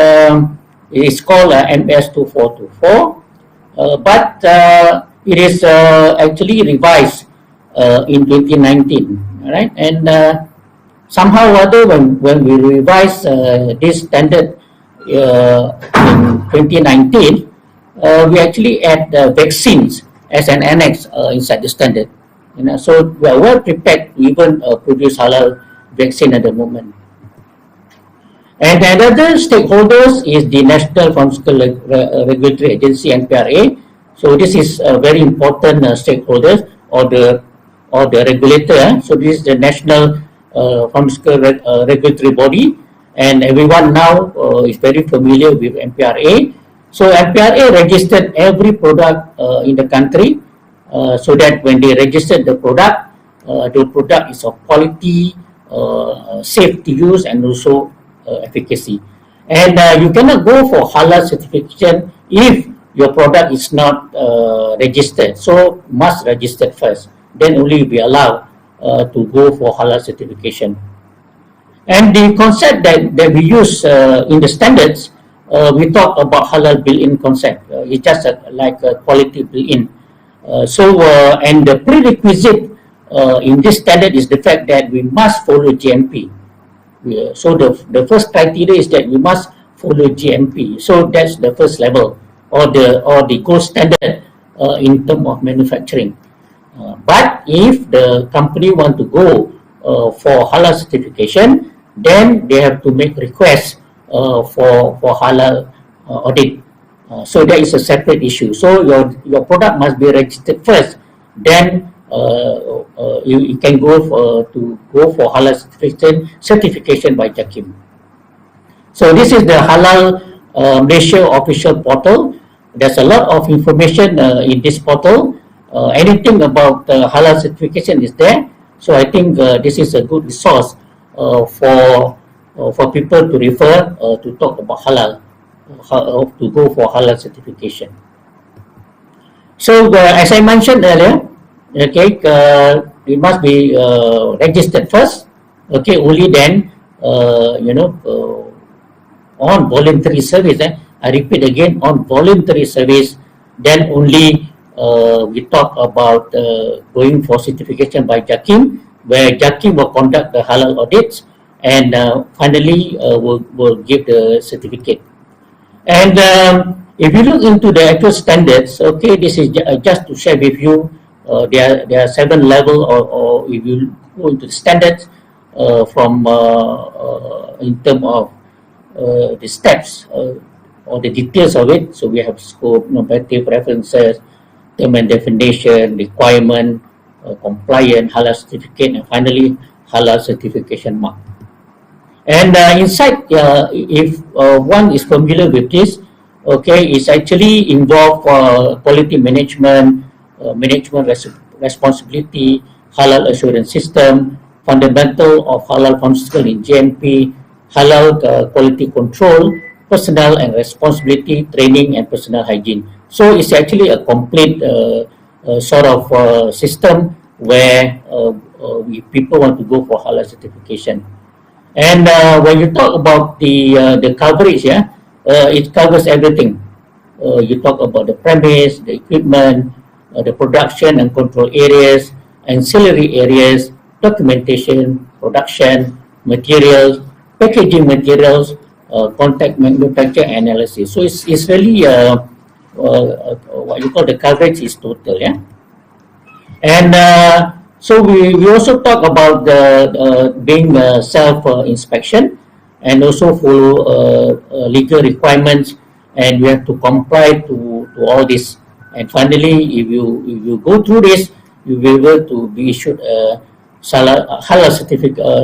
it is called MS 2424, but it is actually revised in 2019, right? And somehow or other, when we revise this standard in 2019, we actually add vaccines as an annex inside the standard. So we are well prepared to even produce halal vaccine at the moment. And another stakeholders is the National Pharmaceutical Regulatory Agency, NPRA. So this is a very important stakeholder or the regulator. So this is the National Pharmaceutical Regulatory Body, and everyone now is very familiar with NPRA. So NPRA registered every product in the country, so that when they registered the product is of quality, safe to use, and also efficacy. And you cannot go for halal certification if your product is not registered. So must register first, then only be allowed to go for halal certification. And the concept that we use in the standards, we talk about halal built-in concept. It's just like a quality built-in. And the prerequisite in this standard is the fact that we must follow GMP. So the first criteria is that we must follow GMP. So that's the first level or the gold standard in terms of manufacturing. But if the company want to go for halal certification, then they have to make requests for halal audit. So that is a separate issue. So your product must be registered first. Then you can go for halal certification by JAKIM. So this is the Halal Malaysia official portal. There's a lot of information in this portal. Anything about halal certification is there. So I think this is a good resource for people to refer to talk about halal, to go for halal certification. So as I mentioned earlier, okay, it must be registered first. Okay, only then on voluntary service. I repeat again, on voluntary service, then only we talk about going for certification by JAKIM, where JAKIM will conduct the halal audits and finally will give the certificate. And if you look into the actual standards, okay, this is just to share with you. There are 7 levels, or if you go into the standards from in terms of the steps or the details of it. So we have scope, normative references, term and definition, requirement, compliant, halal certificate, and finally halal certification mark. And inside, if one is familiar with this, okay, it's actually involve quality management, management responsibility, halal assurance system, fundamental of halal pharmaceutical in GMP, halal quality control, personnel and responsibility, training, and personal hygiene. So it's actually a complete sort of system where people want to go for halal certification. And when you talk about the coverage, it covers everything. You talk about the premise, the equipment, the production and control areas, ancillary areas, documentation, production, materials, packaging materials, contact manufacture analysis. So it's really what you call the coverage is total, yeah. And so we also talk about the being self inspection and also follow legal requirements, and we have to comply to all this. And finally, if you go through this, you'll be able to be issued a halal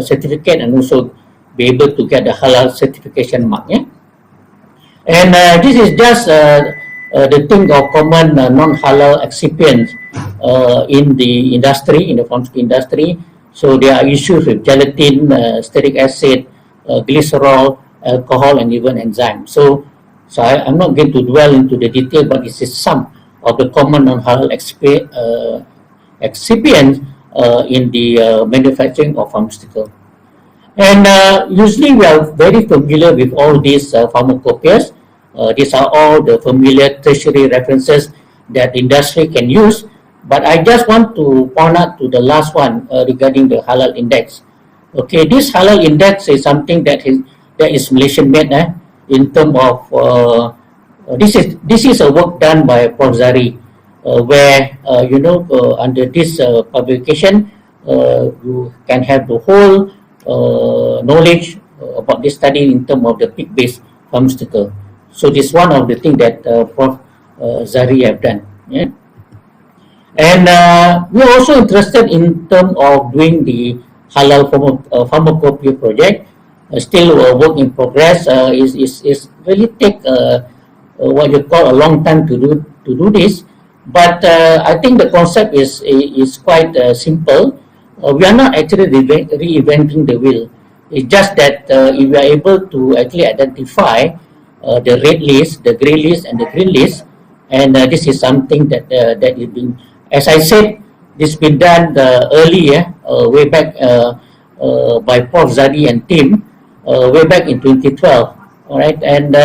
certificate and also be able to get the halal certification mark. Yeah? And this is just the thing of common non-halal excipients in the industry, in the pharmaceutical industry. So there are issues with gelatin, stearic acid, glycerol, alcohol, and even enzymes. So I'm not going to dwell into the detail, but this is some of the common non-halal excipients in the manufacturing of pharmaceutical. And usually we are very familiar with all these pharmacopoeias. These are all the familiar tertiary references that industry can use. But I just want to point out to the last one regarding the halal index. Okay, this halal index is something that is Malaysian made. In terms of this is a work done by Prof. Zari, where under this publication you can have the whole knowledge about this study in terms of the pig-based pharmaceutical. So this is one of the things that Prof. Zari have done. Yeah? And we are also interested in terms of doing the halal pharmacopoeia project. Still a work in progress. Is really take what you call a long time to do this. But I think the concept is quite simple. We are not actually reinventing the wheel. It's just that if we are able to actually identify the red list, the grey list, and the green list, and this is something that is being, as I said, this been done earlier, way back by Prof. Zari and team, way back in 2012. All right, and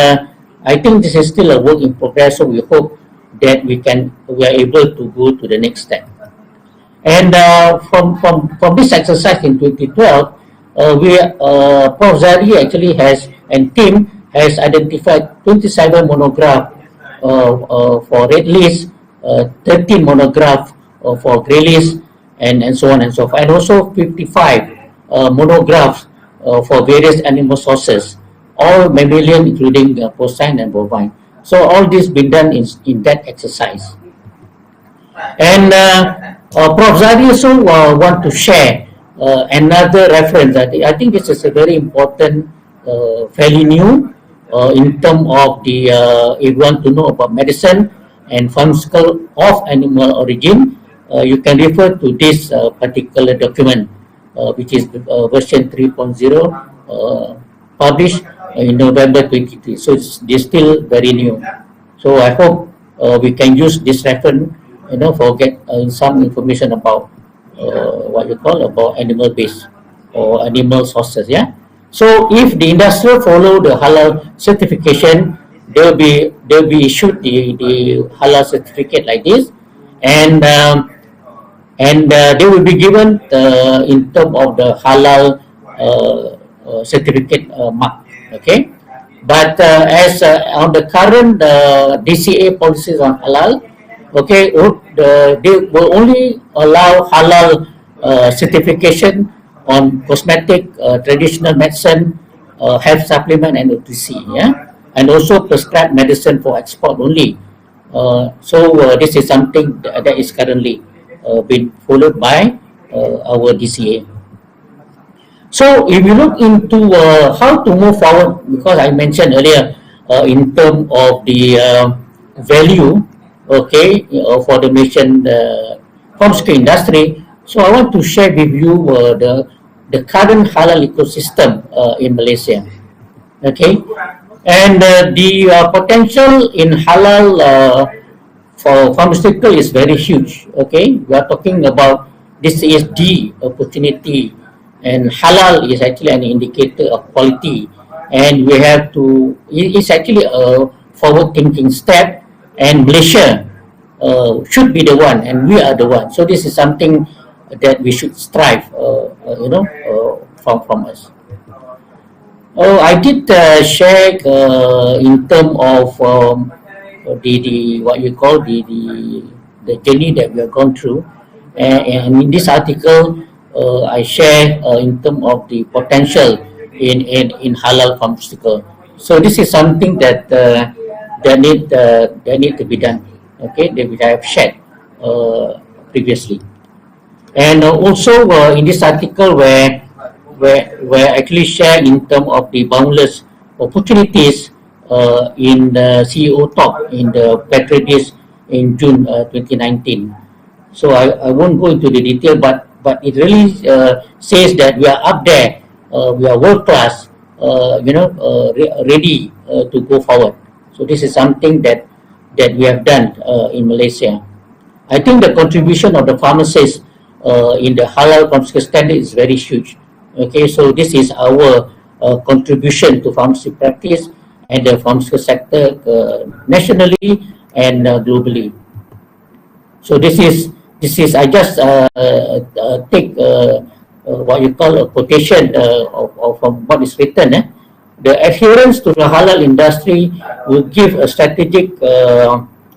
I think this is still a work in progress. So we hope that we are able to go to the next step. And from this exercise in 2012, Prof. Zari actually has and team has identified 27 monographs for red list, 13 monographs for grey list, and so on and so forth, and also 55 monographs for various animal sources, all mammalian, including porcine and bovine. So all this been done in that exercise. And Prof. Zari also want to share another reference. I think this is a very important, fairly new in terms of the, if you want to know about medicine and pharmaceutical of animal origin, you can refer to this particular document, which is version 3.0, published in November 23. So it's still very new. So I hope we can use this reference, for get some information about what you call about animal base or animal sources. Yeah. So if the industry follow the halal certification, they'll be issued the halal certificate like this, and they will be given in terms of the halal certificate mark. Okay, but as on the current DCA policies on halal, okay, they will only allow halal certification on cosmetic, traditional medicine, health supplement, and OTC, yeah, and also prescribed medicine for export only. So this is something that is currently being followed by our DCA. So if you look into how to move forward, because I mentioned earlier in terms of the value, okay, for the Malaysian pharmaceutical industry. So I want to share with you the current halal ecosystem in Malaysia. Okay, and the potential in halal for pharmaceutical is very huge. Okay, we are talking about this is the opportunity, and halal is actually an indicator of quality, and we have to. It's actually a forward-thinking step, and Malaysia should be the one, and we are the one. So this is something that we should strive, from us. I did share in terms of the what you call the journey that we have gone through, and in this article I share in terms of the potential in halal pharmaceutical. So this is something that need to be done. Okay, that we have shared previously, and also in this article where I actually share in terms of the boundless opportunities in the CEO talk in the Petrodis in June 2019. So I won't go into the detail, but it really says that we are up there, we are world class, ready to go forward. So this is something that we have done in Malaysia. I think the contribution of the pharmacists in the halal pharmaceutical standard is very huge. Okay, so this is our contribution to pharmacy practice and the pharmaceutical sector nationally and globally. So this is I just take what you call a quotation from what is written. The adherence to the halal industry will give a strategic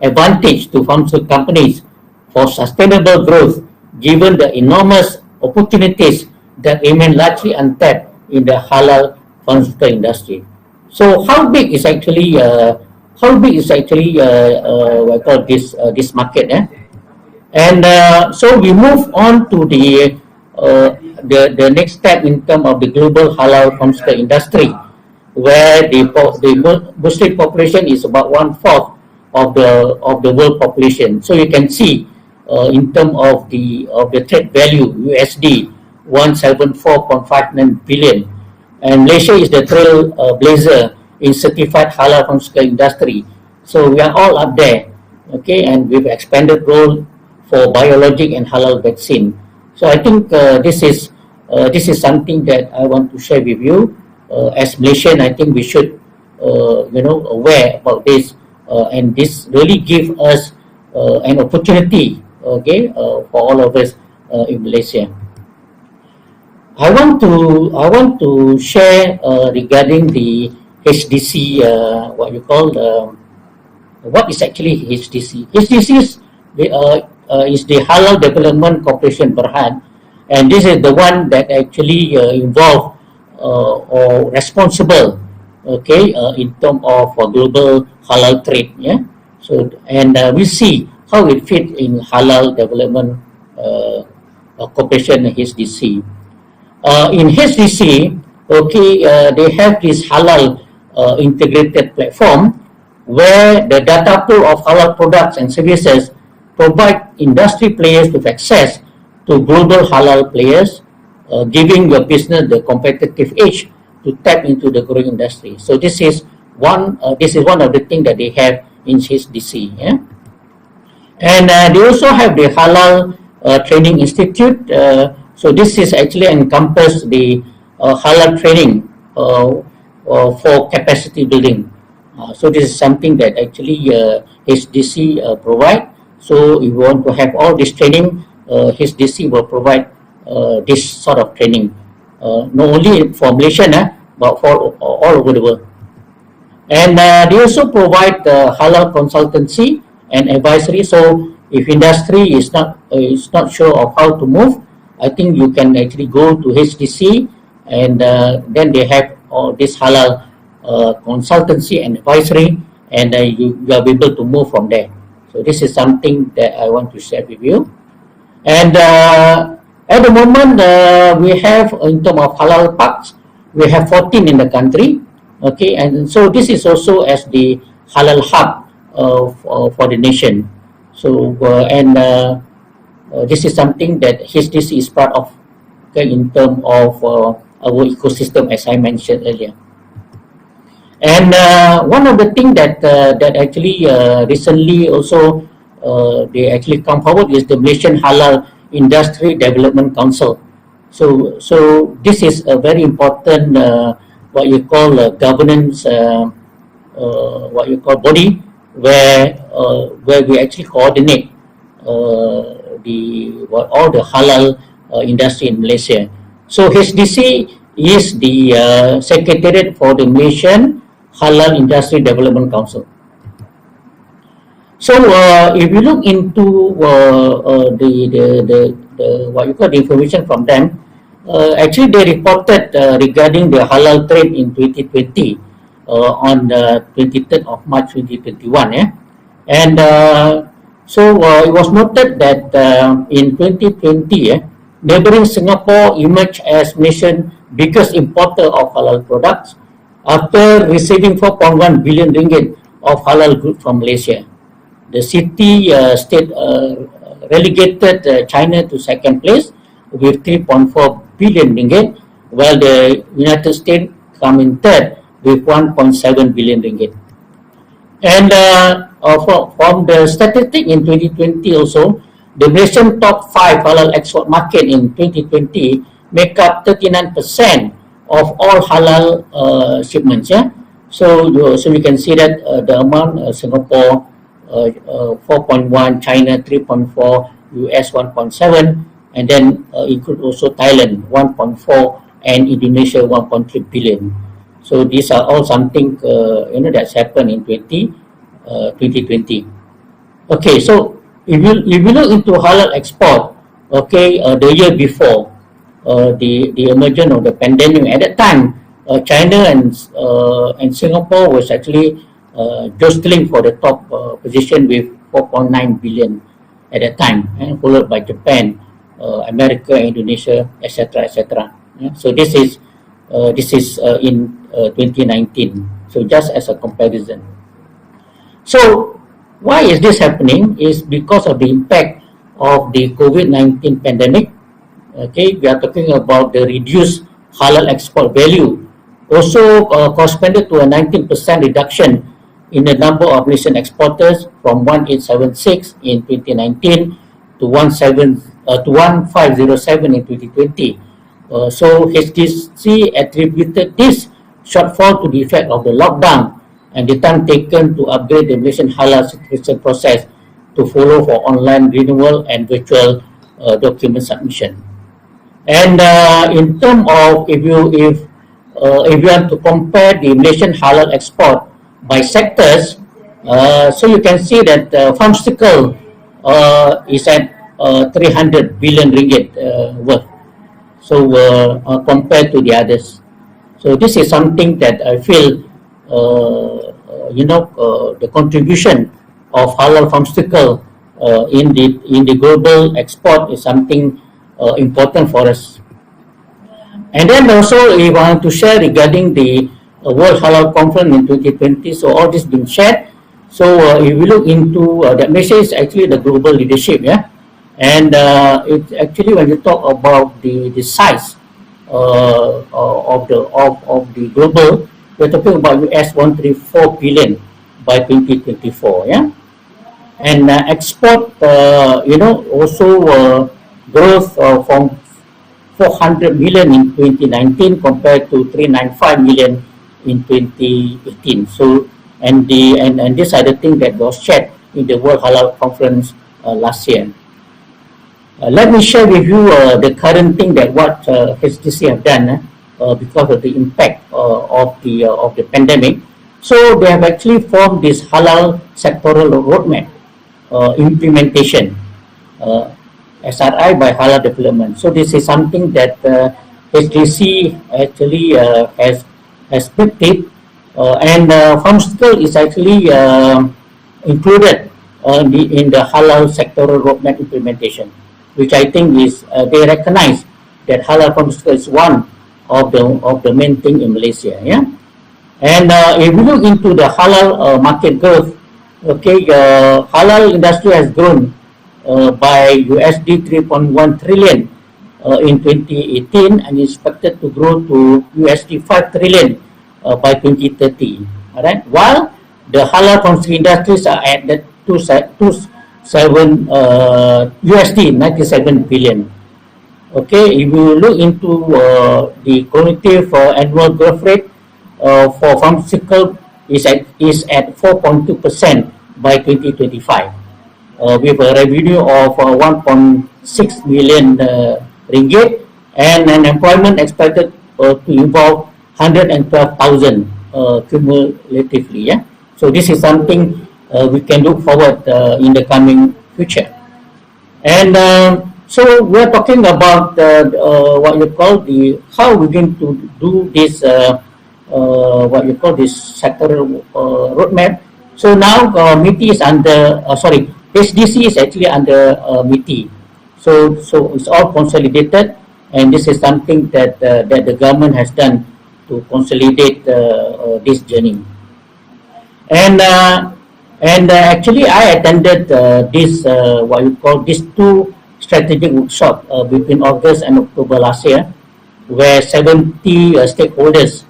advantage to pharmaceutical companies for sustainable growth, given the enormous opportunities that remain largely untapped in the halal pharmaceutical industry. So how big is actually what I call this market? And so we move on to the next step in terms of the global halal pharmaceutical industry, where the Muslim population is about 1/4 of the world population. So you can see in terms of the trade value, USD 174.59 billion, and Malaysia is the trailblazer in certified halal pharmaceutical industry. So we are all up there, okay, and we've expanded role for biologic and halal vaccine. So I think this is something that I want to share with you. As Malaysian, I think we should, aware about this, and this really give us an opportunity, okay, for all of us in Malaysia. I want to share regarding the HDC, what you call what is actually HDC? HDC is the Halal Development Corporation Berhad, and this is the one that actually involved or responsible, okay, in terms of global halal trade. Yeah. So and we see how it fit in Halal Development Corporation HDC. In HDC, okay, they have this halal integrated platform where the data pool of halal products and services provide industry players with access to global halal players, giving your business the competitive edge to tap into the growing industry. So this is one of the things that they have in HDC. Yeah? And they also have the Halal Training Institute. So this is actually encompass the halal training for capacity building. So this is something that actually HDC provide. So if you want to have all this training, HDC will provide this sort of training, not only for Malaysia, but for all over the world. And they also provide halal consultancy and advisory. So if industry is not sure of how to move, I think you can actually go to HDC, and then they have all this halal consultancy and advisory, and you are able to move from there. So this is something that I want to share with you. And at the moment, we have, in terms of halal parks, we have 14 in the country. Okay, and so this is also as the halal hub for the nation. So this is something that HDC is part of, okay, in terms of our ecosystem, as I mentioned earlier. And one of the things that actually recently also they actually come forward is the Malaysian Halal Industry Development Council. So this is a very important what you call governance what you call body where we actually coordinate all the halal industry in Malaysia. So HDC is the secretariat for the Malaysian Halal Industry Development Council. So if you look into the what you call the information from them, actually they reported regarding the halal trade in 2020 on the 23rd of March 2021. And so it was noted that in 2020, neighboring Singapore emerged as nation's biggest importer of halal products after receiving 4.1 billion ringgit of halal goods from Malaysia. The state relegated China to second place with 3.4 billion ringgit, while the United States come in third with 1.7 billion ringgit. And from the statistic in 2020 also, the Malaysian top 5 halal export market in 2020 make up 39% of all halal shipments. So we can see that the amount Singapore 4.1, China 3.4, US 1.7, and then include also Thailand 1.4 and Indonesia 1.3 billion. So these are all something that's happened in 2020. Okay, so if you look into halal export, okay, the year before the emergence of the pandemic, at that time China and Singapore was actually jostling for the top position with 4.9 billion at that time, followed by Japan, America, Indonesia, etc., etc. So this is in 2019. So just as a comparison. So why is this happening? Is because of the impact of the COVID-19 pandemic. Okay, we are talking about the reduced halal export value, also corresponded to a 19% reduction in the number of Malaysian exporters from 1876 in 2019 to 1507 in 2020. So HDC attributed this shortfall to the effect of the lockdown and the time taken to upgrade the Malaysian halal certification process to follow for online renewal and virtual document submission. And in terms of if you want to compare the Malaysian halal export by sectors, so you can see that pharmaceutical is at 300 billion ringgit worth. So compared to the others, so this is something that I feel the contribution of halal pharmaceutical in the global export is something important for us. And then also we want to share regarding the World Halal Conference in 2020. So all this been shared. So if we look into that, Malaysia is actually the global leadership, and it's actually when you talk about the size of the global, we're talking about US 134 billion by 2024, and export also growth from 400 million in 2019 compared to 395 million in 2018. So and these are the things that was shared in the World Halal Conference last year. Let me share with you the current thing that what HDC have done because of the impact of the pandemic. So they have actually formed this halal sectoral roadmap implementation, SRI by halal development. So this is something that HDC actually has picked it, and pharmaceutical is actually included in the halal sectoral roadmap implementation, which I think is they recognize that halal pharmaceutical is one of the main thing in Malaysia. And if we look into the halal market growth, okay, halal industry has grown by USD 3.1 trillion in 2018 and is expected to grow to USD 5 trillion by 2030. All right, while the halal pharmaceutical industries are at the USD 97 billion. Okay, if you look into the cumulative annual growth rate for pharmaceutical is at 4.2% by 2025, with a revenue of 1.6 million ringgit and an employment expected to involve 112,000 cumulatively. Yeah, so this is something we can look forward in the coming future. And so we're talking about what you call how we're going to do this what you call this sectoral roadmap. So now MITI is under HDC is actually under MITI. So it's all consolidated, and this is something that that the government has done to consolidate this journey. And actually I attended this what you call these two strategic workshop between August and October last year, where 70 stakeholders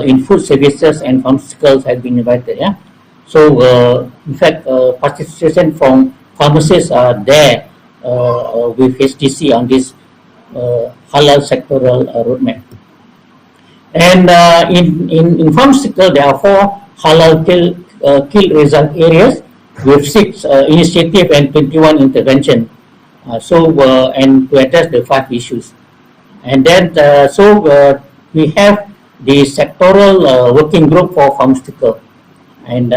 in food services and pharmaceuticals have been invited. Yeah, so in fact participation from pharmacists are there with HDC on this halal sectoral roadmap. And in pharmaceutical there are 4 halal kill result areas with 6 initiative and 21 intervention. And to address the 5 issues, and then we have the sectoral working group for pharmaceutical, and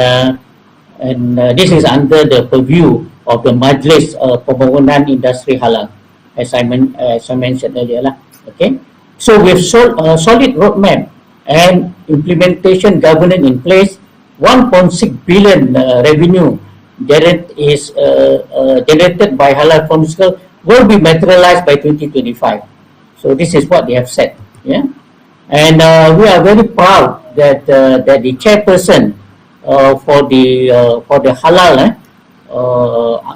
this is under the purview of the Majlis Pembangunan Industri Halal, as I mentioned earlier. Okay, so with solid roadmap and implementation governance in place, 1.6 billion revenue that is generated by halal pharmaceutical will be materialized by 2025. So this is what they have said. Yeah, and we are very proud that that the chairperson for the halal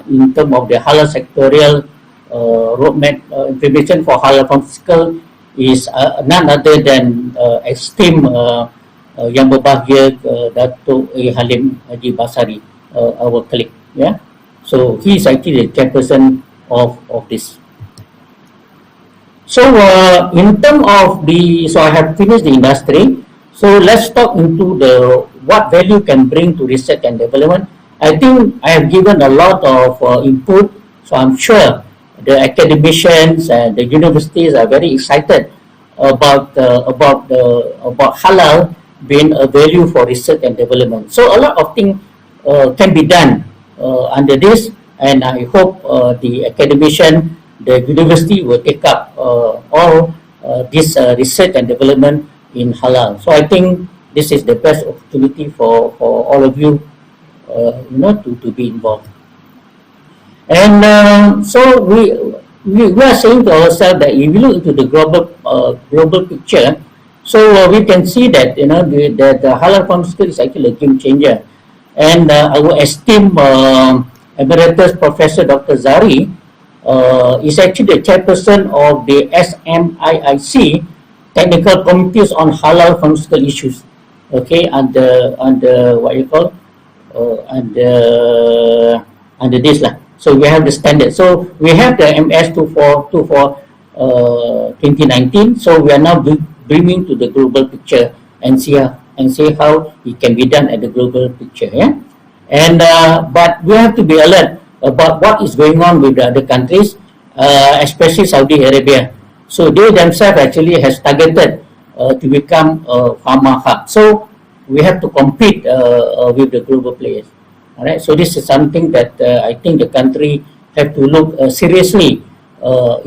in terms of the halal sectorial roadmap implementation for halal pharmaceutical is none other than esteemed Yang Berbahagia Datuk Halim Haji Basari, our colleague. Yeah, so he is actually the chairperson of this. So in terms of I have finished the industry. So let's talk into what value can bring to research and development. I think I have given a lot of input, so I'm sure the academicians and the universities are very excited about halal being a value for research and development. So a lot of things can be done under this, and I hope the academician, the university will take up all this research and development in halal. So I think this is the best opportunity for all of you, to be involved. And so we are saying to ourselves that if we look into the global picture, so we can see that that the halal pharmaceutical is actually a game changer. And our esteemed emeritus Professor Dr. Zari is actually the chairperson of the SMIIC Technical Committees on Halal Pharmaceutical Issues. Okay, under what you call under this lah. So we have the standard. So we have the MS 2424 2019. So we are now bringing to the global picture and see how it can be done at the global picture. Yeah, and but we have to be alert about what is going on with the other countries, especially Saudi Arabia. So they themselves actually has targeted to become a pharma hub. So we have to compete with the global players. All right. So this is something that I think the country have to look seriously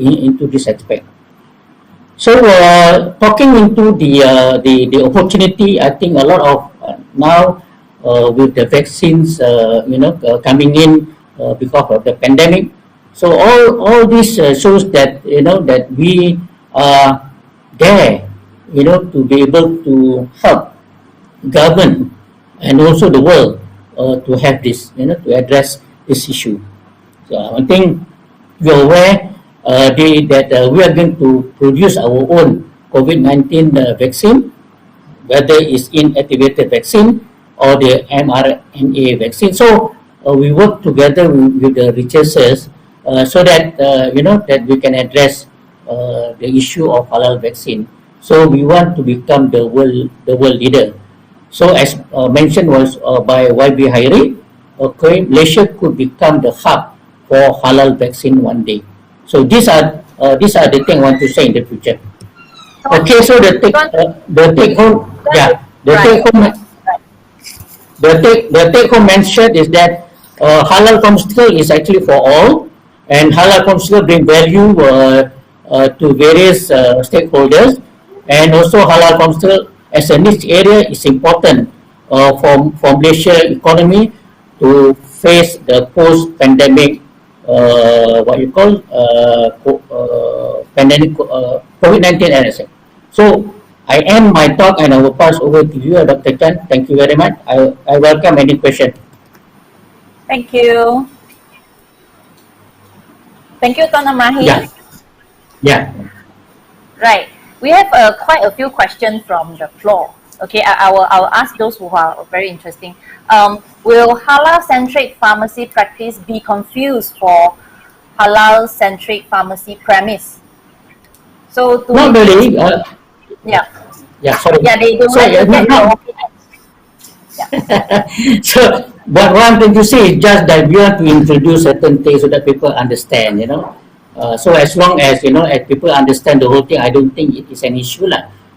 into this aspect. So talking into the opportunity, I think a lot of now with the vaccines, coming in because of the pandemic. So all this shows that that we are there, to be able to help government and also the world to have this, to address this issue. So I think you're aware that we are going to produce our own COVID-19 vaccine, whether it's inactivated vaccine or the mRNA vaccine. So we work together with the researchers so that that we can address the issue of halal vaccine. So we want to become the world leader. So as mentioned was by YB Hairi, okay, Malaysia could become the hub for halal vaccine one day. So these are the things I want to say in the future. Okay, so the take home, the take home mentioned is that halal pharmaceutical is actually for all, and halal pharmaceutical bring value to various stakeholders, and also halal pharmaceutical as a niche area is important for Malaysia economy to face the post-pandemic pandemic COVID-19 NSA. So I end my talk and I will pass over to you, Dr. Chan. Thank you very much. I welcome any question. Thank you. Thank you, Tuan Mahi. Yeah. Right. We have quite a few questions from the floor. Okay, I will ask those who are very interesting. Will halal-centric pharmacy practice be confused for halal-centric pharmacy premise? So not really. Yeah. Sorry. Yeah, they do. So, but what I'm trying to say is just that we have to introduce certain things so that people understand, so as long as, as people understand the whole thing, I don't think it is an issue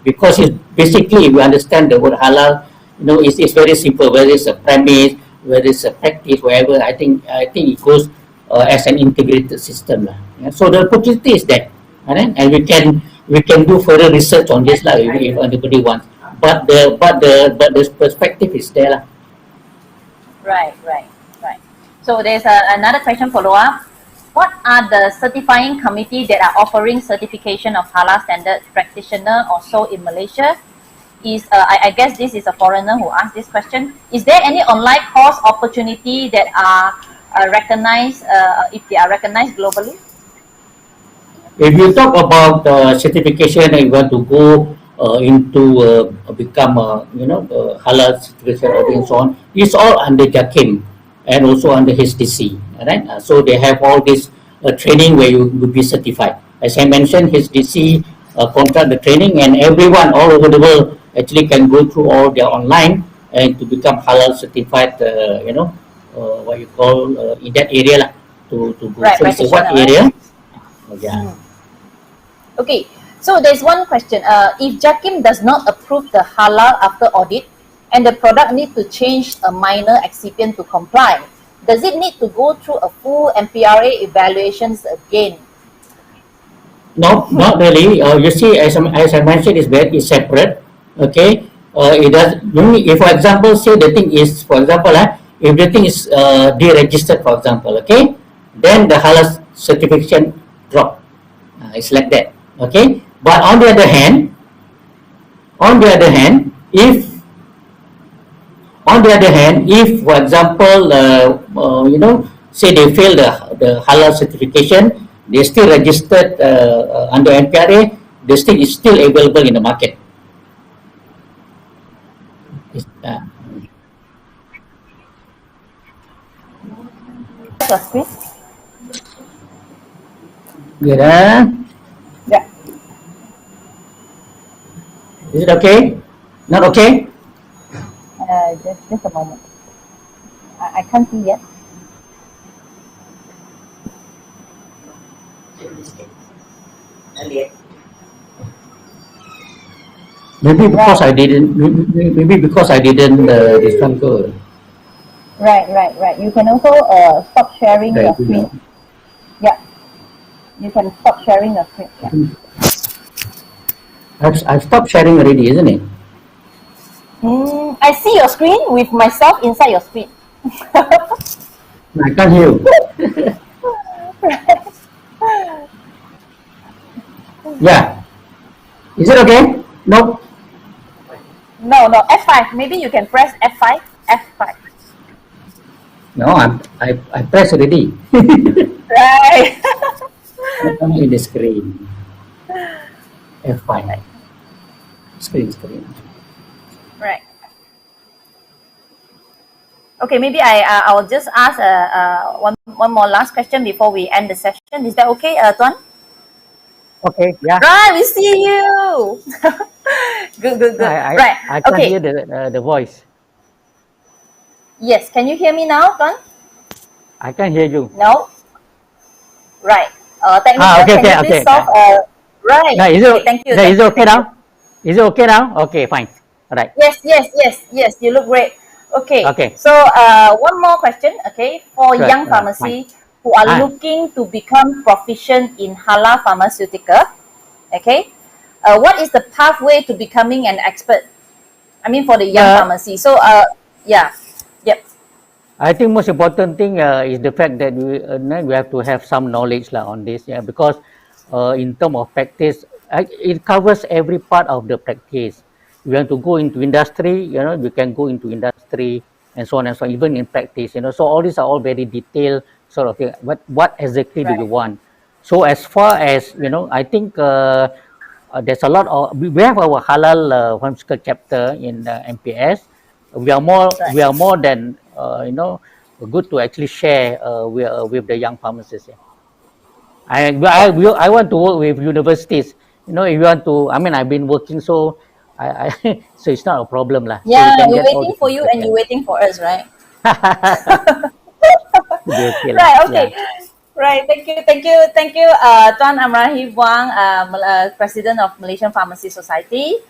because it's basically, if we understand the word halal, it's very simple, whether it's a premise, whether it's a practice, whatever, I think it goes as an integrated system. So the opportunity is there, and we can do further research on this if anybody wants. But the perspective is there. Right. So there's another question follow-up. What are the certifying committees that are offering certification of halal standard practitioner or so in Malaysia? I guess this is a foreigner who asked this question. Is there any online course opportunity that are recognized, if they are recognized globally? If you talk about certification and you want to go into become halal certification and so on, it's all under JAKIM and also under HDC. Right? So they have all this training where you will be certified. As I mentioned, HDC contract the training, and everyone all over the world actually can go through all their online and to become halal certified. What you call in that area to go. Right, so it's what area? Yeah. Okay. So there's one question. If JAKIM does not approve the halal after audit, and the product needs to change a minor excipient to comply, does it need to go through a full MPRA evaluations again? No, not really. You see, as I mentioned, it's separate. Okay. It does. If, for example, say the thing is, for example, if the thing is deregistered, for example, okay, then the halal certification drop. It's like that. Okay. But on the other hand, if for example, say they fail the halal certification, they still registered under NPRA, the still is still available in the market. Yeah. Is it okay? Not okay? Just a moment. I can't see yet. Maybe because I didn't. Maybe because I didn't. This one go. Right. You can also stop sharing your screen. Yeah. You can stop sharing your screen. Yeah. I've stopped sharing already, isn't it? I see your screen with myself inside your screen. I can't hear you. Yeah. Is it okay? No. No. F5. Maybe you can press F5. F5. No, I pressed already. Right. Only in the screen. F5. Screen. Right. Okay, maybe I will just ask one more last question before we end the session. Is that okay, Tuan? Okay, yeah. Right, we see you. Good. Right. I can't Okay. hear the voice. Yes. Can you hear me now, Tuan? I can't hear you. No. Right. Technical. Okay, can you okay. please solve? Right. No, Okay, thank you. Is it okay now? Is it okay now? Okay, fine. All right. Yes. You look great. Okay. Okay. So one more question. Okay, for Sure, young pharmacy who are looking to become proficient in halal pharmaceutical, okay, what is the pathway to becoming an expert? I mean, for the young pharmacy. So yeah, yep. I think most important thing is the fact that we have to have some knowledge on this, because in terms of practice, it covers every part of the practice. You want to go into industry, you can go into industry and so on and so on, even in practice, So all these are all very detailed sort of thing. What exactly do you want? So as far as, I think there's a lot of, we have our halal pharmaceutical chapter in MPS. We are more than, good to actually share with the young pharmacists. I want to work with universities. If you want to, I've been working, so so it's not a problem lah. Yeah, so we're waiting for you and you're waiting for us, right? Okay, right. Okay. Yeah. Right. Thank you, Tuan Amrahi Wang, President of Malaysian Pharmacy Society.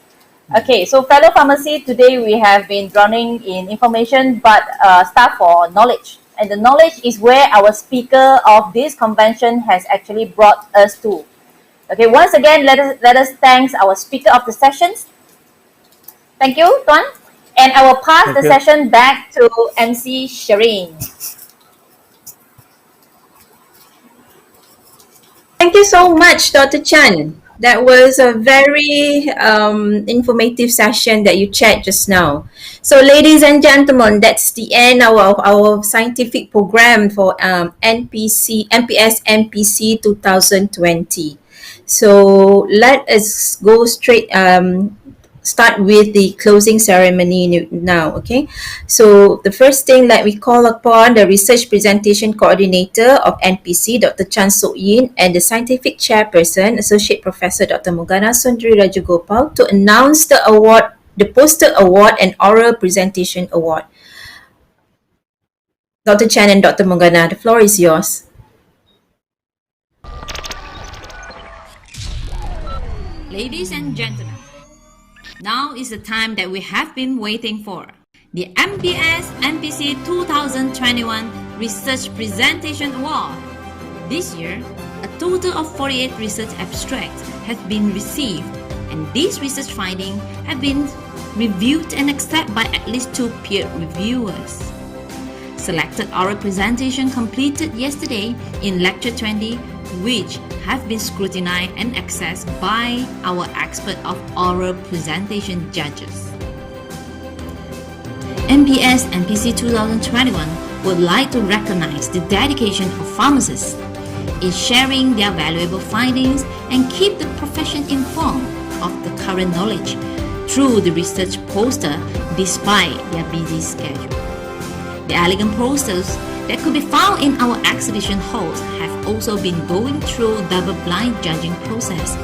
Okay, so fellow pharmacy, today we have been drowning in information, but start for knowledge. And the knowledge is where our speaker of this convention has actually brought us to. Okay, once again, let us thank our speaker of the sessions. Thank you, Tuan. And I will pass the session back to MC Shireen. Thank you so much, Dr. Chan. That was a very informative session that you chaired just now. So, ladies and gentlemen, that's the end of our scientific program for MPS NPC 2020. So, let us go straight. Start with the closing ceremony now, okay? So the first thing that we call upon the Research Presentation Coordinator of NPC, Dr. Chan Sok Yin, and the Scientific Chairperson, Associate Professor Dr. Morgana Sundari Rajagopal, to announce the award, the Poster Award and Oral Presentation Award. Dr. Chan and Dr. Morgana, the floor is yours. Ladies and gentlemen, now is the time that we have been waiting for. The MPS NPC 2021 Research Presentation Award. This year, a total of 48 research abstracts have been received, and these research findings have been reviewed and accepted by at least 2 peer reviewers. Selected oral presentation completed yesterday in Lecture 20, which have been scrutinized and accessed by our expert of oral presentation judges. MPS NPC 2021 would like to recognize the dedication of pharmacists in sharing their valuable findings and keep the profession informed of the current knowledge through the research poster despite their busy schedule. The elegant posters that could be found in our exhibition halls have also been going through double-blind judging process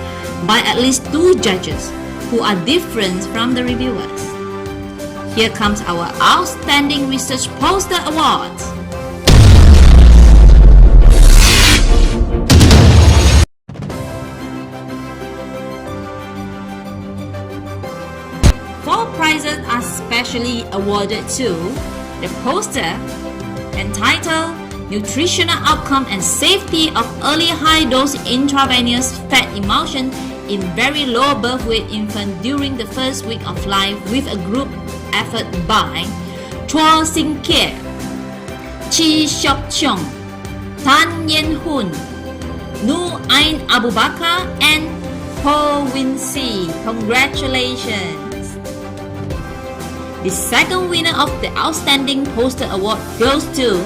by at least 2 judges who are different from the reviewers. Here comes our Outstanding Research Poster Award. Four prizes are specially awarded to the poster entitled Nutritional Outcome and Safety of Early High-Dose Intravenous Fat Emulsion in Very Low Birth Weight Infant During the First Week of Life with a group effort by Chua Sing Kier, Chi Siok Cheong, Tan Yen Hun, Nu Ain Abu Bakar, and Ho Win Si. Congratulations! The second winner of the Outstanding Poster Award goes to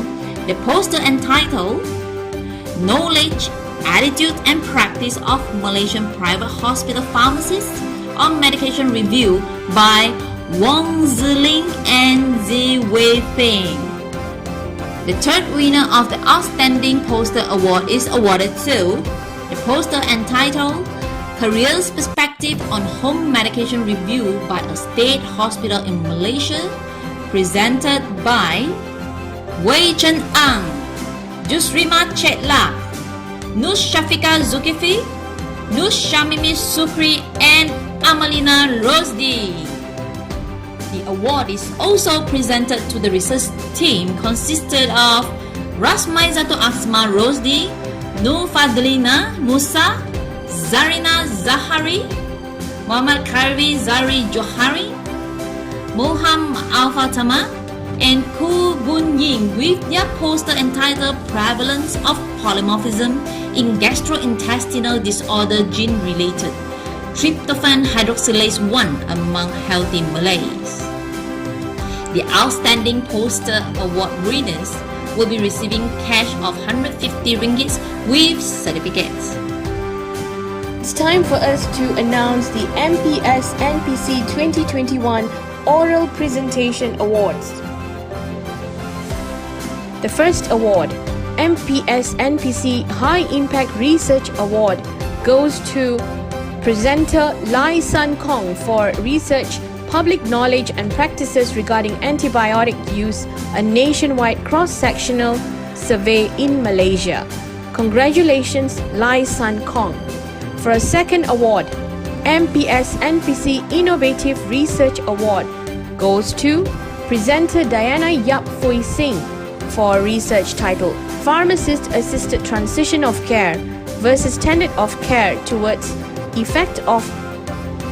the poster entitled Knowledge, Attitude and Practice of Malaysian Private Hospital Pharmacists on Medication Review by Wong Ziling and Zi Wei Peng. The third winner of the Outstanding Poster Award is awarded to the poster entitled Careers Perspective on Home Medication Review by a State Hospital in Malaysia, presented by Wei Chen Ang, Jusrima Chetla, Nus Shafika Zulkifli, Nus Shamimi Sukri, and Amalina Rosdi. The award is also presented to the research team consisted of Rasmaizato Asma Rosdi, Nur Fadlina Musa, Zarina Zahari, Muhammad Karvi Zari Johari, Moham Alfa Tama, and Ku Bun Ying with their poster entitled Prevalence of Polymorphism in Gastrointestinal Disorder Gene-Related Tryptophan Hydroxylase 1 among Healthy Malays. The Outstanding Poster Award winners will be receiving cash of 150 ringgits with certificates. It's time for us to announce the MPS NPC 2021 Oral Presentation Awards. The first award, MPS NPC High Impact Research Award, goes to presenter Lai San Kong for research, public knowledge and practices regarding antibiotic use, a nationwide cross-sectional survey in Malaysia. Congratulations, Lai San Kong. For a second award, MPS NPC Innovative Research Award goes to presenter Diana Yap Fui Singh for research titled Pharmacist Assisted Transition of Care versus Standard of Care towards Effect of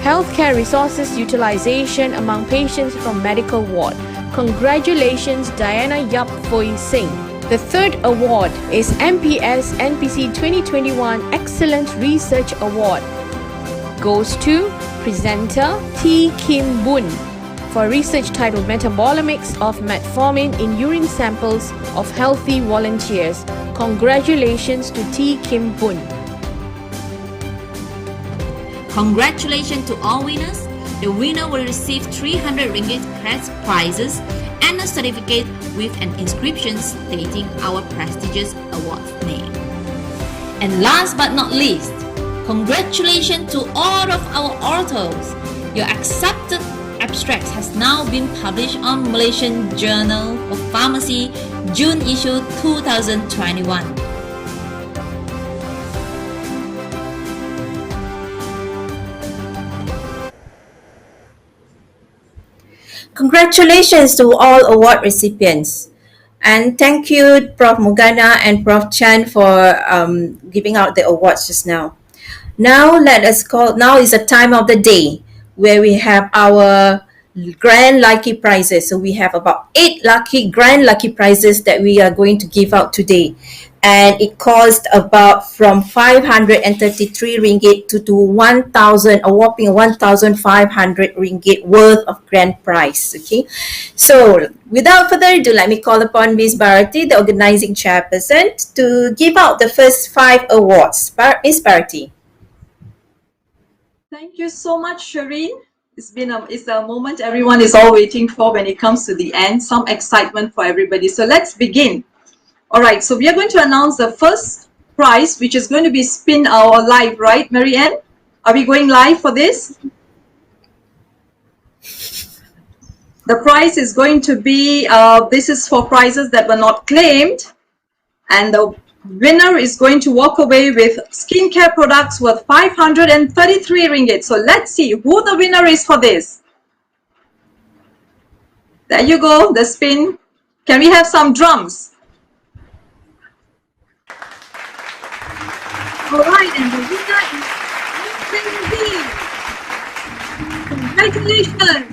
Healthcare Resources Utilization among Patients from Medical Ward. Congratulations, Diana Yap Fui Singh. The third award is MPS NPC 2021 Excellent Research Award. Goes to presenter T. Kim Boon for research titled Metabolomics of Metformin in Urine Samples of Healthy Volunteers. Congratulations to T. Kim Boon. Congratulations to all winners. The winner will receive 300 ringgit cash prizes and a certificate with an inscription stating our prestigious award name. And last but not least, congratulations to all of our authors. Your accepted abstract has now been published on Malaysian Journal of Pharmacy, June issue 2021. Congratulations to all award recipients. And thank you, Prof. Mugana and Prof. Chan for giving out the awards just now. Now now is the time of the day where we have our grand lucky prizes. So we have about 8 grand lucky prizes that we are going to give out today. And it cost about from 533 ringgit to 1,000, a whopping 1,500 ringgit worth of grand prize. Okay, so without further ado, let me call upon Ms. Bharati, the organizing chairperson, to give out the first 5 awards. Ms. Bharati. Thank you so much, Shireen. It's a moment everyone is all waiting for when it comes to the end. Some excitement for everybody. So let's begin. All right, so we are going to announce the first prize, which is going to be Spin Our Live, right, Marianne? Are we going live for this? The prize is going to be, this is for prizes that were not claimed. And the winner is going to walk away with skincare products worth 533 ringgit. So let's see who the winner is for this. There you go, the spin. Can we have some drums? All right, and the winner is congratulations.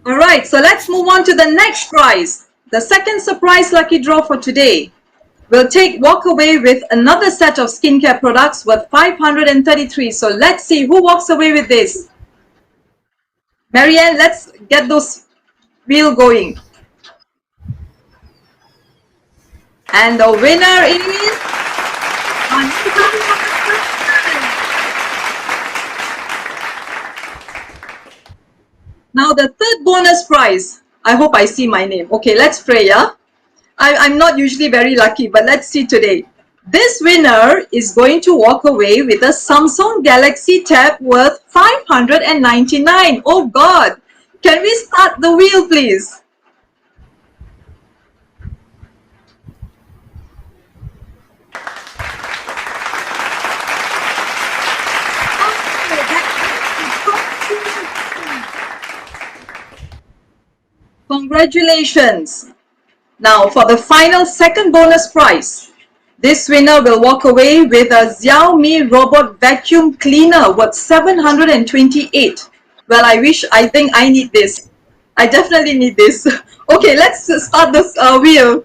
All right, so let's move on to the next prize. The second surprise lucky draw for today will walk away with another set of skincare products worth 533. So let's see who walks away with this. Marianne, let's get those wheels going. And the winner is now the third bonus prize. I hope I see my name. Okay, let's pray, yeah? I'm not usually very lucky, but let's see today. This winner is going to walk away with a Samsung Galaxy Tab worth 599. Oh God! Can we start the wheel, please? Congratulations! Now for the final second bonus prize. This winner will walk away with a Xiaomi robot vacuum cleaner worth 728. Well, I think I need this. I definitely need this. Okay, let's start this wheel.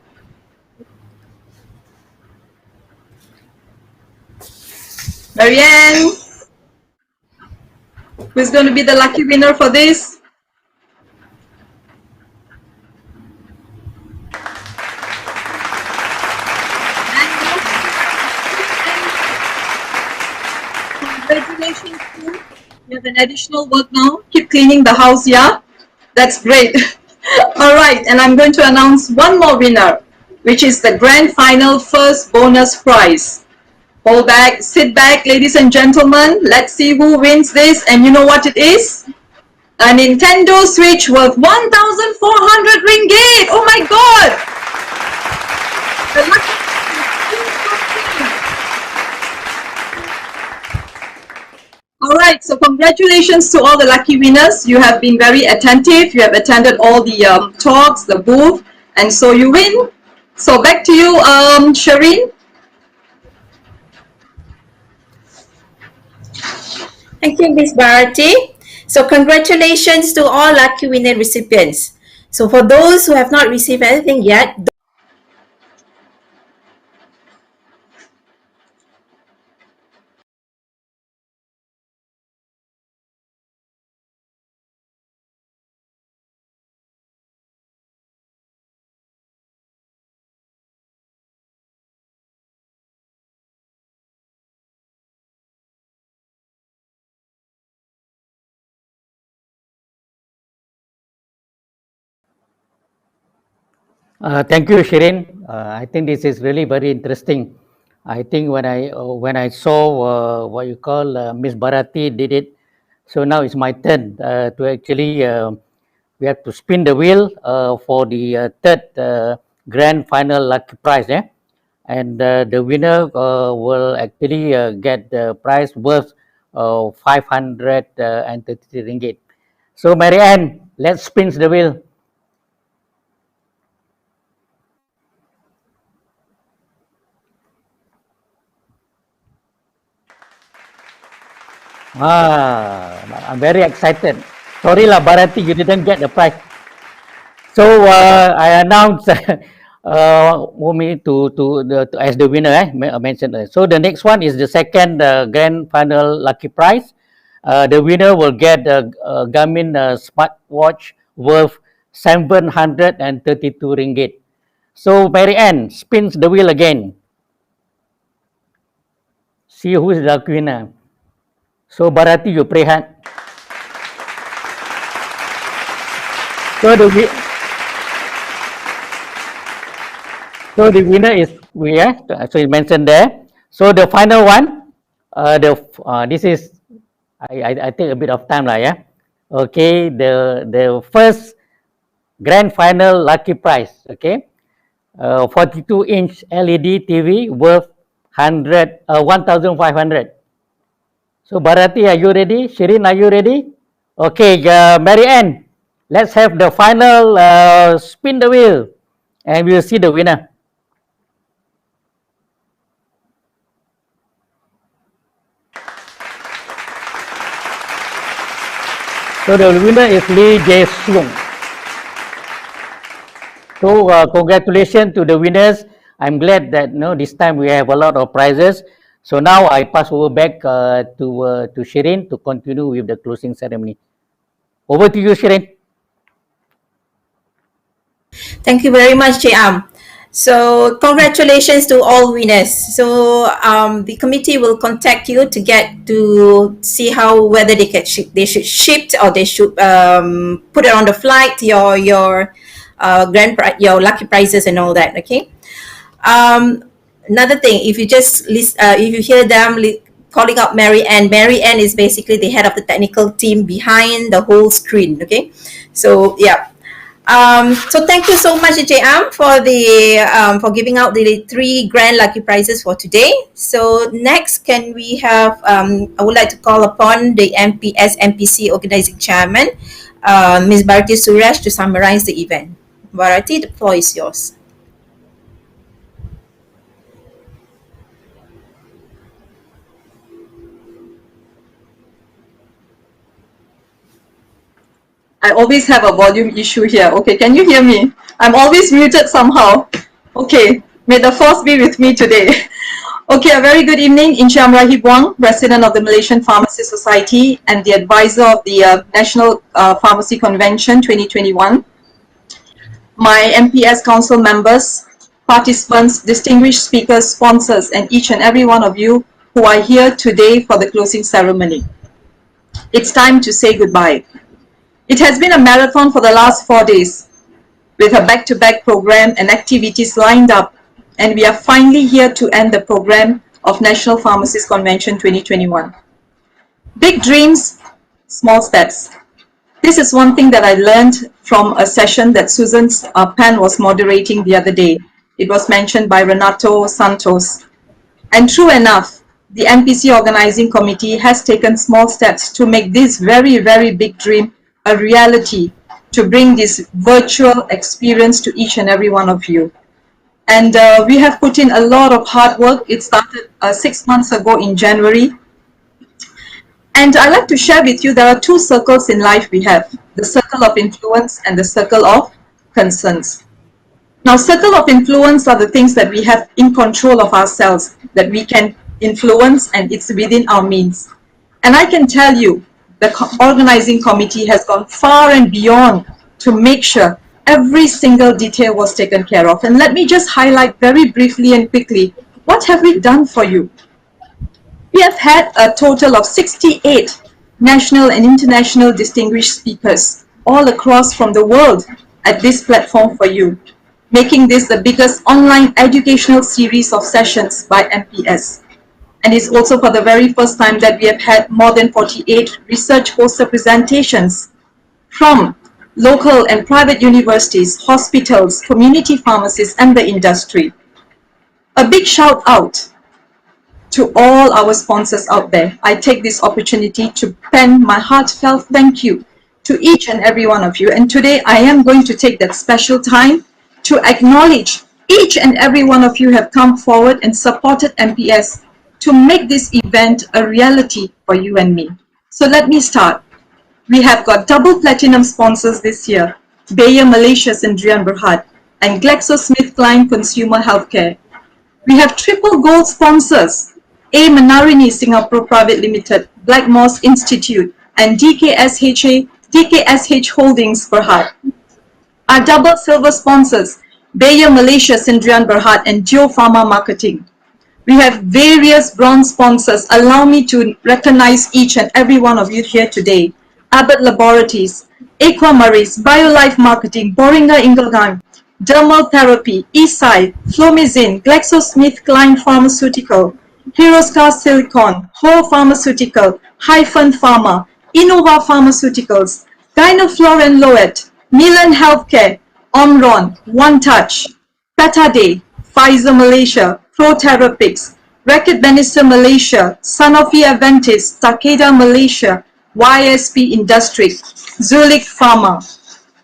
Marianne, who's going to be the lucky winner for this? Congratulations, too. You have an additional work now. Keep cleaning the house, yeah? That's great. All right, and I'm going to announce one more winner, which is the grand final first bonus prize. Hold back, sit back, ladies and gentlemen. Let's see who wins this. And you know what it is? A Nintendo Switch worth 1,400 ringgit. Oh my God! The lucky All right, so congratulations to all the lucky winners. You have been very attentive. You have attended all the talks, the booth, and so you win. So back to you, Shireen. Thank you, Ms. Bharati. So congratulations to all lucky winner recipients. So for those who have not received anything yet, Thank you, Shirin. I think this is really very interesting. I think when I saw what you call Miss Bharati did it, so now it's my turn to actually we have to spin the wheel for the third grand final lucky prize, and the winner will actually get the prize worth 533 ringgit. So Marianne, let's spin the wheel. I'm very excited. Sorry lah, Bharati, you didn't get the prize. So I announced Mumi as the winner. Mentioned. So the next one is the second grand final lucky prize. The winner will get a Garmin smartwatch worth 732 ringgit. So Marianne spins the wheel again. See who is the lucky winner. So Bharati, you pray hard. So the winner is so it's mentioned there. So the final one, this is I take a bit of time lah, yeah. Okay, the first grand final lucky prize. Okay, 42-inch LED TV worth 1,500. So Bharati, are you ready? Shirin, are you ready? Okay, Marianne, let's have the final spin the wheel, and we'll see the winner. So the winner is Lee Jae-sung. So congratulations to the winners. I'm glad that this time we have a lot of prizes. So now I pass over back to Shirin to continue with the closing ceremony. Over to you, Shirin. Thank you very much, Am. So congratulations to all winners. So the committee will contact you to get to see how whether they they should ship or they should put it on the flight your your lucky prizes and all that. Okay. Another thing, if you just if you hear them calling out Mary Ann is basically the head of the technical team behind the whole screen. Okay. So yeah. So thank you so much, JM, for the for giving out the 3 grand lucky prizes for today. So next, can we have? I would like to call upon the MPS NPC organizing chairman, Ms. Bharati Suresh, to summarize the event. Bharati, the floor is yours. I always have a volume issue here. Okay, can you hear me? I'm always muted somehow. Okay, may the force be with me today. Okay, a very good evening. Insyam Rahib Wang, President of the Malaysian Pharmacy Society and the advisor of the National Pharmacy Convention 2021. My MPS Council members, participants, distinguished speakers, sponsors, and each and every one of you who are here today for the closing ceremony. It's time to say goodbye. It has been a marathon for the last 4 days with a back-to-back program and activities lined up, and we are finally here to end the program of National Pharmacists Convention 2021. Big dreams, small steps. This is one thing that I learned from a session that Susan Pan was moderating the other day. It was mentioned by Renato Santos. And true enough, the NPC Organizing Committee has taken small steps to make this very, very big dream a reality, to bring this virtual experience to each and every one of you. And we have put in a lot of hard work. It started 6 months ago in January. And I'd like to share with you, there are 2 circles in life we have, the circle of influence and the circle of concerns. Now, circle of influence are the things that we have in control of ourselves, that we can influence, and it's within our means. And I can tell you, the organizing committee has gone far and beyond to make sure every single detail was taken care of. And let me just highlight very briefly and quickly, what have we done for you? We have had a total of 68 national and international distinguished speakers all across from the world at this platform for you, making this the biggest online educational series of sessions by MPS. And it's also for the very first time that we have had more than 48 research poster presentations from local and private universities, hospitals, community pharmacists, and the industry. A big shout out to all our sponsors out there. I take this opportunity to pen my heartfelt thank you to each and every one of you. And today I am going to take that special time to acknowledge each and every one of you have come forward and supported MPS to make this event a reality for you and me. So let me start. We have got double platinum sponsors this year, Bayer Malaysia Sendirian Berhad and GlaxoSmithKline Consumer Healthcare. We have triple gold sponsors, A. Menarini Singapore Private Limited, Blackmores Institute, and DKSH Holdings Berhad. Our double silver sponsors, Bayer Malaysia Sendirian Berhad and Geo Pharma Marketing. We have various bronze sponsors. Allow me to recognize each and every one of you here today. Abbott Laboratories, Aquamaris, BioLife Marketing, Boehringer Ingelheim, Dermal Therapy, Eastside, Flomizin, GlaxoSmithKline Pharmaceutical, Hiroscar Silicon, Ho Pharmaceutical, Hyphen Pharma, Innova Pharmaceuticals, Gynoflor and Loet, Milan Healthcare, Omron, One Touch, Petaday, Pfizer Malaysia, ProTherapeutics, Reckitt Benestar Malaysia, Sanofi Aventis, Takeda Malaysia, YSP Industries, Zulik Pharma,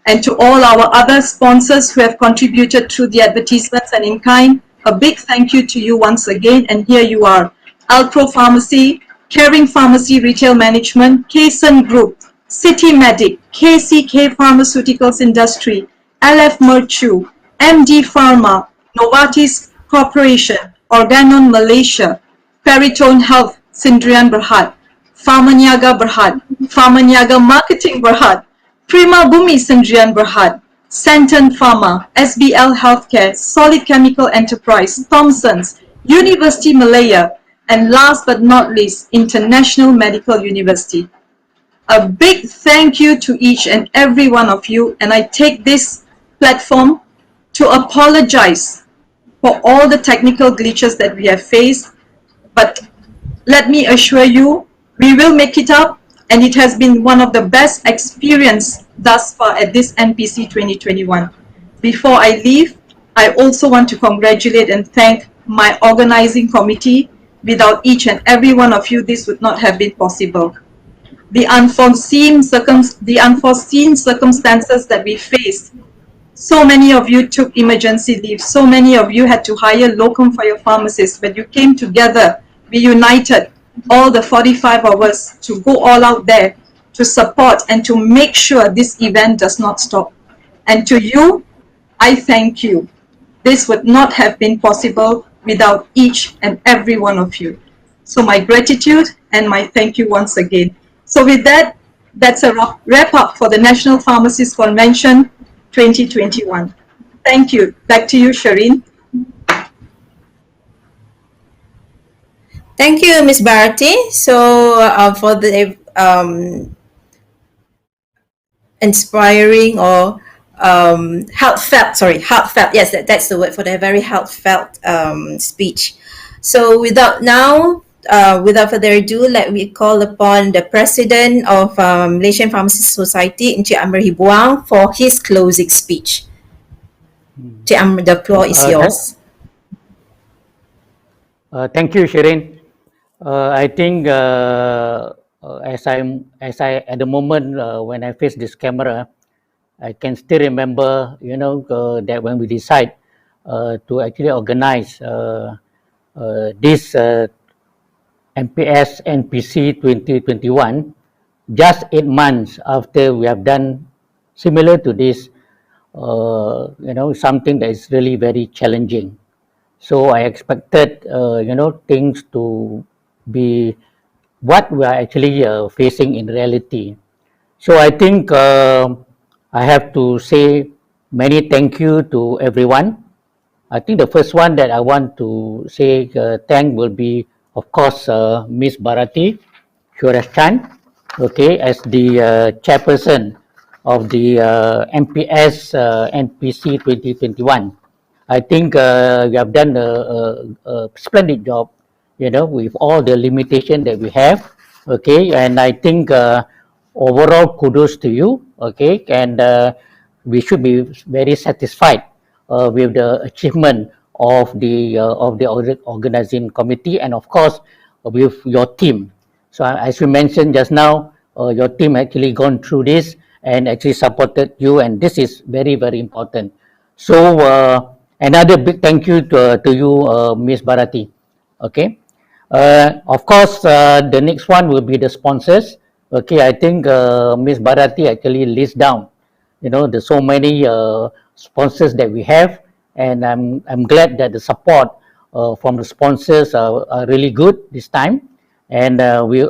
and to all our other sponsors who have contributed through the advertisements and in kind, a big thank you to you once again. And here you are, Alpro Pharmacy, Caring Pharmacy Retail Management, Kaysen Group, City Medic, KCK Pharmaceuticals Industry, LF Merchu, MD Pharma, Novartis Corporation, Organon Malaysia, Peritone Health, Sendirian Berhad, Pharmaniaga Berhad, Pharmaniaga Marketing Berhad, Prima Bumi Sendirian Berhad, Santon Pharma, SBL Healthcare, Solid Chemical Enterprise, Thomson's, University Malaya, and last but not least, International Medical University. A big thank you to each and every one of you, and I take this platform to apologize for all the technical glitches that we have faced, but let me assure you, we will make it up, and it has been one of the best experience thus far at this NPC 2021. Before I leave, I also want to congratulate and thank my organizing committee. Without each and every one of you, this would not have been possible. The unforeseen circumstances that we faced, so many of you took emergency leave, so many of you had to hire locum for your pharmacists, but you came together, we united, all the 45 of us, to go all out there to support and to make sure this event does not stop. And to you, I thank you. This would not have been possible without each and every one of you. So my gratitude and my thank you once again. So with that, that's a wrap up for the National Pharmacists Convention 2021. Thank you. Back to you, Shireen. Thank you, Ms. Bharati. So for the inspiring or heartfelt, yes, that's the word, for the very heartfelt speech. So without further ado, let me call upon the President of Malaysian Pharmacists Society, Encik Amr Hibuang, for his closing speech. Encik Amr, the floor is yours. Thank you, Shireen. I think as I at the moment when I face this camera, I can still remember, that when we decide to actually organize this MPS NPC 2021, just 8 months after we have done similar to this, something that is really very challenging. So I expected, things to be what we are actually facing in reality. So I think I have to say many thank you to everyone. I think the first one that I want to say thank will be, of course, Ms. Bharati Suresh Chan, as the chairperson of the MPS NPC 2021. I think you have done a splendid job, with all the limitation that we have, and I think overall kudos to you, and we should be very satisfied with the achievement of the organizing committee, and of course with your team. So as you mentioned just now, your team actually gone through this and actually supported you, and this is very, very important. So another big thank you to you, Ms. Bharati. Of course, the next one will be the sponsors. I think Ms. Bharati actually lists down, the so many sponsors that we have, and I'm glad that the support from the sponsors are really good this time, and we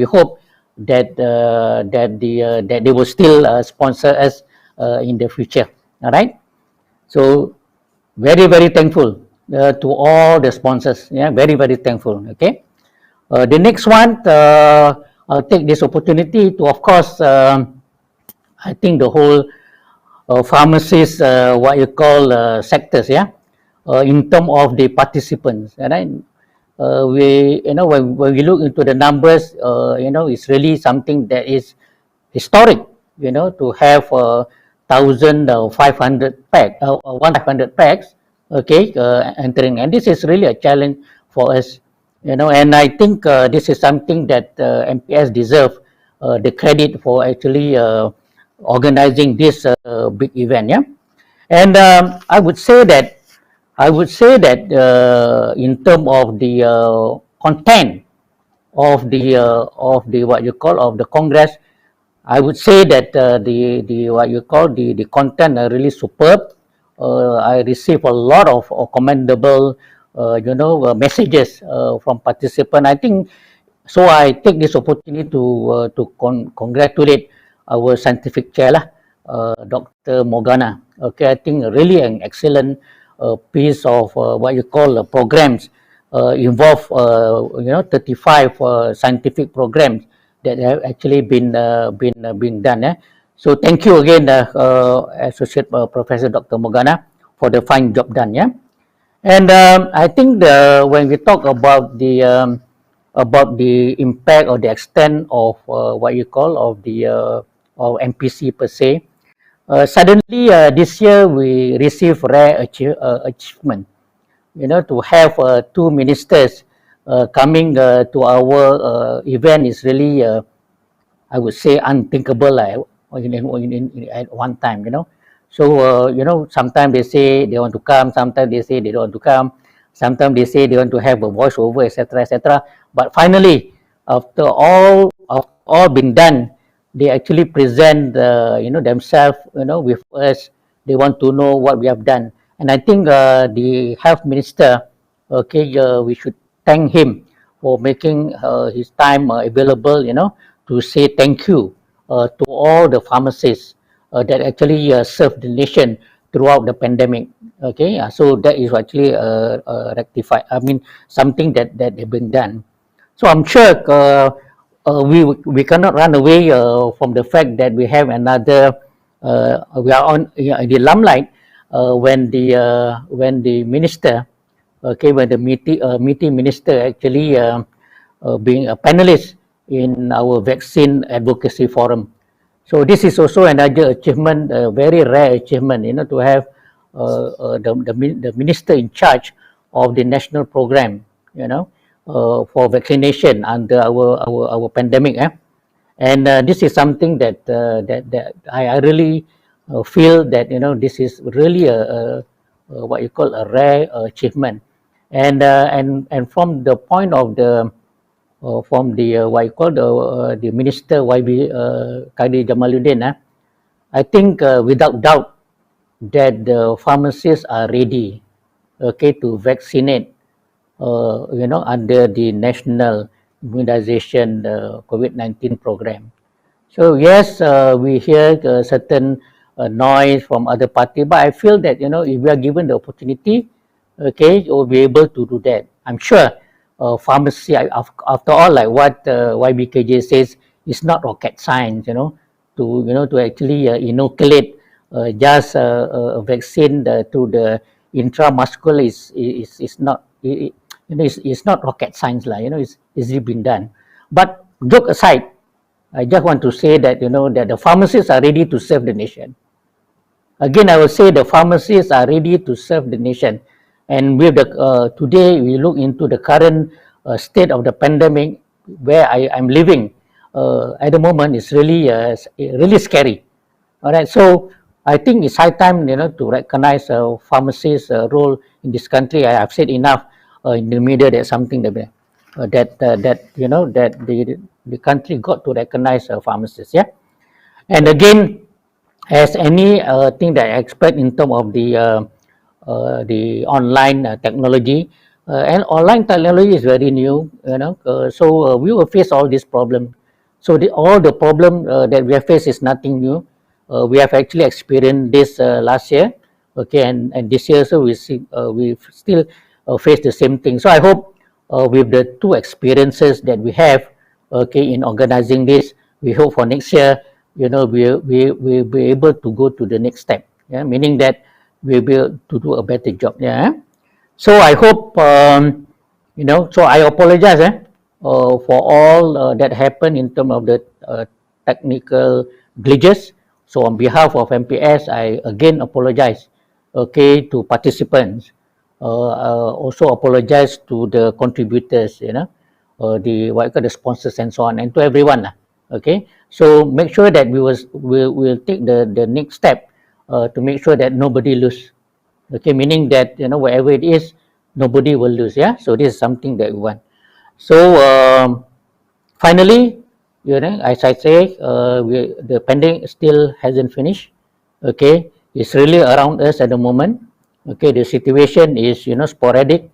hope that that they will still sponsor us in the future. All right. So very, very thankful to all the sponsors. Very, very thankful. The next one, I'll take this opportunity to, of course, I think the whole pharmacists, what you call sectors, in terms of the participants. We, when we look into the numbers, it's really something that is historic, to have 1,500 packs, 1,500 packs, entering, and this is really a challenge for us, and I think this is something that MPS deserve the credit for actually organizing this big event, and I would say that in terms of the content of the what you call of the Congress, I would say that the what you call the content are really superb. I received a lot of commendable messages from participants. I think so. I take this opportunity to congratulate our scientific chair Dr. Morgana. Okay, I think really an excellent piece of what you call programs involve 35 scientific programs that have actually been done. So thank you again, Associate Professor Dr. Morgana, for the fine job done. And I think when we talk about the impact or the extent of what you call of the of MPC per se, suddenly this year we received rare achievement. To have two ministers coming to our event is really, I would say, unthinkable at one time. So sometimes they say they want to come, sometimes they say they don't want to come, sometimes they say they want to have a voiceover, etc., etc. But finally, after all been done, they actually present themselves with us. They want to know what we have done, and I think the health minister, we should thank him for making his time available, to say thank you to all the pharmacists that actually served the nation throughout the pandemic. So that is actually rectified. I mean, something that have been done. So I'm sure we cannot run away from the fact that we have another. We are on in the limelight when the minister, when the meeting minister actually being a panelist in our vaccine advocacy forum. So this is also another achievement, a very rare achievement, to have the minister in charge of the national program, for vaccination under our pandemic. And this is something that I really feel that this is really a what you call a rare achievement, and from the point of the from the what you call the minister YB Kadi Jamaluddin, I think without doubt that the pharmacists are ready, to vaccinate, under the national immunization COVID-19 program. So yes, we hear certain noise from other party, but I feel that if we are given the opportunity, we'll be able to do that. I'm sure pharmacy, after all, like what YBKJ says, is not rocket science. To actually inoculate just a vaccine to the intramuscular is not. It's not rocket science, it's easily been done. But joke aside, I just want to say that that the pharmacists are ready to serve the nation. Again, I will say the pharmacists are ready to serve the nation. And with the today we look into the current state of the pandemic where I'm living at the moment. It's really really scary. All right, so I think it's high time to recognize pharmacists' role in this country. I have said enough in the media. That's something that the country got to recognize pharmacists. And again, as any thing that I expect in terms of the online technology, and online technology is very new, so we will face all these problems. So all the problem that we have faced is nothing new. We have actually experienced this last year, and this year, so we still face the same thing. So I hope with the two experiences that we have, in organizing this, we hope for next year, we'll be able to go to the next step. Meaning that we'll be able to do a better job. So I hope, so I apologize for all that happened in terms of the technical glitches. So on behalf of MPS, I again apologize, to participants. Also apologize to the contributors, the sponsors and so on, and to everyone. So make sure that we'll take the next step to make sure that nobody lose. Meaning that wherever it is, nobody will lose. So this is something that we want. So finally, as I say, the pandemic still hasn't finished. It's really around us at the moment. The situation is sporadic,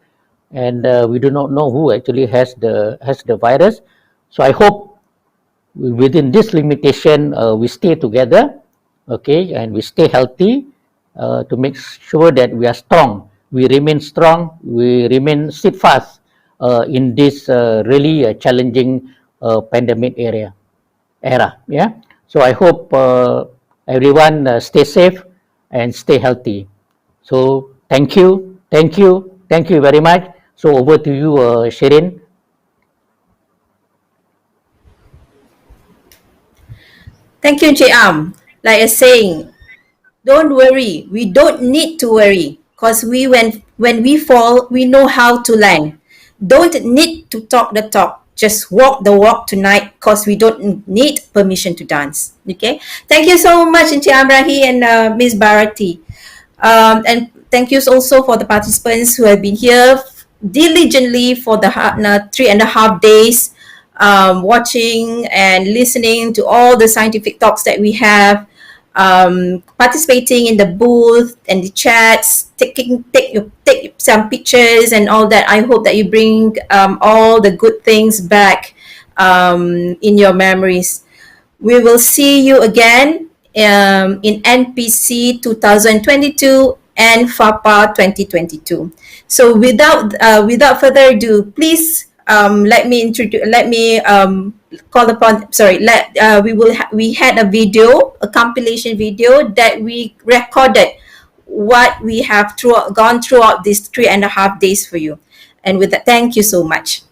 and we do not know who actually has the virus. So I hope within this limitation we stay together, okay, and we stay healthy to make sure that we are strong. We remain strong. We remain steadfast in this really challenging pandemic era. Yeah. So I hope everyone stay safe and stay healthy. So thank you very much. So over to you, Shirin. Thank you, Am. Like I was saying, don't worry. We don't need to worry because when we fall, we know how to land. Don't need to talk the talk. Just walk the walk tonight because we don't need permission to dance. Okay. Thank you so much, Encik Amrahi and Ms. Bharati. And thank you also for the participants who have been here diligently for the 3.5 days, watching and listening to all the scientific talks that we have, participating in the booth and the chats, take some pictures and all that. I hope that you bring all the good things back in your memories. We will see you again in NPC 2022 and FAPA 2022. So without further ado, please let me call upon. Sorry, we had a video, a compilation video that we recorded what we have gone throughout these 3.5 days for you. And with that, thank you so much.